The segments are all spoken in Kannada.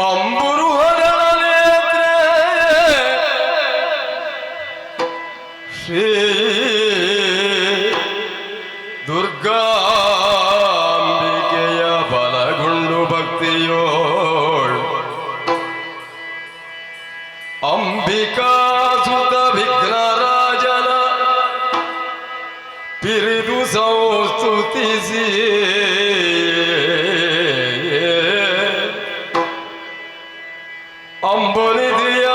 ಅಂಬುರು ಹೊರಳನೇತ್ರೆ ಶ್ರೀ ದುರ್ಗಾಂಬಿಕೆಯ ಬಲಗೊಂಡು ಭಕ್ತಿಯೋಳ್ ಅಂಬಿಕಾ ಸುತ ವಿಘ್ನರಾಜನ ಪಿರಿದು ಸಂಸ್ತುತಿಸಿ ಅಂಬುಲಿದಿಯ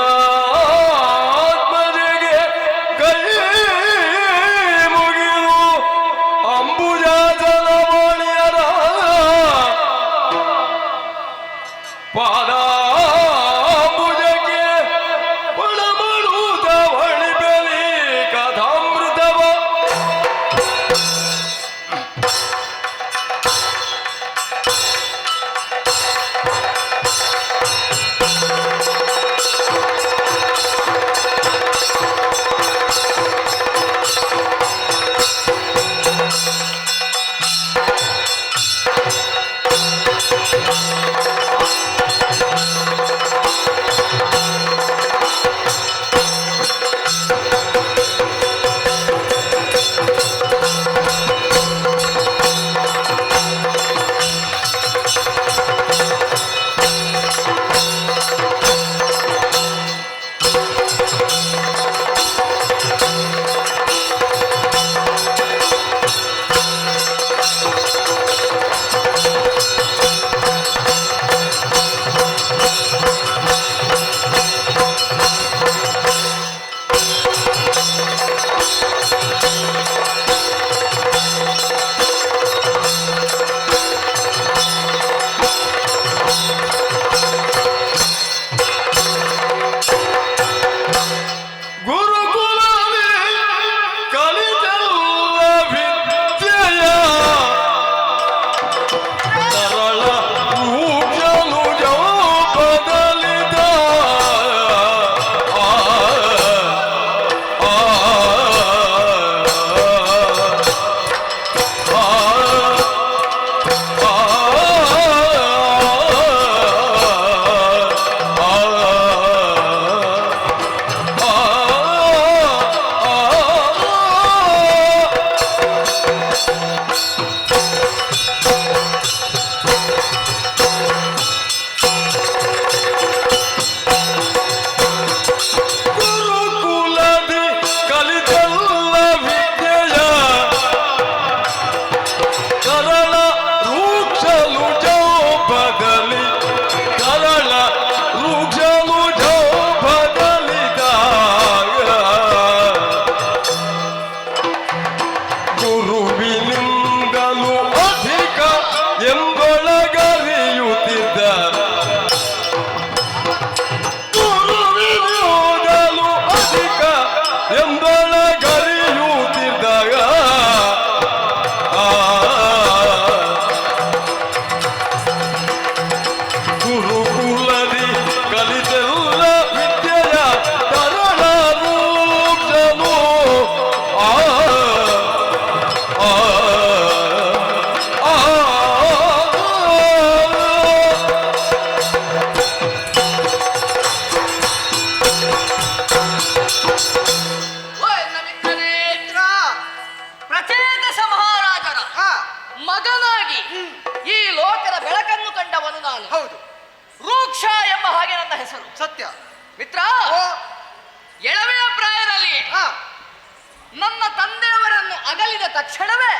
ಆತ್ಮಜೆಗೆ ಕೈ ಮುಗಿದು ಅಂಬುಜಾಚಲ ಮಣಿಯರ ಪಾದಾಂಬುಜಕ್ಕೆ ಒಳಮಳುತ ಹೊಳಿಬೆಲಿ ಕಥಾಮೃತವ ಸತ್ಯ ಮಿತ್ರ. ಎಳವೆಯ ಪ್ರಾಯದಲ್ಲಿ ನನ್ನ ತಂದೆಯವರನ್ನು ಅಗಲಿದ ತಕ್ಷಣವೇ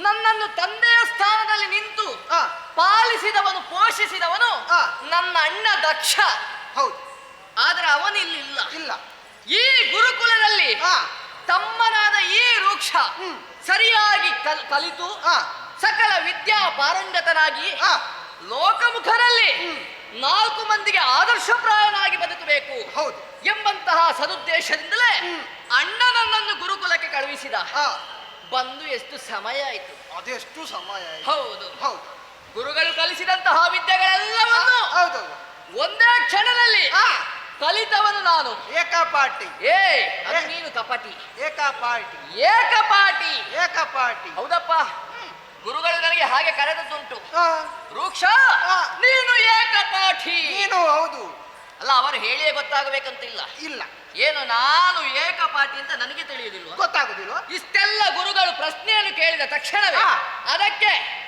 ನನ್ನನ್ನು ತಂದೆಯ ಸ್ಥಾನದಲ್ಲಿ ನಿಂತು ಪಾಲಿಸಿದವನು ಪೋಷಿಸಿದವನು ನನ್ನ ಅಣ್ಣ ದಕ್ಷ. ಹೌದು. ಆದರೆ ಅವನಿಲ್ಲ. ಇಲ್ಲ. ಈ ಗುರುಕುಲದಲ್ಲಿ ತಮ್ಮನಾದ ಈ ವೃಕ್ಷ ಸರಿಯಾಗಿ ಕಲಿತು ಸಕಲ ವಿದ್ಯಾ ಪಾರಂಗತನಾಗಿ ಲೋಕಮುಖರಲ್ಲಿ 4 ಮಂದಿಗೆ ಆದರ್ಶಪ್ರಾಯನಾಗಿ ಬದುಕಬೇಕು ಎಂಬಂತಹ ಸದುದ್ದೇಶದಿಂದಲೇ ಅಣ್ಣ ನನ್ನನ್ನು ಗುರುಕುಲಕ್ಕೆ ಕಳುಹಿಸಿದ. ಬಂದು ಎಷ್ಟು ಸಮಯ ಆಯಿತು? ಅದೆಷ್ಟು ಸಮಯ? ಹೌದು ಹೌದು. ಗುರುಗಳು ಕಲಿಸಿದಂತಹ ವಿದ್ಯೆಗಳೆಲ್ಲವನ್ನು ಒಂದೇ ಕ್ಷಣದಲ್ಲಿ ಕಲಿತವನು ನಾನು. ಏಕಪಾಟಿ. ಅದು ನೀನು ಕಪಟಿ. ಏಕಪಾಟಿ. ಏಕಪಾಟಿ. ಏಕಪಾಟಿ. ಹೌದಪ್ಪ, ಗುರುಗಳು ನನಗೆ ಹಾಗೆ ಕರೆದದ್ದುಂಟು. ವೃಕ್ಷ, ನೀನು ಏಕಪಾಠಿ. ಅಲ್ಲ ಅವರು ಹೇಳಿಯೇ ಗೊತ್ತಾಗಬೇಕಂತಿಲ್ಲ. ಇಲ್ಲ. ಏನು ನಾನು ಏಕಪಾಟಿ ಅಂತ ನನಗೆ ತಿಳಿಯುವುದಿಲ್ವ? ಗೊತ್ತಾಗುದಿಲ್ವ? ಇಷ್ಟೆಲ್ಲ ಗುರುಗಳು ಪ್ರಶ್ನೆಯನ್ನು ಕೇಳಿದ ತಕ್ಷಣವೇ ಹಾ. ಅದಕ್ಕೆ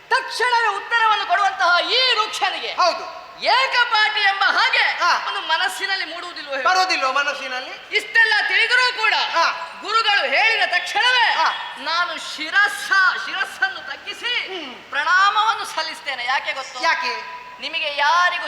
ತಕ್ಷಣವೇ ಉತ್ತರವನ್ನು ಕೊಡುವಂತಹ ಈ ವೃಕ್ಷನಿಗೆ ಹೌದು. ಏಕಪಾಟಿ ಎಂಬ ಹಾಗೆ ಹಾ. ಒಂದು ಮನಸ್ಸಿನಲ್ಲಿ ಮೂಡುವುದಿಲ್ವ? ಬರೋದಿಲ್ವ ಮನಸ್ಸಿನಲ್ಲಿ? ಇಷ್ಟೆಲ್ಲ ತಿಳಿದರೂ ಕೂಡ ಹಾ. ಗುರುಗಳು ಹೇಳಿದ ತಕ್ಷಣವೇ ಹಾ. ನಾನು ಶಿರಸ್ಸನ್ನು ತಗ್ಗಿಸಿ ಪ್ರಣಾಮವನ್ನು ಸಲ್ಲಿಸ್ತೇನೆ. ಯಾಕೆ ಗೊತ್ತು? ಯಾಕೆ? ನಿಮಗೆ ಯಾರಿಗೂ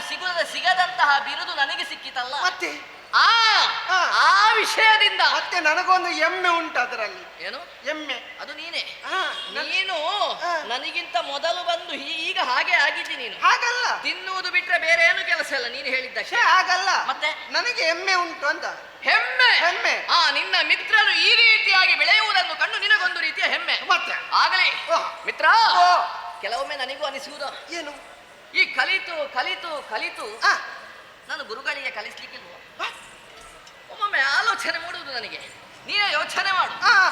ಸಿಗದಂತಹ ಬಿರುದು ನನಗೆ ಸಿಕ್ಕಿತಲ್ಲ. ಮತ್ತೆ ಆ ಹಾ. ಆ ವಿಷಯದಿಂದ ಮತ್ತೆ ನನಗೊಂದು ಎಮ್ಮೆ ಉಂಟು ಅದರಲ್ಲಿ. ಏನು ಎಮ್ಮೆ? ಅದು ನೀನೇ. ಹಾ, ನೀನು ಹಾ. ನನಗಿಂತ ಮೊದಲು ಬಂದು ಈಗ ಹಾಗೆ ಆಗಿದ್ದಿ ನೀನು. ಹಾಗಲ್ಲ. ತಿನ್ನುವುದು ಬಿಟ್ರೆ ಬೇರೆ ಏನು ಕೆಲಸ ಇಲ್ಲ ನೀನು ಹೇಳಿದ್ದಕ್ಕೆ. ಹಾಗಲ್ಲ. ಮತ್ತೆ ನನಗೆ ಎಮ್ಮೆ ಉಂಟು ಅಂತ. ಹೆಮ್ಮೆ. ಹೆಮ್ಮೆ. ಆ ನಿನ್ನ ಮಿತ್ರರು ಈ ರೀತಿಯಾಗಿ ಬೆಳೆಯುವುದನ್ನು ಕಂಡು ನಿನಗೊಂದು ರೀತಿಯ ಹೆಮ್ಮೆ. ಮತ್ತೆ ಆಗಲಿ ಓಹ್. ಮಿತ್ರ. ಓ. ಕೆಲವೊಮ್ಮೆ ನನಗೂ ಅನಿಸುವುದು ಏನು? ಈ ಕಲಿತು ಕಲಿತು ಕಲಿತು ಆ, ನಾನು ಗುರುಗಳಿಗೆ ಕಲಿಸ್ಲಿಕ್ಕಿಲ್ವ? ಆ, ಒಮ್ಮೊಮ್ಮೆ ಆಲೋಚನೆ ಮೂಡುವುದು ನನಗೆ. ನೀನೇ ಯೋಚನೆ ಮಾಡು. ಆ,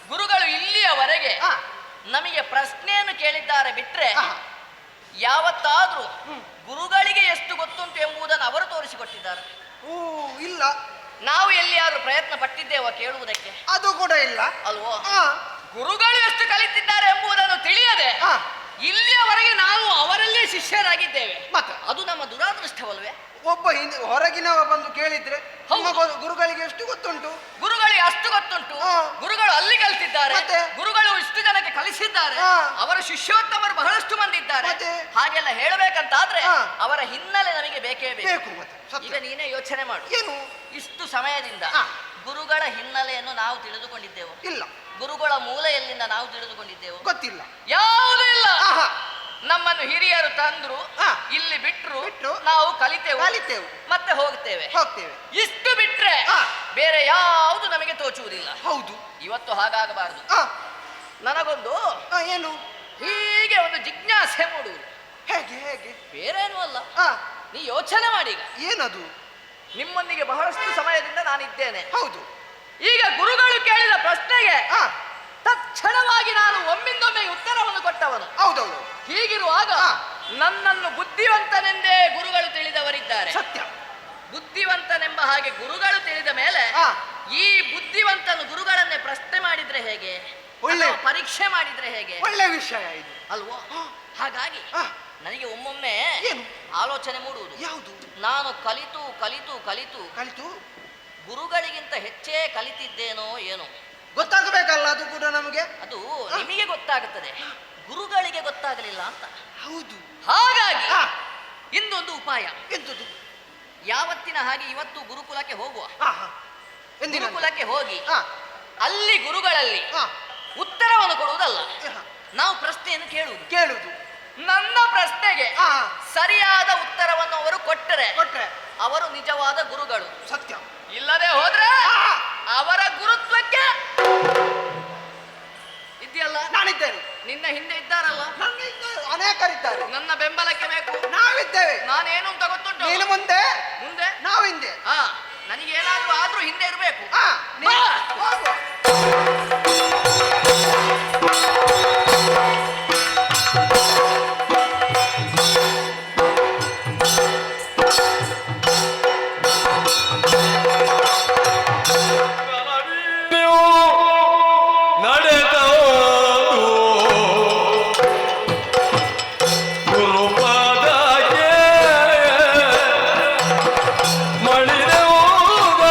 ಗುರುಗಳು ಇಲ್ಲಿಯವರೆಗೆ ಆ, ನಮಗೆ ಪ್ರಶ್ನೆಯನ್ನು ಕೇಳಿದ್ದಾರೆ ಬಿಟ್ರೆ ಆ. ಯಾವತ್ತಾದ್ರೂ ಗುರುಗಳಿಗೆ ಎಷ್ಟು ಗೊತ್ತುಂಟು ಎಂಬುದನ್ನು ಅವರು ತೋರಿಸಿಕೊಟ್ಟಿದ್ದಾರೆ. ಓ, ಇಲ್ಲ. ನಾವು ಎಲ್ಲಿಯಾದ್ರೂ ಪ್ರಯತ್ನ ಪಟ್ಟಿದ್ದೇವ ಕೇಳುವುದಕ್ಕೆ? ಅದು ಕೂಡ ಇಲ್ಲ ಅಲ್ವೋ? ಆ, ಗುರುಗಳು ಎಷ್ಟು ಕಲಿತಿದ್ದಾರೆ ಎಂಬುದನ್ನು ತಿಳಿಯದೆ ಆ, ಇಲ್ಲಿಯವರೆಗೆ ನಾವು ಅವರಲ್ಲೇ ಶಿಷ್ಯರಾಗಿದ್ದೇವೆ. ಮತ್ತೆ ಅದು ನಮ್ಮ ದುರಾದೃಷ್ಟವಲ್ವೇ? ಒಬ್ಬ ಹೊರಗಿನವ ಬಂದು ಕೇಳಿದ್ರೆ ಹೌದು. ನಿಮ್ಮ ಗುರುಗಳಿಗೆ ಎಷ್ಟು ಗೊತ್ತುಂಟು? ಗುರುಗಳಿಗೆ ಅಷ್ಟು ಗೊತ್ತುಂಟು. ಹಾ. ಗುರುಗಳು ಅಲ್ಲಿ ಕಲಿತಿದ್ದಾರೆ. ಮತ್ತೆ? ಗುರುಗಳು ಇಷ್ಟು ಜನಕ್ಕೆ ಕಲಿಸಿದ್ದಾರೆ. ಹಾ. ಅವರ ಶಿಷ್ಯೋತ್ತಮರು ಬಹಳಷ್ಟು ಮಂದಿ ಇದ್ದಾರೆ. ಮತ್ತೆ? ಹಾಗೆಲ್ಲ ಹೇಳಬೇಕಂತಾದ್ರೆ ಹಾ. ಅವರ ಹಿನ್ನೆಲೆ ನಮಗೆ ಬೇಕೇ ಬೇಕು. ಬೇಕು. ಮತ್ತೆ ಸತ್ಯ. ಈಗ ನೀನೇ ಯೋಚನೆ ಮಾಡು. ಏನು? ಇಷ್ಟು ಸಮಯದಿಂದ ಹಾ. ಗುರುಗಳ ಹಿನ್ನೆಲೆಯನ್ನು ನಾವು ತಿಳಿದುಕೊಂಡಿದ್ದೆವು? ಇಲ್ಲ. ಗುರುಗಳ ಮೂಲ ಎಲ್ಲಿಂದ ನಾವು ತಿಳಿದುಕೊಂಡಿದ್ದೆವು? ಗೊತ್ತಿಲ್ಲ. ಯಾವುದೂ ಇಲ್ಲ. ಆಹಾ. ನಮ್ಮನ್ನು ಹಿರಿಯರು ತಂದ್ರು, ಹಾ. ಇಲ್ಲಿ ಬಿಟ್ರು, ಬಿಟ್ರು, ನಾವು ಕಲಿತೇವೆ, ಕಲಿತೇವೆ, ಮತ್ತೆ ಹೋಗ್ತೇವೆ. ಹೋಗ್ತೇವೆ. ಇಷ್ಟು ಬಿಟ್ರೆ ಹಾ. ಬೇರೆ ಯಾವುದು ನಮಗೆ ತೋಚುವುದಿಲ್ಲ. ಹೌದು. ಇವತ್ತು ಹಾಗಾಗಬಾರದು. ಆ, ನನಗೊಂದು ಆ, ಏನು? ಹೀಗೆ ಒಂದು ಜಿಜ್ಞಾಸೆ ಮೂಡುವುದು. ಹೇಗೆ? ಹೇಗೆ? ಬೇರೇನೂ ಅಲ್ಲ. ಆ, ನೀ ಯೋಚನೆ ಮಾಡೀಗ. ಏನದು? ನಿಮ್ಮೊಂದಿಗೆ ಬಹಳಷ್ಟು ಸಮಯದಿಂದ ನಾನಿದ್ದೇನೆ. ಹೌದು. ಈಗ ಗುರುಗಳು ಕೇಳಿದ ಪ್ರಶ್ನೆಗೆ ಆ, ತಕ್ಷಣವಾಗಿ ನಾನು ಒಮ್ಮಿಂದೊಮ್ಮೆ ಉತ್ತರವನ್ನು ಕೊಟ್ಟವನು. ಹೌದೌದು. ಹೀಗಿರುವಾಗ ಹಾ. ನನ್ನನ್ನು ಬುದ್ಧಿವಂತನೆಂದೇ ಗುರುಗಳು ತಿಳಿದವರಿದ್ದಾರೆ. ಸತ್ಯ. ಬುದ್ಧಿವಂತನೆಂಬ ಹಾಗೆ ಗುರುಗಳು ತಿಳಿದ ಮೇಲೆ ಆ, ಈ ಬುದ್ಧಿವಂತನು ಗುರುಗಳನ್ನೇ ಪ್ರಶ್ನೆ ಮಾಡಿದ್ರೆ ಹೇಗೆ? ಒಳ್ಳೆ- ಅಥವಾ ಪರೀಕ್ಷೆ ಮಾಡಿದ್ರೆ ಹೇಗೆ? ಒಳ್ಳೆ ವಿಷಯ ಇದು. ಅಲ್ವೋ? ಹಾಗಾಗಿ ಆ, ನನಗೆ ಒಮ್ಮೊಮ್ಮೆ ಏನು? ಆಲೋಚನೆ ಮೂಡುವುದು. ಯಾವುದು? ನಾನು ಕಲಿತು ಕಲಿತು ಕಲಿತು ಕಲಿತು ಗುರುಗಳಿಗಿಂತ ಹೆಚ್ಚೇ ಕಲಿತಿದ್ದೇನೋ ಏನೋ. ಗೊತ್ತಾಗಬೇಕಲ್ಲ ಅದು ಕೂಡ ನಮಗೆ. ಅದು ನಿಮಗೆ ಗೊತ್ತಾಗುತ್ತದೆ, ಗುರುಗಳಿಗೆ ಗೊತ್ತಾಗಲಿಲ್ಲ ಅಂತ. ಹೌದು. ಹಾಗಾಗಿ ಆ, ಇಂದೊಂದು ಉಪಾಯ. ಎಂತದು? ಯಾವತ್ತಿನ ಹಾಗೆ ಇವತ್ತು ಗುರುಕುಲಕ್ಕೆ ಹೋಗುವ. ಆಹಾ. ಎಂದಿನಂತೆ? ಗುರುಕುಲಕ್ಕೆ ಹೋಗಿ ಆ, ಅಲ್ಲಿ ಗುರುಗಳಲ್ಲಿ ಆ, ಉತ್ತರವನ್ನು ಕೊಡುವುದಲ್ಲ, ಆಹಾ. ನಾವು ಪ್ರಶ್ನೆಯನ್ನು ಕೇಳುವುದು. ಕೇಳುದು. ನನ್ನ ಪ್ರಶ್ನೆಗೆ ಆ, ಸರಿಯಾದ ಉತ್ತರವನ್ನು ಅವರು ಕೊಟ್ಟರೆ ಕೊಟ್ರೆ ಅವರು ನಿಜವಾದ ಗುರುಗಳು. ಸತ್ಯ. ಇಲ್ಲದೆ ಹೋದ್ರೆ ಆ, ಅವರ ಗುರುತ್ವಕ್ಕೆ ಇದೆಯಲ್ಲ. ನಾನಿದ್ದೇನೆ. ನಿನ್ನ ಹಿಂದೆ ಇದ್ದಾರಲ್ಲ, ನನಗೆ ಅನೇಕರಿದ್ದಾರೆ. ನನ್ನ ಬೆಂಬಲಕ್ಕೆ ಬೇಕು. ನಾವಿದ್ದೇವೆ. ನಾನೇನು ಅಂತ ಗೊತ್ತುಂಟು? ನೀನು ಮುಂದೆ, ಮುಂದೆ ನಾವು ಹಿಂದೆ. ನನಗೇನಾದ್ರೂ ಆದ್ರೂ ಹಿಂದೆ ಇರಬೇಕು. ಆ, ನೀನು ಬಾ. ಹೋಗುವ. ನೀವು ನಡೆದವರು ಗುರುಪಾದಕ್ಕೆ ಮಣಿದೆವುದ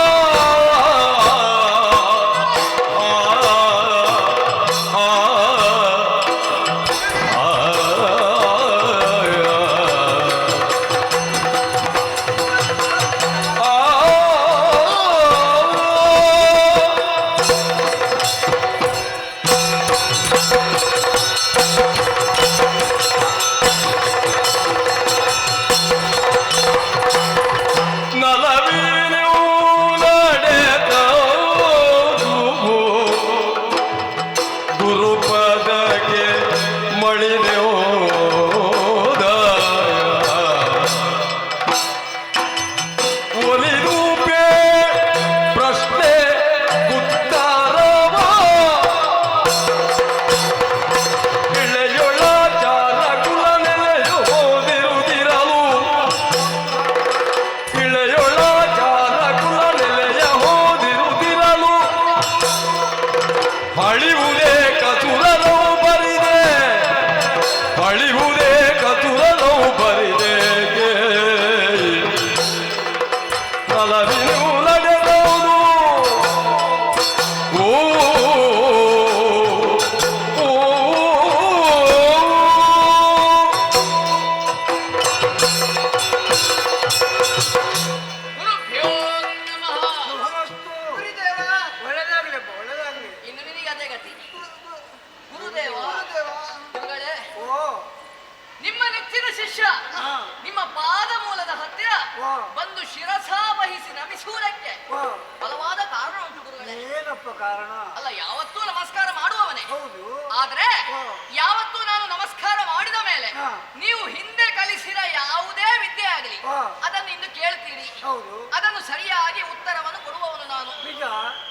ಹಾ. ನಿಮ್ಮ ಪಾದ ಮೂಲದ ಹತ್ತಿರ ವಾ. ಬಂದು ಶಿರಸಾವಹಿಸಿ ನಮಿಸುವುದಕ್ಕೆ ವಾ. ಬಲವಾದ ಕಾರಣ ಉಂಟು ಗುರುಗಳೇ. ಏನಪ್ಪ ಕಾರಣ? ಅಲ್ಲ, ಯಾವತ್ತೂ ನಮಸ್ಕಾರ ಮಾಡುವವನೇ. ಹೌದು. ಆದ್ರೆ ವಾ. ಯಾವತ್ತೂ ನಾನು ನಮಸ್ಕಾರ ಮಾಡಿದ ಮೇಲೆ ಹಾ. ನೀವು ಹಿಂದೆ ಕಲಿಸಿದ ಯಾವುದೇ ವಿದ್ಯೆ ಆಗಲಿ ವಾ. ಅದನ್ನು ಇನ್ನು ಕೇಳ್ತೀರಿ, ಹೌದು. ಅದನ್ನು ಸರಿಯಾಗಿ ಉತ್ತರವನ್ನು ಕೊಡುವವನು ನಾನು. ನಿಜ.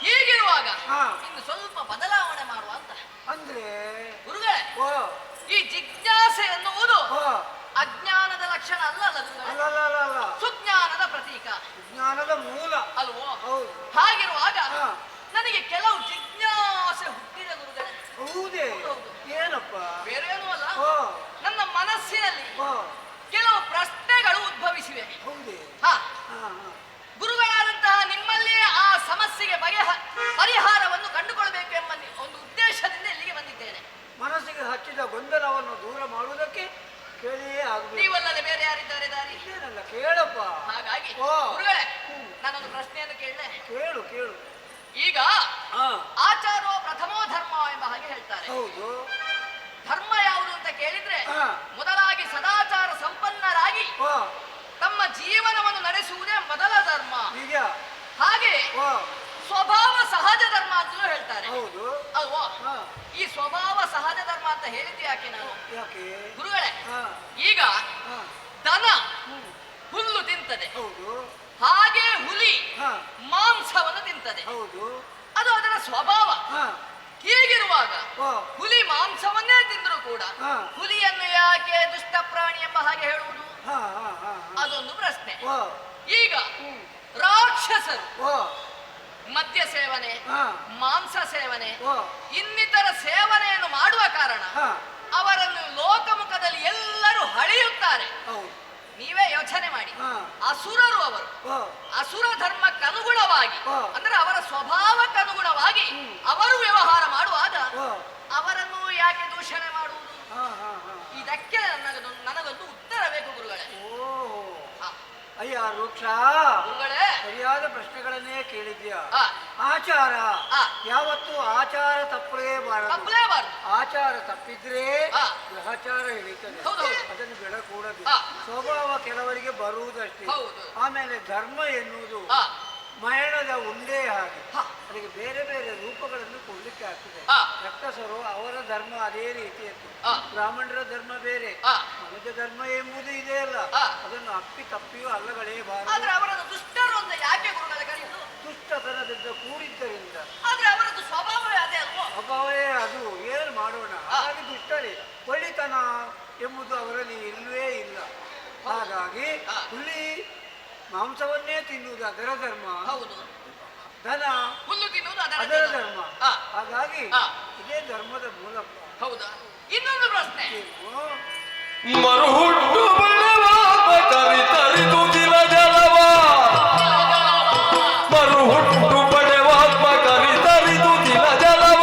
ಹೀಗಿರುವಾಗ ಹಾ. ಇನ್ನು ಸ್ವಲ್ಪ ಬದಲಾವಣೆ ಮಾಡುವ ಅಂತ. ಅಂದ್ರೆ ಗುರುಗಳೇ, ವಾ. ಈ ಜಿಜ್ಞಾಸೆ ಎನ್ನುವುದು ವಾ. ಅಜ್ಞಾನದ ಲಕ್ಷಣ ಅಲ್ಲ ಗುರುಗಳೇ, ಅಲ್ಲ. ಸುಜ್ಞಾನದ ಪ್ರತೀಕ ಜ್ಞಾನದ ಮೂಲ. ಅಲ್ವೋ? ಹೌದು. ಹಾಗಿರುವಾಗ ಹಾ. ನನಗೆ ಕೆಲವು ಜಿಜ್ಞಾಸೆ ಹುಟ್ಟಿದ ಗುರುಗಳೇ. ಹೌದೇ? ಹೌದು. ಏನಪ್ಪ? ಬೇರೇನೂ ಅಲ್ಲ, ವಾ. ನನ್ನ ಮನಸ್ಸಿನಲ್ಲಿ ವಾ. ಕೆಲವು ಪ್ರಶ್ನೆಗಳು ಉದ್ಭವಿಸಿವೆ. ಹೌದೇ? ಹಾ, ಹಾ, ಹಾ. ಗುರುಗಳಾದಂತಹ ನಿಮ್ಮಲ್ಲಿಯೇ ಆ ಸಮಸ್ಯೆಗೆ ಪರಿಹಾರವನ್ನು ಕಂಡುಕೊಳ್ಬೇಕು ಎಂಬ ಒಂದು ಉದ್ದೇಶದಿಂದ ಇಲ್ಲಿಗೆ ಬಂದಿದ್ದೇನೆ. ಮನಸ್ಸಿಗೆ ಹಚ್ಚಿದ ಗೊಂದಲವನ್ನು ದೂರ ಮಾಡುವುದಕ್ಕೆ ಕೇಳಿಯೇ ಆಗಬೇಕು. ನೀವಲ್ಲದೆ ಬೇರೆ ಯಾರಿದ್ದಾರೆ ದಾರಿ? ಏನಲ್ಲ, ಕೇಳಪ್ಪ. ಹಾಗಾಗಿ ಓ. ಗುರುಗಳೇ, ನಾನೊಂದು ಪ್ರಶ್ನೆಯನ್ನು ಕೇಳಲೆ. ಕೇಳು. ಈಗ ಹಾ. ಆಚಾರೋ ಪ್ರಥಮೋ ಧರ್ಮ ಎಂಬ ಹಾಗೆ ಹೇಳ್ತಾರೆ. ಹೌದು. ಧರ್ಮ ಯಾವುದು ಅಂತ ಕೇಳಿದ್ರೆ ಹಾ. ಮೊದಲಾಗಿ ಸದಾಚಾರ ಸಂಪನ್ನರಾಗಿ ವಾ. ತಮ್ಮ ಜೀವನವನ್ನು ನಡೆಸುವುದೇ ಮೊದಲ ಧರ್ಮ. ನಿಜ. ಹಾಗೆ ವಾ. ಸ್ವಭಾವ ಸಹಜ ಧರ್ಮ ಅಂತಲೂ ಹೇಳ್ತಾರೆ, ಹೌದು. ಅಲ್ವೋ? ಹಾ. ಈ ಸ್ವಭಾವ ಸಹಜ ಧರ್ಮ ಅಂತ ಹೇಳಿದ್ದು ಯಾಕೆ ನಾನು? ಯಾಕೆ? ಗುರುಗಳೇ, ಹಾ. ಈಗ ಹಾ. ದನ ಹ್ಮ್. ಹುಲ್ಲು ತಿಂತದೆ, ಹೌದು. ಹಾಗೆ ಹುಲಿ ಹಾ. ಮಾಂಸವನ್ನು ತಿಂತದೆ. ಹೌದು. ಅದು ಅದರ ಸ್ವಭಾವ. ಹಾ. ಹೀಗಿರುವಾಗ ವಾ. ಹುಲಿ ಮಾಂಸವನ್ನೇ ತಿಂದರೂ ಕೂಡ ಹಾ. ಹುಲಿಯನ್ನು ಯಾಕೆ ದುಷ್ಟ ಪ್ರಾಣಿ ಎಂಬ ಹಾಗೆ ಹೇಳುವುದು? ಹಾ. ಅದೊಂದು ಪ್ರಶ್ನೆ. ವಾ. ಈಗ ಹ್ಮ್. ರಾಕ್ಷಸರು ವಾ. ಮದ್ಯ ಸೇವನೆ, ಹಾ. ಮಾಂಸ ಸೇವನೆ, ವಾ. ಇನ್ನಿತರ ಸೇವನೆಯನ್ನು ಮಾಡುವ ಕಾರಣ ಹಾ. ಅವರನ್ನು ಲೋಕಮುಖದಲ್ಲಿ ಎಲ್ಲರೂ ಹಳೆಯುತ್ತಾರೆ. ಹೌದು. ನೀವೇ ಯೋಚನೆ ಮಾಡಿ, ಹಾ. ಅಸುರರು ಅವರು. ವಾ. ಅಸುರ ಧರ್ಮಕ್ಕನುಗುಣವಾಗಿ ಹಾ. ಅಂದ್ರೆ ಅವರ ಸ್ವಭಾವಕ್ಕನುಗುಣವಾಗಿ ಹ್ಮ್. ಅವರು ವ್ಯವಹಾರ ಮಾಡುವಾಗ ವಾ. ಅವರನ್ನು ಯಾಕೆ ದೂಷಣೆ ಮಾಡುವುದು? ಹಾ. ಇದಕ್ಕೆ ನನಗೊಂದು ಉತ್ತರ ಬೇಕು ಗುರುಗಳೇ. ಓಹೋ. ಹಾ. ಅಯ್ಯ ವೃಕ್ಷ, ಗುರುಗಳೇ, ಸರಿಯಾದ ಪ್ರಶ್ನೆಗಳನ್ನೇ ಕೇಳಿದ್ಯಾ. ಆ, ಆಚಾರ ಆ. ಯಾವತ್ತು ಆಚಾರ ತಪ್ಪಲೇಬಾರದು. ತಪ್ಪಲೇಬಾರದು. ಆಚಾರ ತಪ್ಪಿದ್ರೆ ಆ. ಗ್ರಹಚಾರ ಹಿಡಿತದೆ. ಹೌದು. ಅದನ್ನು ಬಿಡಕೂಡದು. ಆ. ಸ್ವಭಾವ ಕೆಲವರಿಗೆ ಬರುವುದಷ್ಟೇ. ಹೌದು. ಆಮೇಲೆ ಧರ್ಮ ಎನ್ನುವುದು ಆ, ಮಯಣದ ಉಂಡೆ ಹಾಗೆ. ಹಾ. ಅದಕ್ಕೆ ಬೇರೆ ಬೇರೆ ರೂಪಗಳನ್ನು ಕೊಡ್ಲಿಕ್ಕೆ ಆಗ್ತದೆ. ಆ. ರಕ್ತಸರು ಅವರ ಧರ್ಮ ಅದೇ ರೀತಿಯದ್ದು. ಆ. ಬ್ರಾಹ್ಮಣರ ಧರ್ಮ ಬೇರೆ, ಆ. ಮನುಜ ಧರ್ಮ ಎಂಬುದು ಇದೆ ಅಲ್ಲ. ಆ. ಅದನ್ನು ಅಪ್ಪಿ ತಪ್ಪಿಯೂ ಅಲ್ಲಗಳೆಯಬಾರದು. ಆದ್ರೆ ಅವರನ್ನು ದುಷ್ಟರು ಅಂತ ಯಾಕೆ ಗುರುಗಳೇ ಕರೆಯುವುದು? ದುಷ್ಟತನದಿಂದ ಕೂಡಿದ್ದರಿಂದ. ಆದ್ರೆ ಅವರದ್ದು ಸ್ವಭಾವವೇ ಅದೇ ಅಲ್ವೋ? ಸ್ವಭಾವವೇ ಅದು. ಏನು ಮಾಡೋಣ? ಆ. ಹಾಗಾಗಿ ದುಷ್ಟರೇ. ಒಳ್ಳಿತನ ಎಂಬುದು ಅವರಲ್ಲಿ ಇಲ್ಲವೇ ಇಲ್ಲ. ಹಾಗಾಗಿ ಆ. ಹುಲಿ ಮಾಂಸವನ್ನೇ ತಿನ್ನುವುದು ಅದರ ಧರ್ಮ. ಹೌದು. ದನ ಹುಲ್ಲು ತಿನ್ನುವುದು ಅದರ ಅದರ ಧರ್ಮ. ಆ. ಹಾಗಾಗಿ ಆ. ಇದೇ ಧರ್ಮದ ಮೂಲಕ. ಹೌದಾ? ಇನ್ನೊಂದು ಪ್ರಶ್ನೆ. ಏನು? ಮರುಹುಟ್ಟು ಬಳ್ಳವಾದ ಕರಿತರಿದು ದಿಲ ಜಲವ ಮರುಹುಟ್ಟು ಬಡವಾತ್ಮ ಕರಿತರಿದು ದಿಲ ಜಲವ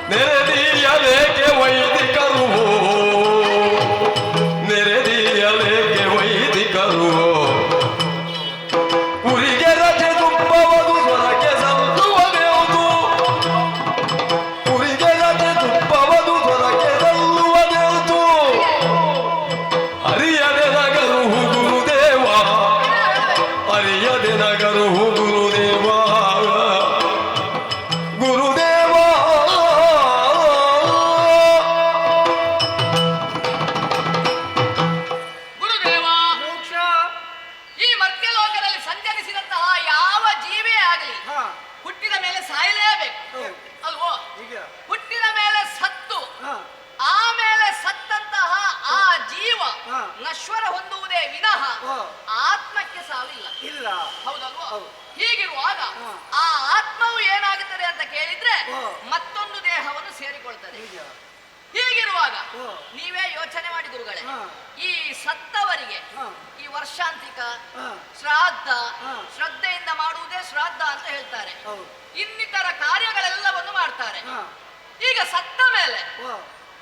ನೆರೆದಿಯಲೇಕೆ ವೈದಿಕರು ನೆರೆದಿಯಲೇಕೆ ವೈದಿಕರು ಉರಿಗೆ ರಜೆ ತುಪ್ಪವದು ಸ್ವರಕ್ಕೆ ಸಲ್ಲುವುದೇವುದು ಉರಿಗೆ ರಜೆ ತುಪ್ಪವದು ಸ್ವರಕ್ಕೆ ಸಲ್ಲುವುದೇವುದು ಅರಿಯದೆ ನಗರು ಗುರುದೇವ ಅರಿಯದೆ ನಗರು ಗುರುದೇವ ಗುರುದೇವ ಗುರುದೇವ, ಮೋಕ್ಷ. ಈ ಮರ್ತ್ಯಲೋಕದಲ್ಲಿ ಸಂಚರಿಸಿದಂತಹ ಯಾವ ಜೀವೇ ಆಗಲಿ ಹಾ. ಹುಟ್ಟಿದ ಮೇಲೆ ಸಾಯಲೇಬೇಕು, ಹೌದು. ಅಲ್ವೋ? ಈಗ. ಹುಟ್ಟಿದ ಮೇಲೆ ಸತ್ತು ಹಾ. ಆಮೇಲೆ ಸತ್ತಂತಹ ಆ ಜೀವ ಹಾ. ನಶ್ವರ ಹೊಂದುವುದೇ ವಿನಃ ಹಾ. ಆತ್ಮಕ್ಕೆ ಸಾವಿಲ್ಲ. ಇಲ್ಲ. ಹೌದಲ್ವೋ? ಹೌದು. ಹೀಗಿರುವಾಗ ಹಾ. ಆ ಆತ್ಮವು ಏನಾಗುತ್ತದೆ ಅಂತ ಕೇಳಿದ್ರೆ ಹಾ. ಮತ್ತೊಂದು ದೇಹವನ್ನು ಸೇರಿಕೊಳ್ತದೆ. ಈಗ. ಹೀಗಿರುವಾಗ ಹಾ. ನೀವೇ ಯೋಚನೆ ಮಾಡಿ ಗುರುಗಳೇ, ಹಾ. ಈ ಸತ್ತವರಿಗೆ ಹಾ. ಈ ವರ್ಷಾಂತಿಕ ಹಾ. ಶ್ರಾದ್ದ ಹಾ. ಶ್ರದ್ಧೆಯಿಂದ ಮಾಡುವುದೇ ಶ್ರಾದ್ದ ಅಂತ ಹೇಳ್ತಾರೆ. ಹೌದು. ಇನ್ನಿತರ ಕಾರ್ಯಗಳೆಲ್ಲವನ್ನು ಮಾಡ್ತಾರೆ. ಹಾ. ಈಗ ಸತ್ತ ಮೇಲೆ ವಾ.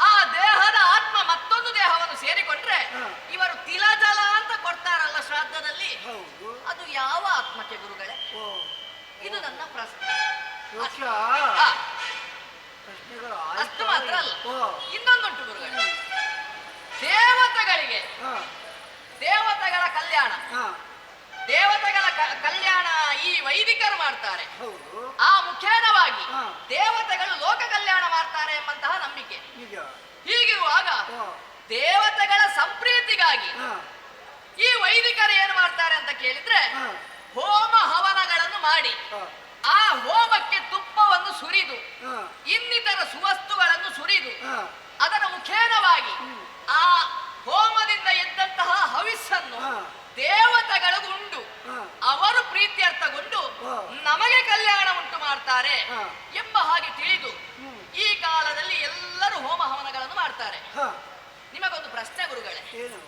ಆ ದೇಹದ ಆತ್ಮ ಮತ್ತೊಂದು ದೇಹವನ್ನು ಸೇರಿಕೊಂಡ್ರೆ ಹಾ. ಇವರು ತಿಲಜಲ ಅಂತ ಕೊಡ್ತಾರಲ್ಲ ಶ್ರಾದ್ದದಲ್ಲಿ, ಹೌದು. ಅದು ಯಾವ ಆತ್ಮಕ್ಕೆ ಗುರುಗಳೇ? ಓ. ಇದು ನನ್ನ ಪ್ರಶ್ನೆ. ಮೋಕ್ಷ. ಆ, ಪ್ರಶ್ನೆಗಳು ಅಷ್ಟು ಮಾತ್ರ ಅಲ್ಲ, ಓ. ಇನ್ನೊಂದುಂಟು ಗುರುಗಳೇ. ದೇವತೆಗಳಿಗೆ ಹಾ ದೇವತೆಗಳ ಕಲ್ಯಾಣ. ಹಾ ದೇವತೆಗಳ ಕಲ್ಯಾಣ ಈ ವೈದಿಕರು ಮಾಡ್ತಾರೆ. ಹೌದು ಆ ಮುಖೇನವಾಗಿ ಹಾ. ದೇವತೆಗಳು ಲೋಕ ಕಲ್ಯಾಣ ಮಾಡ್ತಾರೆ ಎಂಬಂತಹ ನಂಬಿಕೆ. ನಿಜ. ಹೀಗಿರುವಾಗ ಹಾ ದೇವತೆಗಳ ಸಂಪ್ರೀತಿಗಾಗಿ ಹಾ ಈ ವೈದಿಕರು ಏನು ಮಾಡ್ತಾರೆ ಅಂತ ಕೇಳಿದ್ರೆ ಹಾ ಹೋಮ ಹವನಗಳನ್ನು ಮಾಡಿ ಹಾ ಆ ಹೋಮಕ್ಕೆ ತುಪ್ಪವನ್ನು ಸುರಿದು ಹಾ ಇನ್ನಿತರ ಸುವಸ್ತುಗಳನ್ನು ಸುರಿದು ಹಾ ಅದರ ಮುಖೇನವಾಗಿ ಆ ಹೋಮದಿಂದ ಎದ್ದಂತಹ ಹವಿಸ್ಸನ್ನು ಹಾ. ದೇವತೆಗಳು ಉಂಡು ಹಾ. ಅವರು ಪ್ರೀತ್ಯರ್ಥಗೊಂಡು ಹಾ. ನಮಗೆ ಕಲ್ಯಾಣ ಉಂಟು ಮಾಡ್ತಾರೆ ಹಾ. ಎಂಬ ಹಾಗೆ ತಿಳಿದು ಈ ಕಾಲದಲ್ಲಿ ಎಲ್ಲರೂ ಹೋಮ ಹವನಗಳನ್ನು ಮಾಡ್ತಾರೆ. ಹಾ ನಿಮಗೊಂದು ಪ್ರಶ್ನೆ ಗುರುಗಳೇ, ಏನು?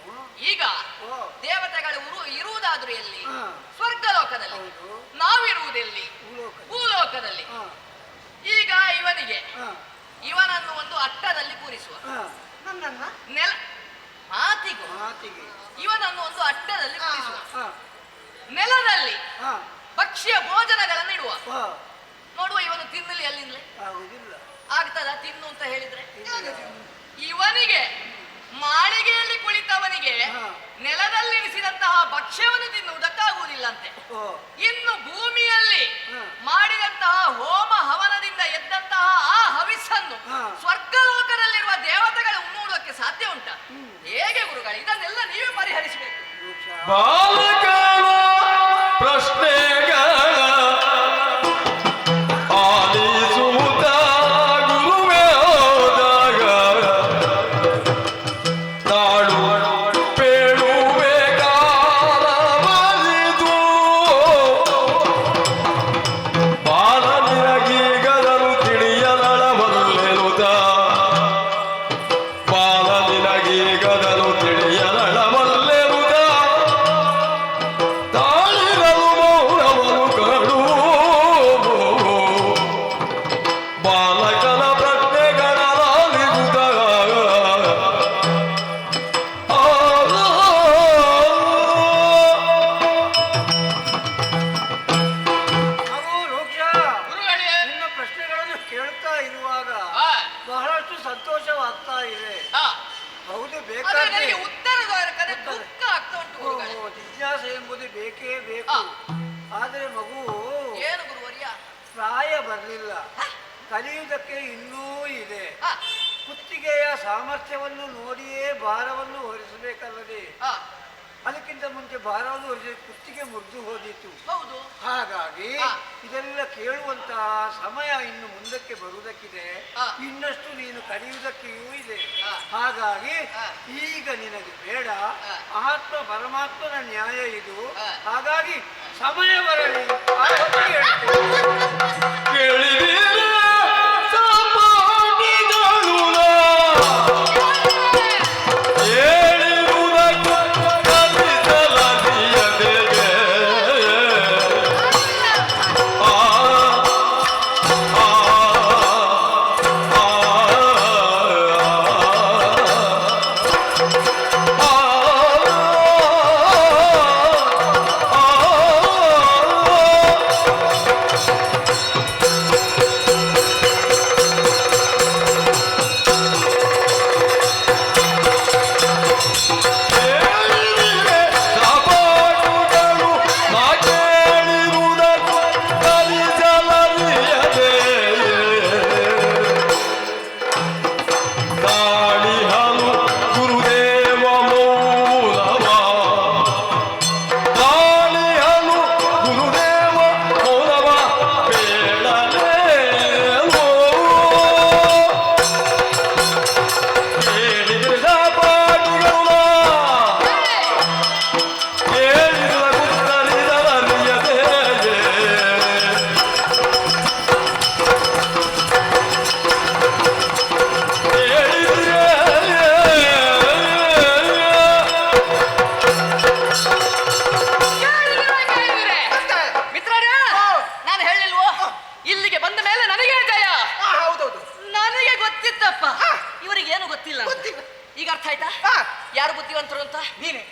ಈಗ ಓ ದೇವತೆಗಳು ಇರುವುದಾದ್ರೂ ಎಲ್ಲಿ? ಹಾ. ಸ್ವರ್ಗಲೋಕದಲ್ಲಿ. ಹೌದು. ನಾವಿರುವುದೆಲ್ಲಿ? ಭೂಲೋಕದಲ್ಲಿ. ಭೂಲೋಕದಲ್ಲಿ. ಹಾ ಈಗ ಇವನಿಗೆ ಹಾ ಇವನನ್ನು ಒಂದು ಅಟ್ಟದಲ್ಲಿ ಕೂರಿಸುವ. ಹಾ ನನ್ನನ್ನ ನೆಲ ಮಾತಿಗೂ ಮಾತಿಗೆ ಇವನನ್ನು ಒಂದು ಅಟ್ಟದಲ್ಲಿ ಕೂರಿಸುವ. ಹಾ ನೆಲದಲ್ಲಿ ಹಾ ಭಕ್ಷ್ಯ ಭೋಜನಗಳನ್ನು ಇಡುವ. ಹಾ ನೋಡುವ ಇವನು ತಿನ್ನಲಿ ಅಲ್ಲಿಂದಲೇ ಆಗುದಿಲ್ಲ. ಆಗ್ತದ ತಿನ್ನು ಅಂತ ಹೇಳಿದ್ರೆ? ಇಲ್ಲ. ಇವನಿಗೆ ಮಾಳಿಗೆಯಲ್ಲಿ ಕುಳಿತವನಿಗೆ ಹಾ. ನೆಲದಲ್ಲಿರಿಸಿದಂತಹ ಭಕ್ಷ್ಯವನ್ನು ತಿನ್ನುವುದಕ್ಕಾಗುವುದಿಲ್ಲ ಅಂತೆ. ಓ ಇನ್ನು ಭೂಮಿಯಲ್ಲಿ ಹಾ. ಮಾಡಿದಂತಹ ಹೋಮ ಹವನದಿಂದ ಎದ್ದಂತಹ ಆ ಹವಿಸ್ಸನ್ನು ಹಾ. ಸ್ವರ್ಗಲೋಕದಲ್ಲಿರುವ ದೇವತೆಗಳು ಉಣ್ಣುವುದಕ್ಕೆ ಸಾಧ್ಯ ಉಂಟ? ಹೇಗೆ ಗುರುಗಳು? ಇದನ್ನೆಲ್ಲ ನೀವೇ ಪರಿಹರಿಸಬೇಕು. ವೃಕ್ಷ. ಬಾಲಕನ ಪ್ರಶ್ನೆಗಳ ಆಲಿಸುತ್ತ ಗುರುವೇ ಹೋದಾಗ ನಾಡು ಪೇಳುವೆ ಕಾಲವಲಿದು ಬಾಲನಿನಗೀಗದನು ತಿಳಿಯಲಳವಲ್ಲೆನುತ ಬಾಲನಿನಗೀಗದನು ತಿಳಿಯಲಳವಲ್ಲೆನುತ ತಾಳಿರಲು ಮೌನವನು ಕಡು ಬಾಲಕನ ಪ್ರಜ್ಞೆಗಳಾಲಿಸುತ್ತ ಹಾಗೂ ವೃಕ್ಷ, ಗುರುಗಳೇ, ನಿನ್ನ ಪ್ರಶ್ನೆಗಳನ್ನು ಕೇಳ್ತಾ ಇರುವಾಗ ಆ, ಬಹಳಷ್ಟು ಸಂತೋಷವಾಗ್ತಾ ಇದೆ. ಆ, ಹೌದು ಆದ್ರೆ ಬೇಕಾದ್ರೆ ನನಗೆ ಉತ್ತರ ದೊರಕದೆ ದುಃಖ ಆಗ್ತಾ ಉಂಟು ಗುರುಗಳೇ. ಜಿಜ್ಞಾಸೆ ಎಂಬುದು ಬೇಕೇ ಬೇಕು. ಆದರೆ ಮಗು ಏನು ಗುರುವರ್ಯ? ಪ್ರಾಯ ಬರಲಿಲ್ಲ, ಕಲಿಯುವುದಕ್ಕೆ ಇನ್ನೂ ಇದೆ. ಆ, ಕುತ್ತಿಗೆಯ ಸಾಮರ್ಥ್ಯವನ್ನು ನೋಡಿಯೇ ಭಾರವನ್ನು ಹೊರಿಸಬೇಕಲ್ಲದೆ ಆ, ಅದಕ್ಕಿಂತ ಮುಂಚೆ ಭಾರವನ್ನು ಹೊರಿಸಿ ಕುತ್ತಿಗೆ ಮುರಿದು ಹೋದಿತ್ತು. ಹೌದು. ಹಾಗಾಗಿ ಹಾ. ಇದೆಲ್ಲ ಕೇಳುವಂತಹ ಸಮಯ ಇನ್ನು ಮುಂದಕ್ಕೆ ಬರುವುದಕ್ಕಿದೆ. ಹಾ. ಇನ್ನಷ್ಟು ನೀನು ಕಲಿಯುವುದಕ್ಕೆಯೂ ಇದೆ. ಹಾ. ಹಾಗಾಗಿ ಹಾ. ಈಗ ನಿನಗೆ ಬೇಡ. ಹಾ. ಆತ್ಮ ಪರಮಾತ್ಮನ ನ್ಯಾಯ ಇದು. ಹಾ. ಹಾಗಾಗಿ ಸಮಯ ಬರಲಿ, ಆ ಹೊತ್ತಿಗೆ ಹೇಳ್ತೇನೆ. ಕೇಳಿದೀರ ಸಪಾಟಿಗಳು ಹೇಳಿರುವುದಕ್ಕೆ ಕಲಿಸಲದಿಯದೆಗೆ ಆ ಆ ಮಿತ್ರರೇ, ನಾನು ಹೇಳಿಲ್ವೋ ಇಲ್ಲಿಗೆ ಬಂದ ಮೇಲೆ ನನಗೆ ಜಯ? ಹೌದೌದು, ನನಗೆ ಗೊತ್ತಿತ್ತಪ್ಪ, ಇವರಿಗೆ ಏನು ಗೊತ್ತಿಲ್ಲ ಅಂತ. ಈಗ ಅರ್ಥ ಆಯ್ತಾ ಯಾರು ಬುದ್ಧಿವಂತರು ಅಂತ? ನೀನೆ.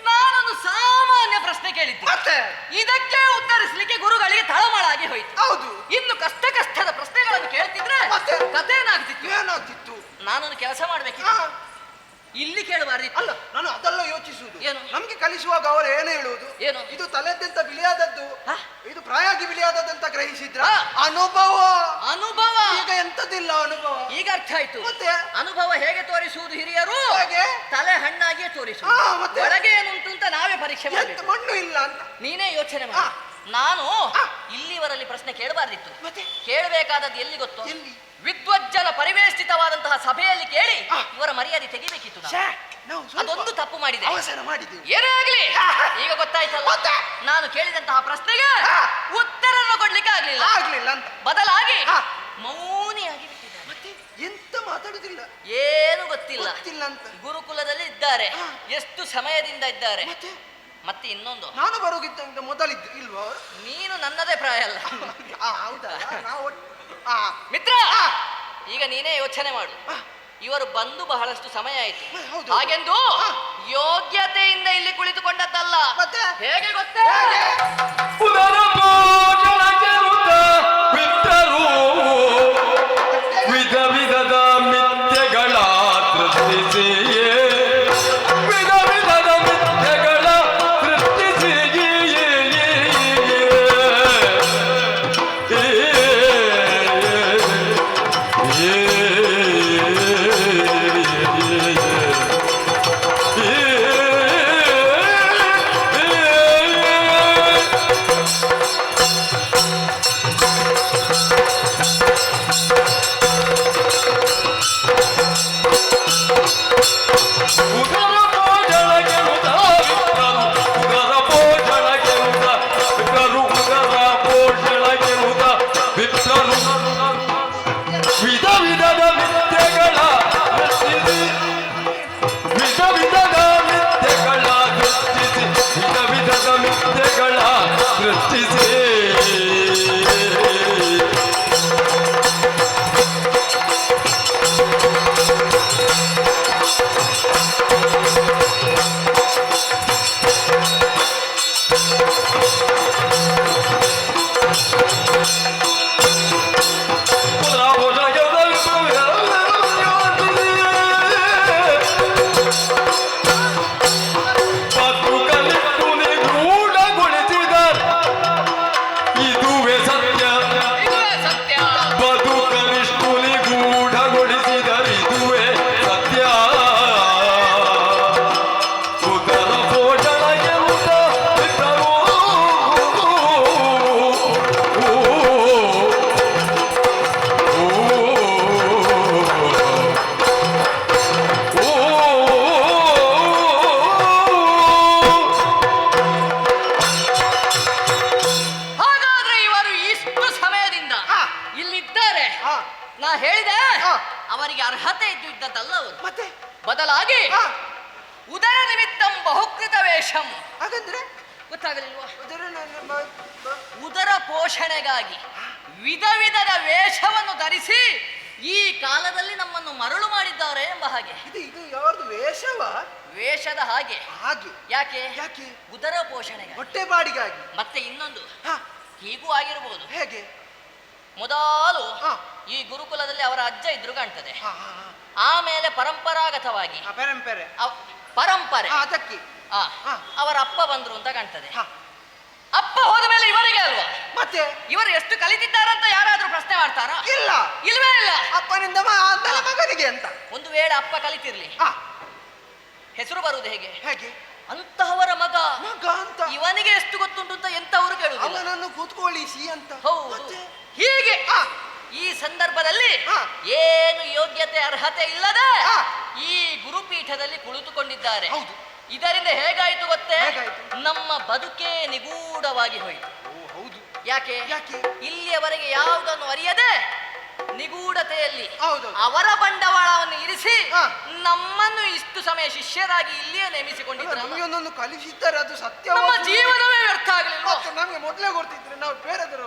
ನಾನೊಂದು ಸಾಮಾನ್ಯ ಪ್ರಶ್ನೆ ಕೇಳಿದ್ದೆ, ಮತ್ತೆ ಇದಕ್ಕೆ ಉತ್ತರಿಸಲಿಕ್ಕೆ ಗುರುಗಳಿಗೆ ತಳಮಳಾಗಿ ಹೋಯ್ತು. ಹೌದು, ಇನ್ನು ಕಷ್ಟದ ಪ್ರಶ್ನೆಗಳನ್ನು ಕೇಳ್ತಿದ್ರೆ ಮತ್ತೆ? ಕಥೆ ಏನಾಗ್ತಿತ್ತು? ಏನಾಗ್ತಿತ್ತು? ನಾನೊಂದು ಕೆಲಸ ಮಾಡ್ಬೇಕಿತ್ತು, ಇಲ್ಲಿ ಕೇಳಬಾರ್ದಿತ್ತು. ಅಲ್ಲ, ನಾನು ಅದೆಲ್ಲ ಕಳಿಸುವಾಗ ಅವರು ಏನು ಹೇಳುವುದು? ಏನು? ಇದು ತಲೆದ್ದೆಂತ ಬಿಳಿಯಾದದ್ದು, ಹ? ಇದು ಪ್ರಾಯಾಗಿ ಬಿಳಿಯಾದದ್ದಂತ ಗ್ರಹಿಸಿದ್ರ ಹ. ಅನುಭವ. ಅನುಭವ ಈಗ ಎಂತದಿಲ್ಲ ಅನುಭವ. ಈಗ ಅರ್ಥ ಆಯ್ತು. ಮತ್ತೆ ಅನುಭವ ಹೇಗೆ ತೋರಿಸುವುದು ಹಿರಿಯರು? ಹಾಗೆ ತಲೆ ಹಣ್ಣಾಗಿಯೇ ತೋರಿಸುವುದು. ಹಾ, ಮತ್ತೆ? ಒಳಗೆ ಏನುಂಟು ಅಂತ ನಾವೇ ಪರೀಕ್ಷೆ ಎಂತ ಮಾಡಬೇಕು. ಮಣ್ಣು ಇಲ್ಲ ಅಂತ. ನೀನೇ ಯೋಚನೆ ಹಾ. ಮಾಡಿ. ನಾನು ಹಾ. ಇಲ್ಲಿವರಲ್ಲಿ ಪ್ರಶ್ನೆ ಕೇಳಬಾರ್ದಿತ್ತು. ಮತ್ತೆ ಕೇಳಬೇಕಾದದ್ದು ಎಲ್ಲಿ ಗೊತ್ತು? ಎಲ್ಲಿ? ವಿದ್ವಜ್ಜನ ಪರಿವೇಷ್ಟಿತವಾದಂತಹ ಸಭೆಯಲ್ಲಿ ಕೇಳಿ ಹಾ. ಇವರ ಮರ್ಯಾದೆ ತೆಗಿಬೇಕಿತ್ತು ನಾನು. ಛೇ, ನಾವು ಸ್ವಲ್ಪ ಅದೊಂದು ತಪ್ಪು ಮಾಡಿದೆ. ಅವಸರ ಮಾಡಿದ್ದೀವಿ. ಏನೇ ಆಗ್ಲಿ ಈಗ ಗೊತ್ತಾಯ್ತಲ್ಲ. ಮತ್ತೆ? ನಾನು ಕೇಳಿದಂತಹ ಪ್ರಶ್ನೆಗೆ ಹಾ. ಉತ್ತರವನ್ನು ಕೊಡ್ಲಿಕ್ಕೆ ಆಗ್ಲಿಲ್ಲ. ಆಗ್ಲಿಲ್ಲ ಅಂತ. ಬದಲಾಗಿ ಹಾ. ಮೌನಿಯಾಗಿ ಬಿಟ್ಟಿದ್ದಾರೆ. ಮತ್ತೆ ಎಂತ ಮಾತಾಡುದಿಲ್ಲ, ಏನು ಗೊತ್ತಿಲ್ಲ. ಗೊತ್ತಿಲ್ಲ ಅಂತ. ಗುರುಕುಲದಲ್ಲಿ ಇದ್ದಾರೆ. ಹಾ. ಎಷ್ಟು ಸಮಯದಿಂದ ಇದ್ದಾರೆ. ಮತ್ತೆ ಮತ್ತೆ ಇನ್ನೊಂದು, ನಾನು ಬರೋಗಿದ್ದಂತ ಮೊದಲಿದ್ದು ಇಲ್ವಾ? ನೀನು ನನ್ನದೇ ಪ್ರಾಯ ಅಲ್ಲ. ಹೌದಾ? ನಾವು ಮಿತ್ರ, ಈಗ ನೀನೇ ಯೋಚನೆ ಮಾಡು. ಇವರು ಬಂದು ಬಹಳಷ್ಟು ಸಮಯ ಆಯ್ತು. ಹೌದು. ಹಾಗೆಂದು ಹಾ. ಯೋಗ್ಯತೆಯಿಂದ ಇಲ್ಲಿ ಕುಳಿತುಕೊಂಡದ್ದಲ್ಲ. ಮತ್ತೆ? ಹೇಗೆ ಗೊತ್ತೇ? ಪುನರಭೋಜನಗೆನುತ ಬಿಟ್ಟರು ವಿಧ ವಿಧದ ಮಿಥ್ಯೆಗಳ ಸೃಷ್ಟಿಸಿಯೇ, ವಿಧ ವಿಧದ ಮಿಥ್ಯೆಗಳ ಸೃಷ್ಟಿಸಿಯೇ. ವಿಧ ವಿಧದ ಮಿಥ್ಯೆಗಳ ಸೃಷ್ಟಿಸಿ, ವಿಧ ವಿಧದ ಮಿಥ್ಯೆಗಳ ಸೃಷ್ಟಿಸಿ, ವಿಧ ವಿಧದ ಮಿಥ್ಯೆಗಳ ಸೃಷ್ಟಿಸಿ. ಇದುವೇ ಸತ್ಯ, ಇದುವೇ ಸತ್ಯ. ಬದುಕನಿಷ್ಠು ನಿಗೂಢಗೊಳಿಸಿದರೆ ಇದುವೇ ಸತ್ಯ. ಉದರ ಭೋಜನ ಎನ್ನುತ್ತ ಬಿಟ್ಟರು. ಹಾಗಾದ್ರೆ ಇವರು ಇಷ್ಟು ಸಮಯದಿಂದ ಹಾ. ಇಲ್ಲಿದ್ದಾರೆ. ಹಾ. ನಾ ಹೇಳಿದೆ ಹಾ. ಅವರಿಗೆ ಅರ್ಹತೆ ಇದ್ದದ್ದಲ್ಲ ಅವರು. ಮತ್ತೆ ಬದಲಾಗಿ ಹಾ. ಉದರ ನಿಮಿತ್ತಂ ಬಹುಕೃತ ವೇಷಂ. ಹಾಗಂದ್ರೆ ಗೊತ್ತಾಗಲಿಲ್ವಾ? ಅದರ ಉದರ ಪೋಷಣೆಗಾಗಿ ವಿಧ ವಿಧದ ವೇಷವನ್ನು ಧರಿಸಿ ಈ ಕಾಲದಲ್ಲಿ ನಮ್ಮನ್ನು ಮರಳು ಮಾಡಿದ್ದಾರೆ ಎಂಬ ಹಾಗೆ. ಇದು ಯಾವ್ದು ವೇಷವ? ವೇಷದ ಹಾಗೆ. ಹಾಗೆ ಯಾಕೆ? ಯಾಕೆ? ಉದರ ಪೋಷಣೆಗಾಗಿ. ಹೊಟ್ಟೆ ಬಾಡಿಗಾಗಿ. ಮತ್ತೆ ಇನ್ನೊಂದು ಹಾ. ಹೀಗೂ ಆಗಿರಬಹುದು. ಹೇಗೆ? ಮೊದಲು ಹಾ. ಈ ಗುರುಕುಲದಲ್ಲಿ ಅವರ ಅಜ್ಜ ಇದ್ರು ಕಾಣ್ತದೆ. ಹಾ, ಹಾ, ಹಾ. ಆಮೇಲೆ ಪರಂಪರಾಗತವಾಗಿ ಪರಂಪರೆ. ಪರಂಪರೆ ಅದಕ್ಕೆ ಆ, ಹಾ. ಅವರ ಅಪ್ಪ ಬಂದ್ರು ಅಂತ ಕಾಣ್ತದೆ. ಹಾ. ಅಪ್ಪ ಹೋದ ಮೇಲೆ ಇವರಿಗೆ ಅಲ್ವಾ? ಮತ್ತೆ ಇವರು ಎಷ್ಟು ಕಲಿತಿದ್ದಾರಂತ ಯಾರಾದ್ರೂ ಪ್ರಶ್ನೆ ಮಾಡ್ತಾರಾ? ಇಲ್ಲ, ಇಲ್ವೇ ಇಲ್ಲ. ಅಪ್ಪನಿಂದ ಆದ್ಮೇಲೆ ಮಗನಿಗೆ ಅಂತ. ಒಂದು ವೇಳೆ ಅಪ್ಪ ಕಲಿತಿರ್ಲಿ, ಹಾ. ಹೆಸರು ಬರುವುದು ಹೇಗೆ? ಹೇಗೆ? ಅಂತಹವರ ಮಗ ಮಗ ಅಂತ. ಇವನಿಗೆ ಎಷ್ಟು ಗೊತ್ತುಂಟು ಅಂತ ಎಂತವರು ಕೇಳುವುದಿಲ್ಲ. ಅವನನ್ನು ಕೂತ್ಕೊಳ್ಳಿಸಿ ಅಂತ. ಹೌದು. ಮತ್ತೆ? ಹೀಗೆ ಹಾ. ಈ ಸಂದರ್ಭದಲ್ಲಿ ಹಾ. ಏನು ಯೋಗ್ಯತೆ ಅರ್ಹತೆ ಇಲ್ಲದೆ ಹಾ. ಈ ಗುರುಪೀಠದಲ್ಲಿ ಕುಳಿತುಕೊಂಡಿದ್ದಾರೆ. ಹೌದು. ಇದರಿಂದ ಹೇಗಾಯ್ತು ಗೊತ್ತೇ? ಹೇಗಾಯ್ತು? ನಮ್ಮ ಬದುಕೇ ನಿಗೂಢವಾಗಿ ಹೋಯಿತು. ಓ, ಹೌದು. ಯಾಕೆ? ಯಾಕೆ? ಇಲ್ಲಿಯವರೆಗೆ ಯಾವುದನ್ನು ಅರಿಯದೆ ನಿಗೂಢತೆಯಲ್ಲಿ ಹೌದು. ಅವರ ಬಂಡವಾಳವನ್ನು ಇರಿಸಿ ಹಾ. ನಮ್ಮನ್ನು ಇಷ್ಟು ಸಮಯ ಶಿಷ್ಯರಾಗಿ ಇಲ್ಲಿಯೇ ನೇಮಿಸಿಕೊಂಡಿದ್ದಾರೆ. ನಮಗೆ ಒಂದೊಂದು ಕಲಿಸಿದ್ದಾರೆ, ಅದು ಸತ್ಯ. ನಮ್ಮ ಜೀವನವೇ ವ್ಯರ್ಥ ಆಗಲಿಲ್ವಾ? ನಮಗೆ ಮೊದಲೇ ಗೊತ್ತಿದ್ರೆ ನಾವು ಬೇರೆದರ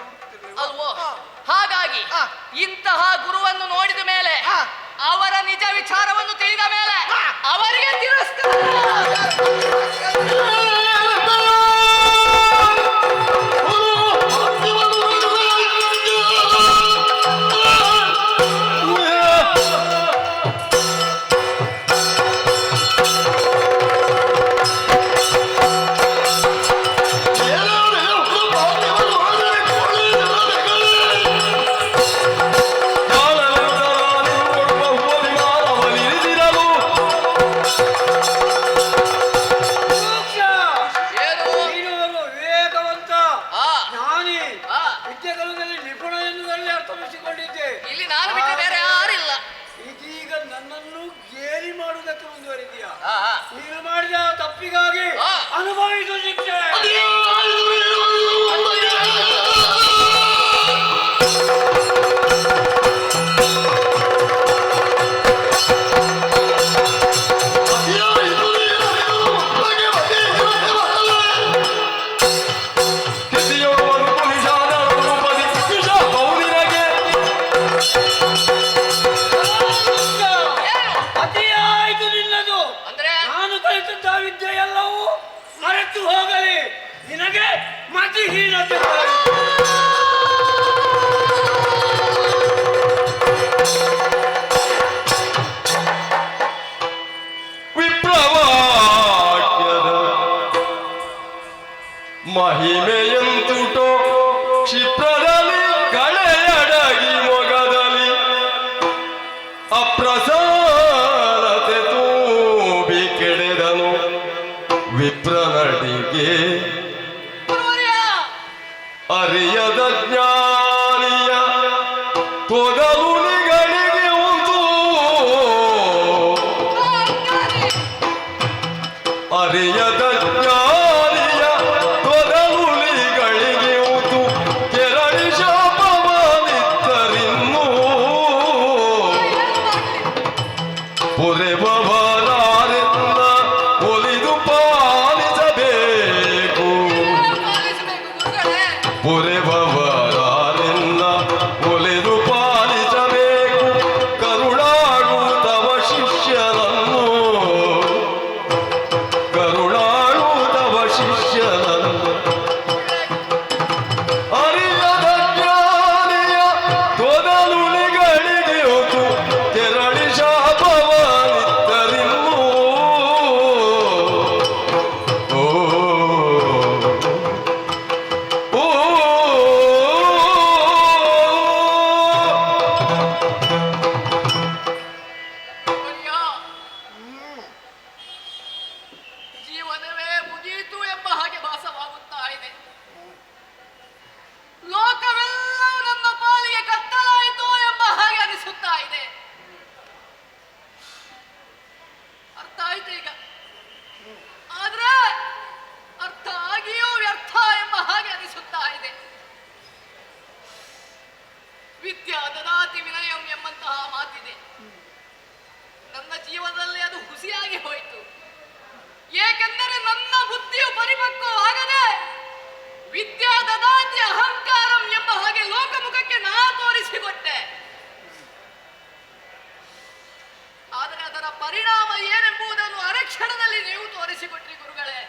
ಅಲ್ವೋ? ಹಾಗಾಗಿ ಹಾ. ಇಂತಹ ಗುರುವನ್ನು ನೋಡಿದ ಮೇಲೆ ಹಾ. ಅವರ ನಿಜ ವಿಚಾರವನ್ನು ತಿಳಿದ ಮೇಲೆ ಹಾ. ಅವರಿಗೆ ತಿರಸ್ಕಾರ. ಹೋಗಲಿ, ನಿನಗೆ ಮತಿಹೀನತೆ ಬರಲಿ. ವಿಪ್ರವಾಕ್ಯದ ಮಹಿಮೆಯಂತುಟೋ ಕ್ಷಿಪ್ರದಲ್ಲಿ ಕಳೆಯಡಗಿ ಮೊಗದಲ್ಲಿ ಅಪ್ರಸಾರತೆ ತೂಬಿ ಕೆಡೆದನು ವಿಪ್ರನಡಿಗೆ ಅರಿಯದ ಜ್ಞಾನಿಯ ತೊದಲುನಿಗಳಿಗೆ ಉಂಟು ಅರಿಯದ ಜ್ಞಾನಿಯ ತೊದಲುನಿಗಳಿಗೆ ಉಂಟು ಕೆರಳಿ ಶಾಪವನಿತ್ತರಿನ್ನೂ ಪೊರೆಬವರಾರೆನ್ನ ಒಲಿದು ಪಾಲಿಸಬೇಕು ಪೊರೆಬವರಾರೆನ್ನ ಒಲಿದು ಪಾಲಿಸಬೇಕು ಕರುಣಾಳುತ್ತವ ಶಿಷ್ಯರನ್ನು ಕರುಣಾಳುತ್ತವ ಶಿಷ್ಯರನ್ನು ಅರಿಯದ ಜ್ಞಾನಿಯ ತೊದಲುನಿಗಳಿಗೆ ಹೊತ್ತು ಕೆರಳಿ ಶಾಪವನಿತ್ತರಿನ್ನೂ ಓ ಓ ಜೀವನವೇ ಮುಗಿಯಿತು ಎಂಬ ಹಾಗೆ ಭಾಸವಾಗುತ್ತಾ ಇದೆ. ಲೋಕವೆಲ್ಲವೂ ನನ್ನ ಪಾಲಿಗೆ ಕತ್ತಲಾಯಿತು ಎಂಬ ಹಾಗೆ ಅನಿಸುತ್ತಾ ಇದೆ. ಅರ್ಥ ಆಯ್ತು ಈಗ, ಆದ್ರೆ ಅರ್ಥ ಆಗಿಯೂ ವ್ಯರ್ಥ ಎಂಬ ಹಾಗೆ ಅನಿಸುತ್ತಾ ಇದೆ. ವಿದ್ಯಾ ದದಾತಿ ವಿನಯಂ ಎಂಬಂತಹ ಮಾತಿದೆ. ನನ್ನ ಜೀವನದಲ್ಲಿ ಅದು ಹುಸಿಯಾಗಿ ಹೋಯಿತು. ಏಕೆಂದರೆ ನನ್ನ ಬುದ್ಧಿಯು ಪರಿಪಕ್ವವಾಗದೆ ವಿದ್ಯಾ ದದಾತಿ ಅಹಂಕಾರಂ ಎಂಬ ಹಾಗೆ ಲೋಕಮುಖಕ್ಕೆ ನಾ ತೋರಿಸಿಕೊಟ್ಟೆ. ಆದರೆ ಅದರ ಪರಿಣಾಮ ಏನೆಂಬುದನ್ನು ಅರಕ್ಷಣದಲ್ಲಿ ನೀವು ತೋರಿಸಿಕೊಟ್ರಿ ಗುರುಗಳೇ.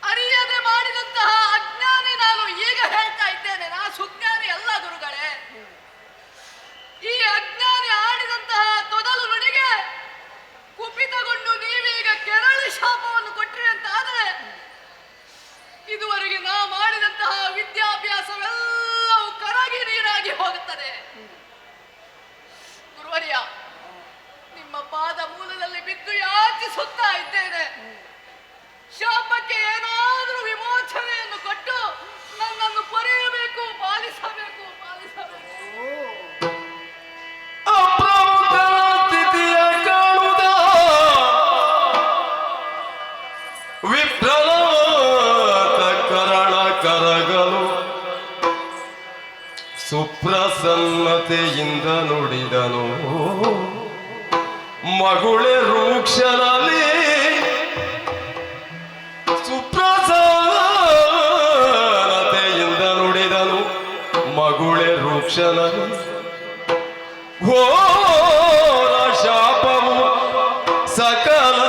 ಅರಿಯದೆ ಮಾಡಿದಂತಹ ಅಜ್ಞಾನಿ ನಾನು ಈಗ ಹೇಳ್ತಾ ಇದ್ದೇನೆ, ನಾ ಸುಜ್ಞಾನಿ ಅಲ್ಲ ಗುರುಗಳೇ. ಈ ಅಜ್ಞಾನಿ ಆಡಿದಂತಹ ತೊದಲು ನುಡಿಗೆ ಕುಪಿತಗೊಂಡು ನೀವೀಗ ಕೆರಳಿ ಶಾಪವನ್ನು ಕೊಟ್ರಿ ಅಂತಾದರೆ ಇದುವರೆಗೆ ನಾ ಮಾಡಿದಂತಹ ವಿದ್ಯಾಭ್ಯಾಸವೆಲ್ಲವೂ ಕರಗಿ ನೀರಾಗಿ ಹೋಗುತ್ತದೆ. ಗುರುವರ್ಯ, ನಿಮ್ಮ ಪಾದ ಮೂಲದಲ್ಲಿ ಬಿದ್ದು ಯಾಚಿಸುತ್ತಾ ಇದ್ದೇನೆ. ಶಾಪಕ್ಕೆ ಏನಾದರೂ ವಿಮೋಚನೆಯನ್ನು ಕೊಟ್ಟು ನನ್ನನ್ನು ಪಡೆಯಬೇಕು, ಪಾಲಿಸಬೇಕು, ಪಾಲಿಸಬೇಕು. ಅಪ್ರಮುಖ ಸ್ಥಿತಿಯ ಕಾಣುದ ವಿಪ್ರಲಾತ ಕರಣ ಕರಗಲು ಸುಪ್ರಸನ್ನತೆಯಿಂದ ನುಡಿದನು ಮಗುಳೆ ರೂಕ್ಷನಲ್ಲಿ ಸುಪ್ರಸನ್ನತೆಯಿಂದ ನುಡಿದನು ಮಗುಳೆ ರೂಕ್ಷನಲ್ಲಿ ಘೋರ ಶಾಪವು ಸಕಲ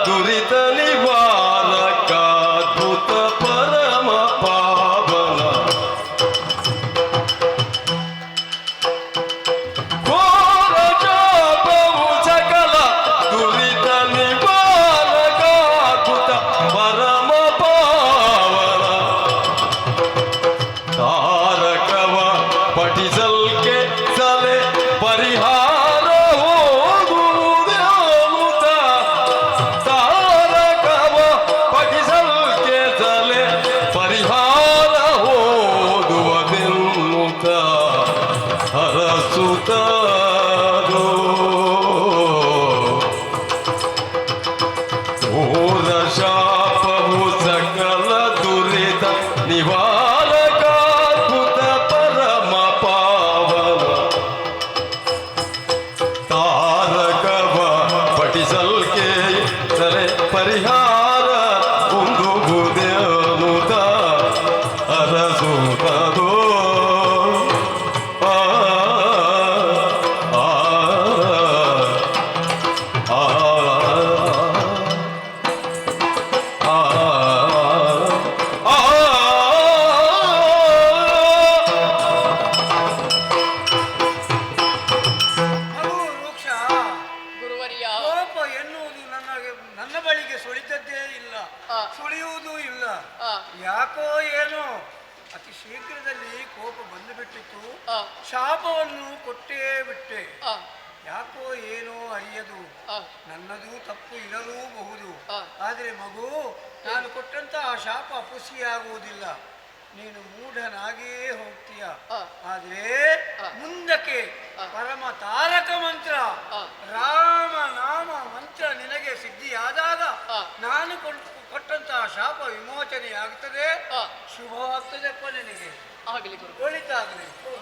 ದುರಿತ ನಿವಾರಕ ಅದ್ಭುತ ಪರಮ ಪಾವನ ಘೋರ ಶಾಪವು ಸಕಲ ದುರಿತ ನಿವಾರಕ ಅದ್ಭುತ ಪರಮ ಪಾವನ ತಾರಕವ ಪಠಿಸಲ್ಕೆ ಸಲೆ ಪರಿಹಾರ ಹೋಗುವುದೇನುತ ತಾರಕವ ಪಠಿಸಲ್ಕೆ ಸಲೆ ಪರಿಹಾರ ಹೋಗುವುದೆನ್ನುತ್ತ ಹರಸುತ್ತದೋ ಘೋರ ಶಾಪವು ಸಕಲ ದುರಿತ ನಿವಾರಕ ಅದ್ಭುತ ಪರಮ ಪಾವನ ತಾರಕವ ಪಠಿಸಲ್ಕೆ ಸರೆ ಪರಿಹಾರ ಒಂದು ಬುದೆನುತ ಅರಸುತ್ತದೋ ಆ ಆ ಆ ನನ್ನ ಬಳಿಗೆ ಸುಳಿದದ್ದೇ ಇಲ್ಲ, ಆ. ಸುಳಿಯುವುದೂ ಇಲ್ಲ. ಆ. ಯಾಕೋ ಏನೋ ಅತಿ ಶೀಘ್ರದಲ್ಲಿ ಕೋಪ ಬಂದು ಬಿಟ್ಟಿತ್ತು. ಆ. ಶಾಪವನ್ನು ಕೊಟ್ಟೇ ಬಿಟ್ಟೆ. ಆ. ಯಾಕೋ ಏನೋ ಅರಿಯದು. ಆ. ನನ್ನದು ತಪ್ಪು ಇರಲೂಬಹುದು. ಆ. ಆದರೆ ಮಗು, ನಾನು ಕೊಟ್ಟಂತ ಆ ಶಾಪ ಅಪುಸಿಯಾಗುವುದಿಲ್ಲ. ನೀನು ಮೂಢನಾಗೇ ಹೋಗ್ತೀಯ. ಆ. ಆದ್ರೆ ಆ. ಮುಂದಕ್ಕೆ ಆ. ಪರಮ ತಾರಕ ಮಂತ್ರ, ಆ. ರಾಮ ನಾಮ ಮಂತ್ರ ನಿನಗೆ ಸಿದ್ಧಿಯಾದಾಗ ಆ. ನಾನು ಕೊಟ್ಟಂತಹ ಶಾಪ ವಿಮೋಚನೆಯಾಗುತ್ತದೆ. ಆ. ಶುಭವಾಗ್ತದೆಪ್ಪ ನಿನಗೆ. ಆಗಲಿ ಗುರು. ಒಳಿತಾಗಲಿ.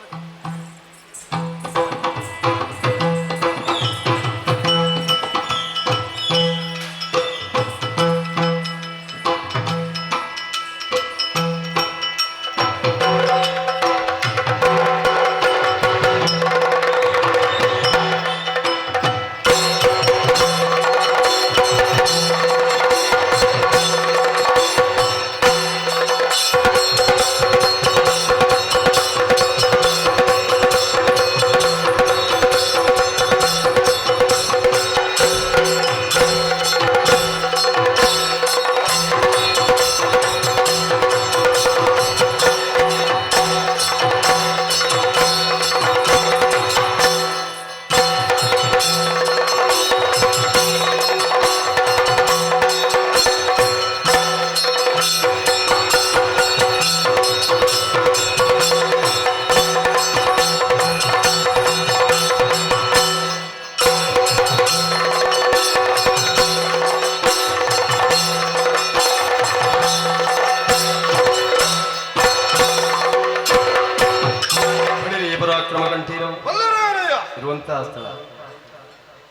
ಪರಾಕ್ರಮ ಕಂಠೀರ ಬಲ್ಲರಾಣಯ್ಯ ಇರುವಂತಹ ಸ್ಥಳ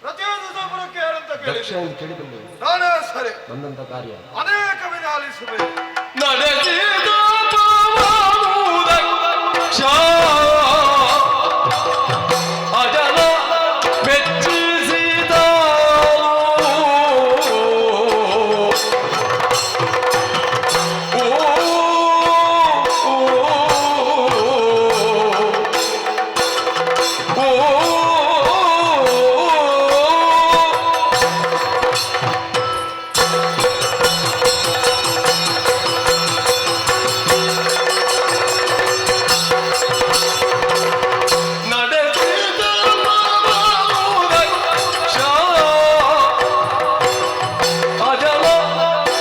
ಪ್ರತಿಯೊಂದು ಯಾರಂತ ದಕ್ಷಿಣ ಕೇಳಿ ಕೇಳಿ ಬಂದೆವು. ನಾನೇ ಸರಿ ಬಂದಂತ ಕಾರ್ಯ ಅನೇಕ ವಿಧ ಆಲಿಸಬೇಕು. ನಡೆಸಿದ ಅಜನ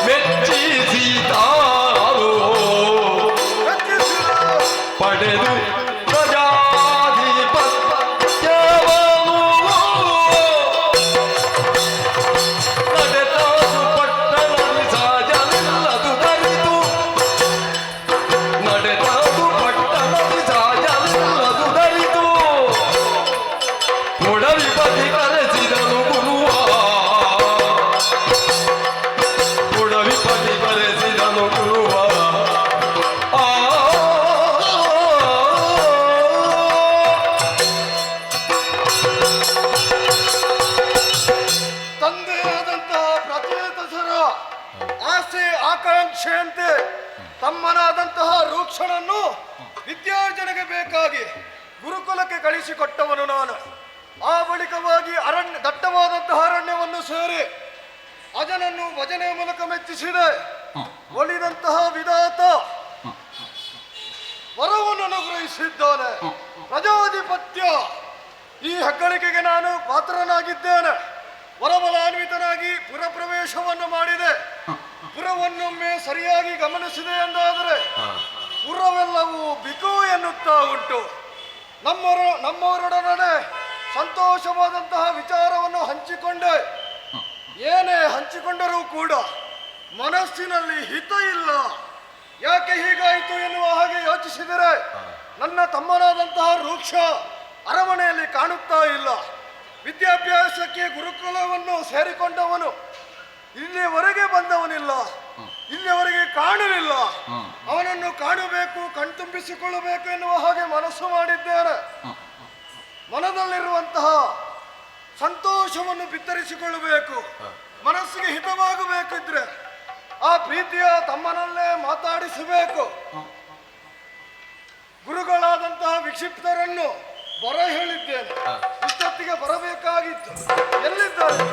ಮೆಚ್ಚಿಸಿದ ಪಡೆದು ಪ್ರಜಾಧಿಪತ್ಯವನು ನಡೆದಾದು ಪಟ್ಟಣದಿ ಸಾಜನಿಲ್ಲದು ದರಿತು ನಡೆದಾದು ಪಟ್ಟಣದಿ ಸಾಜನಿಲ್ಲದು ದರಿತು ಕೊಡವಿಪತಿ ಕರೆಸಿದನು ಗುರುವ ಕೊಡವಿಪತಿ ಕರೆಸಿದನು ಗುರುವ ತಂದೆಯಾದಂತಹ ಪ್ರಚೇತಸರ ಆಸೆ ಆಕಾಂಕ್ಷೆಯಂತೆ ತಮ್ಮನಾದಂತಹ ರೂಕ್ಷಣನ್ನು ವಿದ್ಯಾರ್ಜನೆಗೆ ಬೇಕಾಗಿ ಗುರುಕುಲಕ್ಕೆ ಕಳಿಸಿಕೊಟ್ಟವನು ನಾನು. ಆ ಬಳಿಕವಾಗಿ ದಟ್ಟವಾದಂತಹ ಅರಣ್ಯವನ್ನು ಸೇರಿ ಅಜನನ್ನು ಭಜನೆಯ ಮೂಲಕ ಮೆಚ್ಚಿಸಿದೆ. ಒಲಿದಂತಹ ವಿಧಾತ ವರವನ್ನು ಅನುಗ್ರಹಿಸಿದ್ದಾನೆ. ಪ್ರಜಾಧಿಪತ್ಯ ಈ ಹೆಗ್ಗಳಿಕೆಗೆ ನಾನು ಪಾತ್ರನಾಗಿದ್ದೇನೆ. ವರಬಲಾನ್ವಿತನಾಗಿ ಪುರಪ್ರವೇಶವನ್ನು ಮಾಡಿದೆ. ಪುರವನ್ನೊಮ್ಮೆ ಸರಿಯಾಗಿ ಗಮನಿಸಿದೆ ಎಂದಾದರೆ ಪುರವೆಲ್ಲವೂ ಬಿಕು ಎನ್ನುತ್ತಾ ಉಂಟು. ನಮ್ಮವರೊಡನೆ ಸಂತೋಷವಾದಂತಹ ವಿಚಾರವನ್ನು ಹಂಚಿಕೊಂಡೆ. ಏನೇ ಹಂಚಿಕೊಂಡರೂ ಕೂಡ ಮನಸ್ಸಿನಲ್ಲಿ ಹಿತ ಇಲ್ಲ. ಯಾಕೆ ಹೀಗಾಯಿತು ಎನ್ನುವ ಹಾಗೆ ಯೋಚಿಸಿದರೆ ನನ್ನ ತಮ್ಮನಾದಂತಹ ರೂಕ್ಷ ಅರಮನೆಯಲ್ಲಿ ಕಾಣುತ್ತಾ ಇಲ್ಲ. ವಿದ್ಯಾಭ್ಯಾಸಕ್ಕೆ ಗುರುಕುಲವನ್ನು ಸೇರಿಕೊಂಡವನು ಇಲ್ಲಿಯವರೆಗೆ ಬಂದವನಿಲ್ಲ, ಇಲ್ಲಿಯವರೆಗೆ ಕಾಣಲಿಲ್ಲ. ಅವನನ್ನು ಕಾಣಬೇಕು, ಕಣ್ತುಂಬಿಸಿಕೊಳ್ಳಬೇಕು ಎನ್ನುವ ಹಾಗೆ ಮನಸ್ಸು ಮಾಡಿದ್ದೇನೆ. ಮನದಲ್ಲಿರುವಂತಹ ಸಂತೋಷವನ್ನು ಬಿತ್ತರಿಸಿಕೊಳ್ಳಬೇಕು, ಮನಸ್ಸಿಗೆ ಹಿತವಾಗಬೇಕಿದ್ರೆ ಆ ಪ್ರೀತಿಯ ತಮ್ಮನಲ್ಲೇ ಮಾತಾಡಿಸಬೇಕು. ಗುರುಗಳಾದಂತಹ ವಿಕ್ಷಿಪ್ತರನ್ನು ಬರ ಹೇಳಿದ್ದೇನೆ. ಇಷ್ಟೊತ್ತಿಗೆ ಬರಬೇಕಾಗಿತ್ತು. ಎಲ್ಲಿದ್ದಾರೆ?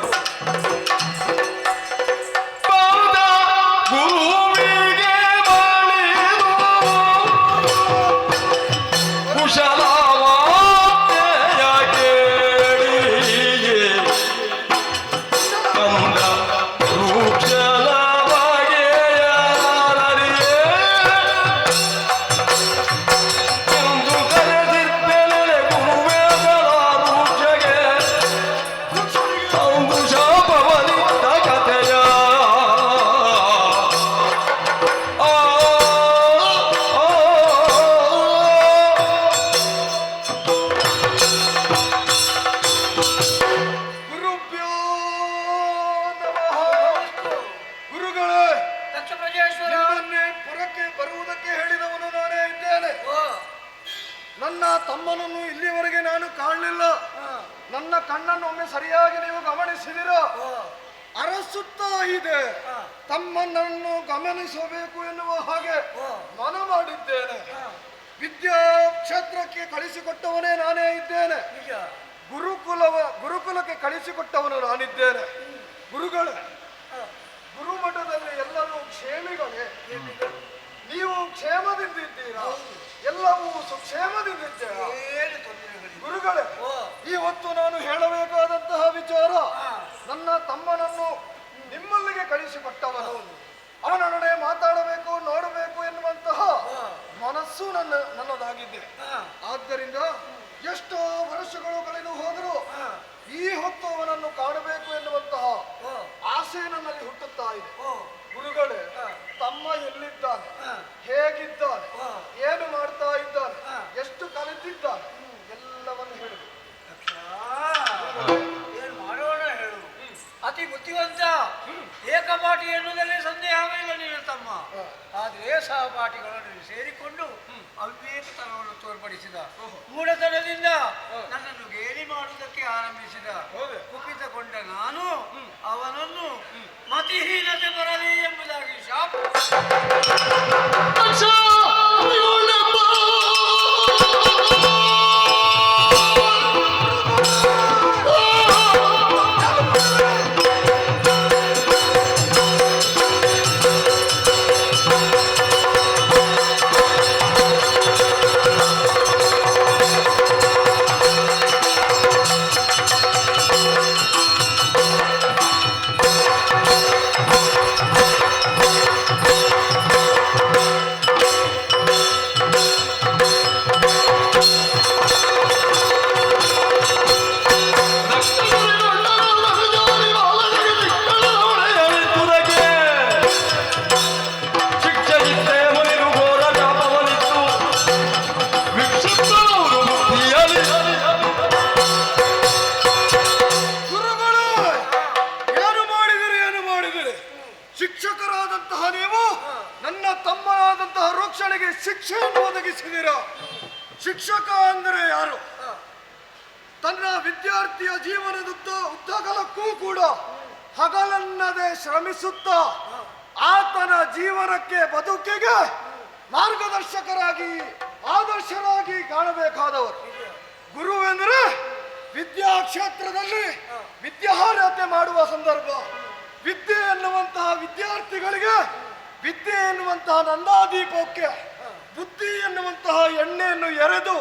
ತಮ್ಮನನ್ನು ಇಲ್ಲಿವರೆಗೆ ನಾನು ಕಾಣಲಿಲ್ಲ. ನನ್ನ ಕಣ್ಣನ್ನು ಒಮ್ಮೆ ಸರಿಯಾಗಿ ನೀವು ಗಮನಿಸಿದಿರ. ಅರಸುತ್ತಾ ಇದೆ. ತಮ್ಮನನ್ನು ಗಮನಿಸಬೇಕು ಎನ್ನುವ ಹಾಗೆ ಮನ ಮಾಡಿದ್ದೇನೆ. ವಿದ್ಯಾ ಕ್ಷೇತ್ರಕ್ಕೆ ಕಳಿಸಿಕೊಟ್ಟವನೇ ನಾನೇ ಇದ್ದೇನೆ. ಗುರುಕುಲಕ್ಕೆ ಕಳಿಸಿಕೊಟ್ಟವನು ನಾನಿದ್ದೇನೆ. ಗುರುಗಳೇ, ಗುರುಮಠದಲ್ಲಿ ಎಲ್ಲರೂ ಕ್ಷೇಮಿಗಳೇ. ನೀವು ಕ್ಷೇಮದಿಂದಿದ್ದೀರಾ? ಎಲ್ಲವೂ ಸುಕ್ಷೇಮದಿಂದಿದ್ದೀರಾ? ಗುರುಗಳೇ, ಇವತ್ತು ನಾನು ಹೇಳಬೇಕಾದಂತಹ ವಿಚಾರ, ನನ್ನ ತಮ್ಮನನ್ನು ನಿಮ್ಮಲ್ಲಿಗೆ ಕಳಿಸಿಕೊಟ್ಟವನು. ಅವನೊಡನೆ ಮಾತಾಡಬೇಕು, ನೋಡಬೇಕು ಎನ್ನುವಂತಹ ಮನಸ್ಸು ನನ್ನದಾಗಿದೆ. ಆದ್ದರಿಂದ ಎಷ್ಟೋ ವರ್ಷಗಳು ಕಳೆದು ಹೋದರೂ ಈ ಹೊತ್ತು ಅವನನ್ನು ಕಾಣಬೇಕು ಎನ್ನುವಂತಹ ಆಸೆ ನನ್ನಲ್ಲಿ ಹುಟ್ಟುತ್ತಾ ಇದೆ. ಗುರುಗಳೇ, ತಮ್ಮ ಎಲ್ಲಿದ್ದಾನೆ, ಹೇಗಿದ್ದಾನೆ, ಏನು ಮಾಡ್ತಾ ಇದ್ದಾನೆ, ಎಷ್ಟು ಕಲಿತಿದ್ದಾನೆ ಎಲ್ಲವನ್ನು ಹೇಳಬೇಕು. ಏನು ಮಾಡೋಣ ಹೇಳು. ಅತಿ ಬುದ್ಧಿವಂತ, ಏಕಪಾಟಿ ಎನ್ನುವುದರಲ್ಲಿ ಸಂದೇಹವಿಲ್ಲ ನಿನ್ನ ತಮ್ಮ. ಆದರೆ ಸಹಪಾಠಿಗಳನ್ನು ಸೇರಿಕೊಂಡು ಅವಿವೇಕತನವನ್ನು ತೋರ್ಪಡಿಸಿದ. ಮೂಢತನದಿಂದ ನನ್ನನ್ನು ಗೇಲಿ ಮಾಡುವುದಕ್ಕೆ ಆರಂಭಿಸಿದ. ಕುಪಿತಗೊಂಡ ನಾನು ಅವನನ್ನು ಮತಿಹೀನತೆ ಬರಲಿ ಎಂಬುದಾಗಿ ಶಾಪ. ಶಿಕ್ಷೆಯನ್ನು ಒದಗಿಸಿದಿರ. ಶಿಕ್ಷಕ ಅಂದರೆ ಯಾರು? ತನ್ನ ವಿದ್ಯಾರ್ಥಿಯ ಜೀವನದುದ್ದ ಉದ್ದಗಲಕ್ಕೂ ಕೂಡ ಹಗಲನ್ನದೇ ಶ್ರಮಿಸುತ್ತಾ ಆತನ ಜೀವನಕ್ಕೆ, ಬದುಕಿಗೆ ಮಾರ್ಗದರ್ಶಕರಾಗಿ, ಆದರ್ಶರಾಗಿ ಕಾಣಬೇಕಾದವರು. ಗುರುವೆಂದರೆ ವಿದ್ಯಾ ಕ್ಷೇತ್ರದಲ್ಲಿ ವಿದ್ಯಾರ್ಹತೆ ಮಾಡುವ ಸಂದರ್ಭ. ವಿದ್ಯೆ ಎನ್ನುವಂತಹ ವಿದ್ಯಾರ್ಥಿಗಳಿಗೆ ವಿದ್ಯೆ ಎನ್ನುವಂತಹ ನಂದಾದೀಪಕ್ಕೆ ಬುದ್ಧಿ ಎನ್ನುವಂತಹ ಎಣ್ಣೆಯನ್ನು ಎರೆದು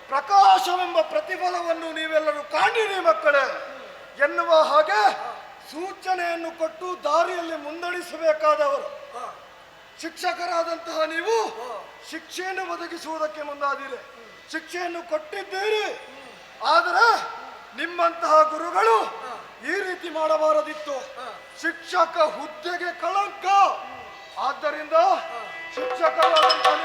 ಪ್ರಕಾಶವೆಂಬ ಪ್ರತಿಫಲವನ್ನು ನೀವೆಲ್ಲರೂ ಕಾಣಿರಿ ಮಕ್ಕಳೇ ಎನ್ನುವ ಹಾಗೆ ಸೂಚನೆಯನ್ನು ಕೊಟ್ಟು ದಾರಿಯಲ್ಲಿ ಮುನ್ನಡೆಸಬೇಕಾದವರು. ಶಿಕ್ಷಕರಾದಂತಹ ನೀವು ಶಿಕ್ಷೆಯನ್ನು ಒದಗಿಸುವುದಕ್ಕೆ ಮುಂದಾದಿರಿ, ಶಿಕ್ಷೆಯನ್ನು ಕೊಟ್ಟಿದ್ದೀರಿ. ಆದರೆ ನಿಮ್ಮಂತಹ ಗುರುಗಳು ಈ ರೀತಿ ಮಾಡಬಾರದಿತ್ತು. ಶಿಕ್ಷಕ ಹುದ್ದೆಗೆ ಕಳಂಕ. ಆದ್ದರಿಂದ ಶಿಕ್ಷಕರಾದಂತಹ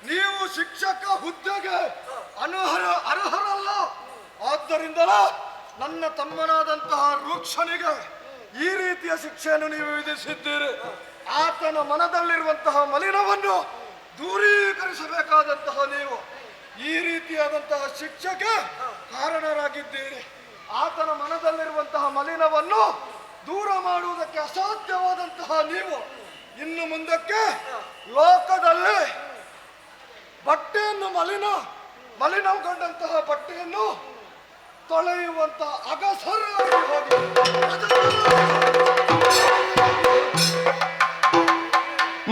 ನೀವು ಶಿಕ್ಷಕ ಹುದ್ದೆಗೆ ಅರ್ಹರಲ್ಲ. ಆದ್ದರಿಂದಲ ನನ್ನ ತಮ್ಮನಾದಂತಹ ರೂಕ್ಷನಿಗೆ ಈ ರೀತಿಯ ಶಿಕ್ಷೆಯನ್ನು ನೀವು ವಿಧಿಸಿದ್ದೀರಿ. ಆತನ ಮನದಲ್ಲಿರುವಂತಹ ಮಲಿನವನ್ನು ದೂರೀಕರಿಸಬೇಕಾದಂತಹ ನೀವು ಈ ರೀತಿಯಾದಂತಹ ಶಿಕ್ಷೆಗೆ ಕಾರಣರಾಗಿದ್ದೀರಿ. ಆತನ ಮನದಲ್ಲಿರುವಂತಹ ಮಲಿನವನ್ನು ದೂರ ಮಾಡುವುದಕ್ಕೆ ಅಸಾಧ್ಯವಾದಂತಹ ನೀವು ಇನ್ನು ಮುಂದಕ್ಕೆ ಲೋಕದಲ್ಲಿ ಬಟ್ಟೆಯನ್ನು ಮಲಿನಗೊಂಡಂತಹ ಬಟ್ಟೆಯನ್ನು ತೊಳೆಯುವಂತ ಅಗಸರಾಗಿ ಹೋಗಿ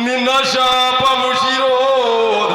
ನಿನ್ನ ಶಾಪ ಮುಷಿರೋದ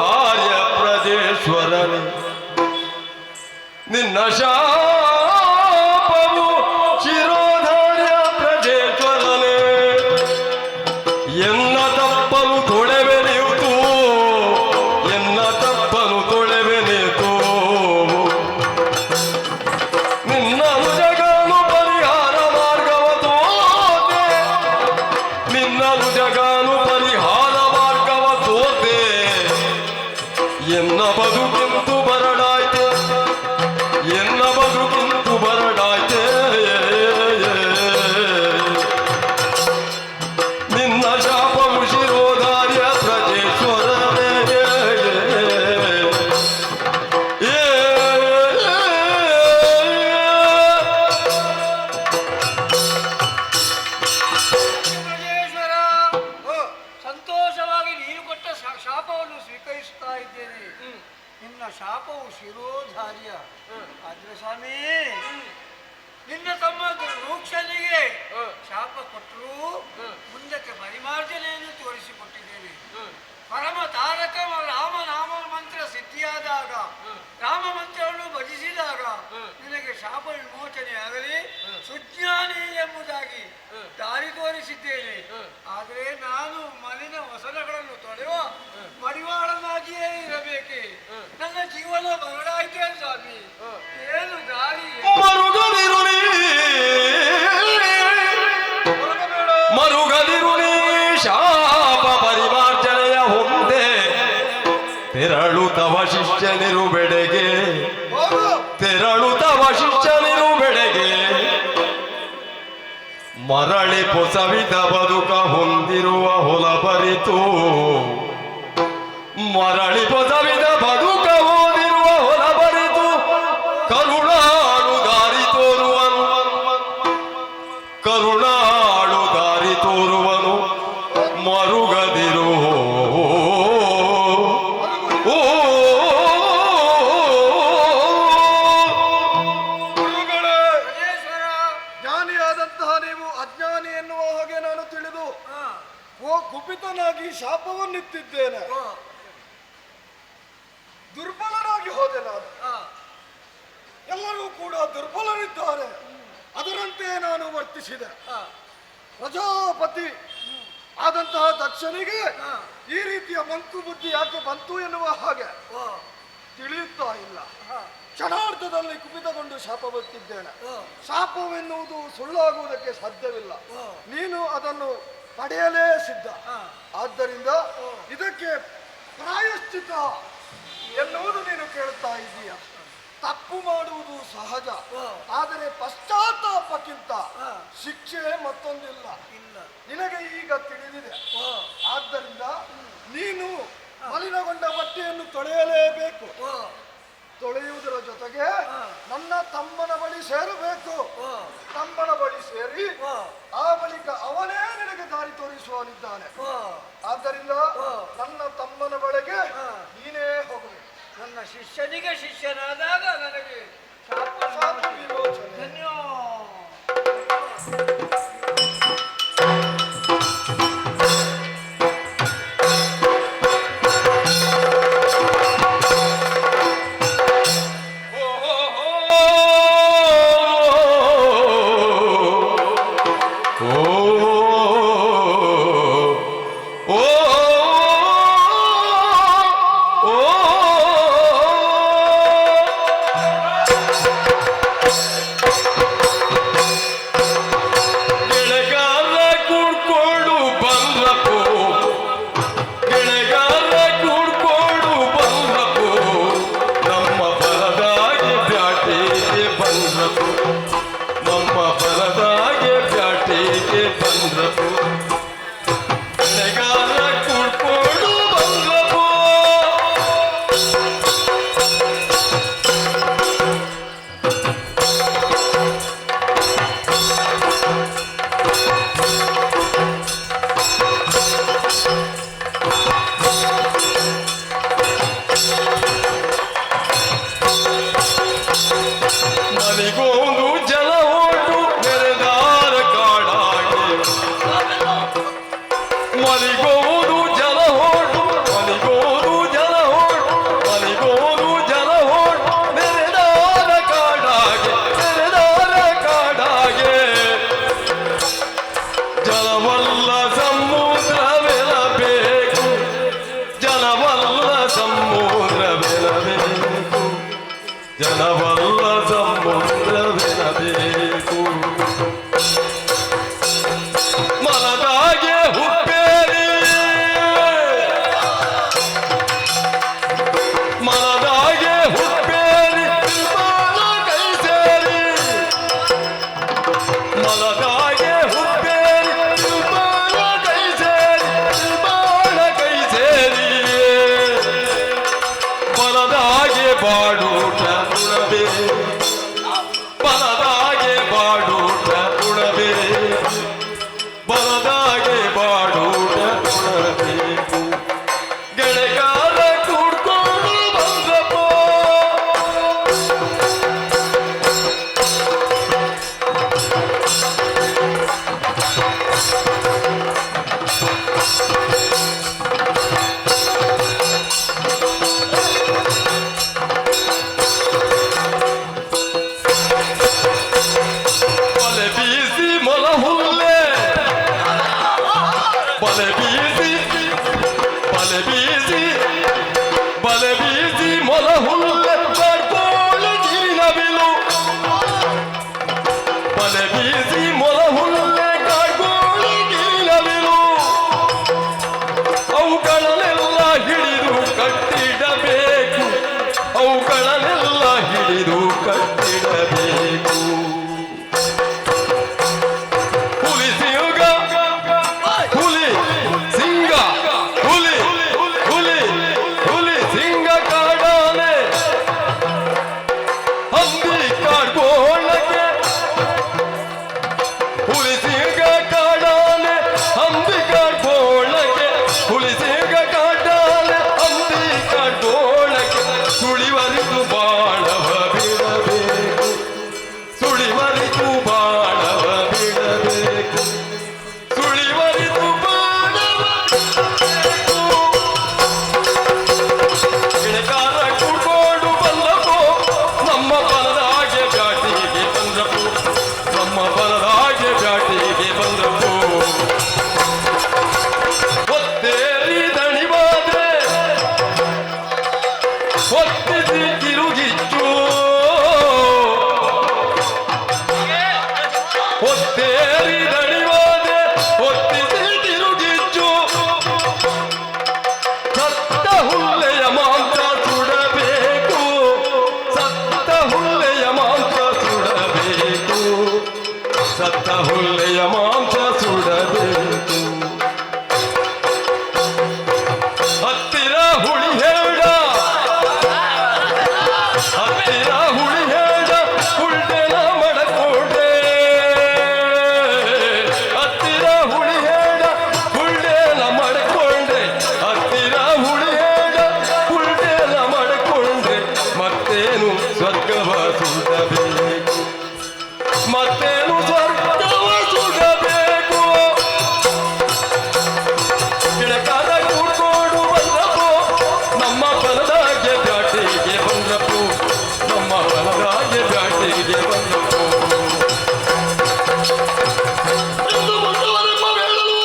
ಶಾಪ ಕೊಟ್ಟರೂ ಮುಂದಕ್ಕೆ ಪರಿಮಾರ್ಜನೆಯನ್ನು ತೋರಿಸಿಕೊಟ್ಟಿದ್ದೇನೆ. ಪರಮ ತಾರಕ ರಾಮನಾಮ ಮಂತ್ರ ಸಿದ್ಧಿಯಾದಾಗ, ರಾಮ ಮಂತ್ರವನ್ನು ಭಜಿಸಿದಾಗ ನಿನಗೆ ಶಾಪ ವಿಮೋಚನೆಯಾಗಲಿ ಸುಜ್ಞಾನಿ ಎಂಬುದಾಗಿ ದಾರಿ ತೋರಿಸಿದ್ದೇನೆ. ಆದರೆ ನಾನು ಮಲಿನ ವಸನಗಳನ್ನು ತೊಳೆಯುವ ಮಡಿವಾಳನಾಗಿಯೇ ಇರಬೇಕೆ? ನನ್ನ ಜೀವನ ಬರಡಾಯ್ತೇ ಸ್ವಾಮಿ, ಏನು ದಾರಿ? ಮರುಗದಿರುಳಿ ಶಾಪ ಪರಿಮಾರ್ಜನೆಯ ಹೊಂದೆ ತೆರಳು ತವ ಶಿಷ್ಯನಿರು ಬೆಡೆಗೆ, ತೆರಳು ತವ ಶಿಷ್ಯನಿರು ಬೆಡೆಗೆ, ಮರಳಿ ಪೊಸವಿದ ಬದುಕ ಹೊಂದಿರುವ ಹೊಲ ಬರಿತು, ಮರಳಿ ಪೊಸವಿದ ಬದುಕ ಹೊಂದಿರುವ ಹೊಲ ಬರಿತು, ಕರುಣಾಳು ದಾರಿ ತೋರುವನು, ಕರುಣಾಳು ದಾರಿ ತೋರುವನು, ಮರುಗದಿರು ಜ್ಞಾನಿಯಾದಂತಹ ನೀವು ಅಜ್ಞಾನಿ ಎನ್ನುವ ಹಾಗೆ ನಾನು ತಿಳಿದು ಕುಪಿತನಾಗಿ ಶಾಪವನ್ನಿತ್ತಿದ್ದೇನೆ. ದುರ್ಬಲನಾಗಿ ಹೋದೆ ನಾನು. ಎಲ್ಲರೂ ಕೂಡ ದುರ್ಬಲರಿದ್ದಾರೆ, ಅದರಂತೆ ನಾನು ವರ್ತಿಸಿದೆ. ಪ್ರಜಾಪತಿ ಆದಂತಹ ದಕ್ಷನಿಗೆ ಈ ರೀತಿಯ ಮಂಕು ಬುದ್ಧಿ ಯಾಕೆ ಬಂತು ಎನ್ನುವ ಹಾಗೆ ತಿಳಿಯುತ್ತಾ ಇಲ್ಲ. ಕ್ಷಣಾರ್ಧದಲ್ಲಿ ಕುಪಿತಗೊಂಡು ಶಾಪವತ್ತಿದ್ದೇನೆ. ಶಾಪವೆನ್ನುವುದು ಸುಳ್ಳಾಗುವುದಕ್ಕೆ ಸಾಧ್ಯವಿಲ್ಲ. ನೀನು ಅದನ್ನು ಪಡೆಯಲೇ ಸಿದ್ಧ. ಆದ್ದರಿಂದ ಇದಕ್ಕೆ ಪ್ರಾಯಶ್ಚಿತ ಎನ್ನುವುದು ನೀನು ಕೇಳುತ್ತಾ ಇದ್ದೀಯ. ತಪ್ಪು ಮಾಡುವುದು ಸಹಜ, ಆದರೆ ಪಶ್ಚಾತ್ತಾಪಕ್ಕಿಂತ ಶಿಕ್ಷೆ ಮತ್ತೊಂದಿಲ್ಲ. ನಿನಗೆ ಈಗ ತಿಳಿದಿದೆ. ಆದ್ದರಿಂದ ನೀನು ಮಲಿನಗೊಂಡ ಬಟ್ಟೆಯನ್ನು ತೊಳೆಯಲೇಬೇಕು. ತೊಳೆಯುವುದರ ಜೊತೆಗೆ ನನ್ನ ತಮ್ಮನ ಬಳಿ ಸೇರಬೇಕು. ತಮ್ಮನ ಬಳಿ ಸೇರಿ ಆ ಬಳಿಕ ಅವನೇ ನಿನಗೆ ದಾರಿ ತೋರಿಸುವನಿದ್ದಾನೆ. ಆದ್ದರಿಂದ ನನ್ನ ತಮ್ಮನ ಬಳಿಗೆ ನೀನೇ ಹೋಗಬೇಕು. ನನ್ನ ಶಿಷ್ಯನಿಗೆ ಶಿಷ್ಯನಾದಾಗ ನನಗೆ ಶಾಪ ವಿಮೋಚನೆ. ಧನ್ಯ. ಮನೆ ಬೀಸಿ ಮೊಲ ಹುಲ್ಲೆ ಕಾಡ್ಗೋಳಿಗಿಲ್ಲವಿರು ಅವುಗಳನ್ನೆಲ್ಲ ಹಿಡಿದು ಕಟ್ಟಿಡಬೇಕು ಅವುಗಳನ್ನೆಲ್ಲ ಹಿಡಿದು ಕಟ್ಟಿಡಬೇಕು ಹುಲಿ ಸಿಂಗ ಹುಲಿ ಸಿಂಗ ಹುಲಿ ಹುಲಿ ಹುಲಿ ಸಿಂಗ ಕಾಡಾನೆ ಹಂದಿ ಕಾಡ್ಗೋಳಕ್ಕೆ ಹುಲಿ ಸಿಂಗ ಕಾಡಾನೆ ಹಂದಿ ಕಾಡ್ಗೋಳಕ್ಕೆ ಹುಲಿ ಸಿಂಗ ಕಾಡಾನೆ ಹಂದಿ ಕಾಡ್ಗೋಳಕ್ಕೆ ಸುಳಿವರಿದು ಬಾಳವ ಬಿಡಬೇಕು ಸುಳಿವರಿದು ಬಾಳವ ಬಿಡಬೇಕು ಸುಳಿವರಿದು ಬಾಳವ ಬಿಡಬೇಕು ಗಿಣಕಾರ ಕೂಡ್ಕೊಂಡು ಬಂದಪೋ ನಮ್ಮ ಬಲದಾಗೆ ಬ್ಯಾಟಿಗೆ ಬಂದಪೋ ನಮ್ಮ ಬಲದಾಗೆ ಬ್ಯಾಟಿಗೆ ಬಂದಪೋ ಒತ್ತೇರಿ ದಣಿವಾದೆ ಒತ್ತಿಸಿ ಕಿರುಗಿಚ್ಚು ಒತ್ತೇರಿ ದಣಿವಾದೆ ಒತ್ತಿಸಿ ಕಿರುಗಿಚ್ಚು ಸತ್ತ ಹುಲ್ಲೆಯ ಮಾಂಸ ಸುಡಬೇಕು ಸತ್ತ ಹುಲ್ಲೆಯ ಮಾಂಸ ಸುಡಬೇಕು ಸತ್ತ ಹುಲ್ಲೆಯ ಮಾಂಸ ಸುಡಬೇಕು ಹತ್ತಿರ ಹುಳಿ ಹೇಳ ಹತ್ತಿರ ಹುಳಿ ಹೇಳ ಹುಲ್ಲೆನ ಮಡಕೊಂಡೆ ಹತ್ತಿರ ಹುಳಿ ಹೇಳ ಹುಲ್ಲೆನ ಮಡಕೊಂಡೆ ಹತ್ತಿರ ಹುಳಿ ಹೇಳ ಹುಲ್ಲೆನ ಮಡಕೊಂಡೆ ಮತ್ತೇನು ಸ್ವರ್ಗವ ಸುಡಬೇಕು ಮತ್ತೇನು ಸ್ವರ್ಗವ ಸುಡಬೇಕು ಗಿಡಕಾದ ಕೂಡ್ಕೊಂಡು ಬಂದಪ್ಪು ನಮ್ಮ ಬಲದಾಗೆ ಬ್ಯಾಟಿಗೆ ಬಂದಪ್ಪು ನಮ್ಮ ಬಲದಾಗೆ ಬ್ಯಾಟಿಗೆ ಬಂದಪ್ಪು ಎಂದು ಬಂದವರೆಂಬ ವೇಳಲು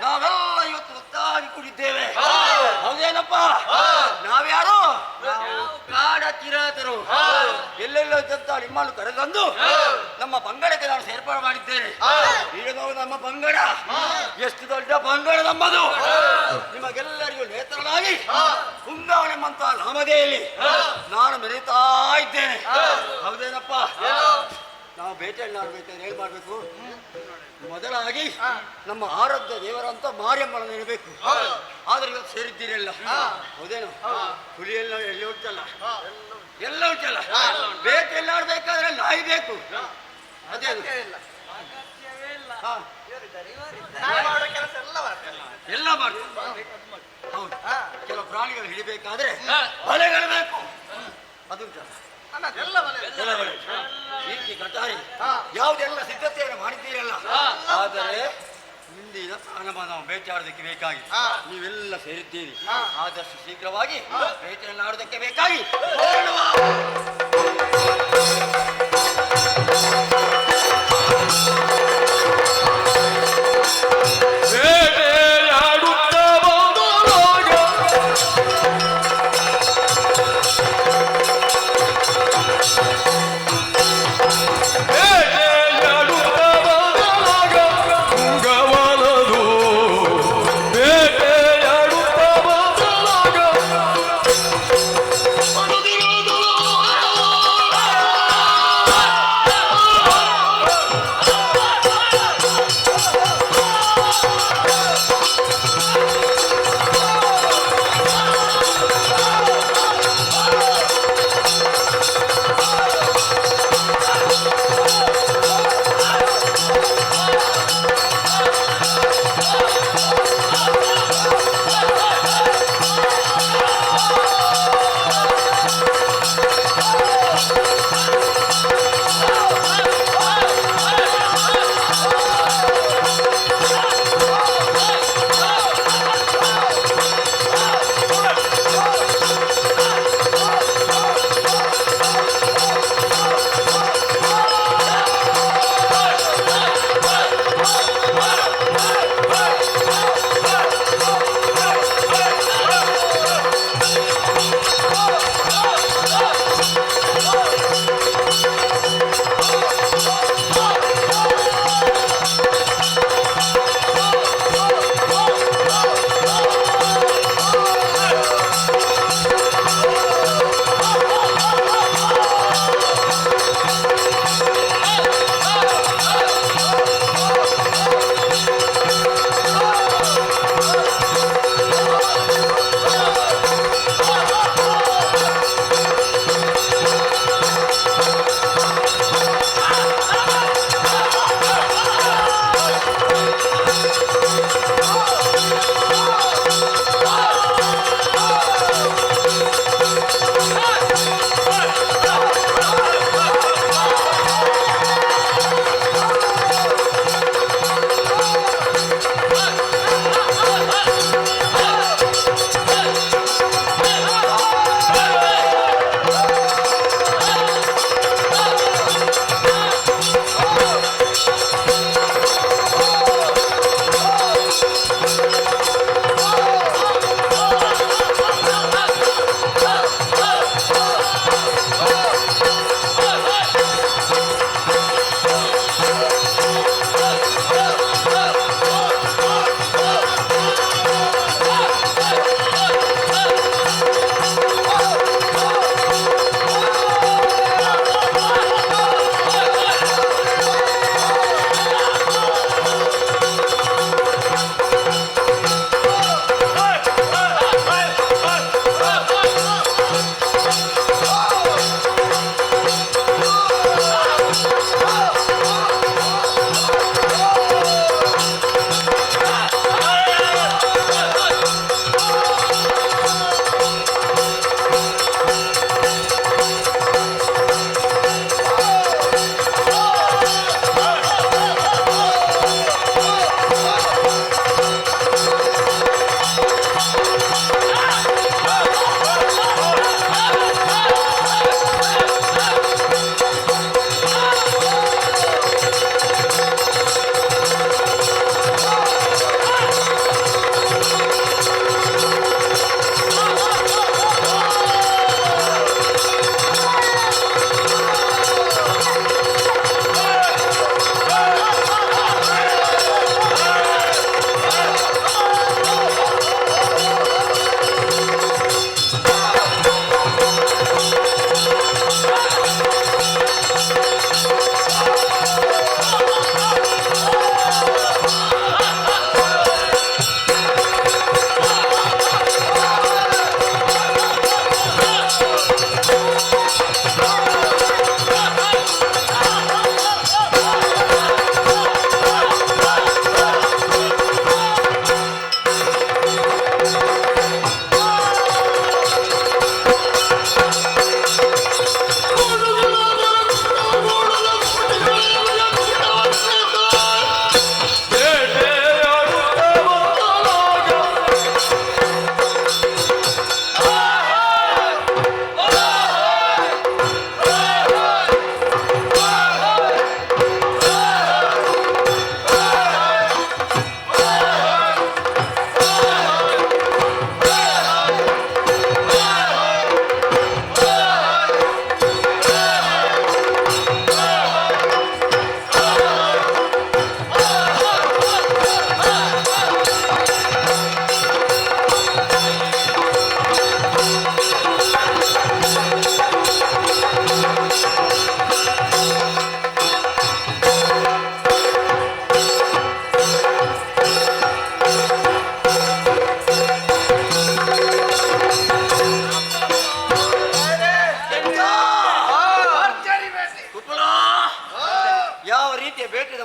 ನಾವೆಲ್ಲ ಇವತ್ತು ಒತ್ತಾಗಿ ಕುಡಿದ್ದೇವೆ ಹೌದೇನಪ್ಪ ನಾವ್ಯಾರು ನಾವು ಕಾಡ ಕಿರಾತರು ಎಲ್ಲೆಲ್ಲೋ ಇದ್ದಂತ ನಿಮ್ಮನ್ನು ಕರೆದಂದು ನಮ್ಮ ಪಂಗಡಕ್ಕೆ ನಾನು ಸೇರ್ಪಾಡು ಮಾಡಿದ್ದೇನೆ ಈಗ ನಾವು ನಮ್ಮ ಪಂಗಡ ಎಷ್ಟು ದೊಡ್ಡ ಪಂಗಡ ನಮ್ಮದು ನಿಮಗೆಲ್ಲರಿಗೂ ನೇತ್ರನಾಗಿ ಪುಂಗಾವನೆಂಬಂತ ನಾಮಧೇಯಲ್ಲಿ ನಾನು ಮೆರೀತಾ ಇದ್ದೇನೆ ಹೌದೇನಪ್ಪ ನಾವು ಬೇಟೆಯನ್ನು ಆಡ್ಬೇಕಾದ್ರೆ ಏನ್ ಮಾಡ್ಬೇಕು ಮೊದಲಾಗಿ ನಮ್ಮ ಆರಾಧ್ಯ ದೇವರಂತ ಮಾರಿಯಮ್ಮನ ನೆನಬೇಕು ಆದ್ರೆ ಇವತ್ತು ಸೇರಿದ್ದೀರಲ್ಲ ಹೌದೇನು ಹುಲಿಯೆಲ್ಲ ಎಲ್ಲಿ ಉಂಟಲ್ಲ ಎಲ್ಲ ಉಂಟಲ್ಲ ಬೇಟೆಯಲ್ಲಿ ಆಡ್ಬೇಕಾದ್ರೆ ನಾಯಿ ಬೇಕು ಅದೇನು ಹಾ. ಎಲ್ಲ ಮಾಡ್ತೀವಿ ಹೌದು ಕೆಲವು ಪ್ರಾಣಿಗಳು ಹಿಡಿಬೇಕಾದ್ರೆ ಬಲೆಗಳು ಬೇಕು ಅದುಂಟಲ್ಲ ಎಲ್ಲ ಬಲೆ. ಈಕೆ ಕಟಾರಿ ಯಾವುದೆಲ್ಲ ಸಿದ್ಧತೆಯನ್ನು ಮಾಡಿದ್ದೀರಲ್ಲ ಆದರೆ ಮುಂದಿನ ಪ್ರಾರಂಭ ನಾವು ಬೇಟೆಯಾಡೋದಕ್ಕೆ ಬೇಕಾಗಿ ನೀವೆಲ್ಲ ಸೇರಿದ್ದೀರಿ ಆದಷ್ಟು ಶೀಘ್ರವಾಗಿ ಬೇಟೆಯನ್ನು ಆಡೋದಕ್ಕೆ ಬೇಕಾಗಿ ಹೊರಡುವ. ಬೇಟೆಯಾಡುತ್ತಾ ಬಂದವಾಗ ಬೇಟೆಯಾಡುತ್ತಾ ಬಂದವಾಗ ಪುಂಗವನದು ಬೇಟೆಯಾಡುತ್ತಾ ಬಂದವಾಗ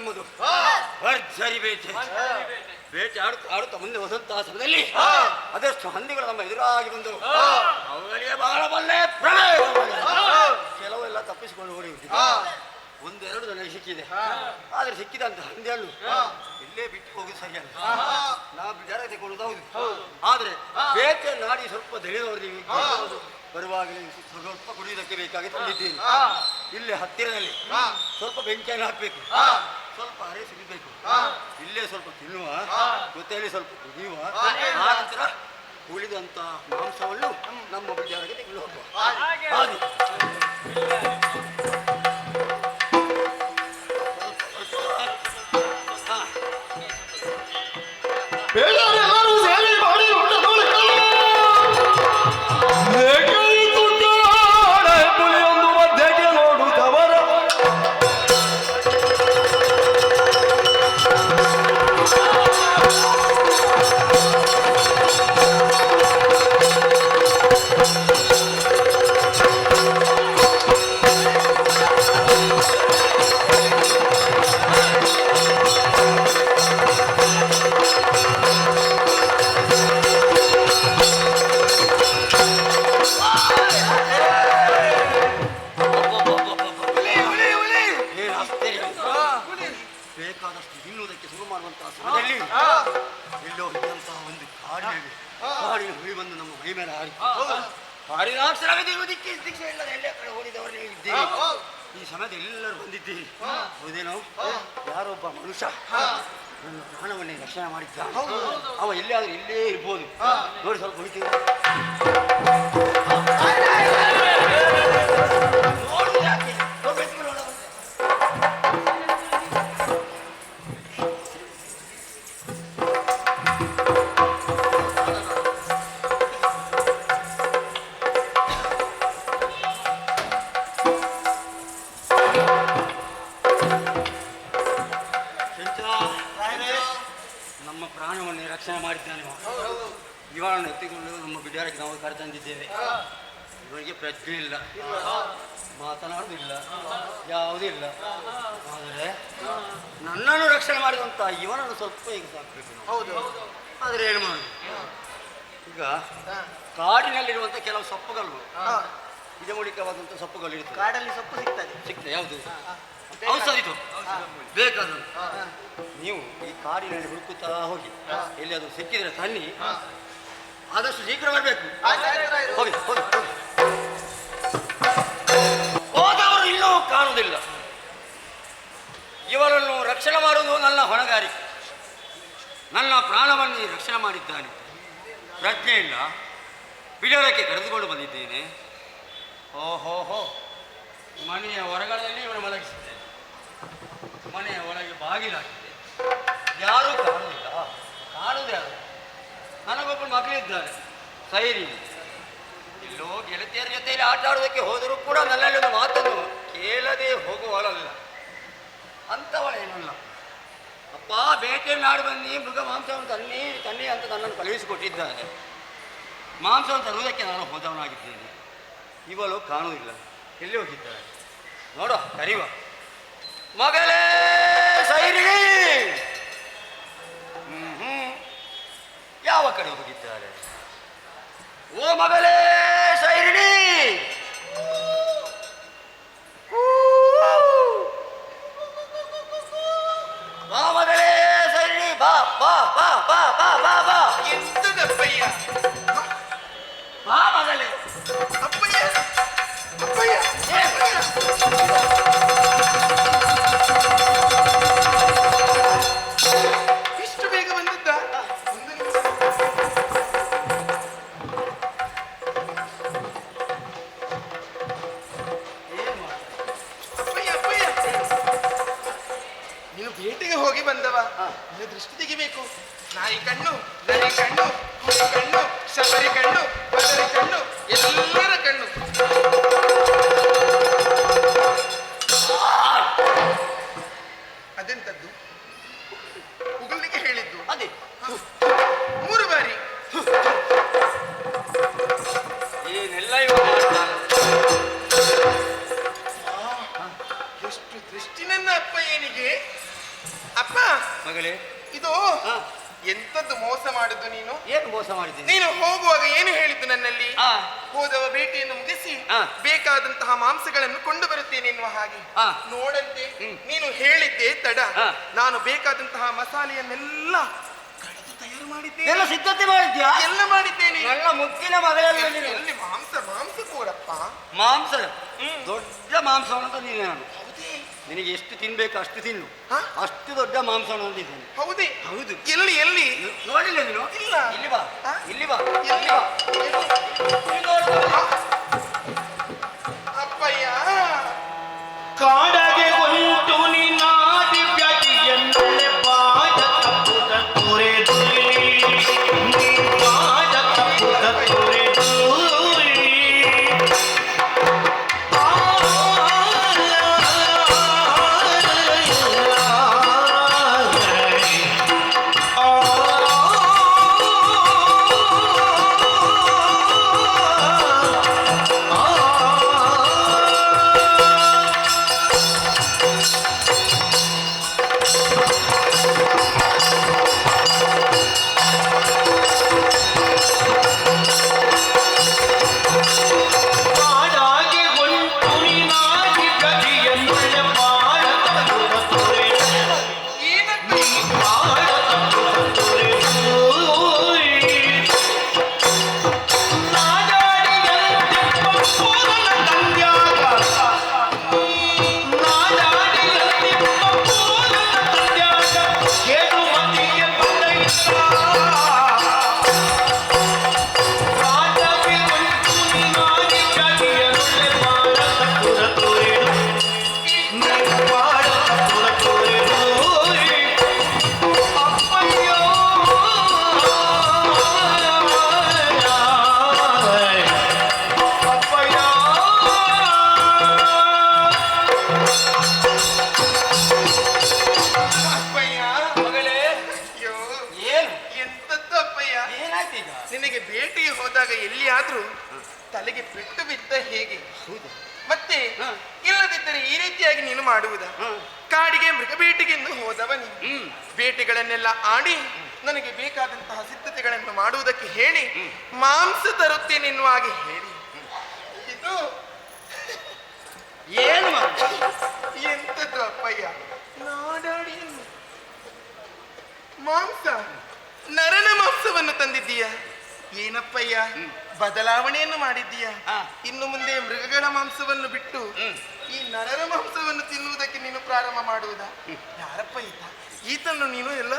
ನಮ್ಮದು ಭರ್ಜರಿ ಬೇಟೆ. ಬೇಟೆ ಆಡುತ್ತಾ ಮುಂದೆ ಹೋದಂತಹ ಸಮಯದಲ್ಲಿ ಅದಷ್ಟು ಹಂದಿಗಳು ನಮ್ಮ ಎದುರಾಗಿ ಬಂದವು. ಅವುಗಳಿಗೆ ಬಹಳ ಬಲ್ಲೆ ಪ್ರವೇಶ. ಕೆಲವೆಲ್ಲ ತಪ್ಪಿಸಿಕೊಂಡು ಓಡಿ ಒಂದೆರಡು ನನಗೆ ಸಿಕ್ಕಿದೆ. ಆದ್ರೆ ಸಿಕ್ಕಿದಂತ ಹಂದಿಯನ್ನು ಇಲ್ಲೇ ಬಿಟ್ಟು ಹೋಗುದು ಸರಿಯಲ್ಲ. ನಾವು ಬಿಡಾರ ತೆಗೊಳ್ಳುದು ಹೌದು. ಆದ್ರೆ ಬೇಟೆ ನಾಡಿ ಸ್ವಲ್ಪ ದಣಿದವರಿಗೆ ಬರುವಾಗಲೇ ಸ್ವಲ್ಪ ಕುಡಿಯುವುದಕ್ಕೆ ಬೇಕಾಗಿ ತಂದಿದ್ದೀನಿ. ಇಲ್ಲೇ ಹತ್ತಿರದಲ್ಲಿ ಸ್ವಲ್ಪ ಬೆಂಕಿಯನ್ನು ಹಾಕಬೇಕು, ಸ್ವಲ್ಪ ಅರೆ ಸಿಗಬೇಕು, ಇಲ್ಲೇ ಸ್ವಲ್ಪ ತಿನ್ನುವ, ಜೊತೆಯಲ್ಲಿ ಸ್ವಲ್ಪ ಕುಡಿಯುವ, ಆ ನಂತರ ಉಳಿದಂತ ಮಾಂಸವನ್ನು ನಮ್ಮ ಬಿಡಾರಕ್ಕೆ ತೆಗೆದು ಹೋಗುವ. ಹಾಗೆ ಬೇಡರೆಲ್ಲರೂ ಸೇವೆ ಮಾಡಿ ಊಟ ಪುಲಿಯೊಂದು ಮಧ್ಯಕ್ಕೆ ನೋಡುತ್ತವರ ಬೇಕಾದಷ್ಟು ತಿನ್ನುವುದಕ್ಕೆ ಶುರು ಮಾಡುವಂತಹ ಸಮಯದಲ್ಲಿ ಎಲ್ಲೋ ಇದ್ದಂತಹ ಒಂದು ಕಾಡಿನ ಹುಳಿ ಬಂದು ನಮ್ಮ ಮೈ ಮೇಲೆ ಹಾರಿದಕ್ಕೆ ಶಿಕ್ಷೆ ಇಲ್ಲದೆ ಎಲ್ಲೇ ಕಡೆ ಓಡಿದವರು ನೀವು ಇದ್ದೀರಿ. ಈ ಸಮಯದಲ್ಲಿ ಎಲ್ಲರೂ ಬಂದಿದ್ದೀರಿ. ಹೌದೇನೋ ಯಾರೊಬ್ಬ ಮನುಷ್ಯ ನನ್ನ ಪ್ರಾಣವನ್ನೇ ರಕ್ಷಣೆ ಮಾಡಿದ್ದ. ಅವ ಎಲ್ಲಿಯಾದ್ರೂ ಇಲ್ಲೇ ಇರ್ಬೋದು. ನೋಡಿ ಸ್ವಲ್ಪ ಹುಡುಕಿದ್ರು ನಮ್ಮ ಪ್ರಾಣವನ್ನೇ ರಕ್ಷಣೆ ಮಾಡಿದ್ದಾನೆ. ಇವನನ್ನು ಎತ್ತಿಕೊಂಡು ನಮ್ಮ ಬಿಡಾರಕ್ಕೆ ನಾವು ಕರೆತಂದಿದ್ದೇವೆ. ಇವನಿಗೆ ಪ್ರಜ್ಞೆ ಇಲ್ಲ, ಮಾತನಾಡುವುದಿಲ್ಲ, ಯಾವುದೂ ಇಲ್ಲ. ಆದರೆ ನನ್ನನ್ನು ರಕ್ಷಣೆ ಮಾಡಿದಂತ ಇವನನ್ನು ಸ್ವಲ್ಪ ಈಗ ಸಾಕಬೇಕು. ಆದರೆ ಏನು ಮಾಡುದು? ಈಗ ಕಾಡಿನಲ್ಲಿರುವಂಥ ಕೆಲವು ಸೊಪ್ಪುಗಳು, ಗಿಡಮೂಲಿಕವಾದಂಥ ಸೊಪ್ಪುಗಳು ಇರ್ತದೆ. ಕಾಡಲ್ಲಿ ಸೊಪ್ಪು ಸಿಗ್ತದೆ. ಯಾವುದು ಔಷಧಿದು ಬೇಕಾದ ನೀವು ಈ ಕಾಡಿನಲ್ಲಿ ಹುಡುಕುತ್ತಾ ಹೋಗಿ ಎಲ್ಲಿಯಾದರೂ ಸಿಕ್ಕಿದ್ರೆ ತನ್ನಿ. ಆದಷ್ಟು ಶೀಘ್ರ ಬರಬೇಕು. ಹೋಗಿ ಹೋಗಿ ಹೋಗಿ. ಹೋದವರು ಇನ್ನೂ ಕಾಣುವುದಿಲ್ಲ. ಇವರನ್ನು ರಕ್ಷಣೆ ಮಾಡುವುದು ನನ್ನ ಹೊಣೆಗಾರಿಕೆ. ನನ್ನ ಪ್ರಾಣವನ್ನು ರಕ್ಷಣೆ ಮಾಡಿದ್ದಾನೆ. ಪ್ರಜ್ಞೆ ಇಲ್ಲ, ಬಿಡಾರಕ್ಕೆ ಕರೆದುಕೊಂಡು ಬಂದಿದ್ದೇನೆ. ಓಹೋ, ಮನೆಯ ಹೊರಗಡೆಯಲ್ಲಿ ಇವನು ಮಲಗಿಸಿದ್ದೇನೆ. ಮನೆಯ ಒಳಗೆ ಬಾಗಿಲಾಗಿದೆ, ಯಾರೂ ಕಾಣುವುದಿಲ್ಲ. ಕಾಣುವುದೇ ಯಾರು? ನನಗೊಬ್ಬ ಮಗಳಿದ್ದಾರೆ, ಸೈರಿ. ಎಲ್ಲೋ ಗೆಳತಿಯರ ಜೊತೆಯಲ್ಲಿ ಆಟ ಆಡೋದಕ್ಕೆ ಹೋದರೂ ಕೂಡ ನನ್ನಲ್ಲಿ ಒಂದು ಮಾತನ್ನು ಕೇಳದೆ ಹೋಗುವವಳಲ್ಲ. ಅಂಥವಳೇನಲ್ಲ. ಅಪ್ಪ ಬೇಟೆಯನ್ನು ಆಡಿ ಬನ್ನಿ, ಮೃಗ ಮಾಂಸವನ್ನು ತನ್ನಿ ಅಂತ ನನ್ನನ್ನು ಕಳುಹಿಸಿಕೊಟ್ಟಿದ್ದಾನೆ. ಮಾಂಸವನ್ನು ತರುವುದಕ್ಕೆ ನಾನು ಹೋದವನಾಗಿದ್ದೇನೆ. ಇವಳು ಕಾಣುವುದಿಲ್ಲ, ಎಲ್ಲಿ ಹೋಗಿದ್ದಾಳೆ ನೋಡೋ, ಕರಿವ. ಮಗಳೇ ಸೈರಿಣಿ, ಯಾವ ಕಡೆ ಹೋಗಿದ್ದಾರೆ? ಓ ಮಗಳೇ ಸೈರಿಣಿ, ಬಾ ಮಗಳೇ ಸೈರಿಣಿ, ಬಾ ಬಾ ಬಾ ಬಾ ಬಾ ಬಾ ಬಾ. ಎಂತದಪ್ಪಯ್ಯ? ಬಾ ಮಗಳೇ. ಅಪ್ಪಯ್ಯ ಅಪ್ಪಯ್ಯ ಇಷ್ಟು ಬೇಗ ಬಂದಿದ್ದ? ಅಪ್ಪಯ್ಯ ನೀನು ಬೇಟೆಗೆ ಹೋಗಿ ಬಂದವ, ನೀನು ದೃಷ್ಟಿ ತೆಗಿಬೇಕು. ನಾಯಿ ಕಣ್ಣು, ನರಿ ಕಣ್ಣು, ಕುರಿ ಕಣ್ಣು, ಶಬರಿ ಕಣ್ಣು, ಬದರಿ ಕಣ್ಣು, ಎಲ್ಲರ ಕಣ್ಣು. ಅದೆಂತದ್ದು? ಉಗುಳ್ಲಿಕ್ಕೆ ಹೇಳಿದ್ದು ಅದೇ 3 ಬಾರಿ. ಏನೆಲ್ಲ ಇವ ಮಾಡ್ತಾನೆ. ಎಷ್ಟು ದೃಷ್ಟಿ ನನ್ನ ಅಪ್ಪಯ್ಯನಿಗೆ. ಬೇಟೆಗಳಲ್ಲಿ ಆ, ಹೋದವ ಬೇಟೆಯನ್ನು ಮುಗಿಸಿ ಆ. ಬೇಕಾದಂತಹ ಮಾಂಸಗಳನ್ನು ಕೊಂಡು ಬರುತ್ತೇನೆ ಎನ್ನುವ ಹಾಗೆ ಆ. ನೋಡಂತೆ ನೀನು ಹೇಳಿದ್ದೆ ತಡ ಆ. ನಾನು ಬೇಕಾದಂತಹ ಮಸಾಲೆಯನ್ನೆಲ್ಲ ಕಡಿದು ತಯಾರು ಮಾಡಿದ್ದೇನೆ, ಎಲ್ಲ ಸಿದ್ಧತೆ ಮಾಡಿದ್ಯಾ? ಎಲ್ಲ ಮಾಡಿದ್ದೇನೆ. ನನ್ನ ಮುಕ್ಕಿನ ಮಗಳೆಲ್ಲ ನೀನು. ಎಲ್ಲಿ ಮಾಂಸ ಮಾಂಸ ಕೂರಪ್ಪ. ಮಾಂಸ ದೊಡ್ಡ ಮಾಂಸವನ್ನು ತಂದಿದೆ ನಾನು. ಹೌದೇ? ನಿನಗೆ ಎಷ್ಟು ತಿನ್ಬೇಕು ಅಷ್ಟು ತಿನ್ನು. ಹಾ? ಅಷ್ಟು ದೊಡ್ಡ ಮಾಂಸವನ್ನು ತಂದಿದ್ದೇನೆ. ಹೌದೇ? ಹೌದು. ಎಲ್ಲಿ ಎಲ್ಲಿ? ನೋಡಿಲ್ಲ ನೀನು? ಇಲ್ಲ. ಇಲ್ಲಿ ಬಾ, ಆ? ಇಲ್ಲಿ ಬಾ, ಎಲ್ಲಿ? ಇಲ್ಲಿ ಬಾ. ಇಲ್ಲಿ ನೋಡು. ಅಪ್ಪಯ್ಯ ಕಾಡಗೆ ಉಂಟು ನಿನ್ನ ದಿವ್ಯತೆಯನ್ನೆಲ್ಲ ಪಾದ ತಪ್ಪುದ ತೊರೆದು ನೀ ಪಾದ ತಪ್ಪುದ ತೊರೆದು ಕಾಡಗೆ ಉಂಟು ನಿನ್ನ ದಿವ್ಯತೆಯನ್ನೆಲ್ಲ ಪಾದ ತಪ್ಪುದ ತೊರೆದು ಏನಪ್ಪ? ಪಾದ ತಪ್ಪುದ ತೊರೆದು ನಾಡಾಡಿಯಂತೆ ಪೂರನ ತಂದ್ಯಾಗ ನಾಡಾಡಿಯಂತೆ ಪೂರನ ತಂದ್ಯಾಗ ಕೇಳುಮತಿಯ ಬಂದೈತ ಕಾಡಗೆ ಉಂಟು ನಿನ್ನ ದಿವ್ಯತೆಯನ್ನೆಲ್ಲ ಪಾದ ತಪ್ಪುದ ತೊರೆದು ನೀ ಪಾದ ತಪ್ಪುದ ತೊರೆದು ಅಪ್ಪಯ್ಯೋ ಅಪ್ಪಯ್ಯ ಅಪ್ಪಯ್ಯ ಮಗಳೇ, ಅಯ್ಯೋ ಏನು ಎಂತದ್ದು ಅಪ್ಪಯ್ಯ? ಏನಾಯ್ತು ಈಗ? ನಿನಗೆ ಭೇಟಿಗೆ ಹೋದಾಗ ಎಲ್ಲಿಯಾದ್ರೂ ತಲೆಗೆ ಪೆಟ್ಟು ಬಿದ್ದ ಹೇಗೆ? ಹೌದು. ಮತ್ತೆ ಹ. ಇಲ್ಲದಿದ್ದರೆ ಈ ರೀತಿಯಾಗಿ ನೀನು ಮಾಡುವುದಾ? ಹ. ಕಾಡಿಗೆ ಮೃಗ ಬೇಟೆಗೆಂದು ಹೋದವ ನೀನು. ಹ್ಮ್. ಬೇಟೆಗಳನ್ನೆಲ್ಲ ಆಡಿ ನನಗೆ ಬೇಕಾದಂತಹ ಸಿದ್ಧತೆಗಳನ್ನು ಮಾಡುವುದಕ್ಕೆ ಹೇಳಿ ಮಾಂಸ ತರುತ್ತೇನೆನ್ನುವ ಹಾಗೆ ಹೇಳಿ ಇದು ಏನು ಮಾಡು? ಎಂತದ್ದು ಅಪ್ಪಯ್ಯ? ನಾಡಾಡಿ ಮಾಂಸ, ನರನ ಮಾಂಸವನ್ನು ತಂದಿದ್ದೀಯ. ಏನಪ್ಪಯ್ಯ ಬದಲಾವಣೆಯನ್ನು ಮಾಡಿದ್ದೀಯ? ಹಾ. ಇನ್ನು ಮುಂದೆ ಮೃಗಗಳ ಮಾಂಸವನ್ನು ಬಿಟ್ಟು ಈ ನರರ ಮಾಂಸವನ್ನು ತಿನ್ನುವುದಕ್ಕೆ ನೀನು ಪ್ರಾರಂಭ ಮಾಡುವುದಾ? ಯಾರಪ್ಪ ಈತನ್ನು ನೀನು ಎಲ್ಲ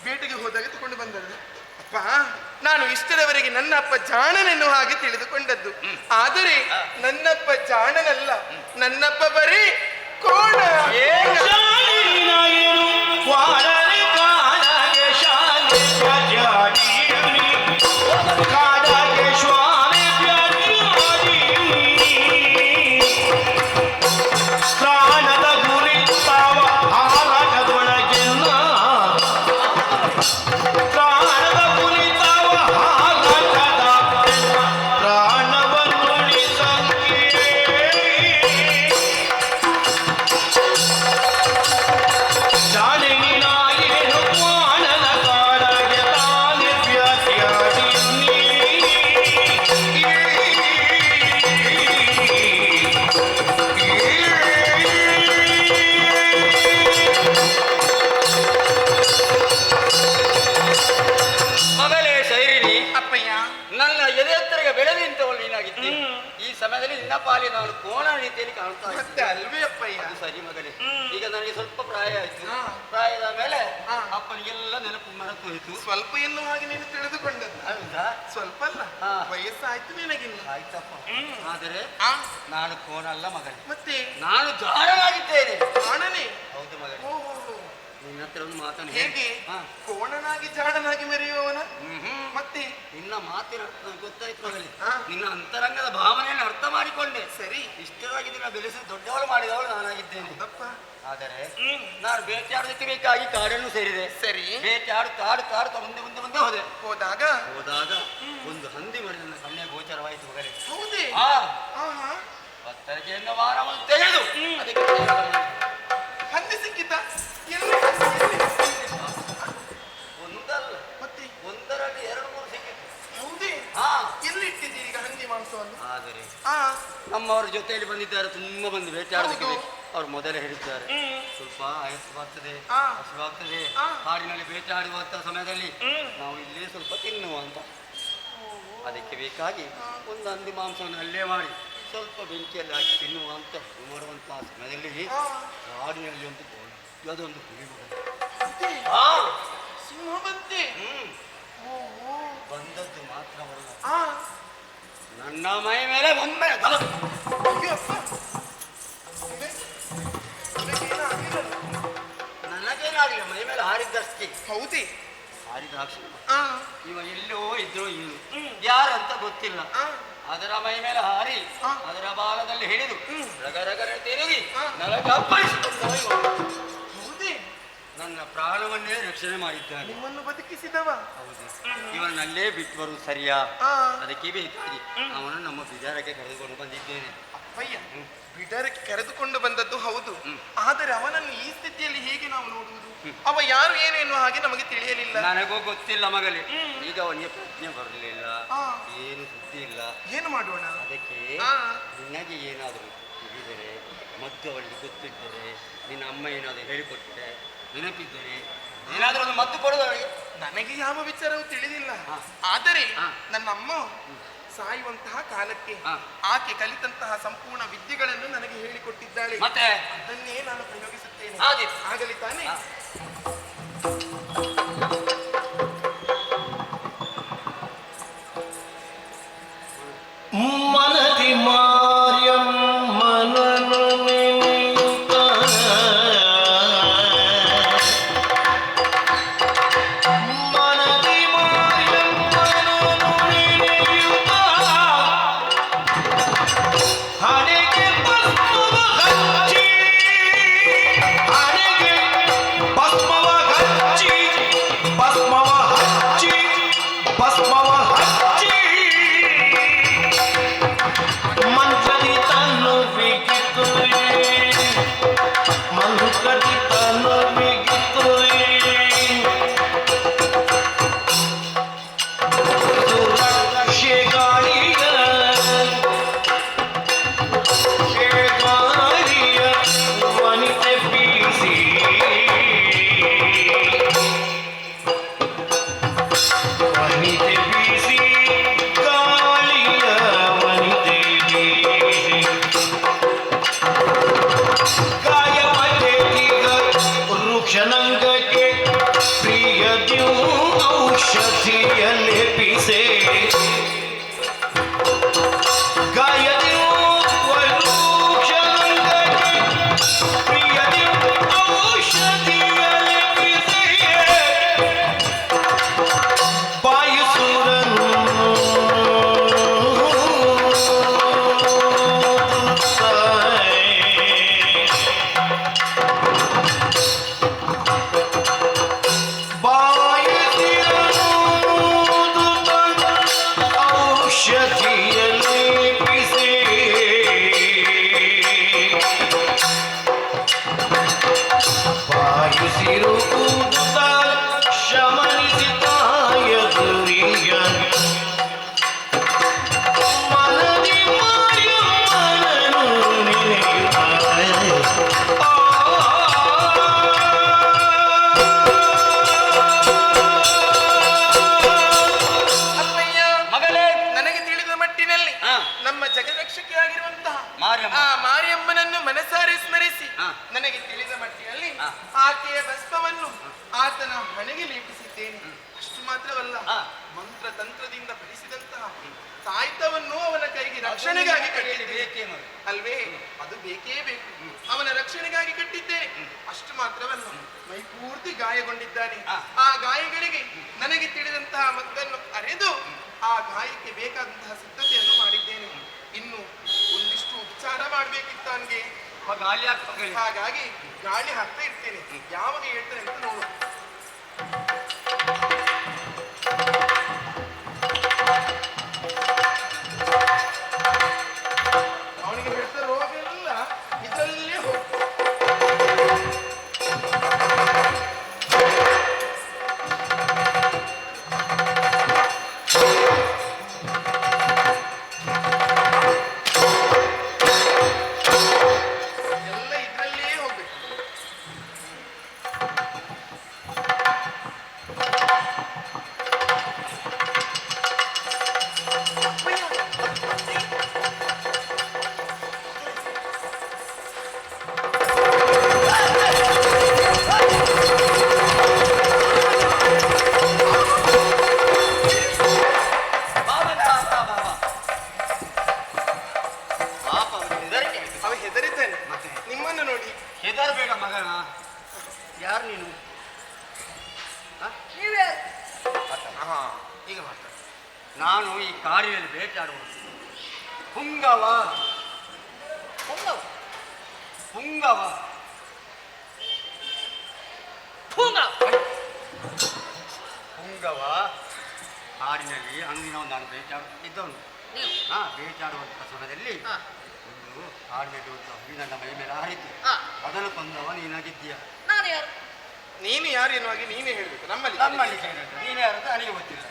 ಬೇಟೆಗೆ ಹೋದಾಗ ತಗೊಂಡು ಬಂದದ್ದು? ಅಪ್ಪ, ನಾನು ಇಷ್ಟರವರೆಗೆ ನನ್ನ ಅಪ್ಪ ಜಾಣನೆನ್ನುವ ಹಾಗೆ ತಿಳಿದುಕೊಂಡದ್ದು. ಆದರೆ ನನ್ನಪ್ಪ ಜಾಣನಲ್ಲ, ನನ್ನಪ್ಪ ಬರೀ ಕೋಣ. ಶಾಲಿನಾಯನು ವಾಡನೆ ಕಾಡಗೆ ಶಾಲೆ ತ್ಯಾಜ್ಯಾಡಿಯುನಿ ಕಾಡಗೆ ಶ್ವಾನೆ ತ್ಯಾಜ್ಯಾಡಿಯುನಿ ಪ್ರಾಣದ ಗುರಿತಾವ ಹಾರಾಟದೊಳಗೆಲ್ಲ ಪ್ರಾಣದ ಗುರಿತಾವ ಹಾರಾಟದ ಪ್ರಾಣವನ್ನುಳಿಸಂಗೆ ಶಾಲಿನಾಯನು ವಾಡನ ಕಾಡಗೆ ತಾನೆ ತ್ಯಾಜ್ಯಾಡಿಯುನಿ ಮಗಳೇ ಶೈರಿನಿ, ಅಪ್ಪಯ್ಯ ನನ್ನ ಎದೆ ಹತ್ತಿರ ಬೆಳೆದು ನಿಂತವಳು ನೀನಾಗಿದ್ದೆ. ಈ ಸಮಯದಲ್ಲಿ ನಿನ್ನ ಪಾಲಿ ನಾನು ಕೋಣ ರೀತಿಯಲ್ಲಿ ಕಾಣ್ತಾ ಮತ್ತೆ ಇದ್ದೆ. ಅಲ್ವೇ ಅಪ್ಪಯ್ಯ? ಅದು ಸರಿ ಮಗಳೇ. ಈಗ ನನಗೆ ಸ್ವಲ್ಪ ಪ್ರಾಯ ಆಯ್ತು. ಹಾ. ಪ್ರಾಯದ ಮೇಲೆ ಹಾ. ಅಪ್ಪನಿಗೆಲ್ಲ ನೆನಪು ಮರೆತು ಹೋಯ್ತು. ಸ್ವಲ್ಪ ಎನ್ನುವ ಹಾಗೆ ನೀನು ತಿಳಿದುಕೊಂಡದ್ದು. ಹೌದಾ? ಸ್ವಲ್ಪ ಅಲ್ಲ, ಹಾ. ವಯಸ್ಸಾಯ್ತು ನಿನಗಿನ್ನು. ಆಯ್ತಪ್ಪ. ಆದರೆ ಆ, ನಾನು ಕೋಣ ಅಲ್ಲ ಮಗಳೇ, ಮತ್ತೆ ನಾನು ಜಾಣನಾಗಿದ್ದೇನೆ. ಜಾಣನೇ? ಹೌದು ಮಗಳೇ. ಓ, ನಿನ್ನ ಹತ್ರ ಒಂದು ಮಾತನ್ನು ಹೇಗೆ? ಹಾ. ಕೋಣನಾಗಿ ಜಾಣನಾಗಿ ಮೆರೆಯುವವನ? ಹ್ಮ್. ಮತ್ತೆ ನಿನ್ನ ಮಾತಿನ ಅರ್ಥ ನನಗೆ ಗೊತ್ತಾಯ್ತು ಮಗಳೇ. ಹಾ. ನಿನ್ನ ಅಂತರಂಗದ ಭಾವನೆಯನ್ನು ಅರ್ಥ ಮಾಡಿಕೊಂಡೆ. ಸರಿ. ಇಷ್ಟವಾಗಿ ನಿನ್ನ ಬೆಳೆಸಿ ದೊಡ್ಡವಳು ಮಾಡಿದವಳು ನಾನಾಗಿದ್ದೇನೆ. ಹೌದಪ್ಪ. ಆದರೆ ನಾನು ಬೇಟೆಯಾಡೋದಕ್ಕೆ ಬೇಕಾಗಿ ಕಾಡನ್ನು ಸೇರಿದೆ. ಸರಿ. ಬೇಟೆಯಾಡುತ್ತಾ ಆಡುತ್ತಾ ಆಡುತ್ತಾ ಮುಂದೆ ಮುಂದೆ ಮುಂದೆ ಹೋದೆ. ಹೋದಾಗ ಒಂದು ಹಂದಿ ಮರಿ ನನ್ನ ಕಣ್ಣಿಗೆ ಗೋಚರವಾಯಿತು ಮಗಳೇ. ಹೌದೇ? ಆ ಆಹಾ. ಪತ್ತರಿಕೆಯಿಂದ ವಾರವನ್ನು ತೆಗೆದು ಅದಕ್ಕೆ ಪ್ರಯೋಗ ಮಾಡಿದೆ. ಹಂದಿ ಸಿಕ್ಕಿತ? ಎಲ್ಲಿ? ಎಲ್ಲಿ? ಒಂದಲ್ಲ ಮತ್ತೆ ಒಂದರಲ್ಲಿ ಎರಡು ಮೂರು ಸಿಕ್ಕಿತು. ಹೌದೇ? ಹಾ ಎಲ್ಲಿ ಇಟ್ಟಿದ್ದೀಯ? ಮಾಂಸವನ್ನು. ಆದರೆ ಆ ನಮ್ಮವರ ಜೊತೆಯಲ್ಲಿ ಬಂದಿದ್ದಾರೆ, ತುಂಬಾ ಮಂದಿ ಬೇಟೆಯಾಡೋದಕ್ಕೆ ಹೌದು. ಬೇಕು. ಅವ್ರು ಮೊದಲೇ ಹೇಳಿದ್ದಾರೆ ಸ್ವಲ್ಪ ಆಯಾಸವಾಗ್ತದೆ, ಆ. ಹಸಿವಾಗ್ತದೆ, ಆ. ಕಾಡಿನಲ್ಲಿ ಬೇಟೆಯಾಡುವಂತ ಸಮಯದಲ್ಲಿ ನಾವು ಇಲ್ಲೇ ಸ್ವಲ್ಪ ತಿನ್ನುವ ಅಂತ. ಅದಕ್ಕೆ ಬೇಕಾಗಿ ಒಂದು ಹಂದಿ ಮಾಂಸವನ್ನು ಅಲ್ಲೇ ಮಾಡಿ ಸ್ವಲ್ಪ ಬೆಂಕಿಯಲ್ಲಿ ಹಾಕಿ ತಿನ್ನುವ ಅಂತ ಮಾಡುವಂತಹ ಸಮಯದಲ್ಲಿ ಆ. ಕಾಡಿನಲ್ಲಿ ಒಂದು ದೊಡ್ಡದೊಂದು ಹುಲಿ ಬಂತು. ಅಂತೆ? ಆ. ಸಿಂಹ ಬಂತೆ. ಹ್ಮ್. ಓಹೋ. ಬಂದದ್ದು ಮಾತ್ರವಲ್ಲ, ಆ ನನ್ನ ಮೈ ಮೇಲೆ ಒಮ್ಮೆ ಗಲಭೆ. ಅಯ್ಯೋ ಅಪ್ಪ. ಇದಕ್ಕೇನಾಗಿರಲ್ಲ. ನನಗೇನಾಗಲಿಲ್ಲ, ಮೈ ಮೇಲೆ ಹಾರಿದ್ದಷ್ಟೇ. ಹೌದೇ? ಹಾರಿದ ಅಕ್ಷಣ ಆ ಇವ ಎಲ್ಲೋ ಇದ್ರು ಇವನು ಯಾರಂತ ಗೊತ್ತಿಲ್ಲ. ಆ ಅದರ ಮೈ ಮೇಲೆ ಹಾರಿ ಆ. ಅದರ ಬಾಲದಲ್ಲಿ ಹಿಡಿದು ರಗರಗರೆ ತಿರುಗಿ ಆ. ನನಗೆ ಅಪ್ಪಳಿಸಿಕೊಂಡು ಇವ ಹೌದೇ? ನನ್ನ ಪ್ರಾಣವನ್ನೇ ರಕ್ಷಣೆ ಮಾಡಿದ್ದಾನೆ. ನಿಮ್ಮನ್ನು ಬದುಕಿಸಿದವ. ಹೌದು, ಇವನಲ್ಲೇ ಬಿಟ್ಟು ಬರುವುದು ಸರಿಯಾ? ಆ ಅದಕ್ಕೆ ಬೇಕಾಗಿ ಅವನು ನಮ್ಮ ಬಿಜಾರಕ್ಕೆ ಕರೆದುಕೊಂಡು ಬಂದಿದ್ದೇನೆ. ಅಪ್ಪಯ್ಯ, ಬಿಡರಕ್ಕೆ ಕರೆದುಕೊಂಡು ಬಂದದ್ದು ಹೌದು. ಆದರೆ ಅವನನ್ನು ಈ ಸ್ಥಿತಿಯಲ್ಲಿ ಹೇಗೆ ನಾವು ನೋಡುವುದು? ಅವ ಯಾರು ಏನೇನು ಹಾಗೆ ನಮಗೆ ತಿಳಿಯಲಿಲ್ಲ. ನನಗೂ ಗೊತ್ತಿಲ್ಲ ಮಗಳೇ. ಈಗ ಅವನಿಗೆ ಪ್ರಜ್ಞೆ ಬರಲಿಲ್ಲ, ಆ. ಏನು ಸುದ್ದಿ ಇಲ್ಲ. ಏನು ಮಾಡೋಣ? ಅದಕ್ಕೆ ಆ. ನಿನಗೆ ಏನಾದರೂ ತಿಳಿದರೆ, ಮದ್ದು ಅವಳಿಗೆ ಗೊತ್ತಿದ್ದರೆ, ನಿನ್ನ ಅಮ್ಮ ಏನಾದರೂ ಹೇಳಿಕೊಟ್ಟರೆ, ನೆನಪಿದ್ದರೆ ಏನಾದರೂ ಒಂದು ಮದ್ದು ಕೊಡೋದು ಅವಳಿಗೆ. ನನಗೆ ಯಾವ ವಿಚಾರವೂ ತಿಳಿದಿಲ್ಲ. ಆ. ಆದರೆ ಆ. ನನ್ನ ಅಮ್ಮ ಸಾಯುವಂತಹ ಕಾಲಕ್ಕೆ ಆ. ಆಕೆ ಕಲಿತಂತಹ ಸಂಪೂರ್ಣ ವಿದ್ಯೆಗಳನ್ನು ನನಗೆ ಹೇಳಿಕೊಟ್ಟಿದ್ದಾಳೆ. ಮತ್ತೆ ಅದನ್ನೇ ನಾನು ಪ್ರಯೋಗಿಸುತ್ತೇನೆ. ಹಾಗೆ. ಆಗಲಿ ತಾನೇ? ಆ. ಮನದಿ ಮಾರ್ಯಮ್ಮನನು ನೆನೆಯುತ್ತ ಮನದಿ ಮಾರ್ಯಮ್ಮನನು ನೆನೆಯುತ್ತ ಹಣೆಗೆ ಭಸ್ಮವ ಹಚ್ಚಿ ಹಣೆಗೆ ಭಸ್ಮವ ಹಚ್ಚಿ ಭಸ್ಮವ ಹಚ್ಚಿ ಭಸ್ಮವ ಹಚ್ಚಿ ಮಂತ್ರದಿ ತನ್ನು ಬಿಗಿತುವೆ ಮಂತ್ರದಿ ತನ್ನು ಬಿಗಿತುವೆ ಶೇಗಾಳಿಯ ಶೇಗಾಳಿಯ ವನಿತೆ ಬೀಸಿ ವನಿತೆ ಬೀಸಿ ಗಾಳಿಯ ವನಿತೆ ಬೀಸಿ ಗಾಯವತೆಗ ವೃಕ್ಷನಂಗಕ್ಕೆ ಪ್ರಿಯದ್ಯೂ ಔಷಧಿಯ ಲೇಪಿಸೆ ಗಾಯದ್ಯೂ ವೃಕ್ಷನಂಗಕ್ಕೆ ಪ್ರಿಯದ್ಯೂ ಔಷಧಿಯ ಲೇಪಿಸೆ ಬಾಯುಸುರನು ಔಷಧಿಯಲ್ಲಿ ಪಿಸೆ ಬಾಯುಸಿರುವುದ ಶಮನಿಸಿತಾಯ ಗುರಿಯ ಮನದಿ ಮಾರ್ಯಮ್ಮನನು ನೆನೆಯುತ್ತ ಅಪ್ಪಯ್ಯ, ಮಗಳೇ. ನನಗೆ ತಿಳಿದ ಮಟ್ಟಿನಲ್ಲಿ ಆ. ನಮ್ಮ ಜಗರಕ್ಷಕಿಯಾಗಿರುವಂತಹ ಮಾರಿಯಮ್ಮ. ಆ ಮಾರಿಯಮ್ಮನನ್ನು ಮನಸಾರೆ ಸ್ಮರಿಸಿ ಆ. ನನಗೆ ತಿಳಿದ ಮಟ್ಟಿನಲ್ಲಿ ಆ. ಆಕೆಯ ಭಸ್ಮವನ್ನು ಆತನ ಹಣೆಗೆ ಲೇಪಿಸಿದ್ದೇನೆ. ಅಷ್ಟು ಮಾತ್ರವಲ್ಲ, ಆ. ಮಂತ್ರ ತಂತ್ರದಿಂದ ಫಲಿಸಿದಂತಹ ಸಾಹಿತ್ಯವನ್ನು ಅವನ ಕೈಗೆ ರಕ್ಷಣೆಗಾಗಿ ಕಟ್ಟಿದ್ದೇನೆ. ಬೇಕೇ ಮಗಳು. ಅಲ್ವೇ? ಅದು ಬೇಕೇ ಬೇಕು. ಅವನ ರಕ್ಷಣೆಗಾಗಿ ಕಟ್ಟಿದ್ದೇನೆ. ಅಷ್ಟು ಮಾತ್ರವಲ್ಲ, ಮೈ ಪೂರ್ತಿ ಗಾಯಗೊಂಡಿದ್ದಾನೆ. ಆ. ಆ ಗಾಯಗಳಿಗೆ ನನಗೆ ತಿಳಿದಂತಹ ಮದ್ದನ್ನು ಅರೆದು ಆ ಗಾಯಕ್ಕೆ ಬೇಕಾದಂತಹ ಸಿದ್ಧತೆಯನ್ನು ಮಾಡಿದ್ದೇನೆ. ಇನ್ನು ಒಂದಿಷ್ಟು ಉಪಚಾರ ಮಾಡಬೇಕಿತ್ತು ಅವನಿಗೆ. ಗಾಳಿ ಹಾಕ್ ಮಗಳೇ. ಹಾಗಾಗಿ ಗಾಳಿ ಹಾಕ್ತಾ ಇರ್ತೇನೆ. ಯಾವಾಗ ಹೇಳ್ತೇನೆ ಅಂತ ನೋಡು. ಅವನಿಗೆ ಹೇಳ್ತಾ ರೋಗ ಇಲ್ಲ, ಇದರಲ್ಲೇ ಹೋಗ್ತದೆ. ಮೇಲೆ ಬೇಟೆಯಾಡುವುದು ಪುಂಗವ ಪುಂಗವ ಪುಂಗವ ಪುಂಗವ ಪುಂಗವ ಕಾಡಿನಲ್ಲಿ ಅಂದಿನ ನಾನು ಬೇಟೆಯಾಡುತ್ತಿದ್ದವನು. ನೀವು ಬೇಟೆಯಾಡುವಂಥ ಸಮಯದಲ್ಲಿ ಹಾ. ಒಂದು ಕಾಡಿನಲ್ಲಿ ಒಂದು ಹುಲಿ ನನ್ನ ಮೈ ಮೇಲೆ ಹಾರಿತು. ಹಾ. ಅದನ್ನು ಕೊಂದವ ನೀನಾಗಿದ್ದೀಯ. ನಾನು ಯಾರು? ನೀನು ಯಾರು ಎನ್ನುವಾಗಿ ನೀನೇ ಹೇಳ್ಬೇಕು. ನಮ್ಮಲ್ಲಿ ನೀನೇ ಯಾರು ಅಂತ ನನಗೆ ಗೊತ್ತಿಲ್ಲ.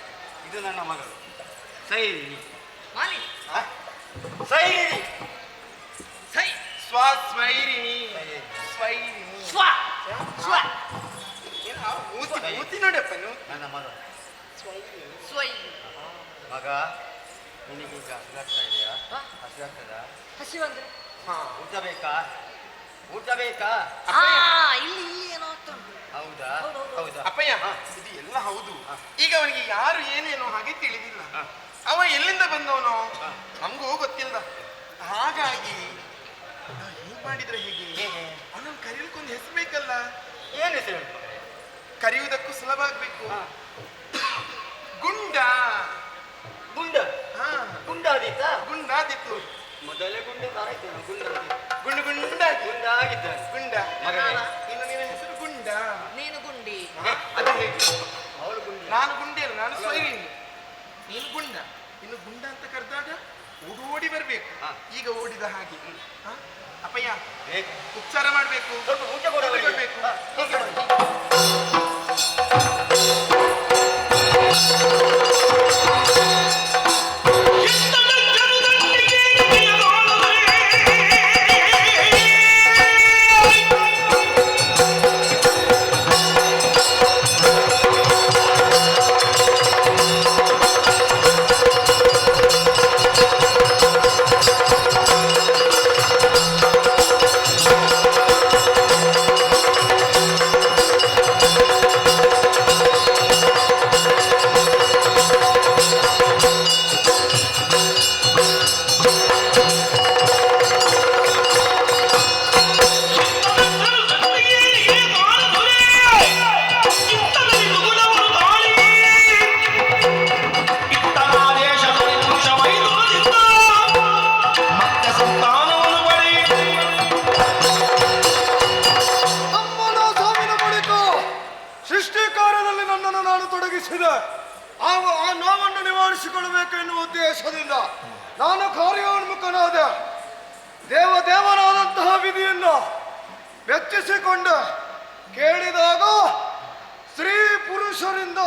ಇದು ನನ್ನ ಮಗಳು ಸೈರಿಣಿ. ಮಾಲಿನಿ ಸೈರಿಣಿ ಸೈ ಸ್ವೈರಿಣಿ ಸ್ವೈರಿಣಿ ಸ್ವ ಸ್ವ ಮೂತಿ ನೋಡಪ್ಪ ನೀವು. ನನ್ನ ಮಗಳು ಸ್ವೈ ಮಗ. ನಿನಗೀಗ ಹಸಿವಾಗ್ತಾ ಇದೆಯಾ? ಹಾ? ಹಸಿವಾಗ್ತದ? ಹಸಿವಂದ್ರೆ ಊಟ ಬೇಕಾ? ಊಟ ಬೇಕಾ? ಇಲ್ಲಿ ಏನೋ ಆಗ್ತಾ ಉಂಟು. ಹೌದಾ? ಹೌದು, ಹೌದು. ಹೌದಾ? ಅಪ್ಪಯ್ಯ ಇದು ಎಲ್ಲ ಹೌದು. ಈಗ ಅವನಿಗೆ ಯಾರು ಏನೇನೋ ಹಾಗೆ ತಿಳಿದಿಲ್ಲ. ಅವ ಎಲ್ಲಿಂದ ಬಂದವನೋ ನಮಗೂ ಗೊತ್ತಿಲ್ಲ. ಹಾಗಾಗಿ ಹೀಗೆ ಮಾಡಿದ್ರೆ ಹೇಗೆ? ಅವನನ್ನು ಕರೆಯಲಿಕ್ಕೊಂದು ಹೆಸರು ಬೇಕಲ್ಲ. ಏನು ಹೆಸರು ಹೇಳ್ತಾರೆ? ಕರೆಯುವುದಕ್ಕೂ ಸುಲಭ ಆಗ್ಬೇಕು. ಗುಂಡ. ಗುಂಡ. ಹಾ ಗುಂಡಾದೀತಾ? ಗುಂಡಾದಿತ್ತು. ಮೊದಲೇ ಗುಂಡ ತಾರಾಯ್ತು. ಗುಂಡು ಗುಂಡಾಗಿದ್ದಾನೆ. ಗುಂಡ. ಮಗನೇ. ಇನ್ನು ನಿನ್ನ ಹೆಸರು ಗುಂಡ. ನೀನು ಗುಂಡಿ. ಅದು ಹೇಗೆ? ಅವಳು ಗುಂಡ. ನಾನು ಗುಂಡಿಯಲ್ಲ, ನಾನು ಸ್ವೈರಿಣಿ. ನೀನು ಗುಂಡ. ಇನ್ನು ಗುಂಡ ಅಂತ ಕರೆದಾಗ ಓಡಿ ಬರ್ಬೇಕು. ಈಗ ಓಡಿದ ಹಾಗೆ. ಹಾ? ಅಪ್ಪಯ್ಯ ಬೇಕು. ಉಚ್ಚಾರ ಮಾಡ್ಬೇಕು. ಸ್ವಲ್ಪ ಊಟ ಕೂಡ ಬರ್ಬೇಕು. ಹೀಗೆ ಮಾಡಿ. ಆ ನೋವನ್ನು ನಿವಾರಿಸಿಕೊಳ್ಳಬೇಕು ಎನ್ನುವ ಉದ್ದೇಶದಿಂದ ನಾನು ಕಾರ್ಯೋನ್ಮುಖನಾದ ದೇವನಾದಂತಹ ವಿಧಿಯನ್ನು ಮೆಚ್ಚಿಸಿಕೊಂಡು ಕೇಳಿದಾಗ ಸ್ತ್ರೀ ಪುರುಷರಿಂದ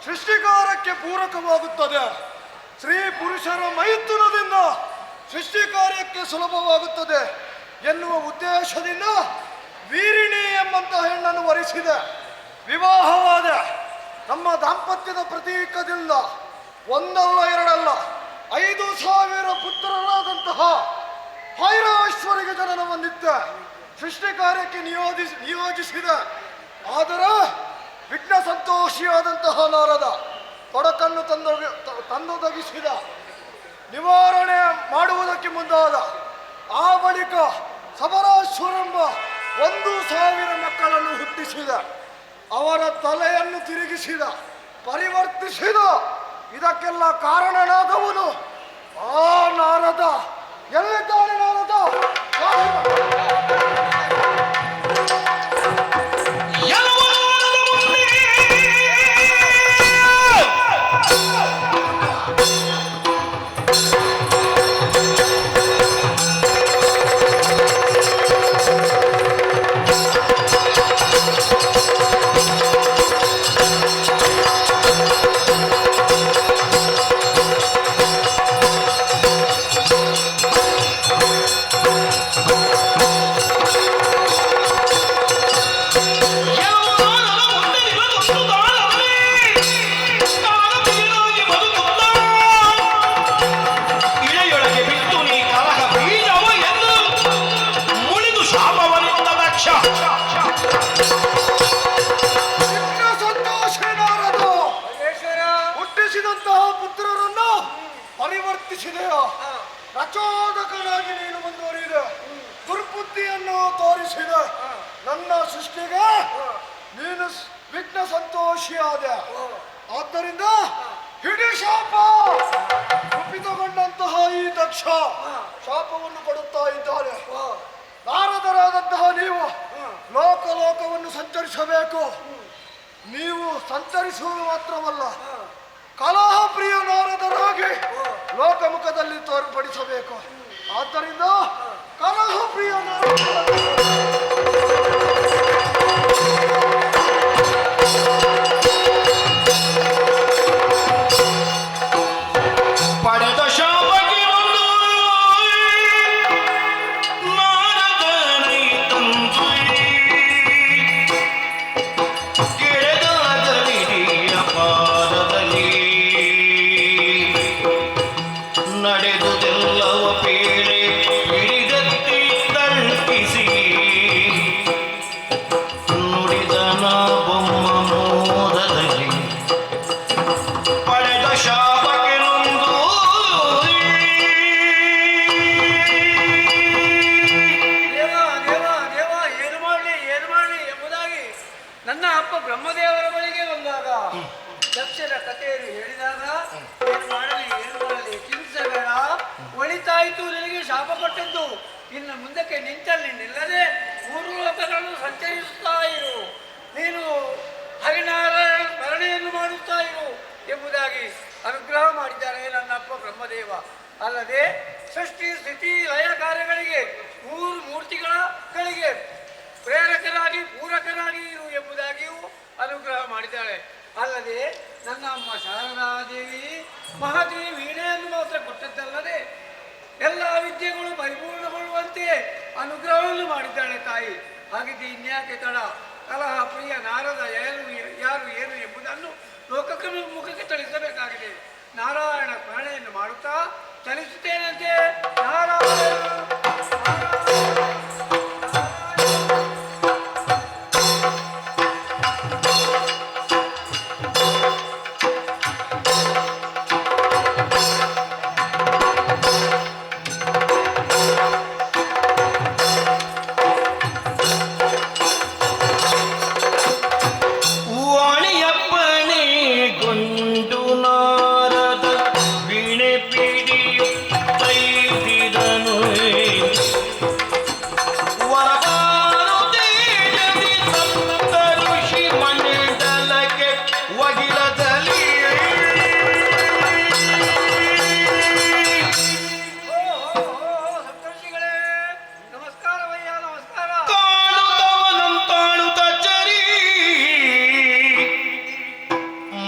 ಸೃಷ್ಟಿಕಾರಕ್ಕೆ ಪೂರಕವಾಗುತ್ತದೆ. ಸ್ತ್ರೀ ಪುರುಷರ ಮೈಥುನದಿಂದ ಸೃಷ್ಟಿ ಕಾರ್ಯಕ್ಕೆ ಸುಲಭವಾಗುತ್ತದೆ ಎನ್ನುವ ಉದ್ದೇಶದಿಂದ ವೀರಿಣಿ ಎಂಬಂತಹ ಹೆಣ್ಣನ್ನು ವರಿಸಿದೆ. ವಿವಾಹವಾದ ನಮ್ಮ ದಾಂಪತ್ಯದ ಪ್ರತೀಕದಿಂದ ಒಂದಲ್ಲ ಎರಡಲ್ಲ 5,000 ಪುತ್ರರಾದಂತಹ ಐರಾಶ್ವರಿಗೆ ಜನನ ಹೊಂದಿದ್ದ ಸೃಷ್ಟಿ ಕಾರ್ಯಕ್ಕೆ ನಿಯೋಜಿಸಿದ. ಆದರೆ ವಿಘ್ನ ಸಂತೋಷಿಯಾದಂತಹ ನಾರದ ತೊಡಕನ್ನು ತಂದೊದಗಿಸಿದ. ನಿವಾರಣೆ ಮಾಡುವುದಕ್ಕೆ ಮುಂದಾದ. ಆ ಬಳಿಕ ಸಬರಾಶ್ವರೆಂಬ 1,000 ಮಕ್ಕಳನ್ನು ಹುಟ್ಟಿಸಿದ. ಅವರ ತಲೆಯನ್ನು ತಿರುಗಿಸಿದ, ಪರಿವರ್ತಿಸಿದ. ಇದಕ್ಕೆಲ್ಲ ಕಾರಣನಾದವನು ಆ ನಾರದ. ಎಲ್ಲಿದ್ದಾನೆ ನಾರದ? ಪ್ರಚೋದಕನಾಗಿ ನೀನು ಮುಂದುವರಿದ. ದುರ್ಬುದ್ಧಿಯನ್ನು ತೋರಿಸಿದ. ನನ್ನ ಸೃಷ್ಟಿಗೆ ನೀನು ವಿಘ್ನ ಸಂತೋಷಿಯಾದ. ಆದ್ದರಿಂದ ಹಿಡಿ ಶಾಪ ಕುಪಿತಗೊಂಡಂತಹ ಈ ದಕ್ಷ ಶಾಪವನ್ನು ಕೊಡುತ್ತಾ ಇದ್ದಾನೆ. ನಾರದರಾದಂತಹ ನೀವು ಲೋಕಲೋಕವನ್ನು ಸಂಚರಿಸಬೇಕು. ನೀವು ಸಂಚರಿಸುವುದು ಮಾತ್ರವಲ್ಲ, ಕಲಹ ಪ್ರಿಯ ನಾರದರಾಗಿ ಲೋಕಮುಖದಲ್ಲಿ ತೋರ್ಪಡಿಸಬೇಕು. ಆದ್ದರಿಂದ ಕಲಹ ಪ್ರಿಯ ಪಡೆದ ಶಾಪಕ್ಕೆ ಒಂದು ನಾರದನೈ ತಂದು ಕೆಳಗಾದ ವಿಧಿಯ ಪಾದದಲ್ಲಿ ನಡೆದುದೆಲ್ಲವ ಪೇಳೆ ಹಿಡಿದತ್ತಿ ತಳ್ಪಿಸಿ ನುಡಿದನ ಬೊಮ್ಮ ಮೋದದಲ್ಲಿ ಪಡೆದ ಶಾಪಕ್ಕೆ ನೊಂದು ದೇವ ದೇವ ದೇವ ಏನು ಮಾಡಲಿ ಎಂಬುದಾಗಿ ನನ್ನ ಅಪ್ಪ ಬ್ರಹ್ಮದೇವರ ಬಳಿಗೆ ಬಂದಾಗ ದಕ್ಷರ ಕಥೆಯನ್ನು ಹೇಳಿದಾಗ ಏನು ಮಾಡಲಿ ಚಿಂತಿಸಬೇಡ, ಒಳಿತಾಯಿತು ನಿನಗೆ ಶಾಪ ಕೊಟ್ಟದ್ದು. ಇನ್ನು ಮುಂದಕ್ಕೆ ನಿಂತಲ್ಲಿ ನಿಲ್ಲದೆ ಮೂರು ಲೋಕಗಳನ್ನು ಸಂಚರಿಸುತ್ತಾ ಇರು, ನೀನು ಹರಿನಾರಾಯಣ ಸ್ಮರಣೆಯನ್ನು ಮಾಡುತ್ತಾ ಇರು ಎಂಬುದಾಗಿ ಅನುಗ್ರಹ ಮಾಡಿದ್ದಾರೆ ನನ್ನ ಅಪ್ಪ ಬ್ರಹ್ಮದೇವ. ಅಲ್ಲದೆ ಸೃಷ್ಟಿ ಸ್ಥಿತಿ ಲಯ ಕಾರ್ಯಗಳಿಗೆ ಮೂರು ಮೂರ್ತಿಗಳಿಗೆ ಪ್ರೇರಕರಾಗಿ ಪೂರಕರಾಗಿ ಇರು ಎಂಬುದಾಗಿಯೂ ಅನುಗ್ರಹ ಮಾಡಿದ್ದಾಳೆ. ಅಲ್ಲದೆ ನನ್ನ ಅಮ್ಮ ಶಾರದಾದೇವಿ ಮಹಾದೇವಿ ವೀಣೆಯನ್ನು ಮಾತ್ರ ಕೊಟ್ಟದ್ದಲ್ಲದೆ ಎಲ್ಲ ವಿದ್ಯೆಗಳು ಪರಿಪೂರ್ಣಗೊಳ್ಳುವಂತೆ ಅನುಗ್ರಹವನ್ನು ಮಾಡಿದ್ದಾಳೆ ತಾಯಿ. ಹಾಗಿದ್ದು ಇನ್ಯಾಕೆ ತಡ? ಕಲಹ ಪ್ರಿಯ ನಾರದ ಯಾರು ಏನು ಎಂಬುದನ್ನು ಲೋಕಕ್ಕೆ ಮುಖಕ್ಕೆ ತಿಳಿಸಬೇಕಾಗಿದೆ. ನಾರಾಯಣ ಸ್ಮರಣೆಯನ್ನು ಮಾಡುತ್ತಾ ಚಲಿಸುತ್ತೇನಂತೆ. ನಾರಾಯಣ ವಾಣಿಯಪ್ಪಣೆ ಗೊಂಡು ನಾರದ ವೀಣೆ ಪಿಡಿಯು ತೈದಿದನು ವರದಾನು ತೇಜದಿ ಸಪ್ತ ಋಷಿ ಮಂಡಲಕ್ಕೆ ವಗಿಲದಲ್ಲಿ ಸಪ್ತರ್ಷಿಗಳೇ ನಮಸ್ಕಾರವಯ್ಯ, ನಮಸ್ಕಾರ. ಕಾಣುತ್ತವನಂತಾಣುತ್ತ ಚರಿ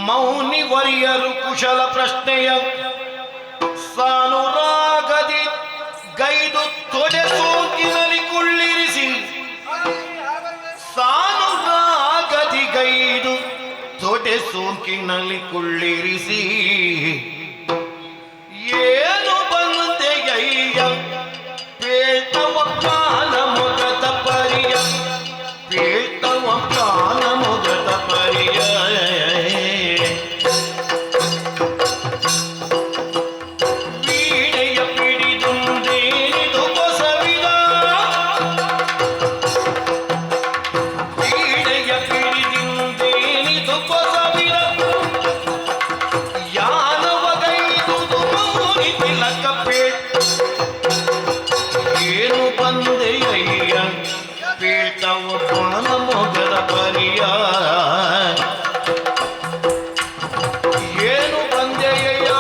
ಮೌನಿ ವರಿಯರು ಕುಶಲ ಪ್ರಶ್ನೆಯ ಸಾನುರಾಗದಿ ಗೈದು ತೊಡೆ ಸೋಂಕಿನಲ್ಲಿ ಕುಳ್ಳಿರಿಸಿ ಸಾನುರಾಗದಿ ಗೈದು ತೊಡೆ ಸೋಂಕಿನಲ್ಲಿ ಕುಳ್ಳಿರಿಸಿ ಏನು ಬಂದೆಯಯ್ಯ ಪೇಟವ ಕಾಲ ಮೊಗದ ಪರಿಯ ಪೇಟವ ಕಾಲ ಮೊಗದ ಪರಿಯ ವೀಣೆಯ ಪಿಡಿದುಂದೇನಿದು ಕೊಸವಿದ ವೀಣೆಯ ಪಿಡಿದಿಂದೇನಿದು ಕೊಸವಿದ ಯಾನವಗೈದುದು ಮೌನಿ ತಿಲಕ ಏನು ಬಂದೆಯಯ್ಯ ಪೇಟವ ಪಾನ ಮೊಗದ ಪರಿಯ ಏನು ಬಂದೆಯಯ್ಯ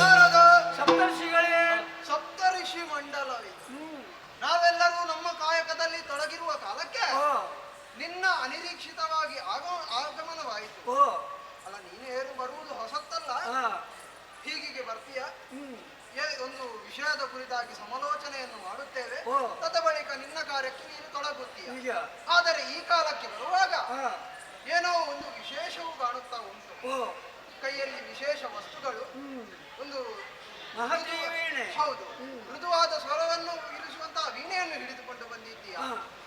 ನಾರದ ಸಪ್ತರ್ಷಿಗಳೇ ಸಪ್ತಋಷಿ ಮಂಡಲವೇ, ನಾವೆಲ್ಲರೂ ನಮ್ಮ ಕಾಯಕದಲ್ಲಿ ತೊಡಗಿರುವ ಕಾಲಕ್ಕೆ ನಿನ್ನ ಅನಿರೀಕ್ಷಿತವಾಗಿ ಆಗಮನವಾಯಿತು. ಅಲ್ಲ, ನೀನೇನು ಬರುವುದು ಹೊಸತ್ತಲ್ಲ. ಹೀಗೆ ಬರ್ತೀಯ, ಒಂದು ವಿಷಯದ ಕುರಿತಾಗಿ ಸಮಾಲೋಚನೆಯನ್ನು ಮಾಡುತ್ತೇವೆ. ತದ ಬಳಿಕ ನಿನ್ನ ಕಾರ್ಯಕ್ಕೆ ನೀನು ತೊಡಗುತ್ತೀಯ. ಆದರೆ ಈ ಕಾಲಕ್ಕೆ ಬರುವಾಗ ಏನೋ ಒಂದು ವಿಶೇಷವು ಕಾಣುತ್ತಾ ಉಂಟು. ಕೈಯಲ್ಲಿ ವಿಶೇಷ ವಸ್ತುಗಳು, ಒಂದು ಮಹಾದೇವಿ ವೀಣೆ. ಹೌದು, ಮೃದುವಾದ ಸ್ವರವನ್ನು ಇರಿಸುವಂತಹ ವೀಣೆಯನ್ನು ಹಿಡಿದುಕೊಂಡು ಬಂದಿದ್ದೀಯ.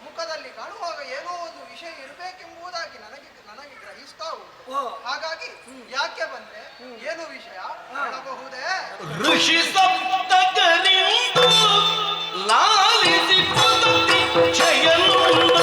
ಮುಖದಲ್ಲಿ ಕಾಣುವಾಗ ಏನೋ ಒಂದು ವಿಷಯ ಇರಬೇಕೆಂಬುದಾಗಿ ನನಗೆ ಗ್ರಹಿಸ್ತಾ ಉಂಟು. ಹಾಗಾಗಿ ಯಾಕೆ ಬಂದೆ, ಏನು ವಿಷಯ ಹೇಳಬಹುದೇ? ಋಷಿ ಸಪ್ತಕರಿಂದು ಲಾಲಿಸಿ ಪದತಿ ಜಯನುಂಡು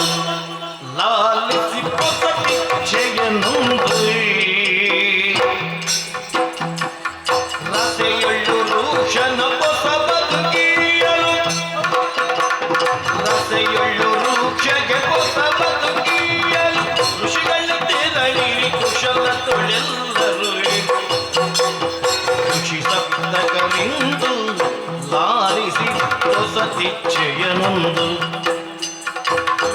ನೊಂದು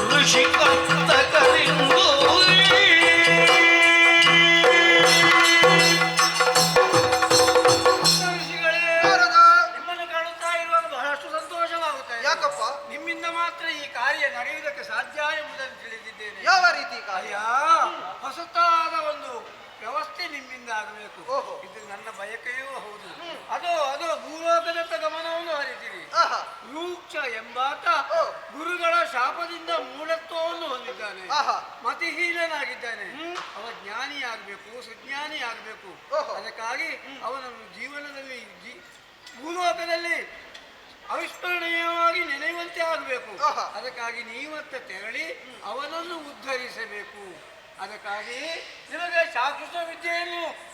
ಋಷಿ ಕರ್ತಕರಿಂದು ಋಷಿಗಳೇ, ನಾರದ, ನಿಮ್ಮನ್ನು ಕಾಣುತ್ತಾ ಇರುವಾಗ ಬಹಳಷ್ಟು ಸಂತೋಷವಾಗುತ್ತೆ. ಯಾಕಪ್ಪ? ನಿಮ್ಮಿಂದ ಮಾತ್ರ ಈ ಕಾರ್ಯ ನಡೆಯುವುದಕ್ಕೆ ಸಾಧ್ಯ ಎಂಬುದನ್ನು ತಿಳಿದಿದ್ದೇನೆ. ಯಾವ ರೀತಿ ಕಾರ್ಯ? ಹೊಸತಾದ ಒಂದು ವ್ಯವಸ್ಥೆ ನಿಮ್ಮಿಂದ ಆಗಬೇಕು. ಓಹೋ. ಇದು ನನ್ನ ಬಯಕೆಯೂ ಹೌದು. ಅದು ಭೂಲೋಕದತ್ತ ಗಮನವನ್ನು ಹರಿತೀರಿ. ಆಹಾ. ರೂಕ್ಷ ಎಂಬಾತ ಓ. ಗುರುಗಳ ಶಾಪದಿಂದ ಮೂಢತ್ವವನ್ನು ಹೊಂದಿದ್ದಾನೆ, ಆಹಾ. ಮತಿಹೀನನಾಗಿದ್ದಾನೆ. ಅವ ಜ್ಞಾನಿಯಾಗಬೇಕು, ಸುಜ್ಞಾನಿಯಾಗಬೇಕು. ಓಹೋ. ಅದಕ್ಕಾಗಿ ಅವನನ್ನು ಜೀವನದಲ್ಲಿ ಭೂಲೋಕದಲ್ಲಿ ಅವಿಸ್ಮರಣೀಯವಾಗಿ ನೆನೆಯುವಂತೆ ಆಗಬೇಕು. ಆಹಾ. ಅದಕ್ಕಾಗಿ ನೀವತ್ತ ತೆರಳಿ ಅವನನ್ನು ಉದ್ಧರಿಸಬೇಕು. ಅದಕ್ಕಾಗಿ ನಿಮಗೆ ಶಾಕೃತ ವಿದ್ಯೆಯನ್ನು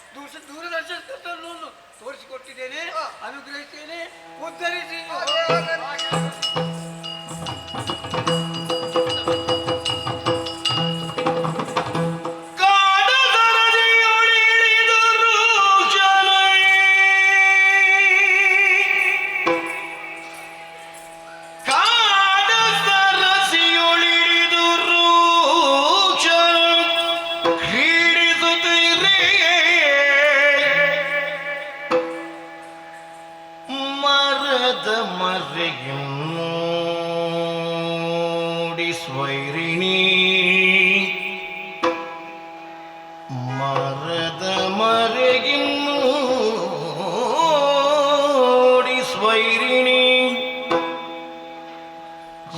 ದೂರದರ್ಶಕವನ್ನು ತೋರಿಸಿಕೊಟ್ಟಿದ್ದೇನೆ, ಅನುಗ್ರಹಿಸ್ತೇನೆ, ಉದ್ಧರಿಸಿ. ಮರೆಯುನ್ನೋಡಿ ಸ್ವೈರಿಣಿ ಮರದ ಮರೆಗಿನ್ನೋಡಿ ಸ್ವೈರಿಣಿ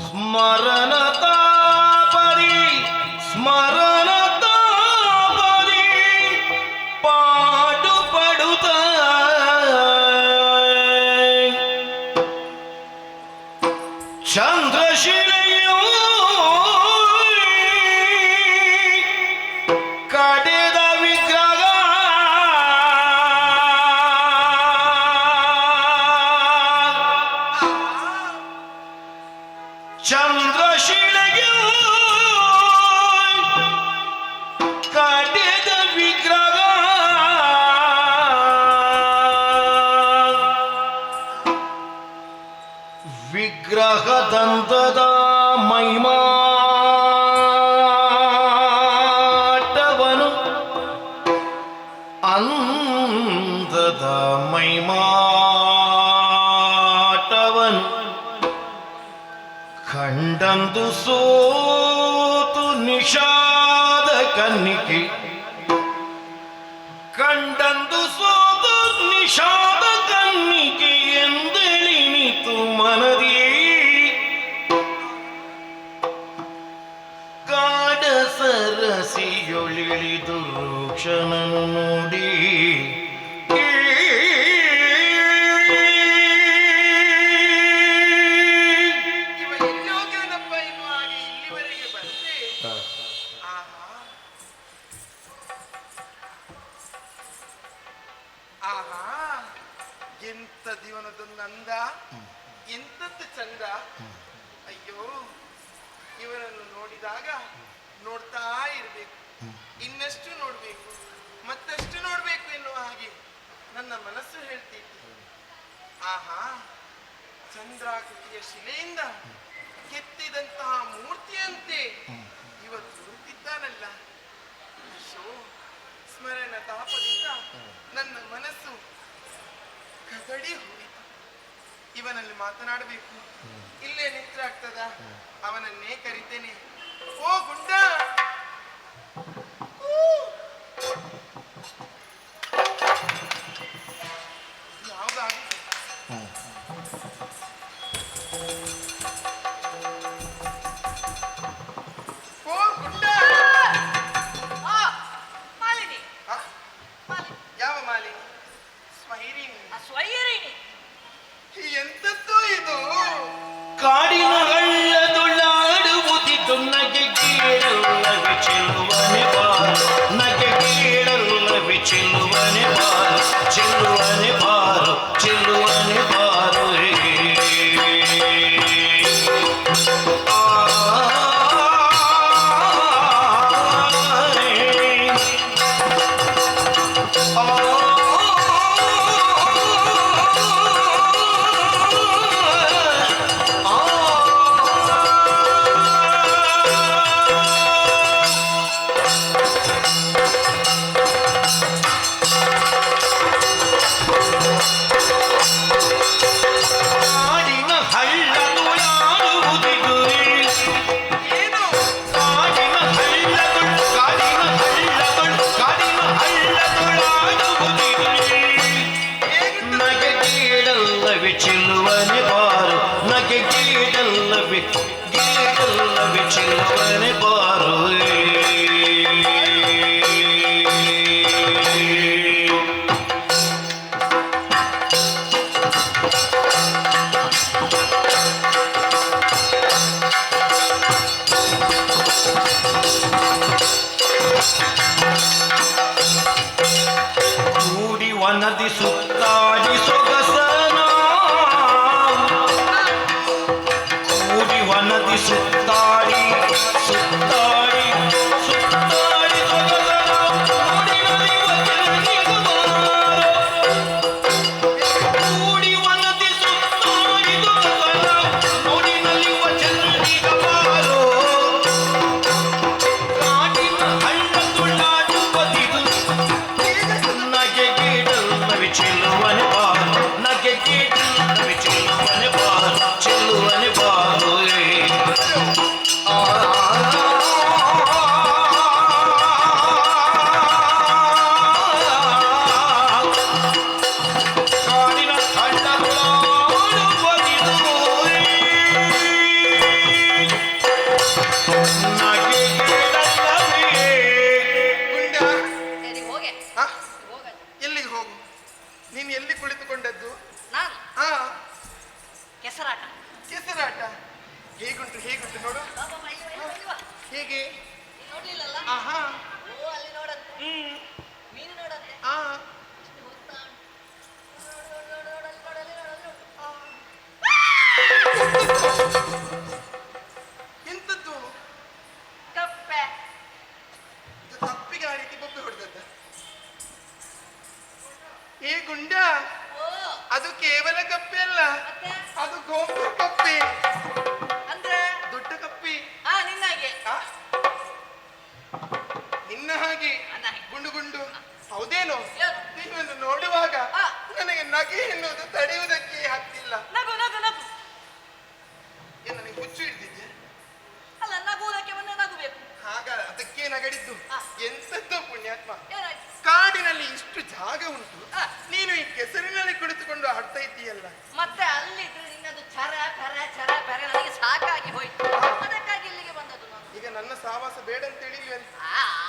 ಸ್ಮರಣ ತಾಪರಿ ಸ್ಮರಣ ತಾಪರಿ ಪಾಡುಪಡುತ್ತ ಚಂದ್ರಶಿಲೆಯೋ ಕಡೆದ ವಿಗ್ರಹ ಚಂದ್ರಶಿಲೆಯೋ ಕಡೆದ ವಿಗ್ರಹ ವಿಗ್ರಹದಂತದ ಮೈಮಾಟವನು ಅಂದದ ಮೈಮಾಟವನು ಕಂಡಂದು ಸೋತು ನಿಷಾದ ಕನ್ನಿಕೆ ಕಂಡಂದು ಸೋತು ನಿಷಾದ ಕನ್ನಿಕೆ ಎಂದೆಳಿನಿತು ಮನದಿ ಕಾಡ ಸರಸಿಯೊಳಿಳಿದು ರೂಕ್ಷನನ್ನು ನೋಡಿ ಇವ ಎಲ್ಲೋಗ್ಯಾನಪ್ಪ ಇನ್ನು ಹಾಗೆ ಇಲ್ಲಿವರೆಗೆ ಬಂದೆ. ಆಹಾ. ಆಹಾ, ಎಂತ ಜೀವನದೊಂದು ಅಂದ, ಎಂತದ್ದು ಚಂದ. ಅಯ್ಯೋ, ಇವರನ್ನು ನೋಡಿದಾಗ ನೋಡ್ತಾ ಇರಬೇಕು, ಇನ್ನಷ್ಟು ನೋಡ್ಬೇಕು, ಮತ್ತಷ್ಟು ನೋಡ್ಬೇಕು ಎನ್ನುವ ಹಾಗೆ ನನ್ನ ಮನಸ್ಸು ಹೇಳ್ತಿತ್ತು. ಆಹಾ, ಚಂದ್ರಾಕೃತಿಯ ಶಿಲೆಯಿಂದ ಕೆತ್ತಿದಂತಹ ಮೂರ್ತಿಯಂತೆ ಇವತ್ತು ನಿಂತಿದ್ದಾನಲ್ಲ. ಅಶೋ, ಸ್ಮರಣ ತಾಪದಿಂದ ನನ್ನ ಮನಸ್ಸು ಕದಡಿ ಹೋಯಿತು. ಇವನಲ್ಲಿ ಮಾತನಾಡಬೇಕು, ಇಲ್ಲೇ ನಿಂತ್ರಾಗ್ತದ? ಅವನನ್ನೇ ಕರಿತೇನೆ. ಓ ಗುಂಡ, ಯಾವ್ದಾಗುತ್ತೆ? ಓ ಗುಂಡ. ಆ, ಮಾಲಿನಿ, ಆ, ಮಾಲಿನಿ, ಯಾವ ಮಾಲಿನಿ? ಸ್ವೈರಿಣಿ. ಆ ಸ್ವೈರಿಣಿ. ಎಂತದ್ದು ಇದು? ಕಾಡಿನ ಹಳ್ಳದುಳ್ಳಾಡುವುದಿತು ನಗೆ ಕೇಳಲ್ಲ ಏ ಗುಂಡ, ಓ ಅದು ಕೇವಲ ಕಪ್ಪೆ ಅಲ್ಲ, ಮತ್ತೆ ಅದು ಗೋಪು ಕಪ್ಪೆ, ಅಂದ್ರೆ ದೊಡ್ಡ ಕಪ್ಪೆ. ನಿನ್ನಾಗೆ ಆ? ನಿನ್ನ ಹಾಗೆ ನನ್ನ ಹಾಗೆ. ಗುಂಡು ಗುಂಡು. ಹೌದೇನೋ? ಏನು? ನಿನ್ನನ್ನು ನೋಡುವಾಗ ಆ. ನನಗೆ ನಗೆ ಎನ್ನುವುದು ತಡೆಯುವುದಕ್ಕೆ ಹತ್ತಿಲ್ಲ. ನಗು ನಗು ನಗು. ಏನ್ ನನಗೆ ಹುಚ್ಚು ಹಿಡಿದಿದ್ಯಾ? ಅಲ್ಲ, ನಗುವುದಕ್ಕೆ ಮೊನ್ನೆ ನಗುಬೇಕು. ಹಾಗ ಅದಕ್ಕೆ ನಗಡಿದ್ದು. ಆ. ಎಂತದ್ದು ಪುಣ್ಯಾತ್ಮ, ಏನಾಯ್ತು? ಕಾಡಿನಲ್ಲಿ ಇಷ್ಟು ಜಾಗ ಉಂಟು, ಆ. ನೀನು ಈ ಕೆಸರಿನಲ್ಲಿ ಕುಳಿತುಕೊಂಡು ಆಡ್ತಾ ಇದ್ದೀಯಲ್ಲ. ಮತ್ತೆ ಅಲ್ಲಿದ್ರೆ ನಿನ್ನದು ಚರ ಪೆರ ನನಗೆ ಸಾಕಾಗಿ ಹೋಯ್ತು. ಅದಕ್ಕಾಗಿ ಇಲ್ಲಿಗೆ ಬಂದದ್ದು ನಾನು. ಈಗ ನನ್ನ ಸಹವಾಸ ಬೇಡ ಅಂತ ಹೇಳಿಲ್ವೇ?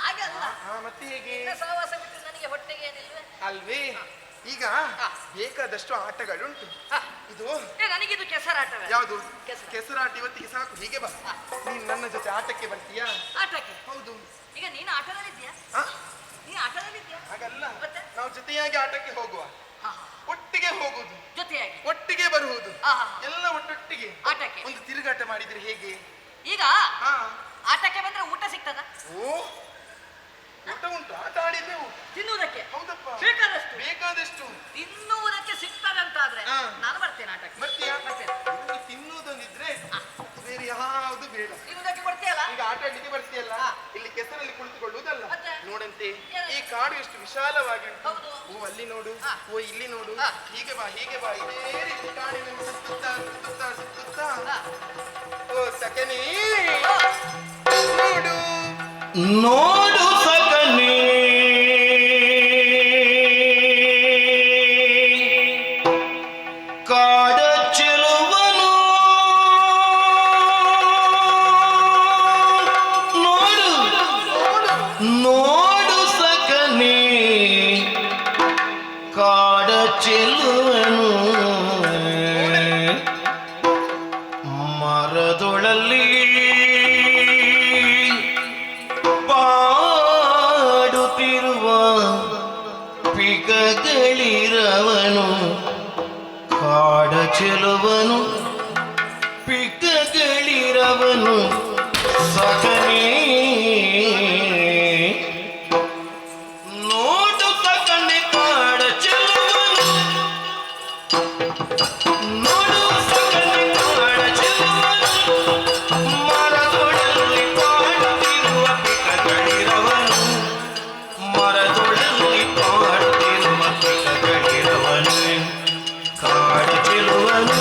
ಹಾಗಲ್ಲ, ಮತ್ತೆ ಹೇಗೆ? ನಿನ್ನ ಸಹವಾಸ ಬಿಟ್ಟು ನನಗೆ ಹೊಟ್ಟೆಗೆ ಏನಿಲ್ವೇ? ಅಲ್ವೇ? ಈಗ ಬೇಕಾದಷ್ಟು ಆಟಗಳುಂಟು. ಇದು ನನಗಿದು ಕೆಸರಾಟವೇ. ಯಾವುದು? ಕೆಸರು. ಕೆಸರಾಟ ಇವತ್ತಿಗೆ ಸಾಕು. ಹೀಗೆ ಬಾ, ನೀನ್ ನನ್ನ ಜೊತೆ ಆಟಕ್ಕೆ ಬರ್ತೀಯಾ? ಆಟಕ್ಕೆ? ಹೌದು. ಈಗ ನೀನು ಆಟದಲ್ಲಿದ್ಯಾ? ಆ? ನೀ ಆಟದಲ್ಲಿದ್ಯಾ? ಹಾಗಲ್ಲ, ಮತ್ತೆ? ನಾವು ಜೊತೆಯಾಗಿ ಆಟಕ್ಕೆ ಹೋಗುವ, ಹಾ, ಒಟ್ಟಿಗೆ ಹೋಗುದು, ಜೊತೆಯಾಗಿ ಒಟ್ಟಿಗೆ ಬರುವುದು, ಆಹಾ. ಎಲ್ಲ ಒಟ್ಟೊಟ್ಟಿಗೆ ಆಟಕ್ಕೆ. ಒಂದು ತಿರುಗಾಟ ಮಾಡಿದ್ರೆ ಹೇಗೆ? ಈಗ ಹಾ. ಆಟಕ್ಕೆ ಬಂದ್ರೆ ಊಟ ಸಿಗ್ತದ? ಓ, ಊಟ ಉಂಟು, ಆಟ ಆಡಿದ್ದೆವು. ತಿನ್ನುವುದಕ್ಕೆ ಹೌದಪ್ಪ, ಬೇಕಾದಷ್ಟು ಬೇಕಾದಷ್ಟು ತಿನ್ನುವುದಕ್ಕೆ ಸಿಗ್ತದಂತಾದ್ರೆ ಹಾ. ನಾನು ಬರ್ತೇನೆ ಆಟಕ್ಕೆ. ಬರ್ತೀಯಾ? ಬರ್ತೇನೆ. ನಿನಗೆ ತಿನ್ನುವುದೊಂದಿದ್ರೆ ಬೇರೆ ಯಾವುದು ಬೇಡ. ತಿನ್ನುವುದಕ್ಕೆ ಕೊಡ್ತೀಯಲ್ಲ? ಈಗ ಆಟ ಆಡ್ಲಿಕ್ಕೆ ಬರ್ತೀಯಲ್ಲ, ಇಲ್ಲಿ ಕೆಸರಲ್ಲಿ ಕುಳಿತುಕೊಳ್ಳುವುದಲ್ಲ. ಮತ್ತೆ? ನೋಡಂತೆ ಏನು? ಈ ಕಾಡು ಎಷ್ಟು ವಿಶಾಲವಾಗಿ ಉಂಟು. ಹೌದು. ಓ ಅಲ್ಲಿ ನೋಡು, ಹಾ. ಓ ಇಲ್ಲಿ ನೋಡು, ಹಾ. ಹೀಗೆ ಬಾ ಹೀಗೆ ಬಾ, ಇದೇ ರೀತಿ ಕಾಡಿನಲ್ಲಿ ಸುತ್ತುತ್ತಾ ಸುತ್ತುತ್ತಾ ಸುತ್ತುತ್ತಾ. ಹಾ. ಓ ಸಕನೇ, ಓ, ನೋಡು. ನೋಡು ಸಕನೆ ಕಾಡ ಚೆಲುವನು, ನೋಡು ನೋಡು ಸಕನೆ ಕಾಡ ಚೆಲುವನು, ಮರದೊಳಲ್ಲಿ ಪಾಡುತ್ತಿರುವ ಪಿಕಗಳಿರವನು, ಕಾಡ ಚೆಲುವನು ಪಿಕಗಳಿರವನು ಸಕನೇ. ನೋಡು ಸಕನೆ ಕಾಡ ಚೆಲುವನು, ನೋಡು ಸಕನೆ ಕಾಡ ಚೆಲುವನು, ಮರದೊಳಲ್ಲಿ ಪಾಡುತ್ತಿರುವ ಪಿಕಗಳಿರವನು, ಮರದೊಳಲ್ಲಿ ಪಾಡುತ್ತಿರುವ ಪಿಕಗಳಿರವನು, ಕಾಡ ಚೆಲುವನು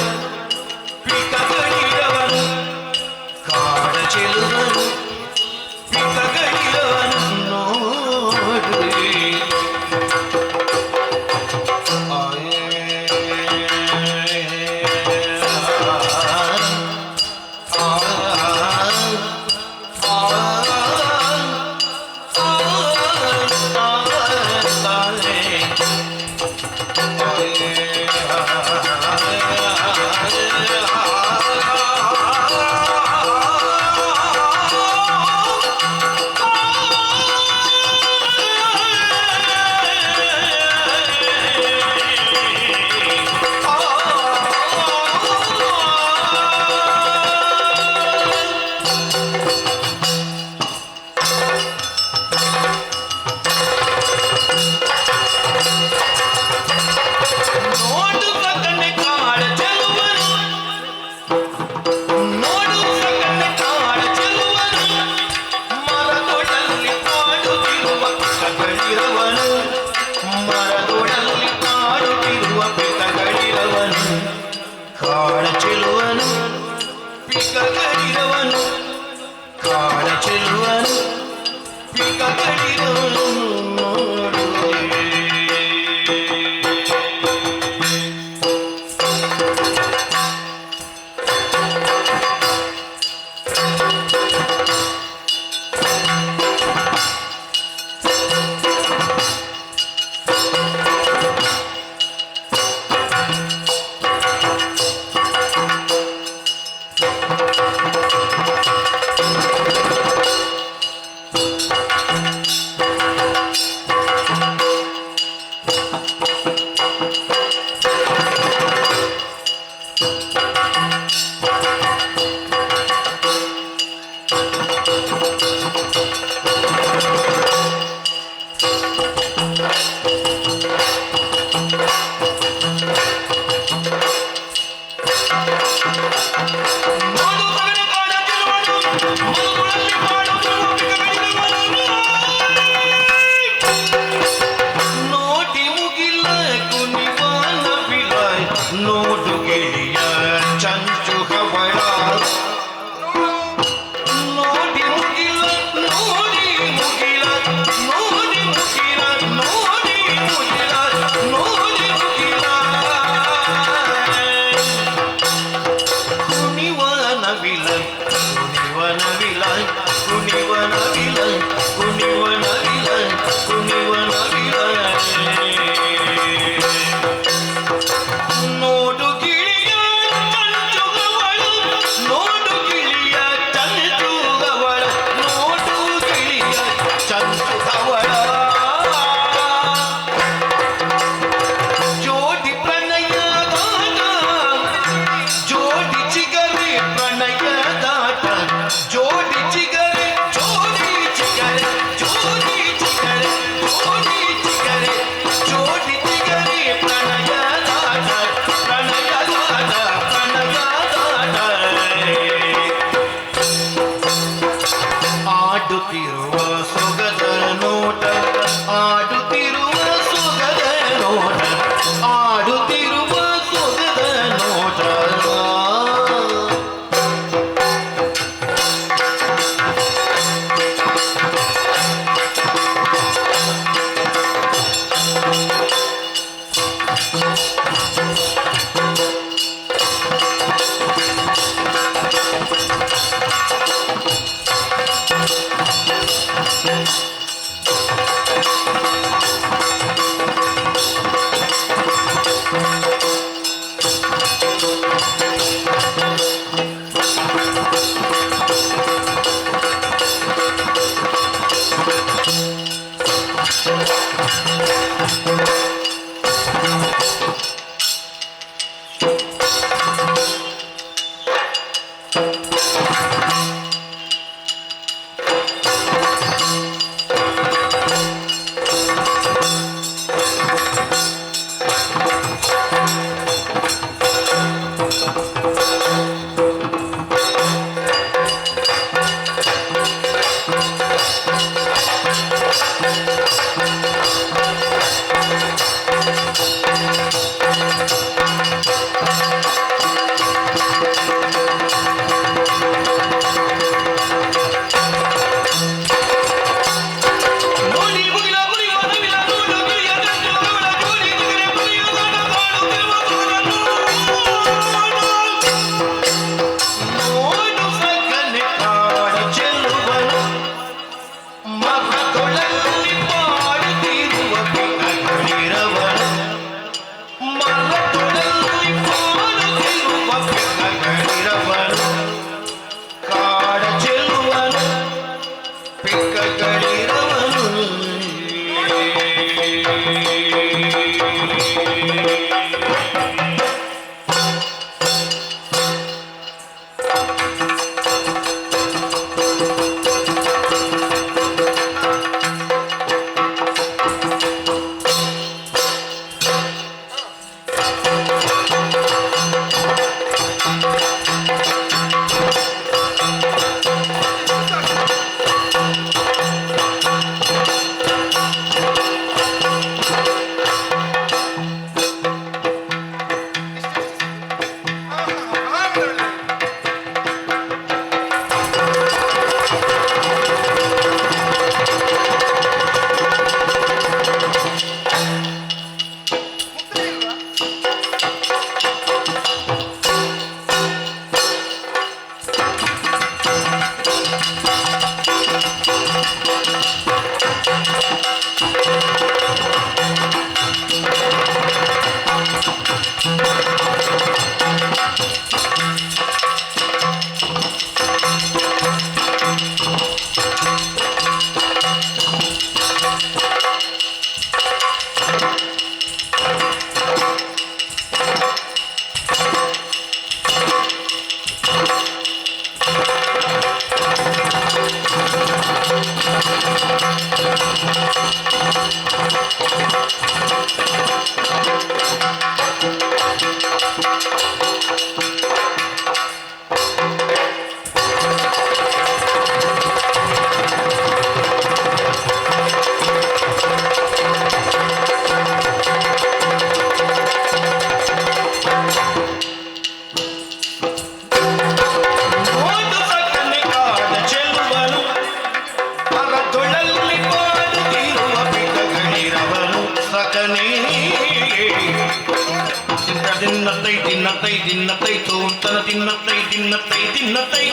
ತಿನ್ನತ್ತೈ ತಿನ್ನತ್ತೈ ತೋರ್ತನ ತಿನ್ನತ್ತೈ ತಿನ್ನತ್ತೈ ತಿನ್ನತ್ತೈ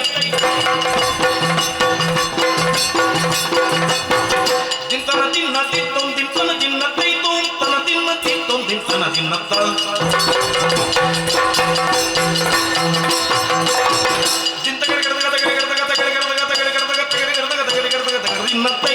ತಿಂತನ ತಿನ್ನತಿ ತಿಂತನ ತಿನ್ನತ್ತೈ ತೋರ್ತನ ತಿನ್ನತಿ ತಿಂತನ ತಿನ್ನತ್ತ ತಿನ್ನತ್ತೈ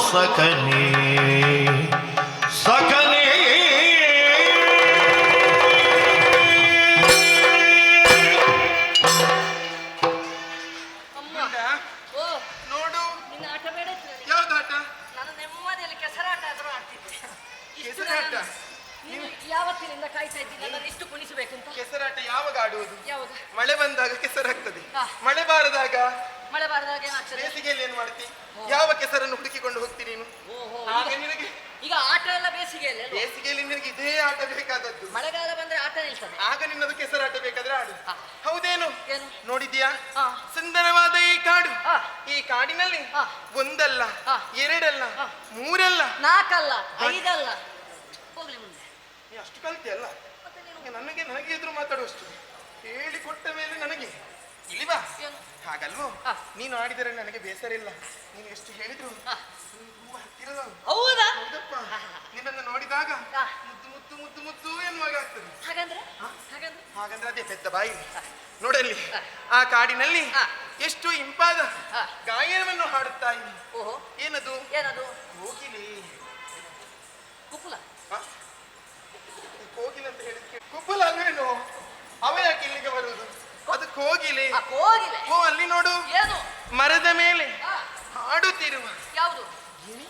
ಸಕನೆ ಸಕನೆ ಅಮ್ಮ ಓ ನೋಡು ನಿನ್ನ ಆಟ ಬೇಡ ಇತ್ತು ನನಗೆ. ಯಾವ್ದು ಆಟ ಕೆಸರಾಟ ಆದ್ರೂ ಆಡ್ತಿದ್ದೆ. ಇಷ್ಟು ಕೆಸರಾಟ? ನೀನು ಯಾವತ್ತಿನಿಂದ ಕಾಯ್ತಾ ಇದ್ದೀನಿ ನಾನು ಇಷ್ಟು ಕುಣಿಸಬೇಕು ಅಂತ. ಕೆಸರಾಟ ಯಾವಾಗ ಆಡುವುದು? ಯಾವುದು? ಮಳೆ ಬಂದಾಗ ಕೆಸರಾಗ್ತದೆ, ಹಾ. ಮಳೆ ಬಾರದಾಗ ಮಳೆ ಬಾರದಾಗ ಏನಾಗ್ತದೆ? ಬೇಸಿಗೆಯಲ್ಲಿ ಏನ್ ಮಾಡ್ತಿ? ಯಾವ ಕೆಸರನ್ನು ಹುಡುಕಿಕೊಂಡು ಹೋಗ್ತಿ ನೀನು? ಓಹೋ, ಆಗ ನಿನಗೆ ಈಗ ಆಟ ಎಲ್ಲ ಬೇಸಿಗೆಯಲ್ಲಿ ಅಲ್ವಾ? ಬೇಸಿಗೆಯಲ್ಲಿ ನಿನಗೆ ಇದೇ ಆಟ ಬೇಕಾದದ್ದು. ಮಳೆಗಾಲ ಬಂದ್ರೆ ಆಟ ನಿಲ್ತದೆ. ಆಗ ನಿನ್ನದು ಕೆಸರಾಟ ಬೇಕಾದ್ರೆ ಆಡು. ಹಾ. ಹೌದೇನು? ಏನು? ನೋಡಿದ್ಯಾ ಹಾ. ಸುಂದರವಾದ ಈ ಕಾಡು. ಹಾ. ಈ ಕಾಡಿನಲ್ಲಿ ಹಾ. ಒಂದಲ್ಲ, ಹಾ. ಎರಡಲ್ಲ, ಹಾ. ಮೂರಲ್ಲ, ನಾಲ್ಕಲ್ಲ, ಐದಲ್ಲ. ಹೋಗ್ಲಿ ಮುಂದೆ. ನೀ ಅಷ್ಟು ಕಲ್ತಿಯಲ್ಲ. ಮತ್ತೆ ನೀನು ನನಗೆ ಎದುರು ಮಾತಾಡುವಷ್ಟು ಹೇಳಿಕೊಟ್ಟ ಮೇಲೆ ನನಗೆ ಇಲ್ಲಿ ಬಾ. ಏನು? ಹಾಗಲ್ವೋ? ಹಾ. ನೀನು ಆಡಿದರೆ ನನಗೆ ಬೇಸರ ಇಲ್ಲ. ನೀನು ಎಷ್ಟು ಹೇಳಿದ್ರು ಹಾ. ತುಂಬ ಹತ್ತಿರದವನು. ಹೌದಾ? ಹೌದಪ್ಪ, ನಿನ್ನನ್ನು ನೋಡಿದಾಗ ಹಾ. ಮುದ್ದು ಮುದ್ದು ಮುದ್ದು ಮುದ್ದು ಎನ್ನುವಾಗ ಆಗ್ತದೆ. ಹಾಗಂದ್ರೆ ಹಾಗಂದ್ರೆ ಹಾಗಂದ್ರೆ ಅದೇ ಪೆದ್ದ ಬಾಯಿ. ನೋಡಲ್ಲಿ ಹಾ. ಆ ಕಾಡಿನಲ್ಲಿ ಹಾ. ಎಷ್ಟು ಇಂಪಾದ ಹಾ. ಗಾಯನವನ್ನು ಹಾಡುತ್ತಾ ಇದ್ದೀನಿ. ಓಹೋ, ಏನದು? ಏನದು? ಕೋಗಿಲೆ. ಕುಪ್ಪುಲ. ಹ? ಕೋಗಿಲೆ ಅಂತ ಹೇಳಿದ್ಕೆ ಕುಪ್ಪುಲ ಅಲ್ವೇನು? ಅವ ಯಾಕೆ ಇಲ್ಲಿಗೆ ಬರುವುದು? ಅದು ಕೋಗಿಲೆ. ಆ ಕೋಗಿಲೆ. ಓ, ಅಲ್ಲಿ ನೋಡು, ಏನು? ಮರದ ಮೇಲೆ ಹಾ. ಹಾಡುತ್ತಿರುವ ಯಾವುದು? ಗಿಣಿ.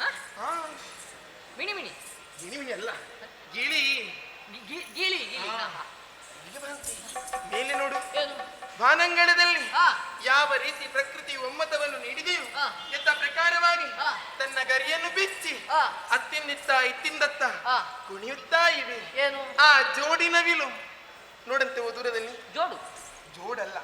ಹಾ? ಹಾ, ಮಿಣಿ ಮಿಣಿ. ಗಿಣಿ ಅಲ್ಲ, ಗಿಳಿ. ಗೀಳಿ ಗೀಳಿ. ಹಾ. ಹಾ. ಇಲ್ಲಿಗೆ ಬರುತ್ತೆ. ಮೇಲೆ ನೋಡು, ಏನು? ವಾನಂಗಳದಲ್ಲಿ ಹಾ. ಯಾವ ರೀತಿ ಪ್ರಕೃತಿ ಒಮ್ಮತವನ್ನು ನೀಡಿದೆಯೋ ಹಾ. ಎತ್ತ ಪ್ರಕಾರವಾಗಿ ಹಾ. ತನ್ನ ಗರಿಯನ್ನು ಬಿಚ್ಚಿ ಹಾ. ಅತ್ತಿಂದಿತ್ತ ಇತ್ತಿಂದತ್ತ ಹಾ. ಕುಣಿಯುತ್ತಾ ಇವೆ. ಏನು? ಆ ಜೋಡಿನವಿಲು ನೋಡಂತೆ ಓ ದೂರದಲ್ಲಿ. ಜೋಡು. ಜೋಡಲ್ಲ,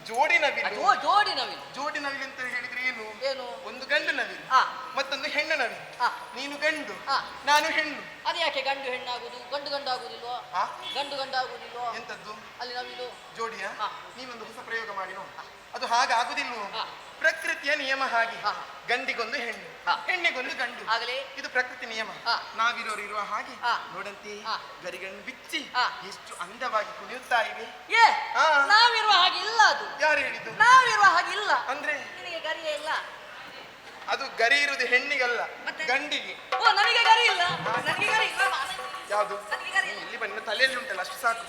ಜೋಡಿನವಿಲು. ಜೋಡಿ ನವಿಲು. ಜೋಡಿನವಿಲು ಅಂತ ಹೇಳಿದ್ರೆ ಏನು? ಏನು? ಒಂದು ಗಂಡು ನವಿಲು, ಹಾ. ಮತ್ತೊಂದು ಹೆಣ್ಣು ನವಿಲು. ಹಾ. ನೀನು ಗಂಡು, ಹಾ. ನಾನು ಹೆಣ್ಣು. ಅದು ಯಾಕೆ ಗಂಡು ಹೆಣ್ಣಾಗುದು? ಗಂಡು ಗಂಡು ಆಗುದಿಲ್ವೋ? ಆ? ಗಂಡು ಗಂಡು ಆಗುದಿಲ್ವೋ? ಎಂತದ್ದು? ಅಲ್ಲಿ ನವಿಲು. ಜೋಡಿಯ? ಹಾ. ನೀವೊಂದು ಹೊಸ ಪ್ರಯೋಗ ಮಾಡಿ ನೋಡು. ಅದು ಹಾಗಾಗುದಿಲ್ವೋ? ಹಾ. ಪ್ರಕೃತಿಯ ನಿಯಮ ಹಾಗೆ. ಹಾ. ಗಂಡಿಗೊಂದು ಹೆಣ್ಣು, ಹಾ. ಹೆಣ್ಣಿಗೊಂದು ಗಂಡು. ಆಗಲಿ. ಇದು ಪ್ರಕೃತಿ ನಿಯಮ. ಹಾ. ನಾವಿರೋರು ಇರುವ ಹಾಗೆ ಹಾ. ನೋಡಂತೆ ಹಾ. ಗರಿಗಳನ್ನು ಬಿಚ್ಚಿ ಹಾ. ಎಷ್ಟು ಅಂದವಾಗಿ ಕುಣಿಯುತ್ತಾ ಇವೆ. ಏ, ಹಾ. ನಾವಿರುವ ಹಾಗಿಲ್ಲ ಅದು. ಯಾರು ಹೇಳಿದ್ದು? ನಾವಿರುವ ಹಾಗಿಲ್ಲ. ಅಂದ್ರೆ ನಿನಗೆ ಗರಿಯೇ ಇಲ್ಲ. ಅದು ಗರಿ ಇರುವುದು ಹೆಣ್ಣಿಗಲ್ಲ, ಮತ್ತೆ? ಗಂಡಿಗೆ. ಓ, ನನಗೆ ಗರಿ ಇಲ್ಲ. ನನಗೆ ಗರಿ ಇಲ್ಲ. ಯಾವುದು? ನನಗೆ ಗರಿ ಇಲ್ಲ. ಇಲ್ಲಿ ಬಂದ ತಲೆಯಲ್ಲಿ ಉಂಟಲ್ಲ ಅಷ್ಟು ಸಾಕು.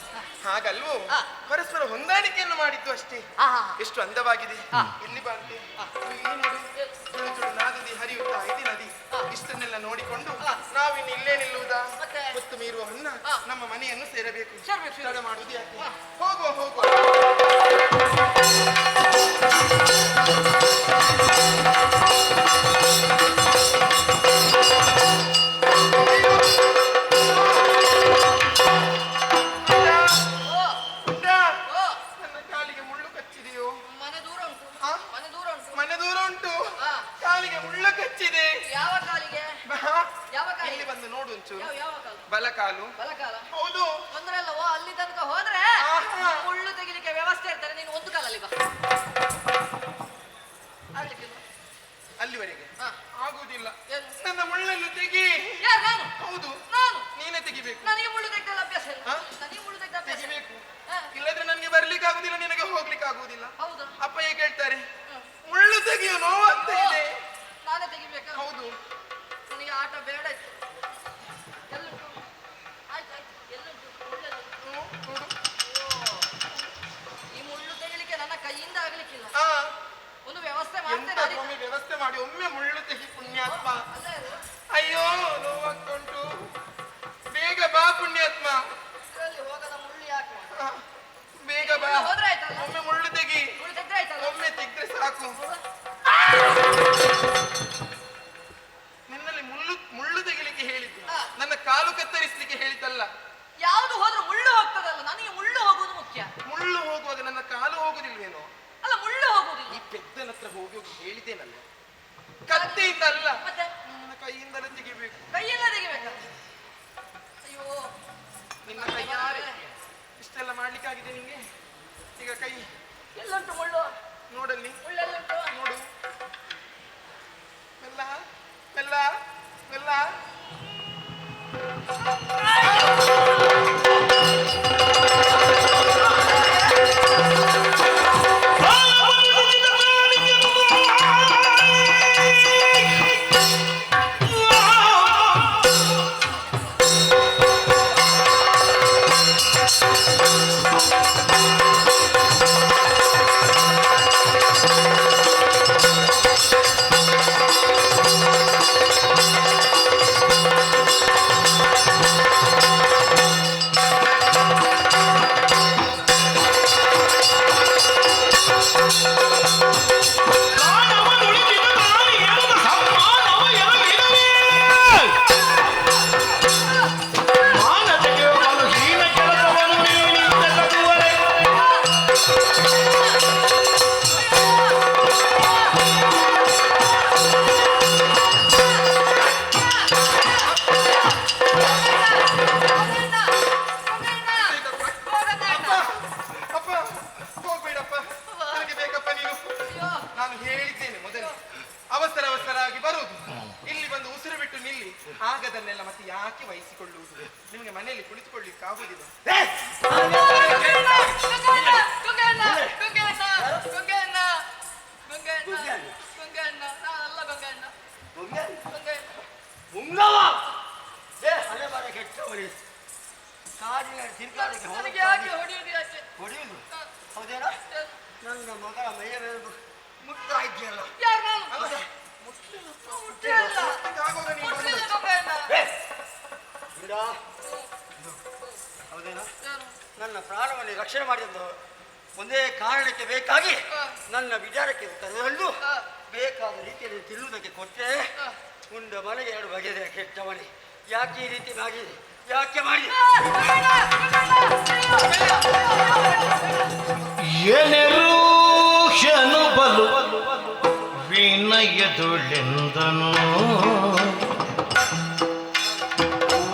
ಹಾಗಲ್ವೋ? ಹಾ. ಪರಸ್ಪರ ಹೊಂದಾಣಿಕೆಯನ್ನು ಮಾಡಿದ್ದು ಅಷ್ಟೇ. ಹಾ. ಎಷ್ಟು ಅಂದವಾಗಿದೆ. ಹಾ. ಇಲ್ಲಿ ಬಂತೆ, ಇಲ್ಲಿ ನೋಡು, ಚುಳು ಚುಳು ನಾದದಿ ಹರಿಯುತ್ತಾ ಇದೆ ನದಿ. ಇಷ್ಟನ್ನೆಲ್ಲ ನೋಡಿಕೊಂಡು ಹಾ. ನಾವಿನ್ನು ಇಲ್ಲೇ ನಿಲ್ಲುವುದಾ? ಮತ್ತೆ? ಹೊತ್ತು ಮೀರುವ ಮುನ್ನ ಹಾ. ನಮ್ಮ ಮನೆಯನ್ನು ಸೇರಬೇಕು. ಸೇರ್ಬೇಕು. ತಡ ಮಾಡುವುದು ಯಾಕೆ? ಹಾ. ಹೋಗುವ ಹೋಗುವ. ಓ, ಪುಟ್ಟ, ಓ, ನನ್ನ ಕಾಲಿಗೆ ಮುಳ್ಳು ಕಚ್ಚಿದೆಯೋ? ಮನೆ ದೂರ ಉಂಟು. ಹಾ? ಮನೆ ದೂರ ಉಂಟು. ಮನೆ ದೂರ ಉಂಟು, ಹಾ. ಕಾಲಿಗೆ ಮುಳ್ಳು ಕಚ್ಚಿದೆ. ಯಾವ ಕಾಲಿಗೆ? ಬಾ, ಯಾವ ಕಾಲಿಗೆ? ಇಲ್ಲಿ ಬಂದು ನೋಡು ಒಂಚೂರು. ಯಾವ ಕಾಲು? ಬಲಕಾಲು. ಬಲಕಾಲ. ಹೌದು. ತೊಂದ್ರೆ ಅಲ್ಲವೋ? ಅಲ್ಲಿ ತನಕ ಹೋದ್ರೆ ಆಹಾ. ಮುಳ್ಳು ತೆಗಿಲಿಕ್ಕೆ ವ್ಯವಸ್ಥೆ ಇರ್ತಾರೆ. ನೀನು ಒಂದು ಕಾಲಲ್ಲಿ ಬಾ. ಆಗ್ಲಿಕ್ಕಿಲ್ವಾ? ಅಲ್ಲಿವರೆಗೆ ಹಾ. ಆಗುವುದಿಲ್ಲ. ಏನು? ನನ್ನ ಮುಳ್ಳನ್ನು ತೆಗಿ. ಯಾರು? ನಾನು. ಹೌದು, ನಾನು. ನೀನೇ ತೆಗಿಬೇಕು. ನನಗೆ ಮುಳ್ಳು ತೆಗ್ದಲ್ಲ ಅಭ್ಯಾಸ ಇಲ್ಲ. ಹಾ? ನನಗೆ ಮುಳ್ಳು ತೆಗ್ದ ಅಭ್ಯಾಸ ಇಲ್ಲ. ತೆಗಿಬೇಕು. ಹಾ. ಇಲ್ಲದ್ರೆ ನನಗೆ ಬರ್ಲಿಕ್ಕೆ ಆಗುದಿಲ್ಲ, ನಿನಗೆ ಹೋಗ್ಲಿಕ್ಕೆ ಆಗುವುದಿಲ್ಲ. ಹೌದು. ಅಪ್ಪ ಹೇಗೆ ಹೇಳ್ತಾರೆ? ಹ್ಮ್. ಮುಳ್ಳು ತೆಗಿಯೋ, ನೋವಂತ ಇದೆ. ನಾನೇ ತೆಗಿಬೇಕಾ? ಹೌದು. ನನಗೆ ಆಟ ಬೇಡ ಇತ್ತು. ಎಲ್ಲುಂಟು? ಆಯ್ತು ಆಯ್ತು. ಎಲ್ಲುಂಟು? ಮುಳ್ಳೆಲ್ಲುಂಟು? ನೋಡು. ಈ ಮುಳ್ಳು ತೆಗಿಲಿಕ್ಕೆ ನನ್ನ ಕೈಯಿಂದ ಆಗ್ಲಿಕ್ಕಿಲ್ಲ. ಹಾ, ಒಂದು ವ್ಯವಸ್ಥೆ ಎಂತ ಮಾಡ್ತೇನೆ. ಒಮ್ಮೆ ವ್ಯವಸ್ಥೆ ಮಾಡಿ ಒಮ್ಮೆ ಮುಳ್ಳು ತೆಗಿ ಪುಣ್ಯಾತ್ಮ. ಅಲ್ಲೇ ಇರು. ಅಯ್ಯೋ, ನೋವಾಗ್ತಾ ಉಂಟು. ಬೇಗ ಬಾ ಪುಣ್ಯಾತ್ಮ. ಇದ್ರಲ್ಲಿ ಹೋಗದ ಮುಳ್ಳು ಯಾಕೆ? ಹಾ, ಬೇಗ ಬಾ. ಮುಳ್ಳು ಹೋದ್ರೆ ಆಯ್ತಲ್ಲ? ಒಮ್ಮೆ ಮುಳ್ಳು ತೆಗಿ. ಮುಳ್ಳು ತೆಗ್ದ್ರೆ ಆಯ್ತಲ್ಲ? ಒಮ್ಮೆ ತೆಗ್ದ್ರೆ ಸಾಕು. ನಿನ್ನಲ್ಲಿ ಮುಳ್ಳು ತೆಗಿಲಿಕ್ಕೆ ಹೇಳಿದ್ದು, ಹಾ. ನನ್ನ ಕಾಲು ಕತ್ತರಿಸಲಿಕ್ಕೆ ಹೇಳಿದ್ದಲ್ಲ. ಯಾವುದು ಹೋದ್ರೂ ಮುಳ್ಳು ಹೋಗ್ತದಲ್ಲ. ನನಗೆ ಮುಳ್ಳು ಹೋಗುವುದು ಮುಖ್ಯ. ಮುಳ್ಳು ಹೋಗುವಾಗ ನನ್ನ ಕಾಲು ಹೋಗುದಿಲ್ವೇನೋ? ಅಲ್ಲ, ಮುಳ್ಳು ಹೋಗುವುದಿಲ್ಲ. ಈ ಪೆದ್ದನ ಹತ್ರ ಹೋಗಿ ಹೇಳಿದ್ದೇನಲ್ಲ, ಕತ್ತಿಯಿಂದ ಅಲ್ಲ, ಮತ್ತೆ ನನ್ನ ಕೈಯಿಂದಲೇ ತೆಗಿಬೇಕು. ಕೈಯೆಲ್ಲ ತೆಗಿಬೇಕ? ಅಯ್ಯೋ, ನಿನ್ನ ಕೈಯಾರೆ ಇಷ್ಟೆಲ್ಲ ಮಾಡ್ಲಿಕ್ಕಾಗಿದೆ ನಿಂಗೆ? ಈಗ ಕೈ ಎಲ್ಲುಂಟು ಮುಳ್ಳು? ನೋಡಲ್ಲಿ, ಮುಳ್ಳೆಲ್ಲುಂಟು? ನೋಡು. ಮೆಲ್ಲ ಮೆಲ್ಲ ಮೆಲ್ಲ. ಆಗದನ್ನೆಲ್ಲ ಮತ್ತೆ ಯಾಕೆ ವಹಿಸಿಕೊಳ್ಳುವುದು? ನಿಮಗೆ ಮನೆಯಲ್ಲಿ ಕುಳಿತುಕೊಳ್ಳಿಕ್ಕೆ ಆಗುದಿಲ್ಲ. ಮುಂಗವ ಹಳೆ ಬಾರ ಕೆಟ್ಟವರಿ ಕಾಡಿನ ತಿರ್ಗಾಡಕ್ಕೆ ಹೊಡೆಯುವುದು ಹೌದೇನಾ? ನನ್ನ ಮಗಳ ಮೈಯ ಮೇಲೆ ಮುಟ್ತಾ ಇದೆಯಲ್ಲ ಹೌದೇನಾ? ನನ್ನ ಪ್ರಾಣವನ್ನು ರಕ್ಷಣೆ ಮಾಡಿದ್ದು ಒಂದೇ ಕಾರಣಕ್ಕೆ ಬೇಕಾಗಿ ನನ್ನ ವಿಚಾರಕ್ಕೆ ಕರೆದೊಂದು ಬೇಕಾದ ರೀತಿಯಲ್ಲಿ ತಿನ್ನುವುದಕ್ಕೆ ಕೊಟ್ಟರೆ ಉಂಡ ಮನೆಗೆ 2 ಬಗೆಯ ಕೆಟ್ಟವನೇ. ಯಾಕೆ ಈ ರೀತಿ ಮಾಡಿದೆ? ಯಾಕೆ ಮಾಡಿದೆ? ಏನೆರುಷನು ಬಲು ವಿನಯದುಳೆಂದನು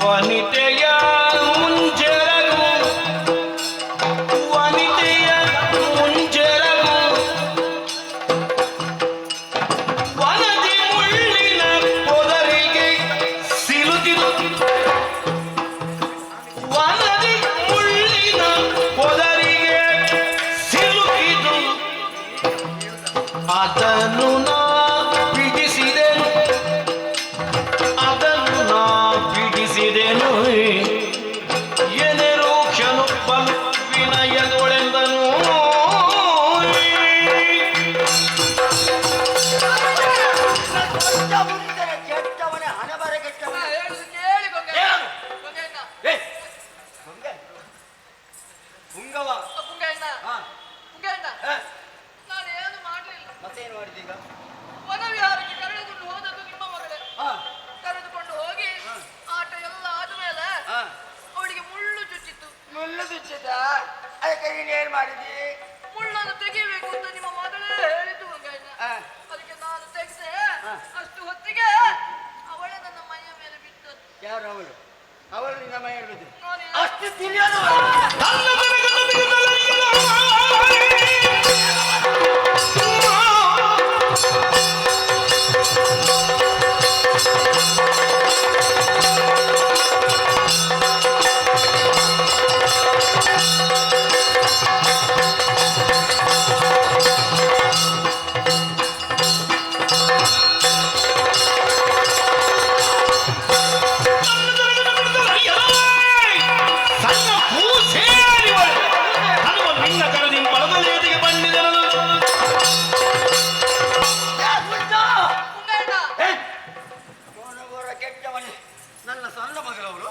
ವನಿತೆಯ ಮುಂಜರಗು ವನಿತೆಯ ಮುಂಜರಗು ವನದಿ ಮುಳ್ಳಿನ ಪೊದರಿಗೆ ಸಿಲುಕಿದು ವನದಿ ಮುಳ್ಳಿನ ಪೊದರಿಗೆ ಸಿಲುಕಿದು ಅದನ್ನು ನಾ ಬಿಡಿಸಿದೆನು ಅದನ್ನು ನಾ ಬಿಡಿಸಿದೆನು ಎನೆರು ಕ್ಷಣುಪ್ಪಲು ವಿನಯಗೊಳೆಂದನು ಕೆಟ್ಟವನೇ ಹಣೆ ಬರ ಕೆಟ್ಟವನೇ. ಮುಂಗವ ನಾನೇನು ಮಾಡ್ಲಿಲ್ಲ. ಮತ್ತೇನು ಮಾಡಿದೀಗ? ವನವಿಹಾರಕ್ಕೆ ಕರೆದುಕೊಂಡು ಹೋದದ್ದು ನಿಮ್ಮ ಮಗಳೇ. ಕರೆದುಕೊಂಡು ಹೋಗಿ ಆಟ ಎಲ್ಲ ಆದ್ಮೇಲೆ ಅವಳಿಗೆ ಮುಳ್ಳು ಚುಚ್ಚಿತ್ತು. ಮುಳ್ಳು ಚುಚ್ಚಿದ ಅದಕ್ಕೆ ನೀನೇನು ಮಾಡಿದಿ? ಮುಳ್ಳನ್ನು ತೆಗಿಬೇಕು ಅಂತ ನಿಮ್ಮ ಮಗಳೇ ಹೇಳಿದ್ದು ಮಂಗಯ್ಯನ. ಅದಕ್ಕೆ ನಾನು ತೆಗೆದೆ. ಅಷ್ಟು ಹೊತ್ತಿಗೆ ಅವಳೇ ನನ್ನ ಮೈಯ ಮೇಲೆ ಬಿಟ್ಟದ್ದು. ಯಾರು ಅವಳು? ಅವಳು ನಿನ್ನ ಮೈ ಹಿಡಿದು ನಾನು ಅಷ್ಟು ತಿಳಿಯೋದು ಕೆಟ್ಟವನೇ. ನನ್ನ ಸಣ್ಣ ಮಗಳವರು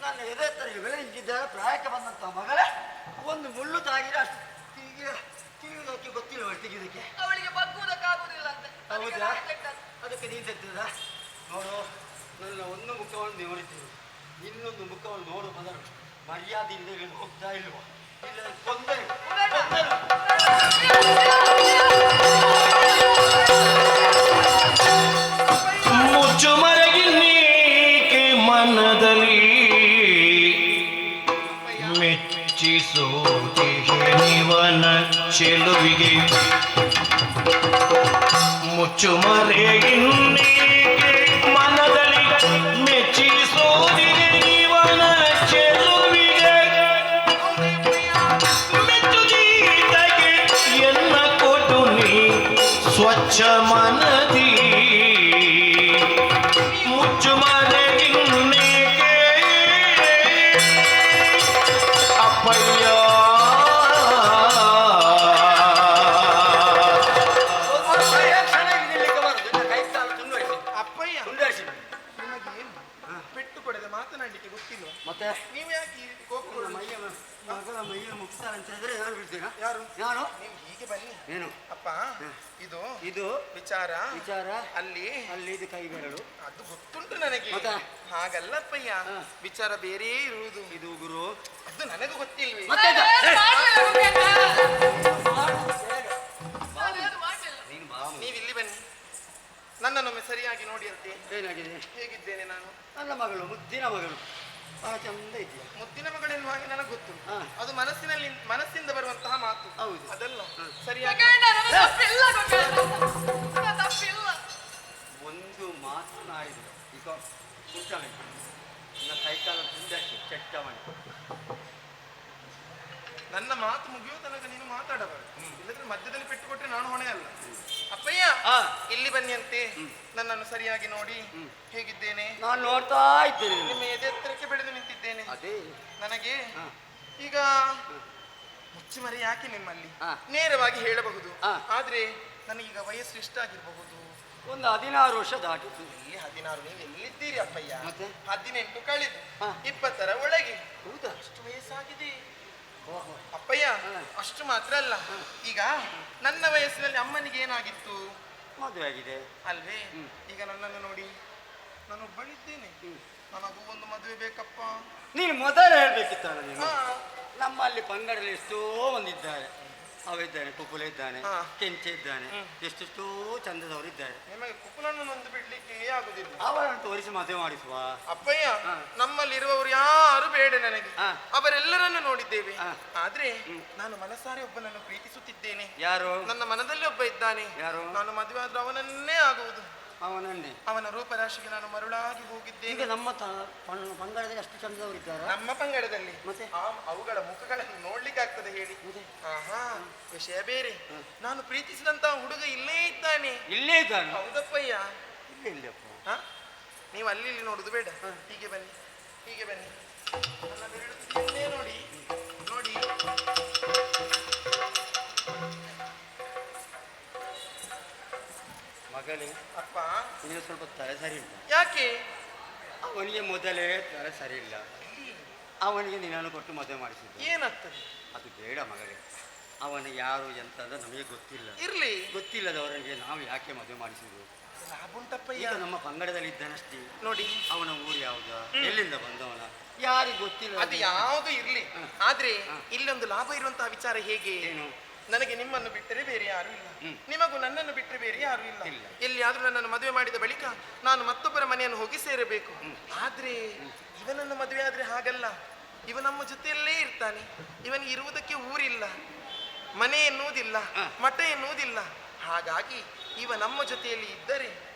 ನನ್ನ ಎದೆ ತರಿಗೆ ಬೆಳೆದಿದ್ದಾರೆ. ಪ್ರಾಯಕ್ಕೆ ಬಂದಂತ ಮಗಳೇ ಒಂದು ಮುಳ್ಳು ತಾಗಿರ ಅಷ್ಟು ತಿಳಿಯುವುದಕ್ಕೆ ಗೊತ್ತಿಲ್ಲ ಅವಳು ತೆಗೆಯುವುದಕ್ಕೆ. ಅವಳಿಗೆ ಬಗ್ಗುವುದಕ್ಕಾಗುವುದಿಲ್ಲ ಅಂತೆ. ಹೌದಾ? ಅದಕ್ಕೆ ನೀನು ತೆಗ್ತದ ನೋಡು. ನನ್ನ ಒಂದು ಮುಖವನ್ನು ನೋಡಿದ್ದೇವೆ, ಇನ್ನೊಂದು ಮುಖವನ್ನು ನೋಡು ಮೊದಲು. ಮರ್ಯಾದೆಯಿಂದ ಇಲ್ಲಿ ಹೋಗ್ತಾ ಇಲ್ವ? ಇಲ್ಲ ತೊಂದರೆ ಮುಚ್ಚು ಮರಗಿನ್ನೇಕೆ ಮನದಲ್ಲಿ ಮೆಚ್ಚಿಸೋತಿವನ ಚೆಲುವಿಗೆ ಮುಚ್ಚು ಮರೆಗಿನ್ನೇಕೆ ಮನದಲ್ಲಿ ಮೆಚ್ಚಿಸೋದಿವನ ಚೆಲುವಿಗೆ ಮೆಚ್ಚುಗೀತಗೆ ಎನ್ನ ಕೊಟ್ಟು ನೀ ಸ್ವಚ್ಛ ಮನದಿ ಮುಚ್ಚು ಮರೆಗಿನ್ನೇಕೆ ಅಪ್ಪಯ್ಯ ಅಪ್ಪಯ್ಯ, ಮುಂದುವರಿಸಿ. ನಿಮಗೇನು ಪೆಟ್ಟು ಕೊಡದೆ ಮಾತನಾಡಲಿಕ್ಕೆ ಗೊತ್ತಿಲ್ವ? ಮತ್ತೆ ನೀವು ಯಾಕೆ ಈ ರೀತಿ ಕೋಪ ನನ್ನ ಮೈಯ ಮಗಳ ಮೈಯ ಮುಗ್ತಾರೆ ಅಂತ ಹೇಳಿದ್ರೆ ನಾನು ಬಿಡ್ತೀನ? ಯಾರು? ನಾನು ನೀವು ಹೀಗೆ ಬನ್ನಿ. ಏನು ಅಪ್ಪ, ಇದು ಇದು ವಿಚಾರ ವಿಚಾರ ಅಲ್ಲಿ ಇದು ಕೈ ಬೆರಳು. ಅದು ಗೊತ್ತುಂಟು ನನಗೆ. ಮತ್ತೆ? ಹಾಗಲ್ಲಪ್ಪಯ್ಯ, ವಿಚಾರ ಬೇರೆ ಇರುವುದು. ಇದು ಗುರು. ಅದು ನನಗೂ ಗೊತ್ತಿಲ್ವೇ? ಮತ್ತೆ ಇದು? ನಾನೇನು ಮಾಡ್ಲಿಲ್ಲ. ನೀನು ಬಾವು. ನೀವು ಇಲ್ಲಿ ಬನ್ನಿ, ನನ್ನನ್ನೊಮ್ಮೆ ಸರಿಯಾಗಿ ನೋಡಿ ಅಂತೆ. ಏನಾಗಿದೆ? ಹೇಗಿದ್ದೇನೆ ನಾನು? ನನ್ನ ಮಗಳು, ಮುದ್ದಿನ ಮಗಳು, ಬಹಳ ಚಂದ ಇದೆಯಾ? ಮುದ್ದಿನ ಮಗಳೆನ್ನುವ ಹಾಗೆ ನನಗೆ ಗೊತ್ತು. ಹಾ. ಅದು ಮನಸ್ಸಿಂದ ಬರುವಂತಹ ಮಾತು. ಹೌದು. ಅದಲ್ಲ ಸರಿಯಾಗಿ ಮಂಗಯ್ಯನ, ನನ್ನ ತಪ್ಪಿಲ್ಲ ಮಂಗಯ್ಯನ. ನನ್ನ ತಪ್ಪಿಲ್ಲ. ಒಂದು ಮಾತನಾಡಿದರು ಈಗ ಕೂತವೆ ಇನ್ನು ಸೈಕಲ್ ಹಿಂದಕ್ಕೆ ಚೆಟ್ಟ ಮಾಡಿ ನನ್ನ ಮಾತು ಮುಗಿಯೋ ತನಕ ನೀನು ಮಾತಾಡಬಾರದು. ಇಲ್ಲದ್ರೆ ಮಧ್ಯದಲ್ಲಿ ಪೆಟ್ಟು ಕೊಟ್ರೆ ನಾನು ಹೊಣೆ ಅಲ್ಲ. ಅಪ್ಪಯ್ಯ ಇಲ್ಲಿ ಬನ್ನಿ ಅಂತೆ. ನನ್ನನ್ನು ಸರಿಯಾಗಿ ನೋಡಿ. ಹೇಗಿದ್ದೇನೆ? ನಾನು ನೋಡ್ತಾ ಇದ್ದೇನೆ. ನಿಮ್ಮ ಎದೆ ಎತ್ತರಕ್ಕೆ ಬೆಳೆದು ನಿಂತಿದ್ದೇನೆ. ಅದೇ ನನಗೆ ಈಗ ಮುಚ್ಚಿ ಮರೆ ಯಾಕೆ ನಿಮ್ಮಲ್ಲಿ ಹಾ. ನೇರವಾಗಿ ಹೇಳಬಹುದು. ಹಾ. ಆದ್ರೆ ನನಗೀಗ ವಯಸ್ಸು ಎಷ್ಟಾಗಿರಬಹುದು? ಒಂದು 16 ವರ್ಷ ದಾಟಿತು. ಇಲ್ಲಿ 16. ನೀವು ಎಲ್ಲಿದ್ದೀರಿ ಅಪ್ಪಯ್ಯ? ಮತ್ತೆ? 18 ಕಳೆದು ಹಾ. 20ರ ಒಳಗೆ. ಹೌದಾ? ಅಷ್ಟು ವಯಸ್ಸಾಗಿದೆ ಓಹೋ. ಅಪ್ಪಯ್ಯ. ಹಾ. ಅಷ್ಟು ಮಾತ್ರ ಅಲ್ಲ, ಈಗ ನನ್ನ ವಯಸ್ಸಿನಲ್ಲಿ ಅಮ್ಮನಿಗೆ ಏನಾಗಿತ್ತು ಮದುವೆ ಆಗಿದೆ ಅಲ್ವೇ? ಈಗ ನನ್ನನ್ನು ನೋಡಿ, ನಾನು ಒಬ್ಬಳಿದ್ದೇನೆ. ನನಗೂ ಒಂದು ಮದುವೆ ಬೇಕಪ್ಪ. ನೀನು ಮೊದಲು ಹೇಳ್ಬೇಕಿತ್ತಲ್ಲ ನೀನು. ಹಾ. ನಮ್ಮಲ್ಲಿ ಪಂಗಡದಲ್ಲಿ ಎಷ್ಟೋ ಮಂದಿದ್ದಾರೆ. ಅವಿದ್ದಾನೆ, ಕುಕುಲ ಇದ್ದಾನೆ, ಹಾ. ಕೆಂಚೆ ಇದ್ದಾನೆ, ಎಷ್ಟೆಷ್ಟೋ ಚಂದದವರು ಇದ್ದಾರೆ. ನಿಮಗೆ ಕುಪ್ಪಲನ್ನು ನೊಂದು ಬಿಡ್ಲಿಕ್ಕೆ ಆಗುದಿಲ್ಲ. ಅವರನ್ನು ತೋರಿಸಿ ಮದುವೆ ಮಾಡಿಸುವ. ಅಪ್ಪಯ್ಯ, ಹಾ. ನಮ್ಮಲ್ಲಿರುವವರು ಯಾರು ಬೇಡ ನನಗೆ. ಹಾ. ಅವರೆಲ್ಲರನ್ನು ನೋಡಿದ್ದೇವೆ. ಹಾ. ಆದ್ರೆ ನಾನು ಮನಸಾರೆ ಒಬ್ಬನನ್ನು ಪ್ರೀತಿಸುತ್ತಿದ್ದೇನೆ. ಯಾರು? ನನ್ನ ಮನದಲ್ಲಿ ಒಬ್ಬ ಇದ್ದಾನೆ. ಯಾರು? ನಾನು ಮದುವೆ ಆದ್ರೂ ಅವನನ್ನೇ ಆಗುವುದು. ಅವನನ್ನೇ. ಅವನ ರೂಪರಾಶಿಗೆ ನಾನು ಮರುಳಾಗಿ ಹೋಗಿದ್ದೇನೆ. ಈಗ ನಮ್ಮ ಪಂಗಡದಲ್ಲಿ ಅಷ್ಟು ಚಂದದವರು ಇದ್ದಾರೆ. ನಮ್ಮ ಪಂಗಡದಲ್ಲಿ ಮತ್ತೆ? ಅವುಗಳ ಮುಖಗಳನ್ನು ನೋಡ್ಲಿಕ್ಕೆ ಆಗ್ತದೆ ಹೇಳಿ. ಮತ್ತೆ? ಆಹಾ, ವಿಷಯ ಬೇರೆ. ನಾನು ಪ್ರೀತಿಸಿದಂತಹ ಹುಡುಗ ಇಲ್ಲೇ ಇದ್ದಾನೆ. ಇಲ್ಲೇ ಇದ್ದಾನೆ? ಹೌದಪ್ಪಯ್ಯ. ಇಲ್ಲೇ ಇಲ್ಲಪ್ಪ. ಹ? ನೀವು ಅಲ್ಲಿ ಇಲ್ಲಿ ನೋಡುದು ಬೇಡ. ಹೀಗೆ ಬನ್ನಿ, ಹೀಗೆ ಬನ್ನಿ. ನನ್ನ ಬೆರಳು ತುದಿಯನ್ನೇ ನೋಡಿ ನೋಡಿ. ಮಗಳೇ, ಅಪ್ಪ, ನಿನಗೆ ಸ್ವಲ್ಪ ತಲೆ ಸರಿ ಇಲ್ಲ. ಯಾಕೆ? ಅವನಿಗೆ ಮೊದಲೇ ತಲೆ ಸರಿ ಇಲ್ಲ. ಅವನಿಗೆ ನಿನ್ನನ್ನು ಕೊಟ್ಟು ಮದುವೆ ಮಾಡಿಸಿದ್ದು. ಏನಾಗ್ತದೆ? ಅದು ಬೇಡ ಮಗಳೇ. ಅವನ ಯಾರು ಎಂತ ಅಂತ ನಮಗೆ ಗೊತ್ತಿಲ್ಲ. ಇರ್ಲಿ. ಗೊತ್ತಿಲ್ಲದವರಿಗೆ ನಾವು ಯಾಕೆ ಮದುವೆ ಮಾಡಿಸಿದ್ರು? ಲಾಭ ಉಂಟಪ್ಪಯ್ಯ. ಈಗ ನಮ್ಮ ಪಂಗಡದಲ್ಲಿ ಇದ್ದಾನಷ್ಟೇ. ನೋಡಿ, ಅವನ ಊರು ಯಾವ್ದು, ಎಲ್ಲಿಂದ ಬಂದವನ, ಯಾರಿಗೆ ಗೊತ್ತಿಲ್ಲ. ಅದು ಯಾವುದು ಇರ್ಲಿ. ಆದ್ರೆ ಇಲ್ಲೊಂದು ಲಾಭ ಇರುವಂತಹ ವಿಚಾರ ಹೇಗೆ? ಏನು? ನನಗೆ ನಿಮ್ಮನ್ನು ಬಿಟ್ಟರೆ ಬೇರೆ ಯಾರು ಇಲ್ಲ. ಹ್ಮ್. ನಿಮಗೂ ನನ್ನನ್ನು ಬಿಟ್ಟರೆ ಬೇರೆ ಯಾರು ಇಲ್ಲ. ಇಲ್ಲ. ಎಲ್ಲಿಯಾದ್ರೂ ನನ್ನನ್ನು ಮದುವೆ ಮಾಡಿದ ಬಳಿಕ ನಾನು ಮತ್ತೊಬ್ಬರ ಮನೆಯನ್ನು ಹೋಗಿ ಸೇರಬೇಕು. ಆದ್ರೆ ಇವನನ್ನು ಮದುವೆ ಆದ್ರೆ ಹಾಗಲ್ಲ. ಇವ ನಮ್ಮ ಜೊತೆಯಲ್ಲೇ ಇರ್ತಾನೆ. ಇವನಿಗೆ ಇರುವುದಕ್ಕೆ ಊರಿಲ್ಲ, ಮನೆ ಎನ್ನುವುದಿಲ್ಲ, ಮಠ ಎನ್ನುವುದಿಲ್ಲ. ಹಾಗಾಗಿ ಇವ ನಮ್ಮ ಜೊತೆಯಲ್ಲಿ ಇದ್ದರೆ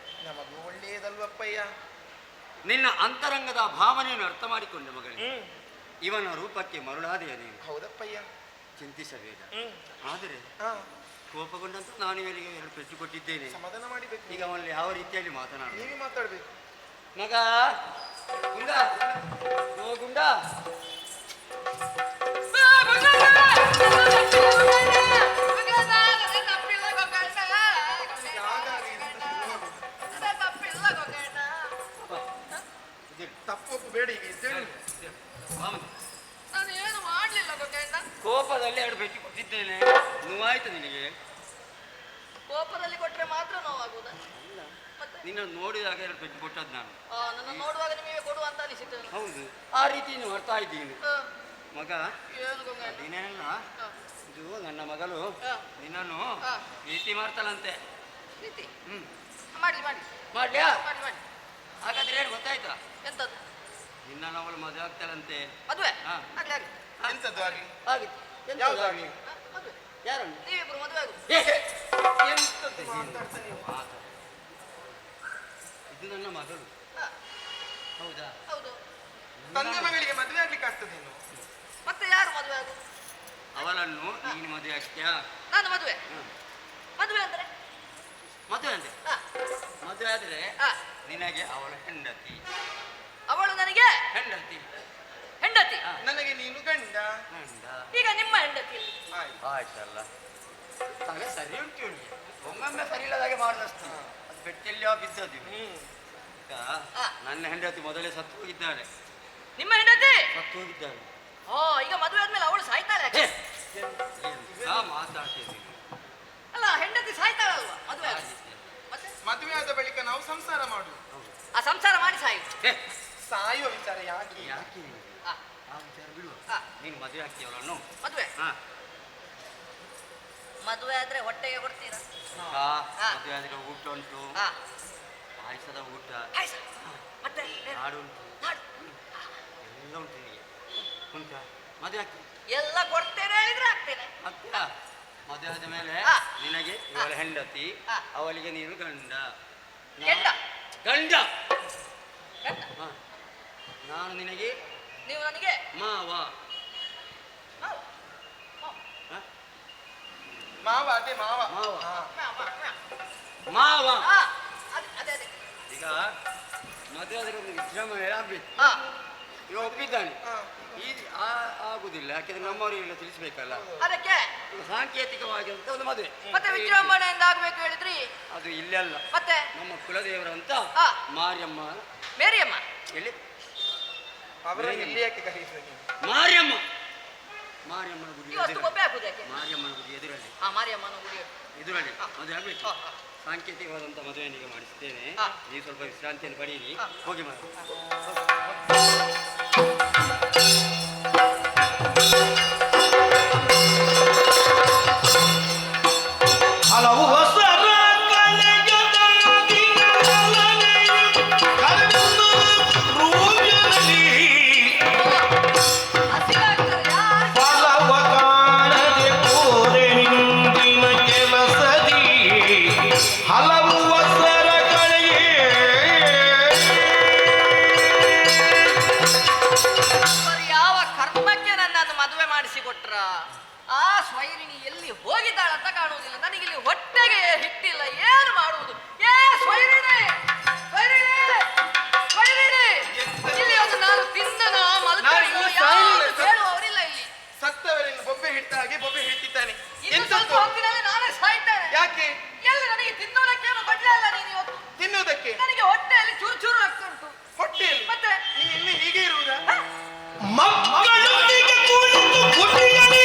ನಮಗೂ ಒಳ್ಳೆಯದಲ್ವಪ್ಪಯ್ಯ. ನಿನ್ನ ಅಂತರಂಗದ ಭಾವನೆಯನ್ನು ಅರ್ಥ ಮಾಡಿಕೊಂಡೆ ಮಗಳೇ. ಹ್ಮ್. ಇವನ ರೂಪಕ್ಕೆ ಮರುಳಾದೆಯ ನೀನು. ಹೌದಪ್ಪಯ್ಯ. ಚಿಂತಿಸಬೇಡ. ಹ್ಮ್. ಆದರೆ ಹಾ, ಕೋಪಗೊಂಡಂತ ನಾನು ಇವರಿಗೆ 2 ಪೆಟ್ಟು ಕೊಟ್ಟಿದ್ದೇನೆ. ಸಮಾಧಾನ ಮಾಡಿಬೇಕು. ಈಗ ಅವನಲ್ಲಿ ಯಾವ ರೀತಿಯಲ್ಲಿ ಮಾತನಾಡ. ನೀವೇ ಮಾತಾಡ್ಬೇಕು. ಮಗ ಗುಂಡ, ಓ ಗುಂಡ, ತಪ್ಪು ಬೇಡ. ಈಗ ಇದ್ದೇನೆ. ನಾನು ಏನು ಮಾಡ್ಲಿಲ್ಲ ಗೊತ್ತೇನ? ಕೋಪದಲ್ಲಿ 2 ಪೆಟ್ಟು ಕೊಟ್ಟಿದ್ದೇನೆ. ನೋವಾಯ್ತು ನಿನಗೆ? ಕೋಪದಲ್ಲಿ ಕೊಟ್ರೆ ಮಾತ್ರ ನೋವಾಗುವುದ? ಮತ್ತೆ ನಿನ್ನ ನೋಡಿದಾಗ 2 ಪೆಟ್ಟು ಕೊಟ್ಟದ್ದು ನಾನು. ನನ್ನ ನೋಡುವಾಗ ನಿಮಗೆ ಕೊಡುವ ಅಂತ ಅನಿಸಿತು. ಹೌದು, ಆ ರೀತಿ ನೀವು ಮಾಡ್ತಾ ಇದ್ದೀನಿ ಮಗ. ಏನು ಗೊಂಗಣ್ಣ? ಅದೇನೇನಲ್ಲ, ಇದು ನನ್ನ ಮಗಳು ಹಾ. ನಿನ್ನನ್ನು ಹಾ. ಪ್ರೀತಿ ಮಾಡ್ತಾಳಂತೆ. ಪ್ರೀತಿ ಹ್ಮ್. ಮಾಡಿ ಮಾಡಿ ಮಾಡ್ಲ್ಯಾ? ಮಾಡಿ ಮಾಡಿ. ಹಾಗಾದ್ರೆ ಏನು ಗೊತ್ತಾಯ್ತಾ? ಎಂತದ್ದು? ನಿನ್ನನ್ನು ಅವಳು ಮದುವೆ ಆಗ್ತಾಳಂತೆ. ಮದುವೆ ಹಾ. ಆಗ್ಲಿ ಆಗ್ಲಿ. ಎಂತದ್ದು ಆಗ್ಲಿ? ಆಗಿತ್ತು. ಎಂತದು ಯಾವ್ದಾಗ್ಲಿ? ಆಗ್ಲಿ? ಮದುವೆ ಯಾರನ್ನು? ನೀವಿಬ್ರು ಮದುವೆ ಆಗುದು. ಎಂತದ್ದು ಮಾತಾಡ್ತಾ ನೀವು? ಮಾತಾಡು. ಇದು ನನ್ನ ಮಗಳು. ಹೌದಾ? ಹೌದು. ತಂದೆ ಮಗಳಿಗೆ ಮದುವೆ ಆಗ್ಲಿಕ್ಕೆ ಆಗ್ತದೇನು? ಮತ್ತೆ ಯಾರು ಮದುವೆ ಆಗುದು? ಅವಳನ್ನು ನೀನು ಮದುವೆ ಆಗ್ತೀಯಾ? ನಾನು ಮದುವೆ. ಮದುವೆ ಅಂದ್ರೆ ಮದುವೆ ಅಂತೆ. ಹಾ. ಮದುವೆ ಆದ್ರೆ ಹಾ. ನಿನಗೆ ಅವಳ ಹೆಂಡತಿ. ಅವಳು ನನಗೆ ಹೆಂಡತಿ. ಹೆಂಡತಿ. ಹಾ. ನನಗೆ ನೀನು ಗಂಡ. ಗಂಡ. ಈಗ ನಿಮ್ಮ ಹೆಂಡತಿ. ಆಯ್ತು. ಆಯ್ತಲ್ಲ, ತಲೆ ಸರಿ ಉಂಟು ಇವನಿಗೆ. ಒಮ್ಮೊಮ್ಮೆ ಸರಿ ಇಲ್ಲದಾಗೆ ಮಾಡಿದಷ್ಟು. ಅದು ಬೆಟ್ಟೆಲ್ಲೋ ಬಿದ್ದದ್ದು. ಈಗ ನನ್ನ ಹೆಂಡತಿ ಮೊದಲೇ ಸತ್ತು ಹೋಗಿದ್ದಾಳೆ. ನಿಮ್ಮ ಹೆಂಡತಿ ಸತ್ತು ಹೋಗಿದ್ದಾಳೆ. ಈಗ ಮದುವೆ ಆದ್ಮೇಲೆ ಅವಳು ಸಾಯ್ತಾಳೆ ಯಾಕೆ? ಎಂತ ಮಾತಾಡ್ತೀನಿ ನೀನು? ಅಲ್ಲ, ಹೆಂಡತಿ ಸಾಯ್ತಾಳಲ್ವಾ ಮದುವೆ ಆದ್ಮೇಲೆ? ಮತ್ತೆ ಮದುವೆ ಆದ ಬಳಿಕ ನಾವು ಸಂಸಾರ ಮಾಡುದು. ಆ ಸಂಸಾರ ಮಾಡಿ ಸಾಯಿ. ಸಾಯುವ ವಿಚಾರ ಯಾಕೆ? ಯಾಕೆ ನಿನಗೆ? ಆ, ಆ ವಿಚಾರ ಬಿಡುವ. ಆ. ನೀನು ಮದುವೆ ಆಗ್ತೀಯವಳನ್ನು? ಮದುವೆ ಹಾ. ಮದುವೆ ಆದ್ರೆ ಹೊಟ್ಟೆಗೆ ಕೊಡ್ತೀರಾ? ಹಾ. ಹಾ. ಮದುವೆ ಆದ್ರೆ ಊಟ ಉಂಟು, ಹಾ. ಪಾಯಸದ ಊಟ, ಪಾಯ್ಸ. ಮತ್ತೆ ಹಾಡು ಉಂಟು, ನಾಡು. ಎಲ್ಲ ಉಂಟು ನಿನಗೆ. ಉಂಟಾ? ಮದುವೆ ಆಗ್ತೀನಿ. ಎಲ್ಲ ಕೊಡ್ತೇನೆ ಹೇಳಿದ್ರೆ ಆಗ್ತೇನೆ. ಮತ್ತೆ ಮದುವೆ ಆದ ಮೇಲೆ ಹಾ. ನಿನಗೆ ಇವಳ ಹೆಂಡತಿ, ಹಾ. ಅವಳಿಗೆ ನೀನು ಗಂಡ. ಗಂಡ? ಗಂಡ ಗಂಡ ಹ. ನಾನು ನಿನಗೆ ನೀವು ನನಗೆ ಮಾವ ಮಾವ. ಮಾವ. ಹ? ಮಾವ ಅದೇ ಮಾವ ಮಾವ. ಹಾ. ಮಾವ ಹಾ, ಅದೇ ಅದೇ. ಈಗ ಮದುವೆ ಆದ್ರೆ ಒಂದು ವಿಜೃಂಭಣೆ ಆಗ್ಬೇಕು. ಹಾ, ಈಗ ಒಪ್ಪಿದ್ದಾನೆ. ಹಾ. ಈ ಆಗುದಿಲ್ಲ, ಯಾಕೆಂದ್ರೆ ನಮ್ಮವರಿಗೆಲ್ಲ ತಿಳಿಸ್ಬೇಕಲ್ಲ. ಅದಕ್ಕೆ ಇದು ಸಾಂಕೇತಿಕವಾಗಿರುವಂತ ಒಂದು ಮದುವೆ. ಮತ್ತೆ ವಿಜೃಂಭಣೆಯಿಂದ ಆಗ್ಬೇಕು ಹೇಳಿದ್ರಿ. ಅದು ಇಲ್ಲೆಲ್ಲ ಮತ್ತೆ ನಮ್ಮ ಕುಲದೇವರಂತ ಹಾ. ಮಾರಿಯಮ್ಮ. ಮೇರಿಯಮ್ಮ. ಎಲ್ಲಿ ಅವರನ್ನು ಇಲ್ಲಿ ಯಾಕೆ ಕರೆಯುವುದು ನೀವು? ಮಾರಿಯಮ್ಮ. ಮಾರಿಯಮ್ಮನ ಗುಡಿ ನೀವು ಅಷ್ಟು ಗೊಬ್ಬೆ ಹಾಕುದು ಯಾಕೆ? ಮಾರಿಯಮ್ಮನ ಗುಡಿ ಎದುರಲ್ಲಿ ಹಾ, ಮಾರಿಯಮ್ಮನ ಗುಡಿ. ಎದುರಲ್ಲಿ ಮದುವೆ ಆಗ್ಬೇಕು. ಹಾ, ಹಾ. ಸಾಂಕೇತಿಕವಾದಂತ ಮದುವೆಯನ್ನಿಗೆ ಮಾಡಿಸ್ತೇನೆ. ಹಾ. ನೀವು ಸ್ವಲ್ಪ ವಿಶ್ರಾಂತಿಯನ್ನು ಪಡೀರಿ. ಹಾ. ಹೋಗಿ ಮಾಡಿ. ಹಲವು ಹೊಸರ ಕಲೆಯ ದಂಡಿನ ಲಲನೆಯು ಕರೆದೊಂದು ರೂಪಿನಲ್ಲಿ ಹಸಿವಾಗ್ತದೆ ಯಾಕೆ? ಫಲವ ಕಾಣದೆ ಕೋರೆ ಹಿಂದಿನ ಕೆಲಸದಿ ಹಲವು ಹೊಸರ ಕಲೆಯೇ ಇವರು ಯಾವ ಕರ್ಮಕ್ಕೆ ನನ್ನನ್ನು ಮದುವೆ ಮಾಡಿಸಿಕೊಟ್ರ? ಆ ಸ್ವೈರಿಣಿ ಎಲ್ಲಿ ಹೋಗಿದ್ದಾಳಂತ ಕಾಣುವುದಿಲ್ಲ. ನನಗಿಲ್ಲಿ ಹೊಟ್ಟೆಗೆ ಹಿಟ್ಟಿಲ್ಲ, ಏನು ಮಾಡುವುದು? ಏ ಸ್ವೈರಿಣಿ, ಸ್ವೈರಿಣಿ, ಸ್ವೈರಿಣಿ! ಇಲ್ಲಿ ಒಂದು ನಾನು ತಿಂದನೋ ನಾನು ಮಲ್ಕೊಂಡೋ ಇನ್ನೂ ಯಾವುದು ಸಾಯಲಿಲ್ಲ. ಹೇಳುವವರಿಲ್ಲ ಇಲ್ಲಿ. ಸತ್ತವರನ್ನು ಬೊಬ್ಬೆ ಹಿಡ್ತ ಹಾಗೆ ಬೊಬ್ಬೆ ಹಿಡ್ತಿದ್ದಾನೆ. ಇನ್ನು ಸ್ವಲ್ಪ ಎಂತದ್ದು? ಹೊತ್ತಿನಲ್ಲಿ ನಾನೇ ಸಾಯ್ತೇನೆ. ಯಾಕೆ? ಎಲ್ಲಿ ನನಗೆ ತಿನ್ನುವುದಕ್ಕೇನು ಕೊಡ್ಲೇ ಇಲ್ಲ ನೀನು ಇವತ್ತು. ತಿನ್ನುವುದಕ್ಕೆ ನನಗೆ ಹೊಟ್ಟೆಯಲ್ಲಿ ಚೂರು ಚೂರು ಆಗ್ತಾ ಉಂಟು. ಹೊಟ್ಟೆಯಲ್ಲಿ ಮತ್ತೆ ನೀನು ಇನ್ನೂ ಹೀಗೆ ಇರುವುದಾ? ಮಕ್ಕಳೊಂದಿಗೆ ಕುಳಿತು ಕುಟಿಯಲಿ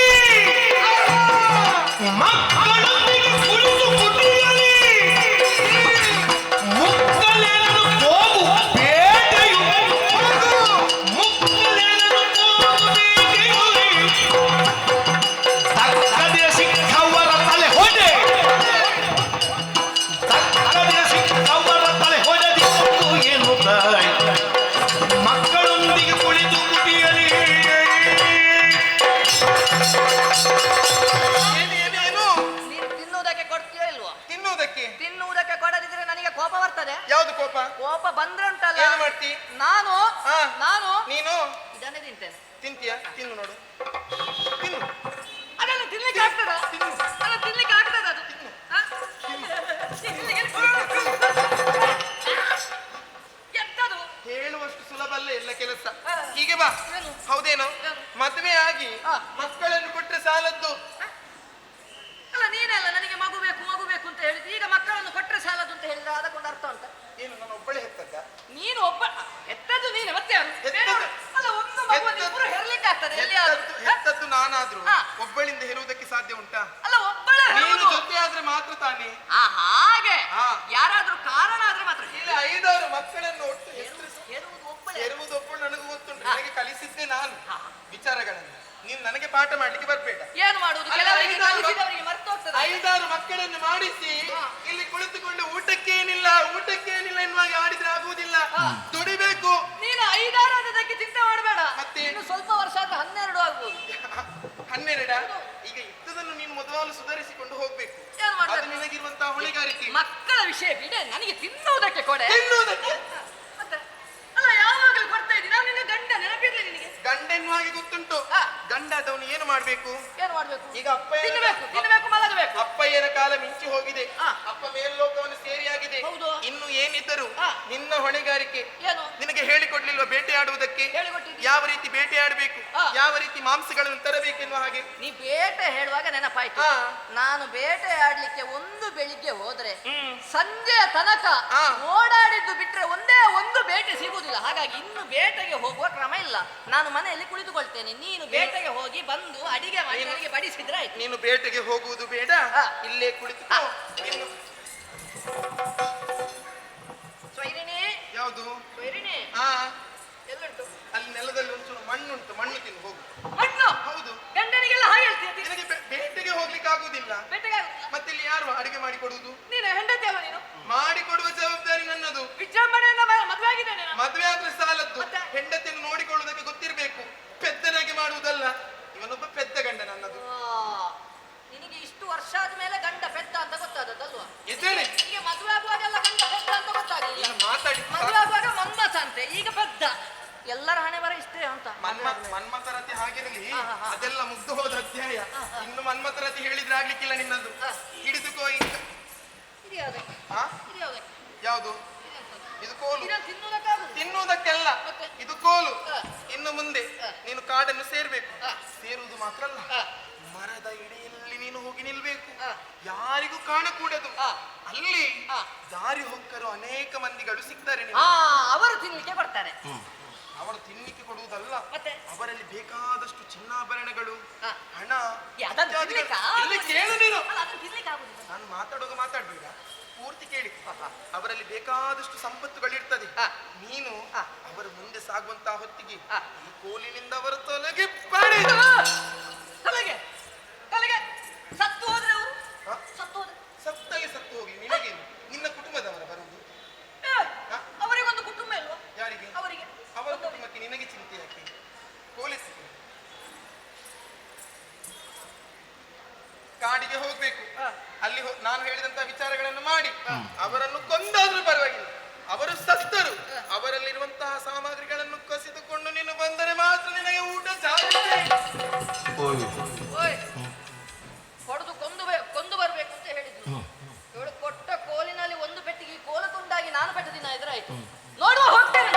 ಮಕ್ಕಳೊಂದಿಗೆ ಕುಳಿತು ಕುಟಿಯಲಿ ಮುಕ್ಕಲೇನನು ಹೋಗು ಬೇಟೆಯು ಮುಕ್ಕಲೇನನು ಹೋಗು ಬೇಟೆಯು ತಕ್ಕದಿರ ಸಿಕ್ಕವರ ತಲೆ ಹೊಡೆ ತಕ್ಕದಿರ ಸಿಕ್ಕವರ ತಲೆ ಹೊಡೆದಿತ್ತು ಎನ್ನುತ್ತಾಯಿ ಮಕ್ಕಳೊಂದಿಗೆ ಕುಳಿತು ಕುಟಿಯಲಿ ಏನೇನೇನು ನೀನು ತಿನ್ನುವುದಕ್ಕೆ ಕೊಡ್ತೀಯೋ ಇಲ್ವೋ? ತಿನ್ನುವುದಕ್ಕೆ? ತಿನ್ನುವುದಕ್ಕೆ ಕೊಡದಿದ್ರೆ ನನಗೆ ಕೋಪ ಬರ್ತದೆ. ಯಾವ್ದು ಕೋಪ? ಕೋಪ ಬಂದ್ರೆ ಉಂಟಲ್ಲ, ಏನು ಮಾಡ್ತಿ? ನಾನು ಹಾ. ನಾನು ನೀನು ಇದನ್ನೇ ತಿಂತೇನೆ. ತಿಂತೀಯ? ತಿನ್ನು ನೋಡು. ತಿನ್ನು. ಅದನ್ನು ತಿನ್ಲಿಕ್ಕೆ ಆಗ್ತದ? ತಿನ್ನು. ಅದನ್ನು ತಿನ್ಲಿಕ್ಕೆ ಆಗ್ತದ ಅದು? ಹಾ? ಎಂತದು? ಹೇಳುವಷ್ಟು ಸುಲಭ ಅಲ್ಲ ಎಲ್ಲ ಕೆಲಸ. ಹಾ. ಹೀಗೆ ಬಾ. ಏನು? ಹೌದೇನೋ? ಏನು? ಮದುವೆ ಆಗಿ ಹಾ. ಮಕ್ಕಳನ್ನು ಕೊಟ್ರೆ ಸಾಲದ್ದು. ಅಲ್ಲ ನೀನಲ್ಲ ನನಗೆ ಮಗು ಬೇಕು ಮಗು ಬೇಕು ಅಂತ ಹೇಳಿದ್ದು. ಈಗ ಮಕ್ಕಳನ್ನು ಕೊಟ್ರೆ ಸಾಲದು ಅಂತ ಹೇಳಿದ್ರೆ ಅದಕ್ಕೊಂದು ಅರ್ಥ ಅಂತ. ಏನು ನಾನು ಒಬ್ಬಳೆ ಹೆತ್ತದ್ದ? ನೀನು ಒಬ್ಬ ಹೆತ್ತದ್ದು ನೀನೆ, ಮತ್ತೆ ಯಾರು? ಹೆತ್ತದ್ದು- ಬೇರೆಯವರು? ಅಲ್ಲ ಒಂದು ಮಗುವನ್ನು ಇಬ್ಬರು ಹೆರ್ಲಿಕ್ಕೆ ಆಗ್ತದೆ ಎಲ್ಲಿಯಾದ್ರೂ? ಹೆತ್ತದ್ದು ನಾನಾದ್ರೂ ಹಾ. ಒಬ್ಬಳಿಂದ ಹೆರುವುದಕ್ಕೆ ಸಾಧ್ಯ ಉಂಟಾ? ಅಲ್ಲ ಒಬ್ಬಳೇ ನೀನು ಹೆರುವುದು. ಜೊತೆ ಆದ್ರೆ ಮಾತ್ರ ತಾನೇ. ಹಾಗೆ ಹಾ. ಯಾರಾದ್ರೂ ಕಾರಣ ಆದ್ರೆ ಮಾತ್ರ ಇಲ್ಲಿ 5-6 ಮಕ್ಕಳನ್ನು ಒಟ್ಟು ಹೆಸರಿಸಿ ಹೆರುವುದು ಒಬ್ಬಳೇ. ಹೆರುವುದು ಒಬ್ಬಳು ನನಗೂ ಗೊತ್ತುಂಟು. ಹಾ. ನನಗೆ ಕಲಿಸಿದ್ದೆ ನಾನು ಹಾ. ವಿಚಾರಗಳನ್ನು. ನೀನು ನನಗೆ ಪಾಠ ಮಾಡ್ಲಿಕ್ಕೆ ಬರ್ಬೇಡ. ಏನು ಮಾಡುವುದು? ಅಲ್ಲ, ಕೆಲವರಿಗೆ 5-6 ಕಲಿಸಿದವರಿಗೆ ಮರ್ತು ಹೋಗ್ತದೆ. 5-6 ಮಕ್ಕಳನ್ನು ಮಾಡಿಸಿ ಹಾ. ಇಲ್ಲಿ ಕುಳಿತುಕೊಂಡು ಊಟಕ್ಕೇನಿಲ್ಲ ಎನ್ನುವಾಗ ಆಡಿದ್ರೆ ಆಗುವುದಿಲ್ಲ. ದುಡಿಬೇಕು. ನೀನು 5-6 ಅದಕ್ಕೆ ಚಿಂತೆ ಮಾಡಬೇಡ. ಮತ್ತೆ? ಇನ್ನು ಸ್ವಲ್ಪ ವರ್ಷ ಆದ್ರೆ 12 ಆಗ್ಬೋದು. 12 ಈಗ ಇದ್ದದನ್ನು ನೀನು ಮೊದಲು ಸುಧಾರಿಸಿಕೊಂಡು ಹೋಗ್ಬೇಕು. ಏನ್ ಮಾಡ್ಬೇಕು? ಅದು ನಿನಗಿರುವಂತಹ ಹೊಣೆಗಾರಿಕೆ. ಮಕ್ಕಳ ವಿಷಯ ಬಿಡೆ, ನನಗೆ ತಿನ್ನುವುದಕ್ಕೆ ಕೊಡೆ. ತಿನ್ನುವುದಕ್ಕೆ ಮತ್ತೆ ಅಲ್ಲ ಯಾವಾಗಲೂ ಕೊಡ್ತಾ ಇದ್ದೀನಿ. ನಾನು ನಿನ್ನ ಗಂಡ ನೆನಪಿರ್ಲಿ ನಿನಗೆ? ಗಂಡ ಎನ್ನುವ ಹಾಗೆ ಗೊತ್ತುಂಟು. ಹಾ. ಗಂಡ ಆದವನು ಏನು ಮಾಡ್ಬೇಕು? ಏನು ಮಾಡ್ಬೇಕು? ಈಗ ಅಪ್ಪಯ್ಯನ ತಿನ್ನಬೇಕು ಮಲಗಬೇಕು. ಅಪ್ಪಯ್ಯನ ಕಾಲ ಮಿಂಚಿ ಹೋಗಿದೆ. ಹಾ. ಅಪ್ಪ ಮೇಲ್ಲೋಕವನ್ನು ಸೇರಿಯಾಗಿದೆ. ಹೌದು. ಇನ್ನು ಏನಿದ್ದರು ಹಾ. ನಿನ್ನ ಹೊಣೆಗಾರಿಕೆ. ಏನು ನಿನಗೆ ಹೇಳಿಕೊಡ್ಲಿಲ್ವ ಬೇಟೆಯಾಡುವುದಕ್ಕೆ? ಹೇಳಿಕೊಟ್ಟಿದ್ದೀನಿ. ಯಾವ ರೀತಿ ಬೇಟೆಯಾಡಬೇಕು, ಹಾ. ಯಾವ ರೀತಿ ಮಾಂಸಗಳನ್ನು ತರಬೇಕೆನ್ನುವ ಹಾಗೆ. ನೀ ಬೇಟೆ ಹೇಳುವಾಗ ನೆನಪಾಯ್ತು. ಹಾ. ನಾನು ಬೇಟೆ ಆಡ್ಲಿಕ್ಕೆ ಒಂದು ಬೆಳಿಗ್ಗೆ ಹೋದ್ರೆ ಹ್ಮ್. ಸಂಜೆಯ ತನಕ ಹಾ. ಓಡಾಡಿದ್ದು ಬಿಟ್ರೆ ಒಂದೇ ಒಂದು ಬೇಟೆ ಸಿಗುವುದಿಲ್ಲ. ಹಾಗಾಗಿ ಇನ್ನು ಬೇಟೆಗೆ ಹೋಗುವ ಕ್ರಮ ಇಲ್ಲ. ನಾನು ಮನೆಯಲ್ಲಿ ಕುಳಿತುಕೊಳ್ತೇನೆ. ನೀನು ಬೇಟೆಗೆ ಹೋಗಿ ಬಂದು ಅಡಿಗೆ ಮಾಡಿ ನನಗೆ ಬಡಿಸಿದ್ರೆ ಆಯ್ತು. ನೀನು ಬೇಟೆಗೆ ಹೋಗುವುದು ಬೇಡ, ಹಾ. ಇಲ್ಲೇ ಕುಳಿತು. ಹಾ. ಇನ್ನು ಸ್ವೈರಿಣಿ, ಯಾವುದು? ಸ್ವೈರಿಣಿ ಹಾ, ಎಲ್ಲುಂಟು? ಅಲ್ಲಿ ನೆಲದಲ್ಲಿ ಒಂಚೂರು ಮಣ್ಣುಂಟು, ಮಣ್ಣು ತಿನ್ನು ಹೋಗು. ಮಣ್ಣು? ಹೌದು. ಗಂಡನಿಗೆಲ್ಲ ಹಾಗೆ ಹೇಳ್ತೀಯ? ನಿನಗೆ ಬೇಟೆಗೆ ಹೋಗ್ಲಿಕ್ಕೆ ಆಗುದಿಲ್ಲ. ಬೇಟೆಗೆ ಮತ್ತೆ ಇಲ್ಲಿ ಯಾರು ಅಡಿಗೆ ಮಾಡಿ ಕೊಡುವುದು? ನೀನು ಹೆಂಡತಿ ಅಲ್ಲ ನೀನು? ಮಾಡಿಕೊಡುವ ಜವಾಬ್ದಾರಿ ನನ್ನದು. ವಿಜೃಂಭಣೆಯಿಂದ ಮದುವೆ ಆಗಿದ್ದೇನೆ ನಾನು. ಮದುವೆ ಆದ್ರೆ ಸಾಲದ್ದು, ಮತ್ತೆ? ಹೆಂಡತಿಯನ್ನು ನೋಡಿಕೊಳ್ಳುವುದಕ್ಕೆ ಗೊತ್ತಿರಬೇಕು. ಪೆದ್ದನಾಗಿ ಮಾಡುವುದಲ್ಲ. ಇವನೊಬ್ಬ ಪೆದ್ದ ಗಂಡ ನನ್ನದು. ನಿನಗೆ ಇಷ್ಟು ವರ್ಷ ಆದ್ಮೇಲೆ ಗಂಡ ಪೆದ್ದ ಅಂತ ಗೊತ್ತಾದದ್ದಲ್ವಾ? ಎದ್ದೇಳಿ. ನಿನಗೆ ಮದುವೆ ಆಗುವಾಗೆಲ್ಲ ಗಂಡ ಪೆದ್ದ ಅಂತ ಗೊತ್ತಾಗಲಿಲ್ಲ. ನೀನು ಮಾತಾಡಿ ಎಲ್ಲರ ಹಣೆ ಬರ ಇಷ್ಟೇ ಅಂತ ಮನ್ಮಥರತಿ ಹಾಗಿರಲಿ, ಹಾ, ಹಾ, ಹಾ. ಅದೆಲ್ಲ ಮುಗ್ದು ಹೋದ ಅಧ್ಯಾಯ. ಇನ್ನು ಮನ್ಮಥರತಿ ಹೇಳಿದ್ರೆ ಆಗ್ಲಿಕ್ಕಿಲ್ಲ ನಿನ್ನದು. ಹಿಡಿದುಕೋ ಈಗ. ಇದು ಯಾವ್ದು? ಹಾ? ಇದು ಯಾವ್ದು? ಯಾವುದು? ಇದು ಕೋಲು. ಇದನ್ನು ತಿನ್ನುವುದಕ್ಕಾಗುದು? ತಿನ್ನುವುದಕ್ಕೆಲ್ಲ, ಮತ್ತೆ? ಇದು ಕೋಲು. ಹಾ. ಇನ್ನು ಮುಂದೆ ಹಾ. ನೀನು ಕಾಡನ್ನು ಸೇರ್ಬೇಕು. ಹಾ. ಸೇರುವುದು ಮಾತ್ರ ಅಲ್ಲ, ಹಾ. ಮರದ ಇಡಿಯಲ್ಲಿ ನೀನು ಹೋಗಿ ನಿಲ್ಬೇಕು. ಹಾ. ಯಾರಿಗೂ ಕಾಣಕೂಡದು. ಹಾ. ಅಲ್ಲಿ ಹಾ. ದಾರಿ ಹೋಗರು ಅನೇಕ ಮಂದಿಗಳು ಸಿಗ್ತಾರೆ ಹಾ, ನಿನಗೆ. ಅವರು ತಿನ್ಲಿಕ್ಕೆ ಬರ್ತಾರೆ. ಅವರು ತಿನ್ನಿಕ್ಕೆ ಕೊಡುವುದಲ್ಲ, ಮತ್ತೆ? ಅವರಲ್ಲಿ ಬೇಕಾದಷ್ಟು ಚಿನ್ನಾಭರಣಗಳು, ಹಾ. ಹಣ ಅದನ್ನು ಇತ್ಯಾದಿಗಳು. ತಿನ್ಲಿಕ್ಕಾ? ಇಲ್ಲಿ ಕೇಳು ನೀನು. ಅಲ್ಲ, ಅದನ್ನು ತಿನ್ಲಿಕ್ಕೆ ಆಗುದಿಲ್ಲ. ನಾನು ಮಾತಾಡುವಾಗ ಮಾತಾಡ್ಬೇಡ, ಪೂರ್ತಿ ಕೇಳಿ. ಅವರಲ್ಲಿ ಬೇಕಾದಷ್ಟು ಸಂಪತ್ತುಗಳಿರ್ತದೆ. ಹಾ. ನೀನು ಹಾ. ಅವರ ಮುಂದೆ ಸಾಗುವಂತಹ ಹೊತ್ತಿಗೆ ಹಾ. ಈ ಕೋಲಿನಿಂದ ಅವರ ತೊಲಗಿ ಪಡಿ. ತಲೆಗೆ ತಲೆಗೆ ಸತ್ತು ಹೋದ್ರೆ ಅವರು ಹಾ? ಸತ್ತು ಹೋದ್ರೆ ಸತ್ತಲ್ಲಿ ಸತ್ತು ಹೋಗಿ ನಿನಗೇನು? ನಿನ್ನ ಕುಟುಂಬದವರ ಬರುವುದು? ಏ, ಹಾ? ಅವರಿಗೊಂದು ಕುಟುಂಬ ಇಲ್ವಾ? ಯಾರಿಗೆ? ಅವರಿಗೆ ಅವರ ಕುಟುಂಬಕ್ಕೆ ನಿನಗೆ ಚಿಂತೆ ಯಾಕೆ? ಪೊಲೀಸ್ ಕಾಡಿಗೆ ಹೋಗ್ಬೇಕು. ಹಾ. ಅಲ್ಲಿ ನಾನು ಹೇಳಿದಂತ ವಿಚಾರಗಳನ್ನು ಮಾಡಿ ಅವರನ್ನು ಕೊಂದಾದ್ರೂ ಪರವಾಗಿಲ್ಲ. ಅವರು ಸತ್ತರು, ಅವರಲ್ಲಿರುವಂತಹ ಸಾಮಗ್ರಿಗಳನ್ನು ಕಸಿದುಕೊಂಡು ನೀನು ಬಂದರೆ ಮಾತ್ರ ನಿನಗೆ ಊಟ ಸಾಧ್ಯ. ಓಯ್, ಹೊಡೆದು ಕೊಂದು ಬರ್ಬೇಕು ಅಂತ ಹೇಳಿದ್ರು. ಇವಳು ಕೊಟ್ಟ ಕೋಲಿನಲ್ಲಿ ಒಂದು ಪೆಟ್ಟಿಗೆ ಈ ಕೋಲ ತುಂಡಾಗಿ ನಾನು ಪೆಟ್ಟ ದಿನ ಎದುರಾಯ್ತು. ನೋಡುವ ಹೋಗ್ತೇನೆ.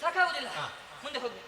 ಸಾಕಾಗುದಿಲ್ಲ. ಮುಂದೆ ಹೋಗಿ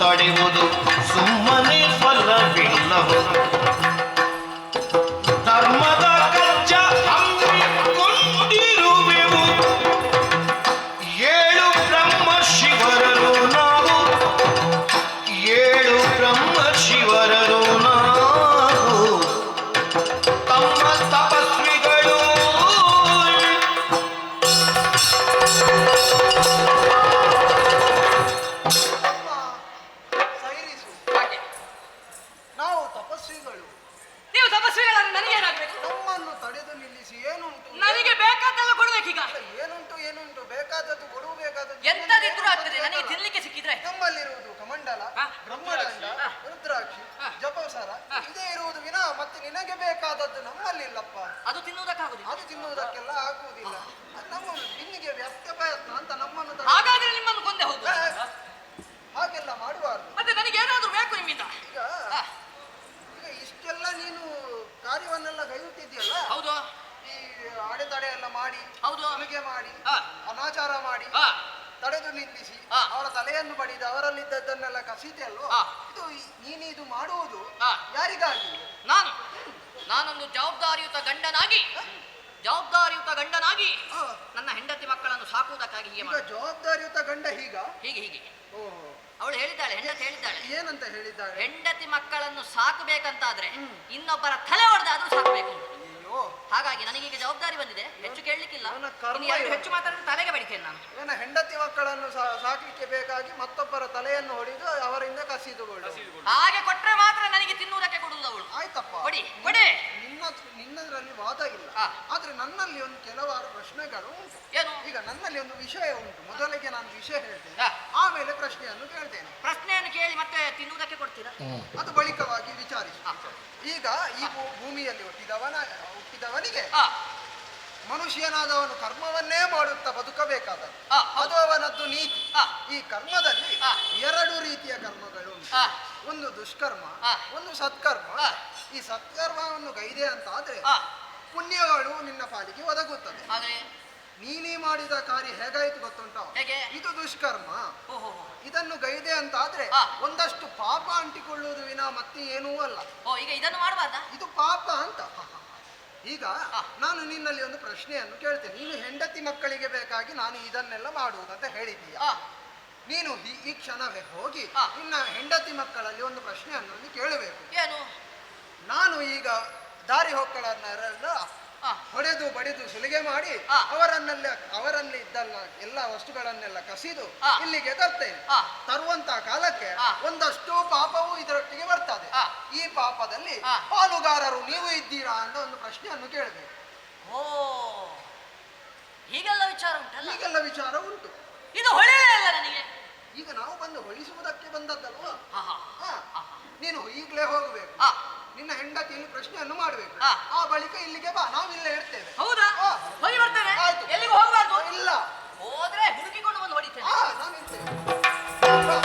ತಡೆಯುವುದು ಸುಮ್ಮನೆ ಫಲವಿಲ್ಲವು. ಧರ್ಮದ ಕಚ್ಚ ಹಮ್ಮಿಕೊಂಡಿರುವೆವು. 7 ಬ್ರಹ್ಮ ಶಿವರರು ನಾವು, 7 ಬ್ರಹ್ಮ ಶಿವರರು ನಾವು, ತಮ್ಮ ತಪಸ್ವಿಗಳು. ಸೈರಿಸು ಅದು ತಿನ್ನುವುದಕ್ಕೆಲ್ಲ ಆಗುವುದಿಲ್ಲ. ಅದು ನಮ್ಮ ನಿನ್ನಿಗೆ ವ್ಯರ್ಥ ಪ್ರಯತ್ನ ಅಂತ ನಮ್ಮನ್ನು ಹಾಗಾದ್ರೆ ನಿಮ್ಮನ್ನು ಕೊಂದೆ ಹೋಗುದು. ಹಾಗೆಲ್ಲ ಮಾಡಬಾರ್ದು. ಮತ್ತೆ ನನಗೆ ಏನಾದ್ರೂ ಬೇಕು ನಿಮ್ಮಿಂದ. ಈಗ ಈಗ ಇಷ್ಟೆಲ್ಲ ನೀನು ಕಾರ್ಯವನ್ನೆಲ್ಲ ಕೈಯುತ್ತಿದ್ಯಲ್ಲ, ಹೌದು ಈ ಅಡೆತಡೆ ಎಲ್ಲ ಮಾಡಿ, ಹೌದು. ಸುಲಿಗೆ ಮಾಡಿ, ಹಾ. ಅನಾಚಾರ ಮಾಡಿ, ಹಾ. ತಡೆದು ನಿಲ್ಲಿಸಿ, ಹಾ. ಅವರ ತಲೆಯನ್ನು ಬಡಿದು ಅವರಲ್ಲಿದ್ದದ್ದನ್ನೆಲ್ಲ ಕಸಿದೆಯಲ್ಲೋ, ಹಾ. ನೀನು ಇದು ಮಾಡುವುದು ಹಾ. ಯಾರಿಗಾಗಿ? ನಾನೊಂದು ಜವಾಬ್ದಾರಿಯುತ ಗಂಡನಾಗಿ ನನ್ನ ಹೆಂಡತಿ ಮಕ್ಕಳನ್ನು ಸಾಕುವುದಕ್ಕಾಗಿ ಹೀಗೆ ಈಗ ಮಾಡುವುದು. ಜವಾಬ್ದಾರಿಯುತ ಗಂಡ ಹೀಗೆ ಓಹೋ ಅವಳು ಹೇಳಿದ್ದಾಳೆ, ಹೆಂಡತಿ ಹೇಳಿದ್ದಾಳೆ, ಏನಂತ ಹೇಳಿದ್ದಾಳೆ? ಹೆಂಡತಿ ಮಕ್ಕಳನ್ನು ಸಾಕಬೇಕಂತಾದ್ರೆ ಇನ್ನೊಬ್ಬರ ತಲೆ ಹೊಡೆದಾದ್ರೂ ಸಾಕಬೇಕು ಅಂತ. ಅಯ್ಯೋ, ಹಾಗಾಗಿ ನನಗೀಗ ಜವಾಬ್ದಾರಿ ಬಂದಿದೆ, ಹೆಚ್ಚು ಕೇಳಲಿಕ್ಕಿಲ್ಲ. ನನ್ನ ಕರ್ಮ ಇನ್ನು ಎರಡು ಇದು. ಹೆಚ್ಚು ಮಾತಾಡಿದ್ರೆ ತಲೆಗೆ ಬಡಿತೇನೆ ನಾನು. ನನ್ನ ಹೆಂಡತಿ ಮಕ್ಕಳನ್ನು ಸಾಕಲಿಕ್ಕೆ ಬೇಕಾಗಿ ಮತ್ತೊಬ್ಬರ ತಲೆಯನ್ನು ಹೊಡೆದು ಅವರಿಂದ ಕಸಿದುಕೊಳ್ಳು. ಹಾಗೆ ಕೊಟ್ರೆ ಮಾತ್ರ ನನಗೆ ತಿನ್ನುವುದಕ್ಕೆ ಕೊಡುವುದು ಅವಳು. ಆಯ್ತಪ್ಪ, ಕೊಡಿ. ನಿನ್ನದ್ರಲ್ಲಿ ವಾದ ಇಲ್ಲ. ಹಾ. ಆದ್ರೆ ನನ್ನಲ್ಲಿ ಒಂದು ಕೆಲವಾರು ಪ್ರಶ್ನೆಗಳು ಉಂಟು. ಏನು? ಈಗ ನನ್ನಲ್ಲಿ ಒಂದು ವಿಷಯ ಉಂಟು. ಮೊದಲಿಗೆ ನಾನು ವಿಷಯ ಹೇಳ್ತೇನೆ, ಹಾ. ಆಮೇಲೆ ಪ್ರಶ್ನೆಯನ್ನು ಕೇಳ್ತೇನೆ. ಪ್ರಶ್ನೆಯನ್ನು ಕೇಳಿ ಮತ್ತೆ ತಿನ್ನುವುದಕ್ಕೆ ಕೊಡ್ತೀರಾ? ಅದು ಬಳಿಕವಾಗಿ ವಿಚಾರಿಸಿ. ಈಗ ಈ ಭೂಮಿಯಲ್ಲಿ ಹುಟ್ಟಿದವನಿಗೆ ಹಾ. ಮನುಷ್ಯನಾದವನು ಕರ್ಮವನ್ನೇ ಮಾಡುತ್ತಾ ಬದುಕಬೇಕಾದದ್ದು. ಹಾ. ಅದು ಅವನದ್ದು ನೀತಿ. ಹಾ. ಈ ಕರ್ಮದಲ್ಲಿ ಹಾ. 2 ರೀತಿಯ ಕರ್ಮಗಳು ಉಂಟು. ಹಾ. ಒಂದು ದುಷ್ಕರ್ಮ, ಹಾ. ಒಂದು ಸತ್ಕರ್ಮ. ಹಾ. ಈ ಸತ್ಕರ್ಮವನ್ನು ಗೈದೆ ಅಂತ ಆದ್ರೆ ಹಾ. ಪುಣ್ಯಗಳು ನಿನ್ನ ಪಾಲಿಗೆ ಒದಗುತ್ತದೆ. ಹಾಗೆ ನೀನೇ ಮಾಡಿದ ಕಾರ್ಯ ಹೇಗಾಯ್ತು ಗೊತ್ತುಂಟ? ಹೇಗೆ? ಇದು ದುಷ್ಕರ್ಮ. ಓಹೋ. ಇದನ್ನು ಗೈದೆ ಅಂತ ಆದ್ರೆ ಹಾ. ಒಂದಷ್ಟು ಪಾಪ ಅಂಟಿಕೊಳ್ಳುವುದು ವಿನ ಮತ್ತೆ ಏನೂ ಅಲ್ಲ. ಓ ಈಗ ಇದನ್ನು ಮಾಡಬಾರ್ದಾ? ಇದು ಪಾಪ ಅಂತ. ಈಗ ಹಾ. ನಾನು ನಿನ್ನಲ್ಲಿ ಒಂದು ಪ್ರಶ್ನೆಯನ್ನು ಕೇಳ್ತೇನೆ. ನೀನು ಹೆಂಡತಿ ಮಕ್ಕಳಿಗೆ ಬೇಕಾಗಿ ನಾನು ಇದನ್ನೆಲ್ಲ ಮಾಡುವುದಂತ ಹೇಳಿದ್ದೀಯ. ಹಾ. ನೀನು ಈ ಕ್ಷಣವೇ ಹೋಗಿ ಹಾ. ನಿನ್ನ ಹೆಂಡತಿ ಮಕ್ಕಳಲ್ಲಿ ಒಂದು ಪ್ರಶ್ನೆಯನ್ನು ಕೇಳಬೇಕು. ಏನು? ನಾನು ಈಗ ದಾರಿ ಹೋಗ್ಗಳನ್ನೆಲ್ಲ ಹಾ. ಹೊಡೆದು ಬಡಿದು ಸುಲಿಗೆ ಮಾಡಿ ಹಾ. ಅವರಲ್ಲಿ ಇದ್ದಲ್ಲ ಎಲ್ಲ ವಸ್ತುಗಳನ್ನೆಲ್ಲ ಕಸಿದು ಹಾ. ಇಲ್ಲಿಗೆ ತರ್ತೇನೆ. ಹಾ. ತರುವಂತ ಕಾಲಕ್ಕೆ ಹಾ. ಒಂದಷ್ಟು ಪಾಪವು ಇದರೊಟ್ಟಿಗೆ ಬರ್ತದೆ. ಹಾ. ಈ ಪಾಪದಲ್ಲಿ ಹಾ. ಪಾಲುಗಾರರು ನೀವು ಇದ್ದೀರಾ ಅಂತ ಒಂದು ಪ್ರಶ್ನೆಯನ್ನು ಕೇಳಬೇಕು. ಓ ಹೀಗೆಲ್ಲ ವಿಚಾರ ಉಂಟಲ್ಲ? ಹೀಗೆಲ್ಲ ವಿಚಾರ ಉಂಟು. ಇದು ಹೊಳೆಯೇ ಅಲ್ಲ ನನಗೆ. ಈಗ ನಾವು ಬಂದು ಹೊಳಿಸುವುದಕ್ಕೆ ಬಂದದ್ದಲ್ವಾ? ಆಹಾ. ಹಾ. ಆಹಾ. ನೀನು ಈಗಲೇ ಹೋಗಬೇಕು. ಆ. ನಿನ್ನ ಹೆಂಡತಿಯಲ್ಲಿ ಪ್ರಶ್ನೆಯನ್ನು ಮಾಡಬೇಕು. ಹಾ. ಆ ಬಳಿಕ ಇಲ್ಲಿಗೆ ಬಾ, ನಾವಿಲ್ಲೇ ಇರ್ತೇವೆ. ಹೌದಾ? ಹಾ. ಹೋಗಿ ಬರ್ತೇನೆ. ಆಯ್ತು. ಎಲ್ಲಿಗೂ ಹೋಗಬಾರ್ದು. ಇಲ್ಲ, ಹೋದ್ರೆ ಹುಡುಕಿಕೊಂಡು ಬಂದು ಹೊಡಿತೇನೆ. ನಾವಿರ್ತೇವೆ.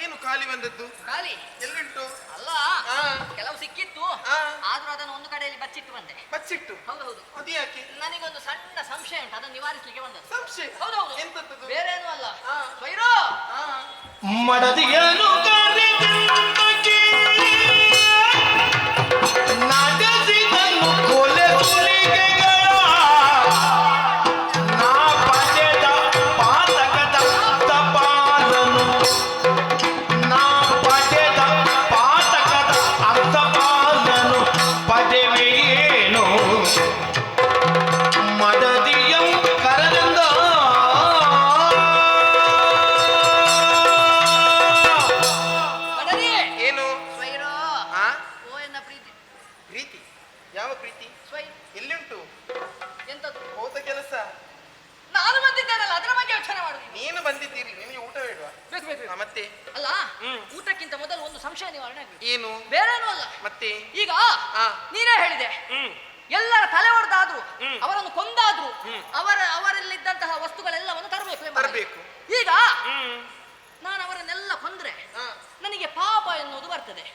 ಏನು ಖಾಲಿ ಬಂದದ್ದು? ಖಾಲಿ ಎಲ್ಲುಂಟು? ಅಲ್ಲ, ಹಾ. ಕೆಲವು ಸಿಕ್ಕಿತ್ತು. ಹಾ. ಆದ್ರೂ ಅದನ್ನು ಒಂದು ಕಡೆಯಲ್ಲಿ ಬಚ್ಚಿಟ್ಟು ಬಂದೆ. ಬಚ್ಚಿಟ್ಟು? ಹೌದೌದು. ಅದು ಯಾಕೆ? ನನಗೊಂದು ಸಣ್ಣ ಸಂಶಯ ಉಂಟು, ಅದನ್ನು ನಿವಾರಿಸಲಿಕ್ಕೆ ಬಂದದ್ದು. ಸಂಶಯ? ಹೌದೌದು. ಎಂತದ್ದು? ಬೇರೆ ಏನೂ ಅಲ್ಲ. ಹಾ. ಸ್ವೈರು. ಹಾ. ಮಡದಿಯನು ಕರೆದೆಂದಗಿ ನಡೆಸಿದನು ಕೊಲೆ ಸುಲಿಗೆಗಳ ನಾ ಪಡೆದ ಪಾತಕದ ಅರ್ಥಪಾಲನು ನಾ ಪಡೆದ ಪಾತಕದ ಅರ್ಥಪಾಲನು ಪಡೆವೆಯೇನು ಮಡದಿಯಂ ಕರೆದೆಂದ ಬಡದಿ. ಏನು? ಸ್ವೈರು. ಆ? ಓ ಎನ್ನ ಪ್ರೀತಿ. ಪ್ರೀತಿ? ಯಾವ ಪ್ರೀತಿ? ಸ್ವೈ ಎಲ್ಲಿಂಟು? ಎಂತದ್ದು? ಹೋದ ಕೆಲಸ? ನಾನು ಬಂದಿದ್ದೇನಲ್ಲ, ಅದರ ಬಗ್ಗೆ ಯೋಚನೆ ಮಾಡುದು. ನೀನು ಬಂದಿದ್ದೀರಿ, ನಿನಗೆ ಊಟ ಬೇಡವಾ? ಬೇಕು. ಮತ್ತೆ ಅಲ್ಲ, ಹ್ಮ್. ಊಟಕ್ಕಿಂತ ಮೊದಲು ಒಂದು ಸಂಶಯ ನಿವಾರಣೆ ಆಗ್ಬೇಕು. ಏನು? ಬೇರೇನೂ ಅಲ್ಲ. ಮತ್ತೆ ಈಗ ಆ. ನೀನೇ ಹೇಳಿದೆ, ಹ್ಮ್ ಎಲ್ಲರ ತಲೆ ಹೊಡೆದಾದ್ರು, ಹ್ಮ್. ಅವರನ್ನು ಕೊಂದಾದ್ರು, ಹ್ಮ್. ಅವರಲ್ಲಿದ್ದಂತಹ ವಸ್ತುಗಳೆಲ್ಲವನ್ನು ತರಬೇಕು ಎಂಬ ಹಾಗೆ. ತರಬೇಕು. ಈಗ ಹ್ಮ್ ನಾನು ಅವರನ್ನೆಲ್ಲ ಕೊಂದ್ರೆ ಆ, ನನಗೆ ಪಾಪ ಎನ್ನುವುದು ಬರ್ತದೆ.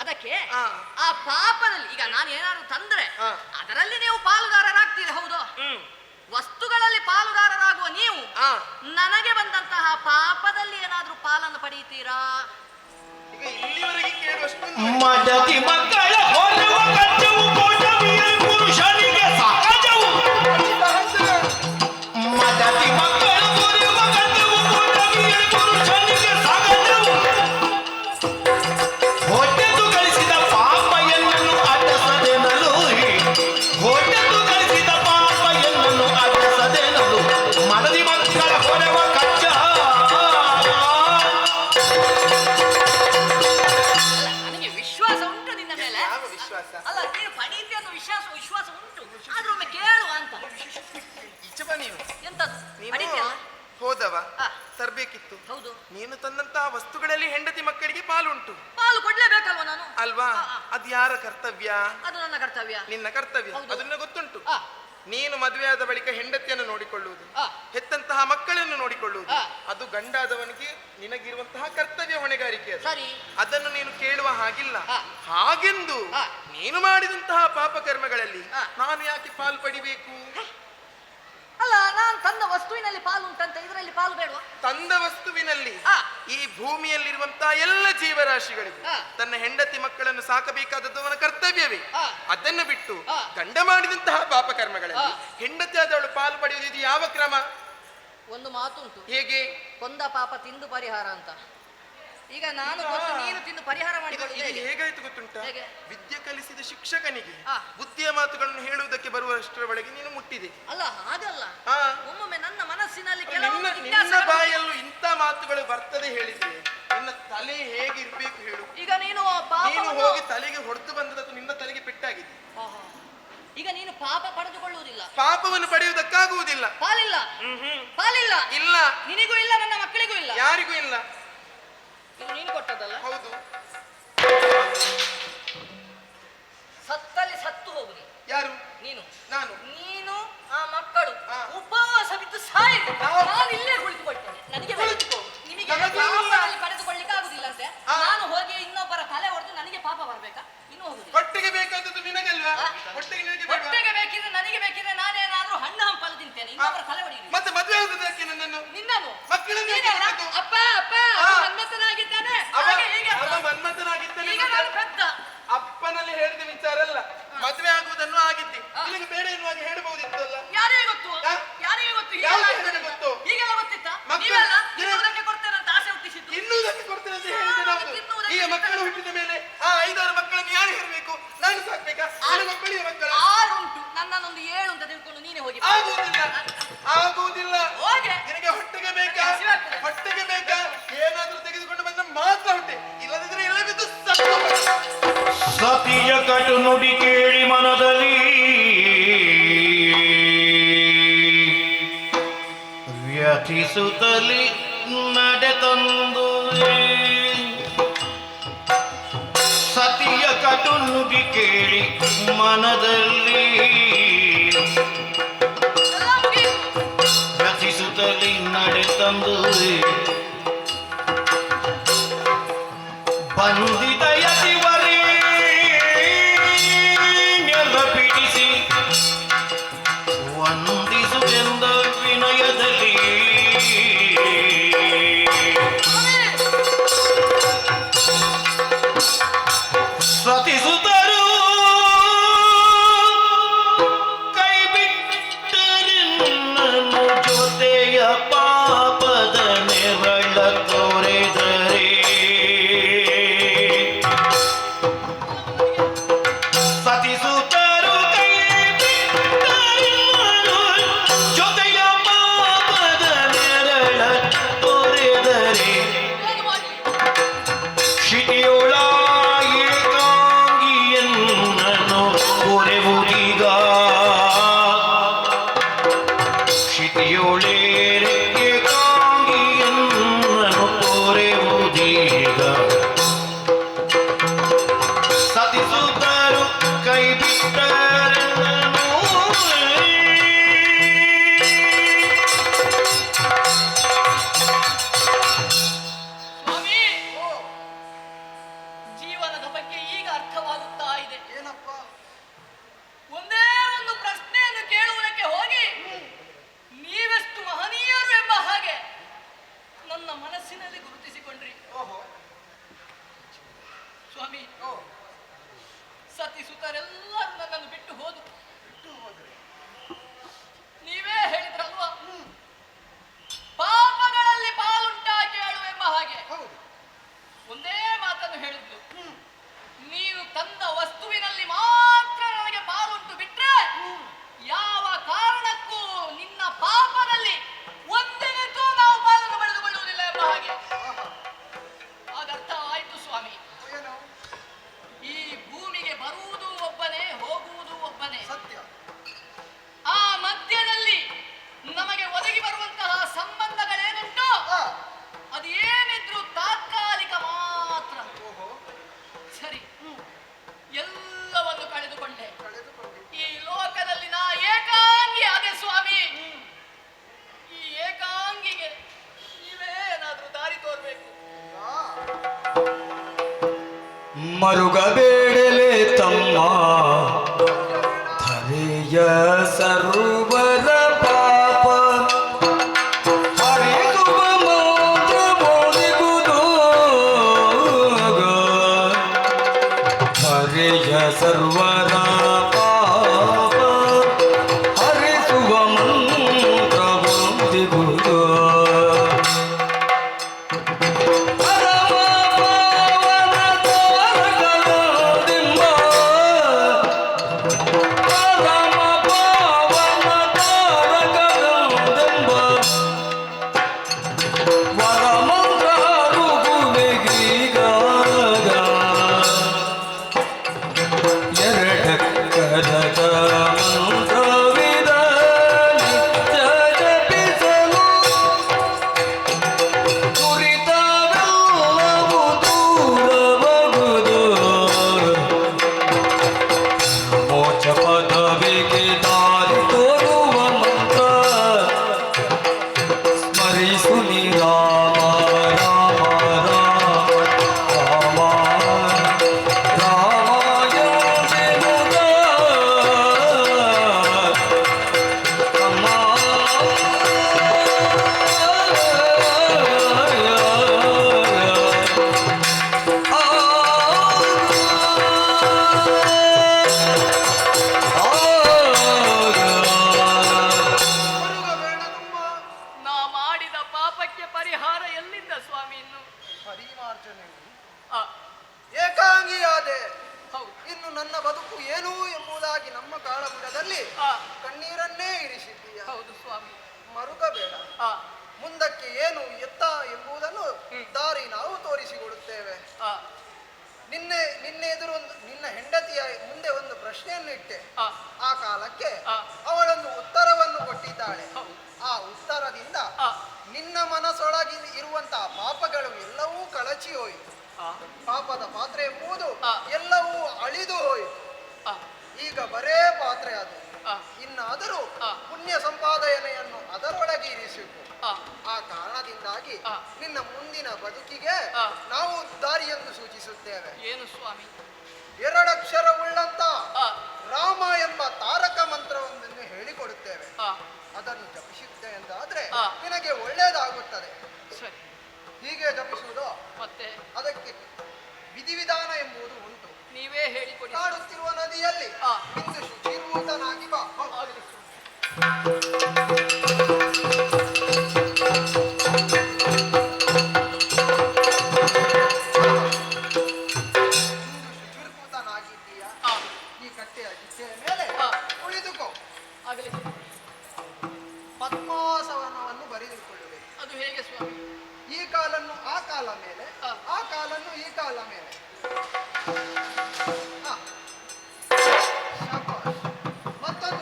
ಅದಕ್ಕೆ ಆ. ಆ ಪಾಪದಲ್ಲಿ ಈಗ ನಾನು ಏನಾದ್ರು ತಂದ್ರೆ ಆ. ಅದರಲ್ಲಿ ನೀವು ಪಾಲುದಾರರಾಗ್ತೀರಿ. ಹೌದು. ಹ್ಮ್ ವಸ್ತುಗಳಲ್ಲಿ ಪಾಲುದಾರರಾಗುವ ನೀವು ಆ. ನನಗೆ ಬಂದಂತಹ ಪಾಪದಲ್ಲಿ ಏನಾದ್ರೂ ಪಾಲನ್ನು ಪಡೆಯುತ್ತೀರಾ? ಈಗ ಇಲ್ಲಿವರೆಗೆ ಕೇಳುವಷ್ಟು ಮಡದಿ ಮಕ್ಕಳ ಹೊರವ ಕಚ್ಚವು ಕೋಟವಿಯ ಪುರುಷನಿಗೆ ಸಹಜವು ಮಡದಿ ಮಕ್ಕಳ ಹೊರವ ಕಚ್ಚವು ಕೋಟವಿಯ ಪುರುಷನಿಗೆ ಸಹಜವು ಹೊಟ್ಟೆದು ಗಳಿಸಿದ ಪಾಪ ಎನ್ನನ್ನು ಅಡ್ಡಸದೆನಲು ಹೊಟ್ಟೆದು ಗಳಿಸಿದ ಪಾಪ ಎನ್ನನ್ನು ಅಡ್ಡಸದೆನಲು ಮಡದಿ ಮಕ್ಕಳ ಹೊರವ ಕಚ್ಚ ನನಗೆ ವಿಶ್ವಾಸ ಉಂಟು ನಿನ್ನ ಮೇಲೆ. ಯಾವ ವಿಶ್ವಾಸ? ಅಲ್ಲ, ನೀನು ಪಡೀತಿ ಅನ್ನೋ ವಿಶ್ವಾಸ ಉಂಟು. ಆದ್ರೂ ಒಮ್ಮೆ ಕೇಳುವ ಅಂತ. ಅಡಿಕೆಯಲ್ಲ? ಹೋದವ ಆ. ತರ್ಬೇಕಿತ್ತು. ಹೌದು. ನೀನು ತಂದಂತಹ ವಸ್ತುಗಳಲ್ಲಿ ಹೆಂಡತಿ ಮಕ್ಕಳಿಗೆ ಪಾಲುಂಟು ಪಾಲು ಕೊಡ್ಲೇಬೇಕಲ್ವ ನಾನು? ಅಲ್ವಾ? ಆ. ಅದು ಯಾರ ಕರ್ತವ್ಯ? ಅದು ನನ್ನ ಕರ್ತವ್ಯ. ನಿನ್ನ ಕರ್ತವ್ಯ. ಹೌದು. ಅದನ್ನ ಗೊತ್ತುಂಟು. ಆ, ನೀನು ಮದುವೆಯಾದ ಬಳಿಕ ಹೆಂಡತಿಯನ್ನು ನೋಡಿಕೊಳ್ಳುವುದು, ಆ. ಹೆತ್ತಂತಹ ಮಕ್ಕಳನ್ನು ನೋಡಿಕೊಳ್ಳುವುದು, ಆ. ಅದು ಗಂಡಾದವನಿಗೆ ನಿನಗಿರುವಂತಹ ಕರ್ತವ್ಯ, ಹೊಣೆಗಾರಿಕೆ ಅದು. ಸರಿ. ಅದನ್ನು ನೀನು ಕೇಳುವ ಹಾಗಿಲ್ಲ. ಆ. ಹಾಗೆಂದು ಆ. ನೀನು ಮಾಡಿದಂತಹ ಪಾಪಕರ್ಮಗಳಲ್ಲಿ ಆ. ನಾನು ಯಾಕೆ ಪಾಲು ಪಡಿಬೇಕು? ಅಲ್ಲ, ನಾನು ತಂದ ವಸ್ತುವಿನಲ್ಲಿ ಪಾಲು ಉಂಟಂತ ಇದರಲ್ಲಿ ಪಾಲು ಬೇಡವಾ? ತಂದ ವಸ್ತುವಿನಲ್ಲಿ ಆ. ಈ ಭೂಮಿಯಲ್ಲಿರುವಂತಹ ಎಲ್ಲ ಜೀವರಾಶಿಗಳಿಗೂ ಆ. ತನ್ನ ಹೆಂಡತಿ ಮಕ್ಕಳನ್ನು ಸಾಕಬೇಕಾದದ್ದು ಅವನ ಕರ್ತವ್ಯವೇ. ಆ. ಅದನ್ನು ಬಿಟ್ಟು ಆ. ಗಂಡ ಮಾಡಿದಂತಹ ಪಾಪಕರ್ಮಗಳಲ್ಲಿ ಆ. ಹೆಂಡತಿ ಆದವಳು ಪಾಲು ಪಡೆಯುವುದು ಇದು ಯಾವ ಕ್ರಮ? ಒಂದು ಮಾತುಂಟು, ಹೇಗೆ? ಕೊಂದ ಪಾಪ ತಿಂದು ಪರಿಹಾರ ಅಂತ. ಈಗ ನಾನು ಕೊಂದು ನೀನು ತಿಂದು ಪರಿಹಾರ ಇದು ಮಾಡಿಕೊಳ್ಳುವುದು ಇದು ಹೇಗೆ? ಹೇಗಾಯ್ತು ಗೊತ್ತುಂಟ? ಹೇಗೆ? ವಿದ್ಯೆ ಕಲಿಸಿದ ಶಿಕ್ಷಕನಿಗೆ ಆ. ಬುದ್ಧಿಯ ಮಾತುಗಳನ್ನು ಹೇಳುವುದಕ್ಕೆ ಬರುವಷ್ಟರ ಒಳಗೆ ನೀನು ಮುಟ್ಟಿದೆ. ಅಲ್ಲ, ಹಾಗಲ್ಲ. ಆ. ಒಮ್ಮೊಮ್ಮೆ ನನ್ನ ಮನಸ್ಸಿನಲ್ಲಿ ನಿನ್ನ ಕೆಲವು ನಿನ್ನ ಜಿಜ್ಞಾಸೆಗಳು- ಬಾಯಲ್ಲೂ ಇಂಥ ಮಾತುಗಳು ಬರ್ತದೆ ಹೇಳಿದ್ರೆ ನಿನ್ನ ತಲೆ ಹೇಗಿರ್ಬೇಕು ಹೇಳು? ಈಗ ನೀನು ನೀನು ಪಾಪವನ್ನು- ಹೋಗಿ ತಲೆಗೆ ಹೊಡೆದು ಬಂದದ್ದು ನಿನ್ನ ತಲೆಗೆ ಪೆಟ್ಟಾಗಿದೆ. ಆಹಾ. ಈಗ ನೀನು ಪಾಪ ಪಡೆದುಕೊಳ್ಳುವುದಿಲ್ಲ, ಪಾಪವನ್ನು ಪಡೆಯುವುದಕ್ಕಾಗುವುದಿಲ್ಲ. ಪಾಲಿಲ್ಲ, ಪಾಲಿಲ್ಲ. ಇಲ್ಲ, ನಿನಗೂ ಇಲ್ಲ, ನನ್ನ ಮಕ್ಕಳಿಗೂ ಇಲ್ಲ. ಯಾರಿಗೂ ಇಲ್ಲ. ಇದು ನೀನು ಕೊಟ್ಟದಲ್ಲ. ಹೌದು. ಸತ್ತಲ್ಲಿ ಸತ್ತು ಹೋಗುದು ಯಾರು? ನೀನು. ನಾನು. ನೀನು ಆ ಮಕ್ಕಳು ಆ. ಉಪವಾಸ ಬಿದ್ದು ಸಾಯಿತು. ನಾವು- ನಾನು ಇಲ್ಲೇ ಕುಳಿತುಕೊಳ್ತೇನೆ. ನನಗೆ ಬೇಡ. ಕುಳಿತುಕೋ. ನಿಮಗೆ ನನಗೆ ಪಾಪದಲ್ಲಿ ಪಡೆದುಕೊಳ್ಳಿಕ್ಕೆ ಆಗುದಿಲ್ಲ ಅಂತೆ. ಆ. ನಾನು ಹೋಗಿ ಇನ್ನೊಬ್ಬರ ತಲೆ ಹೊಡೆದು ನನಗೆ ಪಾಪ ಬರ್ಬೇಕಾ? ಇನ್ನೂ ಹೋಗುದಿಲ್ಲ. ಹೊಟ್ಟೆಗೆ ಬೇಕಾದದ್ದು ನಿನಗಲ್ವಾ? ಆ. ಹೊಟ್ಟೆಗೆ ನಿನಗೆ ಬೇಡವಾ? ಹೊಟ್ಟೆಗೆ ಬೇಕಿದ್ರೆ ನನಗೆ ಬೇಕಿದ್ರೆ ನಾನೇನಾದ್ರೂ ಹಣ್ಣು ಹಂಪಲು ತಿಂತೇನೆ. ಇನ್ನೊಬ್ಬರ ತಲೆ ಹೊಡೆಯುವುದು. ಮತ್ತೆ ಮದುವೆ ಆಗುವುದಕ್ಕೆ ನನ್ನನ್ನು ನಿನ್ನನು ಮಕ್ಕಳನ್ನು ನೀನಲ್ಲ? ಯಾಕೆ ಬಿಟ್ಟದ್ದು? ಅಪ್ಪ ಅಪ್ಪ ಆ. ಮನ್ಮಥನಾಗಿದ್ದಾನೆ. ಅವ ಹಾಗೆ ಹೀಗೆ ಅಂತ. ಅವ ಮನ್ಮಥನಾಗಿದ್ದಾನೆ. ಈಗ ನಾನು ಪೆದ್ದ. ಅಪ್ಪನಲ್ಲಿ ಹೇಳಿದ ವಿಚಾರ ಅಲ್ಲ, ಮದುವೆ ಆಗುವುದನ್ನು ಆಗಿದ್ದೆ. ನಿನಗೆ ಬೇಡ ಎನ್ನುವಾಗ ಹೇಳಬಹುದಿತ್ತಲ್ಲ. ಯಾರಿಗೆ ಗೊತ್ತು? ಆ? ಯಾರಿಗೆ ಗೊತ್ತು? ಯಾವ ಹೀಗೆಲ್ಲ ಜನರಿಗೆ ಆಗ್ತದೆ ಗೊತ್ತು? ಅಂತ? ಹೀಗೆಲ್ಲ ಗೊತ್ತಿತ್ತ? ಮಕ್ಕಳು- ನೀವೆಲ್ಲ ನೀನು- ತಿನ್ನುವುದಕ್ಕೆ ಕೊಡ್ತೇನೆ ಅಂತ ಆಸೆ ಹುಟ್ಟಿಸಿದ್ದು. ಇನ್ನೂದಕ್ಕೆ ಕೊಡ್ತೇನೆ ಅಂತ ಹೇಳಿದೆ ನಾವು. ತಿನ್ನುವುದಕ್ಕೆ ಈಗ ಮಕ್ಕಳು ಹುಟ್ಟಿದ ಮೇಲೆ ಆ 5-6 ಮಕ್ಕಳನ್ನು ಯಾರು ಹೇಳಬೇಕು? ನಾನು ಸಾಕ್ಬೇಕಾ? ನನ್ನ ಮಕ್ಕಳಿಗೆ ಮಕ್ಕಳ 6 ಉಂಟು, ನನ್ನನ್ನೊಂದು 7 ಅಂತ ತಿಳ್ಕೊಂಡು ನೀನೇ ಹೋಗಿ. ಆಗುವುದಿಲ್ಲ, ಆಗುವುದಿಲ್ಲ. ಹೋಗೆ. ನಿನಗೆ ಹೊಟ್ಟೆಗೆ ಬೇಕಾ? ಹಸಿವಾಗ್ತದೆ. ಹೊಟ್ಟೆಗೆ ಬೇಕಾ? ಏನಾದ್ರೂ ತೆಗೆದುಕೊಂಡು ಬಂದ ಮಾತ್ರ ಹೊಟ್ಟೆ, ಇಲ್ಲದಿದ್ರೆ ಎಲ್ಲ ಬಿದ್ದು ಸತ್ತು ಹೋಗ್ಬೇಕು. ಸತಿಯ ಕಟು ನುಡಿ ಕೇಳಿ ಮನದಲ್ಲಿ ವ್ಯಥಿಸುತ್ತಲಿ ನಡೆತಂದು ಸತಿಯ ಕಟು ನುಡಿ ಕೇಳಿ ಮನದಲ್ಲಿ ಎಲ್ಲ ಮುಗಿಯಿತು. ವ್ಯಥಿಸುತ್ತಲಿ ನಡೆತಂದು ಬಂದಿದ ಯತಿವರೇ ನೆಲ ಬಿಡಿಸಿ ವಂದಿಸುವೆಂದ ವಿನಯದಲ್ಲಿ ಸತಿಸುತ್ತರು ಕೈ ಬಿಟ್ಟರೆನ್ನನು ಜೊತೆಯ ಪಾಪದ ನೆರಳ ತೋರೆದರೆ ಸತಿಸುತ್ತರು ಕೈ ಬಿಟ್ಟರೆನ್ನನು ಜೊತೆಯ ಪಾಪದ ನೆರಳ ತೋರೆದರೆ ಏನು ಮಾಡ್ಲಿ? ಕ್ಷಿತಿಯೊಳ ಏಕಾಂಗಿಯನ್ನನು ಕೊರೆವುದೀಗ ಕ್ಷಿತಿಯೊಳೆ ಏಕಾಂಗಿಯನ್ನನು ಕೊರೆವುದೀಗ ಸತಿಸುತ್ತರು ಕೈ ಬಿಟ್ಟರೆನ್ನನು ಸ್ವಾಮಿ, ಜೀವನದ ಬಗ್ಗೆ ಈಗ ಅರ್ಥವಾಗುತ್ತಾ ಇದೆ. ಏನಪ್ಪ? ಒಂದೇ ಒಂದು ಪ್ರಶ್ನೆಯನ್ನು ಕೇಳುವುದಕ್ಕೆ ಹೋಗಿ ನೀವೆಷ್ಟು ಮಹಾ ಮರುಗಬೇಡಲೆ ತಮ್ಮ ಧರೆಯ ಸರ್ವರ ಪಾಪ ಹರಿದುವ ಮಾತ್ರ ಬೋಧಿಗುವುದು ಧರೆಯ ಸರ್ವರ ಪಾಪ ಹರಿಸುವ ಮಂತ್ರ ಬೋಧಿಗುವುದು ನಾ ಮಾಡಿದ ಪಾಪಕ್ಕೆ ಪರಿಹಾರ ಎಲ್ಲಿಂದ ಸ್ವಾಮಿ ಇನ್ನು? ಪರಿಮಾರ್ಜನೆಯು ಆ, ಏಕಾಂಗಿಯಾದೆ. ಹೌದು. ಇನ್ನು ನನ್ನ ಬದುಕು ಏನು ಎಂಬುದಾಗಿ ನಮ್ಮ ಕಾಳಗುಡದಲ್ಲಿ ಆ, ಕಣ್ಣೀರನ್ನೇ ಇರಿಸಿದ್ದೀಯ. ಹೌದು ಸ್ವಾಮಿ. ಮರುಗಬೇಡ. ಆ, ಮುಂದಕ್ಕೆ ಏನು ಎತ್ತ ಎಂಬುದನ್ನು ದಾರಿ ನಾವು ತೋರಿಸಿಕೊಡುತ್ತೇವೆ. ಆ, ನಿನ್ನೆ ಎದುರು ನಿನ್ನ ಹೆಂಡತಿಯ ಮುಂದೆ ಒಂದು ಪ್ರಶ್ನೆಯನ್ನು ಇಟ್ಟೆ. ಆ, ಆ ಕಾಲಕ್ಕೆ ಆ. ಅವಳೊಂದು ಉತ್ತರವನ್ನು ಕೊಟ್ಟಿದ್ದಾಳೆ. ಹೌದು. ಆ ಉತ್ತರದಿಂದ ಆ, ನಿನ್ನ ಮನಸ್ಸೊಳಗಿ ಇರುವಂತಹ ಪಾಪಗಳು ಎಲ್ಲವೂ ಕಳಚಿ ಹೋಯಿತು. ಆ, ಪಾಪದ ಪಾತ್ರೆ ಎಂಬುದು ಆ. ಎಲ್ಲವೂ ಅಳಿದು ಹೋಯಿತು. ಆ, ಈಗ ಬರೇ ಪಾತ್ರೆ ಅದು. ಆ, ಇನ್ನಾದರೂ ಆ. ಪುಣ್ಯ ಸಂಪಾದನೆಯನ್ನು ಅದರೊಳಗೆ ಇರಿಸಿತು. ಆ, ಆ ಕಾರಣದಿಂದಾಗಿ ಆ. ನಿನ್ನ ಮುಂದಿನ ಬದುಕಿಗೆ ಆ. ನಾವು ದಾರಿಯನ್ನು ಸೂಚಿಸುತ್ತೇವೆ. ಏನು ಸ್ವಾಮಿ? ಎರಡಕ್ಷರವುಳ್ಳಂತ ಆ, ರಾಮ ಎಂಬ ತಾರಕ ಮಂತ್ರವೊಂದನ್ನು ಹೇಳಿಕೊಡುತ್ತೇವೆ. ಆ, ಅದನ್ನು ಜಪಿಸುತ್ತೆ ಎಂದಾದ್ರೆ ಆ. ನಿನಗೆ ಒಳ್ಳೆಯದಾಗುತ್ತದೆ. ಸರಿ. ಹೀಗೆ ಜಪಿಸುವುದು. ಮತ್ತೆ ಅದಕ್ಕೆ ವಿಧಿವಿಧಾನ ಎಂಬುದು ಉಂಟು. ನೀವೇ ಹೇಳಿಕೊಡಿ. ಕಾಡುತ್ತಿರುವ ನದಿಯಲ್ಲಿ ಆ. ಮಿಂದು ಶುಚಿರ್ಭೂತನಾಗಿ ಬಾ. ಆಗಲಿ ಸ್ವಾಮಿ. ಶುಚಿರ್ಭೂತನಾಗಿದ್ದೀಯ. ಆ, ಈ ಕಟ್ಟೆಯ ಗಿಟ್ಟೆಯ ಮೇಲೆ ಆ. ಕುಳಿತುಕೋ. ಆಗಲಿ. ಪದ್ಮಾಸನವನ್ನು ಬರೆದುಕೊಳ್ಳಬೇಕು. ಅದು ಹೇಗೆ ಸ್ವಾಮಿ? ಈ ಕಾಲನ್ನು ಆ ಕಾಲ ಮೇಲೆ, ಆ. ಆ ಕಾಲನ್ನು ಈ ಕಾಲ ಮೇಲೆ. ಆ. ಶಾಬಾಷ್. ಮತ್ತೊಂದು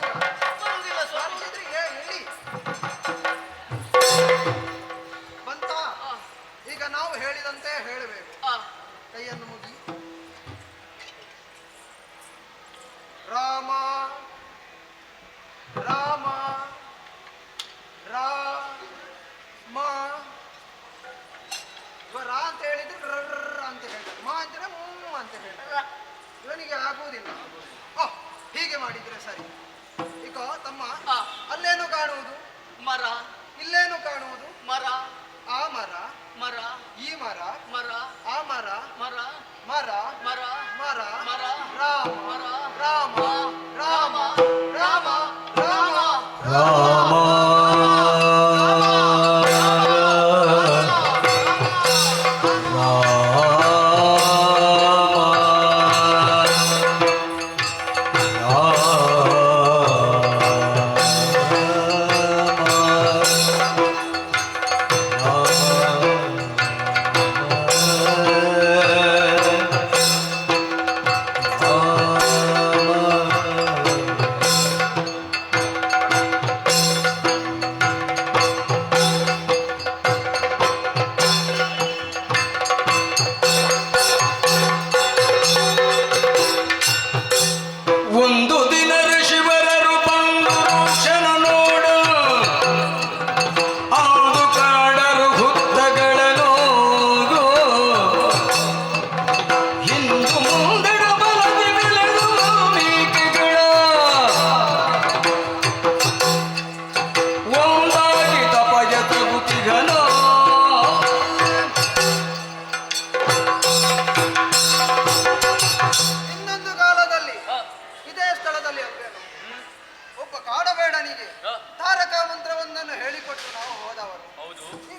ಬರುವುದಿಲ್ಲ ಸ್ವಾಮಿ. ಮಾಡಿದ್ರೆ ಹೇಳಿ ಬಂತ. ಆ, ಈಗ ನಾವು ಹೇಳಿದಂತೆ ಹೇಳಬೇಕು. ಆ, ಕೈಯನ್ನು ಮುಗಿ. ರಾಮ ರಾಮ ರಾಮ. ಇವ ರಾ ಅಂತ ಹೇಳಿದ್ರೆ ರರ್ರ ಅಂತ ಹೇಳ್ತಾರೆ. ಮಾ ಅಂತಾರೆ ಅಂತ ಹೇಳ್ತಾರೆ. ಇವನಿಗೆ ಆಗುವುದಿಲ್ಲ. ಹೀಗೆ ಮಾಡಿದ್ರೆ ಸರಿ. ಈಗ ತಮ್ಮ ಆ. ಅಲ್ಲೇನು ಕಾಣುವುದು? ಮರ, ಇಲ್ಲೇನು ಕಾಣುವುದು? ಮರ, ಆ ಮರ, ಮರ, ಈ ಮರ, ಮರ, ಆ ಮರ, ಮರ, ಮರ, ಮರ, ಮರ, ಮರ, ರಾಮ ಮರ, ರಾಮ ರಾಮ ರಾಮ ರಾಮ ರಾಮ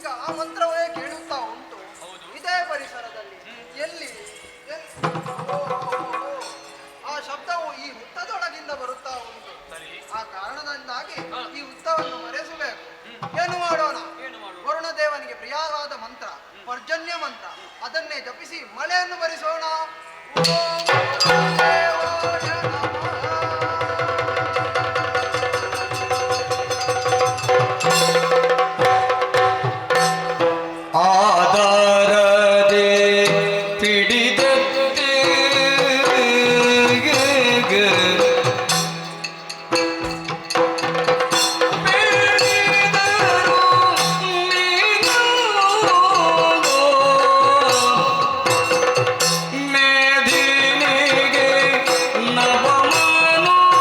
ಈಗ ಆ ಮಂತ್ರವೇ ಕೇಳುತ್ತಾ ಉಂಟು. ಇದೇ ಪರಿಸರದಲ್ಲಿ ಎಲ್ಲಿ ಓ, ಆ ಶಬ್ದವು ಈ ಹುತ್ತದೊಳಗಿಂದ ಬರುತ್ತಾ ಉಂಟು. ಆ ಕಾರಣದಿಂದಾಗಿ ಈ ಹುತ್ತವನ್ನು ಮರೆಸಬೇಕು. ಏನು ಮಾಡೋಣ? ವರುಣ ದೇವನಿಗೆ ಪ್ರಿಯವಾದ ಮಂತ್ರ ಪರ್ಜನ್ಯ ಮಂತ್ರ, ಅದನ್ನೇ ಜಪಿಸಿ ಮಳೆಯನ್ನು ಬರಿಸೋಣ. ಓಂ ವರುಣದೇವಾಯ ನಮಃ. ಆಧಾರದೆ ಪಿಡಿದತ್ತೆ ಮೇದಿನಿಗೆ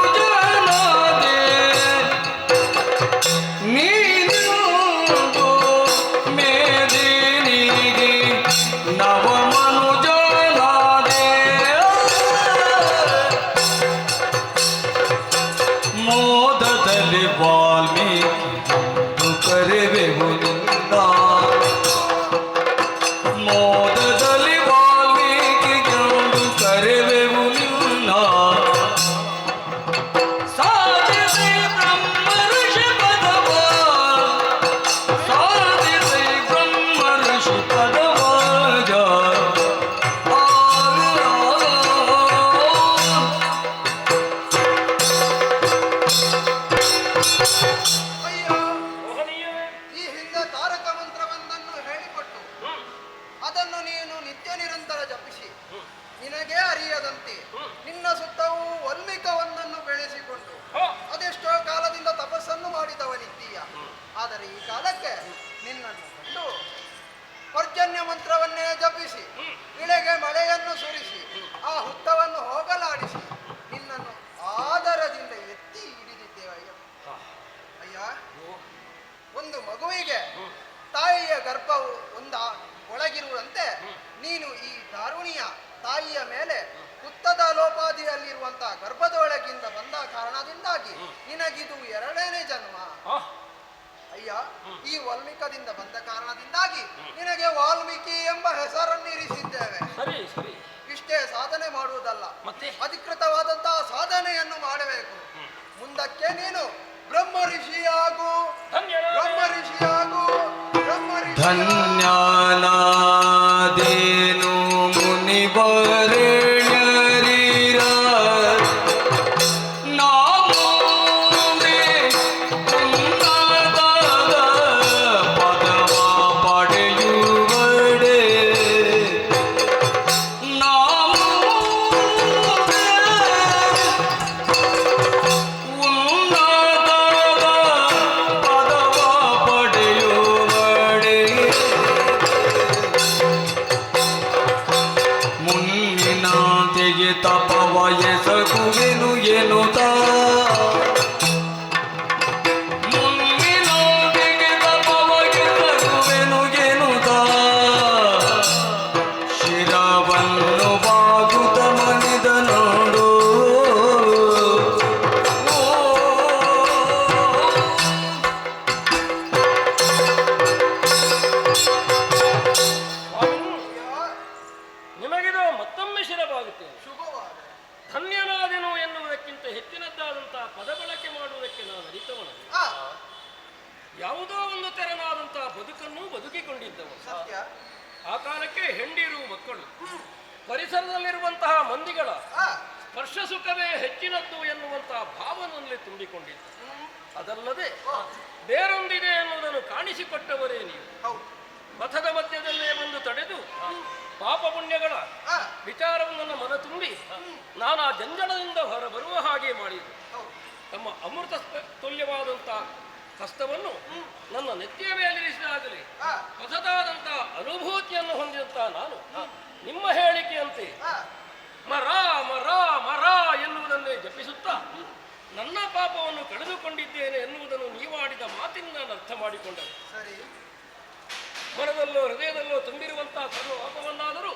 ನವಮನುಜನಾದೆ ನೀನು ಮೇದಿನಿಗೆ ನವಮನುಜನಾದೆ ಮೋದದಲ್ಲಿ ವಾಲ್ಮೀಕಿ ಕರೆವೆವು ನಿನ್ನ ಮೋದದಲ್ಲಿ ವಾಲ್ಮೀಕಿ ಕರೆವೆವು ನಿನ್ನ ಸಾಧಿಸಿ ಬ್ರಹ್ಮ ಋಷಿ ಪದವ ಸಾಧಿಸಿ ಬ್ರಹ್ಮ ಋಷಿ ಪದವಾಗ ಅಯ್ಯೋ, ಈ ಹಿಂದೆ ತಾರಕ ಮಂತ್ರವೊಂದನ್ನು ಹೇಳಿಕೊಟ್ಟು ಅದನ್ನು ನೀನು ನಿತ್ಯ ನಿರಂತರ ಜಪಿಸಿ ನಿನಗೆ ಅರಿಯದಂತೆ ನಿನ್ನ ಸುತ್ತವೂ ವಲ್ಮಿಕವೊಂದನ್ನು ಬೆಳೆಸಿಕೊಂಡು ಅದೆಷ್ಟೋ ಕಾಲದಿಂದ ತಪಸ್ಸನ್ನು ಮಾಡಿದವನಿದ್ದೀಯ. ಆದರೆ ಈ ಕಾಲಕ್ಕೆ ನಿನ್ನನ್ನು ಕಂಡು ಪರ್ಜನ್ಯ ಮಂತ್ರವನ್ನೇ ಜಪಿಸಿ ಇಳೆಗೆ ಮಳೆಯನ್ನು ಸುರಿಸಿ ಆ ಹುತ್ತವನ್ನು ಹೋಗಲಾಡಿಸಿ ನಿನ್ನನ್ನು ಆದರದಿಂದ ಎತ್ತಿ ಹಿಡಿದಿದ್ದೇವೆ. ಅಯ್ಯ, ಒಂದು ಮಗುವಿಗೆ ತಾಯಿಯ ಗರ್ಭವು ಒಳಗಿರುವಂತೆ ನೀನು ಈ ದಾರುಣಿಯ ತಾಯಿಯ ಮೇಲೆ ಹುತ್ತದ ಲೋಪಾದಿಯಲ್ಲಿರುವಂತಹ ಗರ್ಭದೊಳಗಿಂದ ಬಂದ ಕಾರಣದಿಂದಾಗಿ ನಿನಗಿದು ಎರಡನೇ ಜನ್ಮ. ಅಯ್ಯ, ಈ ವಾಲ್ಮೀಕದಿಂದ ಬಂದ ಕಾರಣದಿಂದಾಗಿ ನಿನಗೆ ವಾಲ್ಮೀಕಿ ಎಂಬ ಹೆಸರನ್ನಿರಿಸಿದ್ದೇವೆ. ಇಷ್ಟೇ ಸಾಧನೆ ಮಾಡುವುದಲ್ಲ, ಅಧಿಕೃತವಾದಂತಹ ಸಾಧನೆಯನ್ನು ಮಾಡಬೇಕು. ಮುಂದಕ್ಕೆ ನೀನು ಬ್ರಹ್ಮ ಋಷಿಯಾಗು, ಬ್ರಹ್ಮ ಋಷಿಯಾಗು, ಬ್ರಹ್ಮ ಋಷಿ. ಧನ್ಯನಾದೇನು ಮುನಿವರೇಣ್ಯರಿರ ನಾಮೋಮೆ ಉನ್ನತದ ಪದವ ಪಡೆಯುವಡೆ ನಾಮೋಮೆ ಉನ್ನತದ ಪದವ ಪಡೆಯುವಡೆ ಮುನ್ನಿನಾಂತೆಗೆ ತಪವ ಎಸಗುವೆನು ಎನ್ನುತ್ತ ಮುನ್ನಿನಾಂತೆಗೆ ತಪವ ಎಸಗುವೆನು ಎನ್ನುತ್ತ ಶಿರವನ್ನು ಬಾಗುತ್ತ ಮನಿದ ನೋಡು. ನಿಮಗಿದು ಮತ್ತೊಮ್ಮೆ ಶಿರವಾಗುತ್ತೇನೆ. ಶುಭವಾದ ಧನ್ಯನಾದೆನು ಎನ್ನುವುದಕ್ಕಿಂತ ಹೆಚ್ಚಿನದ್ದಾದಂತಹ ಪದ ಬಳಕೆ ಮಾಡುವುದಕ್ಕೆ ನಾನು ಅರಿತವನು. ಆ, ಯಾವುದೋ ಒಂದು ತೆರನಾದಂತಹ ಬದುಕನ್ನು ಬದುಕಿಕೊಂಡಿದ್ದವು. ಸತ್ಯ. ಆ ಕಾಲಕ್ಕೆ ಹೆಂಡಿರು ಮಕ್ಕಳು ಪರಿಸರದಲ್ಲಿರುವಂತಹ ಮಂದಿಗಳ ಆ, ಸ್ಪರ್ಶ ಸುಖವೇ ಹೆಚ್ಚಿನದ್ದು ಎನ್ನುವಂತಹ ಭಾವನಲ್ಲಿ ತುಂಬಿಕೊಂಡಿದ್ದ. ಅದಲ್ಲದೆ ಬೇರೊಂದಿದೆ ಎನ್ನುವುದನ್ನು ಕಾಣಿಸಿಕೊಟ್ಟವರೇ ನೀವು. ಹೌದು. ಪಥದ ಮಧ್ಯದಲ್ಲೇ ಬಂದು ತಡೆದು ಪಾಪ ಪುಣ್ಯಗಳ ಆ, ವಿಚಾರವನ್ನು ನನ್ನ ಮನ ತುಂಬಿ ನಾನು ಆ ಜಂಜಡದಿಂದ ಹೊರ ಬರುವ ಹಾಗೆ ಮಾಡಿದೆ. ಹೌದು. ತಮ್ಮ ಅಮೃತ ತುಲ್ಯವಾದಂತಹ ಹಸ್ತವನ್ನು ನನ್ನ ನೆತ್ತಿಯ ಮೇಲಿರಿಸಿದಾಗಲೇ ಆ, ಹೊಸದಾದಂತಹ ಅನುಭೂತಿಯನ್ನು ಹೊಂದಿದಂತಹ ನಾನು ನಿಮ್ಮ ಹೇಳಿಕೆಯಂತೆ ಆ, ಮರ ಮರ ಮರ ಎನ್ನುವುದನ್ನೇ ಜಪಿಸುತ್ತಾ ನನ್ನ ಪಾಪವನ್ನು ಕಳೆದುಕೊಂಡಿದ್ದೇನೆ ಎನ್ನುವುದನ್ನು ನೀವಾಡಿದ ಮಾತಿನ ನಾನು ಅರ್ಥ ಮಾಡಿಕೊಂಡೆ. ಸರಿ. ಮನದಲ್ಲೋ ಹೃದಯದಲ್ಲೋ ತುಂಬಿರುವಂತಹ ಸರ್ವಪಾಪವನ್ನಾದರೂ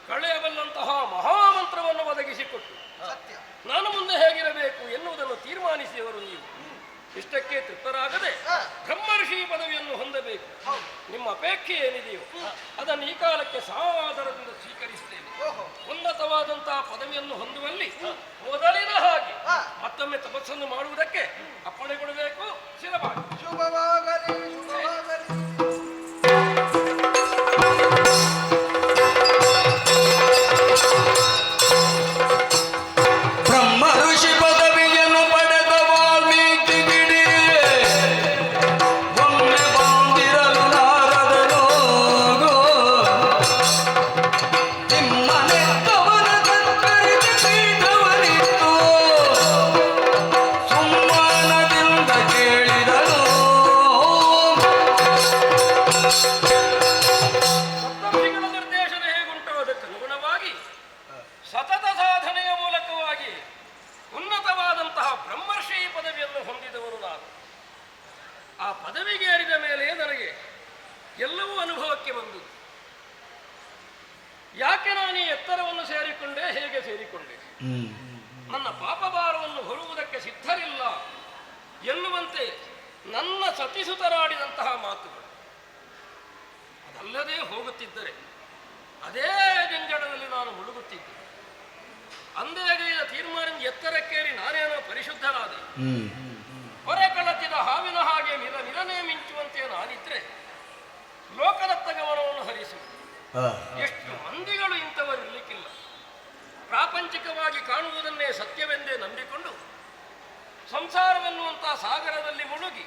ಕಳೆಯಬಲ್ಲಂತಹ ಮಹಾಮಂತ್ರವನ್ನು ಒದಗಿಸಿಕೊಟ್ಟು ಸತ್ಯ. ನಾನು ಮುಂದೆ ಹೇಗಿರಬೇಕು ಎನ್ನುವುದನ್ನು ತೀರ್ಮಾನಿಸಿದವರು ನೀವು. ಇಷ್ಟಕ್ಕೆ ತೃಪ್ತರಾಗದೆ ಬ್ರಹ್ಮರ್ಷಿ ಪದವಿಯನ್ನು ಹೊಂದಬೇಕು. ನಿಮ್ಮ ಅಪೇಕ್ಷೆ ಏನಿದೆಯೋ ಅದನ್ನು ಈ ಕಾಲಕ್ಕೆ ಸಾದರದಿಂದ ಸ್ವೀಕರಿಸುತ್ತೇನೆ. ಉನ್ನತವಾದಂತಹ ಪದವಿಯನ್ನು ಹೊಂದುವಲ್ಲಿ ಮೊದಲಿನ ಹಾಗೆ ಮತ್ತೊಮ್ಮೆ ತಪಸ್ಸನ್ನು ಮಾಡುವುದಕ್ಕೆ ಅಪ್ಪಣೆ ಕೊಡಬೇಕು. ಶಿರಬಾಗಿ ಶುಭವಾಗಲಿ ಶುಭವಾಗಲಿ. ಬ್ರಹ್ಮ ಋಷಿ ಪದವಿಯನ್ನು ಪಡೆದ ವಾಲ್ಮೀಕಿ ಒಮ್ಮೆ ಬಂದಿರಲು ನಾರದರು ನಿಮ್ಮನೆತ್ತವನ ಕತ್ತರಿಗೆ ಪೀಠವನಿತ್ತು ಸುಮ್ಮನದಿಂದ ಕೇಳಿದನು. ಸಪ್ತರ್ಷಿಗಳ ನಿರ್ದೇಶನ ಹೇಗುಂಟೋ ಅದಕ್ಕನುಗುಣವಾಗಿ ಸತತ ಸಾಧನೆಯ ಮೂಲಕವಾಗಿ ಉನ್ನತವಾದಂತಹ ಬ್ರಹ್ಮರ್ಷಿ ಪದವಿಯನ್ನು ಹೊಂದಿದವರು ನಾನು. ಆ ಪದವಿಗೆ ಏರಿದ ಮೇಲೆ ನನಗೆ ಎಲ್ಲವೂ ಅನುಭವಕ್ಕೆ ಬಂದುದು. ಯಾಕೆ ನಾನು ಈ ಎತ್ತರವನ್ನು ಸೇರಿಕೊಂಡೆ, ಹೇಗೆ ಸೇರಿಕೊಂಡೆ, ನನ್ನ ಪಾಪಭಾರವನ್ನು ಹೊರುವುದಕ್ಕೆ ಸಿದ್ಧರಿಲ್ಲ ಎನ್ನುವಂತೆ ನನ್ನ ಸತಿಸುತರಾಡಿದಂತಹ ಮಾತುಗಳು. ಅದಲ್ಲದೆ ಹೋಗುತ್ತಿದ್ದರೆ ಅದೇ ಜಂಜಡದಲ್ಲಿ ನಾನು ಮುಳುಗುತ್ತಿದ್ದೆ. ಅಂದೇಗೈದ ತೀರ್ಮಾನದಿಂದ ಎತ್ತರಕ್ಕೇರಿ ನಾನೇನೋ ಪರಿಶುದ್ಧನಾದೆ. ಹೊರೆ ಕಳಚಿದ ಹಾವಿನ ಹಾಗೆ ನಿರನೇ ಮಿಂಚುವಂತೆ ನಾನಿದ್ರೆ ಲೋಕದತ್ತ ಗಮನವನ್ನು ಹರಿಸುವುದು. ಎಷ್ಟು ಮಂದಿಗಳು ಇಂಥವರಿರ್ಲಿಕ್ಕಿಲ್ಲ. ಪ್ರಾಪಂಚಿಕವಾಗಿ ಕಾಣುವುದನ್ನೇ ಸತ್ಯವೆಂದೇ ನಂಬಿಕೊಂಡು ಸಂಸಾರವೆನ್ನುವಂತಹ ಸಾಗರದಲ್ಲಿ ಮುಳುಗಿ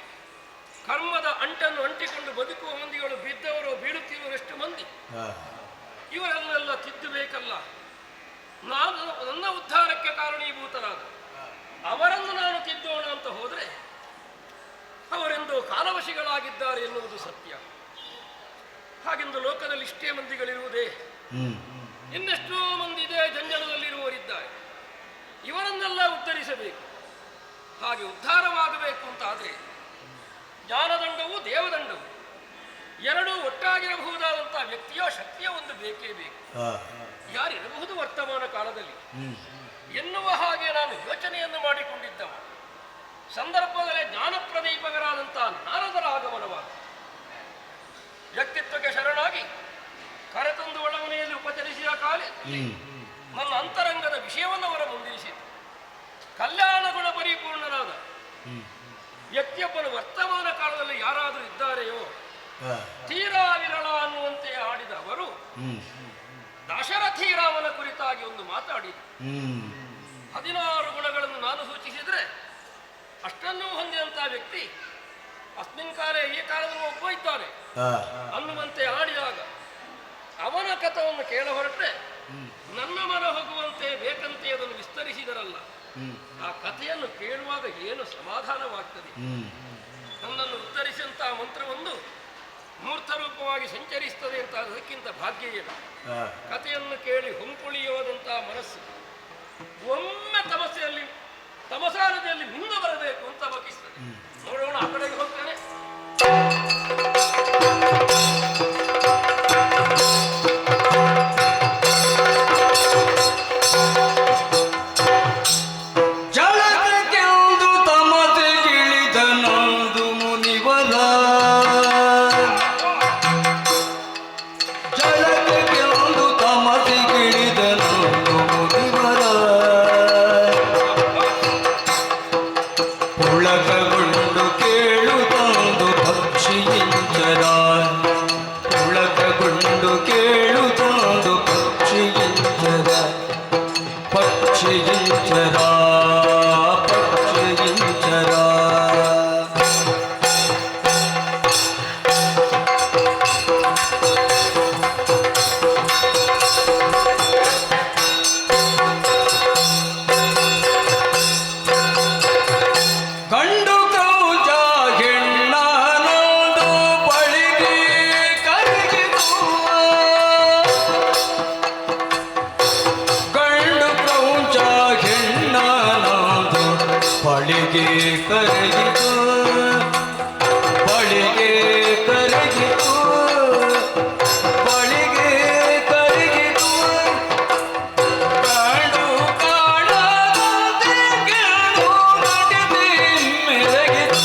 ಕರ್ಮದ ಅಂಟನ್ನು ಅಂಟಿಕೊಂಡು ಬದುಕುವ ಮಂದಿಗಳು ಬಿದ್ದವರು ಬೀಳುತ್ತಿರುವಷ್ಟು ಮಂದಿ. ಇವರನ್ನೆಲ್ಲ ತಿದ್ದಬೇಕಲ್ಲ. ನಾನು ನನ್ನ ಉದ್ಧಾರಕ್ಕೆ ಕಾರಣೀಭೂತರಾದ ಅವರನ್ನು ನಾನು ತಿದ್ದೋಣ ಅಂತ ಹೋದರೆ ಅವರೆಂದು ಕಾಲವಶಿಗಳಾಗಿದ್ದಾರೆ ಎನ್ನುವುದು ಸತ್ಯ. ಹಾಗೆಂದು ಲೋಕದಲ್ಲಿ ಇಷ್ಟೇ ಮಂದಿಗಳಿರುವುದೇ? ಇನ್ನೆಷ್ಟೋ ಮಂದಿ ಇದೇ ಜಂಜಲದಲ್ಲಿರುವವರಿದ್ದಾರೆ. ಇವರನ್ನೆಲ್ಲ ಉದ್ಧರಿಸಬೇಕು. ಹಾಗೆ ಉದ್ಧಾರವಾಗಬೇಕು ಅಂತಾದರೆ ಜ್ಞಾನದಂಡವು ದೇವದಂಡವು ಎರಡೂ ಒಟ್ಟಾಗಿರಬಹುದಾದಂತಹ ವ್ಯಕ್ತಿಯೋ ಶಕ್ತಿಯೋ ಒಂದು ಬೇಕೇ ಬೇಕು. ಯಾರಿರಬಹುದು ವರ್ತಮಾನ ಕಾಲದಲ್ಲಿ ಎನ್ನುವ ಹಾಗೆ ನಾನು ಯೋಚನೆಯನ್ನು ಮಾಡಿಕೊಂಡಿದ್ದವ. ಸಂದರ್ಭದಲ್ಲಿ ಜ್ಞಾನಪ್ರದೀಪಕರಾದಂತಹ ನಾರದರ ಆಗಮನವಾದ ವ್ಯಕ್ತಿತ್ವಕ್ಕೆ ಶರಣಾಗಿ ಕರೆತಂದು ಒಳಮನೆಯಲ್ಲಿ ಉಪಚರಿಸಿದ ಕಾಲದಲ್ಲಿ ನನ್ನ ಅಂತರಂಗದ ವಿಷಯವನ್ನು ಅವರ ಮುಂದಿರಿಸಿತು. ಕಲ್ಯಾಣ ಗುಣ ಪರಿಪೂರ್ಣನಾದ ವ್ಯಕ್ತಿಯೊಬ್ಬನು ವರ್ತಮಾನ ಕಾಲದಲ್ಲಿ ಯಾರಾದರೂ ಇದ್ದಾರೆಯೋ ತೀರಾ ವಿರಳ ಅನ್ನುವಂತೆ ಆಡಿದ ಅವರು ದಶರಥಿ ರಾಮನ ಕುರಿತಾಗಿ ಒಂದು ಮಾತಾಡಿದರು. 16 ಗುಣಗಳನ್ನು ನಾನು ಸೂಚಿಸಿದರೆ ಅಷ್ಟನ್ನೂ ಹೊಂದಿದಂತಹ ವ್ಯಕ್ತಿ ಅಸ್ಮಿನ್ ಕಾಲೇ ಈ ಕಾಲದಲ್ಲಿ ಒಬ್ಬ ಇದ್ದಾನೆ ಅನ್ನುವಂತೆ ಆಡಿದಾಗ ಅವನ ಕಥವನ್ನು ಕೇಳ ಹೊರಟ್ರೆ ನನ್ನ ಮನ ಹೋಗುವಂತೆ ಬೇಕಂತೆ ಅದನ್ನು ವಿಸ್ತರಿಸಿದರಲ್ಲ. ಆ ಕಥೆಯನ್ನು ಕೇಳುವಾಗ ಏನು ಸಮಾಧಾನವಾಗ್ತದೆ. ನನ್ನನ್ನು ಉತ್ತರಿಸಿದಂತಹ ಮಂತ್ರವೊಂದು ಮೂರ್ತ ರೂಪವಾಗಿ ಸಂಚರಿಸ್ತದೆ ಅಂತ ಅದಕ್ಕಿಂತ ಭಾಗ್ಯ ಏನು. ಕಥೆಯನ್ನು ಕೇಳಿ ಹೊಂಕುಳಿಯೋದಂತಹ ಮನಸ್ಸು ಒಮ್ಮೆ ತಮಸಾರದಲ್ಲಿ ಮುಂದೆ ಬರಬೇಕು ಅಂತ ಬಯಸ್ತದೆ. ನೋಡೋಣ, ಆ ಕಡೆಗೆ ಹೋಗ್ತಾನೆ. ಜಳಕ್ಕೆಂದು ತಮದೆಗಿಳಿದನೊಂದು ಮುನಿವರ, ಜಳಕ್ಕೆಂದು ತಮದೆಗಿಳಿದನೊಂದು ಮುನಿವರ, ಪುಳಕಗೊಂಡು ಕೇಳುತ್ತೊಂದು ಪಕ್ಷಿಯಿಂಚರ, ಪುಳಕಗೊಂಡು ಕೇಳುತ್ತೊಂದು ಪಕ್ಷಿಯಿಂಚರ, ಪಕ್ಷಿಯಿಂಚರ ಪಕ್ಷಿಯಿಂಚರ. ಗಂಡು ಕೌಜ ಹೆಣ್ಣಾನೊಂದು ಬಳಿಗೆ ಕರಗಿರುವ, ಗಂಡು ಕ್ರೌಂಚ ಹೆಣ್ಣಾನೊಂದು ಬಳಿಗೆ ಕರಗಿತು, ಬಳಿಗೆ ಕರಗಿತು, ಬಳಿಗೆ ಕರಗಿತು. ಗಂಡು ಕಾಣದಂತೆ ಗೆಳು ನಡೆದಿ ಮೆರಗಿತು,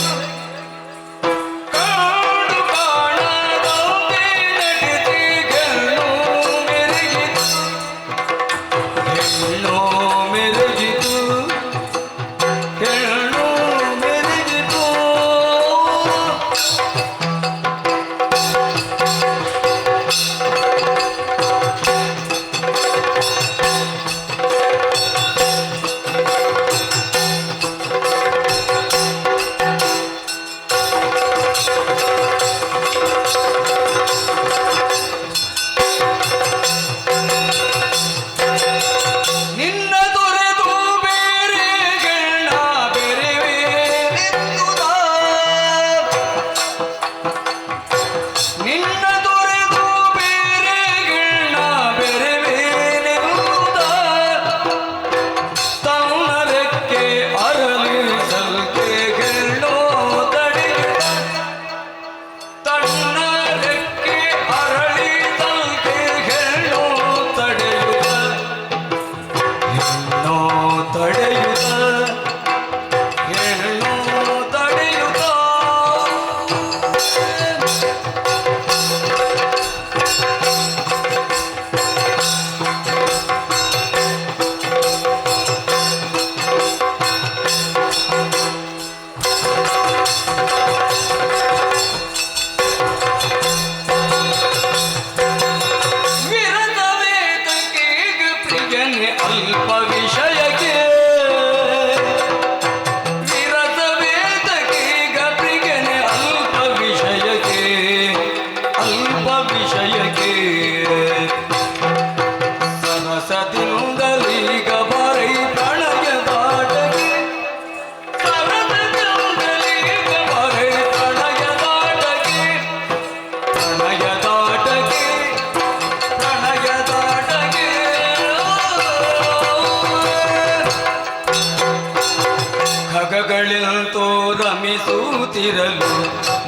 ನೋಡುತ್ತಿರಲು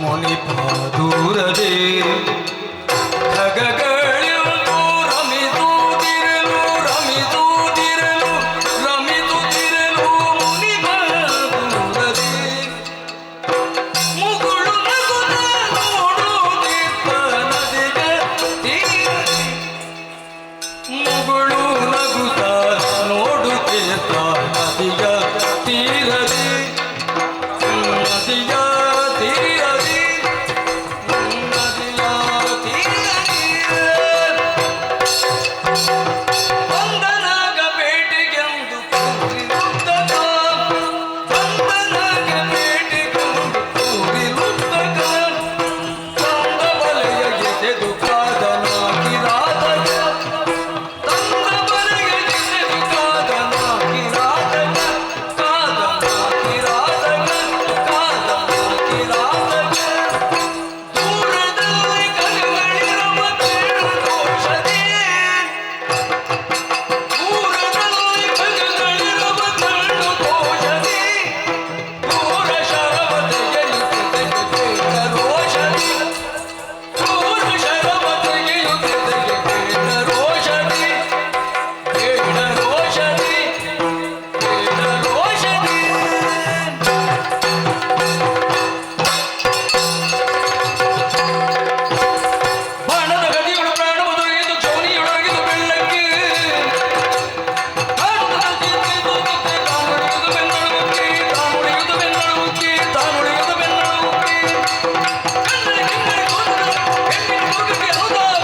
ಮುನಿಪ ದೂರದೆ ಖಗಗಳೆಂದು ರಮಿಸುತ್ತಿರಲು ರಮಿಸುತ್ತಿರಲು ರಮಿಸುತ್ತಿರಲು ಮುನಿಪ ದೂರದೆ ಮುಗುಳು ನಗುತ್ತ ನೋಡುತ್ತಿದ್ದ ನದಿಗೆ ತೀರದೆ ಮುಗುಳು ನಗುತ್ತ ನೋಡುತ್ತಿದ್ದ ನದಿಯ ತೀರದೆ ನದಿಯ ತೀರದೆ ನದಿಯ ತೀರದೆ ಬಂದನಾಗ ಬೇಟೆಗೆಂದು ಕೂಡಿರುತ್ತಕ ಬಂದನಾಗ ಬೇಟೆಗೆಂದು ಕೂಡಿರುತ್ತಕ ತಂದ ಬಲೆಯ ಎಸೆದು ಕಾದನಾಗಿರಾದಕ ತಂದ ಬಲೆಯ ಎಸೆದು ಕಾದನಾಗಿರಾದಕ ಕಾದನಾಗಿರಾದಕ ಕಾದನಾಗಿರಾದಕ ದೂರದಲ್ಲಿ ಕಲೆಗಳಿರುವ ಬೇಡ ದೋಷದೇ ದೂರದಲ್ಲಿ ಕಲೆಗಳಿರುವ ಕಂಡು ದೋಷದೇ ದೂರ ಶರವ ತೆಗೆಯುತ್ತಿದೆ ಬೇಡ ರೋಷದೇ ದೂರ ಶರವ ತೆಗೆಯುತ್ತಿದೆ ಬೇಡ ರೋಷದೇ ಬೇಡ ರೋಷದೇ ಬೇಡ ರೋಷದೇ ಬಾಣದ ಗದಿಗಳು ಪ್ರಾಣವೊದಗಿದು ಚೌನಿಯೊಳಗಿದು ಬೆಳ್ಳಕ್ಕೆ ತಾನುಳಿಯುವುದು ಬೆನ್ನಳುವುಕ್ಕೆ ತಾನುಳಿಯುವುದು ಬೆನ್ನಳುವುಕ್ಕೆ ತಾನುಳಿಯುವುದು ಬೆನ್ನಳುವುಕ್ಕೆ ಕಣ್ಣನೆ ಕಿನ್ನನೆ ಕೂದಲು ಹೆಣ್ಣಿನ ಕೂಗಿಗೆ ಅನುತಾಪ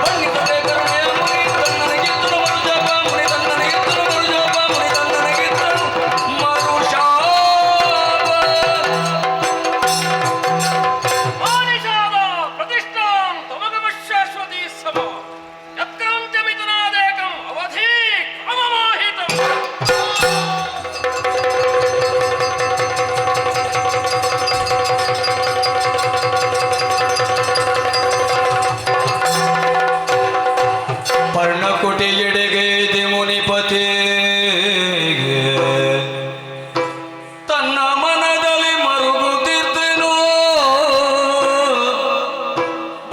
ಬಣ್ಣಿತಲೆ ಕರುಣೆಯ ಮುನಿ ತನ್ನನಗಿದ್ದನು ಮರುಜಾಪ ಮುನಿ ತನ್ನನಗಿದ್ದನು ಮರುಜಾಪ ಮುನಿ ತನ್ನನಗಿದ್ದನು ಮರುಶಾಪ ಮಾನಿಷಾದ ಪ್ರತಿಷ್ಠಾಂ ತಮಗಮಶಾಶ್ವತೀ ಸಮ ಯತ್ಕ್ರಾಂತ್ಯಮಿತುನಾದೇಕಂ ಅವಧಿ ಕಾಮಮಾಹಿತಂ ಪರ್ಣಕುಟಿ ಎಡೆಗೈದೆ ಮುನಿಪತಿ ತನ್ನ ಮನದಲ್ಲಿ ಮರುಗುತ್ತಿದ್ದೆನು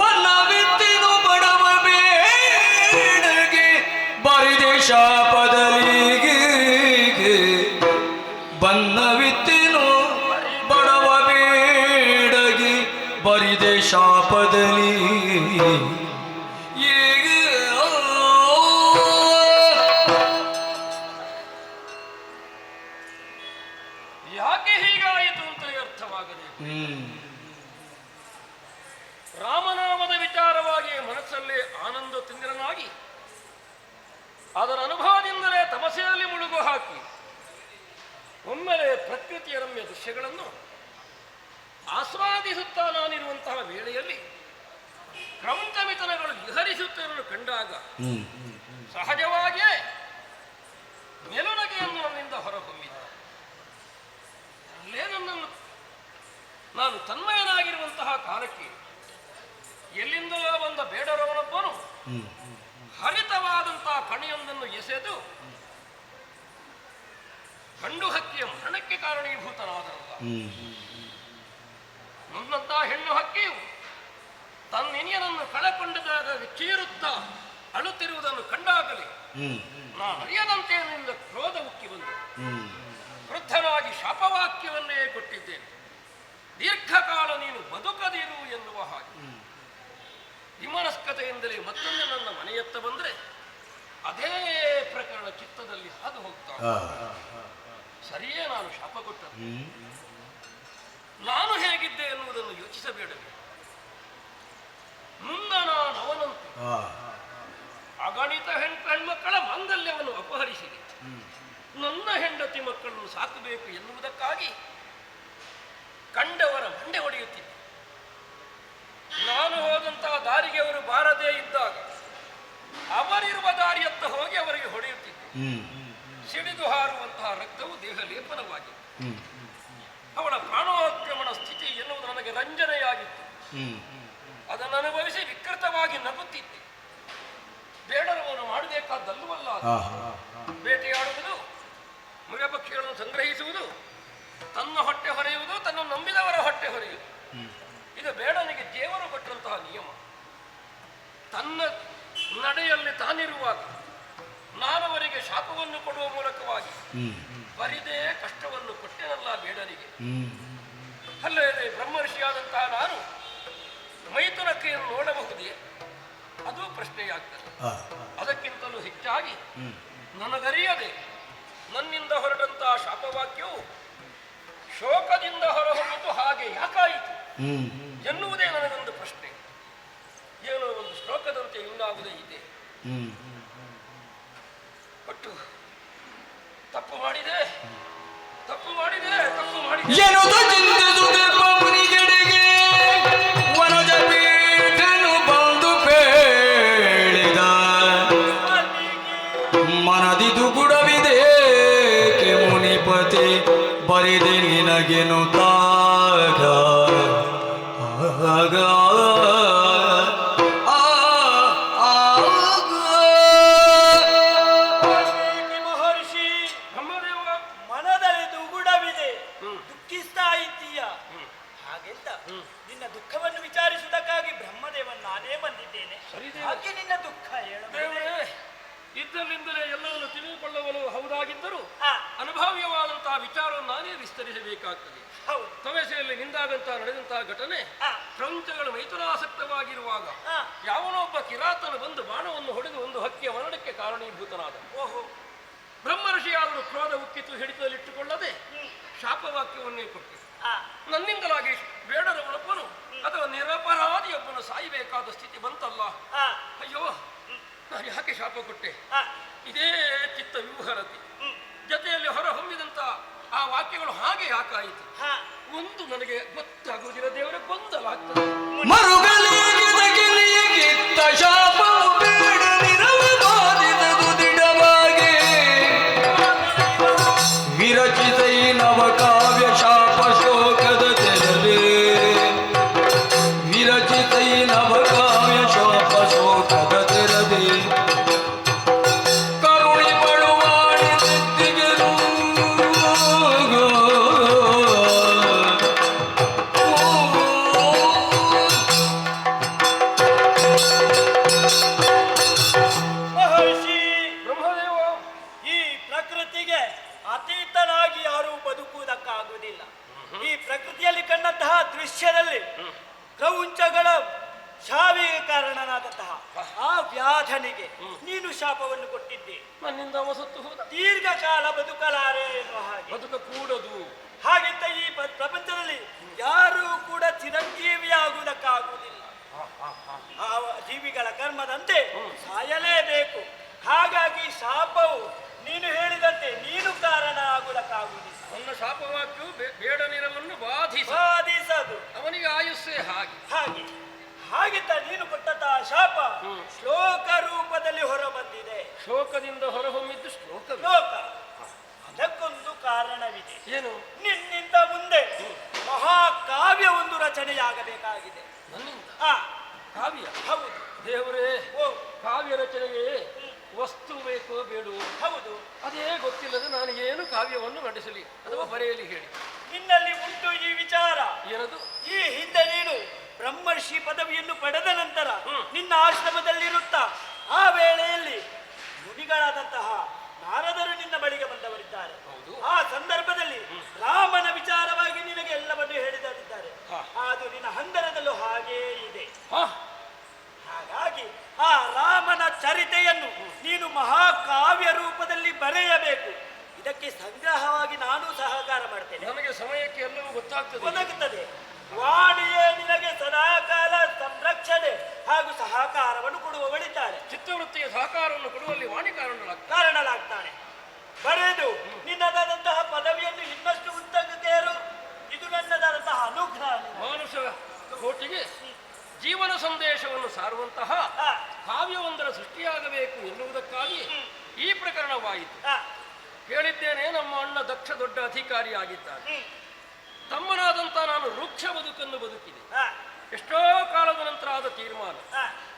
ಬಣ್ಣವಿತ್ತಿನು ಬಡವ ಬೇಡಗೆ ಬರಿದೆ ಶಾಪದಲ್ಲಿಗೆ ಬಣ್ಣವಿತ್ತಿನು ಬಡವ ಬೇಡಗೆ ಬರಿದೆ ಶಾಪದಲ್ಲಿ ಯಾಕೆ ಹೀಗಾಯಿತು ಅಂತ ಅರ್ಥವಾಗದೆ ರಾಮನಾಮದ ವಿಚಾರವಾಗಿ ಮನಸ್ಸಲ್ಲಿ ಆನಂದ ತಿಂದಿರನಾಗಿ ಅದರ ಅನುಭವದಿಂದಲೇ ತಪಸ್ಸೆಯಲ್ಲಿ ಮುಳುಗು ಹಾಕಿ ಒಮ್ಮೆಲೆ ಪ್ರಕೃತಿಯ ರಮ್ಯ ದೃಶ್ಯಗಳನ್ನು ಆಸ್ವಾದಿಸುತ್ತಾ ನಾನಿರುವಂತಹ ವೇಳೆಯಲ್ಲಿ ಕ್ರೌಂಚಮಿತನಗಳು ವಿಹರಿಸುತ್ತಿರಲು ಕಂಡಾಗ ಸಹಜವಾಗಿಯೇ ಮೆಲುನಗೆಯನ್ನು ನನ್ನಿಂದ ಹೊರಹೊಮ್ಮಿದ ಅಲ್ಲೇ ನನ್ನನ್ನು ನಾನು ತನ್ಮಯನಾಗಿರುವಂತಹ ಕಾಲಕ್ಕೆ ಎಲ್ಲಿಂದಲೋ ಬಂದ ಬೇಡರವನೊಬ್ಬನು ಹರಿತವಾದಂತಹ ಕಣಿಯೊಂದನ್ನು ಎಸೆದು ಗಂಡು ಹಕ್ಕಿಯ ಮರಣಕ್ಕೆ ಕಾರಣೀಭೂತನಾದರಲ್ಲ. ನನ್ನಂತಹ ಹೆಣ್ಣು ಹಕ್ಕಿಯು ತನ್ನಿನಿಯನನ್ನು ಕಳಕೊಂಡದಾಗ ಚೀರುತ್ತಾ ಅಳುತ್ತಿರುವುದನ್ನು ಕಂಡಾಗಲೇ ನಾನು ಅರಿಯದಂತೆ ನಿಂದ ಕ್ರೋಧ ಉಕ್ಕಿ ಬಂದು ವೃದ್ಧನಾಗಿ ಶಾಪವಾಕ್ಯವನ್ನೇ ಕೊಟ್ಟಿದ್ದೇನೆ. ದೀರ್ಘಕಾಲ ನೀನು ಬದುಕದಿರು ಎನ್ನುವ ಹಾಗೆ ವಿಮನಸ್ಕತೆಯಿಂದಲೇ ಮತ್ತೊಮ್ಮೆ ನನ್ನ ಮನೆಯತ್ತ ಬಂದರೆ ಅದೇ ಪ್ರಕರಣ ಚಿತ್ತದಲ್ಲಿ ಹಾದು ಹೋಗ್ತಾ ಸರಿಯೇ ನಾನು ಶಾಪ ಕೊಟ್ಟದ್ದು. ನಾನು ಹೇಗಿದ್ದೆ ಎನ್ನುವುದನ್ನು ಯೋಚಿಸಬೇಡವೇ? ಮುಂದ ನಾನು ಅವನಂತೆ ಅಗಣಿತ ಹೆಣ್ಮಕ್ಕಳ ಮಾಂಗಲ್ಯವನ್ನು ಅಪಹರಿಸಿದೆ. ನನ್ನ ಹೆಂಡತಿ ಮಕ್ಕಳನ್ನು ಸಾಕಬೇಕು ಎನ್ನುವುದಕ್ಕಾಗಿ ಕಂಡವರ ಮಂಡೆ ಹೊಡೆಯುತ್ತಿದ್ದೆ. ನಾನು ಹೋದಂತಹ ದಾರಿಗೆ ಅವರು ಬಾರದೇ ಇದ್ದಾಗ ಅವರಿರುವ ದಾರಿಯತ್ತ ಹೋಗಿ ಅವರಿಗೆ ಹೊಡೆಯುತ್ತಿದ್ದೆ. ಸಿಡಿದು ಹಾರುವಂತಹ ರಕ್ತವು ದೇಹ ಲೇಪನವಾಗಿತ್ತು. ಅವಳ ಪ್ರಾಣೋಕ್ರಮಣ ಸ್ಥಿತಿ ಎನ್ನುವುದು ನನಗೆ ರಂಜನೆಯಾಗಿತ್ತು. ಅದನ್ನು ಅನುಭವಿಸಿ ವಿಕೃತವಾಗಿ ನಗುತ್ತಿದ್ದೆ. ಬೇಡರವನ್ನು ಮಾಡಬೇಕಾದ್ದಲ್ಲವಲ್ಲ. ಬೇಟೆಯಾಡುವುದು, ಮೃಗಪಕ್ಷಿಗಳನ್ನು ಸಂಗ್ರಹಿಸುವುದು, ತನ್ನ ಹೊಟ್ಟೆ ಹೊರೆಯುವುದು, ತನ್ನ ನಂಬಿದವರ ಹೊಟ್ಟೆ ಹೊರೆಯುವುದು. ಇದು ಬೇಡನಿಗೆ ದೇವರು ಕೊಟ್ಟಂತಹ ನಿಯಮ. ತನ್ನ ನಡೆಯಲ್ಲಿ ತಾನಿರುವಾಗ ನಾನವರಿಗೆ ಶಾಪವನ್ನು ಕೊಡುವ ಮೂಲಕವಾಗಿ ಬರಿದೇ ಕಷ್ಟವನ್ನು ಕೊಟ್ಟೆನಲ್ಲ ಬೇಡನಿಗೆ. ಅಲ್ಲದೆ ಬ್ರಹ್ಮರ್ಷಿಯಾದಂತಹ ನಾನು ಮೈಥುನಕ್ಕೆಯನ್ನು ನೋಡಬಹುದೇ? ಅದು ಪ್ರಶ್ನೆಯಾಗ್ತದೆ. ಅದಕ್ಕಿಂತಲೂ ಹೆಚ್ಚಾಗಿ ನನಗರಿಯದೆ ನನ್ನಿಂದ ಹೊರಟಂತಹ ಶಾಪವಾಕ್ಯವು ಶೋಕದಿಂದ ಹೊರಹೊಮ್ಮಿತು ಹಾಗೆ ಯಾಕಾಯಿತು ಎನ್ನುವುದೇ ನನಗೊಂದು ಪ್ರಶ್ನೆ. ಏನೋ ಒಂದು ಶ್ಲೋಕದಂತೆ ಇನ್ನಾವುದೇ ಇದೆ. ಒಟ್ಟು ತಪ್ಪು ಮಾಡಿದೆ, ತಪ್ಪು ಮಾಡಿದೆ, ತಪ್ಪು ಮಾಡಿದೆ. ಮನದಿ ದುಗುಡವಿದೆ ಮುನಿಪತಿ ಬರಿದೆ ನಿನಗೆನು ತಾಗ ಮಹರ್ಷಿ, ಬ್ರಹ್ಮದೇವ, ಮನದಲ್ಲಿ ದುಗುಡವಿದೆ, ದುಃಖಿಸ್ತಾ ಇದ್ದೀಯ. ಹಾಗೆಂತ ನಿನ್ನ ದುಃಖವನ್ನು ವಿಚಾರಿಸುವುದಕ್ಕಾಗಿ ಬ್ರಹ್ಮದೇವನ್ ನಾನೇ ಬಂದಿದ್ದೇನೆ. ಸರಿದೇವ. ಹಾಗೆ ನಿನ್ನ ದುಃಖ ಹೇಳು. ದೇವರೇ, ಇದ್ದಲ್ಲಿಂದಲೇ ಎಲ್ಲವನ್ನು ತಿಳಿದುಕೊಳ್ಳಲು ಹೌದಾಗಿದ್ದರೂ ಆ, ಅನುಭವ್ಯವಾದಂತಹ ವಿಚಾರವನ್ನು ನಾನೇ ವಿಸ್ತರಿಸಬೇಕಾಗ್ತದೆ. ಹೌದು. ತವೆಸೆಯಲ್ಲಿ ನಿಂದಾಗಂತಹ ನಡೆದಂತಹ ಘಟನೆ ಆ, ಪ್ರಪಂಚಗಳು ಮೈಥುನಾಸಕ್ತವಾಗಿರುವಾಗ ಆ. ಯಾವನೊಬ್ಬ ಕಿರಾತನು ಬಂದು ಬಾಣವನ್ನು ಹೊಡೆದು ಒಂದು ಹಕ್ಕಿಯ ಮರಣಕ್ಕೆ ಕಾರಣೀಭೂತನಾದ. ಓಹೋ. ಬ್ರಹ್ಮರ್ಷಿಯಾದರೂ ಕ್ರೋಧ ಉಕ್ಕಿತು ಹಿಡಿತದಲ್ಲಿಟ್ಟುಕೊಳ್ಳದೆ ಶಾಪವಾಕ್ಯವನ್ನೇ ಕೊಟ್ಟು ಆ, ನನ್ನಿಂದಲಾಗಿ ಬೇಡರವನೊಬ್ಬನು ಅಥವಾ ನಿರಪರಾಧಿಯೊಬ್ಬನು ಸಾಯಬೇಕಾದ ಸ್ಥಿತಿ ಬಂತಲ್ಲ. ಆ, ಅಯ್ಯೋ, ನಾನು ಯಾಕೆ ಶಾಪ ಕೊಟ್ಟೆ? ಆ, ಇದೇ ಚಿತ್ತ ವಿಹರತಿ. ಜೊತೆಯಲ್ಲಿ ಹೊರಹೊಮ್ಮಿದಂತ ಆ ವಾಕ್ಯಗಳು ಹಾಗೆ ಯಾಕಾಯಿತು? ಹಾ. ಒಂದು ನನಗೆ ಗೊತ್ತಾಗುವುದಿಲ್ಲ ದೇವರೇ, ಗೊಂದಲ ಆಗ್ತದೆ. ಮರುಗಲಿಗಿತ್ತ ಶಾಪವು ಬೇಡ ನಿರವಧಾದಿತದು ದಿಢವಾಗಿ ವಿರಚಿತೈ ನವ ಕಾವ್ಯ ಶಾಪ ಶೋಕದ ತೆರವೇ ವಿರಚಿತೈ ನವ ಕಾವ್ಯ ಶಾಪ ಶೋಕದ ತೆರವೇ ಕರುಣಿ ಪಡುವಾಣಿ ನೆತ್ತಿಗೆರು ಮಹರ್ಷಿ, ಬ್ರಹ್ಮದೇವ, ಈ ಪ್ರಕೃತಿಗೆ ಅತೀತನಾಗಿ ಯಾರೂ ಬದುಕುವುದಕ್ಕಾಗುವುದಿಲ್ಲ. ಈ ಪ್ರಕೃತಿಯಲ್ಲಿ ಕಂಡಂತಹ ದೃಶ್ಯದಲ್ಲಿ ಕ್ರೌಂಚಗಳ ಶಾವಿಗೆ ಕಾರಣನಾದಂತಹ ಆ ವ್ಯಾಧನಿಗೆ ನೀನು ಶಾಪವನ್ನು ಕೊಟ್ಟಿದ್ದೆ. ನನ್ನಿಂದ ಅವ ಸತ್ತು ಹೋದ. ದೀರ್ಘಕಾಲ ಬದುಕಲಾರೆ ಎನ್ನುವ ಹಾಗೆ. ಬದುಕ ಕೂಡದು. ಹಾಗಿದ್ದ ಈ ಪ್ರಪಂಚದಲ್ಲಿ ಯಾರೂ ಕೂಡ ಚಿರಂಜೀವಿಯಾಗುವುದಕ್ಕಾಗುವುದಿಲ್ಲ. ಆ ಜೀವಿಗಳ ಕರ್ಮದಂತೆ ಸಾಯಲೇಬೇಕು. ಹಾಗಾಗಿ ಶಾಪವು ನೀನು ಹೇಳಿದಂತೆ ನೀನು ಕಾರಣ ಆಗುವುದಕ್ಕಾಗುವುದಿಲ್ಲ. ನನ್ನ ಶಾಪವಾಕ್ಯವು ಬೇಡನಿರವನ್ನು ಬಾಧಿಸದು. ಅವನಿಗೆ ಆಯುಸ್ಸೇ ಹಾಗೆ. ಹಾಗಿದ್ದ ನೀನು ಕೊಟ್ಟಂತಹ ಶಾಪ ಶ್ಲೋಕ ರೂಪದಲ್ಲಿ ಹೊರಬಂದಿದೆ. ಶೋಕದಿಂದ ಹೊರಹೊಮ್ಮಿದ್ದು ಶ್ಲೋಕ. ಅದಕ್ಕೊಂದು ಕಾರಣವಿದೆ. ಏನು? ನಿನ್ನಿಂದ ಮುಂದೆ ಮಹಾಕಾವ್ಯ ಒಂದು ರಚನೆಯಾಗಬೇಕಾಗಿದೆ. ನನ್ನಿಂದ ಆ, ಕಾವ್ಯ? ಹೌದು. ದೇವರೇ, ಓ, ಕಾವ್ಯ ರಚನೆಗೆ ವಸ್ತು ಬೇಕೋ ಬೇಡವೋ ಹೌದು. ಅದೇ ಗೊತ್ತಿಲ್ಲದೆ ನಾನು ಏನು ಕಾವ್ಯವನ್ನು ನಡೆಸಲಿ ಅಥವಾ ಬರೆಯಲಿ ಹೇಳಿ. ನಿನ್ನಲ್ಲಿ ಉಂಟು ಈ ವಿಚಾರ. ಏನದು? ಈ ಹಿಂದೆ ನೀನು ಬ್ರಹ್ಮರ್ಷಿ ಪದವಿಯನ್ನು ಪಡೆದ ನಂತರ ನಿನ್ನ ಆಶ್ರಮದಲ್ಲಿರುತ್ತಾ ಆ ವೇಳೆಯಲ್ಲಿ ಮುನಿಗಳಾದಂತಹ ನಾರದರು ನಿನ್ನ ಬಳಿಗೆ ಬಂದವರಿದ್ದಾರೆ. ಆ ಸಂದರ್ಭದಲ್ಲಿ ರಾಮನ ವಿಚಾರವಾಗಿ ನಿನಗೆ ಎಲ್ಲವನ್ನು ಹೇಳಿದರಿದ್ದಾರೆ. ಅದು ನಿನ್ನ ಹಂದರದಲ್ಲೂ ಹಾಗೇ ಇದೆ. ಹಾಗಾಗಿ ಆ ರಾಮನ ಚರಿತೆಯನ್ನು ನೀನು ಮಹಾಕಾವ್ಯ ರೂಪದಲ್ಲಿ ಬರೆಯಬೇಕು. ಇದಕ್ಕೆ ಸಂಗ್ರಹವಾಗಿ ನಾನು ಸಹಕಾರ ಮಾಡ್ತೇನೆ. ನನಗೆ ಸಮಯಕ್ಕೆ ಎಲ್ಲವೂ ಗೊತ್ತಾಗ್ತದೆ. ಒದಗುತ್ತದೆ. ವಾಣಿಯೇ ನಿನಗೆ ಸದಾಕಾಲ ಸಂರಕ್ಷಣೆ ಹಾಗೂ ಸಹಕಾರವನ್ನು ಕೊಡುವವಳಿದ್ದಾಳೆ. ಚಿತ್ತವೃತ್ತಿಯ ಸಹಕಾರವನ್ನು ಕೊಡುವಲ್ಲಿ ವಾಣಿ ಕಾರಣಲಾಗ್ತಾನೆ. ಬರೆದು ನಿನ್ನದಾದಂತಹ ಪದವಿಯನ್ನು ಇನ್ನಷ್ಟು ಉತ್ತಂಗಕ್ಕೇರು. ಇದು ನನ್ನದಾದಂತಹ ಅನುಗ್ರಹ. ಮಾನುಷ ಕೋಟಿಗೆ ಜೀವನ ಸಂದೇಶವನ್ನು ಸಾರುವಂತಹ ಕಾವ್ಯವೊಂದರ ಸೃಷ್ಟಿಯಾಗಬೇಕು ಎನ್ನುವುದಕ್ಕಾಗಿ ಈ ಪ್ರಕರಣವಾಯಿತು. ಹೇಳಿದ್ದೇನೆ, ನಮ್ಮ ಅಣ್ಣ ದಕ್ಷ ದೊಡ್ಡ ಅಧಿಕಾರಿಯಾಗಿದ್ದಾನೆ. ತಮ್ಮನಾದಂಥ ನಾನು ವೃಕ್ಷ ಬದುಕನ್ನು ಬದುಕಿದೆ. ಎಷ್ಟೋ ಕಾಲದ ನಂತರ ಆದ ತೀರ್ಮಾನ.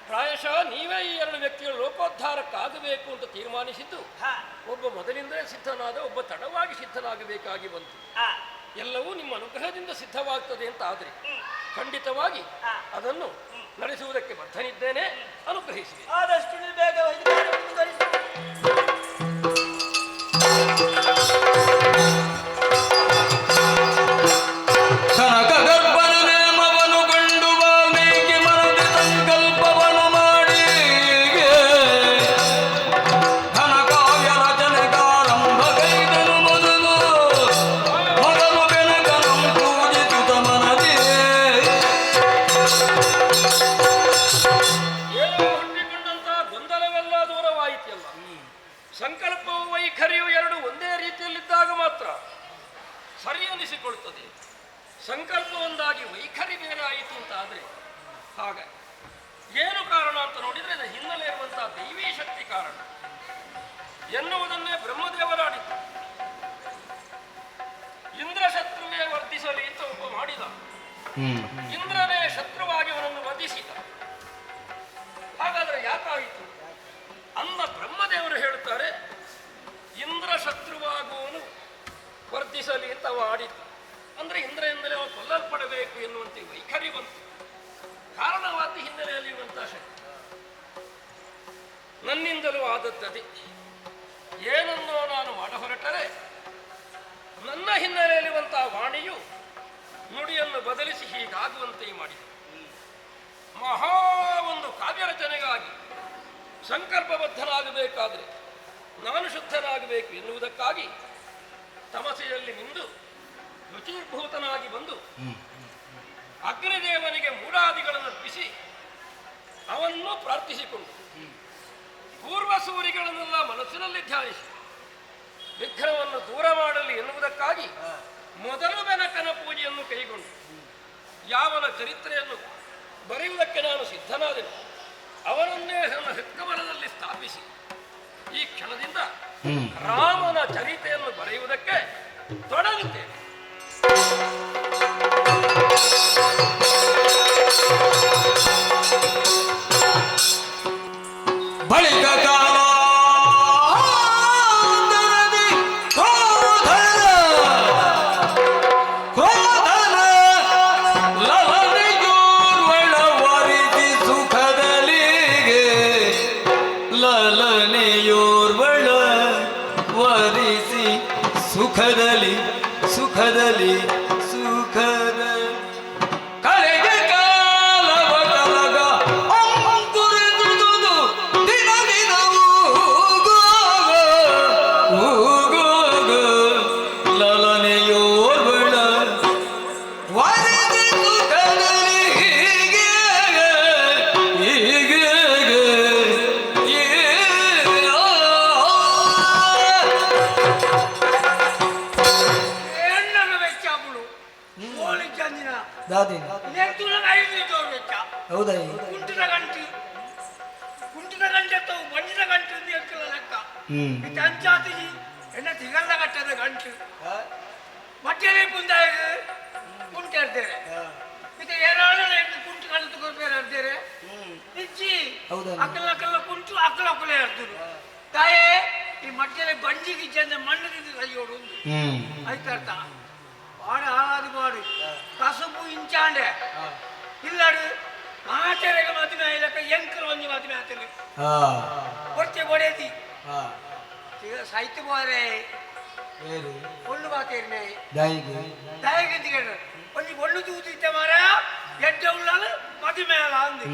ಪ್ರಾಯಶಃ ನೀವೇ ಈ ಎರಡು ವ್ಯಕ್ತಿಗಳ ಲೋಕೋದ್ಧಾರಕ್ಕಾಗಬೇಕು ಅಂತ ತೀರ್ಮಾನಿಸಿದ್ದು. ಒಬ್ಬ ಮೊದಲಿಂದಲೇ ಸಿದ್ಧನಾದ, ಒಬ್ಬ ತಡವಾಗಿ ಸಿದ್ಧನಾಗಬೇಕಾಗಿ ಬಂತು. ಎಲ್ಲವೂ ನಿಮ್ಮ ಅನುಗ್ರಹದಿಂದ ಸಿದ್ಧವಾಗ್ತದೆ ಅಂತ ಆದರೆ ಖಂಡಿತವಾಗಿ ಅದನ್ನು ನಡೆಸುವುದಕ್ಕೆ ಬದ್ಧನಿದ್ದೇನೆ. ಅನುಗ್ರಹಿಸಿ. ಆದಷ್ಟು ನೀವು ಬೇಗ ಮುಂದುವರಿಸಿ. ಕನಕ ಗರ್ಭನ ನೇಮವನ್ನು ಕಂಡು ವಾಲ್ಮೀಕಿ ಮನದಿ ಸಂಕಲ್ಪವನ್ನು ಮಾಡಿ ಘನಕಾವ್ಯ ರಚನೆಗಾರಂಭ ಕೈದನು ಮೊದಲು ಬೆನಕನಂ ಪೂಜಿಸುತ್ತ ಮನದಿ ಏನೋ ಹುಟ್ಟಿಕೊಂಡಂತಹ ಗೊಂದಲವೆಲ್ಲ ದೂರವಾಯಿತಲ್ಲ. ಸಂಕಲ್ಪವು ವೈಖರಿಯು ಎರಡು ಒಂದೇ ರೀತಿಯಲ್ಲಿದ್ದಾಗ ಮಾತ್ರ ಸರಿ ಅನಿಸಿಕೊಳ್ಳುತ್ತದೆ. ಸಂಕಲ್ಪ ಒಂದಾಗಿ ವೈಖರಿ ಬೇರೆ ಆಯಿತು ಅಂತ ಆದರೆ ಹಾಗೆ ಏನು ಕಾರಣ ಅಂತ ನೋಡಿದರೆ ಅದರ ಹಿನ್ನೆಲೆ ಇರುವಂತಹ ದೈವೀ ಶಕ್ತಿ ಕಾರಣ ಎನ್ನುವುದನ್ನೇ ಬ್ರಹ್ಮದೇವರಾಡಿದ್ದು. ಇಂದ್ರ ಶತ್ರುವೇ ವರ್ಧಿಸಲಿ ಅಂತ ಒಬ್ಬ ಮಾಡಿದ. ಇಂದ್ರನೇ ಶತ್ರುವಾಗಿ ಅವನನ್ನು ವಧಿಸಿದ. ಹಾಗಾದ್ರೆ ಯಾಕಾಯಿತು ಅಂದ ಬ್ರಹ್ಮದೇವರು ಹೇಳುತ್ತಾರೆ, ಇಂದ್ರ ಶತ್ರುವಾಗುವನು ವರ್ಧಿಸಲಿ ಅಂತ ಅವ ಆಡಿತು. ಅಂದ್ರೆ ಇಂದ್ರದಿಂದಲೇ ಅವ ಕೊಲ್ಲಲ್ಪಡಬೇಕು ಎನ್ನುವಂತೆ ವೈಖರಿ ಬಂತು. ಕಾರಣವಾದ ಹಿನ್ನೆಲೆಯಲ್ಲಿ ಇರುವಂತಹ ಶಕ್ತಿ ನನ್ನಿಂದಲೂ ಆದದ್ದದೆ. ಏನನ್ನೋ ನಾನು ಮಾಡ ಹೊರಟರೆ ನನ್ನ ಹಿನ್ನೆಲೆಯಲ್ಲಿರುವಂತಹ ವಾಣಿಯು ನುಡಿಯನ್ನು ಬದಲಿಸಿ ಹೀಗಾಗುವಂತೆ ಮಾಡಿದೆ. ಮಹಾ ಒಂದು ಕಾವ್ಯ ರಚನೆಗಾಗಿ ಸಂಕಲ್ಪಬದ್ಧನಾಗಬೇಕಾದ್ರೆ ನಾನು ಶುದ್ಧನಾಗಬೇಕು ಎನ್ನುವುದಕ್ಕಾಗಿ ತಮಸೆಯಲ್ಲಿ ನಿಂದು ರುಚಿರ್ಭೂತನಾಗಿ ಬಂದು ಅಗ್ನಿದೇವನಿಗೆ ಮೂಢಾದಿಗಳನ್ನು ಅರ್ಪಿಸಿ ಅವನ್ನು ಪ್ರಾರ್ಥಿಸಿಕೊಂಡು ಪೂರ್ವ ಸೂರಿಗಳನ್ನೆಲ್ಲ ಮನಸ್ಸಿನಲ್ಲಿ ಧ್ಯಾನಿಸಿ ವಿಘ್ನವನ್ನು ದೂರ ಮಾಡಲಿ ಎನ್ನುವುದಕ್ಕಾಗಿ ಮೊದಲು ಬೆನಕನ ಪೂಜೆಯನ್ನು ಕೈಗೊಂಡು ಯಾವನ ಚರಿತ್ರೆಯನ್ನು ಬರೆಯುವುದಕ್ಕೆ ನಾನು ಸಿದ್ಧನಾದೆನು ಅವನನ್ನೇ ನನ್ನ ಹೃತ್ಕಮಲದಲ್ಲಿ ಸ್ಥಾಪಿಸಿ ಈ ಕ್ಷಣದಿಂದ ರಾಮನ ಚರಿತೆಯನ್ನು ಬರೆಯುವುದಕ್ಕೆ ತೊಡಗುತ್ತೇನೆ. ಬಳಿಕ ಸುಖದಲ್ಲಿ ಸುಖದಲ್ಲಿ ಸುಖದ ಕಳೆಗೆ ಕಾಲವ ಕಲಗ ಅಂಕುರಿದುದು ದಿನ ದಿನವೂ ಊಗೋಗ ಲಲನೆಯೋರ್ವಳ ವರದಿ ಸುಖದಲ್ಲಿ ಹೀಗೆ ಹೀಗೆ ಹೌದಾ ಕುಂಟಿನ ಗಂಟು ಬಂಡಿನ ಗಂಟು ಎಕ್ಕಲ ಲೆಕ್ಕ ಇದು ಅಂಚಾತಿ ಎನ್ನ ತಿಗಲ್ಲ ಕಟ್ಟದ ಗಂಟು ಮಟ್ಟೆ ಪುಂದಾಯ ಕುಂಟೆ ಇರ್ತಾರೆ ಇದು ಏನಾಳ ಕುಂಟು ಕಲಿತು ಕೊಡ್ಬೇರೆ ಇರ್ತಾರೆ ನಿಚ್ಚಿ ಅಕ್ಕಲ ಕುಂಟು ಅಕ್ಕಲೇ ಇರ್ತಾರೆ ತಾಯೇ ಈ ಮಟ್ಟೆ ಬಂಡಿಗೆ ಚಂದ ಮಣ್ಣಿಗೆ ಕೈಯೋಡು ಆಯ್ತರ್ಥ ಬಾಡ ಹಾಳಾದು ಬಾಡು ಕಸುಬು ಇಂಚಾಂಡೆ ಇಲ್ಲಾಡು ಮಾತೆರೆಗೆ ಮದುವೆ ಆಯ್ಲಕ್ಕ ಎಂಕರು ಒಂದು ಮದುವೆ ಆತಲು ಕೊಡ್ತೆ ಕೊಡೇದಿ ಈಗ ಸಾಹಿತ್ಯ ಬೋರೆ ಒಳ್ಳು ಬಾತೇರಿನೆ ದಯಗೆ ತಿಗಡು ಒಂದು ಒಳ್ಳು ತೂತಿದ್ದ ಮಾರ ಎಡ್ಡ ಉಳ್ಳಾಲು ಮದುವೆ ಅಲ್ಲ ಅಂದು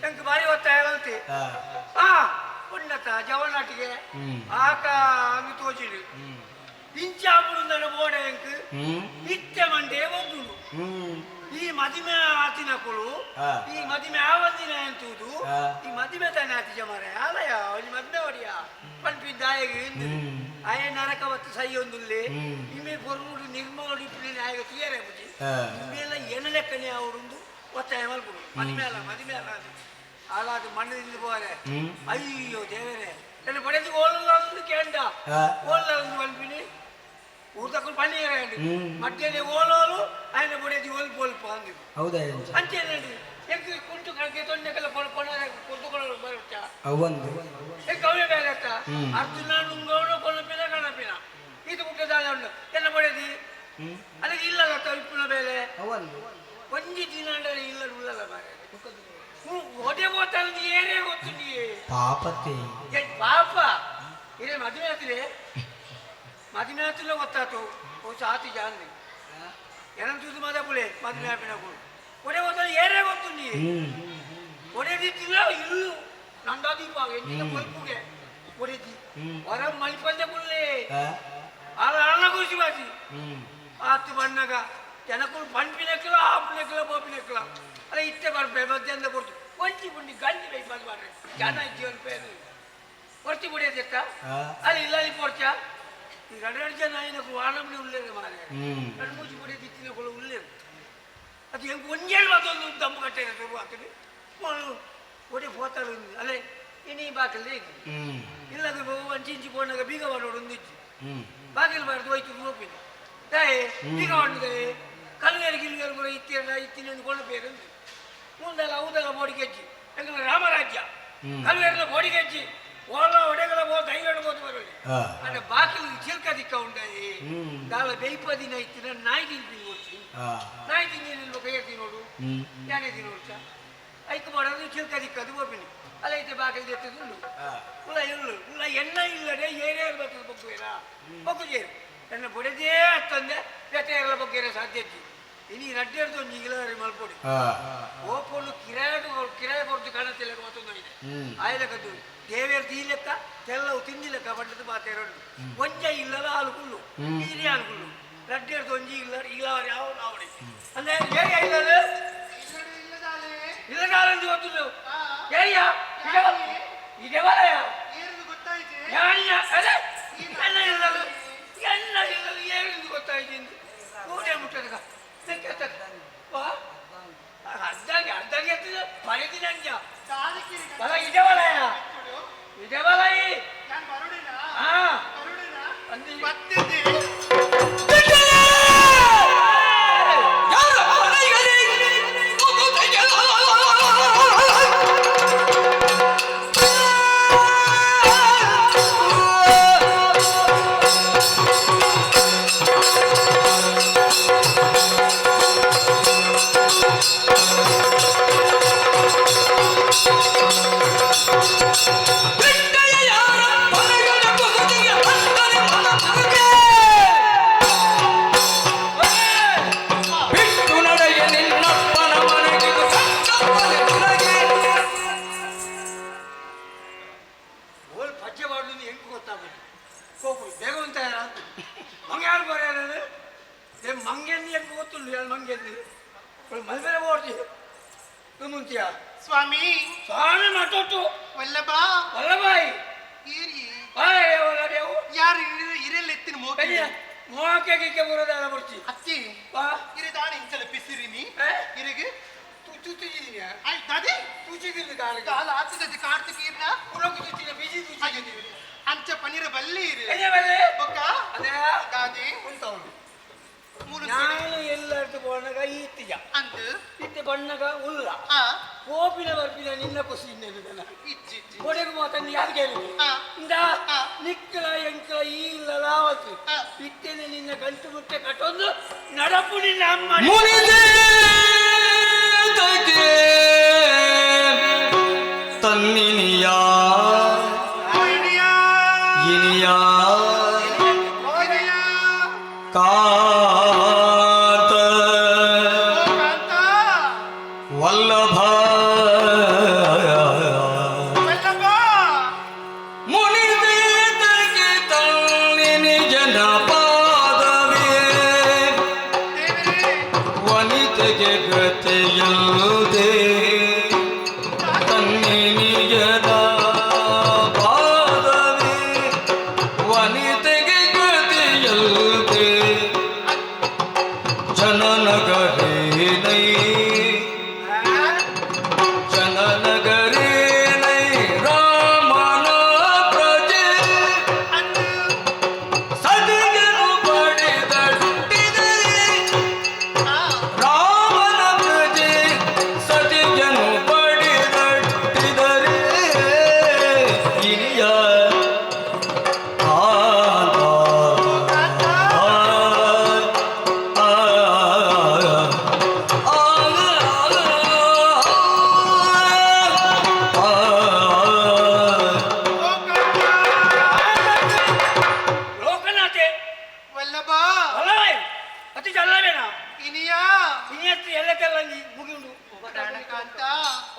ಎಂಕ್ ಬಾರಿ ಒತ್ತಾಯ ಹೇಳ್ತಿ ಒಳ್ಳತ ಜವನಾಟಿಗೆ ಆಕ ಅಂದು ತೋಚಿಡು ಇಂಚಾಪುಡು ನನ್ನ ಬೋಡೆ ಎಂಕ್ ನಿತ್ಯ ಮಂಡೆ ಒಗ್ಗುಡು ಈ ಮದಿಮೆ ಆತಿನಕುಳು ಈ ಮದಿಮೆ ಆವಂದಿನ ಎಂತುದು ಈ ಮದಿಮೆ ತಾನೆ ಆತಿಜ ಮಾರ ಆಲಯ ಒಂದು ಮದ್ಮೆ ಹೊಡಿಯ ಪಲ್ಪಿದ್ದಾಯಗೆ ಆಯ ನರಕವತ್ತು ಸೈ ಒಂದುಲ್ಲೆ ನಿಮೆ ಪೊರ್ಮುಡು ನಿರ್ಮೋಡಿ ಪಿಳಿನ ಆಗ ತುಯರೆ ಬುಜಿ ನಿಮ್ಮೆಲ್ಲ ಏನ ಲೆಕ್ಕನೆ ಅವಡುಂದು ಒತ್ತಾಯ ಮಲ್ಪುಡು ಮದಿಮೆ ಅಲ್ಲ ಆಲಾದು ಮಣ್ಣದಿಂದ ಬೋರೆ ಅಯ್ಯೋ ದೇವರೇ ಎಲ್ಲ ಪಡೆದು ಓಲಲ್ಲ ಕೇಂಡ ಓಲಲ್ಲ ಮಲ್ಪಿನಿ ಊರ್ದಕ್ಕೂ ಪನ್ನೀರಂడి ಮಧ್ಯದಲ್ಲಿ ಓಲೋಲು ఆయన ಬುಡೇದಿ ಓಲ್ಪೋಲ್ಪ ಅಂದಿ ಹೌದಾ ಅಂಚೇನಂడి ಎಂಕು ಕುಂಟು ಕಣಕ್ಕೆ ತೊಂಡೆಕಲ್ಲ ಕೊಣ ಕುಂಟುಕೊಳ್ಳಲು ಬರುತ್ತಾ ಅವಂದು ಏ ಕವೇ ಬೇಗತ್ತ ಅರ್ಜುನ ನುಂಗೋಣ ಕೊನಪಿನ ಕಣಪಿನ ಇದು ಮುಟ್ಟದಾಳ ಉಂಡು ಎಲ್ಲ ಬುಡೇದಿ ಇಪ್ಪುನ ಬೇಲೆ ಅವನ್ನು ಒಂಜಿ ದಿನ ಇಲ್ಲ ಉಳ್ಳಲ್ಲ ಮಾರೆ ಒಡೆ ಹೋತಂದು ಏನೇ ಗೊತ್ತು ನೀ ಪಾಪತೆ ಪಾಪ ಇರೇ ಮದುವೆ ಆದ್ರೆ ಮದುವೆ ಆತಿಲ್ಲ ಗೊತ್ತಾತು ಓ ಸಾತಿ ಜಾನ್ನಿ ಏನಂತದ್ದು ಮದ ಪುಳೆ ಮದುವೆ ಆಪಿನ ಕೂಡ ಒಡೆ ಹೋತಂದು ಏನೇ ಗೊತ್ತು ನೀ ಒಡೆದಿತ್ತಿಲ್ಲ ಇಲ್ಲು ನಂದಾದೀಪ ಎಂಜಿನ ಕೊಲ್ಪುಗೆ ಒಡೆದಿ ಹೊರ ಮಲ್ಪಂದೆ ಪುಳ್ಳೆ ಆಗ ಅಣ್ಣ ಖುಷಿ ಬಾಸಿ ಆತು ಬಣ್ಣಗ ಜನಕ್ಕೂ ಪಂಪಿನೆಕ್ಕಲ ಆಪಿನೆಕ್ಕಲ ಬೋಪಿನೆಕ್ಕಲ ಅಲ್ಲ ಇತ್ತೆ ಬರ್ಬೇ ಮಧ್ಯಾಹ್ನ ಕೊಡ್ತು ಒಂಚಿ ಪುಂಡಿ ಗಂಜಿ ಬೇಕು ಮದ್ ಮಾಡ್ರಿ ಜನ ಜೀವನ ಪೇರು ಹೊರ್ತಿ ಬಿಡಿಯದೆತ್ತ ಅಲ್ಲಿ ಇಲ್ಲ ಅಲ್ಲಿ ಪೋರ್ಚ ಈ ಎರಡು ಜನ ಏನಕ್ಕೂ ವಾಣಮ್ನಿ ಉಳ್ಳೇರು ಮಾರೆ ಎರಡು ಮೂಜಿ ಬಿಡಿಯದ ಇತ್ತಿನಗಳು ಉಳ್ಳೇರು ಅದು ಹೆಂಗೆ ಒಂಜೇಳು ಅದೊಂದು ದಮ್ಮು ಕಟ್ಟೆ ಶುರು ಆಗ್ತದೆ ಒಡೆ ಹೋತಾಳು ಅಲ್ಲೇ ಇನಿ ಬಾಕಲ್ಲಿ ಇಲ್ಲದ ಒಂಚಿ ಇಂಚಿ ಪೋನಾಗ ಬೀಗ ಮಾಡೋಡು ಒಂದು ಇಚ್ಚಿ ಬಾಗಿಲು ಬಾರದು ಹೋಯ್ತು ನೋಪಿನ ತಾಯಿ ಬೀಗ ಮಾಡಿದೆ ಕಲ್ಗೇರಿ ಗಿಲ್ಗೇರಿ ಕೂಡ ಇತ್ತಿನ ಕೊಳ್ಳಬೇಕು ಮುಂದೆಲ್ಲ ಹೌದೆಲ್ಲ ಬೋಡಿಗೆಜ್ಜಿ ಯಾಕಂದ್ರೆ ರಾಮರಾಜ್ಯ ಕಲ್ಗೇರಿನ ಬೋಡಿಗೆಜ್ಜಿ ಓಲ ಒಡೆಗಳ ಬೋ ದೈಗಳು ಬೋದು ಬರೋದು ಅಂದ್ರೆ ಬಾಗಿಲು ಚಿಲ್ಕ ದಿಕ್ಕ ಉಂಟಾಯಿ ದಾಳ ಬೇಯ್ಪದಿನ ಇತ್ತಿನ ನಾಯಿ ತಿಂತೀನಿ ನೋಡ್ತಿ ನಾಯಿ ತಿಂದಿನ ಕೈಯ್ಯ ನೋಡು ಯಾನೇ ತಿನ್ನೋಡ್ಸ ಐಕ್ ಮಾಡೋದು ಚಿಲ್ಕ ದಿಕ್ಕದು ಬೋಪಿನಿ ಅಲ್ಲೈತೆ ಬಾಗಿಲು ಎತ್ತದು ಉಳ ಇಳ್ಳು ಉಳ ಎಣ್ಣ ಇಲ್ಲದೆ ಏನೇ ಇರ್ಬೇಕು ಬಗ್ಗುವೇರ ಬಗ್ಗುಜೇರು ಎಣ್ಣ ಬೊಡೆದೇ ಅಂತಂದೆ ಬೆಟ್ಟ ಎಲ್ಲ ಬಗ್ಗೆರೆ ಸಾಧ್ಯ ಇನಿ ರಡ್ಡೆರ್ದು ಒಂದು ಈಗಲೇ ಮಲ್ಪೊಡಿ ಓಪೋಳು ಕಿರಾಯ ಕೊಡ್ತು ಕಾಣತಿಲ್ಲ ಮತ್ತೊಂದು ಇದೆ ಆಯ್ಲಕ್ಕದ್ದು ದೇವೇರ್ ತೀ ಲೆಕ್ಕ ತೆಲ್ಲವು ತಿಂದಿ ಲೆಕ್ಕ ಬಂಡದ್ದು ಮಾತೇರೊಂಡು ಒಂಜ ಇಲ್ಲದ ಹಾಲುಕುಳ್ಳು ಈರಿ ಹಾಲುಕುಳ್ಳು ರಡ್ಡೆರ್ದು ಒಂಜಿ ಇಲ್ಲ ಇಲ್ಲ ಯಾವ ನಾವಡಿ ಅಂದ್ರೆ ಹೇಗೆ ಇಲ್ಲದ ಇಲ್ಲದಾಲೆಂದು ಗೊತ್ತು ಏರಿಯ ಇದೆ ಬರಯ ಎಣ್ಣ ಇಲ್ಲದು ಎಣ್ಣ ಇಲ್ಲದು ಏನೆಂದು ಗೊತ್ತಾಯ್ತು ಕೂಡೆ ಮುಟ್ಟದ ಅರ್ಧಾಗೆ ಎತ್ತಿದ ಪರಿದಿನ ಬಲ ಇದೆ ಬಲಯ ಇದೆ ಬಲೈ ಹಾ ಸ್ವಾಮಿ ಸ್ವಾಮಿ ಮಾತೋಟು ವಲ್ಲಭ ವಲ್ಲಭಾಯಿ ಯಾರು ಇರೆಲ್ಲ ಎತ್ತಿನ ಮೋಕೆ ಬರೋದಾರ ಬರ್ತಿ ಅತ್ತಿ ಇರಿದಾಣ ಇಂಚಲ ಪಿಸಿರಿನಿ ಇರಿಗೆ ತುಚ್ಚಿದೀನಿ ದಾದಿ ತುಚ್ಚಿದ್ದೀನಿ ಕಾಲ ಕಾಲ ಆತದ ಕಾರ್ತಿಕ ಇರ್ನ ಪುಳಕು ತುಚ್ಚಿನ ಬಿಸಿ ತುಚ್ಚಿದ್ದೀನಿ ಅಂಚ ಪನೀರ ಬಲ್ಲಿ ಇರಿ ಬೊಕ್ಕ ಅದೇ ದಾದಿ ಉಂಟವನು ಮೂರು ನಾನು ಎಲ್ಲರದ್ದು ಬಣ್ಣಗ ಈತಿಯ ಅಂತ ಇತ್ತೆ ಬಣ್ಣಗ ಉಲ್ಲ ಕೋಪಿನ ಬರ್ಪಿನ ನಿನ್ನ ಖುಷಿ ಇನ್ನೇನು ಕೊಡೆಗೂ ಮಾತನ್ನು ಯಾರು ಕೇಳಿ ಇಂದ ನಿಕ್ಕಲ ಎಂಕಲ ಈ ಇಲ್ಲಲ್ಲ ಅವತ್ತು ಇತ್ತೇನೆ ನಿನ್ನ ಗಂಟು ಮುಟ್ಟೆ ಕಟ್ಟೊಂದು ನಡಪು ನಿನ್ನ ಅಮ್ಮ ತನ್ನಿನಿಯ ಇನಿಯ ಕಾತ ವಲ್ಲಭ ಮುನಿದೇತಕ್ಕೆ ತನ್ನಿನಿ ಜನಪಾದವೇ ವನಿತೆಗೆ ಗತಿಯಲ್ಲದೆ ತನ್ನಿನಿಯದ ಪಾದವೇ ವನಿತೆಗೆ ಗತಿಯಲ್ಲದೆ ಜನನಗರೇನೈ ಜನನಗರೇನೈ ರಾಮನ ಪ್ರಜೆ ಸದಿಗೆನು ಪಡೆದಟ್ಟಿದೆ ರಾಮನ ಪ್ರಜೆ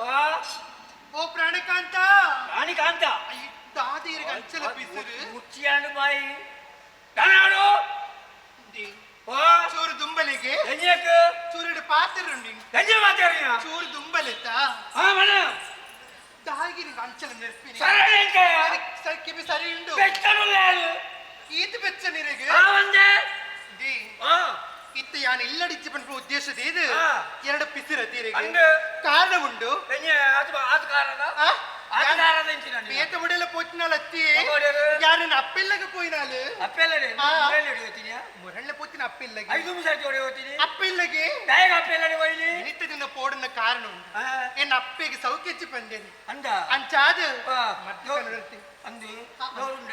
ಓ ಪ್ರಾಣಕಾಂತ ರಾಣಿಕಾಂತ ದಾದಿಯರಿಗೆ ಅಂಚಲ ಪಿಸುರು ಮುಚ್ಚಿಯಾண்டு ಬಾಯಿ ಕನಾಡು ಚೂರು ದುಂಬಲಿಗೆ ಎಂಜಕ್ಕೆ ಚೂರಿಡು ಪಾತ್ರುಂಡಿ ಎಂಜ ಮಾತಾಡಿನ ಚೂರು ದುಂಬಲಿತ್ತ ಮನ ದಾಗಿರಿಗೆ ಅಂಚಲ ನೆರ್ಪಿನಿ ಸರಳ ಸರಿ ಸರಿ ಉಂಡು ಬೆಚ್ಚನು ಈತ ಬೆಚ್ಚ ನಿನಗೆ ಒಂದೇ ದಿ ಇತ್ತ ಯಾನ್ ಇಲ್ಲಡಿಚ್ಚಿ ಬಂದ ಉದ್ದೇಶದ ಇದು ಎರಡು ಪಿಸಿರ ತೀರಿಗೆ ಅಂದು ಕಾರಣ ಉಂಡು ಎಂಜ ಅದು ಕಾರಣ ಅದು ಕಾರಣ ಎಂಚಿನ പേത്ത മുടല പോറ്റിനാളെത്തി ഞാൻ അപ്പില്ലക്ക് പോയിനാല് ಅಪ್ಪೆಲ್ಲಡೆ ಮುರಳ್ಳಿ ಹೊಡಿಯೋತೀನಿ മുരളിലെ പോറ്റിന അപ്പില്ലക്ക് 5 ನಿಮಿಷ ಹೊಡಿಯೋತೀನಿ അപ്പില്ലക്ക് ಬೇಗ ಅಪ್ಪೆಲ್ಲಡೆ ಹೋಯ್ಲಿ എനിത്തതിന്റെ പോടുന്ന കാരണം എന്നെ അപ്പേക്ക് സൗഖ്യച്ച് പണ്ടേന് ಅಂದ അഞ്ചാത് ಅಂದು ನೋಡುಂಡ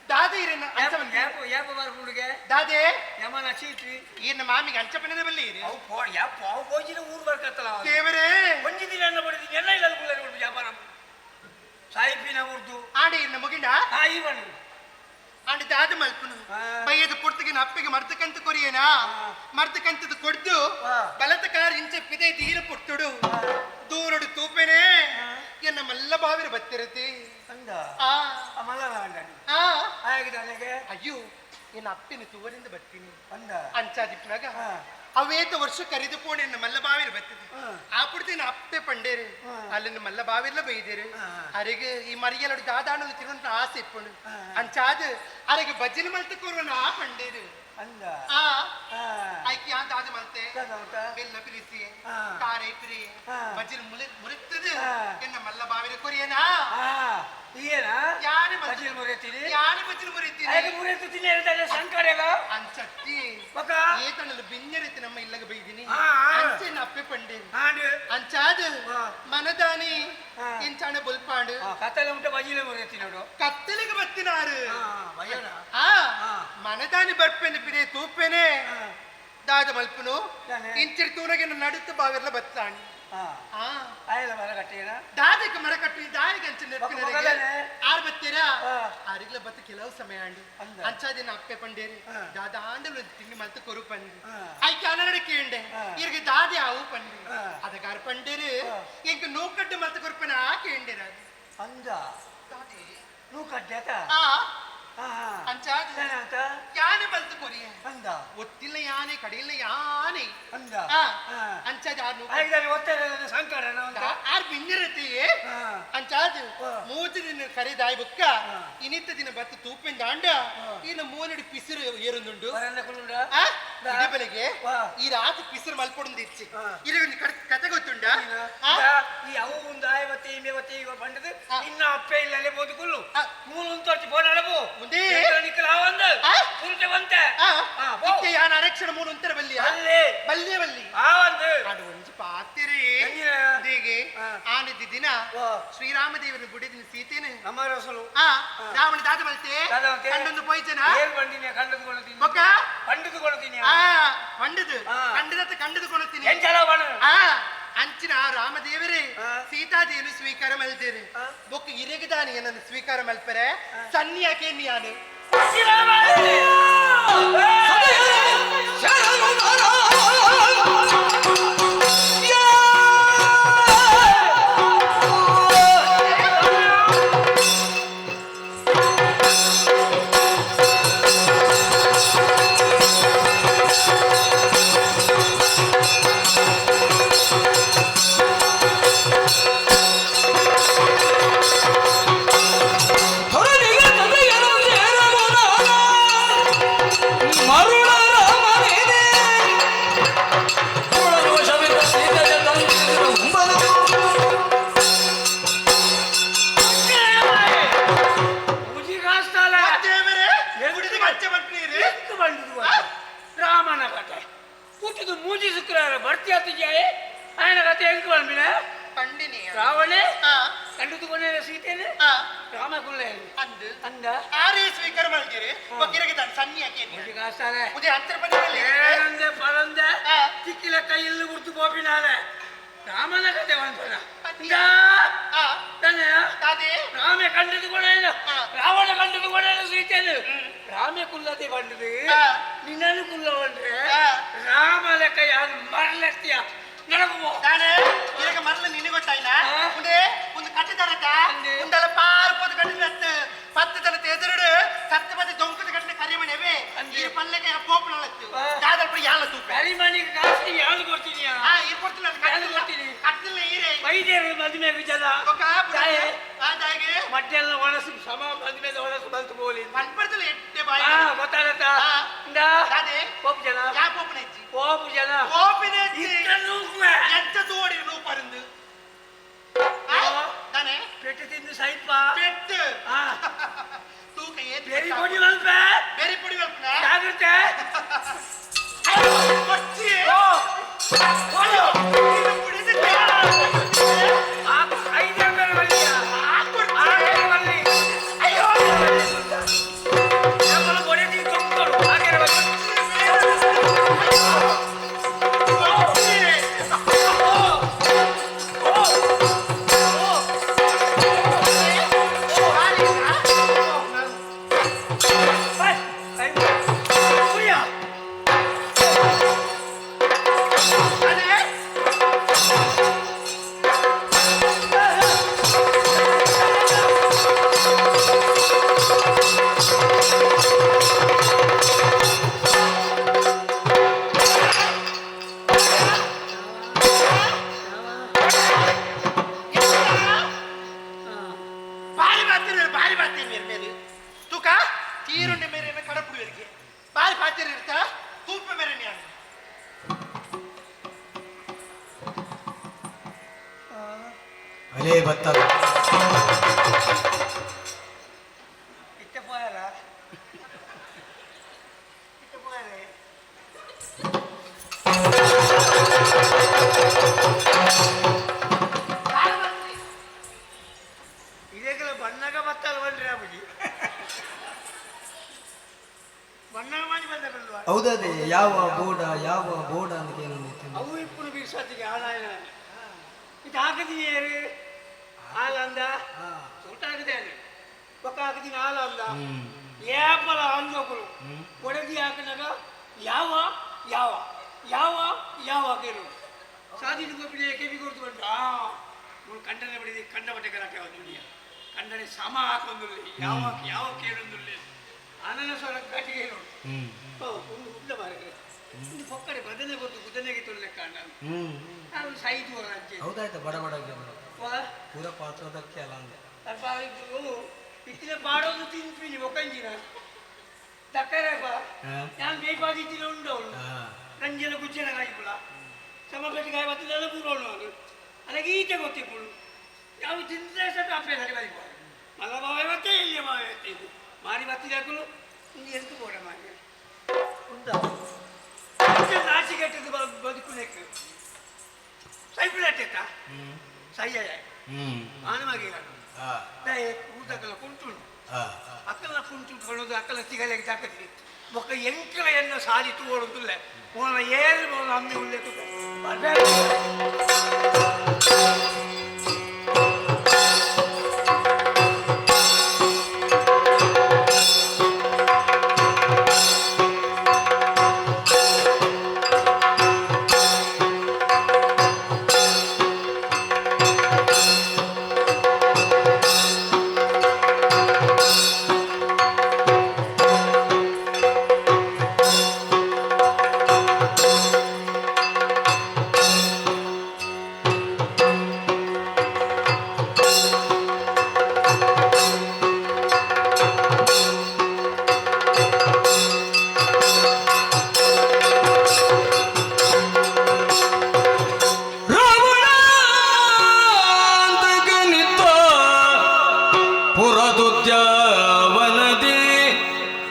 ದಾದೆ ಇರನ್ನ ಅಂಚವನ್ ಯಾಪ ಬರ್ಕೊಂಡುಗೆ ದಾದೆ ಯಮನ ಚೀಟ್ರಿ ಈನ ಮಾಮಿಗೆ ಅಂಚಪನದ ಬಲ್ಲಿ ಇರಿ ಅವು ಪೋಡ್ ಯಾಪ ಅವು ಹೋಗಿನ ಊರು ಬರ್ಕತ್ತಲ್ಲ ದೇವರೇ ಒಂಜಿ ದಿನ ಅನ್ನ ಬಡಿದಿ ಎಲ್ಲ ಇಲ್ಲ ಕುಳ್ಳರಿ ಉಂಟು ವ್ಯಾಪಾರ ಸಾಯಿಪಿನ ಉರ್ದು ಆಡೆ ಇನ್ನ ಮುಗಿಂಡ ಈ ಬಣ್ಣ ಆಂಡ ದಾದ ಮಲ್ಪನು ಬೈಯದ ಪುರ್ತಗಿನ ಅಪ್ಪಿಗೆ ಮರ್ತಕಂತ ಕೊರಿಯೇನಾ ಮರ್ತಕಂತದ ಕೊಡ್ದು ಬಲತ ಕಾರ್ ಇಂಚೆ ಪಿದೆ ತೀರ ಪುಟ್ಟುಡು ದೂರಡು ತೂಪೆನೆ ಎನ್ನ ಮಲ್ಲ ಬಾವಿರ ಬತ್ತಿರತಿ ಅಂದ ಆ ಮಲ್ಲ ಆ ಆಗಿದ್ದಾನೆಗೆ ಅಯ್ಯೋ ಎನ್ನ ಅಪ್ಪಿನ ತೂವರಿಂದ ಬರ್ತೀನಿ ಅಂದ ಅಂಚಾದಿಪ್ಪನಾಗ ಅವೇತ ವರ್ಷ ಕರಿದು ಪೋಣೆ ಎನ್ನ ಮಲ್ಲ ಬಾವಿರ ಬತ್ತಿದೆ ಆ ಪುಡ್ತಿನ ಅಪ್ಪೆ ಪಂಡೇರು ಅಲ್ಲಿನ ಮಲ್ಲ ಬಾವಿರ್ಲ ಬೈದೇರು ಅರೆಗೆ ಈ ಮರಿಯಲಡು ದಾದಾಣಲು ತಿರುವಂತ ಆಸೆ ಇಪ್ಪುಂಡು ಅಂಚಾದ ಅರೆಗೆ ಬಜ್ಜಿನ ಮಲ್ತ ಕೂರ್ವನ ಆ ಪಂಡೇರು ಅಂದ ಆ ಐಕಿ ಆ ದಾದ ಮಲ್ತೆ ಬೆಲ್ಲ ಪಿರಿಸಿ ತಾರೆ ಪಿರಿ ಬಜ್ಜಿನ ಮುರಿತದೆ ಎನ್ನ ಮಲ್ಲ ಬಾವಿರ ಕೊರಿಯನಾ ಈಗೇನಾ ಯಾನೆ ಬಜ್ಜಿನ ಮುರಿತೀನಿ ಯಾನೆ ಬಜ್ಜಿನ ಮುರಿತೀನಿ ಹಾಗೆ ಮುರಿತೀನಿ ಹೇಳ್ತಾನೆ ಸಂಕಡೆಗ ಅಂಚತ್ತಿ ಮಗ ಏತನಲು ಬಿನ್ನರಿತಿ ನಮ್ಮ ಇಲ್ಲಗ ಬೈದಿನಿ ಆ. ಅಂಚೆನ ಅಪ್ಪೆ ಪಂಡೇರು ಹಾಡು ಅಂಚಾದ ಮನದಾನಿ ಎಂಚಾಣ ಬೊಲ್ಪಾಂಡು ಕತ್ತಲೆ ಉಂಟ ಬಜ್ಜಿಲೆ ಮುರಿತೀನಿ ನೋಡು ಕತ್ತಲಿಗೆ ಬತ್ತಿನಾರು ಭಯನ ಆ ಮನದಾನಿ ಬರ್ಪೆನೆ ಪಿದೆ ತೂಪೆನೆ ದಾದ ಮಲ್ಪನು ಇಂಚಿರ್ ತೂನಗೆ ನಡುತ್ತ ಬಾವಿರ್ಲ ಬತ್ತಾಣಿ ಆ ಆಯಲ್ಲ ಮರ ಕಟ್ಟೇನ ದಾದಕ್ಕೆ ಮರ ಕಟ್ಟಿ ದಾರಿಗೆ ಅಂಚ ನೆಪ್ಪಿನ ಮಗನೇ. ಆರ್ ಬತ್ತೀರಾ ಆರಿಗ್ಲ ಬತ್ತ ಕೆಲವು ಸಮಯ ಆಂಡು ಅಂಚಾದಿನ ಅಪ್ಪೆ ಪಂಡೇರಿ ದಾದ ಆಂಡಲು ತಿಂಡಿ ಮಲ್ತ ಕೊರು ಪಂಡಿ ಐಕೆ ಅನಡ ಕೇಂಡೆ ಇರ್ಗೆ ದಾದೆ ಆವು ಪಂಡಿ ಅದಗಾರ ಪಂಡೇರಿ ಇಂಕ ನೂಕಡ್ಡು ಮಲ್ತ ಕೊರುಪನ ಆ ಕೇಂಡೆರ ಅಂದ ನೂ ಕಡ್ಡಾತ ಆ ಅಂಚಾದ ಅಂತ ಯಾನೆ ಮಲ್ತ ಕೊರಿಯ ಅಂದ ಒತ್ತಿಲ್ಲ ಯಾನೆ ಕಡಿಲ್ಲ ಯಾನೆ ಅಂದ ಅಂಚಾದ ಆರು ಆಗಿದ್ದಾನೆ ಒತ್ತಾರೆ ಸಂಕಟ ಆರ್ ಬಿನ್ನಿರತ್ತೆಯೇ ಅಂಚಾದ ಮೂತಿ ದಿನ ಕರೆದಾಯ್ ಬುಕ್ಕ ಇನಿತ್ತ ದಿನ ಬತ್ತ ತೂಪಿನ ದಾಂಡ ಇನ್ನು ಮೂನಡಿ ಪಿಸಿರು ಏರುಂದುಂಡು ಬೆಲೆಗೆ ಈ ರಾತ್ರಿ ಪಿಸಿರು ಮಲ್ಪೊಂದು ಇಚ್ಚಿ ಇಲ್ಲಿ ಒಂದು ಕತೆ ಗೊತ್ತುಂಡ ಈ ಅವು ಒಂದು ಆಯವತ್ತಿ ಮೇವತ್ತಿ ಇವ ಬಂಡದು ಇನ್ನ ಅಪ್ಪೆ ಇಲ್ಲೇ ಬೋದುಕುಲ್ಲು ಮೂಲು ಒಂದು ತೋರ್ಚಿ ಬೋನ್ ಅಳಬು ಮುಂದೆ ನಿಕ್ಕಲ ಆವಂದ ಪುರುಷ ಬಂತೆ ಇತ್ತೆ ಯಾನ ಅರಕ್ಷಣ ಮೂನು ಅಂತರ ಬಲ್ಲಿಯ ಅಲ್ಲಿ ಬಲ್ಲಿಯ ಬಲ್ಲಿ ಆವಂದು ಅದು ಒಂಜಿ ಪಾತಿರಿ ದೇಗೆ ಆನಿದ್ದ ದಿನ ಶ್ರೀರಾಮದೇವನ ಗುಡಿದಿನ ಸೀತೆನೆ ನಮ್ಮ ರಸಲು ರಾವಣ ದಾದ ಮಲ್ತೆ ಕಂಡೊಂದು ಪೋಯ್ತನ ಏನ್ ಬಂದಿನಿ ಕಂಡದು ಕೊಡ್ತೀನಿ ಬೊಕ್ಕ ಕಂಡದು ಕೊಡ್ತೀನಿ ಕಂಡದು ಕಂಡದತ್ತ ಕಂಡದು ಕೊಡ್ತೀನಿ ಎಂಚಲ ಬಣ ಅಂಚಿನ ರಾಮದೇವರೇ ಸೀತಾದೇವಿಯನ್ನು ಸ್ವೀಕಾರ ಮಲ್ತೇನೆ ಬೊಕ್ಕ ಇರೆಗದಾನಿ ಏನನ್ನು ಸ್ವೀಕಾರ ಮಲ್ಪರೆ ಸನ್ಯಾಕೆ ನೀನು ರಾಮನ ಕಥೆ ಹುಟ್ಟಿದು ಮೂಜಿ ಶುಕ್ರವಾರ ಭರ್ತಿ ಆತಿದ್ಯಾಯೇ ఆయన ಕಥೆ ಹೆಂಗ್ ಬಂದ್ಬಿಡ ಪಂಡಿನಿ ರಾವಣೆ ಕಂಡುಕೊಂಡ ಸೀತೆನೆ ರಾಮಕುಳ್ಳೆ ಅಂದು ಅಂದ ಆರೇ ಸ್ವೀಕಾರ ಮಲ್ತೀರಿ ಬೊಕ್ಕಿರಗದಾನಿ ಸನ್ಯಾಕೆ ಮೂಜಿ ಕಾಸ್ತಾರೆ ಮುಜೆ ಅಂತರ ಬಂದಿರಲಿ ಏನಂದೆ ಪರಂದೆ ಚಿಕ್ಕಿಲ ಕೈಯಲ್ಲಿ ಗುರ್ತು ಬೋಪಿನಾಲೆ ರಾಮನ ಕಥೆ ಬಂದ್ಬಿಡ ರಾಮೆ ಕಂಡುಕೊಂಡೇನು ರಾವಣ ಕಂಡುಕೊಂಡೇನು ಸೀತೆನು ರಾಮೆ ಕುಲ್ಲದೆ ಬಂಡದು ನಿನ್ನನ್ನು ಕುಲ್ಲ ಬಂದ್ರೆ ರಾಮ ಲೆಕ್ಕ ಯಾರು ಮರಲೆತ್ತೀಯ ನಡಗು ನಾನು ಈಗ ಮರಲ ನಿನಗೆ ಗೊತ್ತಾಯ್ನ ಐದೇರು ಮದುವೆಗೆ ಜನ ಬೊಕ್ಕ ತಾಯಿ ಆದಾಗೆ ಮಟ್ಟೆಲ್ಲ ಒಣಸು ಸಮ ಮದುವೆದ ಒಣಸು ಬಂತು ಬೋಲಿ ಮನ್ಪಡ್ತಲ್ಲ ಎಟ್ಟೆ ಬಾಯಿ ಗೊತ್ತಾಗತ್ತ ಅದೇ ಕೋಪು ಜನ ಯಾ ಪೋಪನೆ ಇಜ್ಜಿ ಕೋಪು ಜನ ಕೋಪಿನೆ ಇಜ್ಜಿ ಇಷ್ಟನ್ನು ಎಂತ ತೋಡಿ ರೂಪರಿಂದ ತಾನೆ ಪೆಟ್ಟು ತಿಂದು ಸೈಪ ಪೆಟ್ಟು ಹಾ ತೂಕ ಏತ್ ಬೇರಿ ಕೊಡಿ ಮಲ್ಪ ಬೇರೆ ಪುಡಿ ಮಲ್ಪನ ಜಾಗ್ರತೆ ಕೊಚ್ಚಿ ಓ ಓಯೋ ಇದು ಪುಡಿದ ಆ ಐದೇರು ಬೇರೆ ಬಲ್ಲಿಯ ಕೊಚ್ಚಿ ಆರೇರು ಬಲ್ಲಿ ಅಯ್ಯೋ ನಮ್ಮ ಗೋಡೆ ತೀ ತುಂಬಿಕೊಂಡು ಆರೇರು ಬಲ್ಲಿ ಬಾರಿ ಬಾತಿ ಮೇರೆ ಮೇಲೆ ತೂಕ ತೀರುಂಡೆ ಮೇರೆ ಕಡಪುಡಿವರಿಗೆ ಬಾರಿ ಬಾತಿರ ಇರ್ತಾ ತೂಪ ಮೇರೆ ನ್ಯಾಣ ಅಲೇ ಬತ್ತದ ಇತ್ತೆ ಪೋಯಲ್ಲ ಇತ್ತೆ ಪೋಯಲೆ ಇದಕ್ಕೆಲ್ಲ ಬಣ್ಣಗ ಬತ್ತಲ್ಲ ಬನ್ರಿ ಅಬ್ಬಜಿ ಬಣ್ಣಗ ಮಾಡಿ ಬಂದಲ್ವಾ ಹೌದದೇ ಯಾವ ಬೋಡ ಅಂತ ಏನಂದಿತ್ತು ಅವು ಇಪ್ಪು ಬೀಸತ್ತಿಗೆ ಆದಾಯ ಇದು ಹಾಕದಿನಿ ಏರಿ ಹಾಲಂದ ಊಟ ಹಾಕಿದ್ದೇನೆ ಪಕ್ಕ ಹಾಕಿದ್ದೀನಿ ಹಾಲಂದ ಏಪಲ ಅಂದೋಕರು ಒಡಗಿ ಹಾಕಿದಾಗ ಯಾವ ಯಾವ ಯಾವ ಯಾವ ಕೇಳು ಸಾಧಿನ ಗೋಪಿನ ಕೆವಿ ಕೊಡ್ತು ಬಂದು ಕಂಡನೆ ಬಿಡಿದಿ ಕಂಡ ಬಟ್ಟೆ ಕರಾಟೆ ದುನಿಯ ಕಂಡನೆ ಸಮ ಹಾಕೊಂದುಲ್ಲಿ ಯಾವ ಯಾವ ಕೇಳೊಂದುಲ್ಲಿ ಅನನ ಸ್ವರ ಕಟ್ಟಿಗೆ ನೋಡು ಒಂದು ಹುಡ್ಡ ಮಾರ್ರೆ ಒಂದು ಪಕ್ಕಡೆ ಬದನೆ ಗೊತ್ತು ಗುದ್ದನೆಗೆ ತೊಳ್ಳೆ ಕಾಂಡ ನಾನು ಸೈದು ಅಂಚೆ ಹೌದಾಯ್ತು ಬಡ ಪೂರ ಪಾತ್ರದಕ್ಕೆ ಅಲ್ಲ ಅಂದೆ ಇತ್ತಿನ ಬಾಡೋದು ತಿಂತೀನಿ ಒಕ್ಕಂಜಿನ ತಕ್ಕರೇಪ ನಾನು ಬೇಕಾಗಿತ್ತಿನ ಉಂಡು ಅವಳು ನಂಜೆಲ್ಲ ಗುಜ್ಜೆನ ಕಾಯಿಪುಳ ಸಮಪೆಟ್ಟು ಕಾಯಿ ಬತ್ತಿಲ್ಲ ಪೂರೋಳು ಅವನು అలాగే ఈత కొట్టిప్పుడు అవి తింటే అప్పేసరి పడిపోయి మళ్ళా బాగా పడితే ఇల్లు బాగా పెట్టేది మారి బత్తి దగ్గర ఇంక ఎందుకు పోవడం మాది ఉందా నాచి కట్టేది బతుకునే సైపులెట్టేట సై అయ్యాయి ఆనమాగిరాడు ఊరు దగ్గర కుంటుండు అక్కల కుంటుండు అక్కల సిగలేక దక్కది ఒక ఎంకల ఎన్న సాధితూ ఓడుతులే పోన ఏది పోన అమ్మి ఉండేది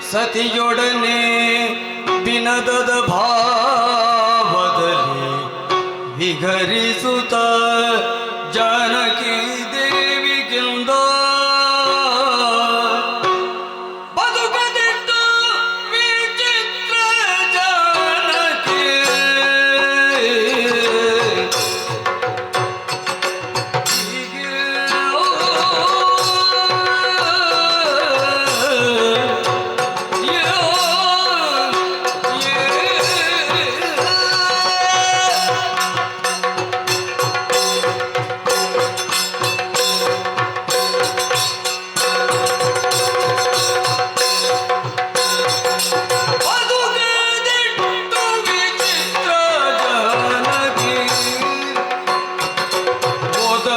ಸತಿಯೊಡನೆ ಬಿನದದ ಭಾವದಲ್ಲಿ ವಿಘರಿಸುತ್ತ ಜಾನಕಿ ದೇವಿಗೆಂದ ಬದುಕದಿಟ್ಟು ವಿಚಿತ್ರ ಜಾನಕಿ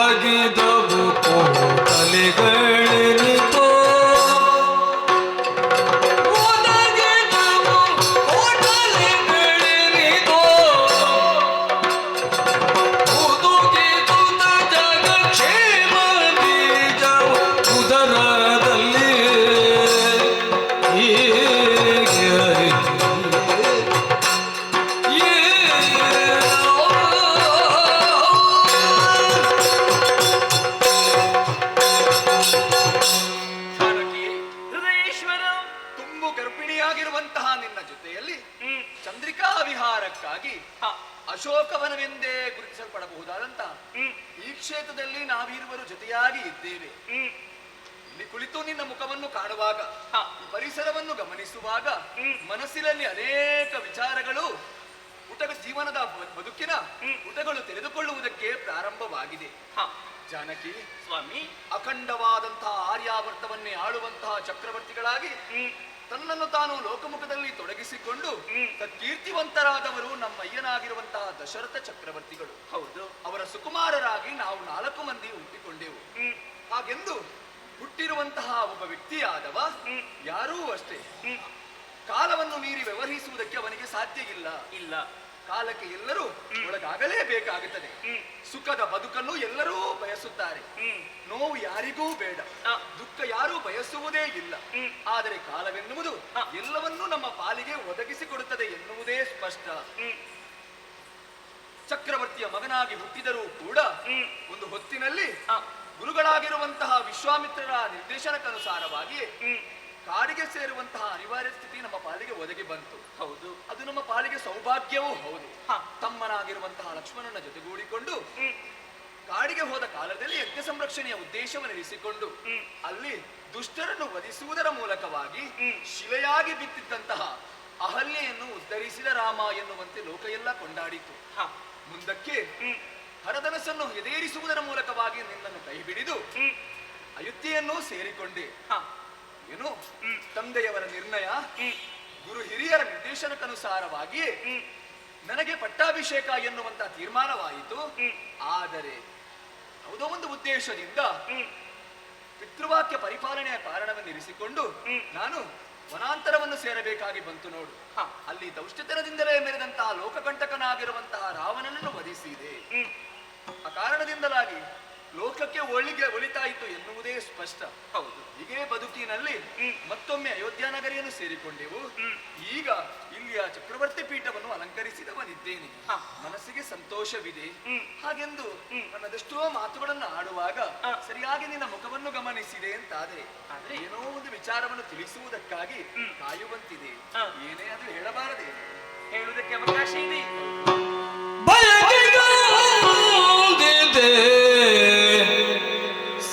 ಒದಗಿದವು ಕೋಟಲೆಗಳೆನಿತೋ ಒದಗಿದವು ಕೋಟಲೆಗಳೆನಿತೋ ಹುದುಗಿದುದ ಜಗಕ್ಷೇಮ ಬೀಜವು ಉದರದಲ್ಲಿ ಜಾನಕಿ, ಹೃದಯೇಶ್ವರ, ತುಂಬು ಗರ್ಭಿಣಿಯಾಗಿರುವಂತಹ ನಿನ್ನ ಜೊತೆಯಲ್ಲಿ ಚಂದ್ರಿಕಾ ವಿಹಾರಕ್ಕಾಗಿ ಅಶೋಕವನವೆಂದೇ ಗುರುತಿಸಲ್ಪಡಬಹುದಾದಂತಹ ಈ ಕ್ಷೇತ್ರದಲ್ಲಿ ನಾವಿರುವರು ಜೊತೆಯಾಗಿ ಇದ್ದೇವೆ. ಇಲ್ಲಿ ಕುಳಿತು ನಿನ್ನ ಮುಖವನ್ನು ಕಾಣುವಾಗ, ಈ ಪರಿಸರವನ್ನು ಗಮನಿಸುವಾಗ ಮನಸ್ಸಿನಲ್ಲಿ ಅನೇಕ ವಿಚಾರಗಳು ಜೀವನದ ಬದುಕಿನ ಪುಟಗಳು ತೆರೆದುಕೊಳ್ಳುವುದಕ್ಕೆ ಪ್ರಾರಂಭವಾಗಿದೆ. ಜಾನಕಿ ಸ್ವಾಮಿ, ಅಖಂಡವಾದಂತಹ ಆರ್ಯಾವರ್ತವನ್ನೇ ಆಳುವಂತಹ ಚಕ್ರವರ್ತಿಗಳಾಗಿ ತನ್ನನ್ನು ತಾನು ಲೋಕಮುಖದಲ್ಲಿ ತೊಡಗಿಸಿಕೊಂಡು ಕೀರ್ತಿವಂತರಾದವರು ನಮ್ಮ ಅಯ್ಯನಾಗಿರುವಂತಹ ದಶರಥ ಚಕ್ರವರ್ತಿಗಳು. ಹೌದು, ಅವರ ಸುಕುಮಾರರಾಗಿ ನಾವು 4 ಮಂದಿ ಹುಟ್ಟಿಕೊಂಡೆವು. ಹಾಗೆಂದು ಹುಟ್ಟಿರುವಂತಹ ಒಬ್ಬ ವ್ಯಕ್ತಿಯಾದವ ಯಾರೂ ಅಷ್ಟೇ ಕಾಲವನ್ನು ಮೀರಿ ವ್ಯವಹರಿಸುವುದಕ್ಕೆ ಅವನಿಗೆ ಸಾಧ್ಯ ಇಲ್ಲ. ಕಾಲಕ್ಕೆ ಎಲ್ಲರೂ ಒಳಗಾಗಲೇಬೇಕಾಗುತ್ತದೆ. ಸುಖದ ಬದುಕನ್ನು ಎಲ್ಲರೂ ಬಯಸುತ್ತಾರೆ. ನೋವು ಯಾರಿಗೂ ಬೇಡ, ದುಃಖ ಯಾರೂ ಬಯಸುವುದೇ ಇಲ್ಲ. ಆದರೆ ಕಾಲವೆನ್ನುವುದು ಎಲ್ಲವನ್ನೂ ನಮ್ಮ ಪಾಲಿಗೆ ಒದಗಿಸಿಕೊಡುತ್ತದೆ ಎನ್ನುವುದೇ ಸ್ಪಷ್ಟ. ಚಕ್ರವರ್ತಿಯ ಮಗನಾಗಿ ಹುಟ್ಟಿದರೂ ಕೂಡ ಒಂದು ಹೊತ್ತಿನಲ್ಲಿ ಗುರುಗಳಾಗಿರುವಂತಹ ವಿಶ್ವಾಮಿತ್ರರ ನಿರ್ದೇಶನಕ್ಕನುಸಾರವಾಗಿ ಕಾಡಿಗೆ ಸೇರುವಂತಹ ಅನಿವಾರ್ಯ ಸ್ಥಿತಿ ನಮ್ಮ ಪಾಲಿಗೆ ಒದಗಿ ಬಂತು. ಹೌದು, ಅದು ನಮ್ಮ ಪಾಲಿಗೆ ಸೌಭಾಗ್ಯವೂ ಹೌದು. ತಮ್ಮನಾಗಿರುವಂತಹ ಲಕ್ಷ್ಮಣನ ಜೊತೆಗೂಡಿಕೊಂಡು ಕಾಡಿಗೆ ಹೋದ ಕಾಲದಲ್ಲಿ ಯಜ್ಞ ಸಂರಕ್ಷಣೆಯ ಉದ್ದೇಶವನ್ನು ಇರಿಸಿಕೊಂಡು ಅಲ್ಲಿ ದುಷ್ಟರನ್ನು ವಧಿಸುವುದರ ಮೂಲಕವಾಗಿ ಶಿಲೆಯಾಗಿ ಬಿತ್ತಿದ್ದಂತಹ ಅಹಲ್ಯೆಯನ್ನು ಉದ್ಧರಿಸಿದ ರಾಮ ಎನ್ನುವಂತೆ ಲೋಕ ಎಲ್ಲ ಕೊಂಡಾಡಿತು. ಮುಂದಕ್ಕೆ ಹರಧನಸ್ಸನ್ನು ಎದೇರಿಸುವುದರ ಮೂಲಕವಾಗಿ ನಿನ್ನನ್ನು ಕೈ ಹಿಡಿದು ಅಯೋಧ್ಯೆಯನ್ನು ಸೇರಿಕೊಂಡೆ. ಏನು ತಂದೆಯವರ ನಿರ್ಣಯ, ಗುರು ಹಿರಿಯರ ನಿರ್ದೇಶನಕ್ಕನುಸಾರವಾಗಿ ನನಗೆ ಪಟ್ಟಾಭಿಷೇಕ ಎನ್ನುವಂತ ತೀರ್ಮಾನವಾಯಿತು. ಆದರೆ ಯಾವುದೋ ಒಂದು ಉದ್ದೇಶದಿಂದ ಪಿತೃವಾಕ್ಯ ಪರಿಪಾಲನೆಯ ಕಾರಣವನ್ನಿರಿಸಿಕೊಂಡು ನಾನು ವನಾಂತರವನ್ನು ಸೇರಬೇಕಾಗಿ ಬಂತು ನೋಡು. ಅಲ್ಲಿ ದೌಷ್ಟ್ಯತನದಿಂದಲೇ ಮೆರೆದಂತಹ ಲೋಕಕಂಟಕನಾಗಿರುವಂತಹ ರಾವಣನನ್ನು ವಧಿಸಿದೆ. ಆ ಕಾರಣದಿಂದಲಾಗಿ ಲೋಕಕ್ಕೆ ಒಳಿತಾಯಿತು ಎನ್ನುವುದೇ ಸ್ಪಷ್ಟ. ಹೌದು, ಹೀಗೆ ಬದುಕಿನಲ್ಲಿ ಮತ್ತೊಮ್ಮೆ ಅಯೋಧ್ಯ ನಗರಿಯನ್ನು ಸೇರಿಕೊಂಡೆವು. ಈಗ ಇಲ್ಲಿಯ ಚಕ್ರವರ್ತಿ ಪೀಠವನ್ನು ಅಲಂಕರಿಸಿದವನಿದ್ದೇನೆ. ಮನಸ್ಸಿಗೆ ಸಂತೋಷವಿದೆ. ಹಾಗೆಂದು ನನ್ನದೆಷ್ಟೋ ಮಾತುಗಳನ್ನು ಆಡುವಾಗ ಸರಿಯಾಗಿ ನಿನ್ನ ಮುಖವನ್ನು ಗಮನಿಸಿದೆ ಅಂತಾದ್ರೆ ಏನೋ ಒಂದು ವಿಚಾರವನ್ನು ತಿಳಿಸುವುದಕ್ಕಾಗಿ ಕಾಯುವಂತಿದೆ. ಏನೇ ಅದು ಹೇಳಬಾರದೆ, ಹೇಳುವುದಕ್ಕೆ ಅವಕಾಶ ಇದೆ.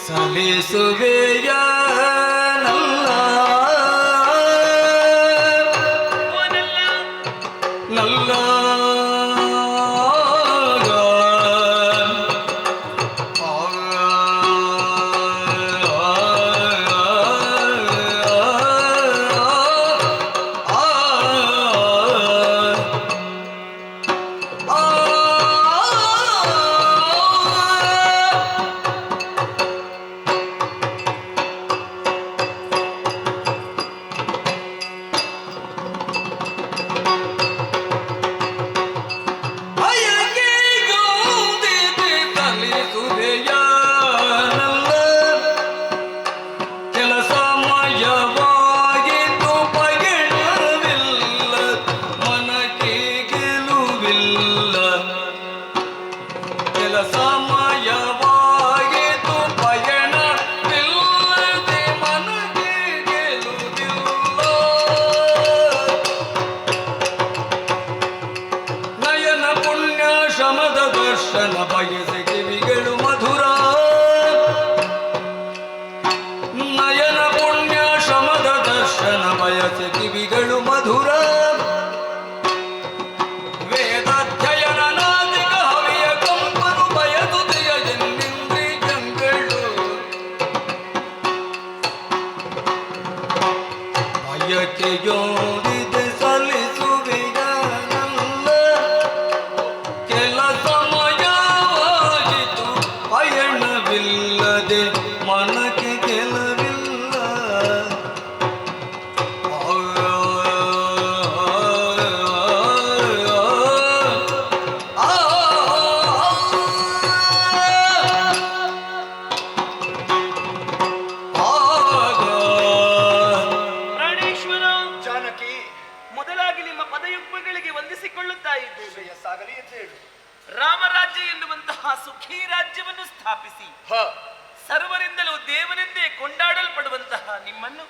ಸಲಿಸುವೆಯ ನಲ್ಲ ಇಲ್ಲದೆ ಮನಕ್ಕೆ ಗೆಲವಿಲ್ಲ. ಪ್ರಾಣೇಶ್ವರ, ಜಾನಕಿ, ಮೊದಲಾಗಿ ನಿಮ್ಮ ಪದಯುಗ್ಮಗಳಿಗೆ ವಂದಿಸಿಕೊಳ್ಳುತ್ತಾ ಇದ್ದೇವೆ. ಶ್ರೇಯಸ್ಸಾಗಲಿ ಅಂತ ಹೇಳು. ರಾಮರಾಜ್ಯ ಎನ್ನುವಂತಹ ಸುಖಿ ರಾಜ್ಯವನ್ನು ಸ್ಥಾಪಿಸಿ ಸರ್ವರಿಂದಲೂ ದೇವನೆಂದೇ ಕೊಂಡಾಡಲ್ಪಡುವಂತಹ ನಿಮ್ಮನ್ನು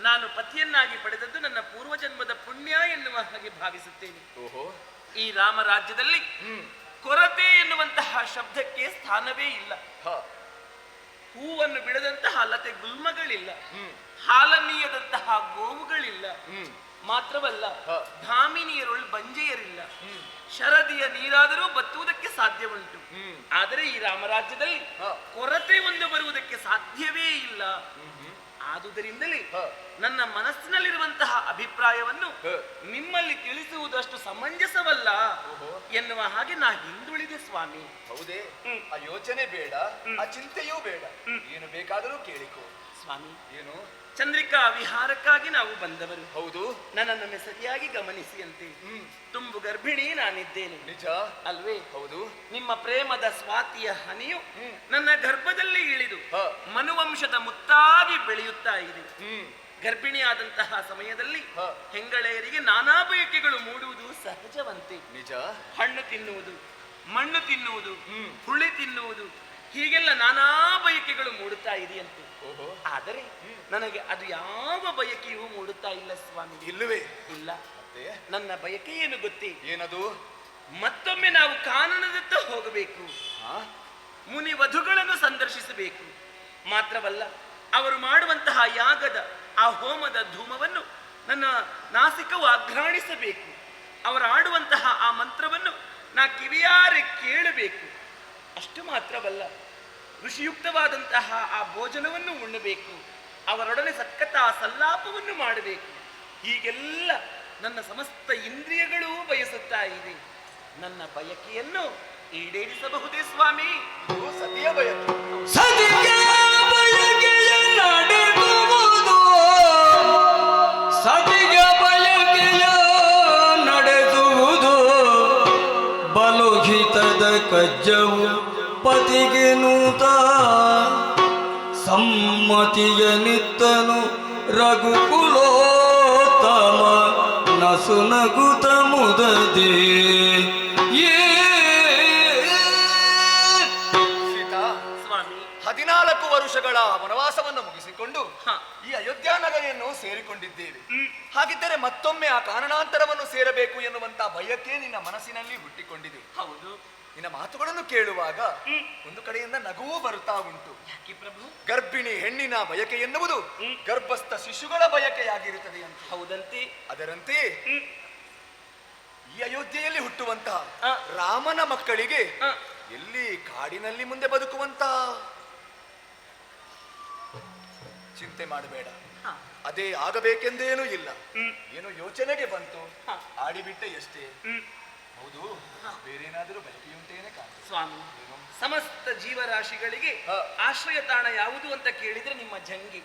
ನಾನು ಪತಿಯನ್ನಾಗಿ ಪಡೆದದ್ದು ನನ್ನ ಪೂರ್ವಜನ್ಮದ ಪುಣ್ಯ ಎನ್ನುವ ಹಾಗೆ ಭಾವಿಸುತ್ತೇನೆ. ಈ ರಾಮರಾಜ್ಯದಲ್ಲಿ ಕೊರತೆ ಎನ್ನುವಂತಹ ಶಬ್ದಕ್ಕೆ ಸ್ಥಾನವೇ ಇಲ್ಲ. ಹೂವನ್ನು ಬಿಡದಂತಹ ಲತೆ ಗುಲ್ಮಗಳಿಲ್ಲ, ಹಾಲನ್ನೀಯದಂತಹ ಗೋವುಗಳಿಲ್ಲ. ಮಾತ್ರವಲ್ಲ, ಧಾಮಿನಿಯರೊಳು ಬಂಜೆಯರಿಲ್ಲ. ಶರದಿಯ ನೀರಾದರೂ ಬತ್ತುವುದಕ್ಕೆ ಸಾಧ್ಯ ಉಂಟು. ಆದರೆ ಈ ರಾಮರಾಜ್ಯದಲ್ಲಿ ಕೊರತೆ ಒಂದು ಬರುವುದಕ್ಕೆ ಸಾಧ್ಯವೇ ಇಲ್ಲ. ಆದುದರಿಂದಲೇ ನನ್ನ ಮನಸ್ಸಿನಲ್ಲಿರುವಂತಹ ಅಭಿಪ್ರಾಯವನ್ನು ನಿಮ್ಮಲ್ಲಿ ತಿಳಿಸುವುದಷ್ಟು ಸಮಂಜಸವಲ್ಲ ಎನ್ನುವ ಹಾಗೆ ನಾ ಹಿಂದುಳಿದೆ ಸ್ವಾಮಿ. ಹೌದೇ? ಆ ಯೋಚನೆ ಬೇಡ, ಆ ಚಿಂತೆಯೂ ಬೇಡ. ಏನು ಬೇಕಾದರೂ ಕೇಳಿಕೋ ಸ್ವಾಮಿ. ಏನು? ಚಂದ್ರಿಕಾ ವಿಹಾರಕ್ಕಾಗಿ ನಾವು ಬಂದವರು. ಹೌದು. ನನ್ನನ್ನು ಸರಿಯಾಗಿ ಗಮನಿಸಿ ಅಂತೆ. ತುಂಬು ಗರ್ಭಿಣಿ ನಾನಿದ್ದೇನೆ. ನಿಜ ಅಲ್ವೇ? ಹೌದು. ನಿಮ್ಮ ಪ್ರೇಮದ ಸ್ವಾತಿಯ ಹನಿಯು ನನ್ನ ಗರ್ಭದಲ್ಲಿ ಇಳಿದು ಮನುವಂಶದ ಮುತ್ತಾಗಿ ಬೆಳೆಯುತ್ತಾ ಇದೆ. ಗರ್ಭಿಣಿಯಾದಂತಹ ಸಮಯದಲ್ಲಿ ಹೆಂಗಳೆಯರಿಗೆ ನಾನಾ ಬಯಕೆಗಳು ಮೂಡುವುದು ಸಹಜವಂತೆ. ನಿಜ. ಹಣ್ಣು ತಿನ್ನುವುದು, ಮಣ್ಣು ತಿನ್ನುವುದು, ಹುಳಿ ತಿನ್ನುವುದು, ಹೀಗೆಲ್ಲ ನಾನಾ ಬಯಕೆಗಳು ಮೂಡುತ್ತಾ ಇದೆಯಂತೆ. ಆದರೆ ನನಗೆ ಅದು ಯಾವ ಬಯಕೆಯೂ ಮೂಡುತ್ತಾ ಇಲ್ಲ ಸ್ವಾಮಿ. ಇಲ್ಲವೇ? ಇಲ್ಲ. ನನ್ನ ಬಯಕೆ ಏನು ಗೊತ್ತೇ? ಏನದು? ಮತ್ತೊಮ್ಮೆ ನಾವು ಕಾನನದತ್ತ ಹೋಗಬೇಕು, ಮುನಿ ವಧುಗಳನ್ನು ಸಂದರ್ಶಿಸಬೇಕು. ಮಾತ್ರವಲ್ಲ, ಅವರು ಮಾಡುವಂತಹ ಯಾಗದ ಆ ಹೋಮದ ಧೂಮವನ್ನು ನನ್ನ ನಾಸಿಕವು ಆಘ್ರಾಣಿಸಬೇಕು. ಅವರು ಆಡುವಂತಹ ಆ ಮಂತ್ರವನ್ನು ನಾ ಕಿವಿಯಾರೆ ಕೇಳಬೇಕು. ಅಷ್ಟು ಮಾತ್ರವಲ್ಲ, ಋಷಿಯುಕ್ತವಾದಂತಹ ಆ ಭೋಜನವನ್ನು ಉಣ್ಣಬೇಕು. ಅವರೊಡನೆ ಸತ್ಕತಾ ಸಲ್ಲಾಪವನ್ನು ಮಾಡಬೇಕು. ಹೀಗೆಲ್ಲ ನನ್ನ ಸಮಸ್ತ ಇಂದ್ರಿಯಗಳೂ ಬಯಸುತ್ತಾ ಇದೆ. ನನ್ನ ಬಯಕೆಯನ್ನು ಈಡೇರಿಸಬಹುದೇ ಸ್ವಾಮಿ? ಸತಿಯ ಬಯಕೆ. ಸತಿಯ ಬಯಕೆಯ ನಡೆಸುವುದು, ಸತಿಯ ಬಯಕೆಯ ನಡೆಸುವುದು, ಬಲುಹಿತದ ಕಜ್ಜವು ಪತಿಗೆ ನೂತ, ಸಮ್ಮತಿಯ ನಿತ್ತನು ರಘುಕುಲೋತ್ತಮ, ನಸುನಗುತ ಮುದದೆ. ಸೀತಾ, ಸ್ವಾಮಿ, 14 ವರುಷಗಳ ವನವಾಸವನ್ನು ಮುಗಿಸಿಕೊಂಡು ಈ ಅಯೋಧ್ಯ ನಗರಿಯನ್ನು ಸೇರಿಕೊಂಡಿದ್ದೇವೆ. ಹಾಗಿದ್ದರೆ ಮತ್ತೊಮ್ಮೆ ಆ ಕಾರಣಾಂತರವನ್ನು ಸೇರಬೇಕು ಎನ್ನುವಂತ ಬಯಕೆ ನಿನ್ನ ಮನಸ್ಸಿನಲ್ಲಿ ಹುಟ್ಟಿಕೊಂಡಿದೆ. ಹೌದು. ನಿನ್ನ ಮಾತುಗಳನ್ನು ಕೇಳುವಾಗ ಒಂದು ಕಡೆಯಿಂದ ನಗುವೂ ಬರುತ್ತಾ ಉಂಟು. ಯಾಕೆ ಪ್ರಭು? ಗರ್ಭಿಣಿ ಹೆಣ್ಣಿನ ಬಯಕೆ ಎನ್ನುವುದು ಗರ್ಭಸ್ಥ ಶಿಶುಗಳ ಬಯಕೆಯಾಗಿರುತ್ತದೆ ಅಂತ. ಹೌದಂತೆ. ಅದರಂತೆ ಈ ಅಯೋಧ್ಯೆಯಲ್ಲಿ ಹುಟ್ಟುವಂತಹ ರಾಮನ ಮಕ್ಕಳಿಗೆ ಎಲ್ಲಿ ಕಾಡಿನಲ್ಲಿ ಮುಂದೆ ಬದುಕುವಂತ ಚಿಂತೆ ಮಾಡಬೇಡ. ಅದೇ ಆಗಬೇಕೆಂದೇನೂ ಇಲ್ಲ. ಏನು ಯೋಚನೆಗೆ ಬಂತು, ಆಡಿಬಿಟ್ಟೆ ಎಷ್ಟೇ. ಹೌದು, ಬೇರೇನಾದರೂ ಬಯಕೆಯುಂಟೇನೆ ಕಾಣ್ತದೆ ಸ್ವಾಮಿ. ಸಮಸ್ತ ಜೀವರಾಶಿಗಳಿಗೆ ಆಶ್ರಯ ತಾಣ ಯಾವುದು ಅಂತ ಕೇಳಿದ್ರೆ ನಿಮ್ಮ ಜಂಗಿ.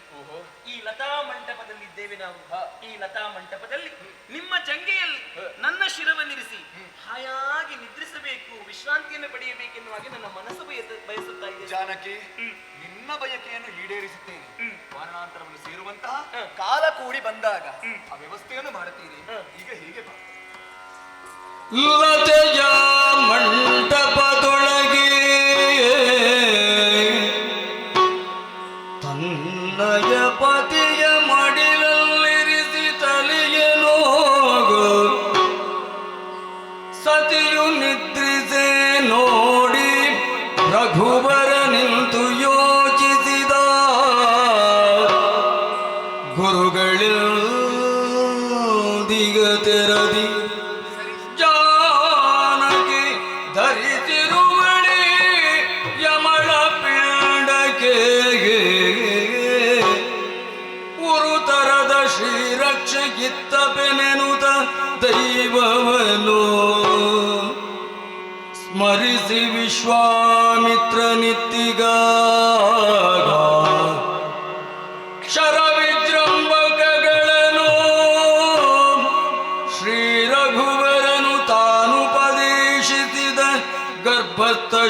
ಈ ಲತಾ ಮಂಟಪದಲ್ಲಿದ್ದೇವೆ ನಾವು. ಈ ಲತಾ ಮಂಟಪದಲ್ಲಿ ನಿಮ್ಮ ಜಂಗೆಯಲ್ಲಿ ನನ್ನ ಶಿರವನ್ನಿರಿಸಿ ಹಾಯಾಗಿ ನಿದ್ರಿಸಬೇಕು, ವಿಶ್ರಾಂತಿಯನ್ನು ಪಡೆಯಬೇಕೆನ್ನುವ ಹಾಗೆ ನನ್ನ ಮನಸ್ಸು ಬಯಸುತ್ತಾ ಇದೆ. ಜಾನಕಿ, ನಿನ್ನ ಬಯಕೆಯನ್ನು ಈಡೇರಿಸುತ್ತೇನೆ. ಕಾರಣಾಂತರವನ್ನು ಸೇರುವಂತಹ ಕಾಲ ಕೂಡಿ ಬಂದಾಗ ಆ ವ್ಯವಸ್ಥೆಯನ್ನು ಮಾಡುತ್ತೀರಿ. ಈಗ ಹೀಗೆ ಬಾ. ಲತೆಯ ಮಂಟಪದೊಳಗೆ ತನ್ನಯ ಪತಿಯ ಮಡಿಲಲ್ಲಿರಿಸಿ ತಲೆಯನೋಗು, ಸತಿಯು ನಿದ್ರಿಸೆ ನೋಡಿ ರಘುವರ ನಿಂತು ಯೋಚಿಸಿದ. ಗುರುಗಳಿಲ್ದಿಗ ತೆರದಿ ಜಾನಕಿ ಧರಿಸಿರುವಳೆ ಯಮಳ ಪಿಂಡಕ್ಕೆ, ಉರುತರದ ಶ್ರೀರಕ್ಷಗಿತ್ತ ಬೆನೆನುತ ದೈವವನು ಸ್ಮರಿಸಿ ವಿಶ್ವಾಮಿತ್ರ ನಿತ್ತಿಗ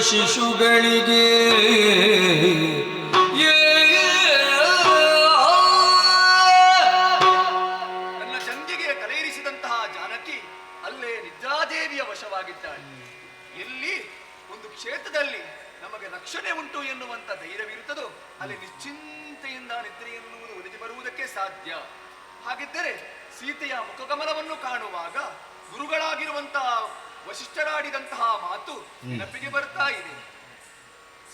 ಶಿಶುಗಳಿಗೆ ನನ್ನ ಜಂಗಿಗೆ ತಲೆಯಿರಿಸಿದಂತಹ ಜಾನಕಿ ಅಲ್ಲೇ ನಿದ್ರಾದೇವಿಯ ವಶವಾಗಿದ್ದಾಳೆ. ಎಲ್ಲಿ ಒಂದು ಕ್ಷೇತ್ರದಲ್ಲಿ ನಮಗೆ ರಕ್ಷಣೆ ಉಂಟು ಎನ್ನುವಂತ ಧೈರ್ಯವಿರುತ್ತದೋ ಅಲ್ಲಿ ನಿಶ್ಚಿಂತೆಯಿಂದ ನಿದ್ರೆ ಎನ್ನುವುದು ಒದಗಿ ಬರುವುದಕ್ಕೆ ಸಾಧ್ಯ. ಹಾಗಿದ್ದರೆ ಸೀತೆಯ ಮುಖಗಮನವನ್ನು ಕಾಣುವಾಗ ಗುರುಗಳಾಗಿರುವಂತಹ ವಶಿಷ್ಠರಾಡಿದಂತಹ ಮಾತು ನೆನಪಿಗೆ ಬರ್ತಾ ಇದೆ.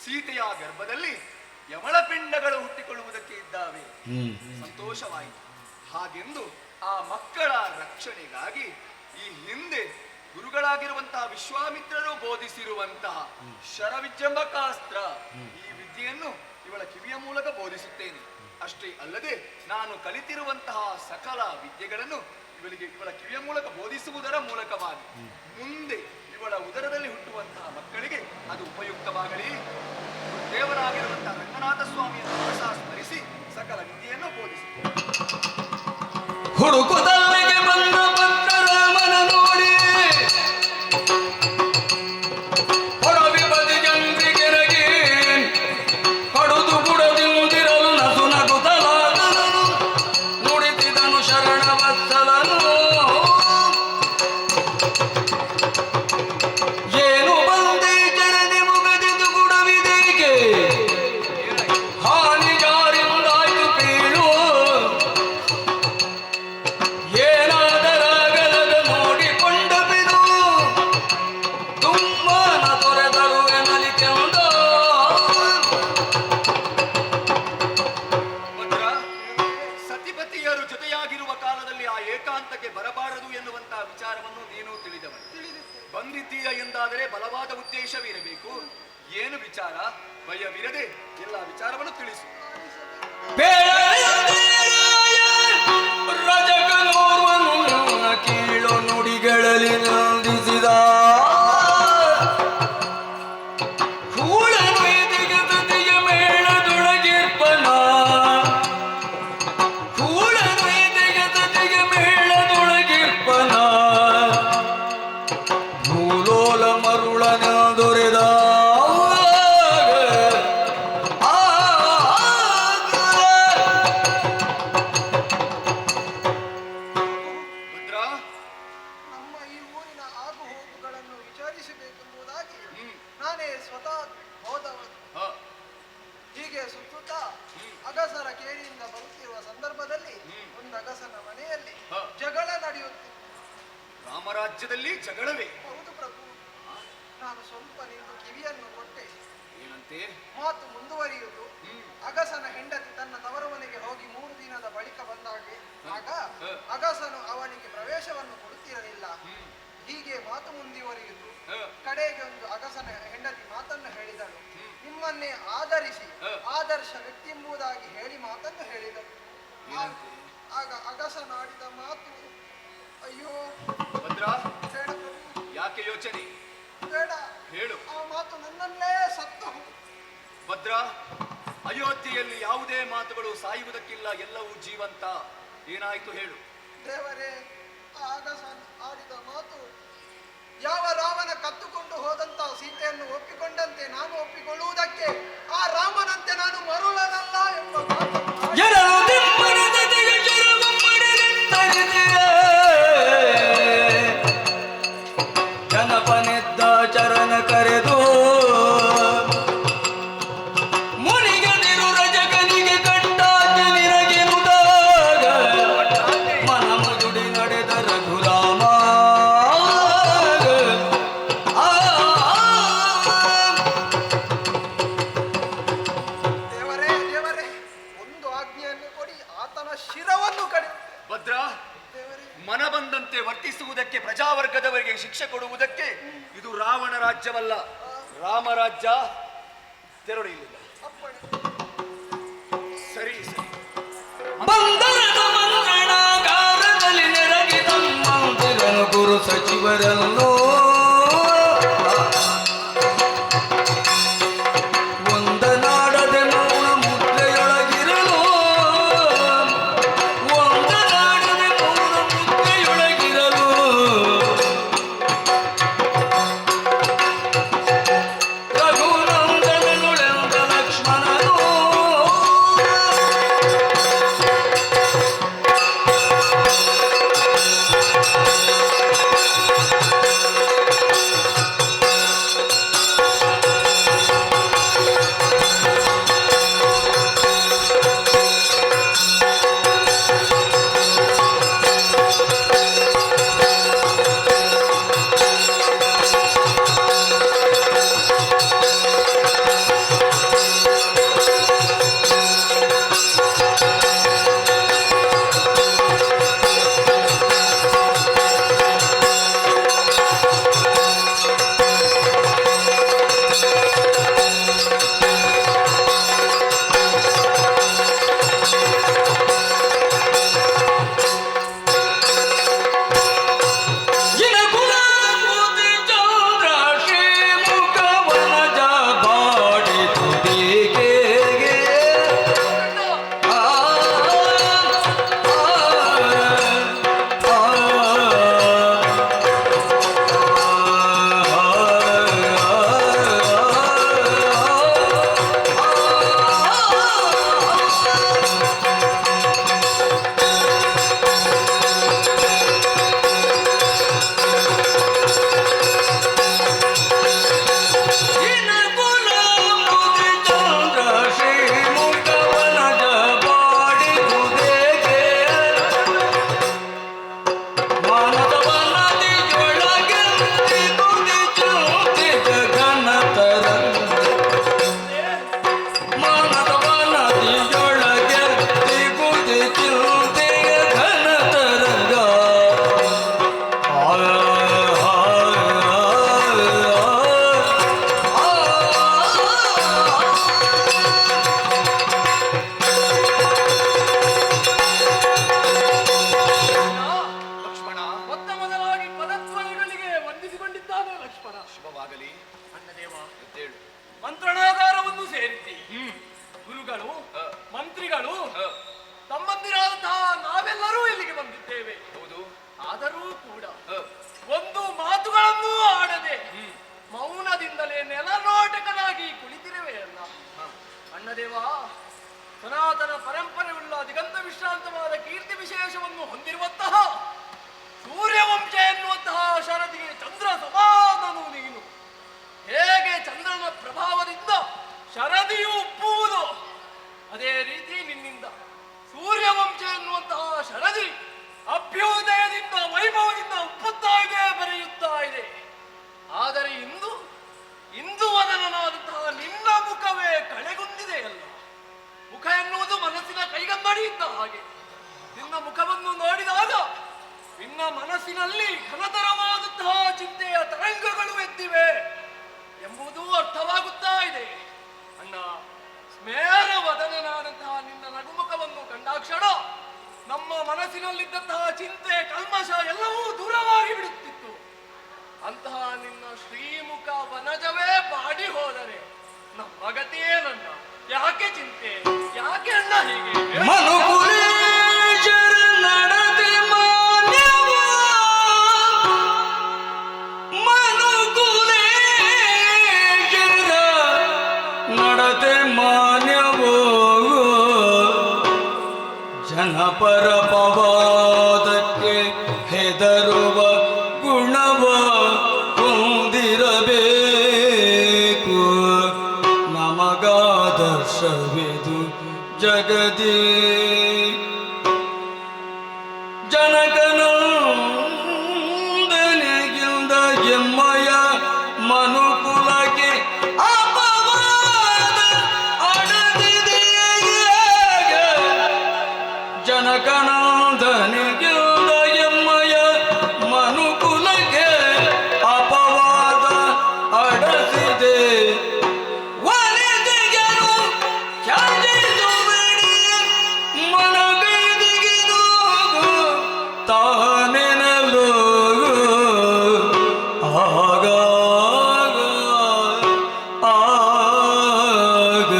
ಸೀತೆಯ ಗರ್ಭದಲ್ಲಿ ಯಮಳ ಪಿಂಡಗಳು ಹುಟ್ಟಿಕೊಳ್ಳುವುದಕ್ಕೆ ಇದ್ದಾವೆ. ಸಂತೋಷವಾಯಿತು. ಹಾಗೆಂದು ಆ ಮಕ್ಕಳ ರಕ್ಷಣೆಗಾಗಿ ಈ ಹಿಂದೆ ಗುರುಗಳಾಗಿರುವಂತಹ ವಿಶ್ವಾಮಿತ್ರರು ಬೋಧಿಸಿರುವಂತಹ ಶರವಿಜೃಂಭಕಾಸ್ತ್ರ ಈ ವಿದ್ಯೆಯನ್ನು ಇವಳ ಕಿವಿಯ ಮೂಲಕ ಬೋಧಿಸುತ್ತೇನೆ. ಅಷ್ಟೇ ಅಲ್ಲದೆ ನಾನು ಕಲಿತಿರುವಂತಹ ಸಕಲ ವಿದ್ಯೆಗಳನ್ನು ಇವಳ ಕಿವಿಯ ಮೂಲಕ ಬೋಧಿಸುವುದರ ಮೂಲಕವಾಗಿ ಮುಂದೆ ಇವಳ ಉದರದಲ್ಲಿ ಹುಟ್ಟುವಂತಹ ಮಕ್ಕಳಿಗೆ ಅದು ಉಪಯುಕ್ತವಾಗಲಿ. ದೇವರಾಗಿರುವಂತಹ ರಂಗನಾಥ ಸ್ವಾಮಿಯನ್ನು ಸ್ಮರಿಸಿ ಸಕಲ ವಿದ್ಯೆಯನ್ನು ಬೋಧಿಸುತ್ತೇನೆ. ಹುಡುಕುದಲ್ಲಿಗೆ ಬಂದ ಭದ್ರರಾಮನ ನೋಡಿ ಹೊರವಿ ಬದಿ ಜಂಗ್ರಿಗೆರಗಿ ಕಡುದು ಗುಡದಿಂದಿರಲು ನಸು ನಗುತ್ತಲಾದನು ನುಡಿತಿದನು ಶರಣವತ್ಸಲನು. ಏನು ಬಂದೆ ಜನನಿ ಮುಗದಿದು ಗುಡವಿದೇಕೆ ಹಾನಿ ಜಾರಿಂದಾಯ್ತು ಪೀಳು ಏನಾದರಾಗಲದ ನೋಡಿಕೊಂಡ ಬಿದು ತುಂಬನ ತೊರೆದರು ಎನ್ನಲಿಕೆಂದ. ಭದ್ರ, ಸತಿಪತಿಯರು ಜೊತೆಯಾಗಿರುವ ಕಾಲದಲ್ಲಿ ಆ ಏಕಾಂತಕ್ಕೆ ಬರಬಾರದು ಎನ್ನುವಂತಹ ವಿಚಾರವನ್ನು ನೀನು ತಿಳಿದವನು. ಬಂದಿದ್ದೀಯ ಎಂದಾದರೆ ಬಲವಾದ ಉದ್ದೇಶವಿರಬೇಕು. ಏನು ವಿಚಾರ? ಭಯವಿರದೆ ಎಲ್ಲ ವಿಚಾರವನ್ನು ತಿಳಿಸು. ರಜಕನೋರ್ವನು ಕೀಳು ನುಡಿಗಳಲ್ಲಿ ನಂದಿಸಿದ ಕೂಳನು ಎದೆಗೆ ಜೊತೆಗೆ ಮೇಳದೊಳಗಿರ್ಪನ ಕೂಳನು ಎದೆಗೆ ಜೊತೆಗೆ ಮೇಳದೊಳಗಿರ್ಪನ ಭೂಲೋಲ ಮರುಳನ ದೊರೆದ ಭದ್ರ, ನಮ್ಮ ಈ ಊರಿನ ಆಗು ಹೋಗುಗಳನ್ನು ವಿಚಾರಿಸಬೇಕೆಂಬುದಾಗಿ ನಾನೇ ಸ್ವತಃ ಹೋದವನು. ಹ, ಹೀಗೆ ಸುತ್ತುತ್ತಾ ಅಗಸರ ಕೇರಿಯಿಂದ ಬರುತ್ತಿರುವ ಸಂದರ್ಭದಲ್ಲಿ ಒಂದು ಅಗಸನ ಮನೆಯಲ್ಲಿ ಹ. ಜಗಳ ನಡೆಯುತ್ತಿತ್ತು. ರಾಮರಾಜ್ಯದಲ್ಲಿ ಜಗಳವೇ? ಹೌದು ಪ್ರಭು. ನಾನು ಸ್ವಲ್ಪ ನಿಂತು ಕಿವಿಯನ್ನು ಕೊಟ್ಟೆ. ಏನಂತೆ? ಮಾತು ಮುಂದುವರಿಯುವುದು. ಅಗಸನ ಹೆಂಡತಿ ತನ್ನ ತವರು ಮನೆಗೆ ಹೋಗಿ 3 ದಿನದ ಬಳಿಕ ಬಂದಾಗೆ ಆಗ ಅಗಸನು ಅವನಿಗೆ ಪ್ರವೇಶವನ್ನು ಕೊಡುತ್ತಿರಲಿಲ್ಲ. ಹೀಗೆ ಮಾತು ಮುಂದುವರಿಯುವುದು. ಕಡೆಗೆ ಒಂದು ಅಗಸನ ಹೆಂಡತಿ ಮಾತನ್ನು ಹೇಳಿದಳು. ನಿಮ್ಮನ್ನೇ ಆಧರಿಸಿ ಆದರ್ಶ ವ್ಯಕ್ತಿ ಎಂಬುದಾಗಿ ಹೇಳಿ ಮಾತನ್ನು ಹೇಳಿದಳು. ಆಗ ಅಗಸನಾಡಿದ ಮಾತು, ಅಯ್ಯೋ ಭದ್ರ, ಬೇಡ ಪ್ರಭು, ಯಾಕೆ ಯೋಚನೆ? ಬೇಡ. ಹೇಳು. ಆ ಮಾತು ನನ್ನಲ್ಲೇ ಸತ್ತು ಭದ್ರ, ಅಯೋಧ್ಯೆಯಲ್ಲಿ ಯಾವುದೇ ಮಾತುಗಳು ಸಾಯುವುದಕ್ಕಿಲ್ಲ, ಎಲ್ಲವೂ ಜೀವಂತ. ಏನಾಯ್ತು ಹೇಳು. ದೇವರೇ, ಆಗ ಆಡಿದ ಮಾತು, ಯಾವ ರಾಮನ ಕತ್ತುಕೊಂಡು ಹೋದಂತ ಸೀತೆಯನ್ನು ಒಪ್ಪಿಕೊಂಡಂತೆ ನಾನು ಒಪ್ಪಿಕೊಳ್ಳುವುದಕ್ಕೆ ಆ ರಾಮನಂತೆ ನಾನು ಮರುಳನಲ್ಲ ಎಂಬ ಮಾತನ್ನು ಜನರು ದಿಮ್ಮನ ಜೊತೆಗೆ ಜನಪನಿದ್ದ ಚರಣ ಕರೆದು ಮುನಿಗದಿರು ರಜಕನಿಗೆ ಕಂಟಾಗಿ ನಿರಗಿರುದಾಗ ಮನ ಮುದುಡಿ ನಡೆದ ರಘುರಾಮ ದೇವರೇ, ದೇವರೇ, ಒಂದು ಆಜ್ಞೆಯನ್ನು ಕೊಡಿ, ಆತನ ಶಿರವನ್ನು ಕಡಿ. ಭದ್ರ, ದೇವರೇ, ಮನ ಬಂದಂತೆ ವರ್ತಿಸುವುದಕ್ಕೆ, ಪ್ರಜಾವರ್ಗದವರಿಗೆ ಶಿಕ್ಷೆ ಕೊಡುವುದಕ್ಕೆ ಇದು ರಾವಣ ರಾಜ್ಯವಲ್ಲ, ರಾಮರಾಜ್ಯ. ತೆರಳು ಇಲ್ಲಿಂದ. ಅಪ್ಪಣೆ. ಸರಿ ಸರಿ. ಬಂದರದ ಮಂತ್ರಣಾಗಾರದಲ್ಲಿ ನೆರಗಿದ ಮಂದಿರನು ಗುರು ಸಚಿವರನ್ನು ಒಂದನಾಡದೆ ಮೌನ ಮುದ್ರೆಯೊಳಗಿರಲು ಒಂದನಾಡದೆ ಮೌನ ಮುದ್ರೆಯೊಳಗಿರಲು ಸನಾತನ ಪರಂಪರೆಯುಳ್ಳ ದಿಗಂತ ವಿಶ್ರಾಂತವಾದ ಕೀರ್ತಿ ವಿಶೇಷವನ್ನು ಹೊಂದಿರುವಂತಹ ಸೂರ್ಯವಂಶ ಎನ್ನುವಂತಹ ಶರದಿಗೆ ಚಂದ್ರ ಸಮಾನನು ನೀನು. ಹೇಗೆ ಚಂದ್ರನ ಪ್ರಭಾವದಿಂದ ಶರದಿಯು ಉಪ್ಪುವುದು, ಅದೇ ರೀತಿ ನಿನ್ನಿಂದ ಸೂರ್ಯವಂಶ ಎನ್ನುವಂತಹ ಶರದಿ ಅಭ್ಯುದಯದಿಂದ ವೈಭವದಿಂದ ಉಪ್ಪುತ್ತಾಗೆ ಬರೆಯುತ್ತಾ ಇದೆ. ಆದರೆ ಇಂದು ವದನನಾದಂತಹ ನಿನ್ನ ಮುಖವೇ ಕಳೆಗುಂದಿದೆಯಲ್ಲ. ಮುಖ ಎನ್ನುವುದು ಮನಸ್ಸಿನ ಕೈಗನ್ನಡಿ ಇದ್ದ ಹಾಗೆ. ನಿನ್ನ ಮುಖವನ್ನು ನೋಡಿದಾಗ ನಿನ್ನ ಮನಸ್ಸಿನಲ್ಲಿ ಘನತರವಾದಂತಹ ಚಿಂತೆಯ ತರಂಗಗಳು ಎದ್ದಿವೆ ಎಂಬುದು ಅರ್ಥವಾಗುತ್ತಾ ಇದೆ. ಅಣ್ಣ, ಸ್ಮೇರ ವದನನಾದಂತಹ ನಿನ್ನ ನಗುಮುಖವನ್ನು ಕಂಡಾಕ್ಷಣ ನಮ್ಮ ಮನಸ್ಸಿನಲ್ಲಿದ್ದಂತಹ ಚಿಂತೆ ಕಲ್ಮಶ ಎಲ್ಲವೂ ದೂರವಾಗಿ ಬಿಡುತ್ತಿತ್ತು. ಅಂತಹ ನಿನ್ನ ಶ್ರೀಮುಖ ವನಜವೇ ಬಾಡಿ ಹೋದರೆ ನಮ್ಮ ಗತಿಯೇನನ್ನ? ಯಾಕೆ ಚಿಂತೆ, ಯಾಕೆ ಅಣ್ಣ ಹೀಗೆ? ಮನುಕುಲೇಶರ ನಡತೆ ಮಾನ್ಯವ, ಮನುಕುಲೇಶರ ನಡತೆ ಮಾನ್ಯವೋ, ಜನಪರ ಪವಾದಕ್ಕೆ ಹೆದರುವ ಗುಣವ ಹೊಂದಿರಬೇಕು. ನಮಗಾದರ್ಶವಿದು ಜಗದಿ ಜನಕನಂದನೆಗಿಂದ ಎಮ್ಮಯ ಮನುಕುಲಕ್ಕೆ ಅಪವಾದ ಅಡದಿದೆಯಾಗ. ಜನಕನಂದನೆಗಿಂದ ಎಮ್ಮಯ ಮನುಕುಲಕ್ಕೆ ಅಪವಾದ ಅಡಸಿದೆ. ವನಿತೆಯರು ತ್ಯಾಜಿಸುವಡಿ ಮನಗೈದಿಗಿದು ತಾನೆನಲು ಆಗ ಆಗ ಆಗ.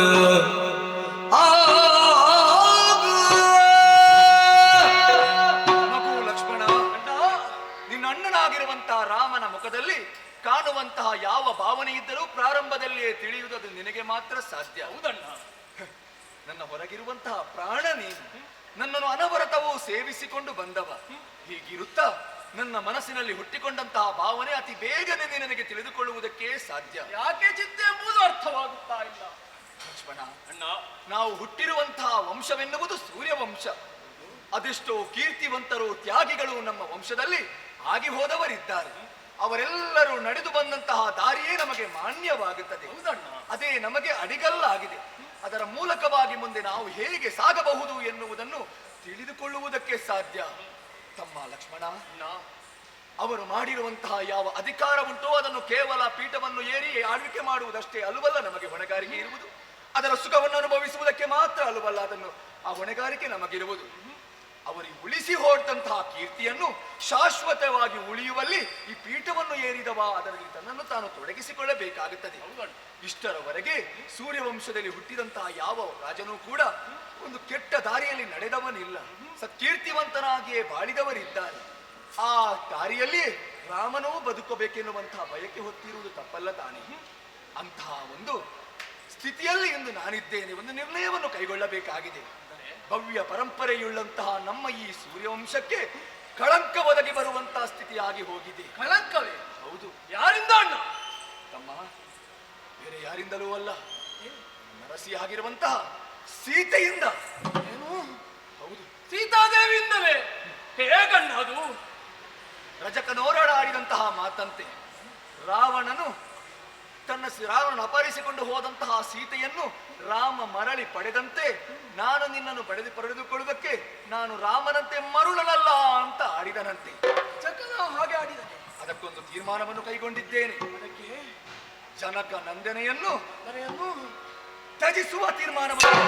ಮಗು ಲಕ್ಷ್ಮಣ, ನಿನ್ನ ಅಣ್ಣನಾಗಿರುವಂತಹ ರಾಮನ ಮುಖದಲ್ಲಿ ಕಾಣುವಂತಹ ಯಾವ ಭಾವನೆ ಇದ್ದರೂ ಪ್ರಾರಂಭದಲ್ಲಿಯೇ ತಿಳಿಯುವುದು ನಿನಗೆ ಮಾತ್ರ ಸಾಧ್ಯ. ಹೌದಣ್ಣ, ನನ್ನ ಹೊರಗಿರುವಂತಹ ಪ್ರಾಣ ನೀನು, ನನ್ನನ್ನು ಅನವರತವೂ ಸೇವಿಸಿಕೊಂಡು ಬಂದವ. ಹೀಗಿರುತ್ತಾ ನನ್ನ ಮನಸ್ಸಿನಲ್ಲಿ ಹುಟ್ಟಿಕೊಂಡಂತಹ ಭಾವನೆ ಅತಿ ಬೇಗನೆ ನಿನಗೆ ತಿಳಿದುಕೊಳ್ಳುವುದಕ್ಕೆ ಸಾಧ್ಯ. ಯಾಕೆ ಚಿಂತೆ ಎಂಬುದು ಅರ್ಥವಾಗುತ್ತಾ ಇಲ್ಲ. ಲಕ್ಷ್ಮಣ ಅಣ್ಣ, ನಾವು ಹುಟ್ಟಿರುವಂತಹ ವಂಶವೆನ್ನುವುದು ಸೂರ್ಯವಂಶ. ಅದೆಷ್ಟೋ ಕೀರ್ತಿವಂತರು ತ್ಯಾಗಿಗಳು ನಮ್ಮ ವಂಶದಲ್ಲಿ ಆಗಿ ಹೋದವರಿದ್ದಾರೆ. ಅವರೆಲ್ಲರೂ ನಡೆದು ಬಂದಂತಹ ದಾರಿಯೇ ನಮಗೆ ಮಾನ್ಯವಾಗುತ್ತದೆ. ಅದೇ ನಮಗೆ ಅಡಿಗಲ್ಲಾಗಿದೆ. ಅದರ ಮೂಲಕವಾಗಿ ಮುಂದೆ ನಾವು ಹೇಗೆ ಸಾಗಬಹುದು ಎನ್ನುವುದನ್ನು ತಿಳಿದುಕೊಳ್ಳುವುದಕ್ಕೆ ಸಾಧ್ಯ. ತಮ್ಮ ಲಕ್ಷ್ಮಣ, ಅವರು ಮಾಡಿರುವಂತಹ ಯಾವ ಅಧಿಕಾರ ಉಂಟೋ ಅದನ್ನು ಕೇವಲ ಪೀಠವನ್ನು ಏರಿ ಆಳ್ವಿಕೆ ಮಾಡುವುದಷ್ಟೇ ಅಲ್ಲವಲ್ಲ ನಮಗೆ ಹೊಣೆಗಾರಿಕೆ ಇರುವುದು. ಅದರ ಸುಖವನ್ನು ಅನುಭವಿಸುವುದಕ್ಕೆ ಮಾತ್ರ ಅಲ್ಲವಲ್ಲ ಅದನ್ನು ಆ ಹೊಣೆಗಾರಿಕೆ ನಮಗಿರುವುದು. ಅವರಿಗೆ ಉಳಿಸಿ ಹೋದಂತಹ ಕೀರ್ತಿಯನ್ನು ಶಾಶ್ವತವಾಗಿ ಉಳಿಯುವಲ್ಲಿ ಈ ಪೀಠವನ್ನು ಏರಿದವ ಅದರಲ್ಲಿ ತನ್ನನ್ನು ತಾನು ತೊಡಗಿಸಿಕೊಳ್ಳಬೇಕಾಗುತ್ತದೆ. ಇಷ್ಟರವರೆಗೆ ಸೂರ್ಯವಂಶದಲ್ಲಿ ಹುಟ್ಟಿದಂತಹ ಯಾವ ರಾಜನೂ ಕೂಡ ಒಂದು ಕೆಟ್ಟ ದಾರಿಯಲ್ಲಿ ನಡೆದವನಿಲ್ಲ. ಸತ್ಕೀರ್ತಿವಂತನಾಗಿಯೇ ಬಾಳಿದವರಿದ್ದಾರೆ. ಆ ದಾರಿಯಲ್ಲಿ ರಾಮನೂ ಬದುಕಬೇಕೆನ್ನುವಂತಹ ಬಯಕೆ ಹೊತ್ತಿರುವುದು ತಪ್ಪಲ್ಲ ತಾನೇ. ಅಂತಹ ಒಂದು ಸ್ಥಿತಿಯಲ್ಲಿ ಇಂದು ನಾನಿದ್ದೇನೆ. ಒಂದು ನಿರ್ಣಯವನ್ನು ಕೈಗೊಳ್ಳಬೇಕಾಗಿದೆ. ಭವ್ಯ ಪರಂಪರೆಯುಳ್ಳಂತಹ ನಮ್ಮ ಈ ಸೂರ್ಯವಂಶಕ್ಕೆ ಕಳಂಕ ಒದಗಿ ಬರುವಂತಹ ಸ್ಥಿತಿಯಾಗಿ ಹೋಗಿದೆ. ಕಳಂಕವೇ? ಹೌದು. ಯಾರಿಂದ ಅಣ್ಣ? ತಮ್ಮ, ಬೇರೆ ಯಾರಿಂದಲೂ ಅಲ್ಲ, ನರಸಿ ಆಗಿರುವಂತಹ ಸೀತೆಯಿಂದ. ಏನು? ಹೌದು, ಸೀತಾದೇವಿಯಿಂದಲೇ? ಹೇಗಣ್ಣ ಅದು? ರಜಕನೋರಡಾಡಿದಂತಹ ಮಾತಂತೆ ರಾವಣನು ರಾವಣನು ಅಪಹರಿಸಿಕೊಂಡು ಹೋದಂತಹ ಸೀತೆಯನ್ನು ರಾಮ ಮರಳಿ ಪಡೆದಂತೆ ನಾನು ನಿನ್ನನ್ನು ಪಡೆದುಕೊಳ್ಳುವುದಕ್ಕೆ ನಾನು ರಾಮನಂತೆ ಮರುಳನಲ್ಲ ಅಂತ ಆಡಿದನಂತೆ. ಚಕನ ಹಾಗೆ ಆಡಿದನೆ. ಅದಕ್ಕೊಂದು ತೀರ್ಮಾನವನ್ನು ಕೈಗೊಂಡಿದ್ದೇನೆ. ಅದಕ್ಕೆ ಜನಕ ನಂದನೆಯನ್ನು ಮನೆಯನ್ನು ತ್ಯಜಿಸುವ ತೀರ್ಮಾನವನ್ನು.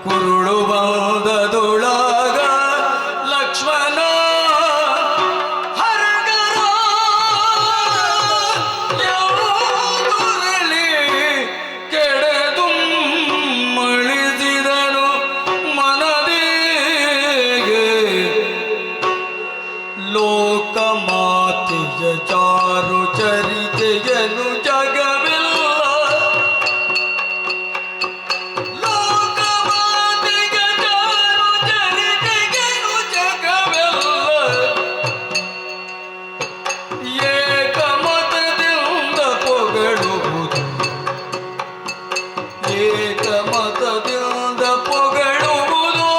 ಕುರುಳುವಾದದೊಳಗ ಲಕ್ಷ್ಮಣ ಹರಗರ ಯಾವುದುರಲಿ ಕೆಡೆದು ಮಳಿಸಿದನು. ಏಕಮತದಿಂದ ಪೊಗಳುವುದು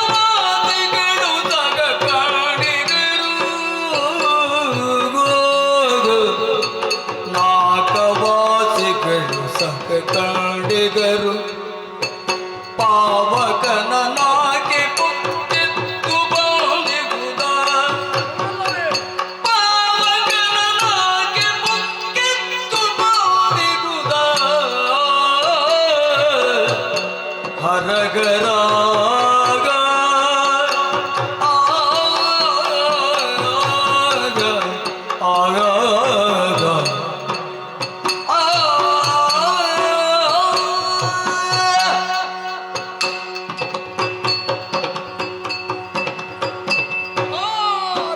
ನಾಗವಾದಿಗಳು ತಗ ಕಾಣಿಗರು ನಾಗವಾಸಿಗಳು ಸಗ ಕಾಣಿಗರು ಪಾವಕನ ನಾಗೆ ಪೊಕ್ಕೆತ್ತು ಬಾಳಿಗುದ ಪಾವಕನ ನಾಗೆ ಪೊಕ್ಕೆತ್ತು ಬಾಳಿಗುದ ಹರಗರಾಗ ಆಗ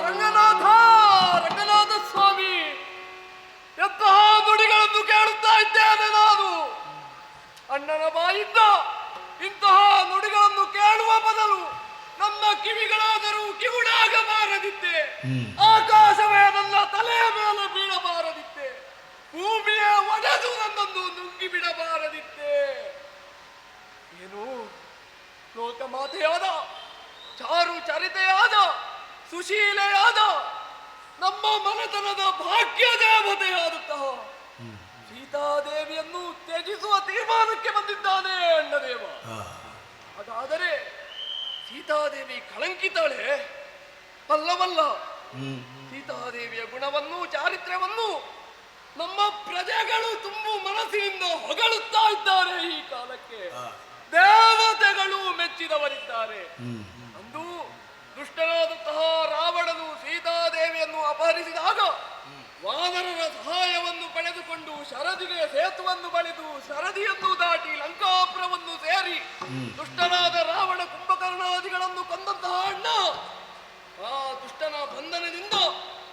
ರಂಗನಾಥ ರಂಗನಾಥ ಸ್ವಾಮಿ, ಎಂತಹ ನುಡಿಗಳನ್ನು ಕೇಳುತ್ತಾ ಇದ್ದೇನೆ ನಾನು. ಅಣ್ಣನ ಬಾಯಿಂದ ಇಂತಹ ನುಡಿಗಳನ್ನು ಕೇಳುವ ಬದಲು ನನ್ನ ಕಿವಿಗಳಾದರೂ ಕಿವುಡಾಗಬಾರದಿತ್ತೆ, ಆಕಾಶವೇ ನನ್ನ ತಲೆಯ ಮೇಲೆ ಬೀಳಬಾರದಿತ್ತೆ, ಭೂಮಿಯೇ ಒಡೆದು ನನ್ನನ್ನು ನುಂಗಿ ಬಿಡಬಾರದಿತ್ತೆ. ಏನು ಲೋಕಮಾತೆಯಾದ, ಚಾರು ಚರಿತೆಯಾದ, ಸುಶೀಲೆಯಾದ, ನಮ್ಮ ಮನೆತನದ ಭಾಗ್ಯ ದೇವತೆಯಾದಂತಹ ಸೀತಾದೇವಿಯನ್ನು ತ್ಯಜಿಸುವ ತೀರ್ಮಾನಕ್ಕೆ ಬಂದಿದ್ದಾನೆ ಅಣ್ಣದೇವ. ಹಾಗಾದರೆ ಸೀತಾದೇವಿ ಕಳಂಕಿತಾಳೆ ಅಲ್ಲವಲ್ಲ? ಸೀತಾದೇವಿಯ ಗುಣವನ್ನು ಚಾರಿತ್ರ್ಯವನ್ನು ನಮ್ಮ ಪ್ರಜೆಗಳು ತುಂಬು ಮನಸ್ಸಿನಿಂದ ಹೊಗಳುತ್ತಾ ಇದ್ದಾರೆ. ಈ ಕಾಲಕ್ಕೆ ದೇವತೆಗಳು ಮೆಚ್ಚಿದವರಿದ್ದಾರೆ. ಅಂದು ದುಷ್ಟನಾದಂತಹ ರಾವಣನು ಸೀತಾದೇವಿಯನ್ನು ಅಪಹರಿಸಿದಾಗ ವಾನರರ ಸಹಾಯವನ್ನು ಪಡೆದುಕೊಂಡು ಶರದಿಗೆ ಸೇತುವನ್ನು ಬಳಿದು ಶರದಿಯನ್ನು ದಾಟಿ ಲಂಕಾಪುರವನ್ನು ಸೇರಿ ದುಷ್ಟನಾದ ರಾವಣ ಕುಂಭಕರ್ಣಾದಿಗಳನ್ನು ಕೊಂದಂತಹ ಅಣ್ಣ ಆ ದುಷ್ಟನ ಬಂಧನದಿಂದ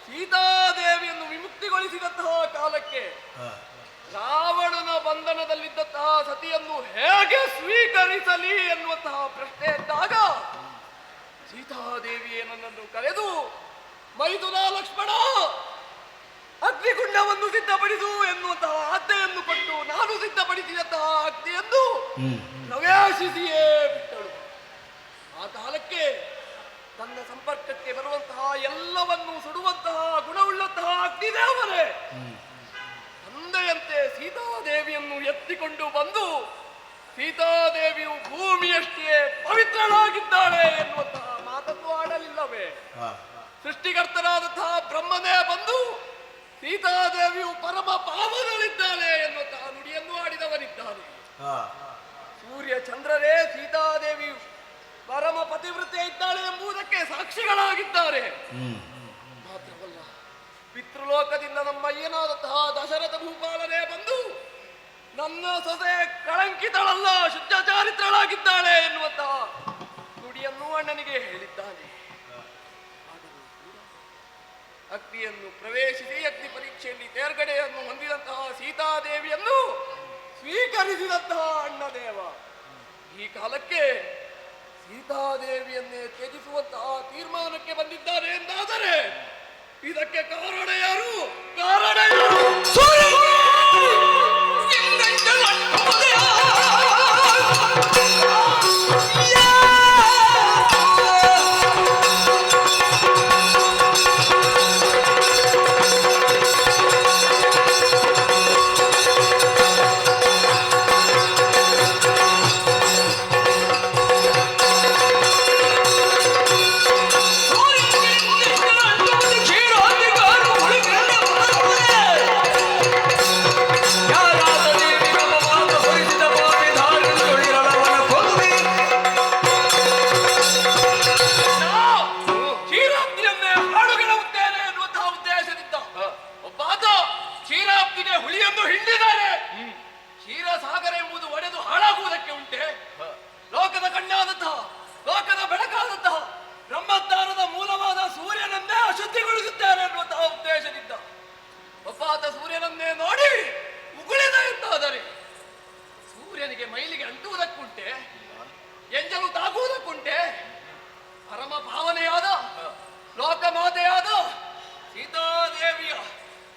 ಸೀತಾದೇವಿಯನ್ನು ವಿಮುಕ್ತಿಗೊಳಿಸಿದಂತಹ ಕಾಲಕ್ಕೆ ರಾವಣನ ಬಂಧನದಲ್ಲಿದ್ದಂತಹ ಸತಿಯನ್ನು ಹೇಗೆ ಸ್ವೀಕರಿಸಲಿ ಎನ್ನುವಂತಹ ಪ್ರಶ್ನೆ ಇದ್ದಾಗ ಸೀತಾದೇವಿಯೇ ನನ್ನನ್ನು ಕರೆದು, ಮೈದುನ ಲಕ್ಷ್ಮಣ ಅಗ್ನಿಗುಂಡವನ್ನು ಸಿದ್ಧಪಡಿಸು ಎನ್ನುವಂತಹ ಆಜ್ಞೆಯನ್ನು ಕೊಟ್ಟು ನಾನು ಸಿದ್ಧಪಡಿಸಿದಂತಹ ಅಗ್ನಿಯನ್ನು ಪ್ರವೇಶಿಸಿಯೇ ಬಿಟ್ಟಳು. ಆ ಕಾಲಕ್ಕೆ ತನ್ನ ಸಂಪರ್ಕಕ್ಕೆ ಬರುವಂತಹ ಎಲ್ಲವನ್ನೂ ಸುಡುವಂತಹ ಗುಣವುಳ್ಳಂತಹ ಅಗ್ನಿದೇವರೇ ತಂದೆಯಂತೆ ಸೀತಾದೇವಿಯನ್ನು ಎತ್ತಿಕೊಂಡು ಬಂದು ಸೀತಾದೇವಿಯು ಭೂಮಿಯಷ್ಟೇ ಪವಿತ್ರಳಾಗಿದ್ದಾಳೆ ಎನ್ನುವಂತಹ ಮಾತನ್ನು ಆಡಲಿಲ್ಲವೇ? ಸೃಷ್ಟಿಕರ್ತನಾದಂತಹ ಬ್ರಹ್ಮನೇ ಬಂದು ಸೀತಾದೇವಿಯು ಪರಮ ಪಾವನಳಿದ್ದಾಳೆ ಎನ್ನುವಂತಹ ನುಡಿಯನ್ನು ಆಡಿದವನಿದ್ದಾನೆ. ಸೂರ್ಯ ಚಂದ್ರರೇ ಸೀತಾದೇವಿಯು ಪರಮ ಪತಿವೃತೆ ಇದ್ದಾಳೆ ಎಂಬುದಕ್ಕೆ ಸಾಕ್ಷಿಗಳಾಗಿದ್ದಾರೆ. ಮಾತ್ರವಲ್ಲ, ಪಿತೃಲೋಕದಿಂದ ನಮ್ಮ ಅಯ್ಯನಾದಂತಹ ದಶರಥ ಭೂಪಾಲನೇ ಬಂದು ನನ್ನ ಸೊಸೆ ಕಳಂಕಿತಳಲ್ಲ, ಶುದ್ಧ ಚಾರಿತ್ರಳಾಗಿದ್ದಾಳೆ ಎನ್ನುವಂತಹ ನುಡಿಯನ್ನು ಅಣ್ಣನಿಗೆ ಹೇಳಿದ್ದಾನೆ. ಅಗ್ನಿಯನ್ನು ಪ್ರವೇಶಿಸಿ ಅಗ್ನಿ ಪರೀಕ್ಷೆಯಲ್ಲಿ ತೇರ್ಗಡೆಯನ್ನು ಹೊಂದಿದಂತಹ ಸೀತಾದೇವಿಯನ್ನು ಸ್ವೀಕರಿಸಿದಂತಹ ಅಣ್ಣದೇವ ಈ ಕಾಲಕ್ಕೆ ಸೀತಾದೇವಿಯನ್ನೇ ತ್ಯಜಿಸುವಂತಹ ತೀರ್ಮಾನಕ್ಕೆ ಬಂದಿದ್ದಾರೆ ಎಂದಾದರೆ ಇದಕ್ಕೆ ಕಾರಣ ಯಾರು? ಕಾರಣ ಯಾರು?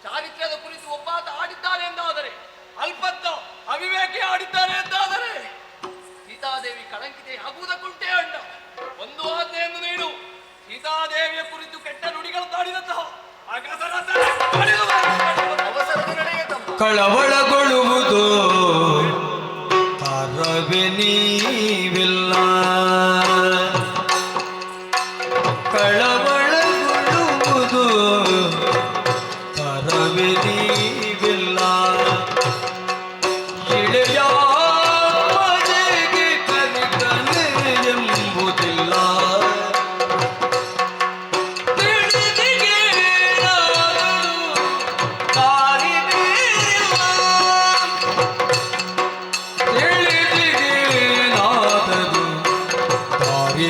ಚಾರಿತ್ರ್ಯದ ಕುರಿತು ಒಬ್ಬಾತ ಆಡಿದ್ದಾನೆ ಎಂದಾದರೆ, ಅಲ್ಪತ್ತ ಅವಿವೇಕಿ ಆಡಿದ್ದಾನೆ ಎಂದಾದರೆ, ಸೀತಾದೇವಿ ಕಳಂಕಿತೆ ಆಗುವುದಕ್ಕುಂಟೆ ಅಣ್ಣ. ಒಂದು ಆಜ್ಞೆಯನ್ನು ನೀಡು. ಸೀತಾದೇವಿಯ ಕುರಿತು ಕೆಟ್ಟ ನುಡಿಗಳನ್ನು ಆಡಿದಂತಹ ಅವಸರದ ನಡೆಯ ತಮ್ಮ. ಕಳವಳಗೊಳ್ಳುವುದು ತರವೆ ನೀವಿಲ್ಲ, ಕಳವಳಗೊಳ್ಳುವುದು ತರವೆ ನೀವಿಲ್ಲ. ಇಳೆಯ ಮಜೆಗೆ ಕಲಿತನೆ ಎಂಬುದಿಲ್ಲ,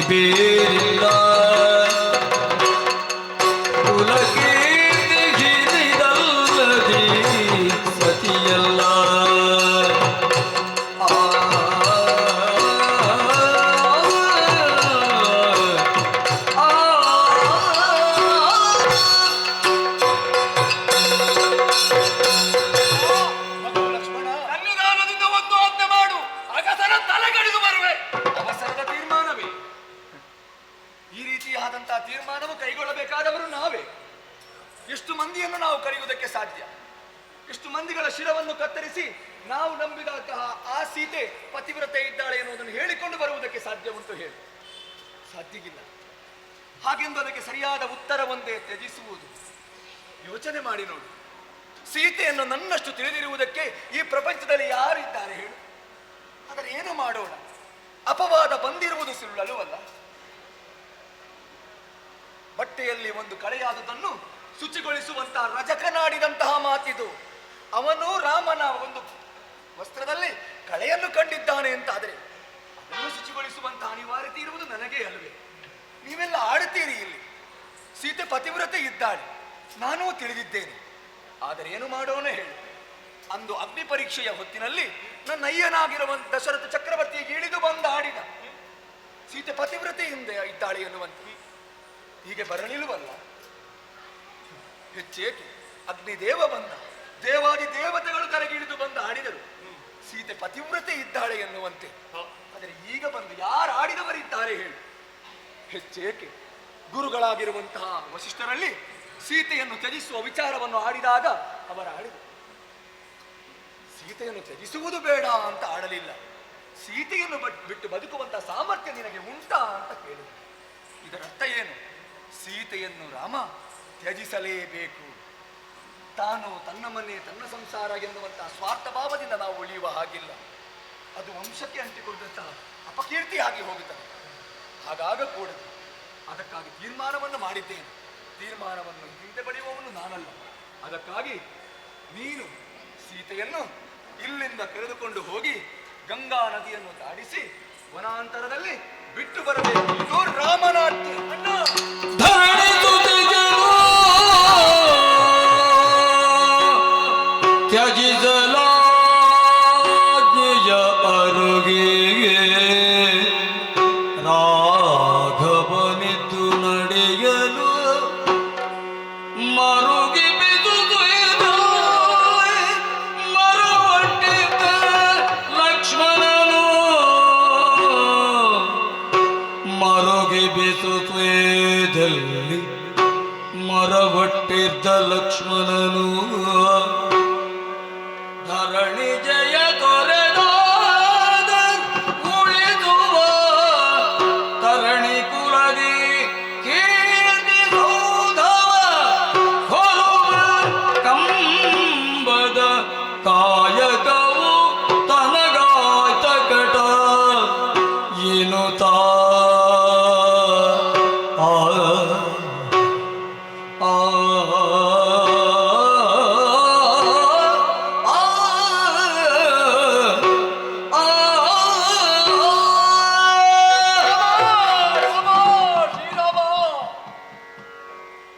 ಬೇರಿಲ್ಲ. ಕುಲಕೀರ್ತಿ ಹಿರಿದಲ್ಲದೆ ಸತಿಯಲ್ಲ. ಲಕ್ಷ್ಮಣ, ಸನ್ನಿಧಾನದಿಂದ ಒಂದು ಆಜ್ಞೆ ಮಾಡು. ಅಗಸರ ತಲೆಗಡಿದು ಬರುವೆ. ಅವಸರದ ತೀರ್ಮಾನವೇ. ಈ ರೀತಿಯಾದಂತಹ ತೀರ್ಮಾನವು ಕೈಗೊಳ್ಳಬೇಕಾದವರು ನಾವೇ. ಎಷ್ಟು ಮಂದಿಯನ್ನು ನಾವು ಕರೆಯುವುದಕ್ಕೆ ಸಾಧ್ಯ? ಎಷ್ಟು ಮಂದಿಗಳ ಶಿರವನ್ನು ಕತ್ತರಿಸಿ ನಾವು ನಂಬಿದಂತಹ ಆ ಸೀತೆ ಪತಿವ್ರತೆ ಇದ್ದಾಳೆ ಎನ್ನುವುದನ್ನು ಹೇಳಿಕೊಂಡು ಬರುವುದಕ್ಕೆ ಸಾಧ್ಯ ಉಂಟು? ಹೇಳಿ, ಸಾಧ್ಯವಿಲ್ಲ. ಹಾಗೆಂದು ಅದಕ್ಕೆ ಸರಿಯಾದ ಉತ್ತರ ಒಂದೇ, ತ್ಯಜಿಸುವುದು. ಯೋಚನೆ ಮಾಡಿ ನೋಡಿ, ಸೀತೆಯನ್ನು ನನ್ನಷ್ಟು ತಿಳಿದಿರುವುದಕ್ಕೆ ಈ ಪ್ರಪಂಚದಲ್ಲಿ ಯಾರಿದ್ದಾರೆ ಹೇಳು? ಆದರೆ ಏನು ಮಾಡೋಣ? ಅಪವಾದ ಬಂದಿರುವುದು ಸುಳ್ಳಲು ಅಲ್ಲ. ಬಟ್ಟೆಯಲ್ಲಿ ಒಂದು ಕಳೆಯಾದುದನ್ನು ಶುಚಿಗೊಳಿಸುವಂತಹ ರಜಕನಾಡಿದಂತಹ ಮಾತಿದು. ಅವನು ರಾಮನ ಒಂದು ವಸ್ತ್ರದಲ್ಲಿ ಕಳೆಯನ್ನು ಕಂಡಿದ್ದಾನೆ ಅಂತಾದರೆ ಅದನ್ನು ಶುಚಿಗೊಳಿಸುವಂತಹ ಅನಿವಾರ್ಯತೆ ಇರುವುದು ನನಗೇ ಅಲ್ವೇ? ನೀವೆಲ್ಲ ಆಡುತ್ತೀರಿ ಇಲ್ಲಿ. ಸೀತೆ ಪತಿವ್ರತೆ ಇದ್ದಾಳೆ, ನಾನೂ ತಿಳಿದಿದ್ದೇನೆ. ಆದರೆ ಏನು ಮಾಡೋಣ ಹೇಳಿ? ಅಂದು ಅಗ್ನಿ ಪರೀಕ್ಷೆಯ ಹೊತ್ತಿನಲ್ಲಿ ನನ್ನ ಅಯ್ಯನಾಗಿರುವಂತ ದಶರಥ ಚಕ್ರವರ್ತಿಗೆ ಇಳಿದು ಬಂದ ಆಡಿದ ಸೀತೆ ಪತಿವ್ರತೆಯಿಂದ ಇದ್ದಾಳೆ ಎನ್ನುವಂತೆ ಹೀಗೆ ಬರಲಿಲ್ವಲ್ಲ? ಹೆಚ್ಚೇಕೆ ಅಗ್ನಿದೇವ ಬಂದ, ದೇವಾದಿ ದೇವತೆಗಳು ಕರೆಗಿಳಿದು ಬಂದು ಆಡಿದರು ಸೀತೆ ಪತಿವ್ರತೆ ಇದ್ದಾಳೆ ಎನ್ನುವಂತೆ. ಆದರೆ ಈಗ ಬಂದು ಯಾರು ಆಡಿದವರಿದ್ದಾರೆ ಹೇಳಿ? ಹೆಚ್ಚೇಕೆ ಗುರುಗಳಾಗಿರುವಂತಹ ವಸಿಷ್ಠರಲ್ಲಿ ಸೀತೆಯನ್ನು ತ್ಯಜಿಸುವ ವಿಚಾರವನ್ನು ಆಡಿದಾಗ ಅವರ ಆಡಿದರು. ಸೀತೆಯನ್ನು ತ್ಯಜಿಸುವುದು ಬೇಡ ಅಂತ ಆಡಲಿಲ್ಲ, ಸೀತೆಯನ್ನು ಬಿಟ್ಟು ಬದುಕುವಂತಹ ಸಾಮರ್ಥ್ಯ ನಿನಗೆ ಉಂಟಾ ಅಂತ ಕೇಳಿದ. ಇದರರ್ಥ ಏನು? ಸೀತೆಯನ್ನು ರಾಮ ತ್ಯಜಿಸಲೇಬೇಕು. ತಾನು ತನ್ನ ಮನೆ ತನ್ನ ಸಂಸಾರ ಎನ್ನುವಂತಹ ಸ್ವಾರ್ಥ ಭಾವದಿಂದ ನಾವು ಉಳಿಯುವ ಹಾಗಿಲ್ಲ. ಅದು ವಂಶಕ್ಕೆ ಅಂಟಿಕೊಂಡಂತಹ ಅಪಕೀರ್ತಿಯಾಗಿ ಹೋಗುತ್ತದೆ. ಹಾಗಾಗಕೂಡದು. ಅದಕ್ಕಾಗಿ ತೀರ್ಮಾನವನ್ನು ಮಾಡಿದ್ದೇನೆ. ತೀರ್ಮಾನವನ್ನು ಹಿಂದೆ ಪಡೆಯುವವನು ನಾನಲ್ಲ. ಅದಕ್ಕಾಗಿ ನೀನು ಸೀತೆಯನ್ನು ಇಲ್ಲಿಂದ ಕರೆದುಕೊಂಡು ಹೋಗಿ ಗಂಗಾ ನದಿಯನ್ನು ದಾಟಿಸಿ ವನಾಂತರದಲ್ಲಿ ಬಿಟ್ಟು ಬರಬೇಕು. ಇದು ರಾಮನಾಜ್ಞೆ. ತ್ಯಜಿಸಲಾಜ್ಞೆಯ ಅರುಗೆ ರಾಘವನಿತು ನಡೆಯಲು ಮರುಗಿ ಬಿದುದು ಮರುವಟ್ಟಿದ್ದ ಲಕ್ಷ್ಮಣನು ಮರುಗಿ ಬಿಸುತ್ವೇದಲ್ಲಿ ಮರವಟ್ಟಿದ್ದ ಲಕ್ಷ್ಮಣನು ಧರಣಿ ಜಯ ತೊರೆದಾದ ಉಳಿದುವ ತರಣಿ ಕುಲದಿ ಕೀರ್ತಿ ಸೌಧವ ಹೊರುವ ಕಂಬದ ಕಾಯಕವು ತನಗಾಯ್ತ ಕಟ ಎನ್ನುತ್ತಾ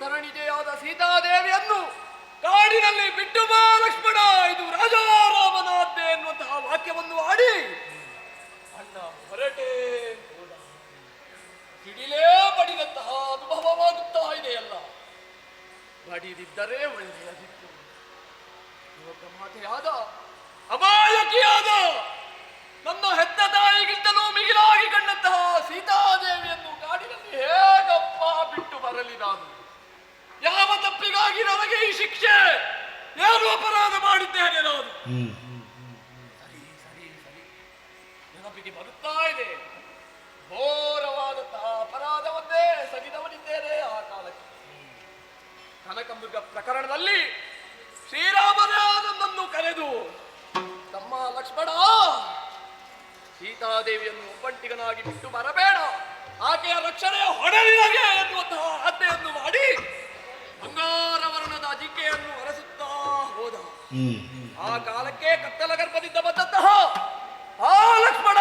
ತರಣಿಜೆಯಾದ ಸೀತಾದೇವಿಯನ್ನು ಕಾಡಿನಲ್ಲಿ ಬಿಟ್ಟು ಬಾ ಲಕ್ಷ್ಮಣ, ಇದು ರಾಜಾರಾಮನಾಜ್ಞೆ ಎನ್ನುವಂತಹ ವಾಕ್ಯವನ್ನು ಆಡಿ ಅಣ್ಣ ಹೊರಟೇ ಹೋದ. ಹಿಡಿಲೇ ಬಡಿದಂತಹ ಅನುಭವವಾಗುತ್ತಾ ಇದೆಯಲ್ಲ. ಬಡಿದಿದ್ದರೆ ಒಳ್ಳೆಯದಿತ್ತು. ದೊಡ್ಡ ಮಾತೆಯಾದ ಅಮಾಯಕಿಯಾದ ನನ್ನ ಹೆತ್ತ ತಾಯಿಗಿಂತಲೂ ಮಿಗಿಲಾಗಿ ಕಂಡಂತಹ ಸೀತಾದೇವಿಯನ್ನು ಕಾಡಿನಲ್ಲಿ ಹೇಗಪ್ಪ ಬಿಟ್ಟು ಬರಲಿ ನಾನು? ಯಾವ ತಪ್ಪಿಗಾಗಿ ನನಗೆ ಈ ಶಿಕ್ಷೆ? ಏನು ಅಪರಾಧ ಮಾಡಿದ್ದೇನೆ ನಾನು? ಸರಿ ಸರಿ ಸರಿ, ನೆನಪಿಗೆ ಬರುತ್ತಾ ಇದೆ. ಘೋರವಾದಂತಹ ಅಪರಾಧವನ್ನೇ ಸಗಿದವನಿದ್ದೇನೆ ಆ ಕಾಲಕ್ಕೆ. ಕನಕಮೃಗ ಪ್ರಕರಣದಲ್ಲಿ ಶ್ರೀರಾಮನೇ ನನ್ನನ್ನು ಕರೆದು, ತಮ್ಮ ಲಕ್ಷ್ಮಣ, ಸೀತಾದೇವಿಯನ್ನು ಒಬ್ಬಂಟಿಗನಾಗಿ ಬಿಟ್ಟು ಬರಬೇಡ, ಆಕೆಯ ರಕ್ಷಣೆಯ ಹೊಣೆನಿನಗೆ ಎನ್ನುವಂತಹ ಆಜ್ಞೆಯನ್ನು ಮಾಡಿ ಬಂಗಾರ ವರ್ಣದ ಜಿಂಕೆಯನ್ನು ಹೊರಸುತ್ತಾ ಹೋದ. ಆ ಕಾಲಕ್ಕೆ ಕತ್ತಲ ಗರ್ಭದಿಂದ ಬಂದಂತಹ ಆ ಲಕ್ಷ್ಮಣ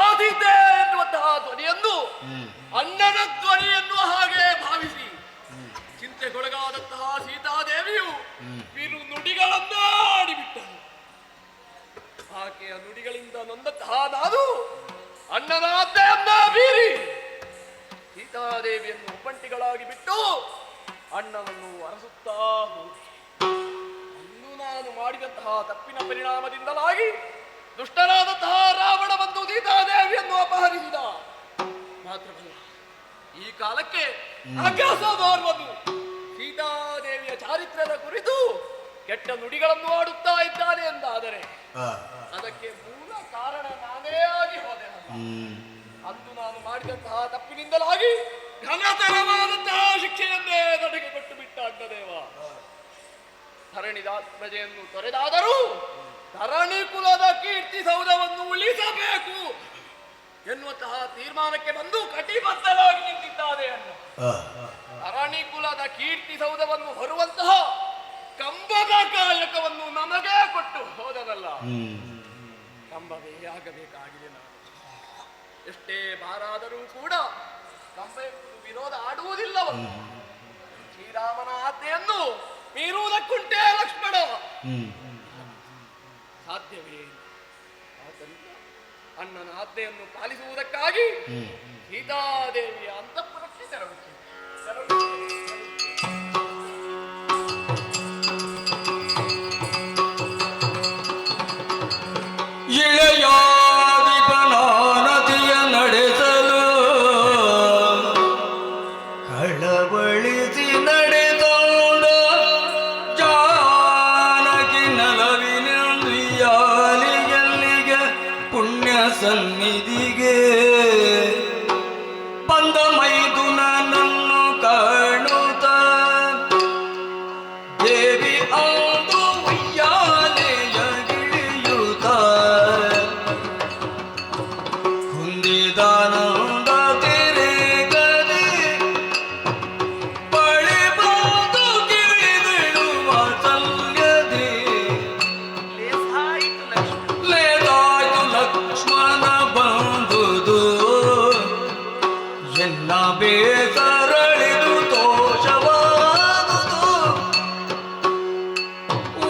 ಆದೀತೆ ಎನ್ನುವಂತಹ ಧ್ವನಿಯನ್ನು ಅಣ್ಣನ ಧ್ವನಿ ಎನ್ನುವ ಹಾಗೆ ಭಾವಿಸಿ ಚಿಂತೆಗೊಳಗಾದಂತಹ ಸೀತಾದೇವಿಯು ಬಿರು ನುಡಿಗಳನ್ನೇ ಆಡಿಬಿಟ್ಟರು. ಆಕೆಯ ನುಡಿಗಳಿಂದ ನೊಂದಂತಹ ನಾನು ಅಣ್ಣನ ಆಜ್ಞೆಯನ್ನ ಬೀರಿ ಸೀತಾದೇವಿಯನ್ನು ಒಬ್ಬಂಟಿಗಳಾಗಿ ಬಿಟ್ಟು ಅಣ್ಣನನ್ನು ಅರಸುತ್ತಾ ಹೋದೆ. ಅಂದು ನಾನು ಮಾಡಿದಂತಹ ತಪ್ಪಿನ ಪರಿಣಾಮದಿಂದಲಾಗಿ ದುಷ್ಟನಾದಂತಹ ರಾವಣ ಬಂದು ಸೀತಾದೇವಿಯನ್ನು ಅಪಹರಿಸಿದ. ಮಾತ್ರವಲ್ಲ, ಈ ಕಾಲಕ್ಕೆ ಅಜ್ಞಾಸದವನು ಸೀತಾದೇವಿಯ ಚಾರಿತ್ರ್ಯದ ಕುರಿತು ಕೆಟ್ಟ ನುಡಿಗಳನ್ನು ಆಡುತ್ತಾ ಇದ್ದಾನೆ ಎಂದಾದರೆ ಅದಕ್ಕೆ ಮೂಲ ಕಾರಣ ನಾನೇ ಆಗಿ ಹೋದೆ. ಅಂದು ನಾನು ಮಾಡಿದಂತಹ ತಪ್ಪಿನಿಂದಲಾಗಿ ಘನತರವಾದಂತಹ ಶಿಕ್ಷೆಯನ್ನೇ ನನಗೆ ಕೊಟ್ಟು ಬಿಟ್ಟ ಅಡ್ಡದೇವ. ಧರಣಿದಾತ್ಮಜೆಯನ್ನು ತೊರೆದಾದರೂ ಧರಣಿ ಕುಲದ ಕೀರ್ತಿ ಸೌಧವನ್ನು ಉಳಿಸಬೇಕು ಎನ್ನುವಂತಹ ತೀರ್ಮಾನಕ್ಕೆ ಬಂದು ಕಟಿಬದ್ಧರಾಗಿ ನಿಂತಿದ್ದಾರೆ ಅಣ್ಣ. ಧರಣಿ ಕುಲದ ಕೀರ್ತಿ ಸೌಧವನ್ನು ಹೊರುವಂತಹ ಕಂಬದ ಕಾಯಕವನ್ನು ನಮಗೆ ಕೊಟ್ಟು ಹೋದನಲ್ಲ, ಕಂಬವೇ ಆಗಬೇಕಾಗಿದೆ. ನಾನು ಎಷ್ಟೇ ಬಾರಾದರೂ ಕೂಡ ಕಂಬ ವಿರೋಧ ಆಡುವುದಿಲ್ಲವಲ್ಲ. ಶ್ರೀರಾಮನ ಆಜ್ಞೆಯನ್ನು ಮೀರುವುದಕ್ಕುಂಟೇ ಲಕ್ಷ್ಮಣ, ಸಾಧ್ಯವೇ ಇಲ್ಲ. ಆದ್ದರಿಂದ ಅಣ್ಣನ ಆಜ್ಞೆಯನ್ನು ಪಾಲಿಸುವುದಕ್ಕಾಗಿ ಸೀತಾದೇವಿಯ ಅಂತಃಪುರಕ್ಕೆ ತೆರಳುತ್ತೇನೆ. ಇಳೆಯಾದಿಪನಾನತಿಯ ನಡೆಸಲು ಕಳವಳಿಸಿ ನಡೆದೋಡ ಜಾನಕಿ ನಲವಿನಿಯಾಲಿಗೆಲ್ಲಿಗೆ ಪುಣ್ಯ ಸನ್ನಿಧಿಗೆ ಬಂದ ಮೈದುನನ್ನು ಕಾಣುತ್ತ ದೇವಿ ಅಂದು ಉಯ್ಯಾಲೆಯ ಗಿಳಿಯುತ್ತ ಹೊಂದಿದಾನಂದ ತೆರೆಗದೆ ಬಳಿ ಬಂದು ಗಿಳಿದಳು ವಾತ್ಸಲ್ಯದೆ. ಲೇದಾಯ್ತು ಲಕ್ಷ್ಮಣ ಬಂದುದು ಎನ್ನ ಬೇಸರಳಿದು ತೋಷವಾದುದು.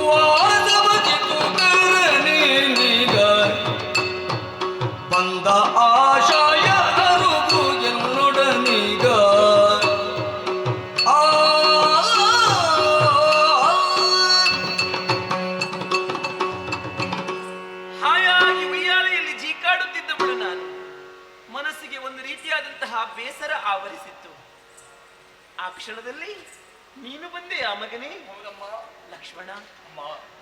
ವಾಸವ ಚಿತ್ತುಕರನಿಗ ಬಂದ ಆಶಯ ಅರುಗು ಎನ್ನೊಡನಿಗ. ಹಾಯಾಗಿ ಉಯ್ಯಾಲೆಯಲ್ಲಿ ಜೀಕಾಡುತ್ತಿದ್ದ ಬಿಡು ನಾನು. ಮನಸ್ಸಿಗೆ ಒಂದು ರೀತಿಯಾದಂತಹ ಬೇಸರ ಆವರಿಸಿತ್ತು. ಆ ಕ್ಷಣದಲ್ಲಿ ನೀನು ಬಂದೆ ಆ ಮಗನೇ. ಲಕ್ಷ್ಮಣ,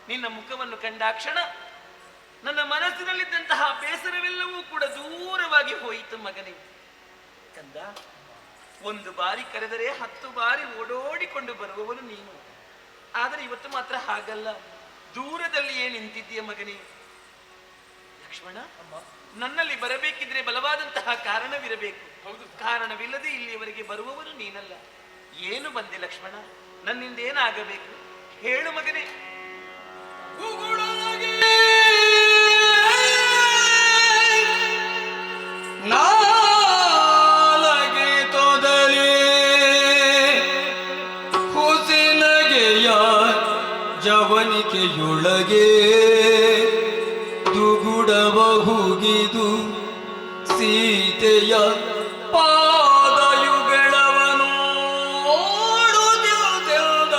ನಿನ್ನ ಮುಖವನ್ನು ಕಂಡ ಕ್ಷಣ ನನ್ನ ಮನಸ್ಸಿನಲ್ಲಿದ್ದಂತಹ ಬೇಸರವೆಲ್ಲವೂ ಕೂಡ ದೂರವಾಗಿ ಹೋಯಿತು ಮಗನೇ. ಕಂದ, ಒಂದು ಬಾರಿ ಕರೆದರೆ 10 ಬಾರಿ ಓಡೋಡಿಕೊಂಡು ಬರುವವನು ನೀನು. ಆದರೆ ಇವತ್ತು ಮಾತ್ರ ಹಾಗಲ್ಲ, ದೂರದಲ್ಲಿಯೇ ನಿಂತಿದ್ದೀಯ ಮಗನೇ. ಲಕ್ಷ್ಮಣ, ನನ್ನಲ್ಲಿ ಬರಬೇಕಿದ್ರೆ ಬಲವಾದಂತಹ ಕಾರಣವಿರಬೇಕು. ಕಾರಣವಿಲ್ಲದೆ ಇಲ್ಲಿಯವರೆಗೆ ಬರುವವನು ನೀನಲ್ಲ. ಏನು ಬಂದೆ ಲಕ್ಷ್ಮಣ? ನನ್ನಿಂದ ಏನಾಗಬೇಕು ಹೇಳು ಮಗನೇ. ನಾಲಗೆ ತೊದಲಿ ಹುಸಿನಗೆಯ ಜವನಿಕೆಯೊಳಗೆ ದುಗುಡವ ಹುಗಿದು ಸೀತೆಯ ಪಾದಯುಗಳವನು ಓಡುತ್ತಿರುವುದೆಲ್ಲ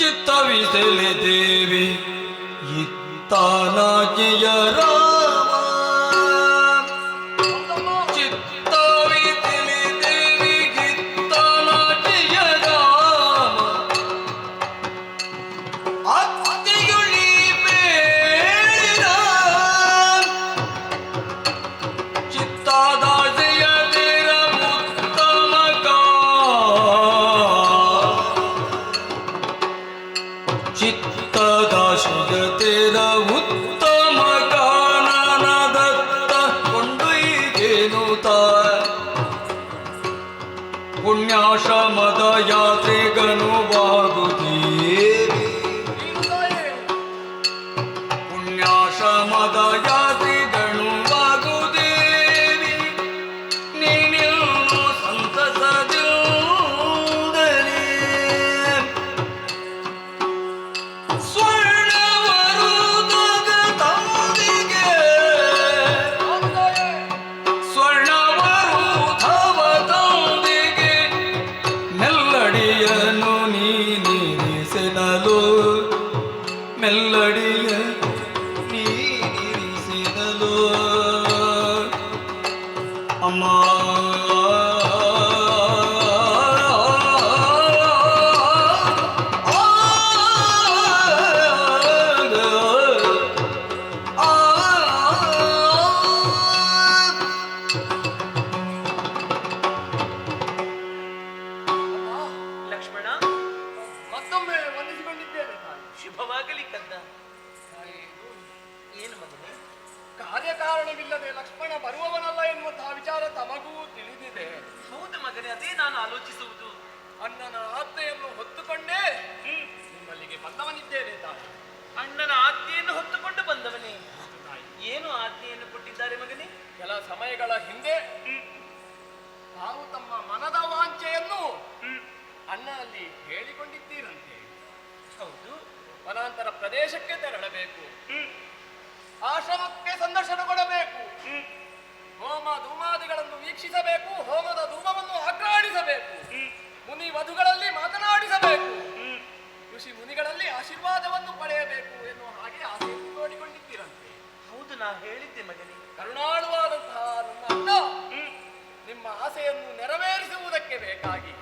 ಚಿತ್ತವಿಸಿ ತಿಳಿದೇವಿ ಇತ್ತಾನಾಗೆಯ ರಾಮ ಚಿತ್ತವಿ ತಿಳಿದೇವಿ ಇತ್ತಾನಾಗೆಯ ರಾಮ ಅತ್ತಿಯುಳಿ ಬೇಡ ಚಿತ್ತಾದಾಸೆಯ ತೀರ ಉತ್ತಮಕ ಚಿತ್ತದಾಶಯ ತೀರ ಉತ್ತಮ ಕಾನನ ದತ್ತ ಕೊಂಡೊಯ್ಗೇನು ಪುಣ್ಯಾಶ್ರಮದ ಯಾತ್ರೆಗನುವಾಗುತ್ತೀರಿ ಪುಣ್ಯಾಶ್ರಮದ ಯಾತ್ರೆಗನುವಾಗುದೇವಿ ನೀನಿನ್ನು ಸಂತಸದಿಂದಲೇ ಸ್ವರ್ಣವರುದದ ತಂದಿಗೆ ಸ್ವರ್ಣವರುಧವ ತಂದಿಗೆ ಮೆಲ್ಲಡಿಯನು ನೀನಿರಿಸಿದಲು ಮೆಲ್ಲಡಿಯ ನೀನಿರಿಸಿದಲು ಅಮ್ಮ ಲಕ್ಷ್ಮಣ, ಮತ್ತೊಮ್ಮೆ ವಂದಿಸಿಕೊಂಡಿದ್ದೇನೆ ತಾಯಿ. ಶುಭವಾಗಲಿ ಕಂದ. ಏನು ಮಗನೇ? ಕಾರ್ಯಕಾರಣವಿಲ್ಲದೆ ಲಕ್ಷ್ಮಣ ಬರುವವನಲ್ಲ ಎನ್ನುವಂತಹ ವಿಚಾರ ತಮಗೂ ತಿಳಿದಿದೆ. ಹೌದು ಮಗನೇ, ಅದೇ ನಾನು ಆಲೋಚಿಸುವುದು. ಅಣ್ಣನ ಆಜ್ಞೆಯನ್ನು ಹೊತ್ತುಕೊಂಡೇ ನಿಮ್ಮಲ್ಲಿಗೆ ಬಂದವನಿದ್ದೇನೆ ತಾಯಿ. ಅಣ್ಣನ ಆಜ್ಞೆಯನ್ನು ಹೊತ್ತುಕೊಂಡು ಬಂದವನೇ. ಏನು ಆಜ್ಞೆಯನ್ನು ಕೊಟ್ಟಿದ್ದಾರೆ ಮಗನೇ? ಕೆಲ ಸಮಯಗಳ ಹಿಂದೆ ತಾವು ತಮ್ಮ ಮನದ ವಾಂಛೆಯನ್ನು ಅಣ್ಣನಲ್ಲಿ ಹೇಳಿಕೊಂಡಿದ್ದೀರಂತೆ. ಹೌದು. ವನಾಂತರ ಪ್ರದೇಶಕ್ಕೆ ತೆರಳಬೇಕು, ಆಶ್ರಮಕ್ಕೆ ಸಂದರ್ಶನ ಕೊಡಬೇಕು, ಹೋಮ ಧೂಮಾದಿಗಳನ್ನು ವೀಕ್ಷಿಸಬೇಕು, ಹೋಮದ ಧೂಮವನ್ನು ಆಘ್ರಾಣಿಸಬೇಕು, ಮುನಿ ವಧುಗಳಲ್ಲಿ ಮಾತನಾಡಿಸಬೇಕು, ಋಷಿ ಮುನಿಗಳಲ್ಲಿ ಆಶೀರ್ವಾದವನ್ನು ಪಡೆಯಬೇಕು ಎನ್ನುವ ಹಾಗೆ ಆಸೆಯನ್ನು ನೋಡಿಕೊಂಡಿದ್ದೀರಂತೆ. ಹೌದು, ನಾ ಹೇಳಿದ್ದೆ ಮಗನೇ. ಕರುಣಾಳುವಾದಂತಹ ನಮ್ಮ ಅಣ್ಣ ನಿಮ್ಮ ಆಸೆಯನ್ನು ನೆರವೇರಿಸುವುದಕ್ಕೆ ಬೇಕಾಗಿ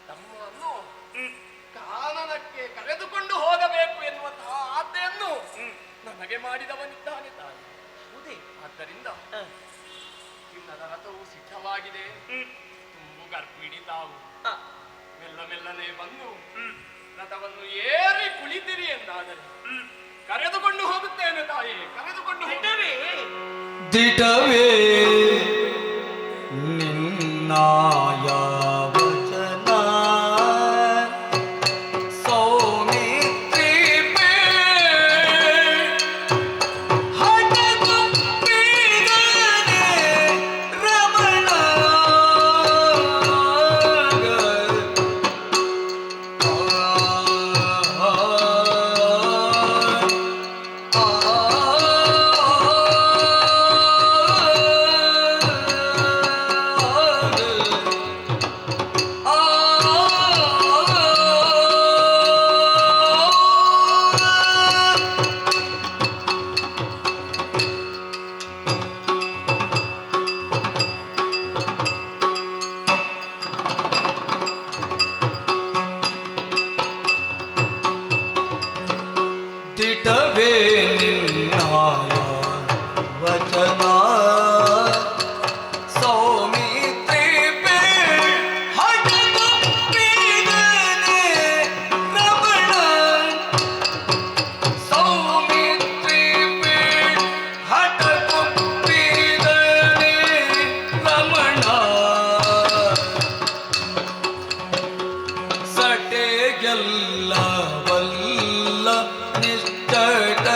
ತಮ್ಮನ್ನು ಕಾನನಕ್ಕೆ ಕರೆದುಕೊಂಡು ಹೋಗಬೇಕು ಎನ್ನುವಂತಹ ಆಜ್ಞೆಯನ್ನು ನನಗೆ ಮಾಡಿದವನಿದ್ದಾನೆ ತಾಯಿ. ಹೌದೇ? ಆದ್ದರಿಂದ ಚಿನ್ನದ ರಥವು ಸಿದ್ಧವಾಗಿದೆ. ತುಂಬು ಗರ್ಭಿಣಿ ತಾವು ಮೆಲ್ಲ ಮೆಲ್ಲನೆ ಬಂದು ರಥವನ್ನು ಏರಿ ಕುಳಿತಿರಿ ಎಂದಾದರೆ ಕರೆದುಕೊಂಡು ಹೋಗುತ್ತೇನೆ ತಾಯಿ, ಕರೆದುಕೊಂಡು ಹೋಗುತ್ತೇವೆ. ದಿಟವೇ ನಿನ್ನಾಯ ವಚನ ಸೌಮಿತ್ರಿ ಹಠಗುಪ್ಪಿದನೆ ರಮಣ ದಿಟವೇ ನಿನ್ನಾಯ ವಚನ ಸೌಮಿತ್ರಿ ಹಠಗುಪ್ಪಿದನೆ ರಮಣ ಸೌಮಿತ್ರಿ ಹಠಗುಪ್ಪಿದನೆ ರಮಣ ಸಟೆಗೆಲ್ಲವಲ್ಲ ನಿಶ್ಚಟ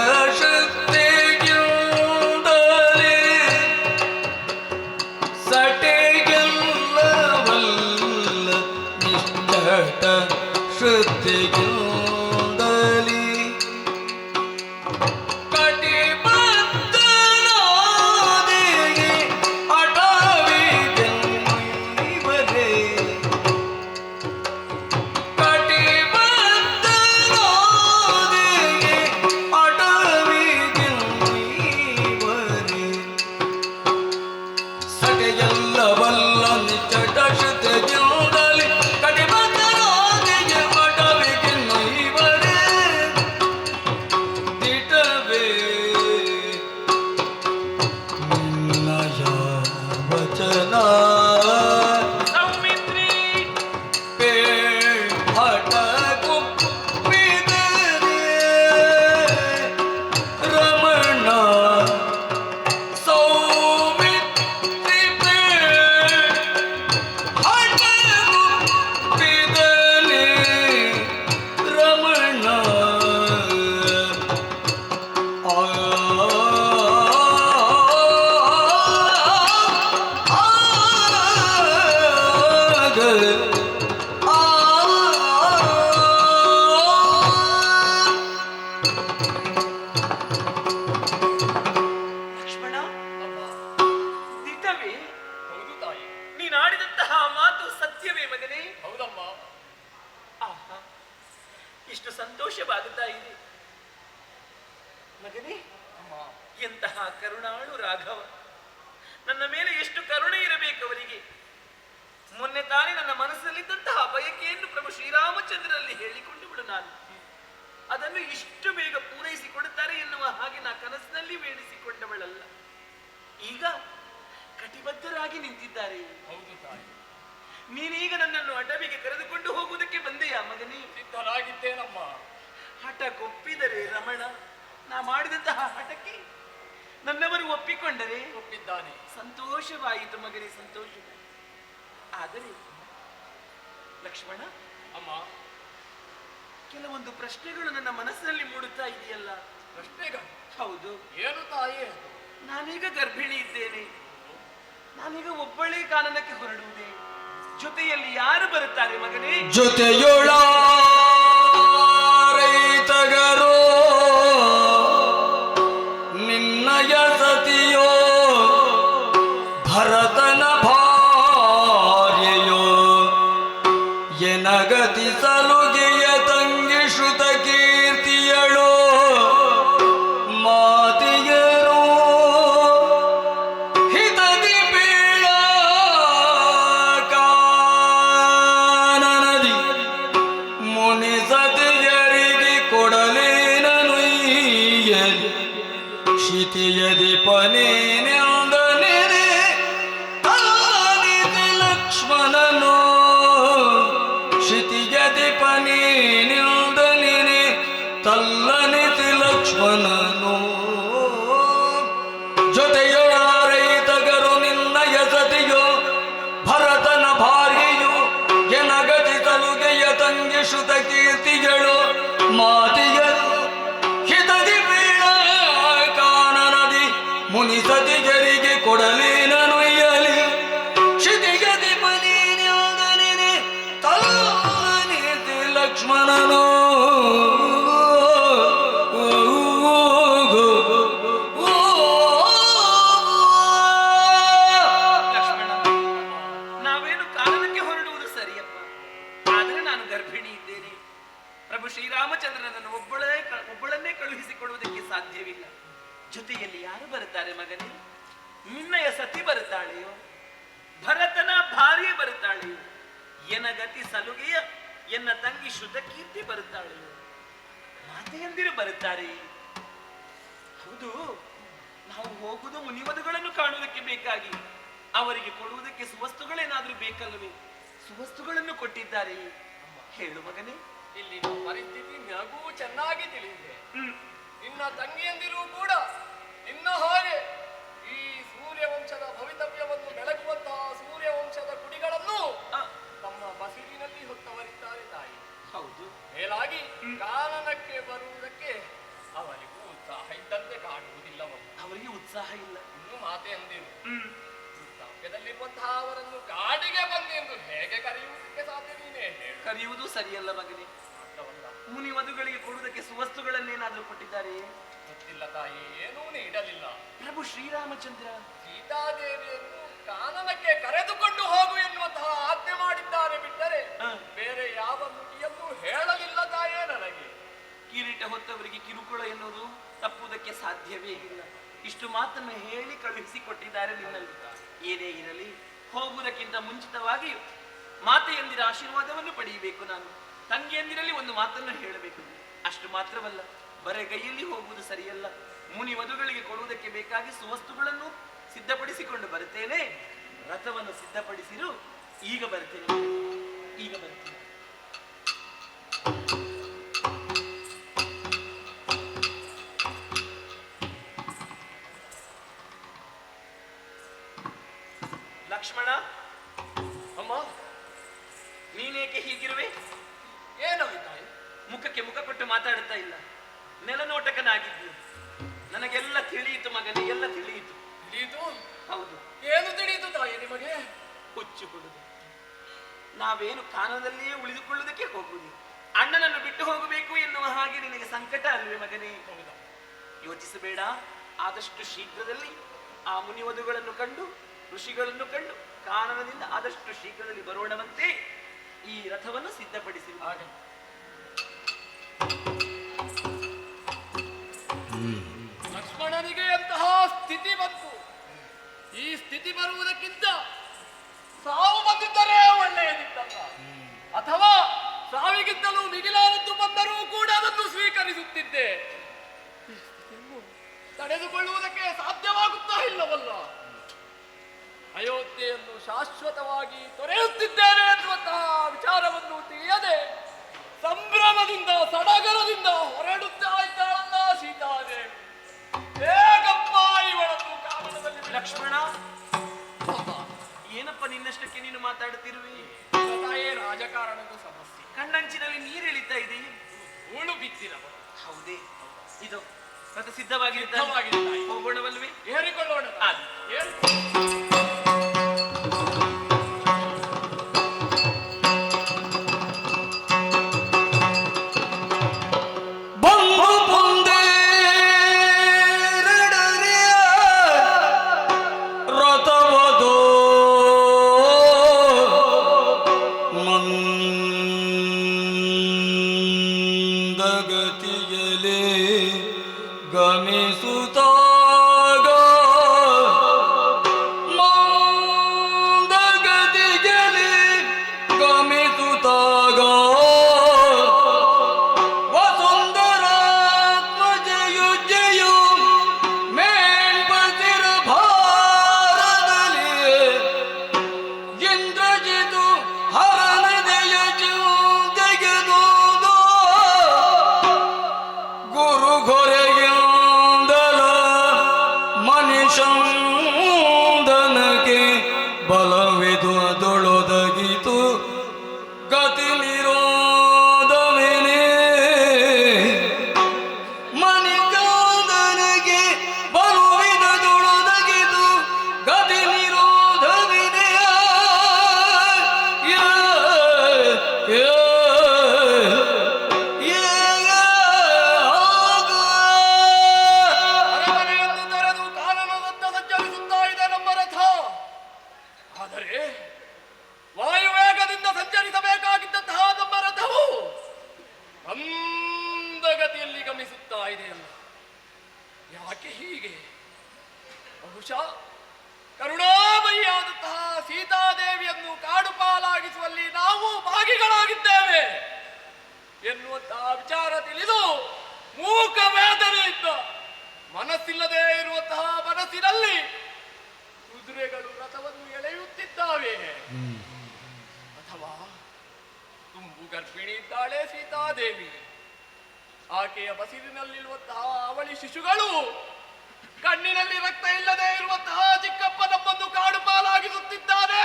ಸಂತೋಷವಾಗುತ್ತಾ ಇದೆ. ಮಗನೇ, ಎಂತಹ ಕರುಣಾಳು ರಾಘವ, ನನ್ನ ಮೇಲೆ ಎಷ್ಟು ಕರುಣೆ ಇರಬೇಕು ಅವರಿಗೆ. ಮೊನ್ನೆ ತಾನೇ ನನ್ನ ಮನಸ್ಸಲ್ಲಿದ್ದಂತಹ ಬಯಕೆಯನ್ನು ಪ್ರಭು ಶ್ರೀರಾಮಚಂದ್ರನಲ್ಲಿ ಹೇಳಿಕೊಂಡು ಬಿಡು ನಾನು. ಅದನ್ನು ಇಷ್ಟು ಬೇಗ ಪೂರೈಸಿಕೊಡುತ್ತಾರೆ ಎನ್ನುವ ಹಾಗೆ ನಾ ಕನಸಿನಲ್ಲಿ ಬೇಡಿಸಿಕೊಂಡವಳಲ್ಲ. ಈಗ ಕಟಿಬದ್ಧರಾಗಿ ನಿಂತಿದ್ದಾರೆ. ಹೌದು ತಾಯಿ, ನೀನೀಗ ನನ್ನನ್ನು ಅಡವಿಗೆ ಕರೆದುಕೊಂಡು ಹೋಗುವುದಕ್ಕೆ ಬಂದೆಯಾ ಮಗನೇ? ಸಿದ್ಧನಾಗಿದ್ದೇನಮ್ಮ. ಹಠಕ್ಕೊಪ್ಪಿದರೆ ರಮಣ, ನಾ ಮಾಡಿದಂತಹ ಹಠಕ್ಕೆ ನನ್ನವರು ಒಪ್ಪಿಕೊಂಡರೆ ಒಪ್ಪಿದ್ದಾನೆ. ಸಂತೋಷವಾಯಿತು ಮಗನೇ, ಸಂತೋಷ. ಆದರೆ ಲಕ್ಷ್ಮಣ, ಅಮ್ಮ, ಕೆಲವೊಂದು ಪ್ರಶ್ನೆಗಳು ನನ್ನ ಮನಸ್ಸಿನಲ್ಲಿ ಮೂಡುತ್ತಾ ಇದೆಯಲ್ಲ. ಪ್ರಶ್ನೆಗಳು? ಹೌದು. ಏನು ತಾಯಿ? ನಾನೀಗ ಗರ್ಭಿಣಿ ಇದ್ದೇನೆ. ನಾನೀಗ ಒಬ್ಬಳೇ ಕಾನನಕ್ಕೆ ಹೊರಡುವುದೇ? ಜೊತೆಯಲ್ಲಿ ಯಾರು ಬರುತ್ತಾರೆ ಮಗನೇ? ಜೊತೆಯೊಳ ರೈತಗರೋ ನಿನ್ನಯ ಸತಿಯೋ ಭರತನ ಭಾರ್ಯೆಯೋ ಎನಗತಿ ಸಲುಗೆಯ ತಂಗಿ ಶ್ರುತ ಕೀರ್ತಿಯಳೋ ಮಾತಿಯರೋ ಹಿತದಿ ಬೀಳ ಕಾನನದಿ ಮುನಿಸತಿಯರಿಗೆ ಕೊಡಲೇನನುಯ್ಯಲಿ ಶಿತಿಯದಿ ಪನೇನೆಂದನೆ ತಾನಿದೆ ಲಕ್ಷ್ಮಣನೋ ಶಿತಿಯದಿ ಪನೇನೆಂದನೆ ತಲ್ಲನಿತಿ ಲಕ್ಷ್ಮಣನೋ ಜೊತೆಯೋ ರೈತಗರು ನಿನ್ನಯ ಸತಿಯೋ ಭರತನ ಭಾರ್ಯೆಯೋ ಎನಗತಿ ಸಲುಗೆಯ ತಂಗಿ ಶ್ರುತ ಕೀರ್ತಿಗಳು ಮಾತಿಯರು ಹಿತದಿ ಬೀಳ ಕಾನನದಿ ಮುನಿಸತಿಗರಿಗೆ ಕೊಡಲೇನನುಯ್ಯಲಿ ಶಿತಿಗದಿ ಪನೇನೆಂದನೆ ತಲ್ಲನಿತಿ ಲಕ್ಷ್ಮಣನೋ ಲಕ್ಷ್ಮಣ, ನಾವೇನು ಕಾನನಕ್ಕೆ ಹೊರಡುವುದು ಸರಿಯಪ್ಪ. ಆದರೆ ನಾನು ಗರ್ಭಿಣಿ ಇದ್ದೇನೆ. ಪ್ರಭು ಶ್ರೀರಾಮಚಂದ್ರನನ್ನು ಒಬ್ಬಳನ್ನೇ ಕಳುಹಿಸಿಕೊಡುವುದಕ್ಕೆ ಸಾಧ್ಯವಿಲ್ಲ. ಜೊತೆಯಲ್ಲಿ ಯಾರು ಬರುತ್ತಾರೆ ಮಗನೇ? ನಿನ್ನಯ ಸತಿ ಬರುತ್ತಾಳೆಯೋ? ಭರತನ ಭಾರ್ಯೆ ಬರುತ್ತಾಳೆಯೋ? ಎನಗತಿ ಸಲುಗೆಯ ಎನ್ನ ತಂಗಿ ಶ್ರುತಕೀರ್ತಿ ಬರುತ್ತಾಳೆಯೋ? ಮಾತೆಯಂದಿರು ಬರುತ್ತಾರೆ. ಹೌದು, ನಾವು ಹೋಗುವುದು ಮುನಿವಧುಗಳನ್ನು ಕಾಣುವುದಕ್ಕೆ ಬೇಕಾಗಿ. ಅವರಿಗೆ ಕೊಡುವುದಕ್ಕೆ ಸುವಸ್ತುಗಳೇನಾದ್ರೂ ಬೇಕಲ್ಲವೇ? ಸುವಸ್ತುಗಳನ್ನು ಕೊಟ್ಟಿದ್ದಾರೆ. ಹೇಳು ಮಗನೇ. ಇಲ್ಲಿನ ಪರಿಸ್ಥಿತಿ ನನಗೂ ಚೆನ್ನಾಗಿ ತಿಳಿದಿದೆ. ನಿನ್ನ ತಂಗಿಯಂದಿರೂ ಕೂಡ ನಿನ್ನ ಹಾಗೆ ಈ ಸೂರ್ಯವಂಶದ ಭವಿತವ್ಯವನ್ನು ಬೆಳಗುವಂತಹ ಸೂರ್ಯವಂಶದ ಕುಡಿಗಳನ್ನು ತಮ್ಮ ಬಸಿರಿನಲ್ಲಿ ಹೊತ್ತವರಿದ್ದಾರೆ ತಾಯಿ. ಹೌದು. ಮೇಲಾಗಿ ಕಾನನಕ್ಕೆ ಬರುವುದಕ್ಕೆ ಅವರಿಗೂ ಉತ್ಸಾಹ ಇದ್ದಂತೆ ಕಾಣುವುದಿಲ್ಲವಮ್ಮ. ಅವರಿಗೆ ಉತ್ಸಾಹ ಇಲ್ಲ. ಇನ್ನು ಮಾತೆ ಅಂದಿರು, ವೃದ್ಧಾಪ್ಯದಲ್ಲಿರುವಂತಹ ಅವರನ್ನು ಕಾಡಿಗೆ ಬಂದೆಂದು ಹೇಗೆ ಕರೆಯುವುದಕ್ಕೆ ಸಾಧ್ಯ? ನೀನೇ ಹೇಳು. ಕರೆಯುವುದು ಸರಿಯಲ್ಲ ಮಗನೇ. ಮುನಿ ವಧುಗಳಿಗೆ ಕೊಡುವುದಕ್ಕೆ ಸುವಸ್ತುಗಳನ್ನೇನಾದ್ರೂ ಕೊಟ್ಟಿದ್ದಾರೆಯೇ? ಗೊತ್ತಿಲ್ಲ ತಾಯಿ, ಏನೂ ನೀಡಲಿಲ್ಲ. ಪ್ರಭು ಶ್ರೀರಾಮಚಂದ್ರ ಸೀತಾದೇವಿಯನ್ನು ಕಾನನಕ್ಕೆ ಕರೆದುಕೊಂಡು ಹೋಗು ಎನ್ನುವಂತಹ ಆಜ್ಞೆ ಮಾಡಿದ್ದಾರೆ ಬಿಟ್ಟರೆ ಬೇರೆ ಯಾವ ನುಡಿಯನ್ನು ಹೇಳಲಿಲ್ಲ ತಾಯೇ ನನಗೆ. ಕಿರೀಟ ಹೊತ್ತವರಿಗೆ ಕಿರುಕುಳ ಎನ್ನುವುದು ತಪ್ಪುವುದಕ್ಕೆ ಸಾಧ್ಯವೇ ಇಲ್ಲ. ಇಷ್ಟು ಮಾತನ್ನು ಹೇಳಿ ಕಳುಹಿಸಿಕೊಟ್ಟಿದ್ದಾರೆ ನಿನ್ನಲ್ಲಿ. ಏನೇ ಇರಲಿ, ಹೋಗುವುದಕ್ಕಿಂತ ಮುಂಚಿತವಾಗಿ ಮಾತೆಯಂದಿರ ಆಶೀರ್ವಾದವನ್ನು ಪಡೆಯಬೇಕು. ನಾನು ತಂಗಿಯಂದಿರಲ್ಲಿ ಒಂದು ಮಾತನ್ನು ಹೇಳಬೇಕು. ಅಷ್ಟು ಮಾತ್ರವಲ್ಲ, ಬರೆಗೈಯಲ್ಲಿ ಹೋಗುವುದು ಸರಿಯಲ್ಲ. ಮುನಿ ವಧುಗಳಿಗೆ ಕೊಡುವುದಕ್ಕೆ ಬೇಕಾಗಿ ಸುವಸ್ತುಗಳನ್ನು ಸಿದ್ಧಪಡಿಸಿಕೊಂಡು ಬರುತ್ತೇನೆ. ರಥವನ್ನು ಸಿದ್ಧಪಡಿಸಿರು. ಈಗ ಬರ್ತೇನೆ, ಈಗ ಬರ್ತೇನೆ. ಲಕ್ಷ್ಮಣ, ಅಮ್ಮ, ನೀನೇಕೆ ಹೀಗಿರುವೆ? ಏನಾಯ್ತಾಯಿ? ಮುಖಕ್ಕೆ ಮುಖ ಕೊಟ್ಟು ಮಾತಾಡುತ್ತಾ ಇಲ್ಲ. ನೆಲನೋಟಕನಾಗಿದ್ದೀಯ. ನನಗೆಲ್ಲ ತಿಳಿಯಿತು ಮಗನೇ, ಎಲ್ಲ ತಿಳಿಯಿತು. ತಿಳಿಯಿತು? ಹೌದು. ಏನು ತಿಳಿಯಿತು ತಾಯಿ ನಿಮಗೆ? ಹುಚ್ಚು ಕೊಡುದು. ನಾವೇನು ಕಾನದಲ್ಲಿಯೇ ಉಳಿದುಕೊಳ್ಳುವುದಕ್ಕೆ ಹೋಗುವುದು. ಅಣ್ಣನನ್ನು ಬಿಟ್ಟು ಹೋಗಬೇಕು ಎನ್ನುವ ಹಾಗೆ ನಿನಗೆ ಸಂಕಟ ಅಲ್ವೇ ಮಗನೇ? ಯೋಚಿಸಬೇಡ. ಆದಷ್ಟು ಶೀಘ್ರದಲ್ಲಿ ಆ ಮುನಿವಧುಗಳನ್ನು ಕಂಡು, ಋಷಿಗಳನ್ನು ಕಂಡು ಕಾನನದಿಂದ ಆದಷ್ಟು ಶೀಘ್ರದಲ್ಲಿ ಬರೋಣವಂತೆ ಈ ರಥವನ್ನು ಸಿದ್ಧಪಡಿಸಿ. ಲಕ್ಷ್ಮಣನಿಗೆ ಎಂತಹ ಸ್ಥಿತಿ ಬಂತು. ಈ ಸ್ಥಿತಿ ಬರುವುದಕ್ಕಿಂತ ಸಾವು ಬಂದಿದ್ದರೆ ಒಳ್ಳೆಯದಿತ್ತಲ್ಲ. ಅಥವಾ ಸಾವಿಗಿಂತಲೂ ಮಿಗಿಲಾದದ್ದು ಬಂದರೂ ಕೂಡ ಅದನ್ನು ಸ್ವೀಕರಿಸುತ್ತಿದ್ದೆ. ಈ ಸ್ಥಿತಿಯನ್ನು ತಡೆದುಕೊಳ್ಳುವುದಕ್ಕೆ ಸಾಧ್ಯವಾಗುತ್ತಾ ಇಲ್ಲವಲ್ಲ. ಅಯೋಧ್ಯೆಯನ್ನು ಶಾಶ್ವತವಾಗಿ ತೊರೆಯುತ್ತಿದ್ದೇನೆ ಎನ್ನುವಂತಹ ವಿಚಾರವನ್ನು ತಿಳಿಯದೆ ಸಂಭ್ರಮದಿಂದ ಸಡಗರದಿಂದ ಹೊರಡುತ್ತಾ ಇದ್ದಾಳಲ್ಲ ಸೀತಾದೇವಿ. ಹೇಗಪ್ಪ ಇವಳನ್ನು ಕಾಮನದಲ್ಲಿ ಲಕ್ಷ್ಮಣ, ಏನಪ್ಪ ನಿನ್ನಷ್ಟಕ್ಕೆ ನೀನು ಮಾತಾಡುತ್ತಿರುವೆ? ತಾಯೇ ರಾಜಕಾರಣದ ಸಮಸ್ಯೆ. ಕಣ್ಣಂಚಿನಲ್ಲಿ ನೀರಿಳಿತಾ ಇದೆ. ಉಳು ಬಿತ್ತಿರವ. ಹೌದೇ? ಇದು ಮತ್ತೆ ಸಿದ್ಧವಾಗಿದೆ. ಹೋಗೋಣವಲ್ವೇ? ಏರಿಕೊಳ್ಳೋಣ. ಕರುಣಾಮಯಿಯಾದಂತಹ ಸೀತಾದೇವಿಯನ್ನು ಕಾಡು ಪಾಲಾಗಿಸುವಲ್ಲಿ ನಾವು ಭಾಗಿಗಳಾಗಿದ್ದೇವೆ ಎನ್ನುವಂತಹ ವಿಚಾರ ತಿಳಿದು ಮೂಕ ವೇದನೆಯಿಂದ ಮನಸ್ಸಿಲ್ಲದೆ ಇರುವಂತಹ ಮನಸ್ಸಿನಲ್ಲಿ ಕುದುರೆಗಳು ರಥವನ್ನು ಎಳೆಯುತ್ತಿದ್ದಾವೆ. ಅಥವಾ ತುಂಬು ಗರ್ಭಿಣಿ ಇದ್ದಾಳೆ ಸೀತಾದೇವಿ. ಆಕೆಯ ಬಸಿರಿನಲ್ಲಿರುವಂತಹ ಅವಳಿ ಶಿಶುಗಳು, ಕಣ್ಣಿನಲ್ಲಿ ರಕ್ತ ಇಲ್ಲದೆ ಇರುವಂತಹ ಚಿಕ್ಕಪ್ಪ ನಮ್ಮನ್ನು ಕಾಡು ಪಾಲಾಗಿಸುತ್ತಿದ್ದಾರೆ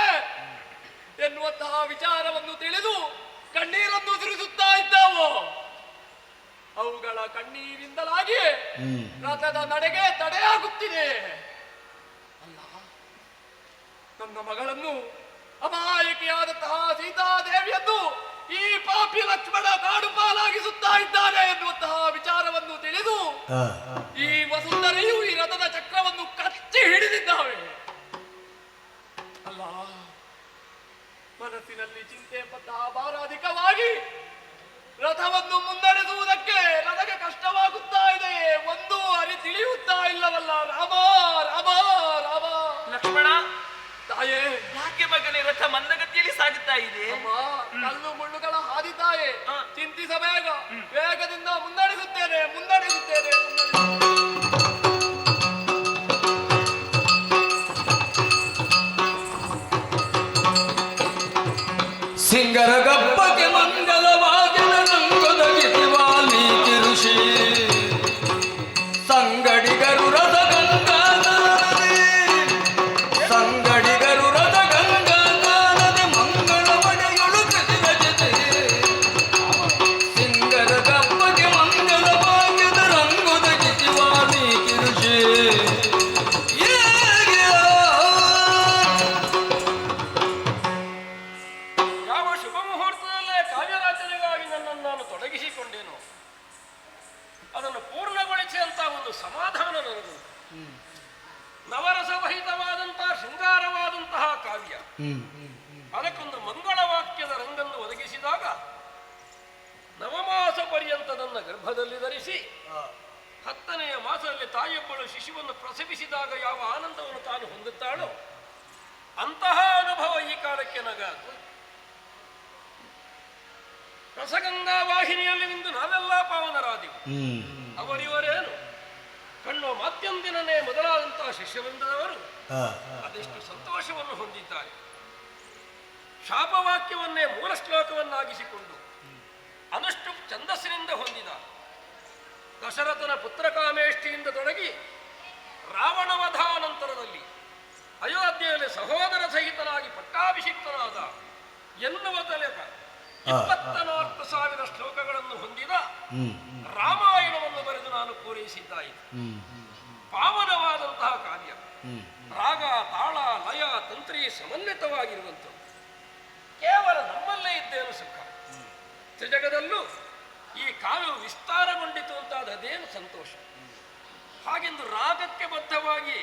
ಎನ್ನುವಂತಹ ವಿಚಾರವನ್ನು ತಿಳಿದು ಕಣ್ಣೀರನ್ನು ಸುರಿಸುತ್ತಾ ಇದ್ದಾವೋ. ಅವುಗಳ ಕಣ್ಣೀರಿಂದಲಾಗಿ ರಥದ ನಡೆಗೆ ತಡೆಯಾಗುತ್ತಿದೆ. ಅಲ್ಲ, ನನ್ನ ಮಗಳನ್ನು ಅಮಾಯಕಿಯಾದಂತಹ ಸೀತಾದೇವಿಯನ್ನು ಈ ಪಾಪಿ ಲಕ್ಷ್ಮಣ ಕಾಡು ಪಾಲಾಗಿಸುತ್ತಾ ಇದ್ದಾನೆ ಎನ್ನುವಂತಹ ವಿಚಾರವನ್ನು ತಿಳಿದು ಈ ವಸುಂಧರೆಯು ಈ ರಥದ ಚಕ್ರವನ್ನು ಕಚ್ಚಿ ಹಿಡಿದಿದ್ದಾವೆ. ಅಲ್ಲ, ಮನಸ್ಸಿನಲ್ಲಿ ಚಿಂತೆ ಎಂಬಂತಹ ಭಾರ ಅಧಿಕವಾಗಿ ರಥವನ್ನು ಮುನ್ನಡೆಸುವುದಕ್ಕೆ ನನಗೆ ಕಷ್ಟವಾಗುತ್ತಾ ಇದೆ. ಒಂದು ಅರಿ ತಿಳಿಯುತ್ತಾ ಇಲ್ಲವಲ್ಲ. ರಾಮ ರಾಮ ರಾಮ. ಲಕ್ಷ್ಮಣ, ತಾಯೇ, ಯಾಕೆ ಮಗನೇ ರಥ ಮಂದಗತಿಯಲ್ಲಿ ಸಾಗುತ್ತಾ ಇದೆ? ಕಲ್ಲು ಮುಳ್ಳುಗಳ ಹಾದಿ ತಾಯೇ, ಚಿಂತಿಸಬೇಗ. ವೇಗದಿಂದ ಮುನ್ನಡೆಸುತ್ತೇನೆ ಮುನ್ನಡೆಸುತ್ತೇನೆ. ಸಿಂಗರಗಪ್ಪಗೆ ಮಂಗಲವಾಗಿ ನಂಗೊದಗಿಸಿ ವಾಲ್ಮೀಕಿ ಋಷಿ ಸಂಗಡಿಗರು ರಥ ಗಂಗಾನದಿ, ಸಂಗಡಿಗರು ರಥ ಗಂಗಾನದಿ ಮಂಗಳ ಒಡೆಯಳು ಕೃತಿ ರಚಿಸಿ ಸಿಂಗರಗಪ್ಪಗೆ ಮಂಗಲವಾಗಿ ನಂಗೊದಗಿಸಿ ವಾಲ್ಮೀಕಿ ಋಷಿ. ತೊಡಗಿಸಿಕೊಂಡೇನು ಅದನ್ನು ಪೂರ್ಣಗೊಳಿಸಿ ಅಂತ ಒಂದು ಸಮಾಧಾನ ನನಗುಂಟು. ನವರಸವಹಿತವಾದಂತಹ ಶೃಂಗಾರವಾದಂತಹ ಕಾವ್ಯ, ಅದಕ್ಕೊಂದು ಮಂಗಳ ವಾಕ್ಯದ ರಂಗನ್ನು ಒದಗಿಸಿದಾಗ ನವಮಾಸ ಪರ್ಯಂತ ನನ್ನ ಗರ್ಭದಲ್ಲಿ ಧರಿಸಿ 10ನೆಯ ಕಾಲದಲ್ಲಿ ತಾಯಿಯೊಬ್ಬಳು ಶಿಶುವನ್ನು ಪ್ರಸವಿಸಿದಾಗ ಯಾವ ಆನಂದವನ್ನು ತಾನು ಹೊಂದುತ್ತಾಳೋ ಅಂತಹ ಅನುಭವ ಈ ಕಾಲಕ್ಕೆ ನಗಾದು. ರಸಗಂಗಾ ವಾಹಿನಿಯಲ್ಲಿ ನಿಂದು ನಾವೆಲ್ಲ ಪಾವನರಾದೆವು. ಅವರಿವರೇನು ಕಣ್ಣು ಮಾಧ್ಯಂದಿನನೇ ಮೊದಲಾದಂತಹ ಶಿಷ್ಯವೃಂದದವರು ಅದೆಷ್ಟು ಸಂತೋಷವನ್ನು ಹೊಂದಿದ್ದಾರೆ. ಶಾಪವಾಕ್ಯವನ್ನೇ ಮೂಲ ಶ್ಲೋಕವನ್ನಾಗಿಸಿಕೊಂಡು ಅನುಷ್ಟು ಛಂದಸ್ಸಿನಿಂದ ಹೊಂದಿದ ದಶರಥನ ಪುತ್ರಕಾಮೇಷ್ಟಿಯಿಂದ ತೊಡಗಿ ರಾವಣವಧಾನಂತರದಲ್ಲಿ ಅಯೋಧ್ಯೆಯಲ್ಲಿ ಸಹೋದರ ಸಹಿತನಾಗಿ ಪಟ್ಟಾಭಿಷಿಕ್ತನಾದ ಎನ್ನುವ ತಲೆಕ 24,000 ಶ್ಲೋಕಗಳನ್ನು ಹೊಂದಿದ ರಾಮಾಯಣವನ್ನು ಬರೆದು ನಾನು ಪೂರೈಸಿದ್ದಾಯಿತು. ಪಾವನವಾದಂತಹ ಕಾವ್ಯ, ರಾಗ ತಾಳ ಲಯ ತಂತ್ರಿ ಸಮನ್ವಿತವಾಗಿರುವಂಥದ್ದು. ಕೇವಲ ನಮ್ಮಲ್ಲೇ ಇದ್ದೇನು ಸುಖ. ತ್ರಿಜಗದಲ್ಲೂ ಈ ಕಾವ್ಯವು ವಿಸ್ತಾರಗೊಂಡಿತು ಅಂತಾದದೇನು ಸಂತೋಷ. ಹಾಗೆಂದು ರಾಗಕ್ಕೆ ಬದ್ಧವಾಗಿ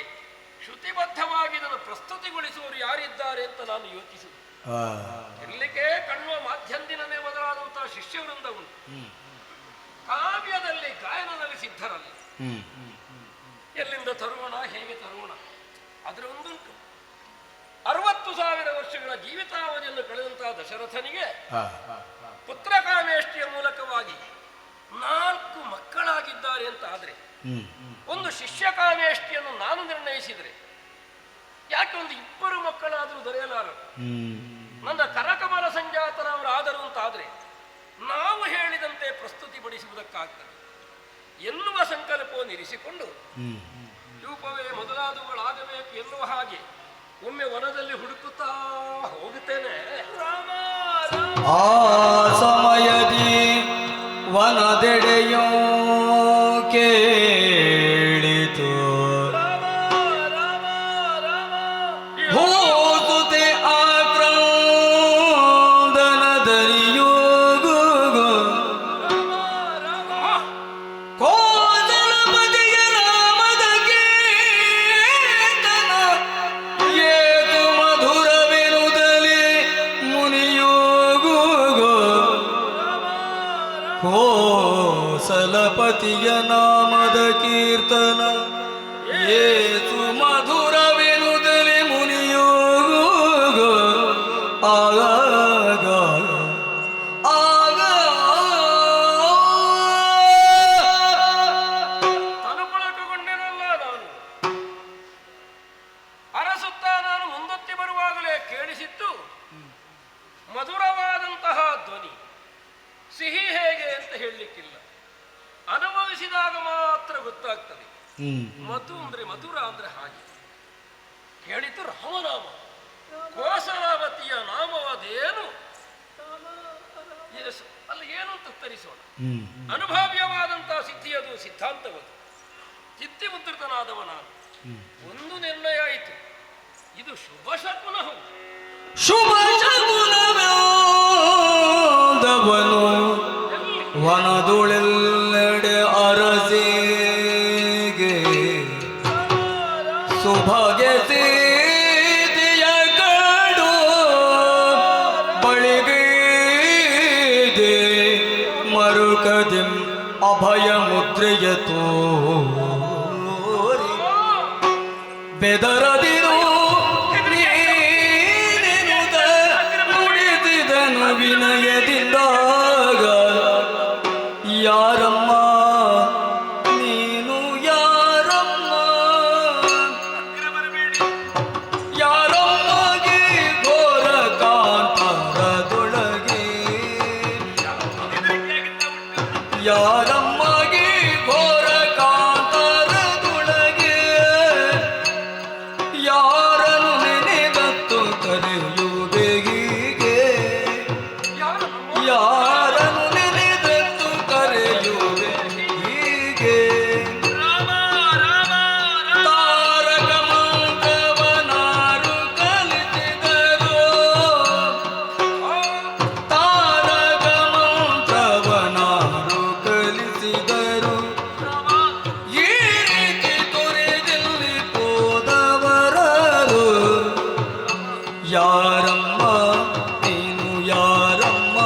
ಶ್ರುತಿಬದ್ಧವಾಗಿ ಇದನ್ನು ಪ್ರಸ್ತುತಿಗೊಳಿಸುವವರು ಯಾರಿದ್ದಾರೆ ಅಂತ ನಾನು ಯೋಚಿಸಿದೆ. ಇರ್ಲಿಕ್ಕೆ ಕಣ್ಣುವ ಮಾಧ್ಯಂದಿನನೇ ಮೊದಲಾದಂತಹ ಶಿಷ್ಯವೃಂದ ಉಂಟು. ಕಾವ್ಯದಲ್ಲಿ ಗಾಯನದಲ್ಲಿ ಸಿದ್ಧರಲ್ಲ. ಎಲ್ಲಿಂದ ತರುವಣ, ಹೇಗೆ ತರುವಣ, ಅದರ ಒಂದುಂಟು. 60,000 ವರ್ಷಗಳ ಜೀವಿತಾವಧಿಯನ್ನು ಕಳೆದಂತಹ ದಶರಥನಿಗೆ ಪುತ್ರಕಾಮೇಷ್ಟಿಯ ಮೂಲಕವಾಗಿ 4 ಮಕ್ಕಳಾಗಿದ್ದಾರೆ ಅಂತ ಆದ್ರೆ ಒಂದು ಶಿಷ್ಯ ಕಾಮೇಷ್ಟಿಯನ್ನು ನಾನು ನಿರ್ಣಯಿಸಿದರೆ ಯಾಕೆ ಒಂದು 2 ಮಕ್ಕಳಾದರೂ ದೊರೆಯಲಾರರು. ನನ್ನ ಕರಕಮಲ ಸಂಜಾತನವರಾದರು ಅಂತಾದ್ರೆ ನಾವು ಹೇಳಿದಂತೆ ಪ್ರಸ್ತುತಿ ಪಡಿಸುವುದಕ್ಕಾಗ್ತದೆ ಎನ್ನುವ ಸಂಕಲ್ಪವನ್ನು ಇರಿಸಿಕೊಂಡು ರೂಪವೇ ಮೊದಲಾದವುಗಳಾಗಬೇಕು ಎನ್ನುವ ಹಾಗೆ ಒಮ್ಮೆ ವನದಲ್ಲಿ ಹುಡುಕುತ್ತಾ ಹೋಗುತ್ತೇನೆ. ಆ ಸಮಯದಿ ವನದೆಡೆಯೋ ಕೇಳಿತು ಹೋಗುತ್ತೆ ಆಕ್ರಂದನದರಿಯೋಗು ಕೋದಲಪತಿಯ ನಾಮದ ಕೀರ್ತನ ಏತು ಮಧುರವೆನುದಲಿ ಮುನಿಯೋಗು ಕೋಸಲಪತಿಯ ನಾಮದ ಕೀರ್ತನ ಏತು ಮಧುರವೆನುದಲಿ ಮುನಿಯೋಗು ಆಗ ತನುಪುಳಕಗೊಂಡೆನಲ್ಲ ನಾನು. ಅರಸುತ್ತಾ ನಾನು ಮುಂದೊತ್ತಿ ಬರುವಾಗಲೇ ಕೇಳಿಸಿತ್ತು ಮಧುರವಾದಂತಹ ಧ್ವನಿ. ಸಿಹಿ ಹೇಗೆ ಅಂತ ಹೇಳಲಿಕ್ಕಿಲ್ಲ, ಅನುಭವಿಸಿದಾಗ ಮಾತ್ರ ಗೊತ್ತಾಗ್ತದೆ. ಮಧು ಅಂದ್ರೆ ಮಧುರ ಅಂದ್ರೆ ಹಾಗೆ. ಕೇಳಿತು ರಾಮನಾಮ, ಕೋಸಲಾವತಿಯ ನಾಮವಾದೇನು ಅಲ್ಲಿ ಏನು ಅಂತ ಉತ್ತರಿಸೋಣ. ಅನುಭಾವ್ಯವಾದಂತಹ ಸಿದ್ಧಿಯದು ಸಿದ್ಧಾಂತವದು. ಚಿತ್ತಿ ಮುದ್ರಿತನಾದವ ನಾನು. ಒಂದು ನಿರ್ಣಯ ಆಯಿತು, ಇದು ಶುಭ ಶಕುನ ಹೌದು. ಶುಭ ಶಕುನವನು ವನದುಳೆಲ್ಲೆಡೆ ಅರಸಿಗೆ ಸುಭಗೆ ಸೀತೆಯ ಕಡು ಬಳಿಗೆ ಮರುಕದಿಂ ಅಭಯ ಮುದ್ರೆಯ ತೋರಿ ಬೆದರದಿರು ನುಡಿಸಿದನು ವಿನಯದಿಂದಾಗ ಯಾರಮ್ಮ ನೀನು ಯಾರಮ್ಮ ಯಾರಮ್ಮಗೆ ಘೋರ ಕಾಂತಾರದೊಳಗೆ ಯಾರಮ್ಮಗೆ ಘೋರ ಕಾಂತಾರದೊಳಗೆ ಯಾರನ್ನು ನೆನೆದತ್ತು ಕರೆಯುವೆ ಹೀಗೆ ಯಾರನ್ನು ನೆನೆದತ್ತು ಕರೆಯುವೆ ಹೀಗೆ ತಾರಕ ಮಂತ್ರವನಾರು ಕಲಿಸಿದರು ತಾರಕ ಮಂತ್ರವನಾರು ಕಲಿಸಿದರು ಈ ರೀತಿ ತೊರೆದಲ್ಲಿ ಹೋದವರರು ಯಾರಮ್ಮ ನೀನು ಯಾರಮ್ಮ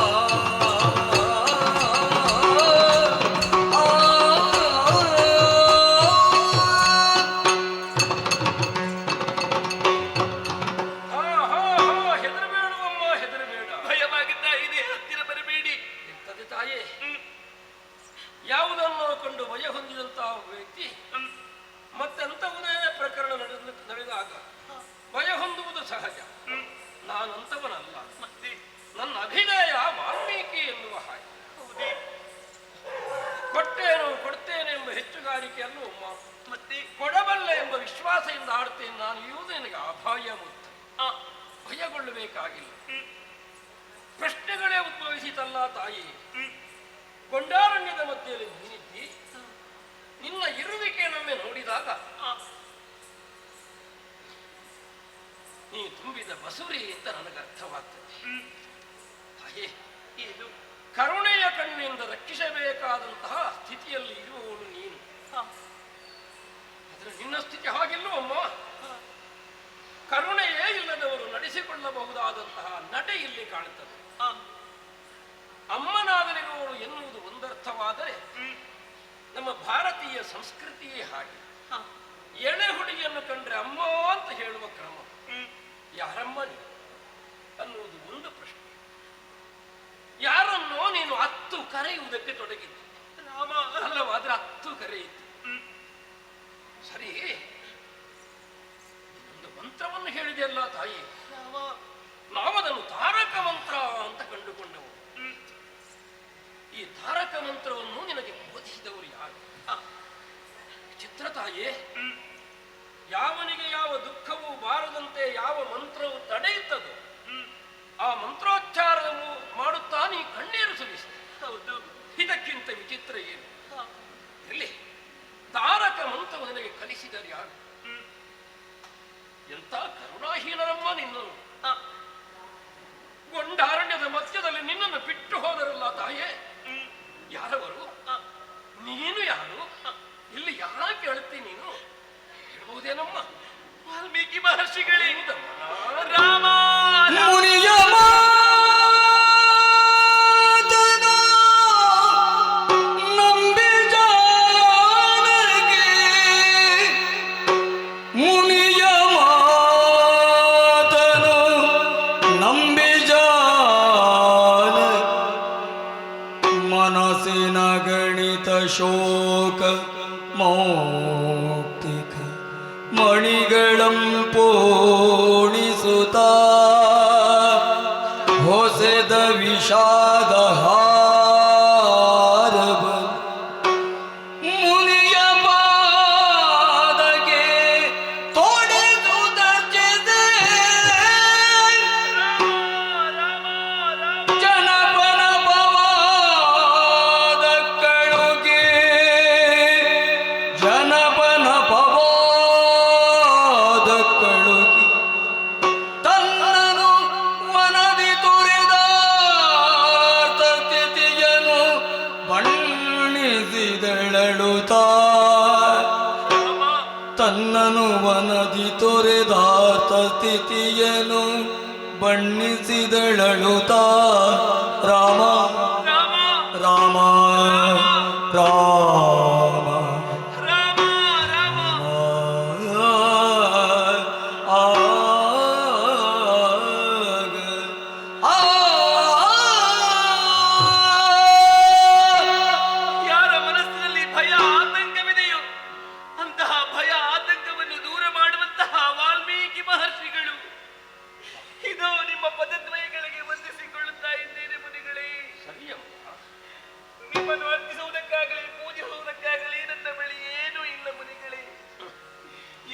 ಆ ಯಾವುದನ್ನು ಕಂಡು ಭಯ ಹೊಂದಿದಂತಹ ವ್ಯಕ್ತಿ ಮತ್ತೆಂಥವುದೇ ಪ್ರಕರಣ ನಡೆದಾಗ ಭಯ ಹೊಂದುವುದು ಸಹಜ. ನಾನಂತವನಲ್ಲ. ಮತ್ತೆ ನನ್ನ ಅಭಿನಯ ವಾಲ್ಮೀಕಿ ಎನ್ನುವ ಹಾಗೆ. ಕೊಡ್ತೇನೆ ಎಂಬ ಹೆಚ್ಚುಗಾರಿಕೆಯನ್ನು ಮತ್ತೆ ಕೊಡಬಲ್ಲ ಎಂಬ ವಿಶ್ವಾಸದಿಂದ ಆಡ್ತೇನೆ ನಾನು. ಇರುವುದು ನನಗೆ ಅಭಯ ಮುತ್ತು. ಭಯಗೊಳ್ಳಬೇಕಾಗಿಲ್ಲ. ಪ್ರಶ್ನೆಗಳೇ ಉದ್ಭವಿಸಿತಲ್ಲ ತಾಯಿ. ಗೊಂಡಾರಣ್ಯದ ಮಧ್ಯೆಯಲ್ಲಿ ನೀನಿದ್ದಿ. ನಿನ್ನ ಇರುವಿಕೆ ನಮ್ಮೆ ನೋಡಿದಾಗ ನೀ ತುಂಬಿದ ಬಸುರಿ ಅಂತ ನನಗೆ ಅರ್ಥವಾಗ್ತದೆ. ತಾಯಿ, ಇದು ಕರುಣೆಯ ಕಣ್ಣಿಂದ ರಕ್ಷಿಸಬೇಕಾದಂತಹ ಸ್ಥಿತಿಯಲ್ಲಿ ಇರುವವನು ನೀನು. ಆದ್ರೆ ನಿನ್ನ ಸ್ಥಿತಿ ಹಾಗಿಲ್ಲವಮ್ಮ. ಕರುಣೆಯೇ ಇಲ್ಲದವರು ನಡೆಸಿಕೊಳ್ಳಬಹುದಾದಂತಹ ನಡೆ ಇಲ್ಲಿ ಕಾಣುತ್ತದೆ. ಅಮ್ಮನಾಗಲಿರುವವಳು ಎನ್ನುವುದು ಒಂದರ್ಥವಾದರೆ ನಮ್ಮ ಭಾರತೀಯ ಸಂಸ್ಕೃತಿಯೇ ಹಾಗೆ. ಎಳೆ ಹುಡುಗಿಯನ್ನು ಕಂಡ್ರೆ ಅಮ್ಮ ಅಂತ ಹೇಳುವ ಕ್ರಮ. ಯಾರಮ್ಮ ನೀನು ಅನ್ನುವುದು ಒಂದು ಪ್ರಶ್ನೆ. ಯಾರನ್ನೋ ನೀನು ಹತ್ತು ಕರೆಯುವುದಕ್ಕೆ ತೊಡಗಿದ್ದು ಅಲ್ಲವಾದ್ರೆ ಹತ್ತು ಕರೆಯಿತು. ಸರಿ, ಒಂದು ಮಂತ್ರವನ್ನು ಹೇಳಿದೆಯಲ್ಲ ತಾಯಿ. ನಾವದನ್ನು ತಾರಕ ಮಂತ್ರ ಅಂತ ಕಂಡುಕೊಂಡವು. ಈ ತಾರಕ ಮಂತ್ರವನ್ನು ನಿನಗೆ ಬೋಧಿಸಿದವರು ಯಾರು? ಚಿತ್ರ ತಾಯಿ, ಯಾವನಿಗೆ ಯಾವ ದುಃಖವೂ ಬಾರದಂತೆ ಯಾವ ಮಂತ್ರವು ತಡೆಯುತ್ತದೋ ಆ ಮಂತ್ರೋಚ್ಚಾರ ಮಾಡುತ್ತಾ ನೀ ಕಣ್ಣೀರು ಸುರಿಸಿ. ಇದಕ್ಕಿಂತ ವಿಚಿತ್ರ ಏನು? ಇಲ್ಲಿ ತಾರಕ ಮಂತ್ರವು ನಿನಗೆ ಕಲಿಸಿದರೆ ಯಾರು? ಎಂತ ಕರುಣಾಹೀನರಮ್ಮ ನಿನ್ನನ್ನು. ಗೊಂಡಾರಣ್ಯದ ಮಧ್ಯದಲ್ಲಿ ನಿನ್ನನ್ನು ಬಿಟ್ಟು ಹೋದರಲ್ಲ ತಾಯೇ. ಯಾರವರು? ನೀನು ಯಾರು? ಇಲ್ಲಿ ಯಾಕೆ ಅಳುತ್ತಿ ನೀನು? ಹೇಳ್ಬಹುದೇನಮ್ಮ? ವಾಲ್ಮೀಕಿ ಮಹರ್ಷಿಗಳೇ. ರಾಮ ಮುನಿಯ ನಂಬಿ ಜಾನಗೆ, ಮುನಿಯ ಮಾತನು ನಂಬಿ ಜಾನ, ಮನಸ್ಸಿನ ಗಣಿತ ಶೋಕ ಮೌಕ್ತಿಕ ಮಣಿಗಳಂ ಪೋಣಿಸುತ್ತ ಹೊಸೆದ ವಿಷಾದ ಹಾರವ ಮುನಿಯ ಪಾದಗೆ ತೊಡೆದುದ ಜನಪನ ಪವಾದ ಕಳುಗೆ, ಜನಪನ ಪವಾದ ಕಳುಗೆ ತನ್ನನು ಮನದಿ ತುರಿದ ಸ್ಥಿತಿಯನ್ನು ಬಣ್ಣಿಸಿದಳಳುತ್ತ, ತನ್ನನು ವನದಿ ತೊರೆದಾತ ಸ್ಥಿತಿಯನ್ನು ಬಣ್ಣಿಸಿದಳಳುತ್ತ. ರಾಮ ರಾಮ ರಾಮ ಯಾರ ಮನಸ್ಸಿನಲ್ಲಿ ಭಯ ಆತಂಕವಿದೆಯೋ ಅಂತಹ ಭಯ ಆತಂಕವನ್ನು ದೂರ ಮಾಡುವಂತಹ ವಾಲ್ಮೀಕಿ ಮಹರ್ಷಿಗಳು ಇದೋ ನಿಮ್ಮ ಪದದ್ವಯಗಳಿಗೆ ವಂದಿಸಿಕೊಳ್ಳುತ್ತಾ ಇದ್ದೇನೆ ಮುನಿಗಳೇ. ನಿಮ್ಮನ್ನು ಅರ್ಪಿಸುವುದಕ್ಕಾಗಲಿ ಪೂಜಿಸುವುದಕ್ಕಾಗಲಿ ನನ್ನ ಬಳಿ ಏನೂ ಇಲ್ಲ ಮುನಿಗಳೇ.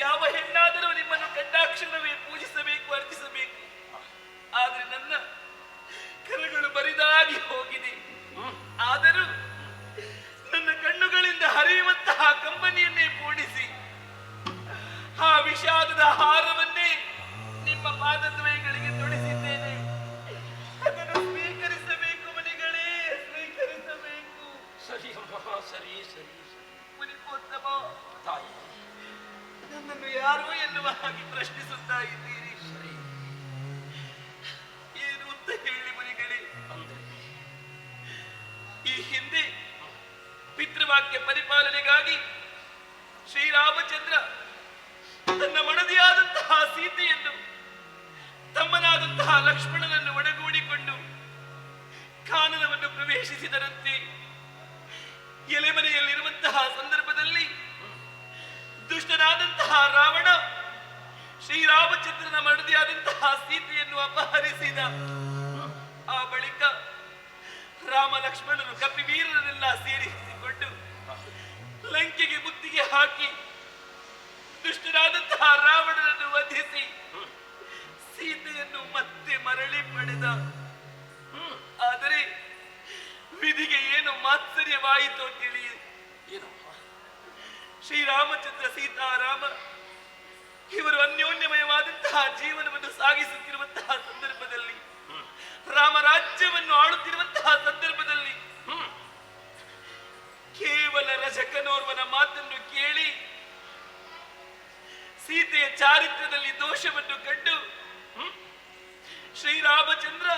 ಯಾವ ಹೆಣ್ಣಾದರೂ ನಿಮ್ಮನ್ನು ಕಂಡಾಕ್ಷರವೇ ಪೂಜಿಸಬೇಕು, ಅರ್ಪಿಸಬೇಕು. ಆದರೆ ನನ್ನ ಕರಗಳು ಬರಿದಾಗಿ ಹೋಗಿದೆ. ಆದರೂ ನನ್ನ ಕಣ್ಣುಗಳಿಂದ ಹರಿಯುವಂತಹ ಕಂಬನಿಯನ್ನೇ ಪೂಡಿಸಿ ಆ ವಿಷಾದದ ಹಾರವನ್ನೇ ನಿಮ್ಮ ಪಾದದ್ವಯಗಳಿಗೆ ತೊಡಿಸಿದ್ದೇನೆ. ಅದನ್ನು ಸ್ವೀಕರಿಸಬೇಕು ಮುನಿಗಳೇ, ಸ್ವೀಕರಿಸಬೇಕು. ಸರಿ ಅಮ್ಮ, ಸರಿ ಸರಿ ಸರಿ. ಮುನಿಪೋತ್ತಮ ತಾಯಿ, ನನ್ನನ್ನು ಯಾರು ಎನ್ನುವ ಹಾಗೆ ಪ್ರಶ್ನಿಸುತ್ತಾ ಇದ್ದೀರಿ. ಸರಿ ಏನು ಅಂತ ಹೇಳಿ ಮುನಿಗಳೇ. ಅಂದ್ರೆ ಈ ಹಿಂದೆ ಪಿತೃವಾಕ್ಯ ಪರಿಪಾಲನೆಗಾಗಿ ಶ್ರೀರಾಮಚಂದ್ರ ತನ್ನ ಮಡದಿಯಾದಂತಹ ಸೀತೆಯನ್ನು ತಮ್ಮನಾದಂತಹ ಲಕ್ಷ್ಮಣನನ್ನು ಒಡಗೂಡಿಕೊಂಡು ಕಾನನವನ್ನು ಪ್ರವೇಶಿಸಿದರಂತೆ. ಎಲೆ ಮಡದಿಯಾದಂತಹ ಸೀತೆಯನ್ನು ಅಪಹರಿಸಿದ. ಆ ಬಳಿಕ ರಾಮ ಲಕ್ಷ್ಮಣರು ಕಪಿವೀರರನ್ನೆಲ್ಲ ಸೇರಿಸಿಕೊಂಡು ಲಂಕೆಗೆ ಬುದ್ಧಿಗೆ ಹಾಕಿ ದುಷ್ಟರಾದಂತಹ ರಾವಣನನ್ನು ವಧಿಸಿ ಸೀತೆಯನ್ನು ಮತ್ತೆ ಮರಳಿ ಪಡೆದ. ಆದರೆ ವಿಧಿಗೆ ಏನು ಮಾತ್ಸರ್ಯವಾಯಿತೋ ತಿಳಿಯ ಏನು ಶ್ರೀರಾಮಚಂದ್ರ ಸೀತಾರಾಮ ಇವರು ಅನ್ಯೋನ್ಯಮಯವಾದಂತಹ ಜೀವನವನ್ನು ಸಾಗಿಸುತ್ತಿರುವಂತಹ ಸಂದರ್ಭದಲ್ಲಿ, ರಾಮರಾಜ್ಯವನ್ನು ಆಳುತ್ತಿರುವಂತಹ ಸಂದರ್ಭದಲ್ಲಿ ಕೇವಲ ರಜಕನೋರ್ವನ ಮಾತನ್ನು ಕೇಳಿ ಸೀತೆಯ ಚಾರಿತ್ರ್ಯದಲ್ಲಿ ದೋಷವನ್ನು ಕಂಡು ಶ್ರೀರಾಮಚಂದ್ರ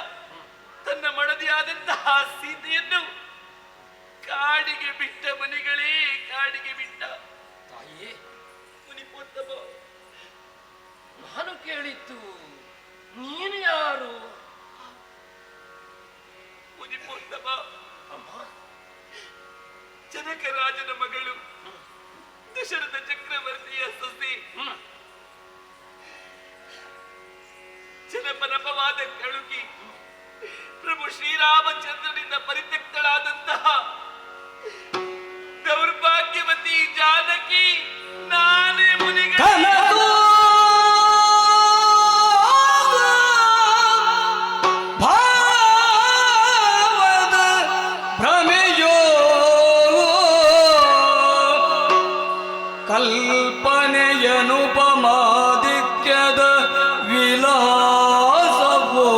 ತನ್ನ ಮಡದಿಯಾದಂತಹ ಸೀತೆಯನ್ನು ಕಾಡಿಗೆ ಬಿಟ್ಟ. ಮನೆಗಳೇ ಕಾಡಿಗೆ ಬಿಟ್ಟ. ತಾಯಿಯೇ, ಮುನಿಪೋತ್ತಮ, ನಾನು ಕೇಳಿದ್ದು ನೀನು ಯಾರು? ಮುನಿಪೋತ್ತಮ, ಅಮ್ಮ, ಜನಕರಾಜನ ಮಗಳು, ದಶರಥ ಚಕ್ರವರ್ತಿಯ ಸೊಸೆ, ಜನಪನಪವಾದ ಕಳುಕಿ ಪ್ರಭು ಶ್ರೀರಾಮಚಂದ್ರನಿಂದ ಪರಿತ್ಯಕ್ತಳಾದಂತಹ ದೌರ್ಭಾಗ್ಯವತಿ ಜಾನಕಿ ನಾನೇ. ಮುನಿಗಳ ಕಲ್ಪನೆಯನುಪಮಾದಿತ್ಯದ ವಿಲಾಸವೋ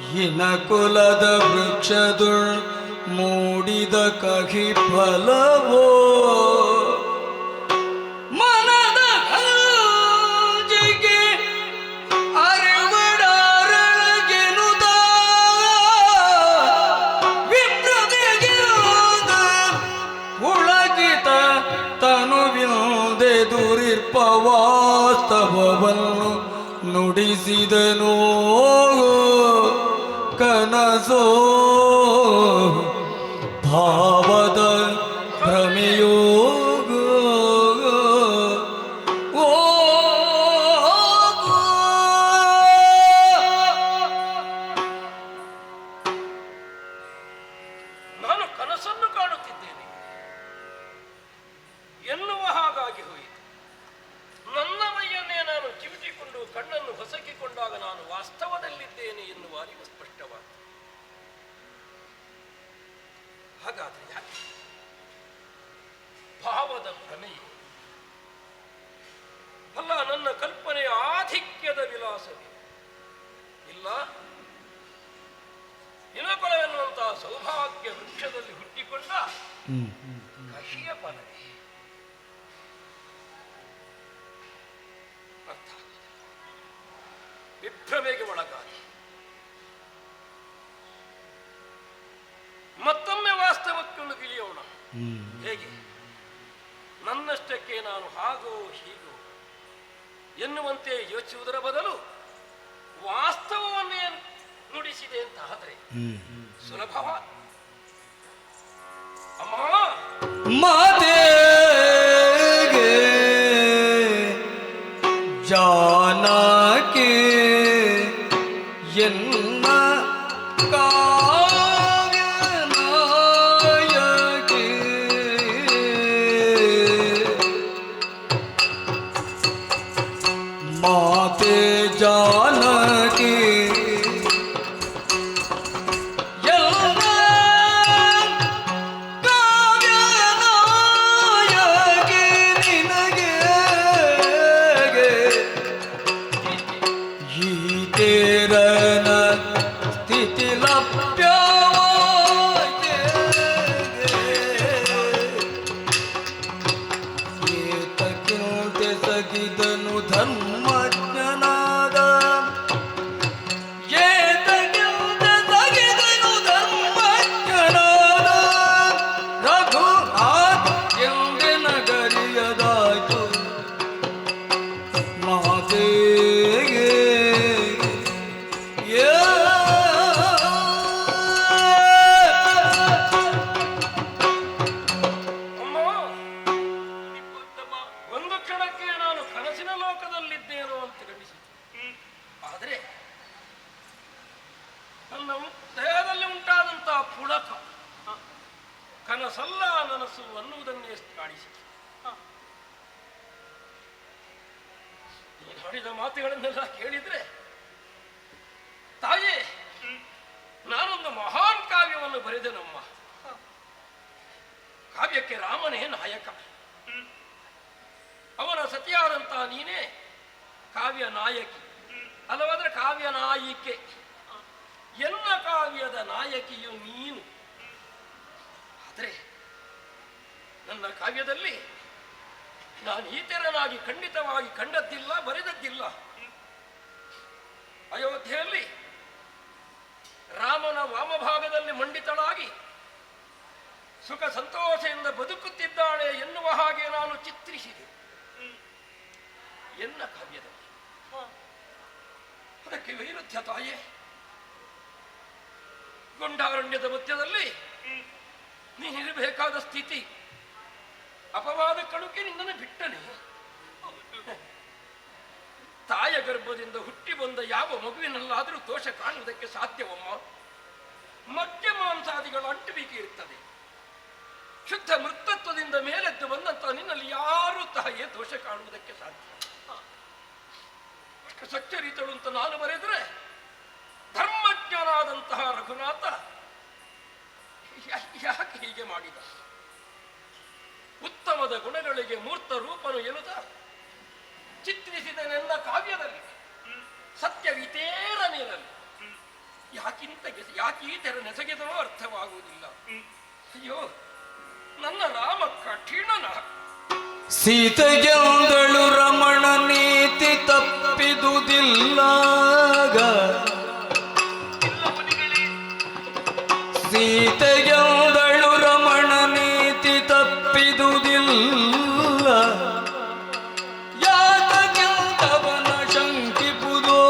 ಹಿನಕುಲದ ವೃಕ್ಷದು ಮೂಡಿದ ಕಹಿ ಫಲವೋ ಮನದ ಗಂಜಿಗೆ ಅರಿವಡಾರಳಗೆನುದ ವಿಪ್ರತೆಗಿರುದ ಉಳಗಿತ ತನುವಿಂದೆದುರಿರ್ಪ ವಾಸ್ತವವನ್ನು ನುಡಿಸಿದನೋ ಕನಸೋ ಭಾವದ ಭ್ರಮೆಯೋಗ ಓ ನಾನು ಕನಸನ್ನು ಕಾಣುತ್ತಿದ್ದೇನೆ ಎನ್ನುವ ಹಾಗಾಗಿ ಹೋಯಿತು. ನನ್ನ ಮೈಯನ್ನೇ ನಾನು ಚಿವಿಟಿಕೊಂಡು ಕಣ್ಣನ್ನು ಹೊಸಕಿಕೊಂಡಾಗ ನಾನು ವಾಸ್ತವದಲ್ಲಿದ್ದೇನೆ ಎನ್ನುವ ಅರಿವು ಸ್ಪಷ್ಟವಾದ. ಹಾಗಾದ್ರೆ ಯಾಕೆ ಭಾವದ ಭ್ರಮೆಯೇ? ಅಲ್ಲ, ನನ್ನ ಕಲ್ಪನೆಯ ಆಧಿಕ್ಯದ ವಿಲಾಸವೇ? ಇಲ್ಲ, ಹಿನಕೊಲವೆನ್ನುವಂತಹ ಸೌಭಾಗ್ಯ ವೃಕ್ಷದಲ್ಲಿ ಹುಟ್ಟಿಕೊಂಡ ಕಹಿಯ ಫಲವೇ? ಅರ್ಥ ವಿಭ್ರಮೆಗೆ ಒಳಗಾಗಿ ಮತ್ತೊಮ್ಮೆ ವಾಸ್ತವಕ್ಕೊಂದು ಇಳಿಯೋಣ. ಹೇಗೆ? ನನ್ನಷ್ಟಕ್ಕೆ ನಾನು ಹಾಗೋ ಹೀಗೋ ಎನ್ನುವಂತೆ ಯೋಚಿಸುವುದರ ಬದಲು ವಾಸ್ತವವನ್ನೇ ನುಡಿಸಿದೆ ಅಂತ ಆದರೆ ಸುಲಭವ. ಅಮ್ಮ, ಮಾತೆಗೆ ಜಾನಕಿ ಎನ್ನ ಕಾವ್ಯನಾಯಕಿ ಮಾತೆ ಜಾನಕಿ ಎಲ್ಲ ಕಾವ್ಯನಾಯಕಿ ಸಲ್ಲ ನನಸು ಅನ್ನುವುದನ್ನೇ ಕಾಣಿಸಿ ನೀನು ಆಡಿದ ಮಾತುಗಳನ್ನೆಲ್ಲ ಕೇಳಿದ್ರೆ ತಾಯೇ, ನಾನೊಂದು ಮಹಾನ್ ಕಾವ್ಯವನ್ನು ಬರೆದೆನಮ್ಮ. ಕಾವ್ಯಕ್ಕೆ ರಾಮನೇ ನಾಯಕ, ಅವನ ಸತಿಯಾದಂತ ನೀನೇ ಕಾವ್ಯ ನಾಯಕಿ, ಅಲ್ಲವಾದ್ರೆ ಕಾವ್ಯ ನಾಯಿಕೆ. ಎಲ್ಲ ಕಾವ್ಯದ ನಾಯಕಿಯು ನೀನು. ಆದರೆ ನನ್ನ ಕಾವ್ಯದಲ್ಲಿ ನಾನು ಈ ತೆರನಾಗಿ ಖಂಡಿತವಾಗಿ ಕಂಡದ್ದಿಲ್ಲ, ಬರೆದದ್ದಿಲ್ಲ. ಅಯೋಧ್ಯೆಯಲ್ಲಿ ರಾಮನ ವಾಮಭಾಗದಲ್ಲಿ ಮಂಡಿತಳಾಗಿ ಸುಖ ಸಂತೋಷದಿಂದ ಬದುಕುತ್ತಿದ್ದಾಳೆ ಎನ್ನುವ ಹಾಗೆ ನಾನು ಚಿತ್ರಿಸಿದೆ ಎನ್ನ ಕಾವ್ಯದಲ್ಲಿ. ಅದಕ್ಕೆ ವೈರುಧ್ಯ ತಾಯೇ, ಗೊಂಡಾರಣ್ಯದ ಮಧ್ಯದಲ್ಲಿ ನೀನಿರಬೇಕಾದ ಸ್ಥಿತಿ, ಅಪವಾದ ಕಣುಕೆ ನಿನ್ನನ್ನು ಬಿಟ್ಟನೆ. ತಾಯ ಗರ್ಭದಿಂದ ಹುಟ್ಟಿ ಬಂದ ಯಾವ ಮಗುವಿನಲ್ಲಾದರೂ ದೋಷ ಕಾಣುವುದಕ್ಕೆ ಸಾಧ್ಯವಮ್ಮ? ಮದ್ಯ ಮಾಂಸಾದಿಗಳ ಅಂಟುವಿಕೆ ಇರುತ್ತದೆ. ಶುದ್ಧ ಮೃತತ್ವದಿಂದ ಮೇಲೆದ್ದು ಬಂದಂತ ನಿನ್ನಲ್ಲಿ ಯಾರೂ ತಾಯೇ ದೋಷ ಕಾಣುವುದಕ್ಕೆ ಸಾಧ್ಯ? ಅಷ್ಟು ಸಚ್ಚರಿತಳು ಅಂತ ನಾನು ಬರೆದರೆ ಧರ್ಮಜ್ಞನಾದಂತಹ ರಘುನಾಥ ಯಾಕೆ ಹೀಗೆ ಮಾಡಿದ? ಉತ್ತಮದ ಗುಣಗಳಿಗೆ ಮೂರ್ತ ರೂಪನು ಎನ್ನುತ್ತ ಚಿತ್ರಿಸಿದ ನನ್ನ ಕಾವ್ಯದಲ್ಲಿ ಸತ್ಯವಿತೇರ ನೀರಲ್ಲಿ ಯಾಕೀ ತೆರ ನೆಸಗಿದನೋ ಅರ್ಥವಾಗುವುದಿಲ್ಲ. ಅಯ್ಯೋ, ನನ್ನ ರಾಮ ಕಠಿಣನ. ಸೀತೆಗೆಂದಳು ರಮಣ ನೀತಿ ತಪ್ಪಿದುದಿಲ್ಲಾಗ, ಸೀತೆಗೆಂದಳು ರಮಣ ನೀತಿ ತಪ್ಪಿದುದಿಲ್ಲ, ಯಾತಗೆಂದವನ ಶಂಕಿಪುದೋ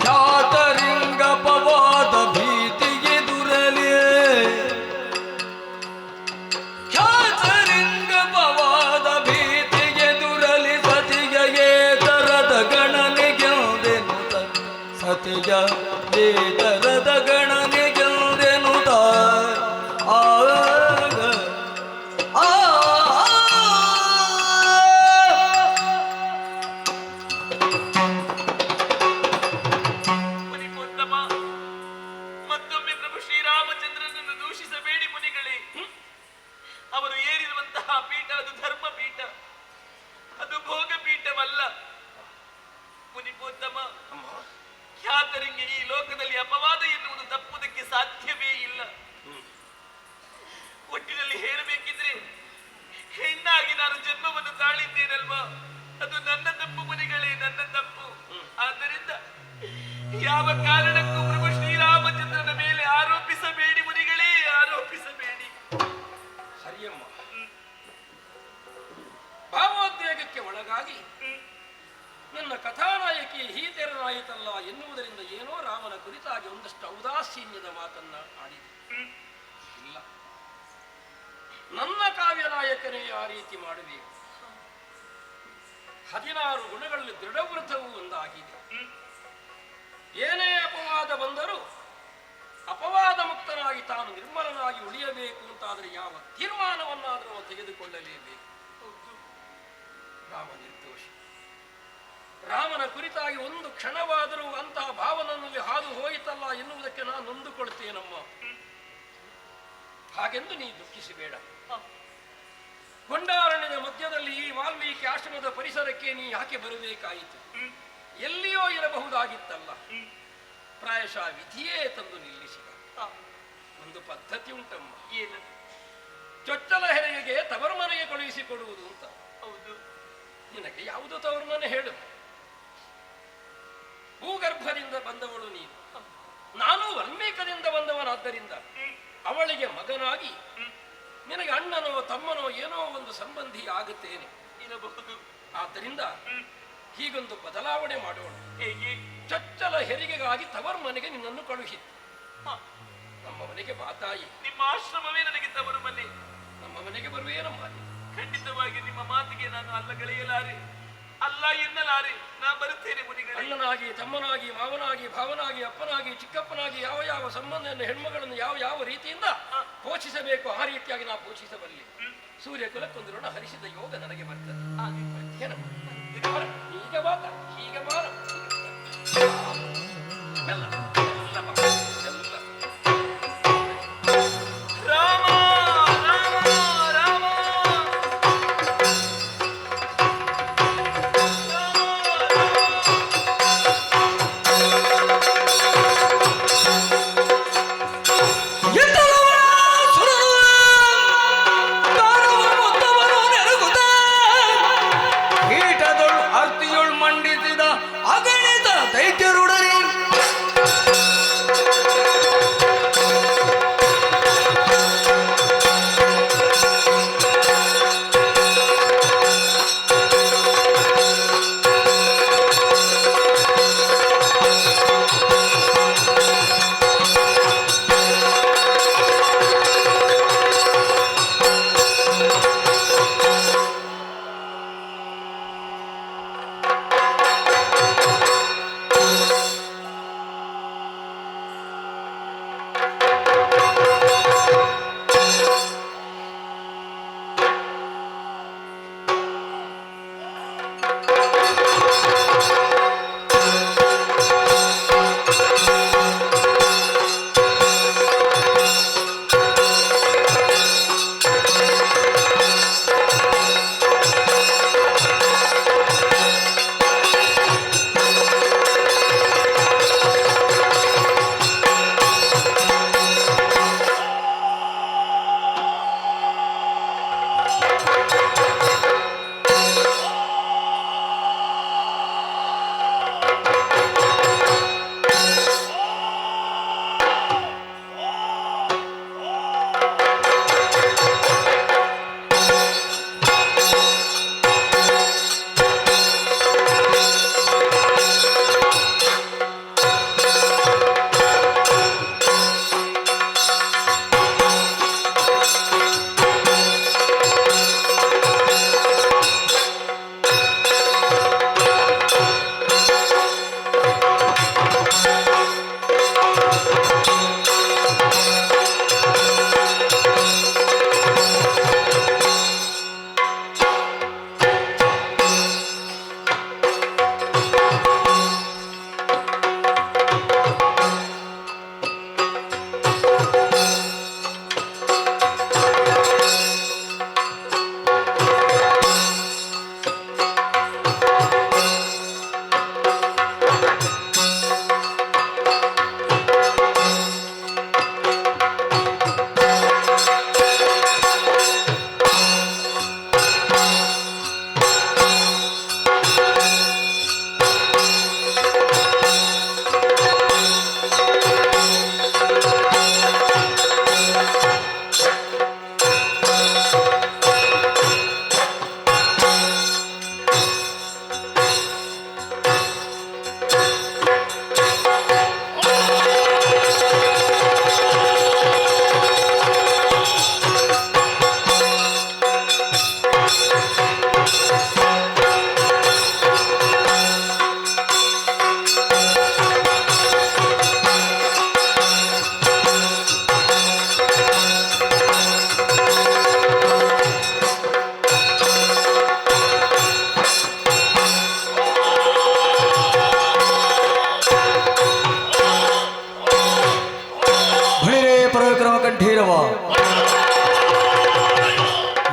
ಖ್ಯಾತರಿಂಗಪವಾದ ಭೀತಿಗೆ ದುರಲಿ, ಖ್ಯಾತರಿಂಗಪವಾದ ಭೀತಿಗೆ ದುರಲಿ, ಸತಿಗೆ ತರದ ಗಣನೆಗೆಂದೆನುತ, ಸತಿಯ ತರದ ಗಣನೆಗೆಂದೆನುತ ಆಗ ಮತ್ತೊಮ್ಮೆ ಪ್ರಭು ಶ್ರೀರಾಮಚಂದ್ರನನ್ನು ದೂಷಿಸಬೇಡಿ ಮುನಿಗಳೇ. ಅವರು ಏರಿರುವಂತಹ ಪೀಠ ಅದು ಧರ್ಮ ಪೀಠ, ಅದು ಭೋಗ ಪೀಠವಲ್ಲ. ಮುನಿಪೋತ್ತಮ, ಖ್ಯಾತರಿಗೆ ಈ ಲೋಕದಲ್ಲಿ ಅಪವಾದ ಎನ್ನುವುದು ತಪ್ಪುವುದಕ್ಕೆ ಸಾಧ್ಯವೇ ಇಲ್ಲ. ಒಟ್ಟಿನಲ್ಲಿ ಹೇಳಬೇಕಿದ್ರೆ ಹೆಣ್ಣಾಗಿ ನಾನು ಜನ್ಮವನ್ನು ತಾಳಿದ್ದೇನಲ್ವಾ, ಅದು ನನ್ನ ತಪ್ಪು ಮುನಿಗಳೇ, ನನ್ನ ತಪ್ಪು. ಆದ್ದರಿಂದ ಯಾವ ಕಾರಣಕ್ಕೂ ಪ್ರಭು ಶ್ರೀರಾಮಚಂದ್ರನ ಮೇಲೆ ಆರೋಪಿಸಬೇಡಿ ಮುನಿಗಳೇ, ಆರೋಪಿಸಬೇಡಿ. ಸರಿಯಮ್ಮ, ಭಾವೋದ್ವೇಗಕ್ಕೆ ಒಳಗಾಗಿ ನನ್ನ ಕಥಾನಾಯಕಿ ಹೀತೆರನಾಯಿತಲ್ಲ ಎನ್ನುವುದರಿಂದ ಏನೋ ರಾಮನ ಕುರಿತಾಗಿ ಒಂದಷ್ಟು ಔದಾಸೀನ್ಯದ ಮಾತನ್ನ ಆಡಿದೆ. ಇಲ್ಲ, ನನ್ನ ಕಾವ್ಯ ನಾಯಕನೇ ಆ ರೀತಿ ಮಾಡಬೇಕು. 16 ಗುಣಗಳಲ್ಲಿ ದೃಢವೃತವೂ ಒಂದಾಗಿದೆ. ಏನೇ ಅಪವಾದ ಬಂದರೂ ಅಪವಾದ ಮುಕ್ತನಾಗಿ ತಾನು ನಿರ್ಮಲನಾಗಿ ಉಳಿಯಬೇಕು ಅಂತಾದರೆ ಯಾವ ತೀರ್ಮಾನವನ್ನಾದರೂ ನಾವು ತೆಗೆದುಕೊಳ್ಳಲೇಬೇಕು. ರಾಮ ನಿರ್ದೋಷಿ. ರಾಮನ ಕುರಿತಾಗಿ ಒಂದು ಕ್ಷಣವಾದರೂ ಅಂತಹ ಭಾವನಲ್ಲಿ ಹಾದು ಹೋಯಿತಲ್ಲ ಎನ್ನುವುದಕ್ಕೆ ನಾನು ನೊಂದುಕೊಳ್ತೇನಮ್ಮ. ಹಾಗೆಂದು ನೀ ದುಃಖಿಸಬೇಡ. ಗೊಂಡಾರಣ್ಯದ ಮಧ್ಯದಲ್ಲಿ ಈ ವಾಲ್ಮೀಕಿ ಆಶ್ರಮದ ಪರಿಸರಕ್ಕೆ ನೀ ಯಾಕೆ ಬರಬೇಕಾಯಿತು? ಎಲ್ಲಿಯೋ ಇರಬಹುದಾಗಿತ್ತಲ್ಲ. ಪ್ರಾಯಶಃ ವಿಧಿಯೇ ತಂದು ನಿಲ್ಲಿಸಿದ. ಒಂದು ಪದ್ಧತಿ ಉಂಟಮ್ಮ, ಏನು? ಚೊಚ್ಚಲ ಹೆರಿಗೆಗೆ ತವರು ಮನೆಗೆ ಕಳುಹಿಸಿಕೊಡುವುದು ಅಂತ. ಹೌದು, ನಿನಗೆ ಯಾವುದು ತವರು ಮನೆ ಹೇಳು? ಭೂಗರ್ಭದಿಂದ ಬಂದವಳು ನೀನು, ನಾನು ವಾಲ್ಮೀಕದಿಂದ ಬಂದವನಾದ್ದರಿಂದ ಅವಳಿಗೆ ಮಗನಾಗಿ ನಿನಗೆ ಅಣ್ಣನೋ ತಮ್ಮನೋ ಏನೋ ಒಂದು ಸಂಬಂಧಿ ಆಗುತ್ತೇನೆ ಇರಬಹುದು. ಆದ್ದರಿಂದ ಹೀಗೊಂದು ಬದಲಾವಣೆ ಮಾಡೋಣ. ಹೇಗೆ? ಚೊಚ್ಚಲ ಹೆರಿಗೆಗಾಗಿ ತವರು ಮನೆಗೆ ನಿನ್ನನ್ನು ಕಳುಹಿಸಿ. ನಮ್ಮ ಮನೆಗೆ ಬಾ ತಾಯಿ. ನಿಮ್ಮ ಆಶ್ರಮವೇ ನನಗೆ ತವರು ಮನೆ. ನಮ್ಮ ಮನೆಗೆ ಬರುವೇನಮ್ಮ? ಖಂಡಿತವಾಗಿ ನಿಮ್ಮ ಮಾತಿಗೆ ನಾನು ಅಲ್ಲಗಳೆಯಲಾರೆ. ಅಲ್ಲ ಎನ್ನಲಾರೆ, ನಾ ಬರುತ್ತೇನೆ ಮುನಿಗಳೇ. ಅಣ್ಣನಾಗಿ, ತಮ್ಮನಾಗಿ, ಮಾವನಾಗಿ, ಭಾವನಾಗಿ, ಅಪ್ಪನಾಗಿ, ಚಿಕ್ಕಪ್ಪನಾಗಿ ಯಾವ ಯಾವ ಸಂಬಂಧವನ್ನು ಹೆಣ್ಮಗಳನ್ನು ಯಾವ ಯಾವ ರೀತಿಯಿಂದ ಪೋಷಿಸಬೇಕು ಆ ರೀತಿಯಾಗಿ ನಾವು ಪೋಷಿಸಬಲ್ಲೆ. ಸೂರ್ಯ ಕುಲಕ್ಕೊಂದು ಋಣ ಹರಿಸಿದ ಯೋಗ ನನಗೆ ಬರ್ತದೆ. ಏನಮ್ಮ? ಹೀಗೆ ಮಾತ, ಹೀಗೆ ಮಾರ ಎಲ್ಲ ಎಲ್ಲ ಬಾ, ಎಲ್ಲ. ರಾಮ ರಾಮ ರಾಮ ಮಂಡಿಸಿದ ಅಗಣಿತ ದೈತ್ಯರುಡನೆ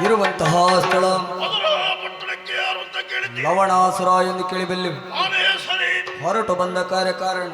ಇರುವಂತಹ ಸ್ಥಳ ಲವಣಾಸುರ ಎಂದು ಕೇಳಿಬಲ್ಲೆವು. ಹೊರಟು ಬಂದ ಕಾರ್ಯಕಾರಣ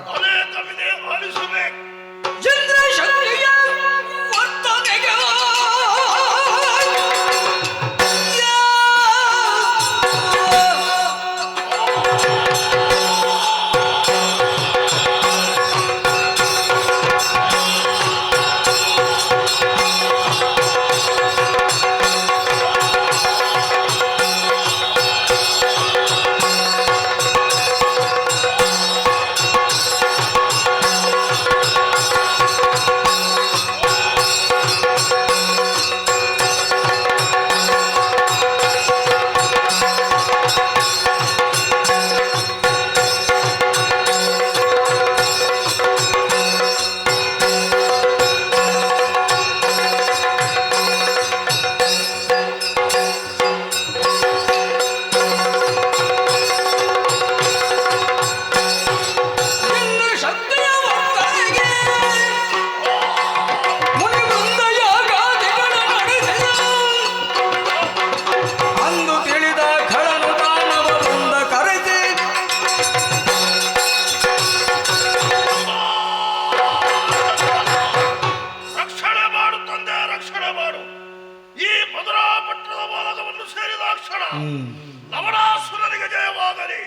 ಲವಣಾಸುರನಿಗೆ ಜಯವಾಗಲಿ,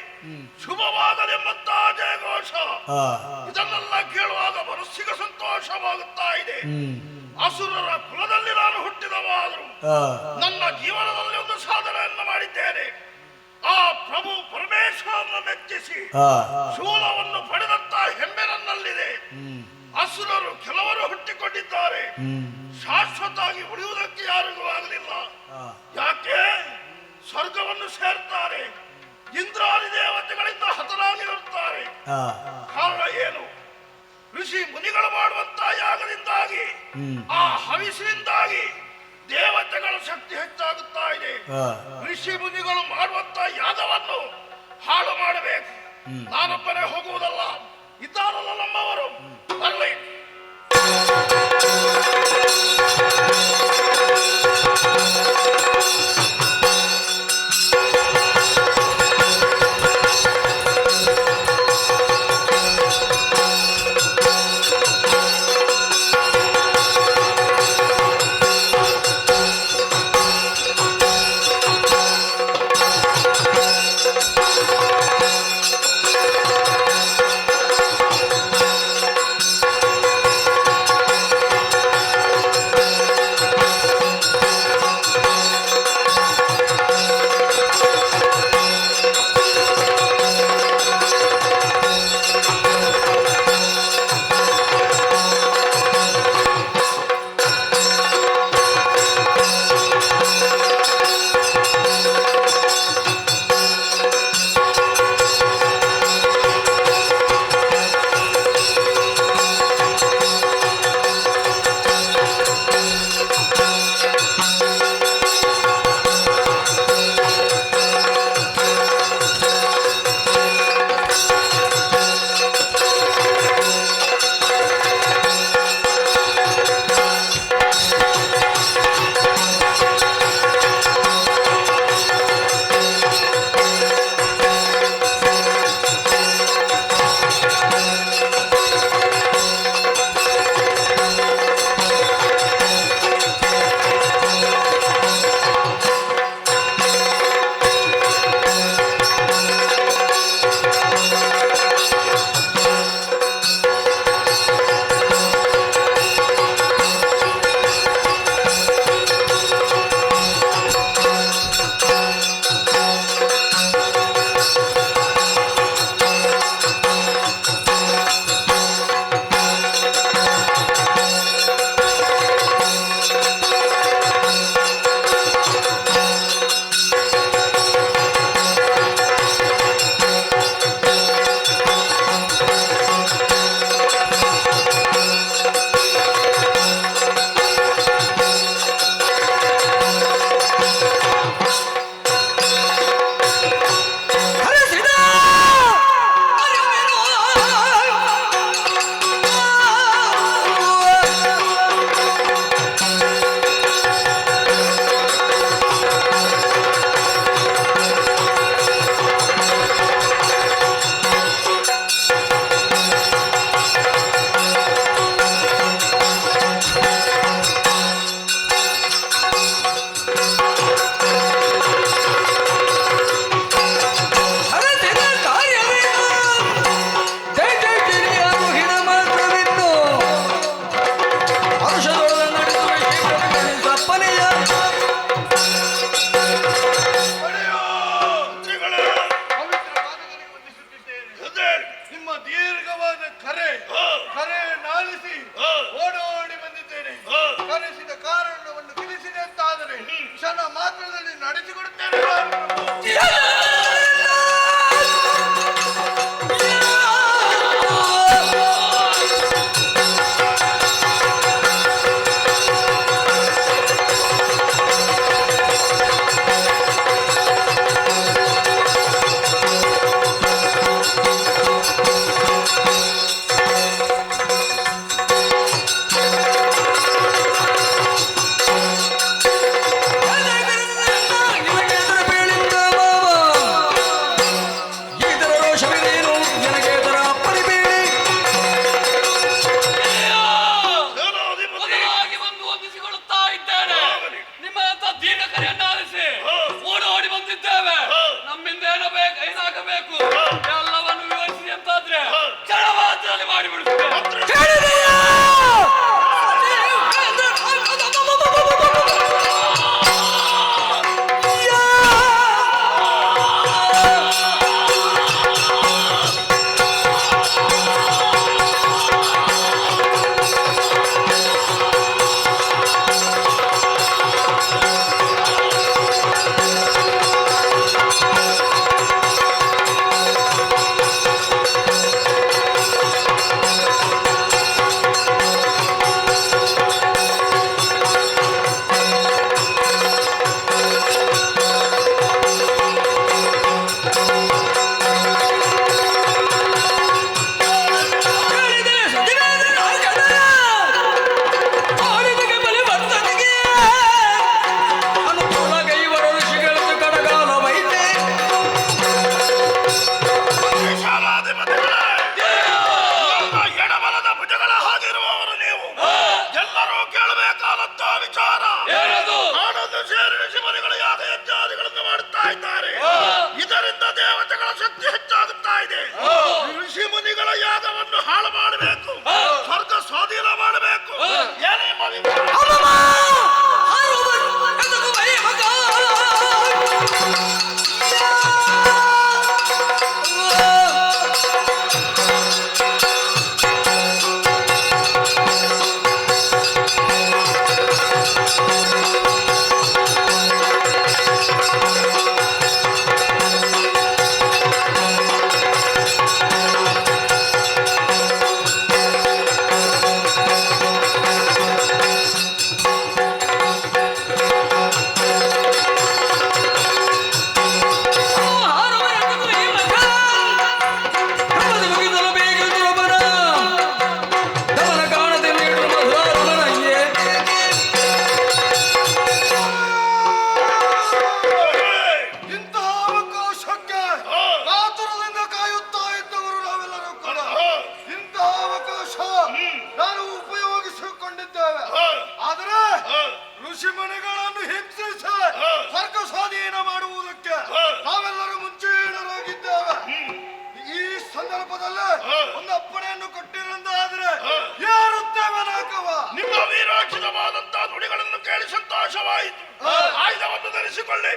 ಶುಭವಾಗಲೆಂಬಂತ ಜಯಘೋಷ ಇದನ್ನೆಲ್ಲ ಕೇಳುವಾಗ ಮನಸ್ಸಿಗೆ ಸಂತೋಷವಾಗುತ್ತಾ ಇದೆ. ಅಸುರರ ಕುಲದಲ್ಲಿ ನಾನು ಹುಟ್ಟಿದವಾದರೂ ನನ್ನ ಜೀವನದಲ್ಲಿ ಒಂದು ಸಾಧನೆಯನ್ನು ಮಾಡಿದ್ದೇನೆ. ಆ ಪ್ರಭು ಪರಮೇಶ್ವರನ್ನು ಮೆಚ್ಚಿಸಿ ಶೂಲವನ್ನು ಪಡೆದಂತ ಹೆಮ್ಮೆ ನನ್ನಲ್ಲಿದೆ. ಅಸುರರು ಕೆಲವರು ಹುಟ್ಟಿಕೊಂಡಿದ್ದಾರೆ, ಶಾಶ್ವತವಾಗಿ ಉಳಿಯುವುದಕ್ಕೆ ಯಾರಿಗೂ ಆಗಲಿಲ್ಲ. ಯಾಕೆ? ಸ್ವರ್ಗವನ್ನು ಸೇರ್ತಾರೆ, ಇಂದ್ರಾದಿ ದೇವತೆಗಳಿಂದ ಹತರಾಗಿರುತ್ತಾರೆ. ಕಾರಣ ಏನು? ಋಷಿ ಮುನಿಗಳು ಮಾಡುವಂತ ಯಾಗದಿಂದಾಗಿ, ಆ ಹವಿಸಿನಿಂದಾಗಿ ದೇವತೆಗಳ ಶಕ್ತಿ ಹೆಚ್ಚಾಗುತ್ತಾ ಇದೆ. ಋಷಿ ಮುನಿಗಳು ಮಾಡುವಂತ ಯಾಗವನ್ನು ಹಾಳು ಮಾಡಬೇಕು. ನಾನೊಬ್ಬನೇ ಹೋಗುವುದಲ್ಲ, ಇದ್ದಾರಲ್ಲ ನಮ್ಮವರು, ಬರಲಿ. ಋಷಿ ಮುನಿಗಳನ್ನು ಹಿಂಸಿಸಿ ಸ್ವರ್ಗ ಸ್ವಾಧೀನ ಮಾಡುವುದಕ್ಕೆ ನಾವೆಲ್ಲರೂ ಮುಂಚೂಣಿರಾಗಿದ್ದೇವೆ. ಈ ಸಂದರ್ಭದಲ್ಲಿ ಒಂದು ಅಪ್ಪಣೆಯನ್ನು ಕೊಟ್ಟಿರಂದಾದ್ರೆ ಯಾರುತ್ತೇವೆ ನಾಕವ. ನಿಮ್ಮ ವೀರಾಕ್ಷಿತವಾದಂತಹ ನುಡಿಗಳನ್ನು ಕೇಳಿ ಸಂತೋಷವಾಯಿತು. ಆಯುಧವನ್ನು ಧರಿಸಿಕೊಳ್ಳಿ.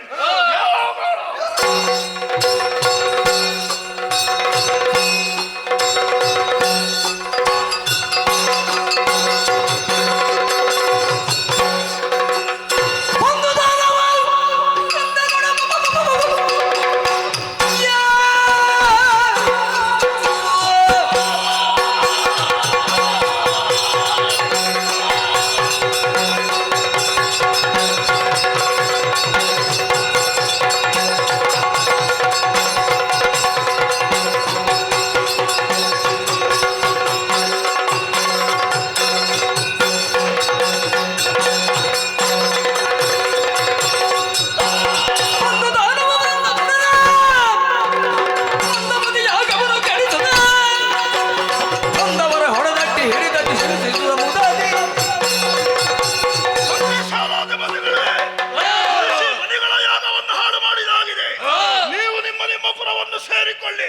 ಸೇರಿಕೊಳ್ಳಿ.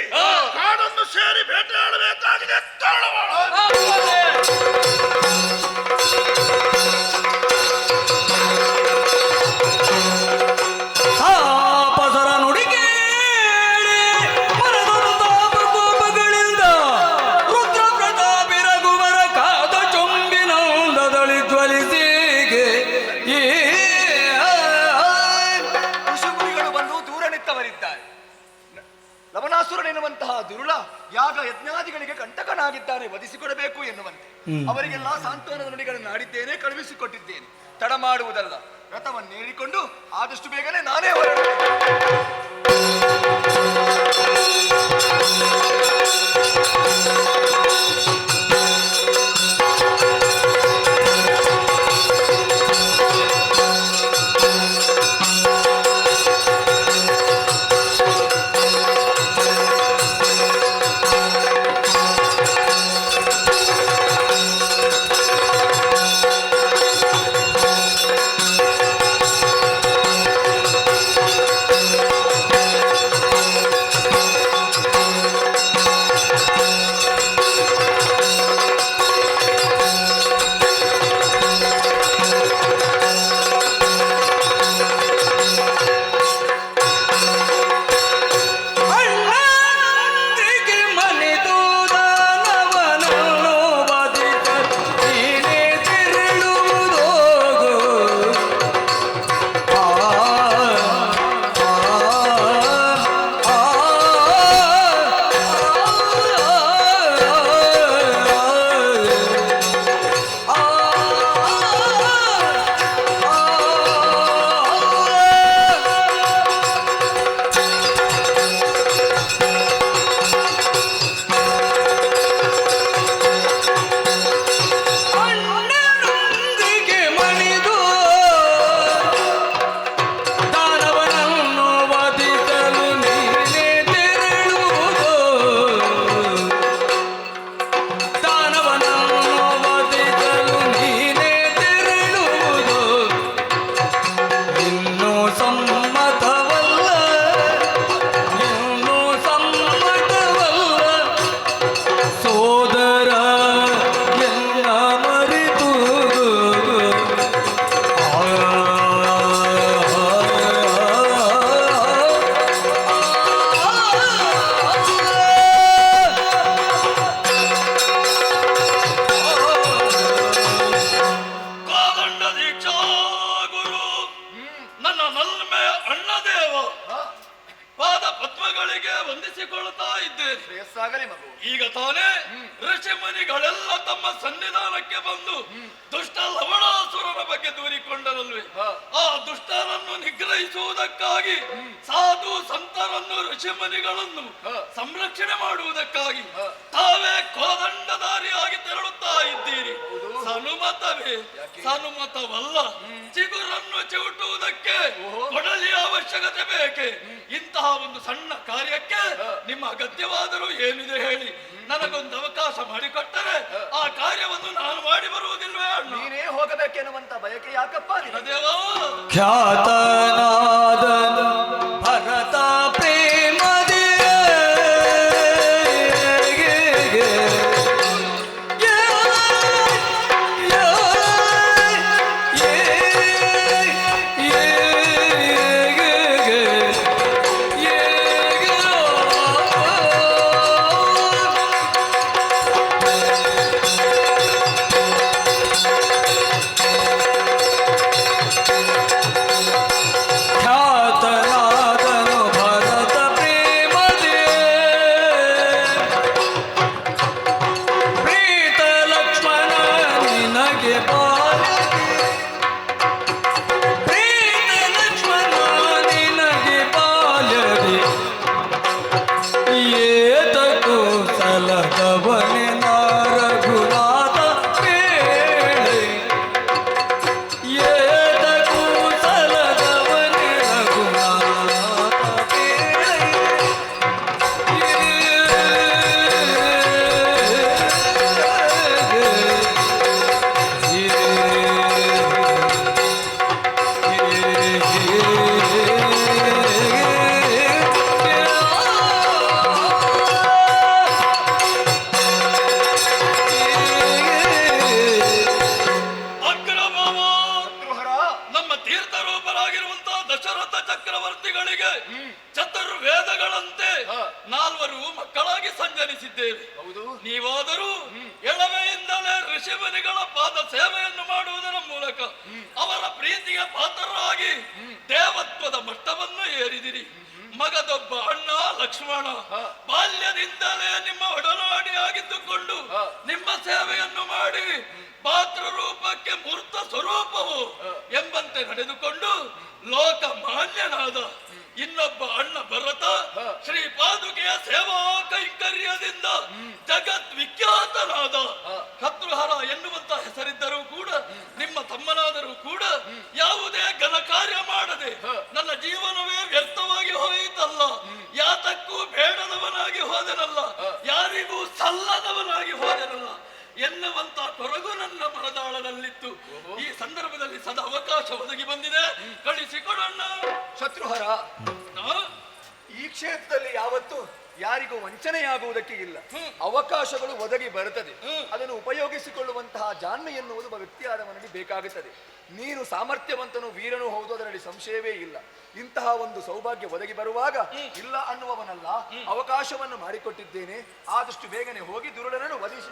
ಕಾಡನ್ನು ಸೇರಿ ಬೇಟೆಯಾಡಬೇಕಾಗಿದೆ. ಪಸರ ನುಡಿಗೆ ಮರದೊಂದಾಪಗಳಿಂದ ರುದ್ರ ಪ್ರತಾಪಿ ರಘುವರ ಕಾದ ಚೊಂಬಿನಂದದಳಿ ಜ್ವಲಿಸಿಗೆ ಈ ಋಷಿಮುನಿಗಳು ಬಂದು ದೂರ ನಿತ್ತವರಿದ್ದಾರೆ. ಲವಣಾಸುರನೆನ್ನುವಂತಹ ದುರುಳ ಯಾಗ ಯಜ್ಞಾದಿಗಳಿಗೆ ಕಂಟಕನಾಗಿದ್ದಾನೆ, ವಧಿಸಿಕೊಡಬೇಕು ಎನ್ನುವಂತೆ ಅವರಿಗೆಲ್ಲ ಸಾಂತ್ವನದ ನುಡಿಗಳನ್ನು ಆಡಿದ್ದೇನೆ, ಕಳುಹಿಸಿಕೊಟ್ಟಿದ್ದೇನೆ. ತಡ ಮಾಡುವುದಲ್ಲ, ರಥವನ್ನೇರಿಕೊಂಡು ಆದಷ್ಟು ಬೇಗನೆ ನಾನೇ ಈಗ ತಾನೇ ಋಷಿಮುನಿಗಳೆಲ್ಲ ತಮ್ಮ ಸನ್ನಿಧಾನಕ್ಕೆ ಬಂದು ದುಷ್ಟ ಲವಣಾಸುರನ ಬಗ್ಗೆ ದೂರಿಕೊಂಡರಲ್ವೇ? ಆ ದುಷ್ಟರನ್ನು ನಿಗ್ರಹಿಸುವುದಕ್ಕಾಗಿ ಸಾಧು ಸಂತರನ್ನು ಋಷಿಮುನಿಗಳನ್ನು ಸಂರಕ್ಷಣೆ ಮಾಡುವುದಕ್ಕಾಗಿ ತಾವೇ ಕೋದಂಡಧಾರಿಯಾಗಿ ತೆರಳುತ್ತಾ ಇದ್ದೀರಿ. ಸನುಮತವೇ? ಸನುಮತವಲ್ಲ, ಚಿಗುರನ್ನು ಚಿವುಟುವುದಕ್ಕೆ ಕೊಡಲಿಯ ಅವಶ್ಯಕತೆ ಬೇಕೆ? ಇಂತಹ ಒಂದು ಸಣ್ಣ ಕಾರ್ಯಕ್ಕೆ ನಿಮ್ಮ ಅಗತ್ಯವಾದರೂ ಏನಿದೆ ಹೇಳಿ? ನನಗೊಂದು ಅವಕಾಶ ಮಾಡಿಕೊಟ್ಟರೆ ಆ ಕಾರ್ಯವನ್ನು ನಾನು ಮಾಡಿ ಬರುವುದಿಲ್ವೇ? ನೀನೇ ಹೋಗಬೇಕೆನ್ನುವಂತ ಬಯಕೆ ಯಾಕೆ ಯಾಕಪ್ಪ ಖ್ಯಾತನಾದನ ಭರತ ಪ್ರೇಮದೇ ನೀವಾದರೂ ಎಳವೆಯಿಂದಲೇ ಋಷಿಮುನಿಗಳ ಪಾದ ಸೇವೆಯನ್ನು ಮಾಡುವುದರ ಮೂಲಕ ಅವರ ಪ್ರೀತಿಗೆ ಪಾತ್ರರಾಗಿ ದೇವತ್ವದ ಮಟ್ಟವನ್ನು ಏರಿದಿರಿ. ಮಗದೊಬ್ಬ ಅಣ್ಣ ಲಕ್ಷ್ಮಣ ಬಾಲ್ಯದಿಂದಲೇ ನಿಮ್ಮ ಒಡನಾಡಿಯಾಗಿದ್ದುಕೊಂಡು ನಿಮ್ಮ ಸೇವೆಯನ್ನು ಮಾಡಿ ಪಾತ್ರ ರೂಪಕ್ಕೆ ಮೂರ್ತ ಸ್ವರೂಪವು ಎಂಬಂತೆ ನಡೆದುಕೊಂಡು ಲೋಕ ಮಾನ್ಯನಾದ ಇನ್ನೊಬ್ಬ ಅಣ್ಣ ಭರತ ಶ್ರೀ ಪಾದುಕೆಯ ಸೇವಾ ಕೈಂಕರ್ಯದಿಂದ ಜಗತ್ ವಿಖ್ಯಾತನಾದ ಶತ್ರುಹರ ಎನ್ನುವಂತ ಹೆಸರಿದ್ದರೂ ಕೂಡ ನಿಮ್ಮ ತಮ್ಮನಾದರೂ ಕೂಡ ಯಾವುದೇ ಘನ ಕಾರ್ಯ ಮಾಡದೆ ನನ್ನ ಜೀವನವೇ ವ್ಯರ್ಥವಾಗಿ ಹೋಯಿತಲ್ಲ, ಯಾತಕ್ಕೂ ಬೇಡದವನಾಗಿ ಹೋದನಲ್ಲ, ಯಾರಿಗೂ ಸಲ್ಲದವನಾಗಿ ಹೋದನಲ್ಲ ಎನ್ನುವಂತ ಕೊರಗು ನನ್ನ ಮನದಾಳದಲ್ಲಿತ್ತು. ಈ ಸಂದರ್ಭದಲ್ಲಿ ಸದಾ ಅವಕಾಶ ಒದಗಿ ಬಂದಿದೆ, ಕಳಿಸಿಕೊಡೋಣ. ಶತ್ರುಹರ, ಈ ಕ್ಷೇತ್ರದಲ್ಲಿ ಯಾವತ್ತು ಯಾರಿಗೂ ವಂಚನೆಯಾಗುವುದಕ್ಕೆ ಇಲ್ಲ. ಅವಕಾಶಗಳು ಒದಗಿ ಬರುತ್ತದೆ, ಅದನ್ನು ಉಪಯೋಗಿಸಿಕೊಳ್ಳುವಂತಹ ಜಾಣ್ಮೆ ಎನ್ನುವುದು ಒಬ್ಬ ವ್ಯಕ್ತಿಯಾದವನಲ್ಲಿ ಬೇಕಾಗುತ್ತದೆ. ನೀನು ಸಾಮರ್ಥ್ಯವಂತನು, ವೀರನೂ ಹೌದು, ಅದರಲ್ಲಿ ಸಂಶಯವೇ ಇಲ್ಲ. ಇಂತಹ ಒಂದು ಸೌಭಾಗ್ಯ ಒದಗಿ ಬರುವಾಗ ಇಲ್ಲ ಅನ್ನುವವನಲ್ಲ, ಅವಕಾಶವನ್ನು ಮಾಡಿಕೊಟ್ಟಿದ್ದೇನೆ. ಆದಷ್ಟು ಬೇಗನೆ ಹೋಗಿ ದುರುಳನನ್ನು ವಧಿಸಿ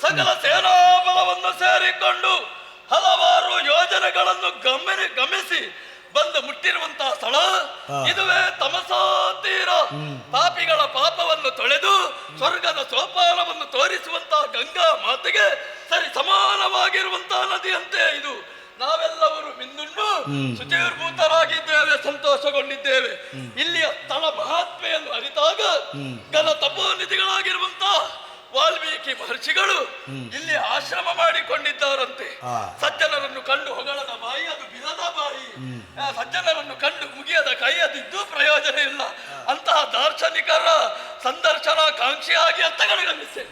ಸಕಲ ಸೇನಾಬಲವನ್ನು ಸೇರಿಕೊಂಡು ಹಲವಾರು ಯೋಜನೆಗಳನ್ನು ಗಮನಿಸಿ ಬಂದು ಮುಟ್ಟಿರುವಂತಹ ಸ್ಥಳ ಇದುವೇ ತಮಸಾ ತೀರ. ಪಾಪಿಗಳ ಪಾಪವನ್ನು ತೊಳೆದು ಸ್ವರ್ಗದ ಸೋಪಾನವನ್ನು ತೋರಿಸುವಂತಹ ಗಂಗಾ ಮಾತೆಗೆ ಸರಿ ಸಮಾನವಾಗಿರುವಂತಹ ನದಿಯಂತೆ ಇದು. ನಾವೆಲ್ಲವರು ಮಿಂದುಂಡು ಶುಚಿರ್ಭೂತರಾಗಿದ್ದೇವೆ, ಸಂತೋಷಗೊಂಡಿದ್ದೇವೆ. ಇಲ್ಲಿಯ ಸ್ಥಳ ಮಹಾತ್ಮೆಯನ್ನು ಅರಿತಾಗ ಘನ ತಪೋನಿಧಿಗಳಾಗಿರುವಂತಹ ವಾಲ್ಮೀಕಿ ಮಹರ್ಷಿಗಳು ಇಲ್ಲಿ ಆಶ್ರಮ ಮಾಡಿಕೊಂಡಿದ್ದಾರಂತೆ. ಸಜ್ಜನರನ್ನು ಕಂಡು ಹೊಗಳದ ಬಾಯಿ ಅದು ಬಿಲದ ಬಾಯಿ, ಸಜ್ಜನರನ್ನು ಕಂಡು ಮುಗಿಯದ ಕೈ ಅದಿದ್ದು ಪ್ರಯೋಜನ ಇಲ್ಲ. ಅಂತಹ ದಾರ್ಶನಿಕರ ಸಂದರ್ಶನ ಕಾಂಕ್ಷಿಯಾಗಿ ಅಂತ ಗಮನಿಸ್ತೇನೆ.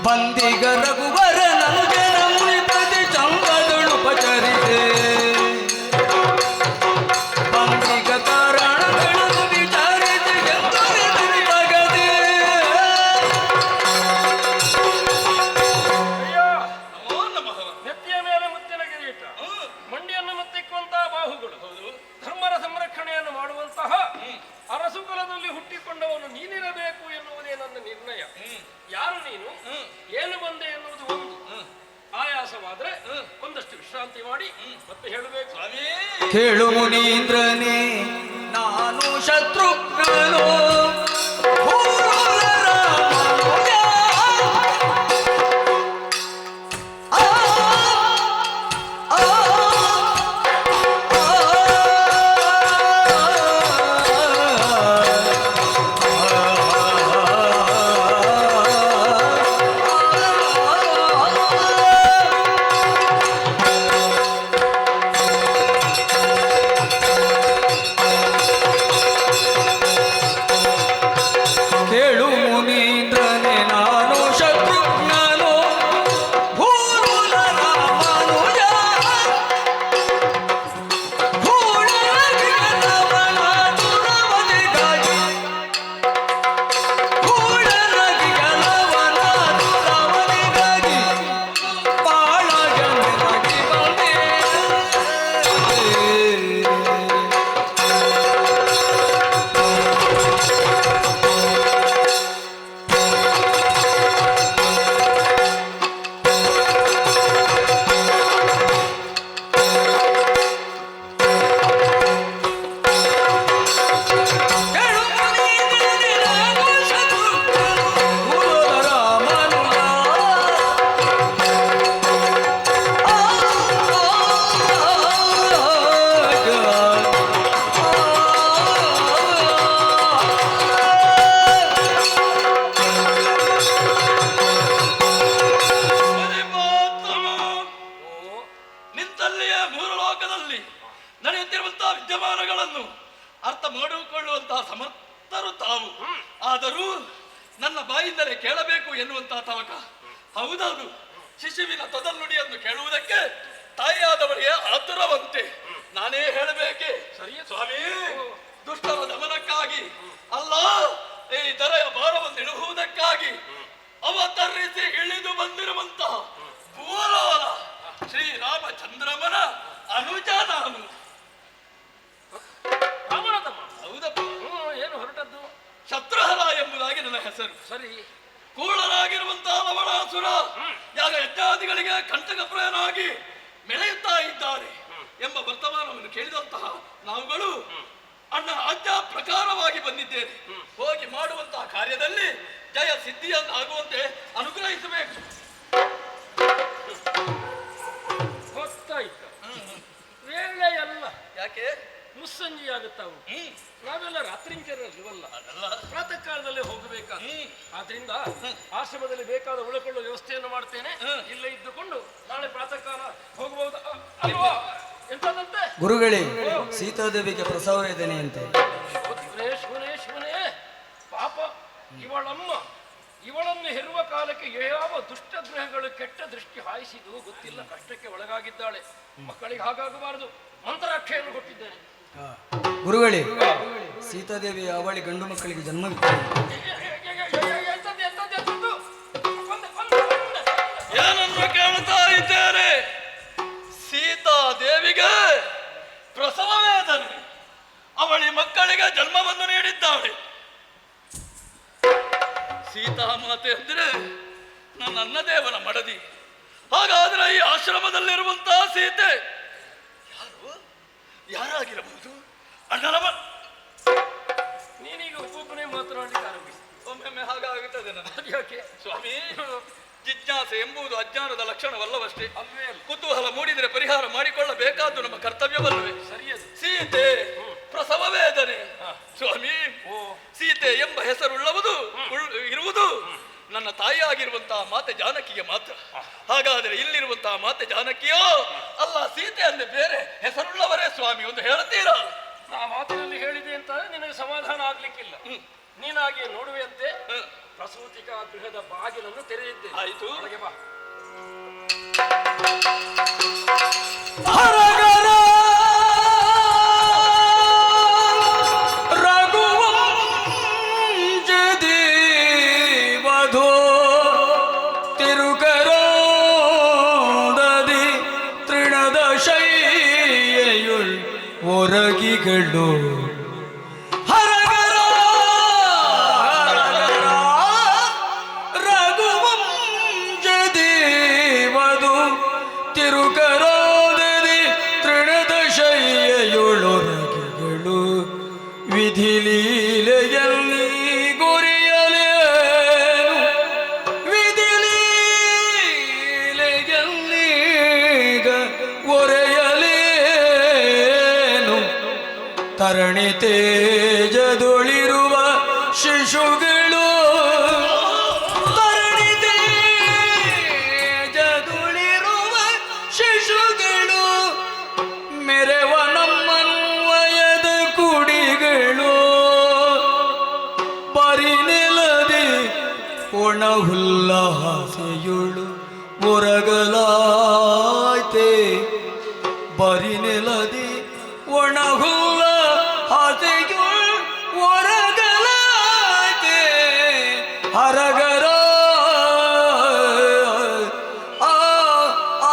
ಬಂದಿಗ ರಘುವರ ನಂಜನ ಮುನಿ ಪ್ರತಿ ಚಂದಗಳು ಪಚರಿದೆ ಬಂದಿಗ ಕಾರಣಗಳನ್ನು ವಿಚಾರಿಸಿ ಎಂದರಿತಗದೆ ಅಯ್ಯೋ ನೆತ್ತಿಯ ಮೇಲೆ ಮುತ್ತಿನ ಕಿರೀಟ, ಮಂಡಿಯನ್ನು ಮತ್ತಿಕ್ಕುವಂತಹ ಬಾಹುಗಳು, ಧರ್ಮರ ಸಂರಕ್ಷಣೆಯನ್ನು ಮಾಡುವಂತಹ ಅರಸುಕುಲದಲ್ಲಿ ಹುಟ್ಟಿಕೊಂಡವನು ನೀನಿರಬೇಕು ಎನ್ನುವುದೇ ನನ್ನ ನಿರ್ಣಯ. ಯಾರು ನೀನು, ಏನು ಬಂದೆ ಎನ್ನುವುದು ಒಂದು. ಆಯಾಸವಾದ್ರೆ ಒಂದಷ್ಟು ವಿಶ್ರಾಂತಿ ಮಾಡಿ ಮತ್ತೆ ಹೇಳಬೇಕು. ಕೇಳು ಮುನೀಂದ್ರನೇ ನಾನು ಶತ್ರುಘ್ನನು ಅರ್ಥ ಮಾಡಿಕೊಳ್ಳುವಂತಹ ಸಮರ್ಥರು ತಾವು. ಆದರೂ ನನ್ನ ಬಾಯಿಂದಲೇ ಕೇಳಬೇಕು ಎನ್ನುವಂತಹ ತವಕ. ಹೌದೌದು, ಶಿಶುವಿನ ತೊದಲ್ನುಡಿಯನ್ನು ಕೇಳುವುದಕ್ಕೆ ತಾಯಿಯಾದವರಿಗೆ ಆತುರವಂತೆ. ನಾನೇ ಹೇಳಬೇಕೆ? ಸರಿಯೇ ಸ್ವಾಮಿ, ದುಷ್ಟರ ದಮನಕ್ಕಾಗಿ ಅಲ್ಲ, ಈ ದರೆಯ ಭಾರವನ್ನು ಇಳುವುದಕ್ಕಾಗಿ ಅವತರಿಸಿ ಇಳಿದು ಬಂದಿರುವಂತಹ ಭೂಲೋಲ ಶ್ರೀರಾಮಚಂದ್ರಮನ ಅನುಜ ನಾನು. ಹೌದಪ್ಪ. ಏನು ಹೊರಟದ್ದು? ಶತ್ರುಹರ ಎಂಬುದಾಗಿ ನನ್ನ ಹೆಸರು. ಸರಿ. ಕೂಳರಾಗಿರುವಂತಹ ಲವಣಾಸುರ ಯಾಗ ಯಜ್ಞಾದಿಗಳಿಗೆ ಕಂಟಕಪ್ರಾಯನಾಗಿ ಮೆಳೆಯುತ್ತಾ ಇದ್ದಾರೆ ಎಂಬ ವರ್ತಮಾನವನ್ನು ಕೇಳಿದಂತಹ ನಾವುಗಳು ಅಣ್ಣ ಆಜ್ಞಾ ಪ್ರಕಾರವಾಗಿ ಬಂದಿದ್ದೇನೆ. ಹೋಗಿ ಮಾಡುವಂತಹ ಕಾರ್ಯದಲ್ಲಿ ಜಯ ಸಿದ್ಧಿಯನ್ನಾಗುವಂತೆ ಅನುಗ್ರಹಿಸಬೇಕು. ಗೊತ್ತಾಯ್ತು. ವೇಳೆ ಅಲ್ಲ. ಯಾಕೆ? ಮುಸ್ಸಂಜೆ ಆಗುತ್ತಾವು. ನಾವೆಲ್ಲ ರಾತ್ರಿಂಚರಲ್ವಲ್ಲ, ಪ್ರಾತಃ ಕಾಲದಲ್ಲೇ ಹೋಗಬೇಕಾ. ಆದ್ರಿಂದ ಆಶ್ರಮದಲ್ಲಿ ಬೇಕಾದ ಉಳಿಕೊಳ್ಳುವ ವ್ಯವಸ್ಥೆಯನ್ನು ಮಾಡ್ತೇನೆ. ಇಲ್ಲೇ ಇದ್ದುಕೊಂಡು ನಾಳೆ ಪ್ರಾತಃ ಕಾಲ ಹೋಗಬಹುದು ಅಲ್ವಾ? ಎಂತದಂತೆ ಗುರುಗಳೇ, ಸೀತಾದೇವಿಗೆ ಪ್ರಸವ ವೇದನೆ ಅಂತೆ. ಶಿವನೇ ಪಾಪ, ಇವಳಮ್ಮ ಇವಳನ್ನು ಹೆರುವ ಕಾಲಕ್ಕೆ ಯಾವ ದುಷ್ಟ ಗ್ರಹಗಳು ಕೆಟ್ಟ ದೃಷ್ಟಿ ಹಾಯಿಸಿದು ಗೊತ್ತಿಲ್ಲ. ಕಷ್ಟಕ್ಕೆ ಒಳಗಾಗಿದ್ದಾಳೆ. ಮಕ್ಕಳಿಗೆ ಹಾಗಾಗಬಾರದು. ಮಂತ್ರಾಕ್ಷೆಯನ್ನು ಕೊಟ್ಟಿದ್ದೇನೆ. ಗುರುಗಳೇ, ಸೀತಾದೇವಿ ಅವಳಿ ಗಂಡು ಮಕ್ಕಳಿಗೆ ಜನ್ಮವಿತ್ತು. ಏನನ್ನು ಕೇಳ್ತಾ ಇದ್ದೇನೆ? ಸೀತಾದೇವಿಗೆ ಪ್ರಸವ ವೇದನೆ, ಅವಳಿ ಮಕ್ಕಳಿಗೆ ಜನ್ಮವನ್ನು ನೀಡಿದ್ದಾಳೆ. ಸೀತಾಮಾತೆ ಅಂದ್ರೆ ನನ್ನ ಅನ್ನದೇವನ ಮಡದಿ. ಹಾಗಾದ್ರೆ ಈ ಆಶ್ರಮದಲ್ಲಿರುವಂತಹ ಸೀತೆ ಯಾರಾಗಿರಬಹುದು? ಅಣ್ಣನ ನೀನೀಗ ಒಬ್ಬೊಬ್ಬನೇ ಮಾತನಾಡಲಿಕ್ಕೆ ಆರಂಭಿಸಿ. ಒಮ್ಮೊಮ್ಮೆ ಹಾಗಾಗುತ್ತದೆ ನನ್ನ. ಯಾಕೆ ಸ್ವಾಮಿ, ಜಿಜ್ಞಾಸೆ ಎಂಬುದು ಅಜ್ಞಾನದ ಲಕ್ಷಣವಲ್ಲವಷ್ಟೇ. ಅಲ್ವೇ ಅಲ್ಲ. ಕುತೂಹಲ ಮೂಡಿದರೆ ಪರಿಹಾರ ಮಾಡಿಕೊಳ್ಳಬೇಕಾದ್ದು ನಮ್ಮ ಕರ್ತವ್ಯವಲ್ಲವೇ? ಸರಿಯದು. ಸೀತೆ ಪ್ರಸವ ವೇದನೆ. ಸ್ವಾಮಿ, ಸೀತೆ ಎಂಬ ಹೆಸರುಳ್ಳವುದು ಇರುವುದು ನನ್ನ ತಾಯಿಯಾಗಿರುವಂತಹ ಮಾತೆ ಜಾನಕಿಗೆ ಮಾತ್ರ. ಹಾಗಾದರೆ ಇಲ್ಲಿರುವಂತಹ ಮಾತೆ ಜಾನಕಿಯೋ ಅಲ್ಲ ಸೀತೆ ಅಂದ್ರೆ ಬೇರೆ ಹೆಸರುಳ್ಳವರೇ ಸ್ವಾಮಿ ಒಂದು ಹೇಳ್ತೀರಾ? ಆ ಮಾತಿನಲ್ಲಿ ಹೇಳಿದೆ ಅಂತ ನಿನಗೆ ಸಮಾಧಾನ ಆಗ್ಲಿಕ್ಕಿಲ್ಲ. ನೀನಾಗಿ ನೋಡುವೆಯಂತೆ ಪ್ರಸೂತಿಕಾ ಗೃಹದ ಬಾಗಿಲನ್ನು ತೆರೆದಿದ್ದೆ. ಆಯ್ತು, ಒಳಗೆ ಬಾ. ಹರಗರ ರಘುವಂಶದಿ ವಧೋ ತಿರುಕರೋದದಿ ತೃಣದ ಶಯ್ಯೆಯುಳ್ ಒರಗಿಗಳು ಹರಗರ ರಘುವಂಶದಿ ವಧು ತಿರುಕರೋದದಿ ತೃಣದ ಶಯ್ಯೆಯುಳೊರಗಿಗಳು ವಿಧಿಲೀಲೆಯಲ್ಲಿ ಗುರಿಯಲೇನು ವಿಧಿಲೀಲೆಯಲ್ಲೀಗ ಒರೆಯಲೇನು ತರಣಿ ತೇಜದೊಳಿರುವ ಶಿಶುಗಳು ತರಣಿ ತೇಜದೊಳಿರುವ ಶಿಶುಗಳು ಮೆರೆವ ನಮ್ಮನ್ವಯದ ಕುಡಿಗಳು ಪರಿನೆಲದಿ ಒಣಹುಲ್ಲಾಸೆಯುಳು ಒರಗಲಾಯ್ತೆ ಬರಿನೆಲದಿ ಒಣಹುಲ್ಲ ಹಾಸೆಯುಳು ಒರಗಲಾಯ್ತೆ ಹರಗರ ಆ ಆ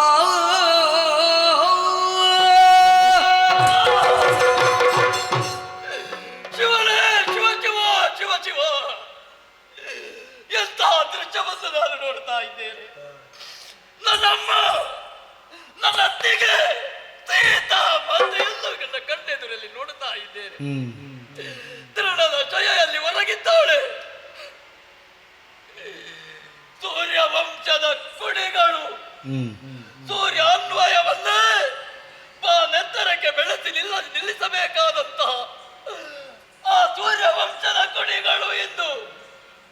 ಶಿವನೇ ಶಿವ ಶಿವ ಶಿವ ಶಿವ, ಎಂತಹ ದೃಶ್ಯವನ್ನು ನಾನು ನೋಡ್ತಾ ಇದ್ದೇನೆ. ನನ್ನಮ್ಮ ನನ್ನ ಅತ್ತಿಗೆ ಸೀತಾ ಮಾತೆಯನ್ನು ನನ್ನ ಕಣ್ಣೆದುರಲ್ಲಿ ನೋಡ್ತಾ ಇದ್ದೇನೆ. ತೃಣದ ಜಯಲ್ಲಿ ಹೊರಗಿದ್ದಾಳೆ. ಸೂರ್ಯ ವಂಶದ ಕುಡಿಗಳು ಸೂರ್ಯ ಅನ್ವಯವನ್ನೇ ನೆತ್ತರಕ್ಕೆ ಬೆಳೆಸಿ ನಿಲ್ಲಿಸಬೇಕಾದಂತಹ ಆ ಸೂರ್ಯ ವಂಶದ ಕುಡಿಗಳು ಎಂದು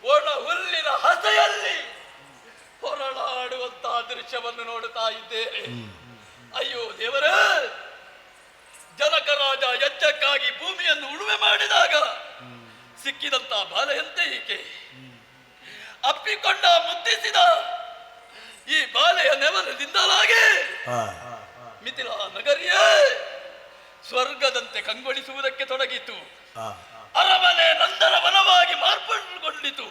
ಒಣ ಹುಲ್ಲಿನ ಹಸೆಯಲ್ಲಿ ಹೊರಳಾಡುವಂತಹ ದೃಶ್ಯವನ್ನು ನೋಡುತ್ತಾ ಇದ್ದೇನೆ. ಅಯ್ಯೋ ದೇವರೇ, ಜನಕರಾಜ ಯಜ್ಞಕ್ಕಾಗಿ ಭೂಮಿಯನ್ನು ಉಳುಮೆ ಮಾಡಿದಾಗ ಸಿಕ್ಕಿದಂತಹ ಬಾಲೆಯಂತೆ ಈಕೆ ಅಪ್ಪಿಕೊಂಡ ಮುದ್ದಿಸಿದ ಈ ಬಾಲೆಯ ನೆವರದಿಂದಲಾಗಿ ಮಿಥಿಲಾ ನಗರಿಯೇ ಸ್ವರ್ಗದಂತೆ ಕಂಗೊಳಿಸುವುದಕ್ಕೆ ತೊಡಗಿತು. ಅರಮನೆ ನಂದರ ವನವಾಗಿ ಮಾರ್ಪಟ್ಟುಕೊಂಡಿತು.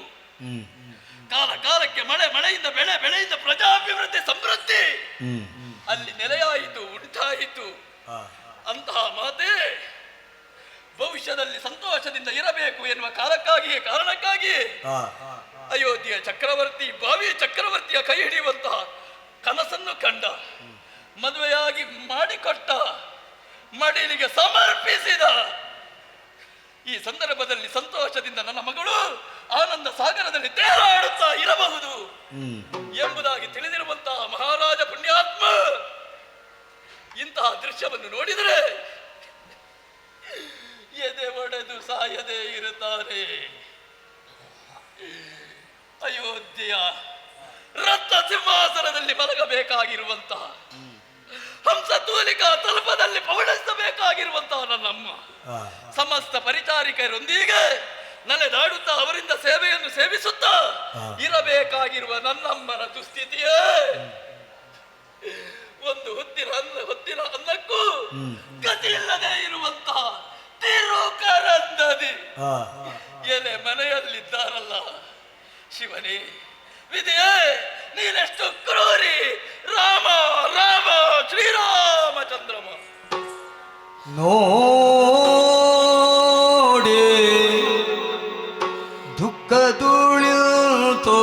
ಕಾಲ ಕಾಲಕ್ಕೆ ಮಳೆ, ಮಳೆಯಿಂದ ಬೆಳೆ, ಬೆಳೆಯಿಂದ ಪ್ರಜಾಭಿವೃದ್ಧಿ ಸಮೃದ್ಧಿ ಅಲ್ಲಿ ನೆಲೆಯಾಯಿತು, ಉಂಟಾಯಿತು. ಅಂತಹ ಮಾತೆ ಭವಿಷ್ಯದಲ್ಲಿ ಸಂತೋಷದಿಂದ ಇರಬೇಕು ಎನ್ನುವ ಕಾರಣಕ್ಕಾಗಿಯೇ ಅಯೋಧ್ಯೆಯ ಚಕ್ರವರ್ತಿ, ಭಾವಿ ಚಕ್ರವರ್ತಿಯ ಕೈ ಹಿಡಿಯುವಂತಹ ಕನಸನ್ನು ಕಂಡ, ಮದುವೆಯಾಗಿ ಮಾಡಿಕೊಟ್ಟ, ಮಡಿಲಿಗೆ ಸಮರ್ಪಿಸಿದ. ಈ ಸಂದರ್ಭದಲ್ಲಿ ಸಂತೋಷದಿಂದ ನನ್ನ ಮಗಳು ಆನಂದ ಸಾಗರದಲ್ಲಿ ತೇಲಾಡುತ್ತಾ ಇರಬಹುದು ಎಂಬುದಾಗಿ ತಿಳಿದಿರುವಂತಹ ಮಹಾರಾಜ ಪುಣ್ಯಾತ್ಮ ಇಂತಹ ದೃಶ್ಯವನ್ನು ನೋಡಿದರೆ ಎದೆ ಒಡೆದು ಸಾಯದೆ ಇರುತ್ತಾರೆ. ಅಯೋಧ್ಯೆಯ ರತ್ನ ಸಿಂಹಾಸನದಲ್ಲಿ ಮಲಗಬೇಕಾಗಿರುವಂತಹ, ಹಂಸ ತೂಲಿಕಾ ತಲುಪದಲ್ಲಿ ಪವಡಿಸಬೇಕಾಗಿರುವಂತಹ ನನ್ನಮ್ಮ ಸಮಸ್ತ ಪರಿಚಾರಿಕರೊಂದಿಗೆ ನಲೆದಾಡುತ್ತಾ ಅವರಿಂದ ಸೇವೆಯನ್ನು ಸೇವಿಸುತ್ತಾ ಇರಬೇಕಾಗಿರುವ ನನ್ನಮ್ಮನ ದುಸ್ಥಿತಿಯೇ ಒಂದು ಹೊತ್ತಿನ ಅನ್ನಕ್ಕೂ ಗತಿ ಇಲ್ಲದೆ ಇರುವಂತಹ ತಿರುಕರಂದದಿ ಎಲೆ ಮನೆಯಲ್ಲಿದ್ದಾರಲ್ಲ. ಶಿವನೇ, ವಿಧಿಯೇ, ನೀನೆಷ್ಟು ಕ್ರೂರಿ. ರಾಮ ರಾಮ ಶ್ರೀರಾಮಚಂದ್ರಮ ನೋಡಿ ದುಃಖದುಳಿತೋ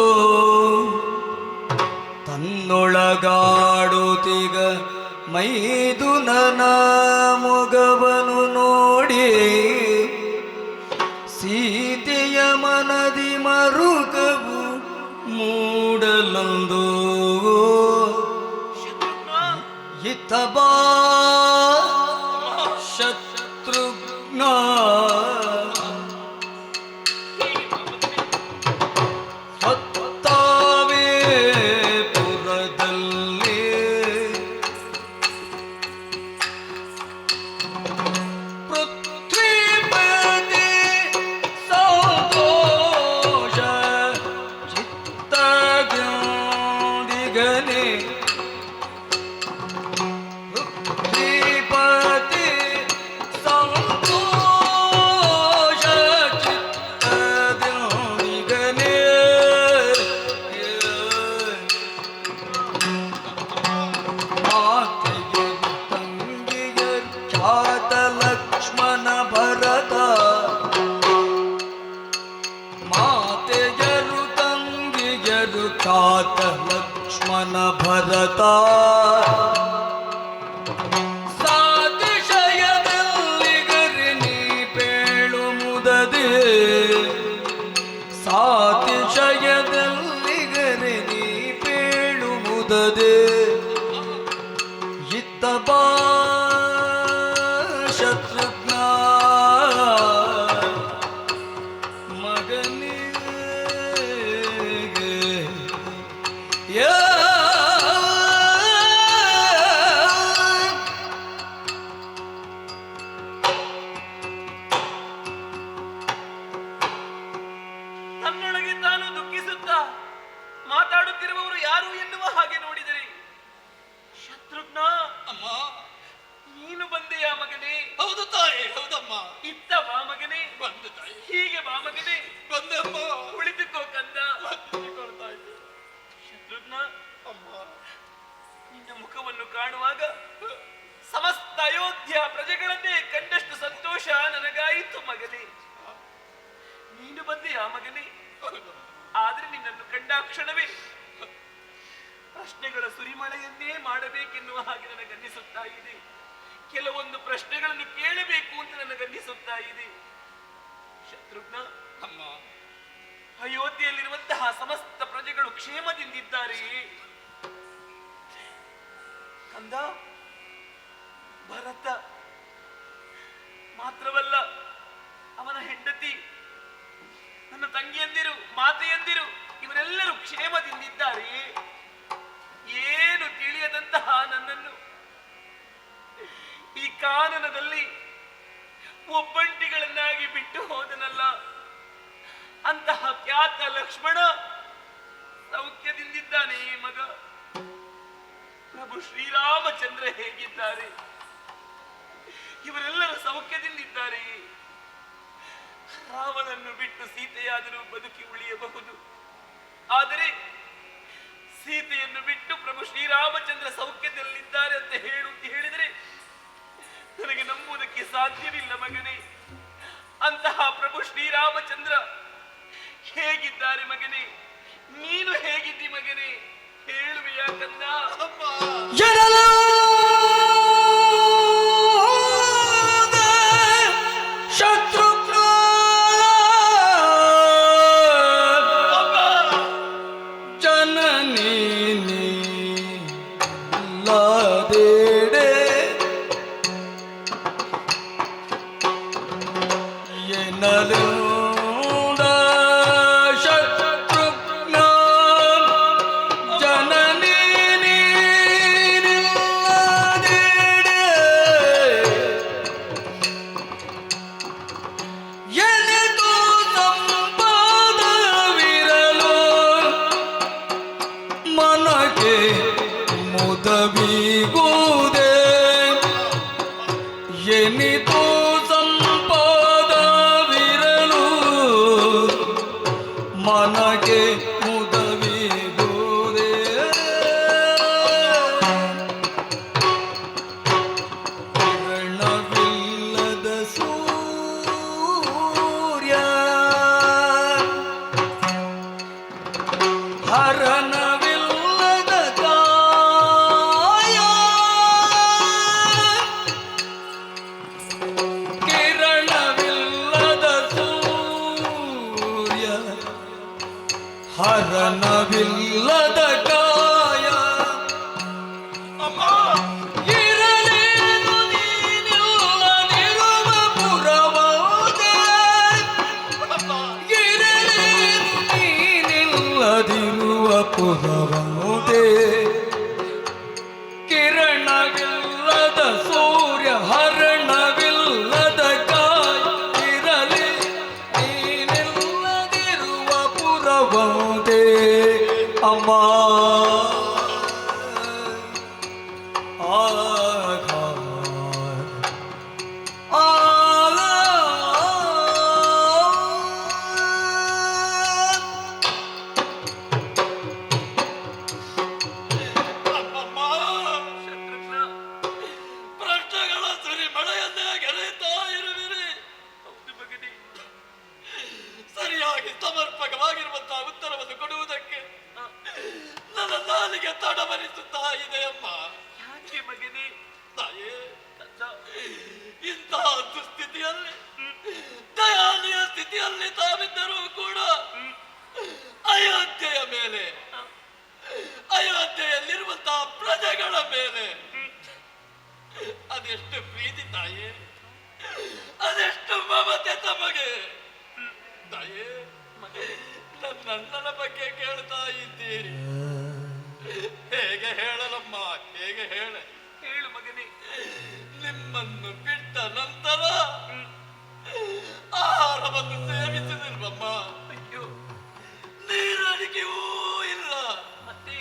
ತನ್ನೊಳಗಾಡುತ್ತಿಗ ಮೈದುನನ ಮೊಗವನು ನೋಡಿ ಸೀತೆಯ ಮನದಿ ಮರುಕವು ಮೂಡಲೊಂದು ಇತ್ತಬಾ ಶತ್ರುಘ್ನ ಹೊತ್ತ ಶ್ರೀಪತಿ ಸಂತೋಷ ಚಿತ್ತದೊಂದಿಗನೆ ಮಾತೆಯರು ತಂಗಿಯರು ಖ್ಯಾತ ಲಕ್ಷ್ಮಣ ಭರತ ಮಾತೆಯರು ತಂಗಿಯರು ಖ್ಯಾತ ಲಕ್ಷ್ಮಣ ಭರತ ಸಾತಿಶಯದಲ್ಲಿಗರೆ ನೀ ಪೇಳು ಮುದದೆ ಸಾತಿಶಯದಲ್ಲಿಗರೆ ನೀ ಪೇಳು ಮುದದೆ ಇತ್ತ ಬಾ ಶತ್ರುಘ್ನ ಮಗನೇ ತನ್ನೊಳಗೆ ತಾನು ದುಃಖಿಸುತ್ತಾ ಮಾತಾಡುತ್ತಿರುವವರು ಯಾರು ಎನ್ನುವ ಹಾಗೆ ನೋಡಿದರೆ ಶತ್ರುಘ್ನ, ಅಮ್ಮ, ನೀನು ಬಂದೆಯಾ ಮಗನೇ? ಹೌದು ತಾಯಿ, ಹೌದಮ್ಮ. ಇತ್ತ ಬಾ ಮಗನೇ, ಬಂದೆ ತಾಯಿ, ಹೀಗೆ ಬಾ ಮಗನೇ, ಬಂದೆ ಅಮ್ಮ. ಕುಳಿತುಕೋ ಕಂದ. ಬಂದುಕೊಳ್ತಾ ಇದ್ದೆ. ಶತ್ರುಘ್ನ, ಅಮ್ಮ, ನಿನ್ನ ಮುಖವನ್ನು ಕಾಣುವಾಗ ಸಮಸ್ತ ಅಯೋಧ್ಯ ಪ್ರಜೆಗಳನ್ನೇ ಕಂಡಷ್ಟು ಸಂತೋಷ ನನಗಾಯಿತು ಮಗನೇ. ನೀನು ಬಂದೆಯಾ ಮಗನೇ? ಆದ್ರೆ ನಿನ್ನನ್ನು ಕಂಡ ಕ್ಷಣವೇ ಪ್ರಶ್ನೆಗಳ ಸುರಿಮಳೆಯನ್ನೇ ಮಾಡಬೇಕೆನ್ನುವ ಹಾಗೆ ನನಗನ್ನಿಸುತ್ತಾ ಇದೆ. ಕೆಲವೊಂದು ಪ್ರಶ್ನೆಗಳನ್ನು ಕೇಳಬೇಕು ಅಂತ ನನಗನ್ನಿಸುತ್ತಾ ಇದೆ. ಶತ್ರುಘ್ನ, ಅಮ್ಮ, ಅಯೋಧ್ಯೆಯಲ್ಲಿರುವಂತಹ ಸಮಸ್ತ ಪ್ರಜೆಗಳು ಕ್ಷೇಮದಿಂದಿದ್ದಾರೆಯೇ? ಕಂದ, ಭರತ ಮಾತ್ರವಲ್ಲ, ಅವನ ಹೆಂಡತಿ, ನನ್ನ ತಂಗಿಯಂದಿರು, ಮಾತೆಯಂದಿರು ಇವರೆಲ್ಲರೂ ಕ್ಷೇಮದಿಂದಿದ್ದಾರೆಯೇ? ಏನು ತಿಳಿಯದಂತಹ ನನ್ನನ್ನು ಈ ಕಾನನದಲ್ಲಿ ಒಬ್ಬಂಟಿಗಳನ್ನಾಗಿ ಬಿಟ್ಟು ಹೋದನಲ್ಲ, ಅಂತಹ ಖ್ಯಾತ ಲಕ್ಷ್ಮಣ ಸೌಖ್ಯದಿಂದಿದ್ದಾನೆ ಮಗ. ಪ್ರಭು ಶ್ರೀರಾಮಚಂದ್ರ ಹೇಗಿದ್ದಾರೆ? ಇವರೆಲ್ಲರೂ ಸೌಖ್ಯದಿಂದಿದ್ದಾರೆ. ರಾವಣನ್ನು ಬಿಟ್ಟು ಸೀತೆಯಾದರೂ ಬದುಕಿ ಉಳಿಯಬಹುದು, ಆದರೆ ಸೀತೆಯನ್ನು ಬಿಟ್ಟು ಪ್ರಭು ಶ್ರೀರಾಮಚಂದ್ರ ಸೌಖ್ಯದಲ್ಲಿದ್ದಾರೆ ಅಂತ ಹೇಳಿದರೆ ನನಗೆ ನಂಬುವುದಕ್ಕೆ ಸಾಧ್ಯವಿಲ್ಲ ಮಗನೇ. ಅಂತಹ ಪ್ರಭು ಶ್ರೀರಾಮಚಂದ್ರ ಹೇಗಿದ್ದಾರೆ ಮಗನೇ? ನೀನು ಹೇಗಿದ್ದಿ ಮಗನೇ? ಹೇಳುವೆಯಾ ಕಂದ? ಶತ್ರುಘ್ನ ಜನನಿ ಲಾದೇಡೆ ಎನ್ನಲು ಶತ್ರುಘ್ನ ಜನನಿ ಲಾದೇಡೆ ಎನಿತು ಸಂಪಾದವಿರಲು ಮನಗೆ ಮುದವಿಗುವುದೇ ಎನಿತು ಸಂಪಾದವಿರಲು ಮನಗೆ ಮುದವಿಗುವುದೇ ಕಿರಣವಿಲ್ಲದ ಸೂರ್ಯ ಹರನವಿಲ್ಲದ ಕಾಯ ಕಿರಣವಿಲ್ಲದ ಸೂರ್ಯ ಹರನವಿಲ್ಲದ ಕಾಯ ಇರಲೇನು ನೀನಿಲ್ಲದಿರುವ ಪುರವಾದೆ ಇರಲೇನು ನೀನಿಲ್ಲದಿರುವ ಪುರವಾದೆ ಕಿರಣವಿಲ್ಲದ ಸೂರ್ಯ ಹರಣವಿಲ್ಲದ ಕಾಯ ಇರಲಿ ನೀನಿಲ್ಲದಿರುವ ಪುರವಾದೆ ಅಮ್ಮ ಕೊಡುವುದಕ್ಕೆ ನನ್ನ ನಾಲಿಗೆ ತಡವರಿಸುತ್ತಾ ಇದೆಯಮ್ಮ. ಯಾಕೆ ಮಗನೇ? ತಾಯೇ, ಇಂತಹ ದುಸ್ಥಿತಿಯಲ್ಲಿ, ದಯಾನೀಯ ಸ್ಥಿತಿಯಲ್ಲಿ ತಾವಿದ್ದರೂ ಕೂಡ ಅಯೋಧ್ಯೆಯ ಮೇಲೆ, ಅಯೋಧ್ಯೆಯಲ್ಲಿರುವಂತಹ ಪ್ರಜೆಗಳ ಮೇಲೆ ಅದೆಷ್ಟು ಪ್ರೀತಿ ತಾಯೇ, ಅದೆಷ್ಟು ಮಮತೆ ತಮಗೆ ತಾಯೇ. ನನ್ನ ಬಗ್ಗೆ ಕೇಳ್ತಾ ಇದ್ದೀರಿ, ಹೇಗೆ ಹೇಳಲಮ್ಮ, ಹೇಗೆ ಹೇಳ? ಹೇಳು ಮಗನೇ. ನಿಮ್ಮನ್ನು ಬಿಟ್ಟ ನಂತರ ಆಹಾರವನ್ನು ಸೇವಿಸಿದಿಲ್ವಮ್ಮ. ಅಯ್ಯೋ, ನೀರಡಿಕೆಯೂ ಇಲ್ಲ. ಮತ್ತೆ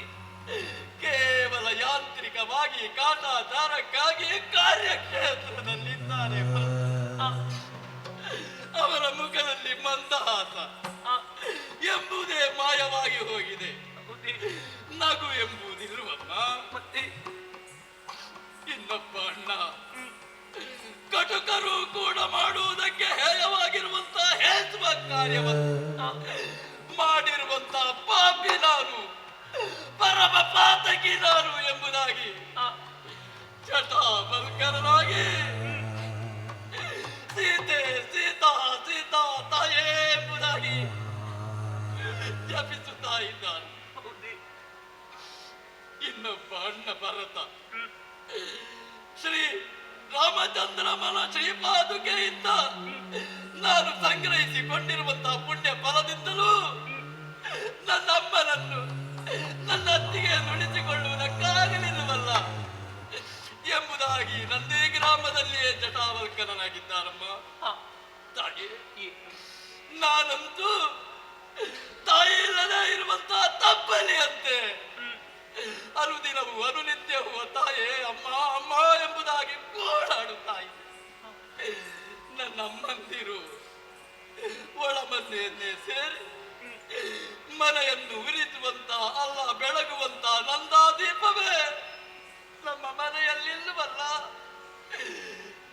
ಕೇವಲ ಯಾಂತ್ರಿಕವಾಗಿ ಕಾಟಾಚಾರಕ್ಕಾಗಿ ಕಾರ್ಯಕ್ಷೇತ್ರದಲ್ಲಿದ್ದಾರೆ. ಅವರ ಮುಖದಲ್ಲಿ ಮಂದಹಾಸ ಎಂಬುದೇ ಮಾಯವಾಗಿ ಹೋಗಿದೆ. ನಗು ಎಂಬುದಿರುವಮ್ಮ. ಮತ್ತೆ ಇನ್ನೊಬ್ಬ ಅಣ್ಣ ಕಟುಕರು ಕೂಡ ಮಾಡುವುದಕ್ಕೆ ಹೇಯವಾಗಿರುವಂತಹ ಹೇಸುವ ಕಾರ್ಯವನ್ನು ಮಾಡಿರುವಂತಹ ಪಾಪಿ ನಾನು, ಪರಮ ಪಾತಕಿ ನಾನು ಎಂಬುದಾಗಿ ಜಟಾಬಲ್ಕರನಾಗಿ ಸೀತೆ ಸೀತಾ ಸೀತಾ ತಾಯೇ ಎಂಬುದಾಗಿ ಜಪಿಸುತ್ತಾ ಇದ್ದಾನೆ. ಇನ್ನೊಬ್ಬ ಅಣ್ಣ ಭರತ ಶ್ರೀ ರಾಮಚಂದ್ರಮನ ಶ್ರೀಪಾದುಕೆಯಿಂದ ನಾನು ಸಂಗ್ರಹಿಸಿಕೊಂಡಿರುವಂತಹ ಪುಣ್ಯ ಫಲದಿಂದಲೂ ನನ್ನ ಅಮ್ಮನನ್ನು, ನನ್ನ ಅತ್ತಿಗೆ ನುಡಿಸಿಕೊಳ್ಳುವುದಕ್ಕಾಗಲಿಲ್ಲವಲ್ಲ ಎಂಬುದಾಗಿ ನಂದೇ ಗ್ರಾಮದಲ್ಲಿಯೇ ಜಟಾವಲ್ಕನಾಗಿದ್ದಾರಮ್ಮ. ತಾಯಿ, ನಾನಂತೂ ತಾಯಿ ಇಲ್ಲದೆ ಇರುವಂತಹ ತಪ್ಪಲಿಯಂತೆ ಅನುದಿನವೂ ಅನುನಿತ್ಯವೂ ತಾಯೇ ಅಮ್ಮ ಅಮ್ಮ ಎಂಬುದಾಗಿ ಗೋಳಾಡುತ್ತಾ ಇದ್ದೆ. ನನ್ನ ಅಮ್ಮಂದಿರು ಒಳಮನೆಯನ್ನೇ ಸೇರಿ ಮನೆಯನ್ನು ಉರಿಸುವಂತ ಅಲ್ಲ ಬೆಳಗುವಂತ ನಂದಾದೀಪವೇ ನಮ್ಮ ಮನೆಯಲ್ಲಿಲ್ಲವಲ್ಲ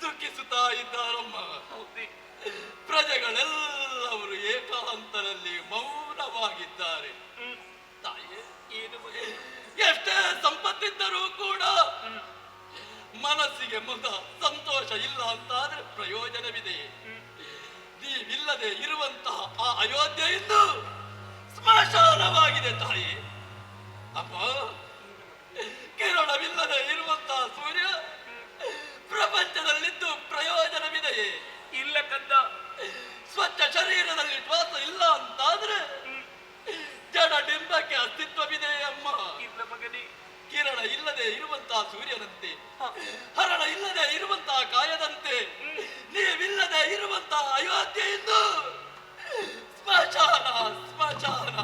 ದುಃಖಿಸುತ್ತಾ ಇದ್ದಾರಮ್ಮ. ಪ್ರಜೆಗಳೆಲ್ಲವರು ಏಕಾಂತರಲ್ಲಿ ಮೌನವಾಗಿದ್ದಾರೆ. ತಾಯೇ, ಏನು ಎಷ್ಟೇ ಸಂಪತ್ತಿದ್ದರೂ ಕೂಡ ಮನಸ್ಸಿಗೆ ಮುದ ಸಂತೋಷ ಇಲ್ಲ ಅಂತಾದ್ರೆ ಪ್ರಯೋಜನವಿದೆ. ನೀವಿಲ್ಲದೆ ಇರುವಂತಹ ಆ ಅಯೋಧ್ಯೆ ಇಂದು ಸ್ಮಶಾನವಾಗಿದೆ ತಾಯಿ. ಅಪ್ಪ, ಕಿರಣವಿಲ್ಲದೆ ಇರುವಂತಹ ಸೂರ್ಯ ಪ್ರಪಂಚದಲ್ಲಿದ್ದು ಪ್ರಯೋಜನವಿದೆಯೇ? ಇಲ್ಲ ಕಂದ. ಸ್ವಚ್ಛ ಶರೀರದಲ್ಲಿ ಶ್ವಾಸ ಇಲ್ಲ ಅಂತಾದ್ರೆ ಜಡ ಡಿಂಬಕ್ಕೆ ಅಸ್ತಿತ್ವವಿದೆ ಅಮ್ಮ. ಇಲ್ಲ ಮಗನೇ. ಕಿರಣ ಇಲ್ಲದೆ ಇರುವಂತಹ ಸೂರ್ಯನಂತೆ, ಹರಣ ಇಲ್ಲದೆ ಇರುವಂತಹ ಕಾಯದಂತೆ, ನೀವಿಲ್ಲದೆ ಇರುವಂತಹ ಅಯೋಧ್ಯೆಯಿಂದ ಸ್ಮಶಾನ ಸ್ಮಶಾನ.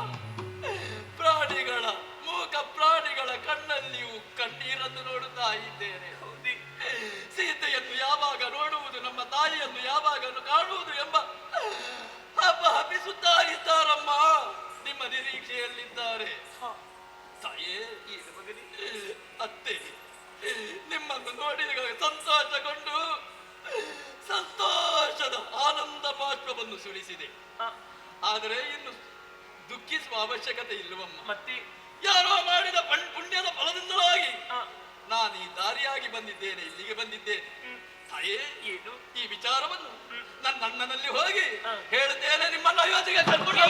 ಪ್ರಾಣಿಗಳ ಮೂಕ ಪ್ರಾಣಿಗಳ ಕಣ್ಣಲ್ಲಿಯೂ ಕಣ್ಣೀರನ್ನು ನೋಡುತ್ತಾ ಇದ್ದೇನೆ. ಸೀತೆಯನ್ನು ಯಾವಾಗ ನೋಡುವುದು, ನಮ್ಮ ತಾಯಿಯನ್ನು ಯಾವಾಗ ಕಾಣುವುದು ಎಂಬ ಹಬ್ಬ ಹಬ್ಬಿಸುತ್ತಾ ಇದ್ದಾರಮ್ಮ. ನಿಮ್ಮ ನಿರೀಕ್ಷೆಯಲ್ಲಿದ್ದಾರೆ. ತಾಯೇ, ಅತ್ತೆ ನಿಮ್ಮನ್ನು ನೋಡಿ ಸಂತೋಷಗೊಂಡು ಸಂತೋಷದ ಆನಂದ ಬಾಷ್ಪವನ್ನು ಸುರಿಸಿದೆ. ಆದರೆ ಇನ್ನು ದುಃಖಿಸುವ ಅವಶ್ಯಕತೆ ಇಲ್ಲವಮ್ಮ. ಮತ್ತೆ ಯಾರೋ ಮಾಡಿದ ಪುಣ್ಯದ ಫಲದಿಂದಲಾಗಿ ನಾನು ಈ ದಾರಿಯಾಗಿ ಬಂದಿದ್ದೇನೆ, ಇಲ್ಲಿಗೆ ಬಂದಿದ್ದೇನೆ. ತಾಯೇ, ಏನು ಈ ವಿಚಾರವನ್ನು ನನ್ನ ಅಣ್ಣನಲ್ಲಿ ಹೋಗಿ ಹೇಳ್ತೇನೆ. ನಿಮ್ಮನ್ನ ಅಯೋಧ್ಯೆಗೆ ಕರ್ಕೊಂಡು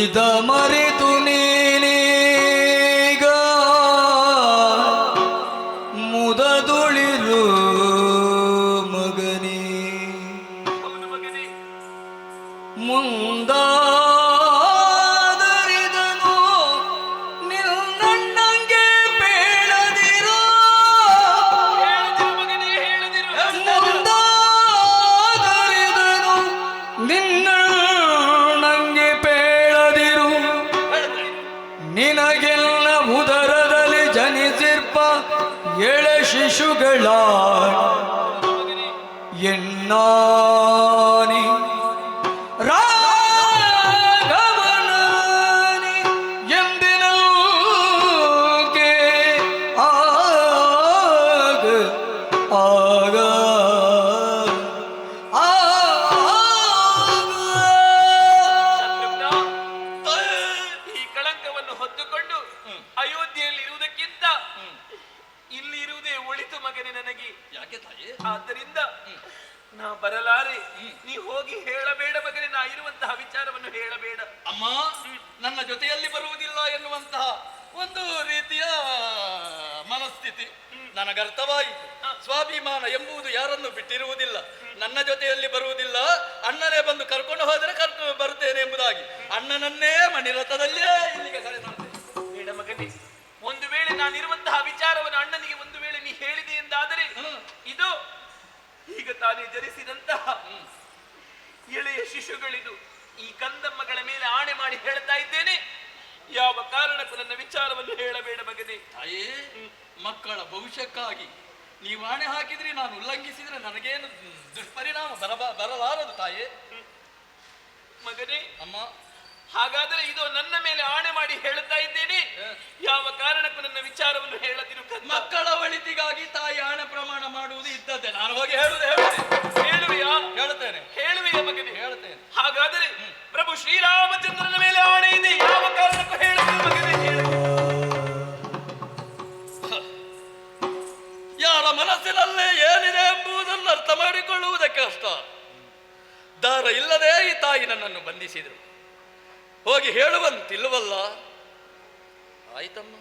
ಇದ ಮರೆತು ನೀನೀಗ ಮುದದುಳಿರು ಮಗನೇ, ಮುಂದಾದರಿದನು ನಿನ್ನಣ್ಣಂಗೆ ಬೇಡದಿರೋ, ಮುಂದಾದರಿದನು ನಿನ್ನಣ್ಣಂಗೆ ಬೇಡದಿರು, ನಿನಗೆಲ್ಲ ಉದರದಲ್ಲಿ ಜನಿಸಿರ್ಪ ಎಳೆ ಶಿಶುಗಳ ಎನ್ನಾನಿ ರಾಘವನಾನಿ ಎಂದಿನಲ್ಗೆ ಆಗ ಆಗ ತಾಯೇ, ನಾ ಬರಲಾರೆ. ನೀ ಹೋಗಿ ಹೇಳಬೇಡ ಮಗನೇ, ನಾ ಇರುವಂತಹ ವಿಚಾರವನ್ನು ಹೇಳಬೇಡ. ಅಮ್ಮ, ನನ್ನ ಜೊತೆಯಲ್ಲಿ ಬರುವುದಿಲ್ಲ ಎನ್ನುವಂತಹ ಒಂದು ರೀತಿಯ ಮನಸ್ಥಿತಿ ನನಗರ್ಥವಾಯಿತು. ಸ್ವಾಭಿಮಾನ ಎಂಬುದು ಯಾರನ್ನು ಬಿಟ್ಟಿರುವುದಿಲ್ಲ. ನನ್ನ ಜೊತೆಯಲ್ಲಿ ಬರುವುದಿಲ್ಲ, ಅಣ್ಣನೇ ಬಂದು ಕರ್ಕೊಂಡು ಹೋದರೆ ಬರುತ್ತೇನೆ ಎಂಬುದಾಗಿ ಅಣ್ಣನನ್ನೇ ಮಣಿರಥದಲ್ಲೇ ಇಲ್ಲಿಗೆ ಕರೆ ಮಾಡ್ತೇನೆ. ಬೇಡ ಮಗನೇ, ಒಂದು ವೇಳೆ ನಾನಿರುವಂತಹ ವಿಚಾರವನ್ನು ಅಣ್ಣನಿಗೆ ಒಂದು ವೇಳೆ ನೀ ಹೇಳಿದೆ ಎಂದಾದರೆ, ಇದು ಈಗ ತಾನೇ ಜನಿಸಿದಂತಹ ಎಳೆಯ ಶಿಶುಗಳಿದು. ಈ ಕಂದಮ್ಮಗಳ ಮೇಲೆ ಆಣೆ ಮಾಡಿ ಹೇಳ್ತಾ ಇದ್ದೇನೆ, ಯಾವ ಕಾರಣಕ್ಕೂ ನನ್ನ ವಿಚಾರವನ್ನು ಹೇಳಬೇಡ ಮಗನೇ. ತಾಯೇ, ಮಕ್ಕಳ ಭವಿಷ್ಯಕ್ಕಾಗಿ ನೀವು ಆಣೆ ಹಾಕಿದ್ರಿ, ನಾನು ಉಲ್ಲಂಘಿಸಿದ್ರೆ ನನಗೇನು ದುಷ್ಪರಿಣಾಮ ಬರಲಾರದು ತಾಯೇ. ಮಗನೇ, ಅಮ್ಮ, ಹಾಗಾದರೆ ಇದು ನನ್ನ ಮೇಲೆ ಆಣೆ ಮಾಡಿ ಹೇಳುತ್ತಾ ಇದ್ದೇನೆ, ಯಾವ ಕಾರಣಕ್ಕೂ ನನ್ನ ವಿಚಾರವನ್ನು ಹೇಳದಿರು. ಮಕ್ಕಳ ಒಳಿತಿಗಾಗಿ ತಾಯಿ ಆಣೆ ಪ್ರಮಾಣ ಮಾಡುವುದು ಇದ್ದದ್ದೇ. ನಾನು ಹೋಗಿ ಹೇಳುವುದೇ ಹೇಳುವೆಯಾ? ಹೇಳುತ್ತೇನೆ. ಹೇಳುವೆಯಾ ಮಗನೇ? ಹೇಳುತ್ತೇನೆ. ಹಾಗಾದರೆ ಪ್ರಭು ಶ್ರೀರಾಮಚಂದ್ರನ ಮೇಲೆ ಆಣೆ ಇದೆ, ಯಾವ ಕಾರಣಕ್ಕೂ ಹೇಳುತ್ತೇನೆ ಮಗನೇ. ಯಾರ ಮನಸ್ಸಿನಲ್ಲೇ ಏನಿದೆ ಎಂಬುದನ್ನು ಅರ್ಥ ಮಾಡಿಕೊಳ್ಳುವುದಕ್ಕೆ ಕಷ್ಟ. ದಾರ ಇಲ್ಲದೆ ಈ ತಾಯಿ ನನ್ನನ್ನು ಬಂಧಿಸಿದರು. ಹೋಗಿ ಹೇಳುವಂತಿಲ್ವಲ್ಲ. ಆಯ್ತಮ್ಮ,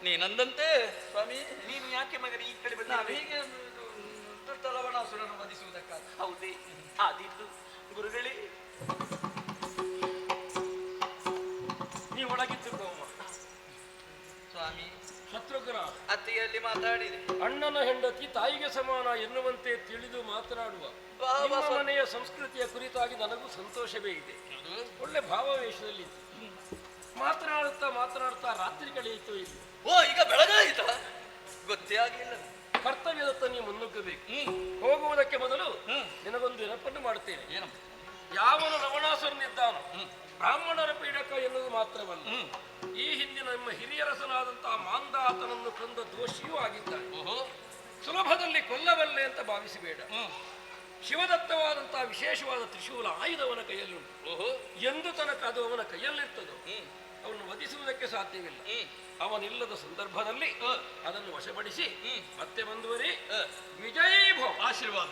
ನೀನಂದಂತೆ ಸ್ವಾಮಿ. ನೀನು ಯಾಕೆ ಮಗನೇ ಈ ಕಡೆ ಬಂದ? ಹೀಗೆ ಲವಣಾಸುರನ್ನು ವಧಿಸುವುದಕ್ಕಾಗ. ಹೌದೇ? ಆದಿತ್ತು ಗುರುಗಳೇ. ನೀವು ಒಳಗಿದ್ದು ಸ್ವಾಮಿ, ಶತ್ರುಘ್ನ ಅತ್ತೆಯಲ್ಲಿ ಮಾತಾಡಿದೆ. ಅಣ್ಣನ ಹೆಂಡತಿ ತಾಯಿಗೆ ಸಮಾನ ಎನ್ನುವಂತೆ ತಿಳಿದು ಮಾತನಾಡುವ ನಿಮ್ಮ ಮನೆಯ ಸಂಸ್ಕೃತಿಯ ಕುರಿತಾಗಿ ನನಗೂ ಸಂತೋಷವೇ ಇದೆ. ಒಳ್ಳೆ ಭಾವಾವೇಶದಲ್ಲಿ ಮಾತನಾಡುತ್ತಾ ರಾತ್ರಿ ಕಳೆಯಿತು ಇಲ್ಲಿ. ಓ, ಈಗ ಬೆಳಗಾಯಿತ? ಗೊತ್ತೇ ಆಗಲಿಲ್ಲ. ಕರ್ತವ್ಯದತ್ತ ನೀವು ಮುನ್ನುಗ್ಗಬೇಕು. ಹೋಗುವುದಕ್ಕೆ ಮೊದಲು ನಿನಗೊಂದು ನೆನಪನ್ನು ಮಾಡುತ್ತೇನೆ. ಏನಪ್ಪ? ಯಾವನು ರವಣಾಸುರನಿದ್ದಾನೋ ಬ್ರಾಹ್ಮಣರ ಪೀಡಕ ಎನ್ನುವುದು ಮಾತ್ರವಲ್ಲ, ಈ ಹಿಂದಿನ ನಮ್ಮ ಹಿರಿಯರಸನಾದಂತಹ ಮಾಂದಾತನನ್ನು ಕೊಂದ ದೋಷಿಯೂ ಆಗಿದ್ದಾನೆ. ಸುಲಭದಲ್ಲಿ ಕೊಲ್ಲಬಲ್ಲೆ ಅಂತ ಭಾವಿಸಬೇಡ. ಶಿವದತ್ತವಾದಂತಹ ವಿಶೇಷವಾದ ತ್ರಿಶೂಲ ಆಯುಧವನ ಕೈಯಲ್ಲುಂಟು. ಎಂದು ತನಕ ಅದು ಅವನ ಕೈಯಲ್ಲಿರ್ತದೋ ಅವನು ವಧಿಸುವುದಕ್ಕೆ ಸಾಧ್ಯವಿಲ್ಲ. ಅವನಿಲ್ಲದ ಸಂದರ್ಭದಲ್ಲಿ ಅದನ್ನು ವಶಪಡಿಸಿ ಮತ್ತೆ ಮುಂದುವರಿ. ವಿಜಯೀ ಭವ. ಆಶೀರ್ವಾದ.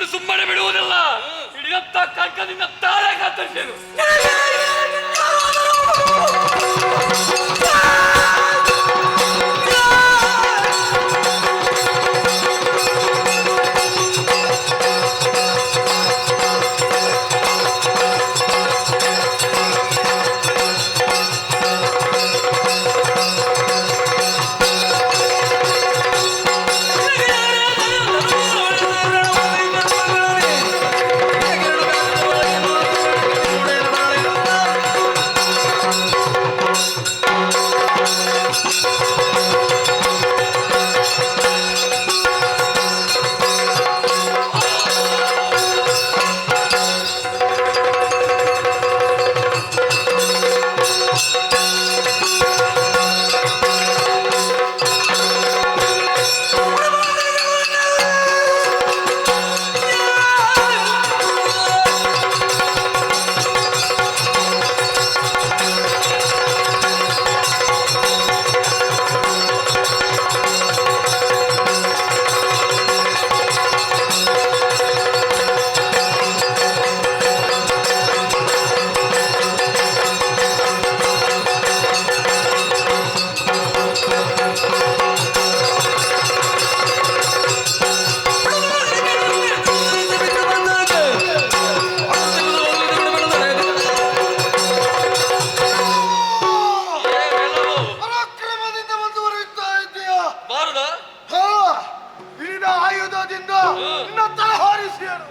ನಿನ್ನನ್ನು ಸುಮ್ಮನೆ ಬಿಡುವುದಿಲ್ಲ. ಹಿಡಿಯತ್ತ ಕರ್ಕದಿಂದ ತಾಳೆ ಕತ್ತರಿಸೇನು.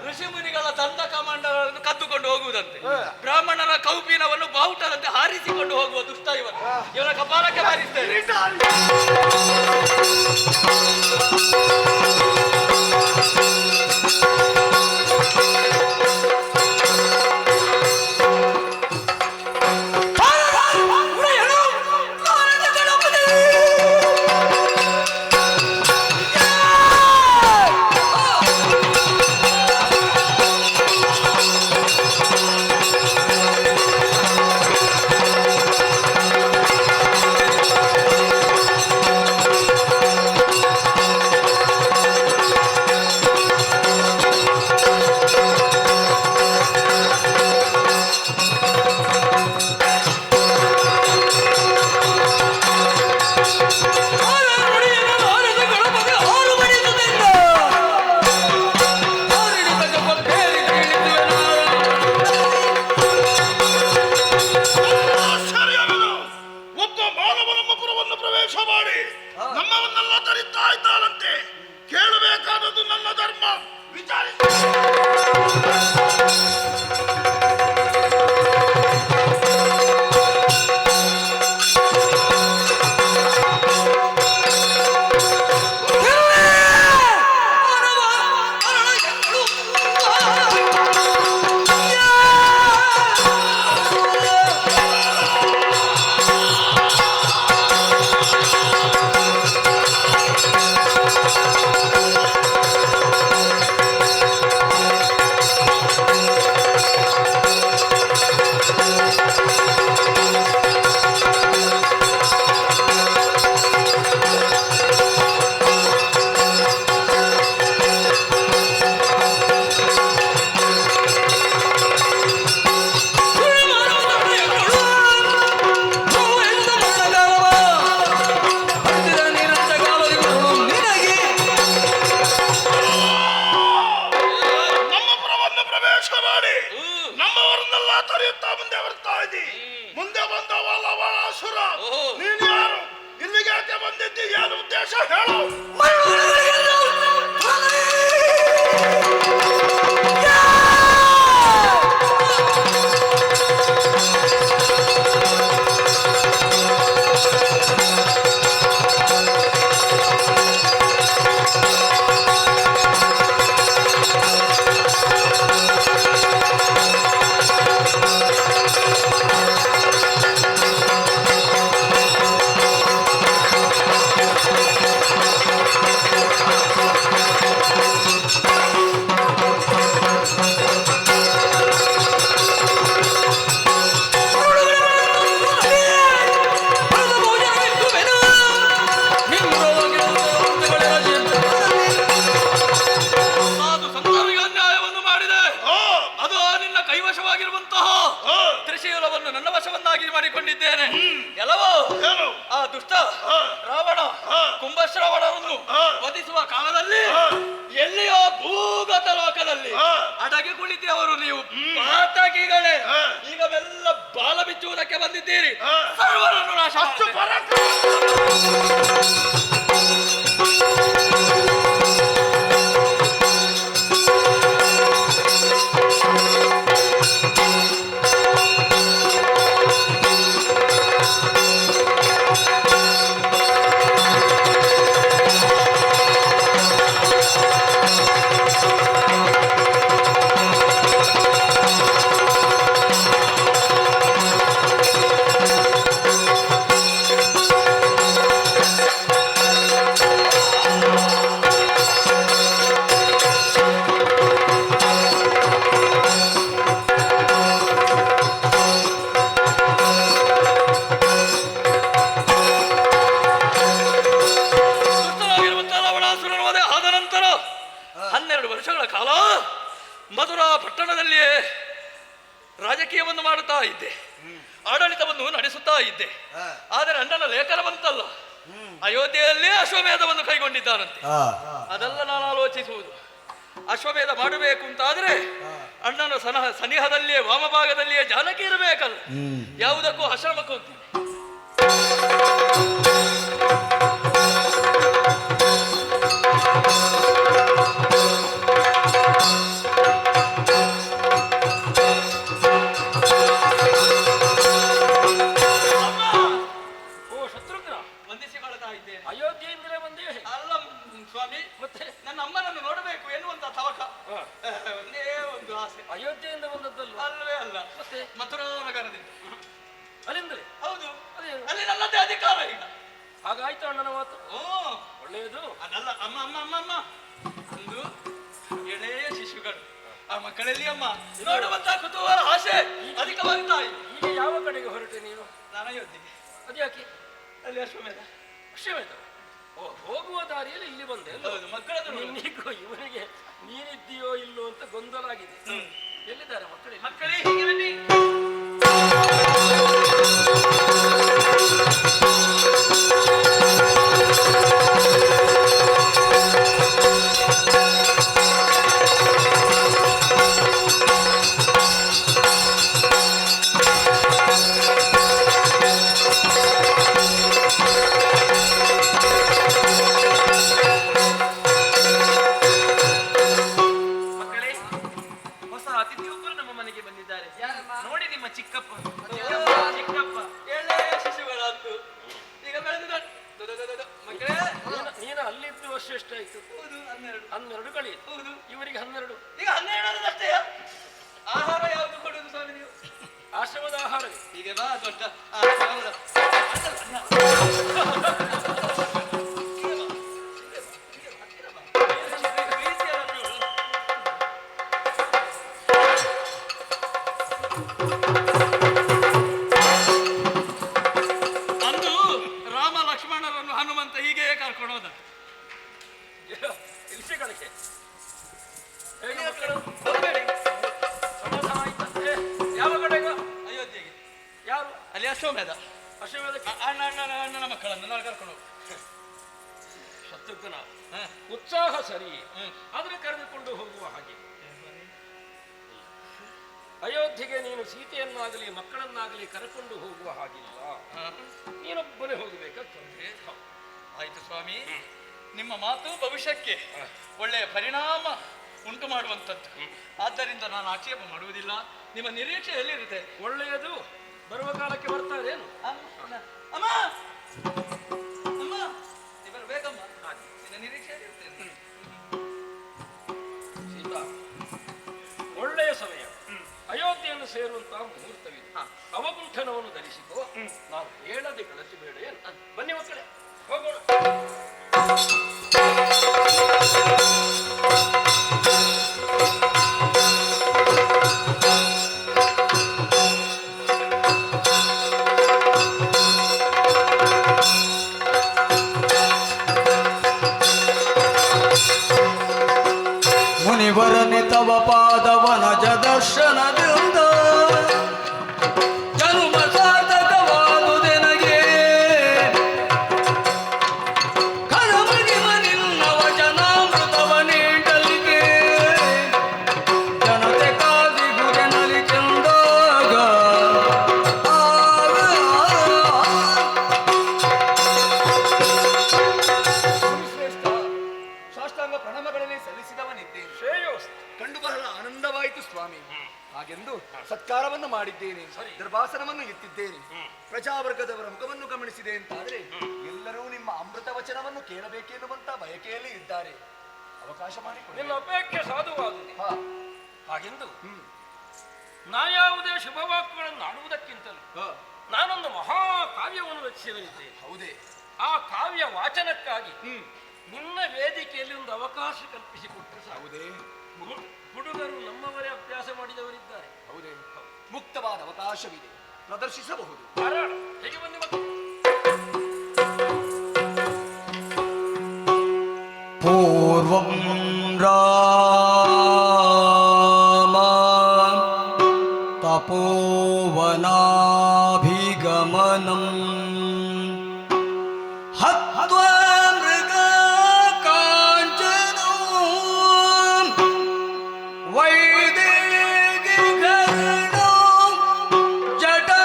ಋಷಿಮುನಿಗಳ ದಂಡ ಕಮಾಂಡಗಳನ್ನು ಕದ್ದುಕೊಂಡು ಹೋಗುವುದಂತೆ. ಬ್ರಾಹ್ಮಣರ ಕೌಪೀನವನ್ನು ಬಾವುಟದಂತೆ ಹಾರಿಸಿಕೊಂಡು ಹೋಗುವ ದುಷ್ಟ ಇವನ ಕಪಾಲಕ್ಕೆ ಬಾರಿಸ್ತೇನೆ. ಕೈವಶವಾಗಿರುವಂತಹ ತ್ರಿಶೂಲವನ್ನು ನನ್ನ ವಶವನ್ನಾಗಿ ಮಾಡಿಕೊಂಡಿದ್ದೇನೆ. ಎಲ್ಲವೋ ಆ ದುಷ್ಟ ರಾವಣ ಕುಂಭಶ್ರವಣವನ್ನು ವಧಿಸುವ ಕಾಲದಲ್ಲಿ ಎಲ್ಲಿಯೋ ಭೂಗತ ಲೋಕದಲ್ಲಿ ಅಡಗಿ ಕುಳಿತವರು ನೀವು ಪಾತಕಿಗಳೇ. ಈಗ ಮೆಲ್ಲ ಬಾಲ ಬಿಚ್ಚುವುದಕ್ಕೆ ಬಂದಿದ್ದೀರಿ. ಸರ್ವರನ್ನು ನಾಶ ಮಧುರಾ ಪಟ್ಟಣದಲ್ಲಿಯೇ ರಾಜಕೀಯವನ್ನು ಮಾಡುತ್ತಾ ಇದ್ದೆ, ಆಡಳಿತವನ್ನು ನಡೆಸುತ್ತಾ ಇದ್ದೆ. ಆದರೆ ಅಣ್ಣನ ಲೇಖನ ಬಂತಲ್ಲ, ಅಯೋಧ್ಯೆಯಲ್ಲೇ ಅಶ್ವಮೇಧವನ್ನು ಕೈಗೊಂಡಿದ್ದಾನಂತೆ. ಅದೆಲ್ಲ ನಾನು ಆಲೋಚಿಸುವುದು. ಅಶ್ವಮೇಧ ಮಾಡಬೇಕು ಅಂತಾದ್ರೆ ಅಣ್ಣನ ಸನಿಹದಲ್ಲಿಯೇ ವಾಮಭಾಗದಲ್ಲಿಯೇ ಜಾನಕಿ ಇರಬೇಕಲ್ಲ. ಯಾವುದಕ್ಕೂ ಆಶ್ರಮಕ್ಕೆ ಹೋಗ್ತೀನಿ. ಅಯೋಧ್ಯೆಯಿಂದಲೇ ಬಂದೇ ಅಲ್ಲ ಸ್ವಾಮಿ, ಮತ್ತೆ ನನ್ನ ಅಮ್ಮನನ್ನು ನೋಡಬೇಕು ಎನ್ನುವಂತ ತವಕ, ಒಂದೇ ಒಂದು ಆಸೆ. ಅಯೋಧ್ಯೆಯಿಂದ ಬಂದದ್ದಲ್ಲ? ಅಲ್ಲವೇ ಅಲ್ಲ, ಮತ್ತೆ ಮಥುರಾ ನಗರದಿಂದ. ಅಲ್ಲಿಂದಲೇ? ಹೌದು, ಅಲ್ಲಿ ನನ್ನದೇ ಅಧಿಕಾರ ಈಗ. ಹಾಗಾಯ್ತು ಅಣ್ಣನ ಮಾತು. ಒಳ್ಳೆಯದು. ಅದಲ್ಲ ಅಮ್ಮ ಅಮ್ಮ ಅಮ್ಮ ಅಮ್ಮ ಒಂದು ಎಳೆಯ ಶಿಶುಗಳು, ಆ ಮಕ್ಕಳಲ್ಲಿ ಅಮ್ಮ ನೋಡುವಂತ ಕುತೂಹಲ ಆಸೆ ಅಧಿಕವಾಗ್ತಾ ಇದೆ. ಈಗ ಯಾವ ಕಡೆಗೆ ಹೊರಟೆ ನೀನು? ನಾನು ಅಯೋಧ್ಯೆಗೆ. ಅದ್ಯಾಕೆ? ಅಲ್ಲಿ ಅಶ್ವಮೇಧ. ಅಶ್ವಮೇಧ? ಹೋಗುವ ದಾರಿಯಲ್ಲಿ ಇಲ್ಲಿ ಬಂದೆ. ಮಕ್ಕಳದ್ದು ಇವನಿಗೆ ನೀನಿದ್ದೀಯೋ ಇಲ್ಲೋ ಅಂತ ಗೊಂದಲ ಆಗಿದೆ. ಎಲ್ಲಿದ್ದಾರೆ ಮಕ್ಕಳೇ? ಮಕ್ಕಳೇ ಹೀಗೆ ಬನ್ನಿ. ನೋಡಿ ನಿಮ್ಮ ಚಿಕ್ಕಪ್ಪ ಚಿಕ್ಕಪ್ಪ ಎಳೆಯ ಶಿಶುಗಳಂತೂ ಈಗ ಬೆಳೆದು ಮಕ್ಕಳೇ. ನೀನು ಅಲ್ಲಿದ್ದು ವರ್ಷ ಎಷ್ಟಾಯ್ತು? 12 ಕಳೆಯಿತು. ಹೌದು, ಇವರಿಗೆ 12. ಈಗ 12 ಅಷ್ಟೇ. ಆಹಾರ ಯಾವುದು ಕೊಡುವುದು ಸ್ವಾಮಿ ನೀವು? ಆಶ್ರಮದ ಆಹಾರವೇ. ಹೀಗೆ ಬಾ ದೊಡ್ಡ ಅಂದು ರಾಮ ಲಕ್ಷ್ಮಣರನ್ನು ಹನುಮಂತ ಹೀಗೆ ಕರ್ಕೊಂಡೋದ. ಇಳಿಸಿಗಳಿಗೆ ಯಾವ ಕಡೆಗ? ಅಯೋಧ್ಯೆಗೆ. ಯಾರು? ಅಲ್ಲಿ ಅಶ್ವಮೇಧ. ಅಶ್ವಮೇಧಕ್ಕೆ ಅಣ್ಣನ ಮಕ್ಕಳನ್ನು ನಾನು ಕರ್ಕೊಂಡು ಹೋಗಿ. ಶತ್ರುಘ್ನ, ಉತ್ಸಾಹ ಸರಿ, ಆದ್ರೆ ಕರೆದುಕೊಂಡು ಹೋಗುವ ಹಾಗೆ. ಅಯೋಧ್ಯೆಗೆ ನೀನು ಸೀತೆಯನ್ನಾಗಲಿ ಮಕ್ಕಳನ್ನಾಗಲಿ ಕರೆಕೊಂಡು ಹೋಗುವ ಹಾಗಿಲ್ಲ. ನೀನೊಬ್ಬನೇ ಹೋಗಬೇಕಾಗ್ತದೆ. ಆಯ್ತು ಸ್ವಾಮಿ, ನಿಮ್ಮ ಮಾತು ಭವಿಷ್ಯಕ್ಕೆ ಒಳ್ಳೆಯ ಪರಿಣಾಮ ಉಂಟು ಮಾಡುವಂಥದ್ದು. ಆದ್ದರಿಂದ ನಾನು ಆಕ್ಷೇಪ ಮಾಡುವುದಿಲ್ಲ. ನಿಮ್ಮ ನಿರೀಕ್ಷೆ ಎಲ್ಲಿರುತ್ತೆ? ಒಳ್ಳೆಯದು. ಬರುವ ಕಾಲಕ್ಕೆ ಬರ್ತಾರೇನು? ಅಮ್ಮ ಅಮ್ಮ ಇವರು ಬೇಕಮ್ಮ, ನಿನ್ನ ನಿರೀಕ್ಷೆ ಎಲ್ಲಿರುತ್ತೆ? ಸೀತಾ, ಒಳ್ಳೆಯ ಸಮಯ. ಅಯೋಧ್ಯೆಯನ್ನು ಸೇರುವಂತಹ ಮುಹೂರ್ತವಿದೆ. ಅವಗುಂಠನವನ್ನು ಧರಿಸಿಕೋ. ನಾವು ಹೇಳದೆ ಕಳಿಸಬೇಡ. ಬನ್ನಿ ಮಕ್ಕಳೇ, ಹೋಗೋಣ. ಮುನಿವರನೆ ತವ ಪಾದವನಜ ದರ್ಶನದಿಂದ ಹಾಗೆಂದು ಸತ್ಕಾರವನ್ನು ಮಾಡಿದ್ದೇನೆ, ದರ್ಭಾಸನವನ್ನು ಎತ್ತಿದ್ದೇನೆ, ಪ್ರಜಾವರ್ಗದವರ ಮುಖವನ್ನು ಗಮನಿಸಿದೆ ಅಂತಾದ್ರೆ ಎಲ್ಲರೂ ನಿಮ್ಮ ಅಮೃತ ವಚನವನ್ನು ಕೇಳಬೇಕೆನ್ನುವಂತ ಬಯಕೆಯಲ್ಲಿ ಇದ್ದಾರೆ. ಅವಕಾಶ ಮಾಡಿಕೊಡಿ. ನಿನ್ನ ಅಪೇಕ್ಷೆ ಸಾಧುವಾಗಿದೆ. ಹಾ, ಹಾಗೆಂದು ನಾ ಯಾವುದೇ ಶುಭವಾಕ್ಯಗಳನ್ನು ಆಡುವುದಕ್ಕಿಂತಲೂ ನಾನೊಂದು ಮಹಾ ಕಾವ್ಯವನ್ನು ರಚಿಸಲಿದ್ದೇನೆ. ಹೌದೇ? ಆ ಕಾವ್ಯ ವಾಚನಕ್ಕಾಗಿ ನಿನ್ನ ವೇದಿಕೆಯಲ್ಲಿ ಒಂದು ಅವಕಾಶ ಕಲ್ಪಿಸಿಕೊಟ್ಟರೆ ಹೌದೇ? ಹುಡುಗರು ನಮ್ಮವರೇ ಅಭ್ಯಾಸ ಮಾಡಿದವರಿದ್ದಾರೆ. ಹೌದೇ? ಮುಕ್ತವಾದ ಅವಕಾಶವಿದೆ, ಪ್ರದರ್ಶಿಸಬಹುದು. ಹೇಗೆ ಬಂದು ಮತ್ತೆ ಪೂರ್ವಂ ರಾಮ ತಪೋವನಾಭಿಗಮನಂ ಹತ್ವಾ ಮೃಗಕಾಂಚನೋ ವೈದೇಹಿಗರ್ಣೋ ಜಟಾಯುಮರಣೋ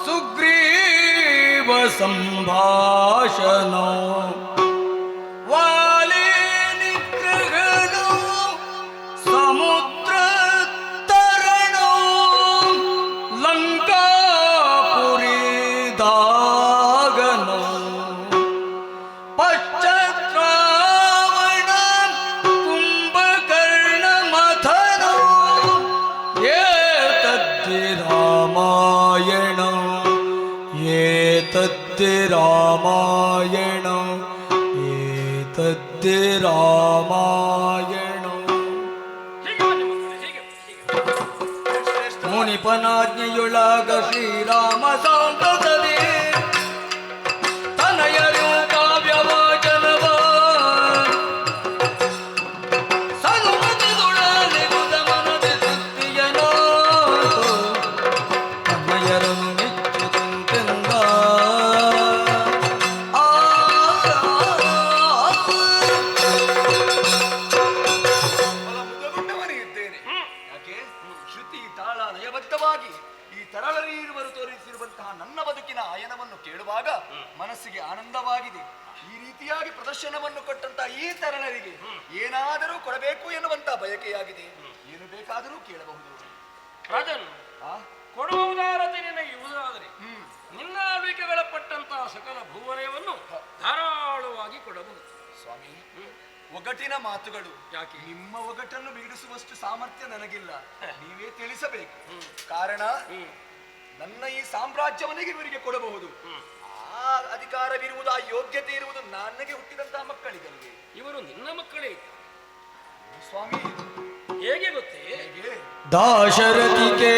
ಸುಗ್ರೀವ ಸಂಭಾಷಣೋ ವಾಲಿ ನಿಗ್ರಹಣೋ ಸಮುದ್ರ ತರಣೋ ಲಂಕಾಪುರಿ ದಾಗನೋ ಪಶ್ಚಾತ್ರಾವಣ ಕುಂಭಕರ್ಣ ಮಥನೋ ಏತದ್ದಿ ರಾಮಾಯಣ ಏತದ್ದಿ ರಾಮಾಯಣ ಏತದ್ದಿ ರಾಮಾಯಣ. ಹೀಗೆ ಬನ್ನಿ ಮಕ್ಕಳೇ, ಹೀಗೆ ಮುನಿಪನಾಜ್ಞೆಯೊಳಗ ಶ್ರೀರಾಮ ಸಾಂತಸದೆ ತನಯರು ಕಾವ್ಯವಾಚನವ ಸನುಮತಿದೊಳನೆ ಮುದಮನದೆ ಸುದ್ದಿಯನೋ ತನಯರನ್ನು ಮೆಚ್ಚುತ್ತಂತೆಂದ ಬಹಳ ಮುದಗೊಂಡವನೇ ಇದ್ದೇನೆ. ಯಾಕೆ? ಶ್ರುತಿ ತಾಳ ಲಯಬದ್ಧವಾಗಿ ಈ ತರಳರೀರುವರು ತೋರಿಸಿರುವಂತಹ ನನ್ನ ಬದುಕಿನ ಆಯನವನ್ನು ಕೇಳುವಾಗ ಮನಸ್ಸಿಗೆ ಆನಂದವಾಗಿದೆ. ಈ ರೀತಿಯಾಗಿ ಪ್ರದರ್ಶನವನ್ನು ಕೊಟ್ಟಂತ ಈ ತರಳರಿಗೆ ಏನಾದರೂ ಕೊಡಬೇಕು ಎನ್ನುವಂತ ಬಯಕೆಯಾಗಿದೆ. ಏನು ಬೇಕಾದರೂ ಕೇಳಬಹುದು. ರಾಜನ್, ಆ? ಕೊಡುವುದಾರತೆ ನಿನಗೆ ಇರುವುದಾದರೆ ನಿನ್ನ ಆಳ್ವಿಕೆಗಳ ಪಟ್ಟಂತಹ ಸಕಲ ಭೂವಲಯವನ್ನು ಧಾರಾಳವಾಗಿ ಕೊಡಬಹುದು. ಸ್ವಾಮಿ, ಒಗಟಿನ ಮಾತುಗಳು. ಯಾಕೆ? ನಿಮ್ಮ ಒಗಟನ್ನು ಬಿಡಿಸುವಷ್ಟು ಸಾಮರ್ಥ್ಯ ನನಗಿಲ್ಲ, ನೀವೇ ತಿಳಿಸಬೇಕು. ಕಾರಣ, ನನ್ನ ಈ ಸಾಮ್ರಾಜ್ಯವನಿಗೆ ಇವರಿಗೆ ಕೊಡಬಹುದು. ಆ ಅಧಿಕಾರವಿರುವುದು, ಆ ಯೋಗ್ಯತೆ ಇರುವುದು ನನಗೆ ಹುಟ್ಟಿದಂತಹ ಮಕ್ಕಳಿಗಲ್ವೇ? ಇವರು ನಿನ್ನ ಮಕ್ಕಳೇ. ಸ್ವಾಮಿ, ಹೇಗೆ ಗೊತ್ತೇ? ಹೇಗೆ? ದಾಶರಥಿಗೆ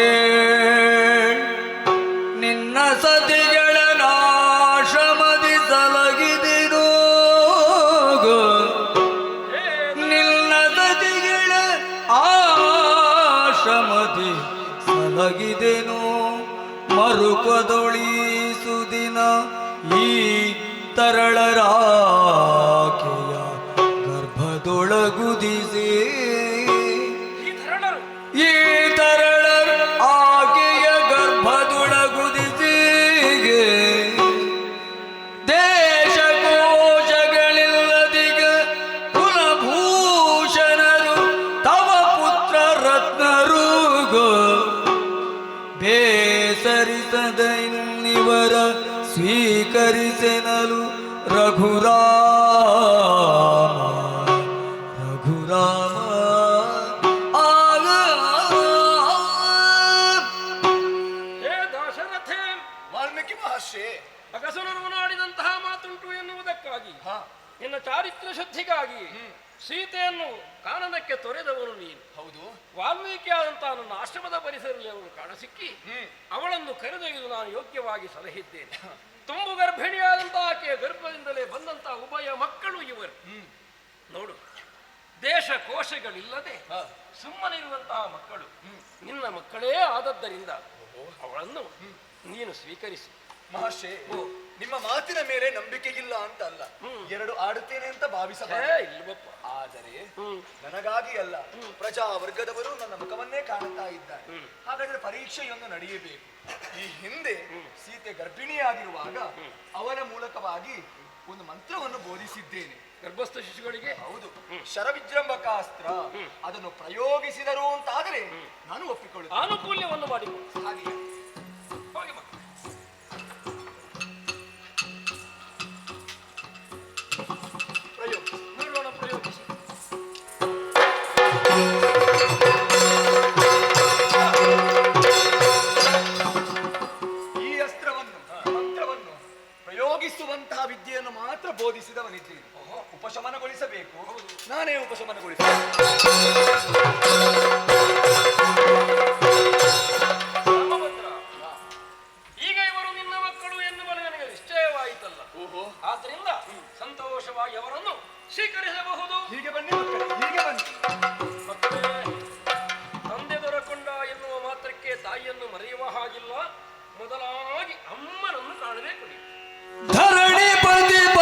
ನಿನ್ನ ಸತಿಗಳ ನಾಶಮದಿ ಸಲಗಿದಿರೋ ನಿನ್ನ ಸತಿಗಳ ಆಶ್ರಮದಿ ಸಲಗಿದೆನು ಮರುಕದೊಳಿಸುದಿನ ಈ ತರಳರಾಕೆಯ ಗರ್ಭದೊಳಗುದಿಸೆ ಈ ತರಳರ ಆಕೆಯ ಗರ್ಭದೊಳಗುದಿಸಿಗೆ ದೇಶಕೋಶಗಳಿಲ್ಲದಿಗ ಕುಲಭೂಷಣರು ತವ ಪುತ್ರ ರತ್ನರುಗೋ ಬೇಸರಿಸದ ಇನ್ನಿವರ ಸ್ವೀಕರಿಸೆನಲು ರಘುರಾಮ ರಘುರಾಮ ಹೇ ದಾಶರಥೆ, ವಾಲ್ಮೀಕಿ ಮಹರ್ಷಿ, ಅಗಸನರು ಆಡಿದಂತಹ ಮಾತುಂಟು ಎನ್ನುವುದಕ್ಕಾಗಿ ಹಾ, ನಿನ್ನ ಚಾರಿತ್ರ್ಯ ಶುದ್ಧಿಗಾಗಿ ಸೀತೆಯನ್ನು ಕಾನನಕ್ಕೆ ತೊರೆದವನು ನೀನು. ಹೌದು. ವಾಲ್ಮೀಕಿಯಾದಂತಹ ನನ್ನ ಆಶ್ರಮದ ಪರಿಸರದಲ್ಲಿ ಅವಳು ಕಾಣಸಿಕ್ಕಿ ಅವಳನ್ನು ಕರೆದೊಯ್ದು ನಾನು ಯೋಗ್ಯವಾಗಿ ಸಲಹಿದ್ದೇನೆ. ತುಂಬು ಗರ್ಭಿಣಿಯಾದಂತಹ ಆಕೆಯ ಗರ್ಭದಿಂದಲೇ ಬಂದಂತಹ ಉಭಯ ಮಕ್ಕಳು ಇವರು. ನೋಡು, ದೇಶ ಕೋಶಗಳಿಲ್ಲದೆ ಸುಮ್ಮನಿರುವಂತಹ ಮಕ್ಕಳು ನಿನ್ನ ಮಕ್ಕಳೇ ಆದದ್ದರಿಂದ ಅವಳನ್ನು ನೀನು ಸ್ವೀಕರಿಸು. ಮಹರ್ಷಿ, ನಿಮ್ಮ ಮಾತಿನ ಮೇಲೆ ನಂಬಿಕೆ ಇಲ್ಲ ಅಂತ ಅಲ್ಲ, ಎರಡು ಆಡುತ್ತೇನೆ ಅಂತ ಭಾವಿಸಬಾರದು. ಇಲ್ಲವಪ್ಪ. ಆದರೆ ನನಗಾಗಿ ಅಲ್ಲ, ಪ್ರಜಾವರ್ಗದವರು ನನ್ನ ಮುಖವನ್ನೇ ಕಾಣುತ್ತಾ ಇದ್ದಾರೆ. ಹಾಗಾದ್ರೆ ಪರೀಕ್ಷೆಯೊಂದು ನಡೆಯಬೇಕು. ಈ ಹಿಂದೆ ಸೀತೆ ಗರ್ಭಿಣಿಯಾಗಿರುವಾಗ ಅವರ ಮೂಲಕವಾಗಿ ಒಂದು ಮಂತ್ರವನ್ನು ಬೋಧಿಸಿದ್ದೇನೆ. ಗರ್ಭಸ್ಥ ಶಿಶುಗಳಿಗೆ ಹೌದು, ಶರವಿಜೃಂಭಕ ಅಸ್ತ್ರ ಅದನ್ನು ಪ್ರಯೋಗಿಸಿದರು ಅಂತಾದರೆ ನಾನು ಒಪ್ಪಿಕೊಳ್ಳುತ್ತೇನೆ. ಆನುಕೂಲ್ಯವನ್ನು ಮಾಡಿಕೊಳ್ಳಿ. ಹಾಗೆ ಹೋಗಿ ಮಕ್ಕಳು. ಪ್ರಯೋಗಿಸಿ ನೋಡೋಣ, ಪ್ರಯೋಗಿಸಿ. ಈ ಅಸ್ತ್ರವನ್ನು ಮಂತ್ರವನ್ನು ಪ್ರಯೋಗಿಸುವಂತಹ ವಿದ್ಯೆಯನ್ನು ಮಾತ್ರ ಬೋಧಿಸಿದವನಿದ್ದೇನೆ. ಉಪಶಮನಗೊಳಿಸಬೇಕು, ನಾನೇ ಉಪಶಮನಗೊಳಿಸಬೇಕು. ರಾಮಭದ್ರ, ಈಗ ಇವರು ನಿನ್ನ ಮಕ್ಕಳು ಎನ್ನುವ ನನಗೆ ನಿಶ್ಚಯವಾಯಿತಲ್ಲ. ಓಹೋ, ಆದ್ರಿಂದ ಸಂತೋಷವಾಗಿ ಅವರನ್ನು ಸ್ವೀಕರಿಸಬಹುದು. ಹೀಗೆ ಬನ್ನಿ ಮಕ್ಕಳೇ, ಹೀಗೆ ಬನ್ನಿ. ಮಕ್ಕಳೇ, ತಂದೆ ದೊರಕೊಂಡ ಎನ್ನುವ ಮಾತ್ರಕ್ಕೆ ತಾಯಿಯನ್ನು ಮರೆಯುವ ಹಾಗಿಲ್ಲ. ಮೊದಲಾಗಿ ಅಮ್ಮನನ್ನು ಕಾಣಬೇಕು ನೀವು. ಧರಣಿ ಪ್ರತಿಪಾಲಕರ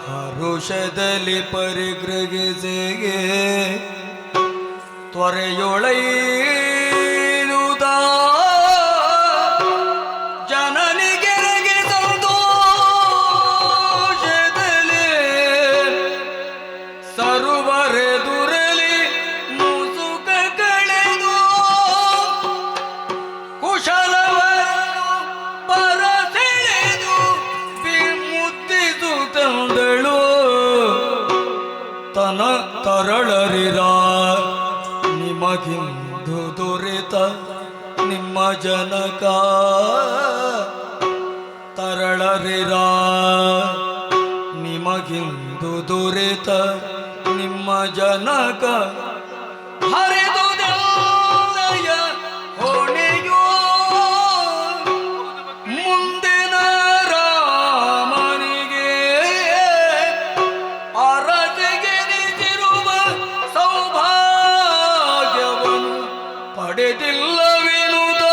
ಹರುಷದಲ್ಲಿ ಪರಿಗ್ರಹಿಸಿಗೆ ತ್ವರೆಯೊಳೆಯುವುದ ಜನನಿಗೆರಗೆ ಸಂತೋಷದಲ್ಲಿ ಸರ್ವರೆದುರಲಿ ಮುಸುಕ ಕಳೆದು ಕುಶಲವನ್ನು ಪರಸೆಳೆದು ಬಿಮುತ್ತಿದು ತಂದಳು ತನ ತರಳರಿರ ನಿಮಗಿಂದು ದೊರೆತ ನಿಮ್ಮ ಜನಕ ತರಳರಿರ ನಿಮಗಿಂದು ದೊರೆತ ನಿಮ್ಮ ಜನಕ ಹರಿದು ದಯ ಹೊಣೆಯೋ ಮುಂದಿನ ರಾಮನಿಗೆ ಅರಸಿಗೆ ನಿಂತಿರುವ ಸೌಭಾಗ್ಯವನ್ನು ಪಡೆದಿಲ್ಲವೆನುದ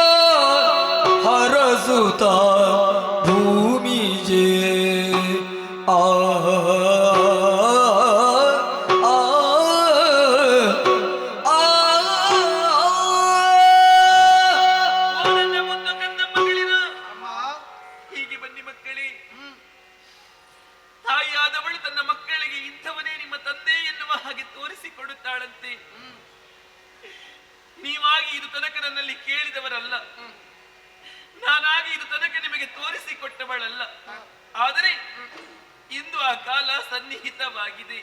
ಹರಸುತ್ತ ಭೂಮಿಜೆ ಆ ನನ್ನ ಮುದ್ದು ಕಂದ ಮಗಳಿನ ಅಮ್ಮ, ಹೀಗೆ ಬನ್ನಿ ಮಕ್ಕಳೇ. ತಾಯಿಯಾದವಳು ತನ್ನ ಮಕ್ಕಳಿಗೆ ಇಂಥವನೇ ನಿಮ್ಮ ತಂದೆ ಎನ್ನುವ ಹಾಗೆ ತೋರಿಸಿಕೊಡುತ್ತಾಳಂತೆ. ನೀವಾಗಿ ಇದು ತನಕ ನನ್ನಲ್ಲಿ ಕೇಳಿದವರಲ್ಲ, ನಾನಾಗಿ ಇದು ತನಕ ನಿಮಗೆ ತೋರಿಸಿಕೊಟ್ಟವಳಲ್ಲ. ಆದರೆ ಇಂದು ಆ ಕಾಲ ಸನ್ನಿಹಿತವಾಗಿದೆ.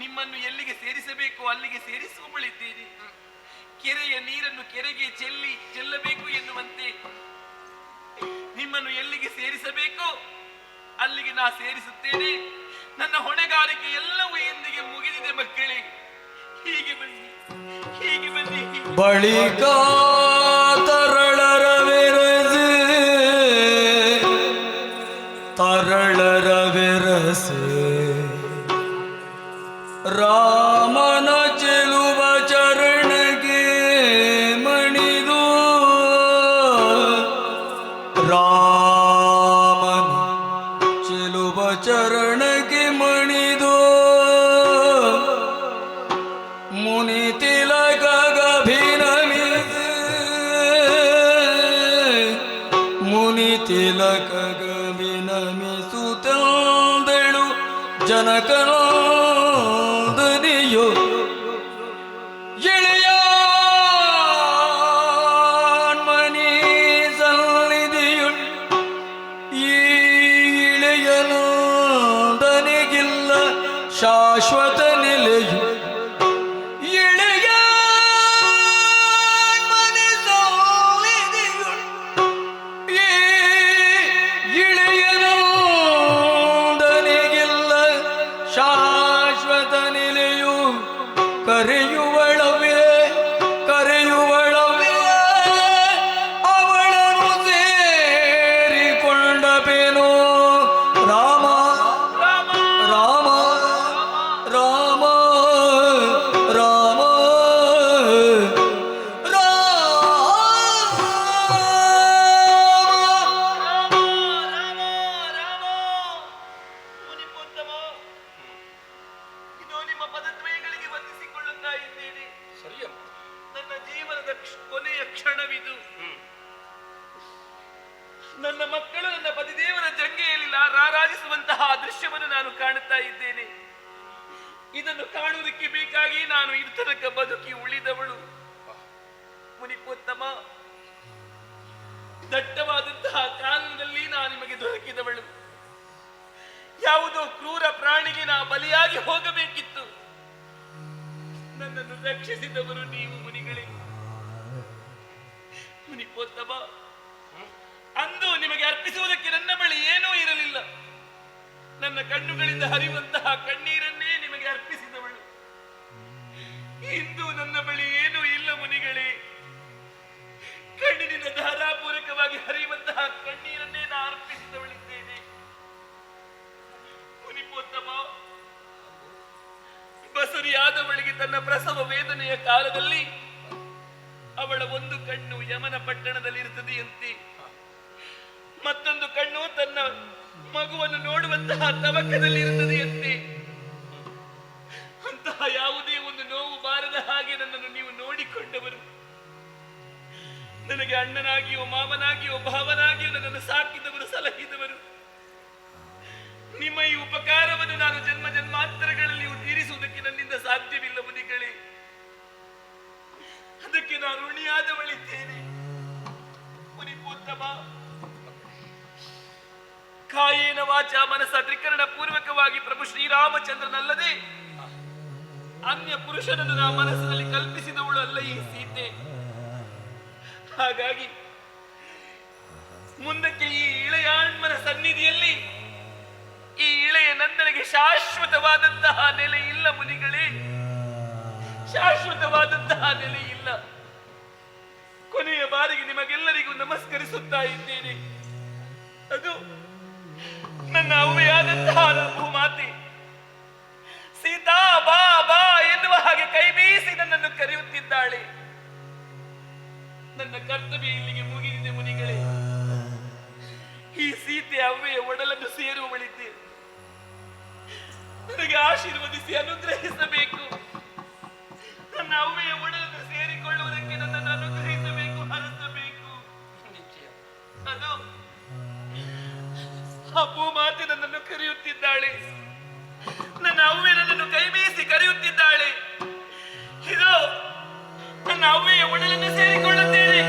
ನಿಮ್ಮನ್ನು ಎಲ್ಲಿಗೆ ಸೇರಿಸಬೇಕು ಅಲ್ಲಿಗೆ ಸೇರಿಸುವಳಿದ್ದೇನೆ. ಕೆರೆಯ ನೀರನ್ನು ಕೆರೆಗೆ ಚೆಲ್ಲಬೇಕು ಎನ್ನುವಂತೆ ನಿಮ್ಮನ್ನು ಎಲ್ಲಿಗೆ ಸೇರಿಸಬೇಕೋ ಅಲ್ಲಿಗೆ ನಾ ಸೇರಿಸುತ್ತೇನೆ. ನನ್ನ ಹೊಣೆಗಾರಿಕೆ ಎಲ್ಲವೂ ಎಂದಿಗೆ ಮುಗಿದಿದೆ ಮಕ್ಕಳೇ. ಹೀಗೆ ಬನ್ನಿ, ಹೀಗೆ ಬನ್ನಿ. ಬಳಿಕ ತರಳರ ಬೆರಸೆ ತರಳರ ಬೆರಸೆ ರಾಮನ ಚೆಲುವ ಚರಣಗೆ ಮಣಿದು ರಾಮನ ಚೆಲುವ ಚರಣಗೆ ಮಣಿದು ಮುನಿ ತಿಲಕಗಭಿನಮಿಸಿ ಮುನಿ ತಿಲಕಗಭಿನಮಿಸುತ್ತಂದಳು ಜನಕನಂದನಿಯು ಎಳೆಯಾನ್ಮನಿ ಸನ್ನಿಧಿಯುಳ್ ಈ ಇಳೆಯನಂದನಿಗಿಲ್ಲ ಶಾಶ್ವತ ನಿಲೆಯು ಶಾಶ್ವತ ನಿಲೆಯು ಕರೆಯುವಳವೇ ಕರೆಯುವಳವೇ ಅವಳನ್ನು ಸೇರಿಕೊಂಡಬೇನೋ ರಾಮ ರಾಮ ರಾಮ ರಾಮ ರಾಮ ಮುನಿಪುತ್ತಮ, ಇದು ನಿಮ್ಮ ಪದದ್ವಯಗಳಿಗೆ ವಂದಿಸಿಕೊಳ್ಳುತ್ತಾ ಇದ್ದೇನೆ. ಸರಿಯಮ್ಮ. ನನ್ನ ಜೀವನದ ಕೊನೆಯ ಕ್ಷಣವಿದು. ನನ್ನ ಮಕ್ಕಳು ನನ್ನ ಪತಿದೇವರ ಜಂಗೆಯಲ್ಲಿ ಇಲ್ಲ ರಾರಾಜಿಸುವಂತಹ ದೃಶ್ಯವನ್ನು ನಾನು ಕಾಣುತ್ತಾ ಇದ್ದೇನೆ. ಇದನ್ನು ಕಾಣುವುದಕ್ಕೆ ಬೇಕಾಗಿ ನಾನು ಇದು ತನಕ ಬದುಕಿ ಉಳಿದವಳು. ಮುನಿಪೋತ್ತಮ, ದಟ್ಟವಾದಂತಹ ಕಾನೂನಿನಲ್ಲಿ ನಾನು ನಿಮಗೆ ದೊರಕಿದವಳು. ಯಾವುದೋ ಕ್ರೂರ ಪ್ರಾಣಿಗೆ ನಾ ಬಲಿಯಾಗಿ ಹೋಗಬೇಕಿತ್ತು. ನನ್ನನ್ನು ರಕ್ಷಿಸಿದವರು ನೀವು ಮುನಿಗಳೇ. ಮುನಿಪೋತ್ತಮ, ಅಂದು ನಿಮಗೆ ಅರ್ಪಿಸುವುದಕ್ಕೆ ನನ್ನ ಬಳಿ ಏನೂ ಇರಲಿಲ್ಲ. ನನ್ನ ಕಣ್ಣುಗಳಿಂದ ಹರಿಯುವಂತಹ ಕಣ್ಣೀರನ್ನೇ ನಿಮಗೆ ಅರ್ಪಿಸಿದವಳು. ಇಂದು ನನ್ನ ಬಳಿ ಏನೂ ಇಲ್ಲ ಮುನಿಗಳೇ. ಕಣ್ಣಿನಿಂದ ಧಾರಾಪೂರ್ವಕವಾಗಿ ಹರಿಯುವಂತಹ ಕಣ್ಣೀರನ್ನೇ ನಾ ಅರ್ಪಿಸಿದವಳಿದ್ದೇನೆ. ಮುನಿಪೋತ್ತಮ, ಬಸುರಿಯಾದವಳಿಗೆ ತನ್ನ ಪ್ರಸವ ವೇದನೆಯ ಕಾಲದಲ್ಲಿ ಅವಳ ಒಂದು ಕಣ್ಣು ಯಮನ ಪಟ್ಟಣದಲ್ಲಿರುತ್ತದೆಯಂತೆ, ಮತ್ತೊಂದು ಕಣ್ಣು ತನ್ನ ಮಗುವನ್ನು ನೋಡುವಂತಹ ತವಕದಲ್ಲಿ ಇರುತ್ತದೆಯಂತೆ. ಅಂತಹ ಯಾವುದೇ ಒಂದು ನೋವು ಬಾರದ ಹಾಗೆ ನನ್ನನ್ನು ನೀವು ನೋಡಿಕೊಂಡವರು. ನನಗೆ ಅಣ್ಣನಾಗಿಯೋ ಮಾಮನಾಗಿಯೋ ಭಾವನಾಗಿಯೋ ನನ್ನನ್ನು ಸಾಕಿದವರು, ಸಲಹಿದವರು. ನಿಮ್ಮ ಈ ಉಪಕಾರವನ್ನು ನಾನು ಜನ್ಮ ಜನ್ಮಾಂತರಗಳಲ್ಲಿ ತೀರಿಸುವುದಕ್ಕೆ ನನ್ನಿಂದ ಸಾಧ್ಯವಿಲ್ಲ ಮುನಿಗಳೇ. ಅದಕ್ಕೆ ನಾನು ಋಣಿಯಾದವಳಿದ್ದೇನೆ. ಮುನಿಪೋತ್ತಮ, ಕಾಯೇನ ವಾಚ ಮನಸ ತ್ರಿಕರಣ ಪೂರ್ವಕವಾಗಿ ಪ್ರಭು ಶ್ರೀರಾಮಚಂದ್ರನಲ್ಲದೆ ಅನ್ಯ ಪುರುಷನನ್ನು ನಾ ಮನಸ್ಸಿನಲ್ಲಿ ಕಲ್ಪಿಸಿದವಳು ಅಲ್ಲ ಈ ಸೀತೆ. ಹಾಗಾಗಿ ಮುಂದಕ್ಕೆ ಈ ಇಳೆಯಾಣ್ಮನ ಸನ್ನಿಧಿಯಲ್ಲಿ ಈ ಇಳೆಯ ನಂದನಿಗೆ ಶಾಶ್ವತವಾದಂತಹ ನೆಲೆ ಇಲ್ಲ ಮುನಿಗಳೇ, ಶಾಶ್ವತವಾದಂತಹ ನೆಲೆ ಇಲ್ಲ. ಕೊನೆಯ ಬಾರಿಗೆ ನಿಮಗೆಲ್ಲರಿಗೂ ನಮಸ್ಕರಿಸುತ್ತಾ ಇದ್ದೇನೆ. ಅದು ನನ್ನ ಅವ್ವೆಯಾದಂತಹ ಭೂಮಾತೆ ಸೀತಾ ಬಾ ಬಾ ಎನ್ನುವ ಹಾಗೆ ಕೈ ಬೀಸಿ ನನ್ನನ್ನು ಕರೆಯುತ್ತಿದ್ದಾಳೆ. ನನ್ನ ಕರ್ತವ್ಯ ಇಲ್ಲಿಗೆ ಮುಗಿದಿದೆ ಮುನಿಗಳೇ. ಈ ಸೀತೆ ಅವ್ವೆಯ ಒಡಲನ್ನು ಸೇರುವವಳಿದ್ದೆ. ನನಗೆ ಆಶೀರ್ವದಿಸಿ ಅನುಗ್ರಹಿಸಬೇಕು. ನನ್ನ ಅವ್ವೆಯ ಒಡಲನ್ನು ಸೇರಿಕೊಳ್ಳುವುದಕ್ಕೆ ನನ್ನನ್ನು ಅನುಗ್ರಹಿಸಬೇಕು, ಹರಸಬೇಕು. ಅದು ಆ ಭೂಮಾತೆ ನನ್ನನ್ನು ಕರೆಯುತ್ತಿದ್ದಾಳೆ. ನನ್ನ ಅವ್ವೆ ನನ್ನನ್ನು ಕೈ ಬೀಸಿ ಕರೆಯುತ್ತಿದ್ದಾಳೆ. ಇದು ನನ್ನ ಅವ್ವೆಯ ಒಡಲನ್ನು ಸೇರಿಕೊಳ್ಳುತ್ತೇನೆ.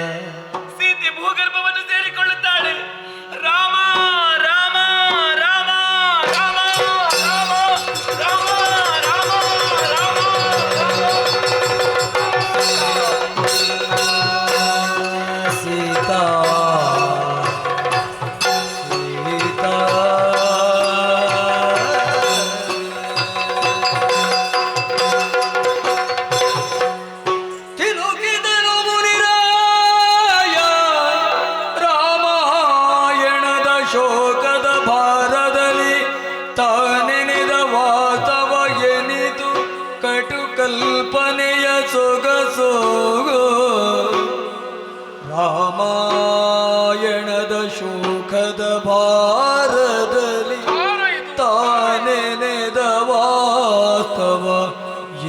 ಸೀತೆ ಭೂಗರ್ಭವನ್ನು ಸೇರಿಕೊಳ್ಳುತ್ತಾಳೆ. ರಾಮ ರಾಮ ರಾಮ ರಾಮ ರಾಮ ರಾಮ ರಾಮ ರಾಮ ಸೀತಾ ಕಲ್ಪನೆಯ ಸೊಗಸೋಗೋ ರಾಮಾಯಣದ ಶೋಕದ ಭಾರದಲ್ಲಿ ತಾನೆನೆದ ವಾಸ್ತವ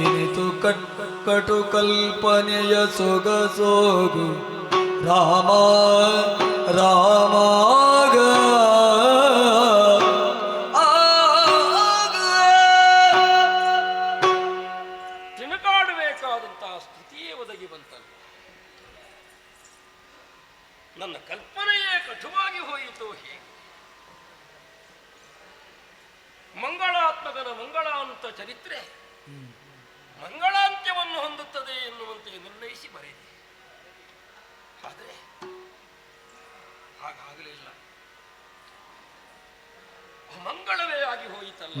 ಎನಿತು ಕಟು ಕಲ್ಪನೆಯ ಸೊಗಸೋಗು ರಾಮ ರಾಮಾಗ ನನ್ನ ಕಲ್ಪನೆಯೇ ಕಟುವಾಗಿ ಹೋಯಿತು. ಹೀಗೆ ಮಂಗಳಾತ್ಮಕನ ಮಂಗಳಾಂತ ಚರಿತ್ರೆ ಮಂಗಳಾಂತ್ಯವನ್ನು ಹೊಂದುತ್ತದೆ ಎನ್ನುವಂತೆ ನಿರ್ಣಯಿಸಿ ಬರೆದೆ. ಆದರೆ ಹಾಗಾಗಲಿಲ್ಲ, ಮಂಗಳವೇ ಆಗಿ ಹೋಯಿತಲ್ಲ.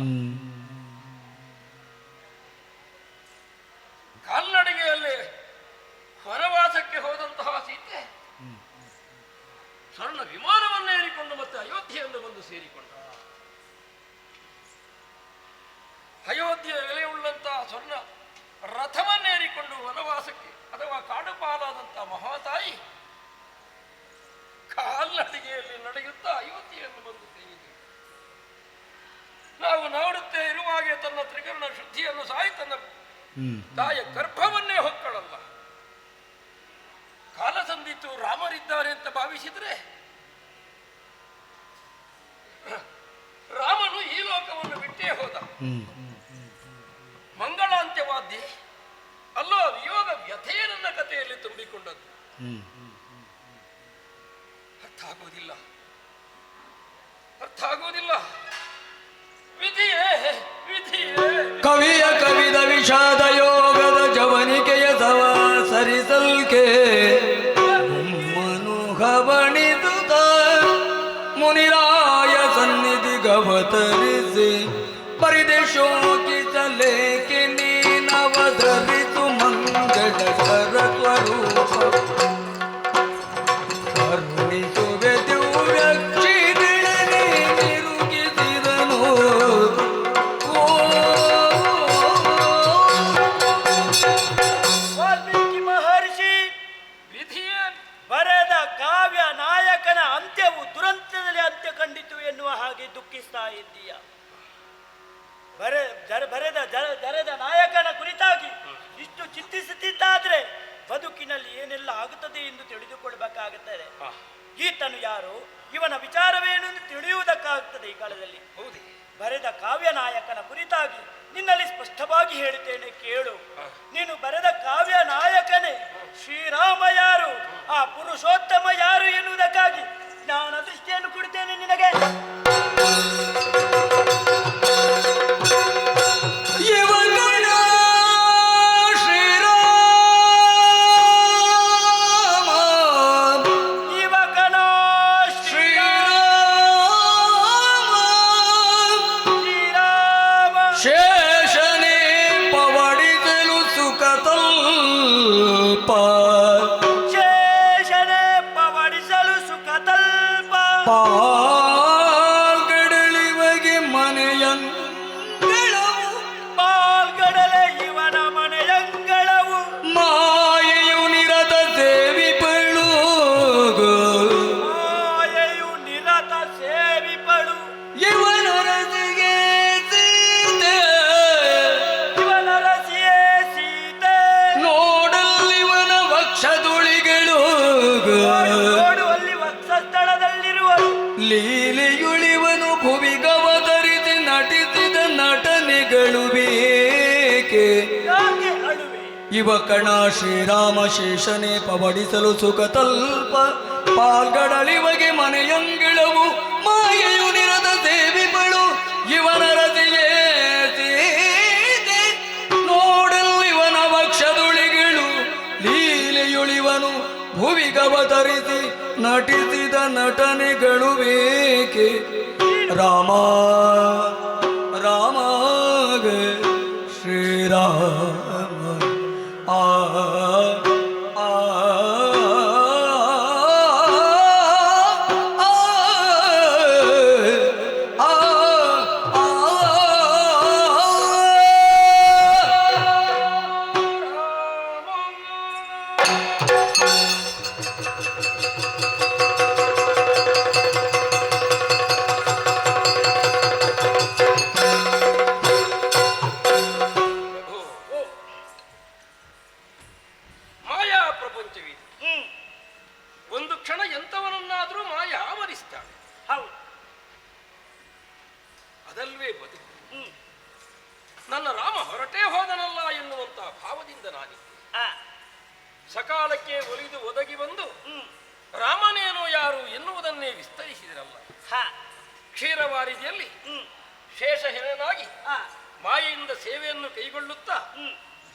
ಕಾಲ್ನಡಿಗೆಯಲ್ಲಿ ವನವಾಸಕ್ಕೆ ಹೋದಂತಹ ಸೀತೆ ಸ್ವರ್ಣ ವಿಮಾನವನ್ನು ಏರಿಕೊಂಡು ಮತ್ತೆ ಅಯೋಧ್ಯೆಯನ್ನು ಬಂದು ಸೇರಿಕೊಂಡ. ಅಯೋಧ್ಯೆಯ ಎಲೆಯುಳ್ಳಂತಹ ಸ್ವರ್ಣ ರಥವನ್ನೇರಿಕೊಂಡು ವನವಾಸಕ್ಕೆ ಅಥವಾ ಕಾಡುಪಾಲಾದಂತಹ ಮಹಾತಾಯಿ ಕಾಲ್ನಡಿಗೆಯಲ್ಲಿ ನಡೆಯುತ್ತಾ ಅಯೋಧ್ಯೆಯನ್ನು ಬಂದು ಸೇರಿದರು. ನಾವು ನೋಡುತ್ತೇ ಇರುವಾಗೆ ತನ್ನ ತ್ರಿಕರಣ ಶುದ್ಧಿಯನ್ನು ಸಾಯಿ ತನ್ನ ತಾಯಿಯ ಗರ್ಭವನ್ನೇ ಹೊಕ್ಕಳಲ್ಲ. ಕಾಲ ಸಂದಿತ್ತು ರಾಮರಿದ್ದಾರೆ ಅಂತ ಭಾವಿಸಿದ್ರೆ ಮಂಗಳಾಂತ್ಯವಾದ್ಯ ಅಲ್ಲೋ ವಿಯೋಗ ವ್ಯಥೆಯೇ ನನ್ನ ಕಥೆಯಲ್ಲಿ ತುಂಬಿಕೊಂಡದ್ದು. ಅರ್ಥ ಆಗುವುದಿಲ್ಲ. ವಿಧಿಯೇ ಕವಿಯ ಕವಿದ ವಿಷಾದ ಯೋಗದ ಜವನಿಕೆಯ ಸವ ಸರಿಸಲ್ಕೆ ಮನುಹವಣಿದುದ ಮುನಿರಾಯ ಸನ್ನಿಧಿ ಗವತರಿಸಿ ಪರಿದೇಶೋಕಿಸಲೇಕೆ ನೀನವಧರಿಸು ಮಂಗಳ ಸ್ವರೂಪ ಕರುಣಿಸುವೆ ದಿವ್ಯಕ್ಷಿದಿಳನೆ ನಿರುಗಿಸಿದನು. ವಾಲ್ಮೀಕಿ ಮಹರ್ಷಿ ವಿಧಿಯೇ ಬರೆದ ಕಾವ್ಯ ನಾಯಕನ ಅಂತ್ಯವು ದುರಂತದಲ್ಲಿ ಅಂತ್ಯ ಕಂಡಿತು ಎನ್ನುವ ಹಾಗೆ ದುಃಖಿಸ್ತಾ ಇದ್ದೀಯ. ಬರೆದ ನಾಯಕನ ಕುರಿತಾಗಿ ಇಷ್ಟು ಚಿಂತಿಸುತ್ತಿದ್ದಾದ್ರೆ ಬದುಕಿನಲ್ಲಿ ಏನೆಲ್ಲ ಆಗುತ್ತದೆ ಎಂದು ತಿಳಿದುಕೊಳ್ಬೇಕಾಗುತ್ತದೆ. ಈತನು ಯಾರು, ಇವನ ವಿಚಾರವೇನು ಎಂದು ತಿಳಿಯುವುದಕ್ಕಾಗುತ್ತದೆ ಈ ಕಾಲದಲ್ಲಿ. ಹೌದೇ? ಬರೆದ ಕಾವ್ಯ ನಾಯಕನ ಕುರಿತಾಗಿ ನಿನ್ನಲ್ಲಿ ಸ್ಪಷ್ಟವಾಗಿ ಹೇಳುತ್ತೇನೆ, ಕೇಳು. ನೀನು ಬರೆದ ಕಾವ್ಯ ನಾಯಕನೇ ಶ್ರೀರಾಮ ಯಾರು, ಆ ಪುರುಷೋತ್ತಮ ಯಾರು ಎನ್ನುವುದಕ್ಕಾಗಿ ಜ್ಞಾನ ದೃಷ್ಟಿಯನ್ನು ಕೊಡುತ್ತೇನೆ ನಿನಗೆ. ಪಾಲ್ಗಡಲಿವಗೆ ಮನೆಯಂಗಳವು, ಪಾಲ್ಗಡಲೆ ಇವನ ಮನೆಯಂಗಳವು, ಮಾಯೆಯು ನಿರತ ಸೇವಿಪಳು, ಮಾಯೆಯು ನಿರತ ಸೇವಿಪಳು, ಇವನ ರಸಿಗೆ ಸೀತೆ, ಇವನ ರಸಿಯೇ ಸೀತೆ, ನೋಡಲ್ಲಿವನ ವಕ್ಷದುಳಿಗಳು, ನೋಡುವಲ್ಲಿ ವಕ್ಷಸ್ಥಳದಲ್ಲಿರುವಳು, ಲೀಲೆಯುಳಿವನು ಭುವಿಗವತರಿಸಿ ನಟಿಸಿದ ನಟನೆಗಳು ಬೇಕೆ. ಯಾಕೆ ಅಳುವೆ? ಇವ ಕಣ ಶ್ರೀರಾಮ ಶೇಷನೆ ಪವಡಿಸಲು ಸುಖತಲ್ಪ, ಪಾಲ್ಗಡಲಿವಗೆ ಮನೆಯಂಗಿಳವು, ಮಾಯೆಯು ನಿರದ ದೇವಿಗಳು, ಇವನ ರತಿಯೇ ಸೀತೆ, ನೋಡಲ್ಲಿವನ ವಕ್ಷದುಳಿಗಳು, ಲೀಲೆಯುಳಿವನು ಭುವಿಗವತರಿಸಿ ನಟಿಸಿದ ನಟನೆಗಳು ಬೇಕೆ. ರಾಮ ರಾಮ ಶ್ರೀರಾಮ ಆ ಆ ಮಾಯಾ ಪ್ರಪಂಚವಿದೆ. ಒಂದು ಕ್ಷಣ ಎಂತವನನ್ನಾದ್ರೂ ಮಾಯ ಆವರಿಸ್ತಾಳೆ. ಹೌದು. ಅದಲ್ವೇ ಬದುಕು. ನನ್ನ ರಾಮ ಹೊರಟೇ ಹೋದನಲ್ಲ ಎನ್ನುವಂತ ಭಾವದಿಂದ ನಾನಿದ್ದೆ. ಸಕಾಲಕ್ಕೆ ಒಲಿದು ಒದಗಿ ಬಂದು ರಾಮನೇನೋ ಯಾರು ಎನ್ನುವುದನ್ನೇ ವಿಸ್ತರಿಸಿದರಲ್ಲ. ಕ್ಷೀರವಾರಿದಿಯಲ್ಲಿ ಶೇಷಹೀನನಾಗಿ ಮಾಯೆಯಿಂದ ಸೇವೆಯನ್ನು ಕೈಗೊಳ್ಳುತ್ತಾ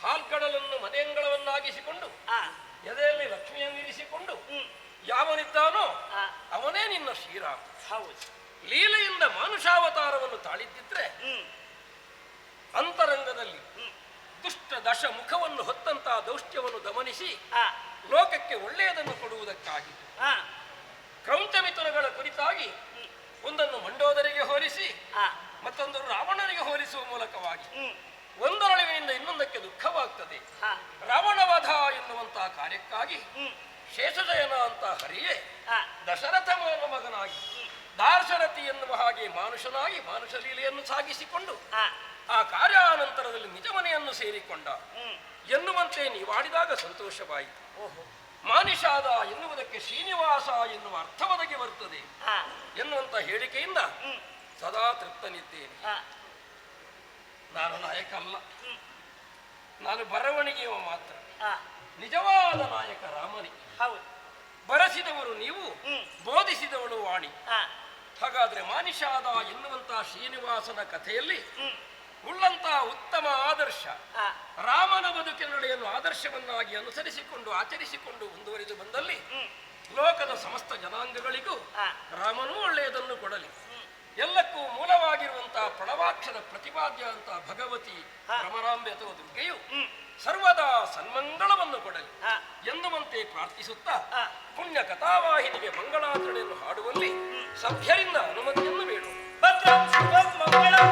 ಹಾಲ್ಕಡಲನ್ನು ಮನೆಯಂಗಳವನ್ನಾಗಿಸಿಕೊಂಡು ಎದೆಯಲ್ಲಿ ಲಕ್ಷ್ಮಿಯನ್ನಿರಿಸಿಕೊಂಡು ಯಾವನಿದ್ದಾನೋ ಅವನೇ ನಿನ್ನ ಶ್ರೀರಾಮ. ಹೌದು. ಲೀಲೆಯಿಂದ ಮಾನುಷಾವತಾರವನ್ನು ತಾಳಿದ್ದಿದ್ರೆ ಅಂತರಂಗದಲ್ಲಿ ದುಷ್ಟ ದಶ ಮುಖವನ್ನು ಹೊತ್ತಂತಹ ದೌಷ್ಟ್ಯವನ್ನು ಗಮನಿಸಿ ಲೋಕಕ್ಕೆ ಒಳ್ಳೆಯದನ್ನು ಕೊಡುವುದಕ್ಕಾಗಿ ಕ್ರೌಂಚಮಿಥುನಗಳ ಕುರಿತಾಗಿ ಒಂದನ್ನು ಮಂಡೋದರಿಗೆ ಹೋಲಿಸಿ ಮತ್ತೊಂದು ರಾವಣನಿಗೆ ಹೋಲಿಸುವ ಮೂಲಕವಾಗಿ ಒಂದರಳಿವಿನಿಂದ ಇನ್ನೊಂದಕ್ಕೆ ದುಃಖವಾಗ್ತದೆ. ರಾವಣವಧ ಎನ್ನುವಂತಹ ಕಾರ್ಯಕ್ಕಾಗಿ ಶೇಷಜಯನ ಅಂತ ಹರಿಯೇ ದಶರಥ ಮಗನಾಗಿ ದಾರ್ಶರಥಿ ಎನ್ನುವ ಹಾಗೆ ಮಾನುಷನಾಗಿ ಮಾನುಷ ಲೀಲೆಯನ್ನು ಸಾಗಿಸಿಕೊಂಡು ಆ ಕಾರ್ಯಾನಂತರದಲ್ಲಿ ನಿಜ ಮನೆಯನ್ನು ಸೇರಿಕೊಂಡ ಎನ್ನುವಂತೆ ನೀವಾಡಿದಾಗ ಸಂತೋಷವಾಯಿತು. ಮಾನಿಷಾದ ಎನ್ನುವುದಕ್ಕೆ ಶ್ರೀನಿವಾಸ ಎನ್ನುವ ಅರ್ಥವದಗಿ ಬರ್ತದೆ ಎನ್ನುವಂತ ಹೇಳಿಕೆಯಿಂದ ಸದಾ ತೃಪ್ತನಿದ್ದೇನೆ. ನಾನು ನಾಯಕ ಅಲ್ಲ, ನಾನು ಬರವಣಿಗೆಯುವ ಮಾತ್ರ. ಆ, ನಿಜವಾದ ನಾಯಕ ರಾಮನೇ. ಹೌದು. ಬರೆಸಿದವರು ನೀವು, ಬೋಧಿಸಿದವಳು ವಾಣಿ. ಆ, ಹಾಗಾದ್ರೆ ಮಾನಿಷಾದ ಎನ್ನುವಂತಹ ಶ್ರೀನಿವಾಸನ ಕಥೆಯಲ್ಲಿ ಉಳ್ಳಂತಹ ಉತ್ತಮ ಆದರ್ಶ ಆ, ರಾಮನ ಬದುಕಿನ ನಡೆಯನ್ನು ಆದರ್ಶವನ್ನಾಗಿ ಅನುಸರಿಸಿಕೊಂಡು ಆಚರಿಸಿಕೊಂಡು ಮುಂದುವರಿದು ಬಂದಲ್ಲಿ ಲೋಕದ ಸಮಸ್ತ ಜನಾಂಗಗಳಿಗೂ ರಾಮನೂ ಒಳ್ಳೆಯದನ್ನು ಕೊಡಲಿ. ಎಲ್ಲಕ್ಕೂ ಮೂಲವಾಗಿರುವಂತಹ ಪ್ರಣವಾಕ್ಷರ ಪ್ರತಿಪಾದ್ಯ ಅಂತ ಭಗವತಿ ರಮರಾಂಬೆ ಅಥವಾ ದುರ್ಗೆಯು ಸರ್ವದಾ ಸನ್ಮಂಗಳವನ್ನು ಕೊಡಲಿ ಎನ್ನುವಂತೆ ಪ್ರಾರ್ಥಿಸುತ್ತಾ ಪುಣ್ಯ ಕಥಾವಾಹಿನಿಗೆ ಮಂಗಳಾಚರಣೆಯನ್ನು ಹಾಡುವಲ್ಲಿ ಸಭ್ಯರಿಂದ ಅನುಮತಿಯನ್ನು ಬೇಡು. ಭದ್ರಂ ಶುಭಂ ಮಂಗಳಂ